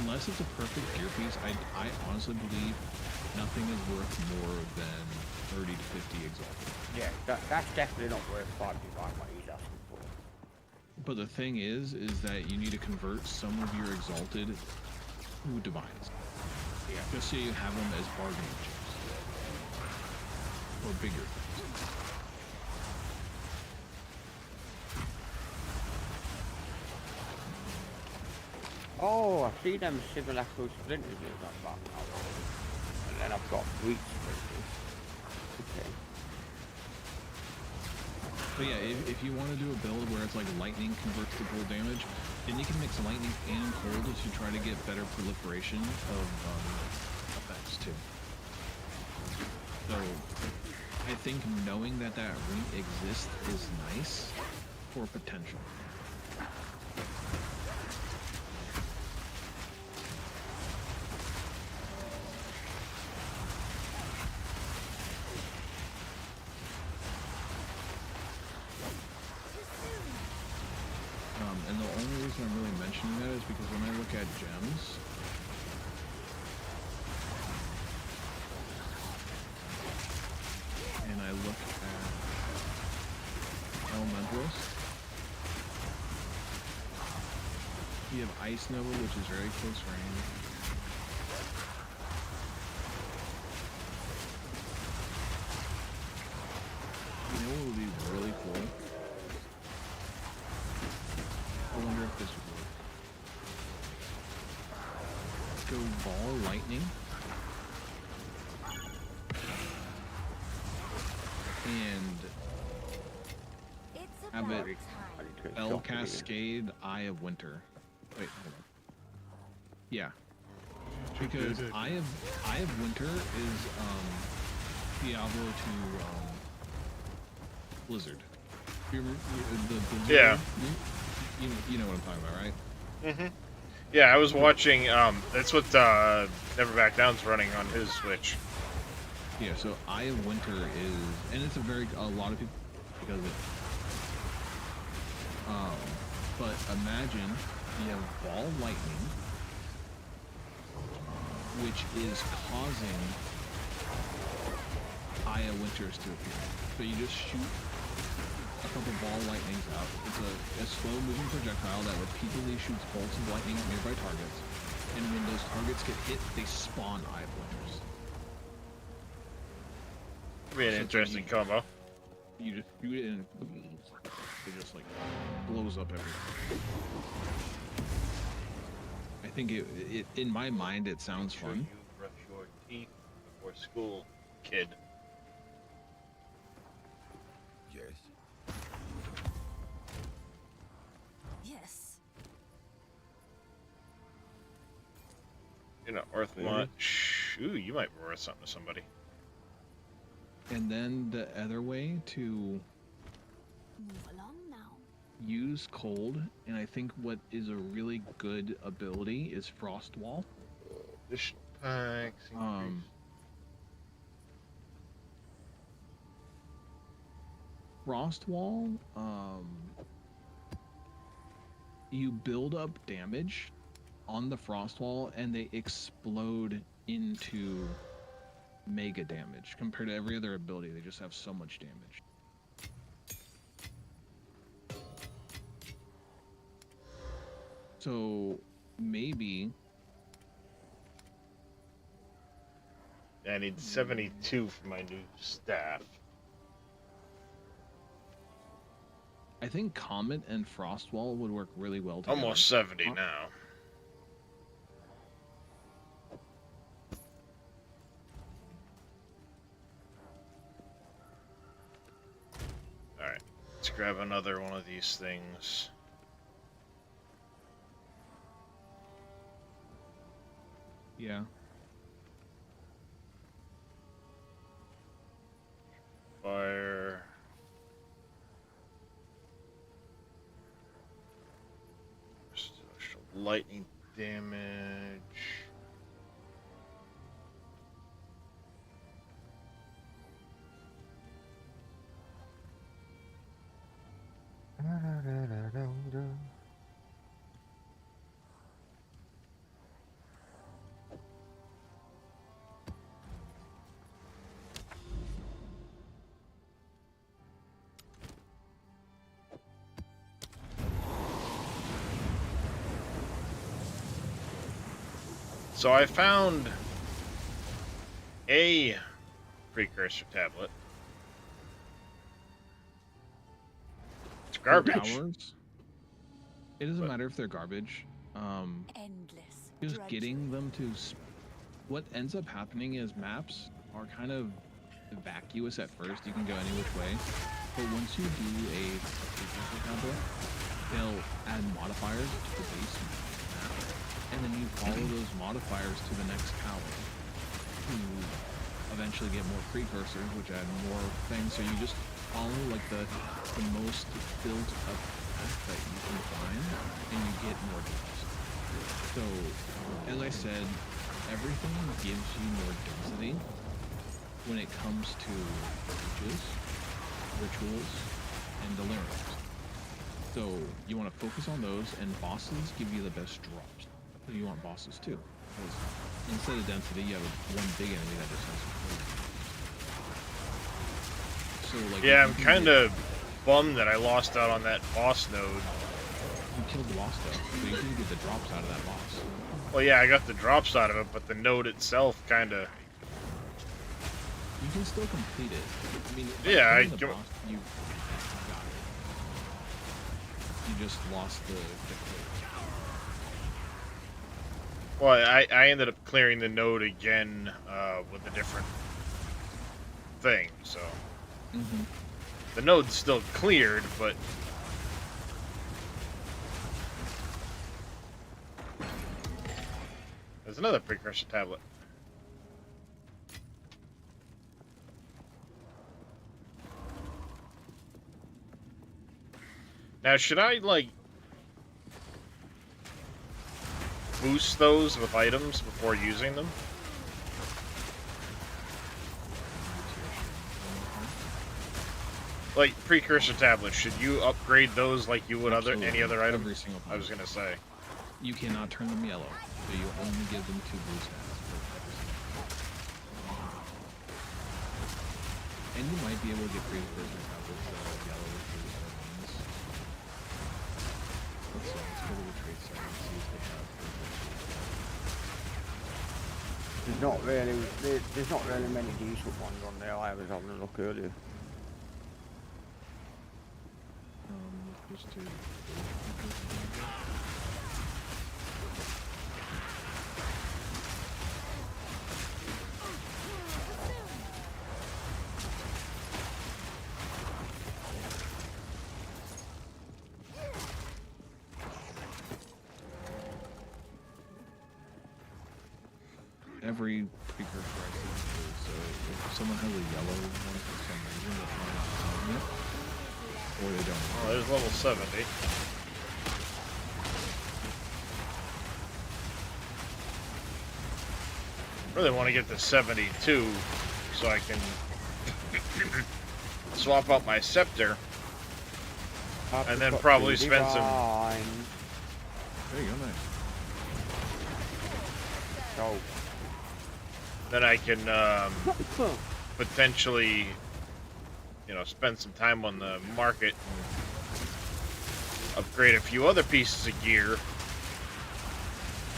unless it's a perfect gear piece, I honestly believe nothing is worth more than 30 to 50 exalted. Yeah, that's definitely not worth 5 divine what he's asking for. But the thing is that you need to convert some of your exalted to divines. Yeah. Just so you have them as bargaining chips. Or bigger things. Oh, I see them simulacral splinters in that back now. And then I've got weak splinters. Okay. But yeah, if you want to do a build where it's like lightning converts to cold damage, then you can mix lightning and cold to try to get better proliferation of effects too. So I think knowing that ring exists is nice for potential. And the only reason I'm really mentioning that is because when I look at gems, and I look at Elementalist, you have Ice Nova, which is very close range. You know what would be really cool? I wonder if this would work. Let's go Ball Lightning. And have it Bell Cascade Eye of Winter. Wait, hold on. Yeah. Because Eye of Winter is Diablo to Blizzard. You remember the Blizzard? Yeah. You know what I'm talking about, right? Mm-hmm. Yeah, I was watching, that's what Never Back Down's running on his Switch. Yeah, so Eye of Winter is, and it's a lot of people because of it. But imagine you have Ball Lightning, which is causing Eye of Winters to appear. So you just shoot a couple ball lightnings out. It's a slow-moving projectile that repeatedly shoots bolts of lightning at nearby targets, and when those targets get hit, they spawn Eye of Winters. Be an interesting combo. You just shoot it and it just like blows up everything. I think it in my mind it sounds fun. You brush your teeth before school, kid. Yes. Yes. You're not worth much. Ooh, you might be worth something to somebody. And then the other way to Move along now. use cold, and I think what is a really good ability is Frost Wall. Addition packs. Frost Wall, you build up damage on the Frost Wall, and they explode into mega damage. Compared to every other ability, they just have so much damage. So maybe I need 72 for my new staff. I think Comet and Frost Wall would work really well together. Almost 70 now. Alright, let's grab another one of these things. Yeah. Fire. Lightning damage. So I found a precursor tablet. It's garbage. Towers, it doesn't matter if they're garbage. Endless. Just getting them to... What ends up happening is maps are kind of vacuous at first. You can go any which way. But once you do a precursor tablet, they'll add modifiers to the base map. And then you follow those modifiers to the next tower to eventually get more precursors, which add more things. So you just follow like the most built up path that you can find, and you get more damage. So, as I said, everything gives you more density when it comes to mages, rituals, and deliriums. So you want to focus on those, and bosses give you the best drops. So you want bosses too. Because instead of density, you have one big enemy that just has so like. Yeah, I'm kind of bummed that I lost out on that boss node. You killed the boss though, so you can get the drops out of that boss. Well, yeah, I got the drops out of it, but the node itself kind of. You can still complete it. I mean, yeah, I. The boss, you got it. You just lost the Well, I ended up clearing the node again with a different thing, so. The node's still cleared, but. There's another precursor tablet. Now, should I, like, boost those with items before using them? Like, precursor tablets, should you upgrade those like you would any other item? Every single time. I was gonna say. You cannot turn them yellow, so you only give them 2 blue stats for every single time. And you might be able to get precursor tablets yellow with blue star wings. Let's go to the trade site and see if they have precursor. There's not really many decent ones on there. I was having a look earlier. Just to every precursor I see is blue, so if someone has a yellow one for some reason, they're trying to sell me it. or they don't. Oh, there's level 70. Really want to get to 72 so I can swap out my scepter and then probably spend some. There you go, nice. Oh. Then I can potentially, you know, spend some time on the market and upgrade a few other pieces of gear.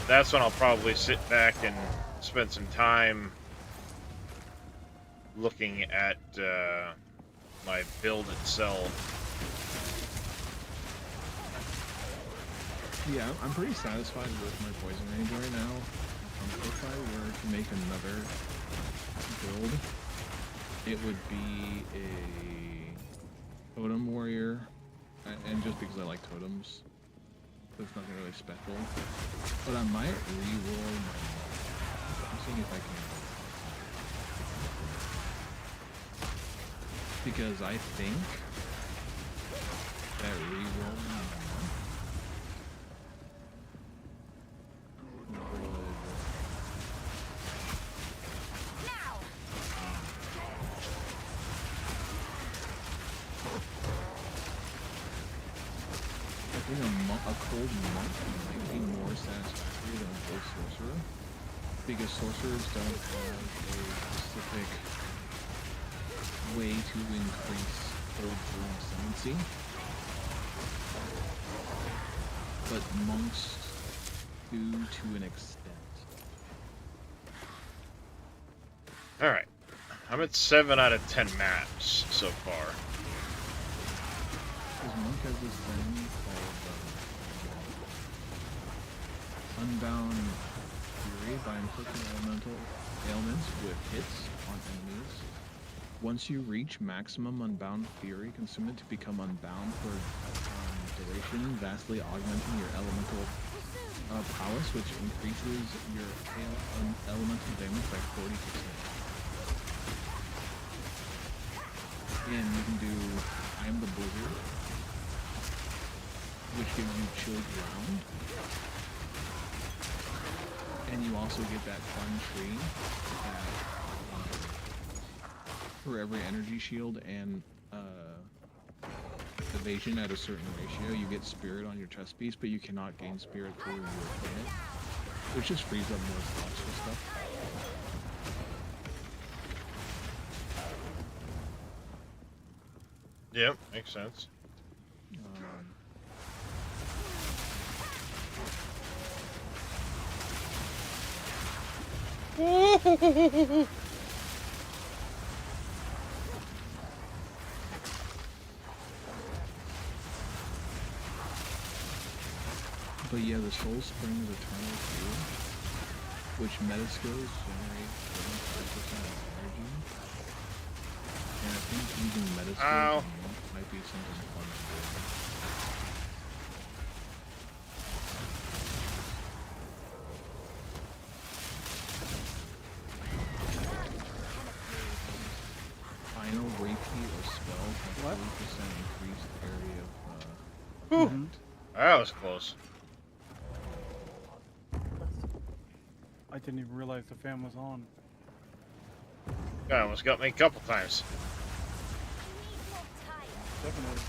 That's when I'll probably sit back and spend some time looking at my build itself. Yeah, I'm pretty satisfied with my poison range right now. If I were to make another build, it would be a totem warrior, and just because I like totems, there's nothing really special. But I might re-roll my. I'm seeing if I can. Because I think that re-rolling a cold monk might be more satisfactory than a cold sorcerer, because sorcerers don't have a specific way to increase cold room ascendancy, but monks do to an extent. Alright, I'm at 7 out of 10 maps so far. Because monk has this thing called Unbound Fury by inflicting elemental ailments with hits on enemies. Once you reach maximum Unbound Fury, consume it to become unbound for duration, vastly augmenting your elemental prowess, which increases your elemental damage by 40%. And you can do I Am the Blizzard, which gives you chilled ground. And you also get that fun tree that, for every energy shield and evasion at a certain ratio, you get spirit on your chest piece, but you cannot gain spirit through your planet, which just frees up more slots for stuff. Yep, makes sense. But yeah, the Soul Springs Eternal Fuel, which meta skills generate 75% energy. And I think using meta skills might be something fun to do. Final repeat of spells have 40% increased area of effect. That was close. I didn't even realize the fan was on. God, almost got me a couple times. Definitely.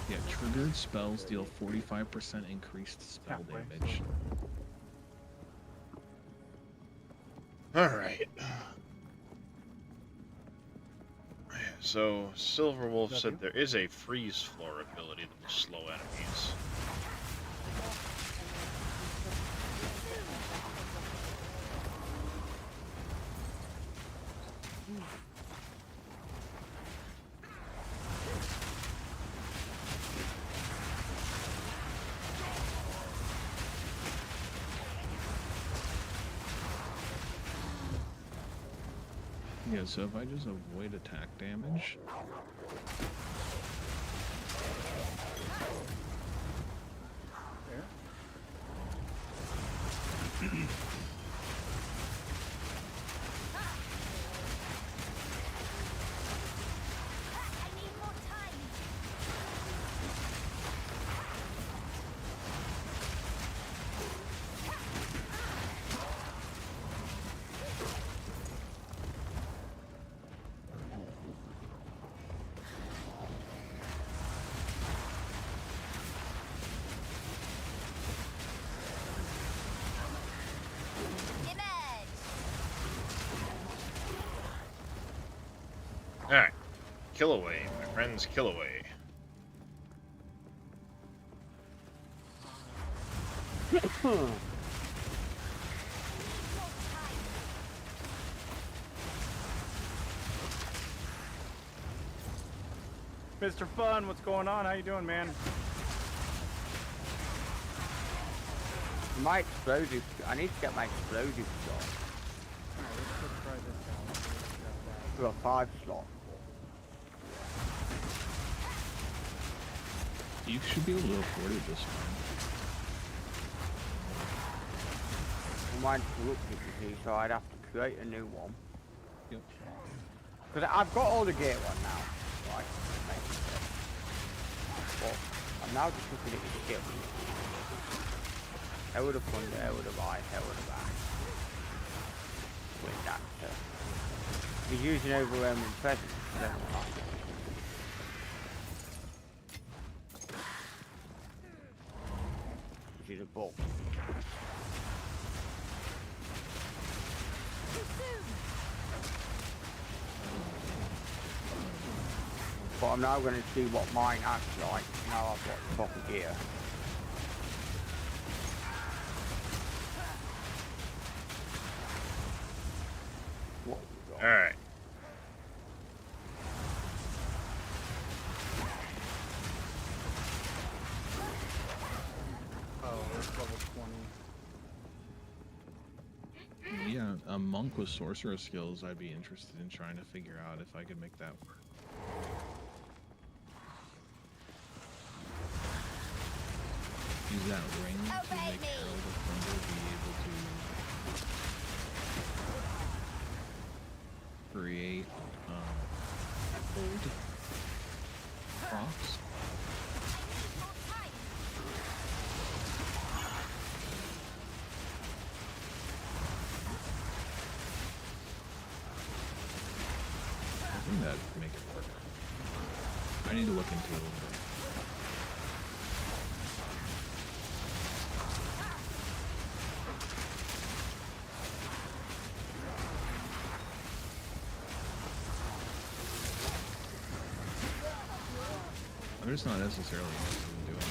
Yeah, triggered spells deal 45% increased spell damage. Alright. So, Silverwolf said there is a freeze floor ability that will slow enemies. Yeah, so if I just avoid attack damage... Alright. Kill away, my friends, kill away. Mr. Fun, what's going on? How you doing, man? My explosive. I need to get my explosive shot. Alright, let's try this out. To a 5 slot. You should be able to afford it this time. Mine's corrupted, you see, so I'd have to create a new one. Yep. Because I've got all the gear one now. Right. But I'm now just looking at the skill. How would have thunder, how would have ice, how would have ice. With that, he's using overwhelming presence. I don't know why. Which is a bull. But I'm now going to see what mine acts like now I've got the proper gear. Alright. Oh, it's level 20. Yeah, a monk with sorcerer skills, I'd be interested in trying to figure out if I could make that work. Use that ring to make Herald of Thunder be able to create old props. I think that'd make it work. I need to look into it a little bit. There's not necessarily interested in doing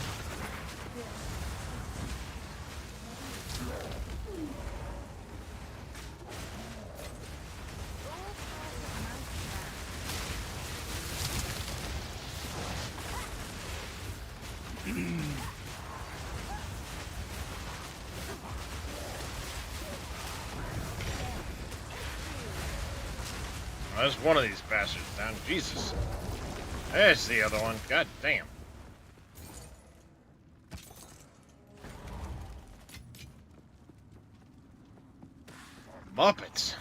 Oh, there's one of these bastards down. Jesus. There's the other one. God damn. Muppets.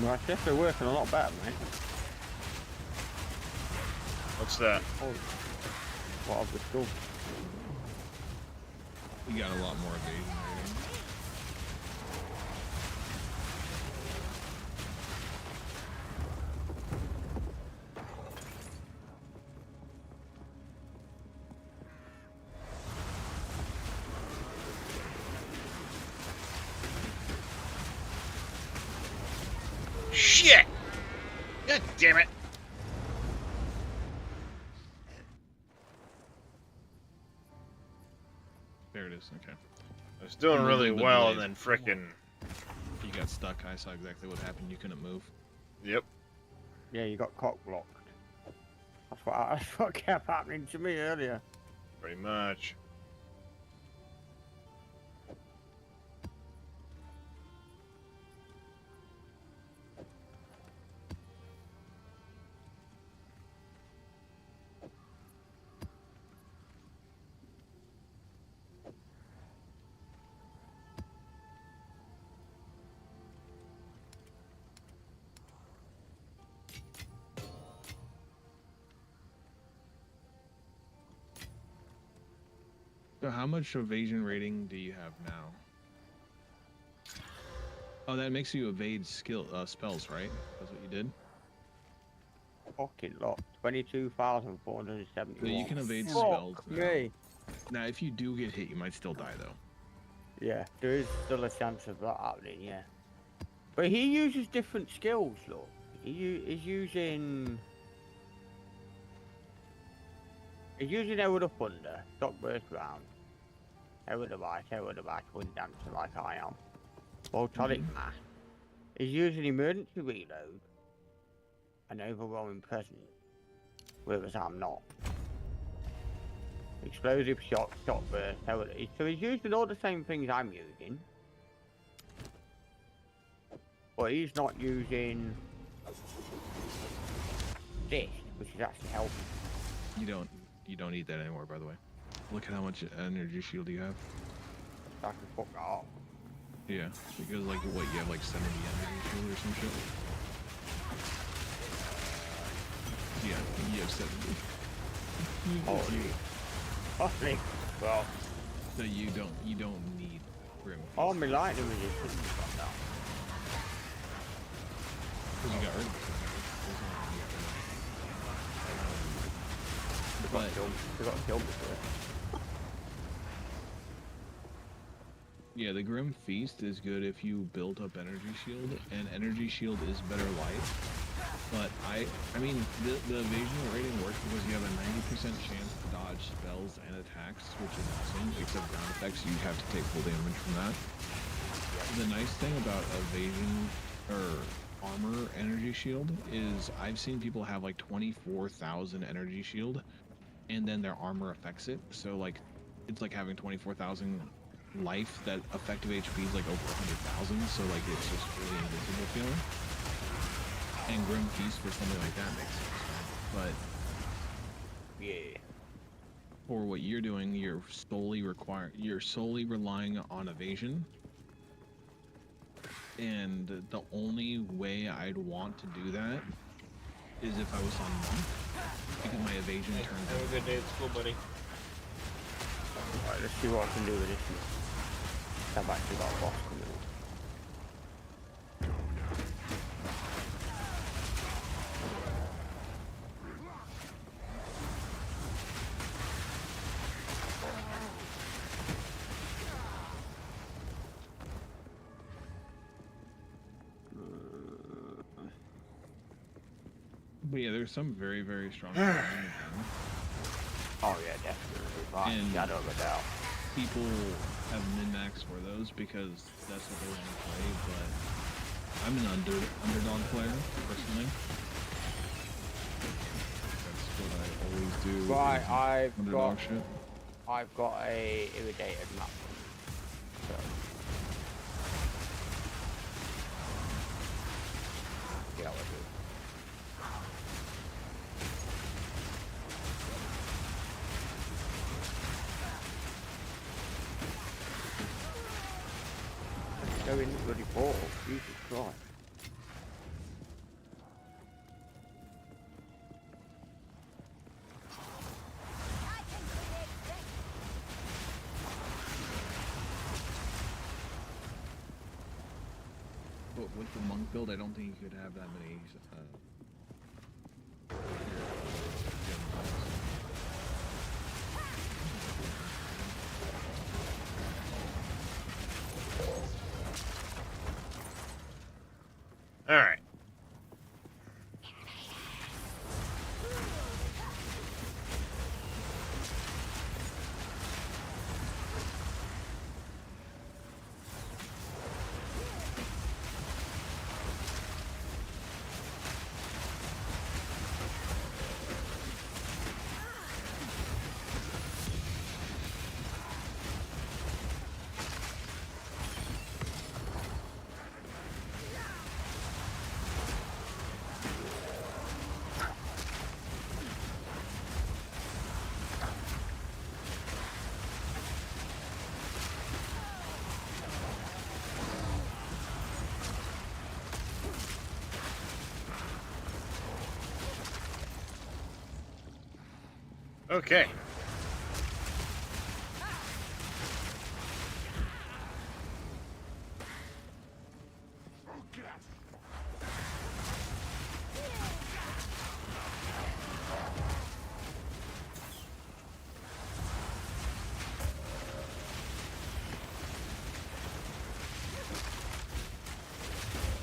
No, it's definitely working a lot better, mate. What's that? Oh, what of the skull? You got a lot more evasion rating. Shit! God damn it! There it is, okay. I was doing really well, and then frickin'... You got stuck, I saw exactly what happened, you couldn't move. Yep. Yeah, you got cock blocked. That's what kept happening to me earlier. Pretty much. So how much evasion rating do you have now? Oh, that makes you evade spells, right? That's what you did? Fucking lot. 22,471. So you can evade Fuck spells now. me. Now, if you do get hit, you might still die, though. Yeah, there is still a chance of that happening, yeah. But he uses different skills, look. He's using Herald Up Under, Stop Burst Round, Herald of Ice, Wind Dancer like I am. Voltonic Mass. He's using Emergency Reload and Overwhelming Presence, whereas I'm not. Explosive Shock, Shot Burst, Herald. So he's using all the same things I'm using. But he's not using this, which is actually helping. You don't need that anymore, by the way. Look at how much energy shield you have. I can fuck that up. Yeah, because like what, you have like 70 energy shield or some shit? Yeah, you have 70. Holy. Well. So you don't need Grim. Oh, my lightning resistance is gone down. Because you got rid of it. They got killed before. Yeah, the Grim Feast is good if you build up Energy Shield, and Energy Shield is better life. But I mean, the evasion rating works because you have a 90% chance to dodge spells and attacks, which is awesome, except ground effects, you have to take full damage from that. The nice thing about evasion, or armor energy shield, is I've seen people have like 24,000 energy shield, and then their armor affects it, so like, it's like having 24,000 life that effective HP is like over 100,000, so like it's just really invincible feeling. And Grim Feast for something like that makes sense, right? But yeah, for what you're doing, you're solely relying on evasion. And the only way I'd want to do that is if I was on monk, because my evasion turns. Have a good day at school, buddy. Alright, let's see what I can do with this. I've actually got a boss coming in. But yeah, there's some very, very strong. Oh yeah, definitely. And Shadow of a doubt. People have min-max for those because that's what they want to play, but I'm an underdog player, personally. That's what I always do. Right, shit. I've got a irrigated map. So. Yeah, I'll do it. Go in the bloody ball. Jesus Christ. But with the monk build, I don't think you could have that many. All right. Okay.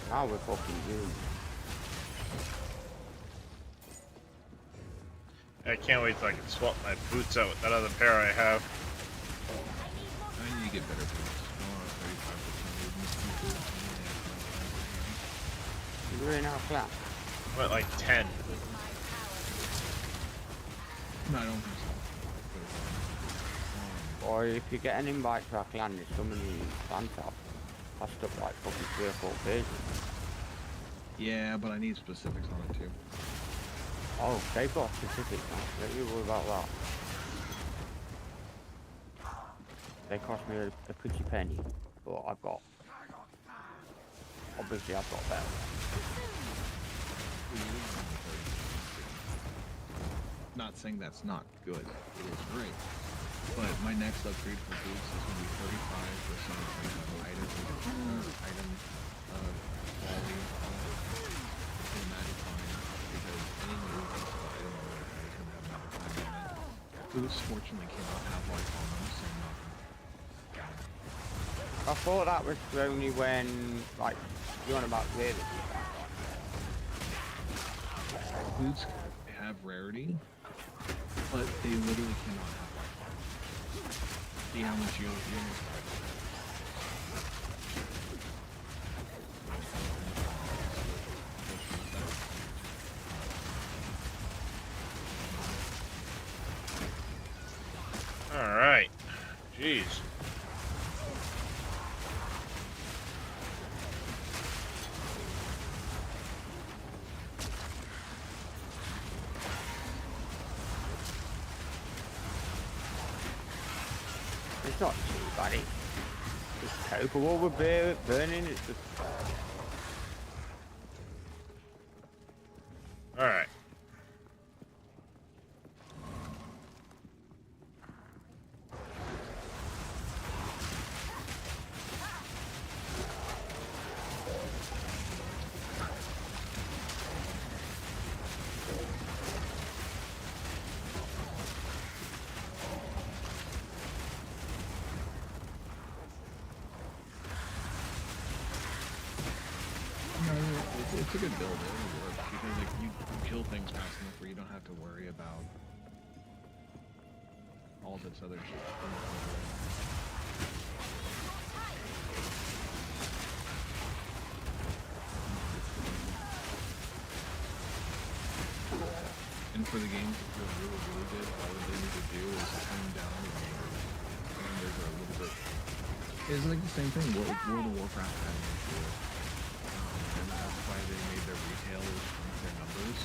Now we're fucking doomed. I can't wait till I can swap my boots out with that other pair I have. I need to get better boots. You're in our class. I'm at like 10. No, I don't think so. Or if you get an invite to our clan, there's someone in clan top. I stuck like fucking 3 or 4 pages. Yeah, but I need specifics on it too. Oh, they've got specifics now. Don't you worry about that. They cost me a pretty penny, but I've got. Obviously, I've got better. Not saying that's not good. It is great. But my next upgrade for boots is going to be 35% item quality in magic fine, because any new item is going to have magic fine on it. Boots fortunately cannot have life on them, so I thought that was only when, like, you're on about rarity. Boots have rarity, but they literally cannot have life. See how much you almost died. Alright. Jeez. It's not too bad. It's capable with burning. It's just... Alright. It's a good build. It really works because like you kill things fast enough where you don't have to worry about all this other shit. And for the game to feel really, really good, all they need to do is tone down the numbers. The numbers are a little bit. It's like the same thing. World of Warcraft had an issue with. And that's why they made their retailers change their numbers.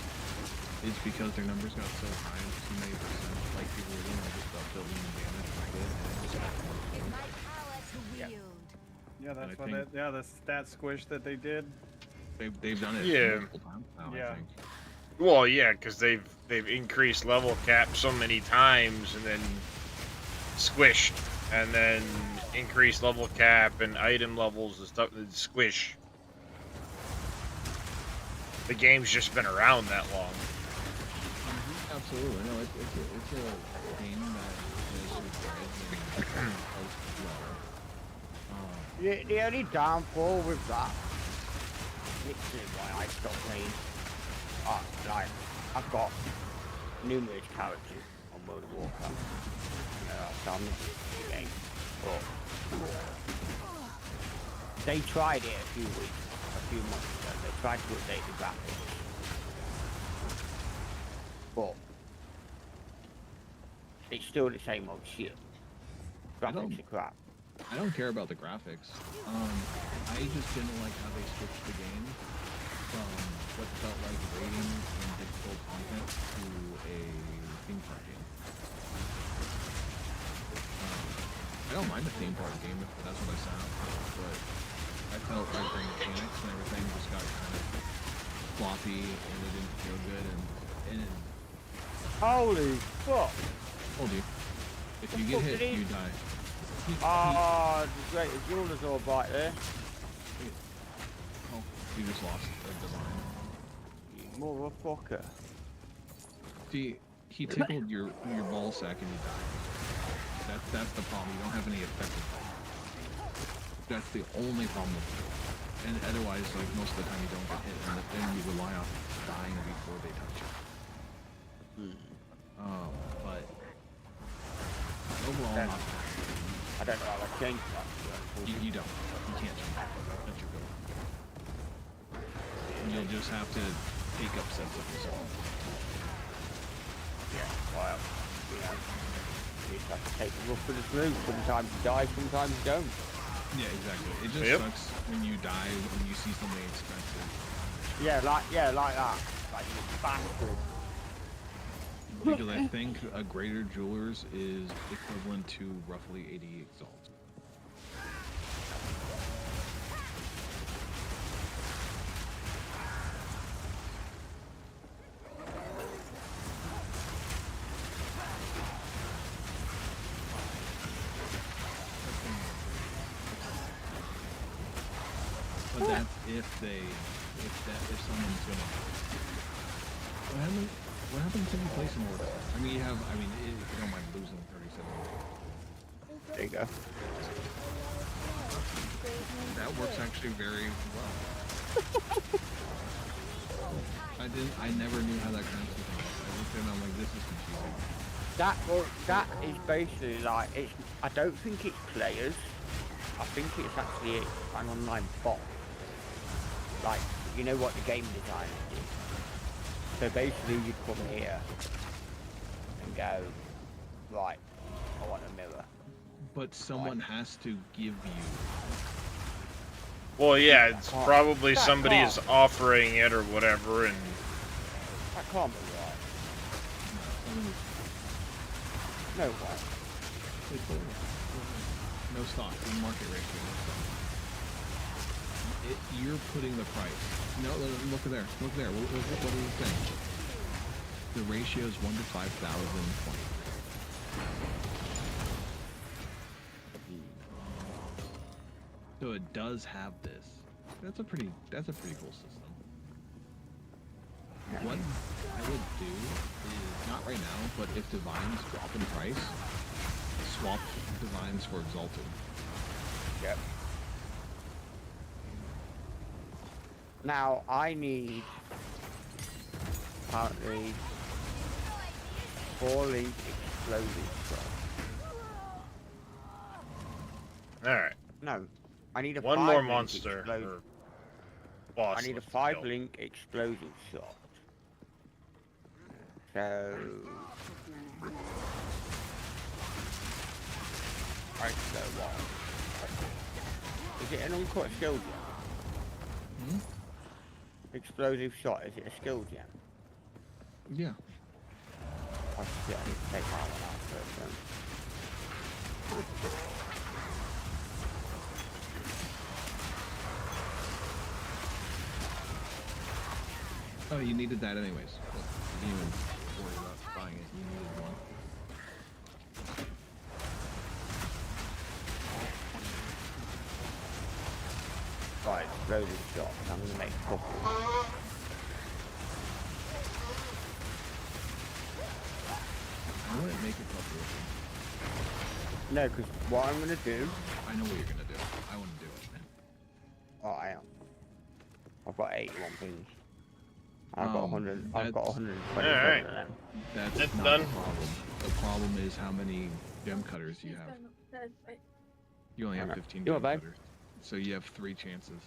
Is because their numbers got so high and too many percent, like people were doing just stuff building and damage like it, and it just got Yeah, that's what it, yeah, the stat squish that they did. They've done it multiple times now, I think. Well, yeah, because they've increased level cap so many times and then squished, and then increased level cap and item levels and stuff and squish. The game's just been around that long. Absolutely, no, it's a game that is surprising well. The only downfall with that, literally why I stopped playing, like, I've got numerous characters on World of Warcraft. I've done the game, but they tried it a few months ago. They tried to update the graphics, but it's still the same old shit. Graphics are crap. I don't care about the graphics. I just didn't like how they switched the game from what felt like raiding and digital content to a theme park game. I don't mind the theme park game if that's what I sound, but I felt like the mechanics and everything just got kind of floppy and it didn't feel good and Holy fuck! Told you. If you get hit, you die. Ah, the great Azula's all right there. Oh, you just lost the design. You motherfucker. See, he tickled your ball sack and you died. That's the problem. You don't have any effective. That's the only problem with it. And otherwise, like, most of the time you don't get hit, and then you rely on dying before they touch you. But overall, not bad. I don't know how to change that. You don't. You can't change that. That's your go. You'll just have to take up sets of yourself. Yeah, well, you know, you just have to take the rough with the smooth. Sometimes you die, sometimes you don't. Yeah, exactly. It just sucks when you die when you see something expensive. Yeah, like that. Like you bastard. Because I think a greater jewelers is equivalent to roughly 80 exalts. But that's if someone's gonna. What happens if you place an order? I mean, if you don't mind losing 37. There you go. That works actually very well. I never knew how that currency thing worked. I looked at it and I'm like, this is confusing. That is basically like, I don't think it's players. I think it's actually an online bot. Like, you know what the game designer did? So basically you come here and go, right, I want a mirror. But someone has to give you. Well, yeah, it's probably somebody is offering it or whatever, and that can't be right. No way. No stock. Market ratio. No stock. You're putting the price. No, look at there. Look there. What are you saying? The ratio is 1 to 5,020. So it does have this. That's a pretty cool system. What I would do is, not right now, but if divines drop in price, swap divines for exalted. Yep. Now I need apparently 4 link explosive stuff. Alright. No. I need a one 5 more link monster explosive. or boss. I need a left to 5 kill. link explosive shot. So I go what? Is it an uncut skill gem? Explosive shot, is it a skill gem? Yeah. I need to take that one out first then. Oh, you needed that anyways. Well, you didn't even worry about buying it. You needed one. Right, explosive shot. I'm gonna make a couple. I wouldn't make a couple of them. No, because what I'm gonna do. I know what you're gonna do. I want to do it. Oh, I am. I've got 81 things. I've got 100. I've got 127 of them. That's not done. the problem. The problem is how many gem cutters you have. You only have 15 gem cutters. So you have 3 chances.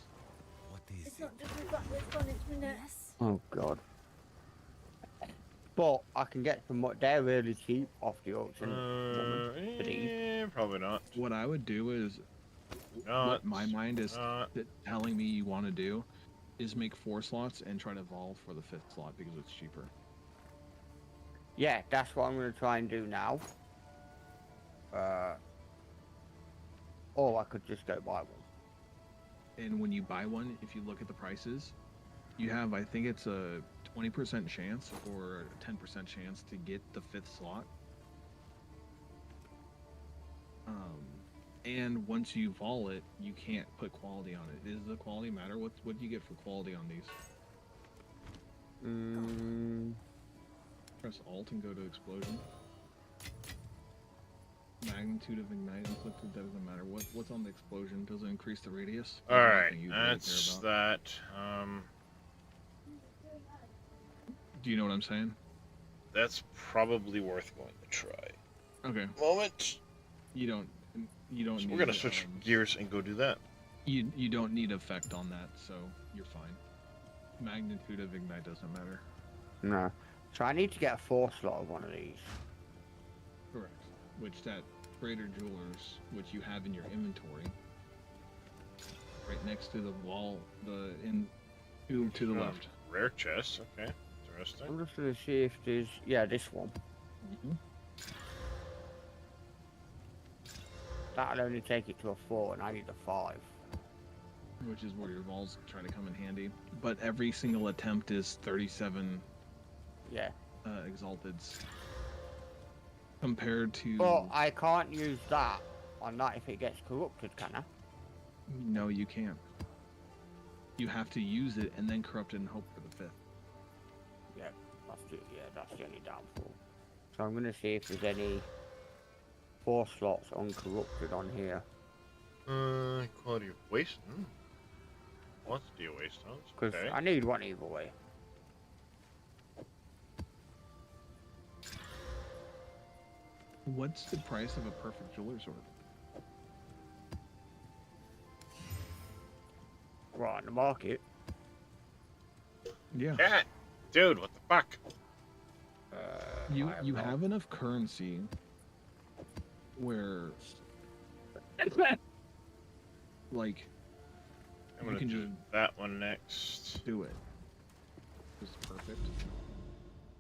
Oh god. But I can get some. They're really cheap off the auction. Probably not. What I would do is, what my mind is telling me you want to do, is make 4 slots and try to evolve for the 5th slot because it's cheaper. Yeah, that's what I'm gonna try and do now. Or I could just go buy one. And when you buy one, if you look at the prices, you have, I think it's a 20% chance or a 10% chance to get the 5th slot. And once you vol it, you can't put quality on it. Does the quality matter? What do you get for quality on these? Press Alt and go to Explosion. Magnitude of ignite inflicted doesn't matter. What's on the explosion? Does it increase the radius? All That's right, nothing you really that's care about. that. Do you know what I'm saying? That's probably worth going to try. Okay. Moment. You don't. So Need, we're gonna switch gears and go do that. You don't need effect on that, so you're fine. Magnitude of ignite doesn't matter. No. So I need to get a 4 slot of one of these. Correct. Which that Greater Jewelers, which you have in your inventory, right next to the wall, to the left. Rare chest. Okay. Interesting. I'm just gonna see if there's this one. That'll only take it to a 4, and I need a 5. Which is where your walls try to come in handy. But every single attempt is 37. Yeah. Exalteds. Compared to. But I can't use that on that if it gets corrupted, can I? No, you can't. You have to use it and then corrupt it and hope for the 5th. Yeah, that's the only downfall. So I'm gonna see if there's any 4 slots uncorrupted on here. Quality of waste. Quantity of waste stones. Because I need one either way. What's the price of a perfect jeweler sword? Right on the market. Yeah. Cat! Dude, what the fuck? You have enough currency where like I'm gonna do that one next. Do it. It's perfect.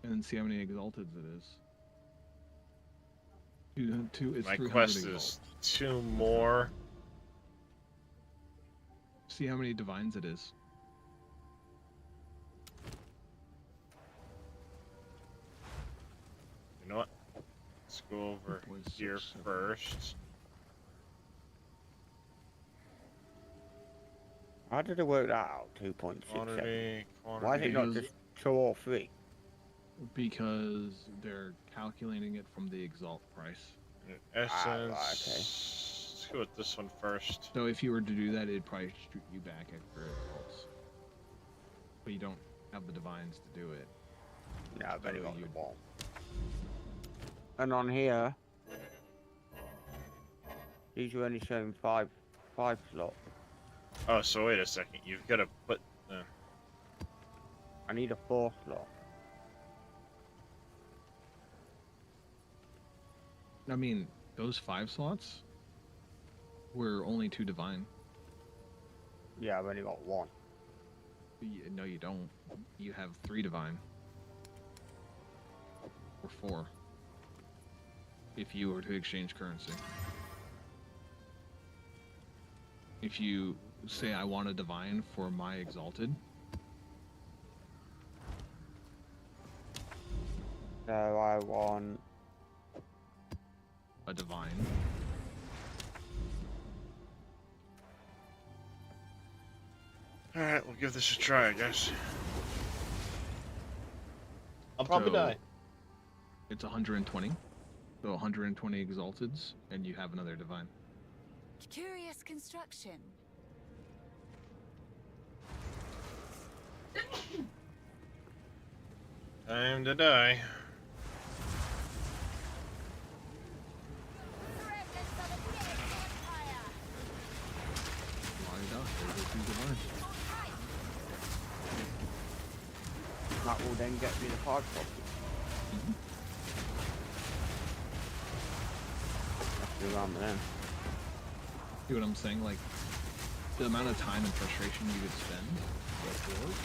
And then see how many exalteds it is. It's My 300 quest exalt. is 2 more. See how many divines it is. You know what? Let's go over here first. How did it work that out? 2.67. Quantity. Why is it not just 2 or 3? Because they're calculating it from the exalt price. Essence. Right, Let's go with this one first. So if you were to do that, it'd probably shoot you back at your exalts. But you don't have the divines to do it. No, I bet it on the wall. And on here, these are only showing 5 slots. Oh, so wait a second. You've got to put. I need a 4 slot. I mean, those 5 slots were only 2 divine. Yeah, I've only got 1. No, you don't. You have 3 divine. Or 4. If you were to exchange currency. If you say, I want a divine for my exalted. So I want a divine. Alright, we'll give this a try, I guess. I'll probably die. It's 120. So 120 exalteds, and you have another divine. Curious construction. Time to die. that will then get me the hard copy. That's the around then. See what I'm saying? Like, the amount of time and frustration you could spend with work.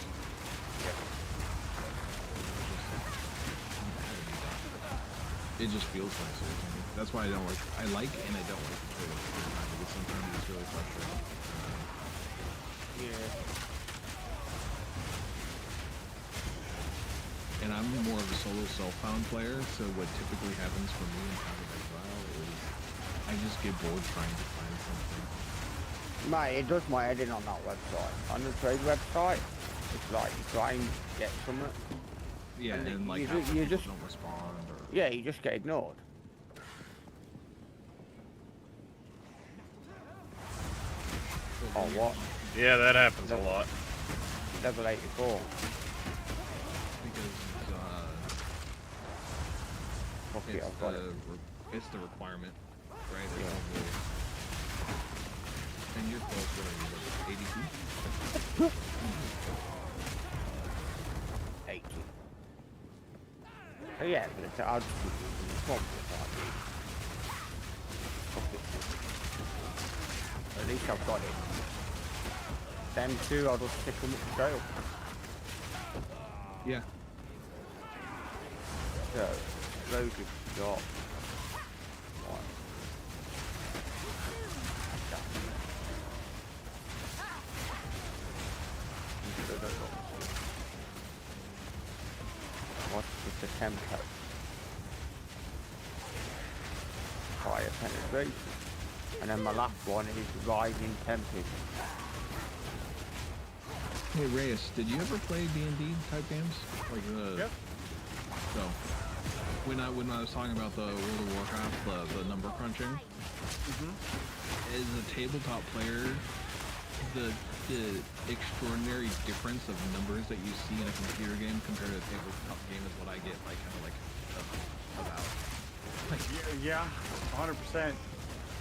It just feels nicer to me. That's why I don't like. I like and I don't like to play with it because sometimes it's really frustrating. Yeah. And I'm more of a solo self-found player, so what typically happens for me in Path of Exile is I just get bored trying to find something. Mate, it does my head in on that website. On the trade website, it's like you try and get something. Yeah, and like you just don't respond. Or... Yeah, you just get ignored. Oh, what? Yeah, that happens a lot. Level 84. Because Okay, it's I've got it. it's the requirement, right? Yeah. And you're close, what are you, 82? 80. Oh yeah, but it's, I'll just put it in the top At least I've got it. Them two, I'll just stick them up the trail. Yeah. So, loads of got. What's with the tempo? Fire penetration. And then my last one is rising tempest. Hey Reyes, did you ever play D&D type games? Like Yep. So when I was talking about the World of Warcraft, the number crunching, as a tabletop player, the extraordinary difference of numbers that you see in a computer game compared to a tabletop game is what I get like kind of like about. Like, Yeah, 100%.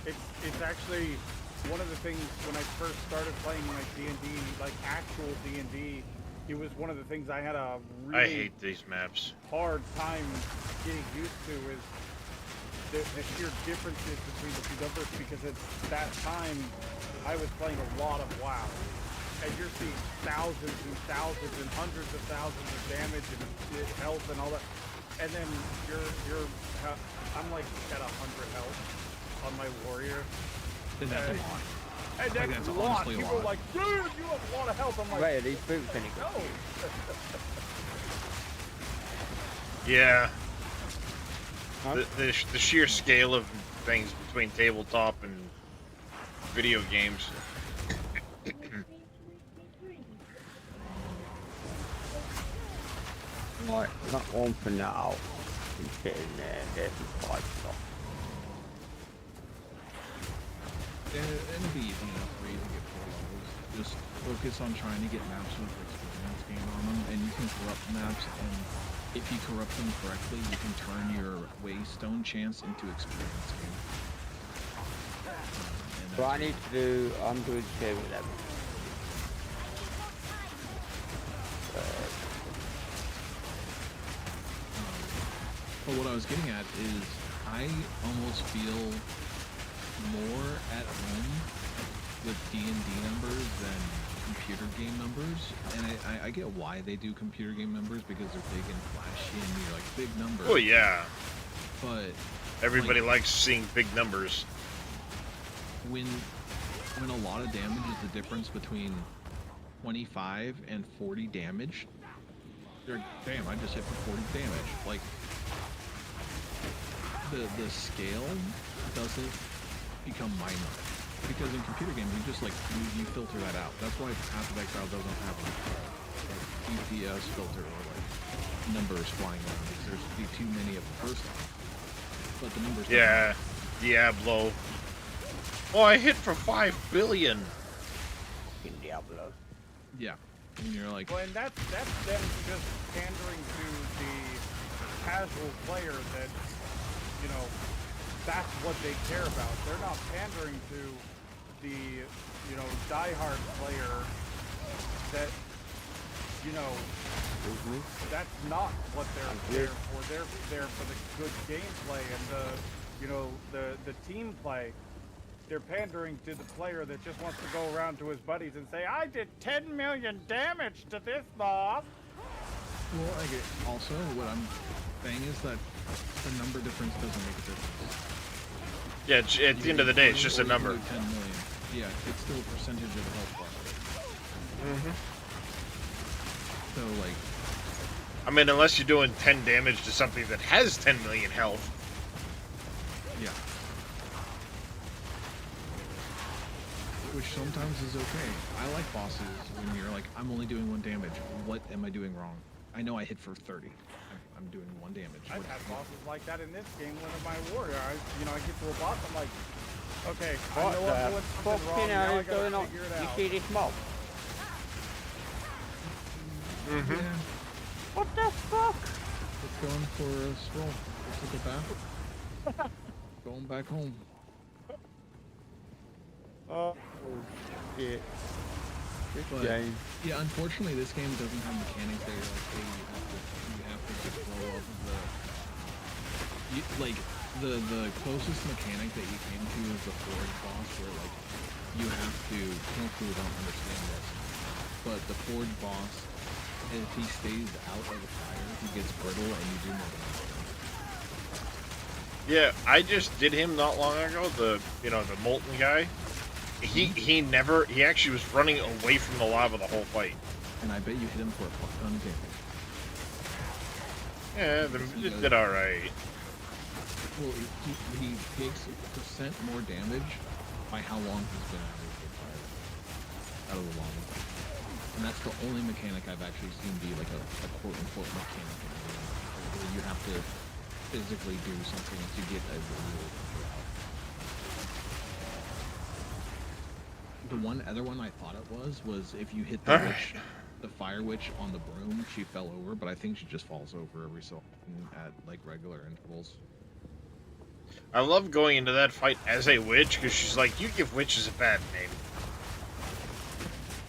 It's actually one of the things when I first started playing like D&D, like actual D&D, it was one of the things I had a really I hate these maps. hard time getting used to is the sheer differences between the two numbers, because at that time I was playing a lot of WoW, and you're seeing thousands and thousands and hundreds of thousands of damage and health and all that, and then I'm like at 100 health on my warrior. and that's a lot. And Like, that's that's a lot. honestly a People lot. are like, dude, you have a lot of health. I'm like, Wait, are these boots any good? no. Yeah. Huh? The sheer scale of things between tabletop and video games. Right, that one for now. He's getting there. There's some fight stuff. It'll be easy enough for you to get 4 levels. Just focus on trying to get maps with experience gain on them, and you can corrupt maps, and if you corrupt them correctly, you can turn your waystone chance into experience gain. What I need to do, I'm doing 2 with them. But what I was getting at is, I almost feel more at home with D&D numbers than computer game numbers, and I get why they do computer game numbers, because they're big and flashy and you're like big numbers. Oh yeah. But everybody likes seeing big numbers. When a lot of damage is the difference between 25 and 40 damage, they're damn, I just hit for 40 damage. Like the scale doesn't become minor, because in computer games you just like you filter that out. That's why Path of Exile doesn't have like DPS filter or like numbers flying around, because there's too many of the first time. But the numbers. Yeah, Diablo. Oh, I hit for 5 billion. In Diablo. Yeah, and you're like. Well, and that's them just pandering to the casual player that, you know, that's what they care about. They're not pandering to the, you know, diehard player that, you know, that's not what they're there for. They're there for the good gameplay and the, you know, the team play. They're pandering to the player that just wants to go around to his buddies and say, I did 10 million damage to this boss. Well, I get. Also, what I'm saying is that the number difference doesn't make a difference. Yeah, at the end of the day, it's just a number. 10 million. Yeah, it's still a percentage of the health bar. So, like... I mean, unless you're doing 10 damage to something that has 10 million health. Yeah. Which sometimes is okay. I like bosses when you're like, I'm only doing 1 damage. What am I doing wrong? I know I hit for 30. I'm doing 1 damage. I've had bosses like that in this game. One of my warrior, I get to a boss, I'm like, Okay, I What know the I'm doing something wrong. fucking Now hell I is gotta going on? figure it You out. see this mob? Mm-hmm. What the fuck? It's going for a stroll. Let's look at that. Going back home. Oh shit. This But, game. yeah, unfortunately, this game doesn't have mechanics that you're like, hey, you have to just blow up the closest mechanic that you came to is the forge boss, where like you have to. Hopefully, you don't understand this, but the forge boss, if he stays out of the fire, he gets brittle, and you do more damage. Yeah, I just did him not long ago. The molten guy. He actually was running away from the lava the whole fight. And I bet you hit him for a fuck ton of damage. Yeah, it did alright. Well, he takes percent more damage by how long he's been out of the lava. And that's the only mechanic I've actually seen be like a quote-unquote mechanic in the game, where you have to physically do something to get a reward out. The one other one I thought it was if you hit the witch, the fire witch on the broom, she fell over, but I think she just falls over every so often at like regular intervals. I love going into that fight as a witch, because she's like, you give witches a bad name.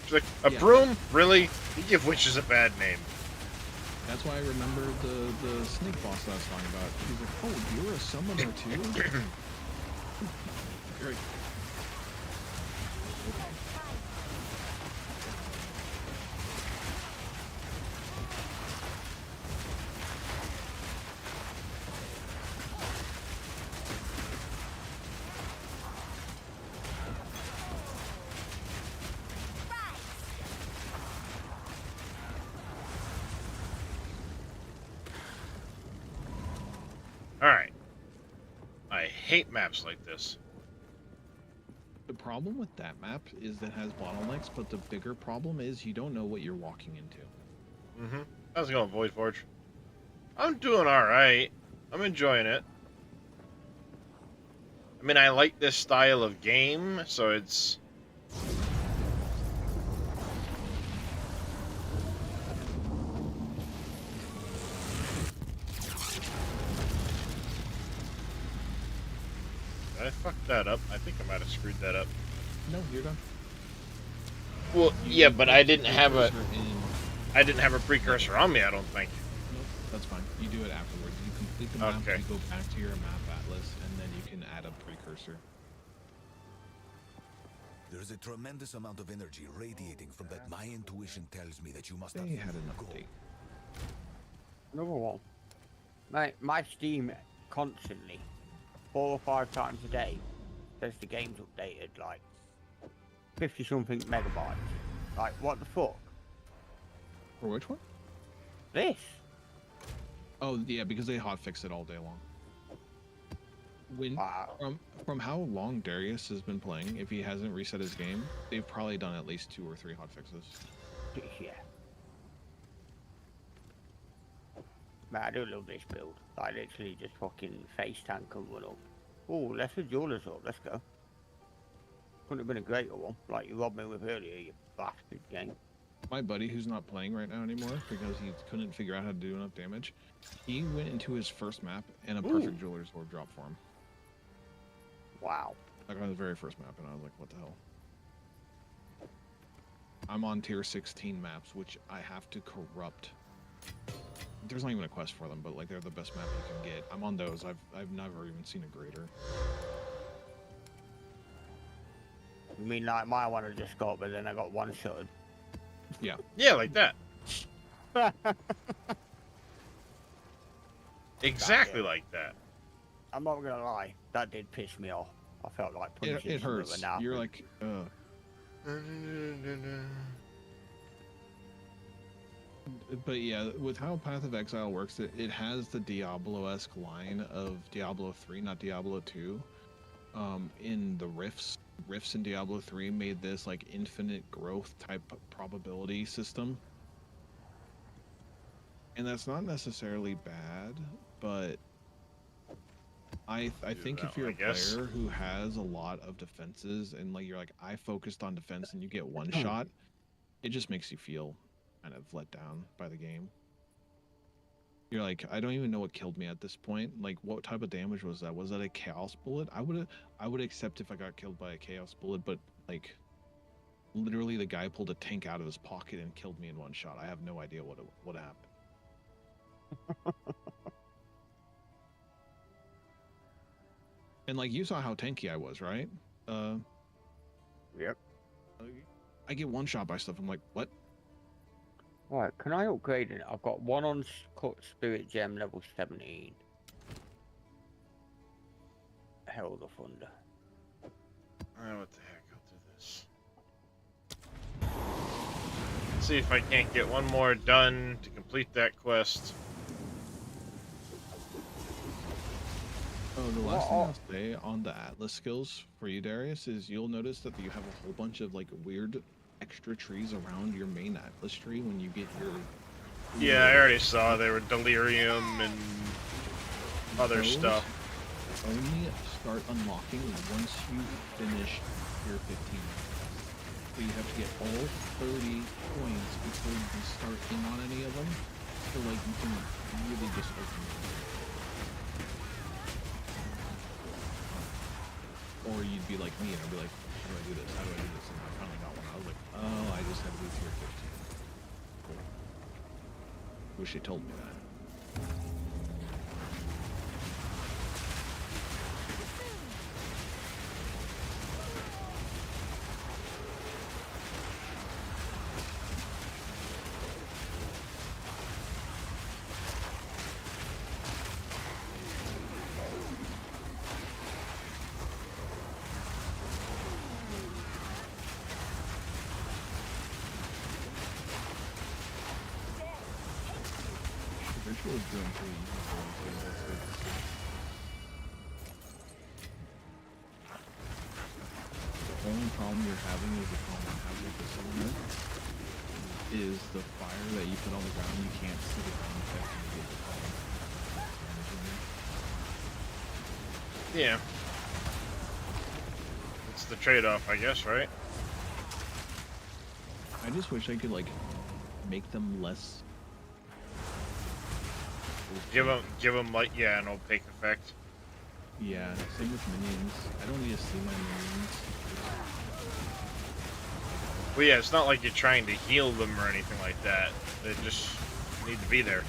She's like, a broom? Really? You give witches a bad name. That's why I remember the snake boss I was talking about. He's like, oh, you're a summoner too? Great. Alright. I hate maps like this. The problem with that map is that it has bottlenecks, but the bigger problem is you don't know what you're walking into. Mm-hmm. How's it going, Void Forge? I'm doing alright. I'm enjoying it. I mean, I like this style of game, so it's... Did I fuck that up? I think I might have screwed that up. No, you're done. Well, yeah, but I didn't have a precursor on me, I don't think. Nope, that's fine. You do it afterwards. You complete the map, you go back to your map atlas, and then you can add a precursor. There's a tremendous amount of energy radiating from that. My intuition tells me that you must They had an update. Another one. Mate, my Steam constantly, 4 or 5 times a day, says the game's updated like 50 something megabytes. Like, what the fuck? For which one? This. Oh, yeah, because they hotfix it all day long. When from how long Darius has been playing, if he hasn't reset his game, they've probably done at least 2 or 3 hotfixes. Yeah. Man, I do love this build. I literally just fucking face tank and run up. Oh, let's the jewelers up. Let's go. Couldn't have been a greater one, like you robbed me with earlier, you bastard game. My buddy, who's not playing right now anymore because he couldn't figure out how to do enough damage, he went into his first map and a perfect jeweler's orb dropped for him. Wow. Like on his very first map, and I was like, what the hell? I'm on tier 16 maps, which I have to corrupt. There's not even a quest for them, but like they're the best map you can get. I'm on those. I've never even seen a greater. You mean like my one I just got, but then I got one shot. Yeah. Yeah, like that. Exactly like that. I'm not gonna lie, that did piss me off. I felt like punching it hurts. You're like, But yeah, with how Path of Exile works, it has the Diablo-esque line of Diablo 3, not Diablo 2. In the rifts in Diablo 3 made this like infinite growth type probability system. And that's not necessarily bad, but I think if you're a guess. player who has a lot of defenses and like you're like I focused on defense and you get one shot, it just makes you feel kind of let down by the game. You're like, I don't even know what killed me at this point. Like, what type of damage was that? Was that a chaos bullet? I would accept if I got killed by a chaos bullet, but like, literally the guy pulled a tank out of his pocket and killed me in one shot. I have no idea what happened. And like, you saw how tanky I was, right? Yep. I get one shot by stuff. I'm like, what? Right, can I upgrade it? I've got one on Spirit Gem level 17. Hell of the Thunder. What the heck? I'll do this. Let's see if I can't get one more done to complete that quest. Oh, the last thing I'll say on the Atlas skills for you, Darius, is you'll notice that you have a whole bunch of like weird extra trees around your main Atlas tree when you get your... Yeah, I already saw there were delirium and other stuff. Only start unlocking once you finish tier 15. So you have to get all 30 points before you can start in on any of them. So like you can really just open them. Or you'd be like me and I'd be like, how do I do this? How do I do this? And I finally got one. I was like, oh, I just had to be tier 15. Cool. Wish they told me that. Ritual is doing pretty easy for me too. That's good to see. The only problem you're having is the problem I have with this element is the fire that you put on the ground. You can't see the ground effect when you get the problem. Yeah. It's the trade-off, I guess, right? I just wish I could like make them less. Give them like, yeah, an opaque effect. Yeah, same with minions. I don't need to see my minions. Well, yeah, it's not like you're trying to heal them or anything like that. They just need to be there.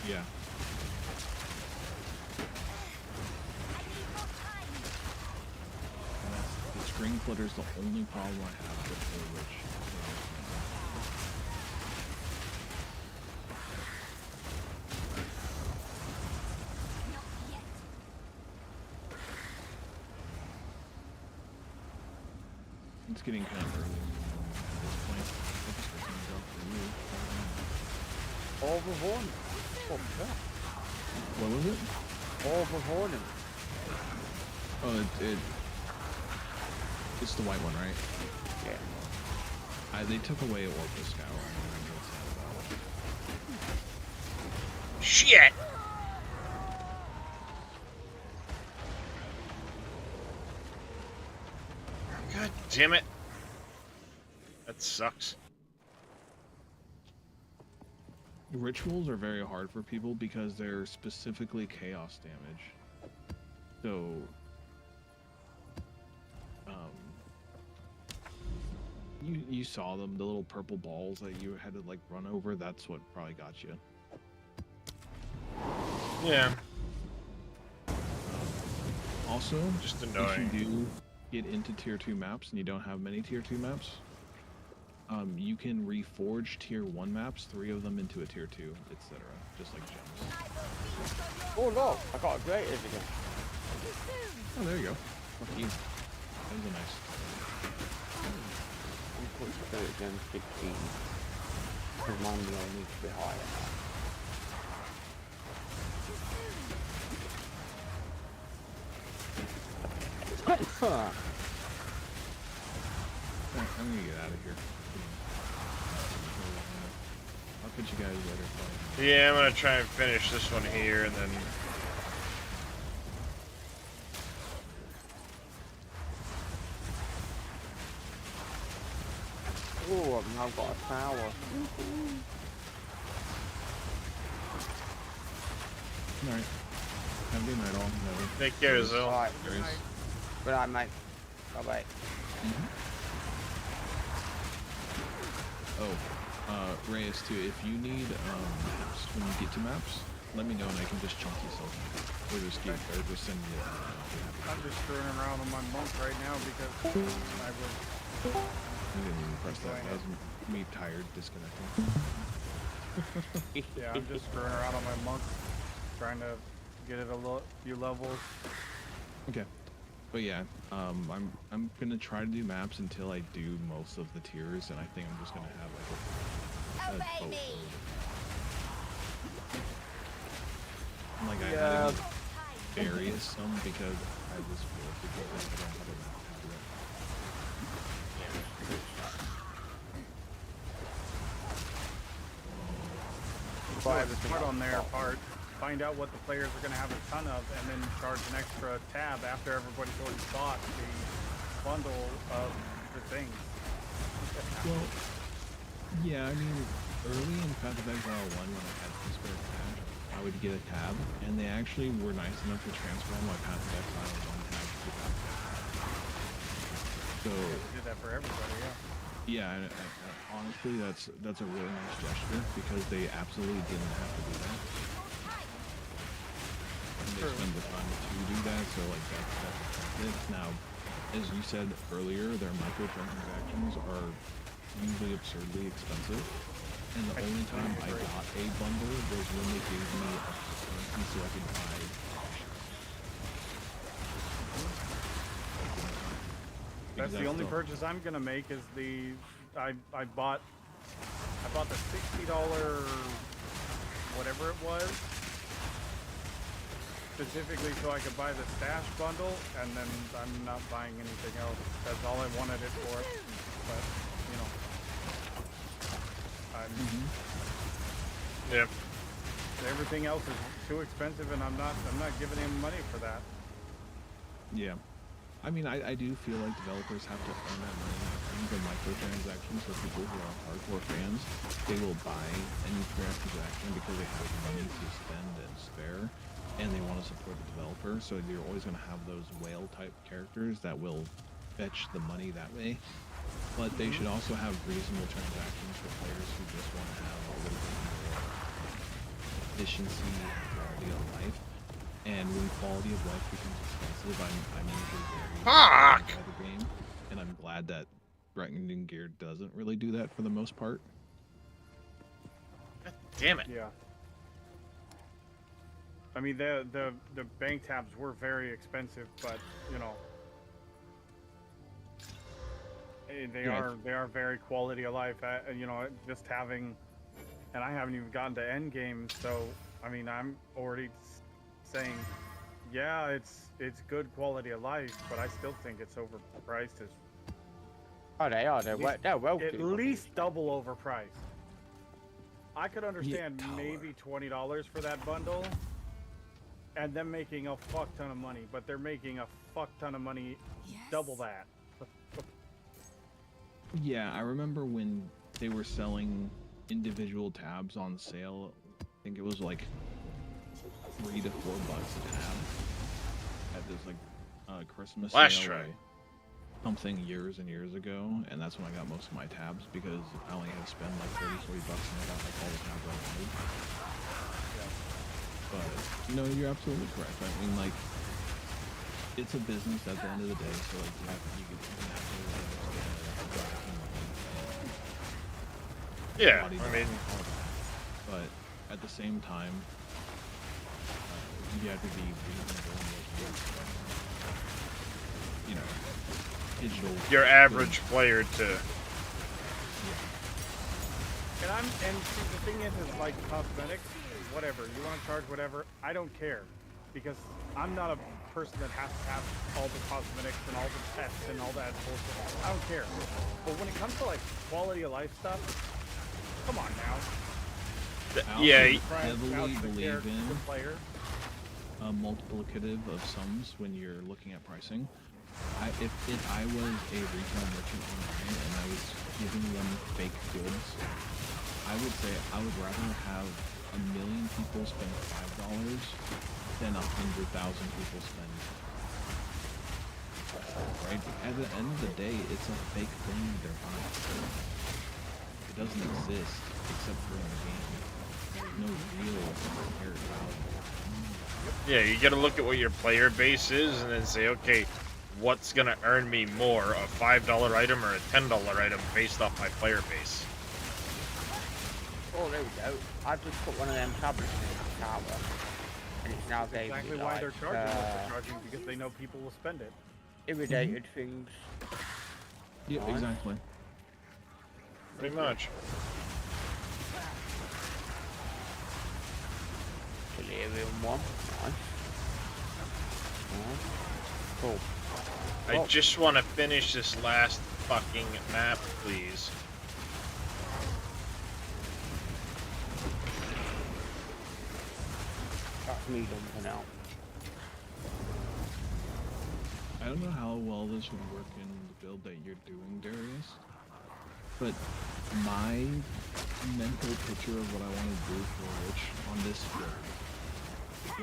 Yeah. And the screen clutter's the only problem I have with the Witch. It's getting kind of early at this point. I just got things up for you. Overhorn. What's that? What was it? Overhorn. Oh, it's the white one, right? Yeah. They took away Orca Scour. Shit! God damn it. That sucks. Rituals are very hard for people because they're specifically chaos damage. So, you saw them, the little purple balls that you had to like run over. That's what probably got you. Yeah. Also, just annoying. If you do get into tier 2 maps and you don't have many tier 2 maps, you can reforge tier 1 maps, 3 of them into a tier 2, etc. Just like gems. Oh look, I got a great again. Oh, there you go. Lucky you. That was a nice. Put Spirit Gem 16. Because mine will need to be higher now. I'm gonna get out of here. I'll catch you guys later. Yeah, I'm gonna try and finish this one here and then I've now got a tower. Alright. Have a good night, all. No. Take care, Zil. Alright. Good night, mate. Bye-bye. Oh, Reyes too, if you need maps, when you get to maps, let me know and I can just chunk you something. Or just send you I'm just screwing around on my monk right now because I didn't even press that. That was me tired, disconnecting. yeah, I'm just screwing around on my monk, trying to get it a few levels. Okay. But yeah, I'm gonna try to do maps until I do most of the tiers, and I think I'm just gonna have like a boatload. Like I had various some because I just feel like I don't have enough to do it. Start on their part. Find out what the players are going to have a ton of, and then charge an extra tab after everybody's already bought the bundle of the things. Well, yeah, I mean, early in Path of Exile 1, when I had some spare cash, I would get a tab, and they actually were nice enough to transfer all my Path of Exile 1 tabs to that. So they did that for everybody, yeah. Yeah, and honestly, that's a really nice gesture because they absolutely didn't have to do that. And they spend the time to do that, so like that's it. Now, as you said earlier, their microtransactions are usually absurdly expensive, and the only time I got a bundle was when they gave me a currency so I could buy. That's the only purchase I'm gonna make is the I bought the $60 whatever it was specifically so I could buy the stash bundle, and then I'm not buying anything else. That's all I wanted it for. But you know, yeah. Everything else is too expensive, and I'm not giving him money for that. Yeah. I mean, I do feel like developers have to earn that money. I think the microtransactions for people who are hardcore fans, they will buy any transaction because they have money to spend and spare, and they want to support the developer. So you're always going to have those whale-type characters that will fetch the money that way. But they should also have reasonable transactions for players who just want to have a little bit more efficiency and quality of life. And when quality of life becomes expensive, I'm usually very by the game, and I'm glad that Threatening Gear doesn't really do that for the most part. Damn it! Yeah. I mean, the bank tabs were very expensive, but you know, they are very quality of life. You know, just having, and I haven't even gotten to end game, so I mean, I'm already saying, yeah, it's good quality of life, but I still think it's overpriced. They're well at least double overpriced. I could understand maybe $20 for that bundle, and them making a fuck ton of money, but they're making a fuck ton of money, double that. Yeah, I remember when they were selling individual tabs on sale. I think it was like $3 to $4 a tab at this like Christmas sale or something years and years ago, and that's when I got most of my tabs because I only had to spend like $30-$40 and I got like all the tabs I wanted. But no, you're absolutely correct. I mean, like, it's a business at the end of the day, so like you can absolutely understand that. Yeah, I mean, but at the same time, you have to be reasonable in what you know, digital. Your average player to. And see, the thing is like cosmetics, whatever you want to charge, whatever. I don't care, because I'm not a person that has to have all the cosmetics and all the pets and all that bullshit. I don't care. But when it comes to like quality of life stuff, come on now. I heavily believe in a multiplicative of sums when you're looking at pricing. If I was a retail merchant online and I was giving them fake goods, I would say I would rather have 1 million people spend $5 than 100,000 people spend. Right? At the end of the day, it's a fake thing they're buying. It doesn't exist except for in the game. There's no real inherent value. Yeah, you gotta look at what your player base is and then say, okay, what's gonna earn me more, a $5 item or a $10 item based off my player base? Oh, there we go. I just put one of them tablets in the tower, and it's now gave me, Exactly why like, they're charging what they're charging, because they know people will spend it. irradiated things. Yeah, Nice. exactly. Pretty much. Delirium one. Nice. Cool. I just want to finish this last fucking map, please. That's me dumping out. I don't know how well this would work in the build that you're doing, Darius, but my mental picture of what I want to do for Rich on this build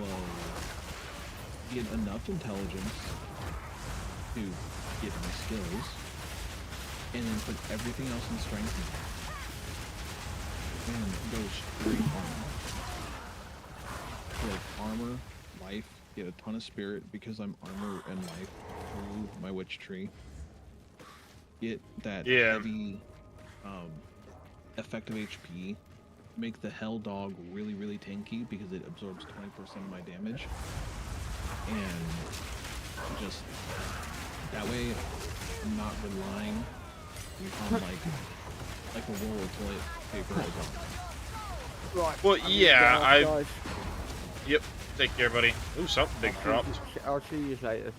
was get enough intelligence to get my skills, and then put everything else in strength and go straight armor. So like armor, life, get a ton of spirit because I'm armor and life through my witch tree. Get that heavy effective HP. Make the hell dog really, really tanky because it absorbs 20% of my damage. And just that way I'm not relying on like a roll of toilet paper or something. Right. Well, yeah, guys. Yep. Take care, buddy. Ooh, something big dropped. I'll see you later.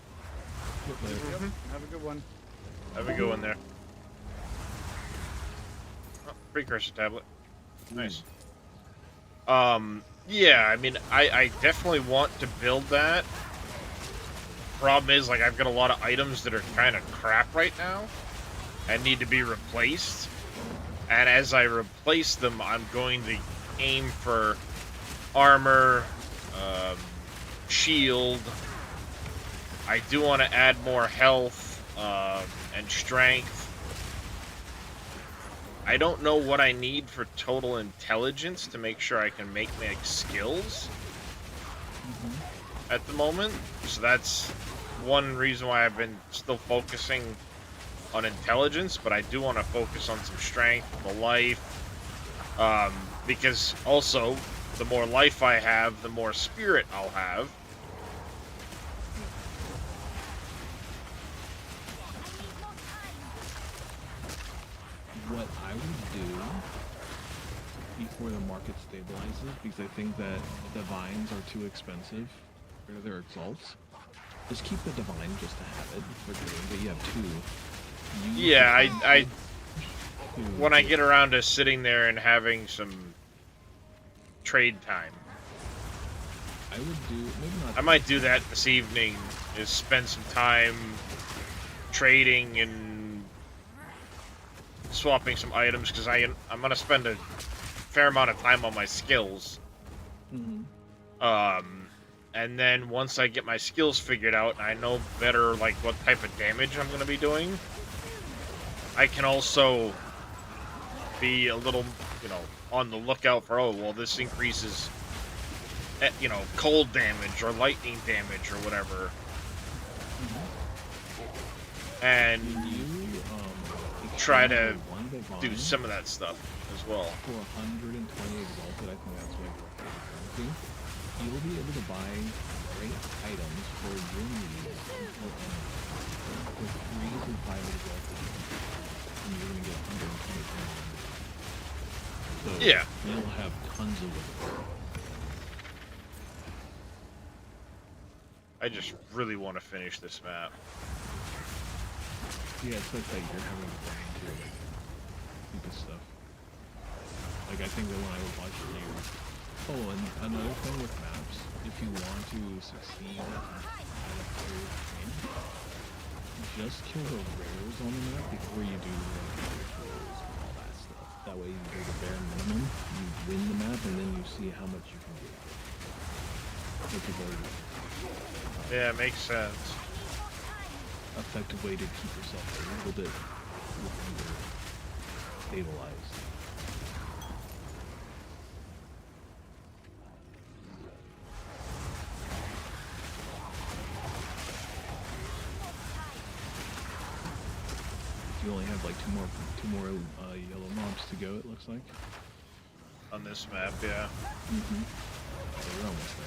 Yep. Have a good one. Have a good one there. Oh, precursor tablet. Nice. Yeah, I mean, I definitely want to build that. Problem is, like, I've got a lot of items that are kind of crap right now and need to be replaced. And as I replace them, I'm going to aim for armor, shield. I do want to add more health and strength. I don't know what I need for total intelligence to make sure I can make skills at the moment. So that's one reason why I've been still focusing on intelligence, but I do want to focus on some strength, the life, because also the more life I have, the more spirit I'll have. What I would do before the market stabilizes, because I think that divines are too expensive for their exalts, just keep the divine just to have it for doing, but you have two. Yeah, I when I get around to sitting there and having some trade time, I would do, maybe not. I might do that this evening, is spend some time trading and swapping some items, because I'm going to spend a fair amount of time on my skills. And then once I get my skills figured out and I know better, like, what type of damage I'm going to be doing, I can also be a little, you know, on the lookout for, oh, well, this increases, you know, cold damage or lightning damage or whatever. And try to do some of that stuff as well. For 120 exalted, I think that's what you're referring to. You will be able to buy great items for your needs until end. For 3 to 5 exalted, and you're going to get 120. So yeah, you'll have tons of it. I just really want to finish this map. Yeah, it's like that you're having to grind through like stupid stuff. Like I think that when I was watching you. Oh, and another thing with maps, if you want to succeed at a higher game, just kill the rares on the map before you do the rituals. That way you do the bare minimum, you win the map, and then you see how much you can get. Which is already Yeah, makes sense. effective way to keep yourself a little bit stabilized. You only have like two more yellow mobs to go. It looks like On this map, yeah. So we're almost there.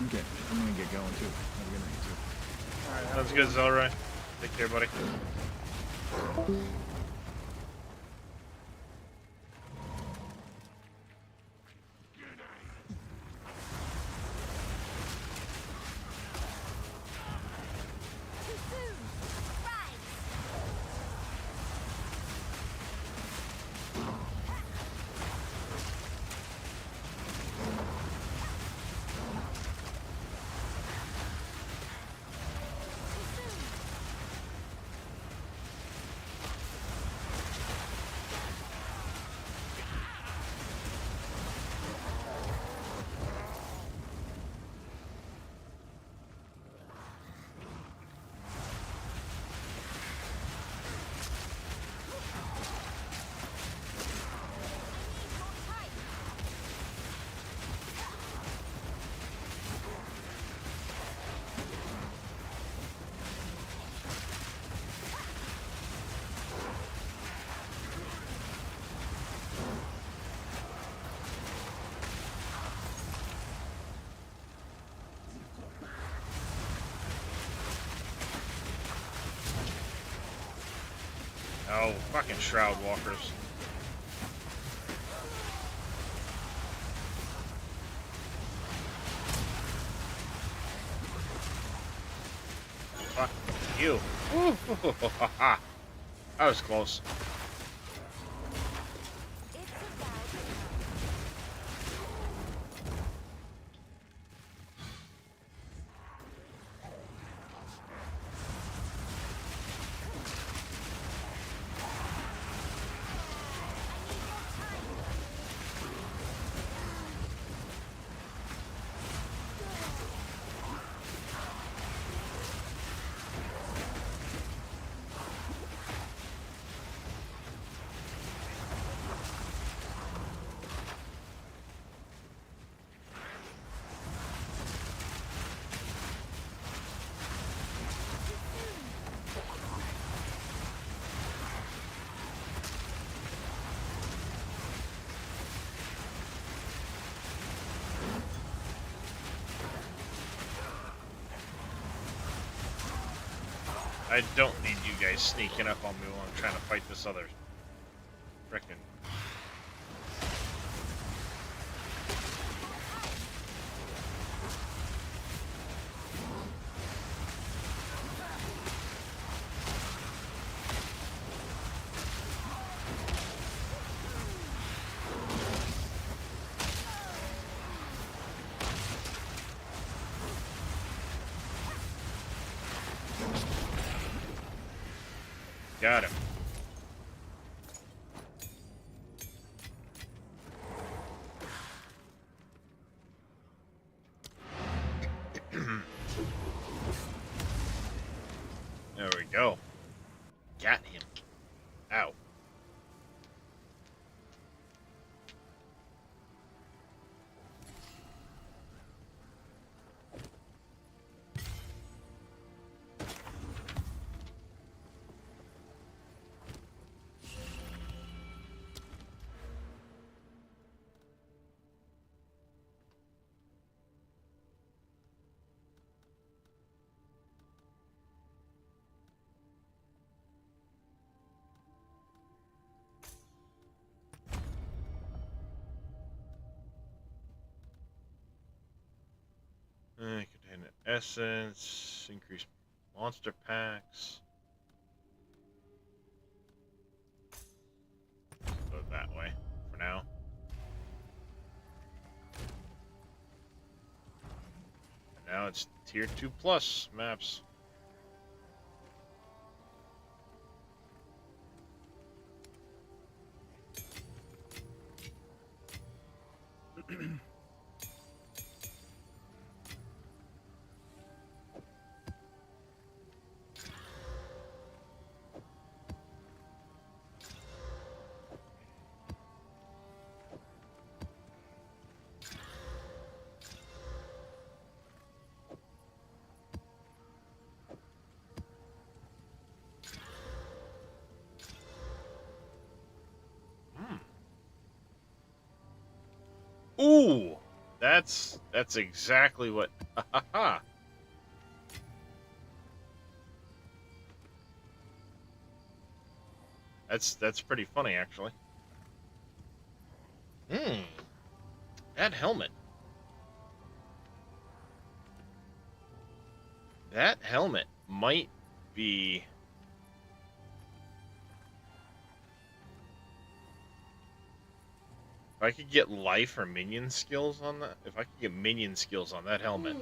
Okay, I'm gonna get going too. Have a good night too. Alright, sounds good, Zelroy. Take care, buddy. Oh, fucking Shroud Walkers. Fuck you. That was close. I don't need you guys sneaking up on me while I'm trying to fight this other frickin'. Got him. There we go. Got him. Ow. Contain an essence, increase monster packs. Go that way for now. Now it's tier 2 plus maps. Ooh, that's exactly what. That's pretty funny, actually. That helmet. That helmet might be. If I could get life or minion skills on that, if I could get minion skills on that helmet,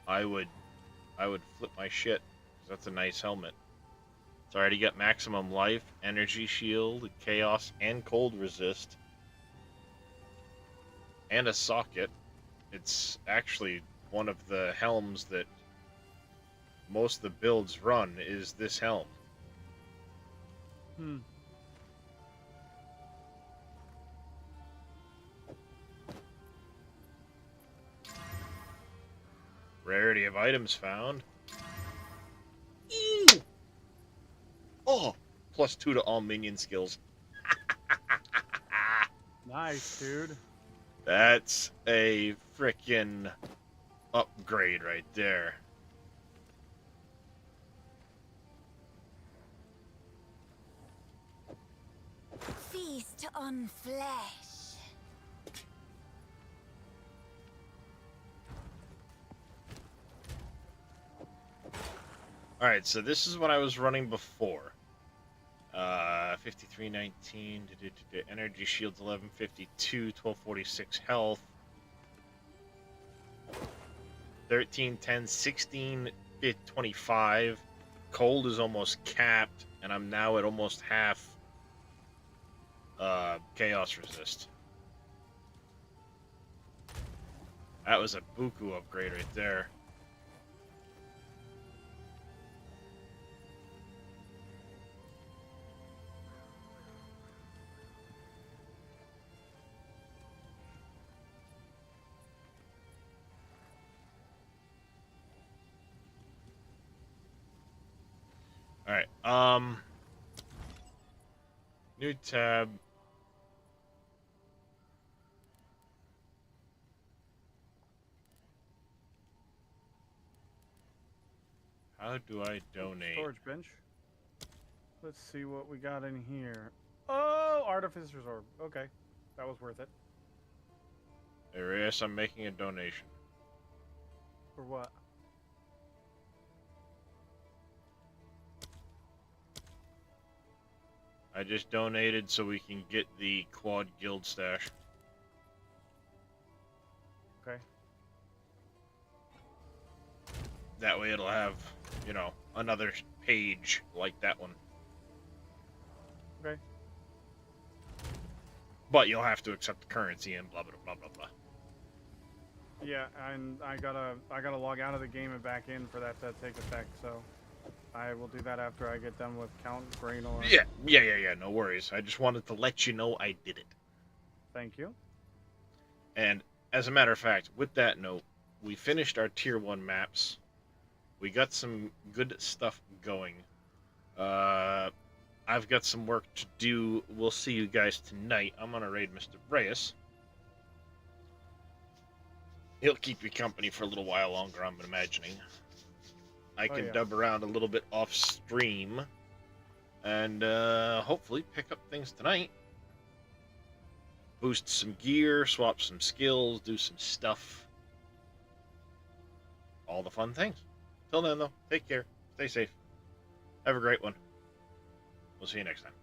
I would flip my shit. 'Cause that's a nice helmet. It's already got maximum life, energy shield, chaos, and cold resist, and a socket. It's actually one of the helms that most of the builds run is this helm. Rarity of items found. Ooh! Oh! +2 to all minion skills. Nice, dude. That's a frickin' upgrade right there. Feast on flesh. Alright, so this is what I was running before. 5319, energy shields 1152, 1246 health. 1310, 1625. Cold is almost capped, and I'm now at almost half chaos resist. That was a buku upgrade right there. Alright, new tab. How do I donate? Storage bench. Let's see what we got in here. Oh, Artificer's Orb. Okay, that was worth it. Arias, I'm making a donation. For what? I just donated so we can get the quad guild stash. Okay. That way it'll have, you know, another page like that one. Okay. But you'll have to accept the currency and blah blah blah blah blah. Yeah, and I gotta log out of the game and back in for that to take effect. So I will do that after I get done with Count Graynor. Yeah. No worries. I just wanted to let you know I did it. Thank you. And as a matter of fact, with that note, we finished our tier 1 maps. We got some good stuff going. I've got some work to do. We'll see you guys tonight. I'm gonna raid Mr. Reyes. He'll keep you company for a little while longer, I'm imagining. I can dub around a little bit off stream. And hopefully pick up things tonight. Boost some gear, swap some skills, do some stuff. All the fun things. Till then, though, take care. Stay safe. Have a great one. We'll see you next time.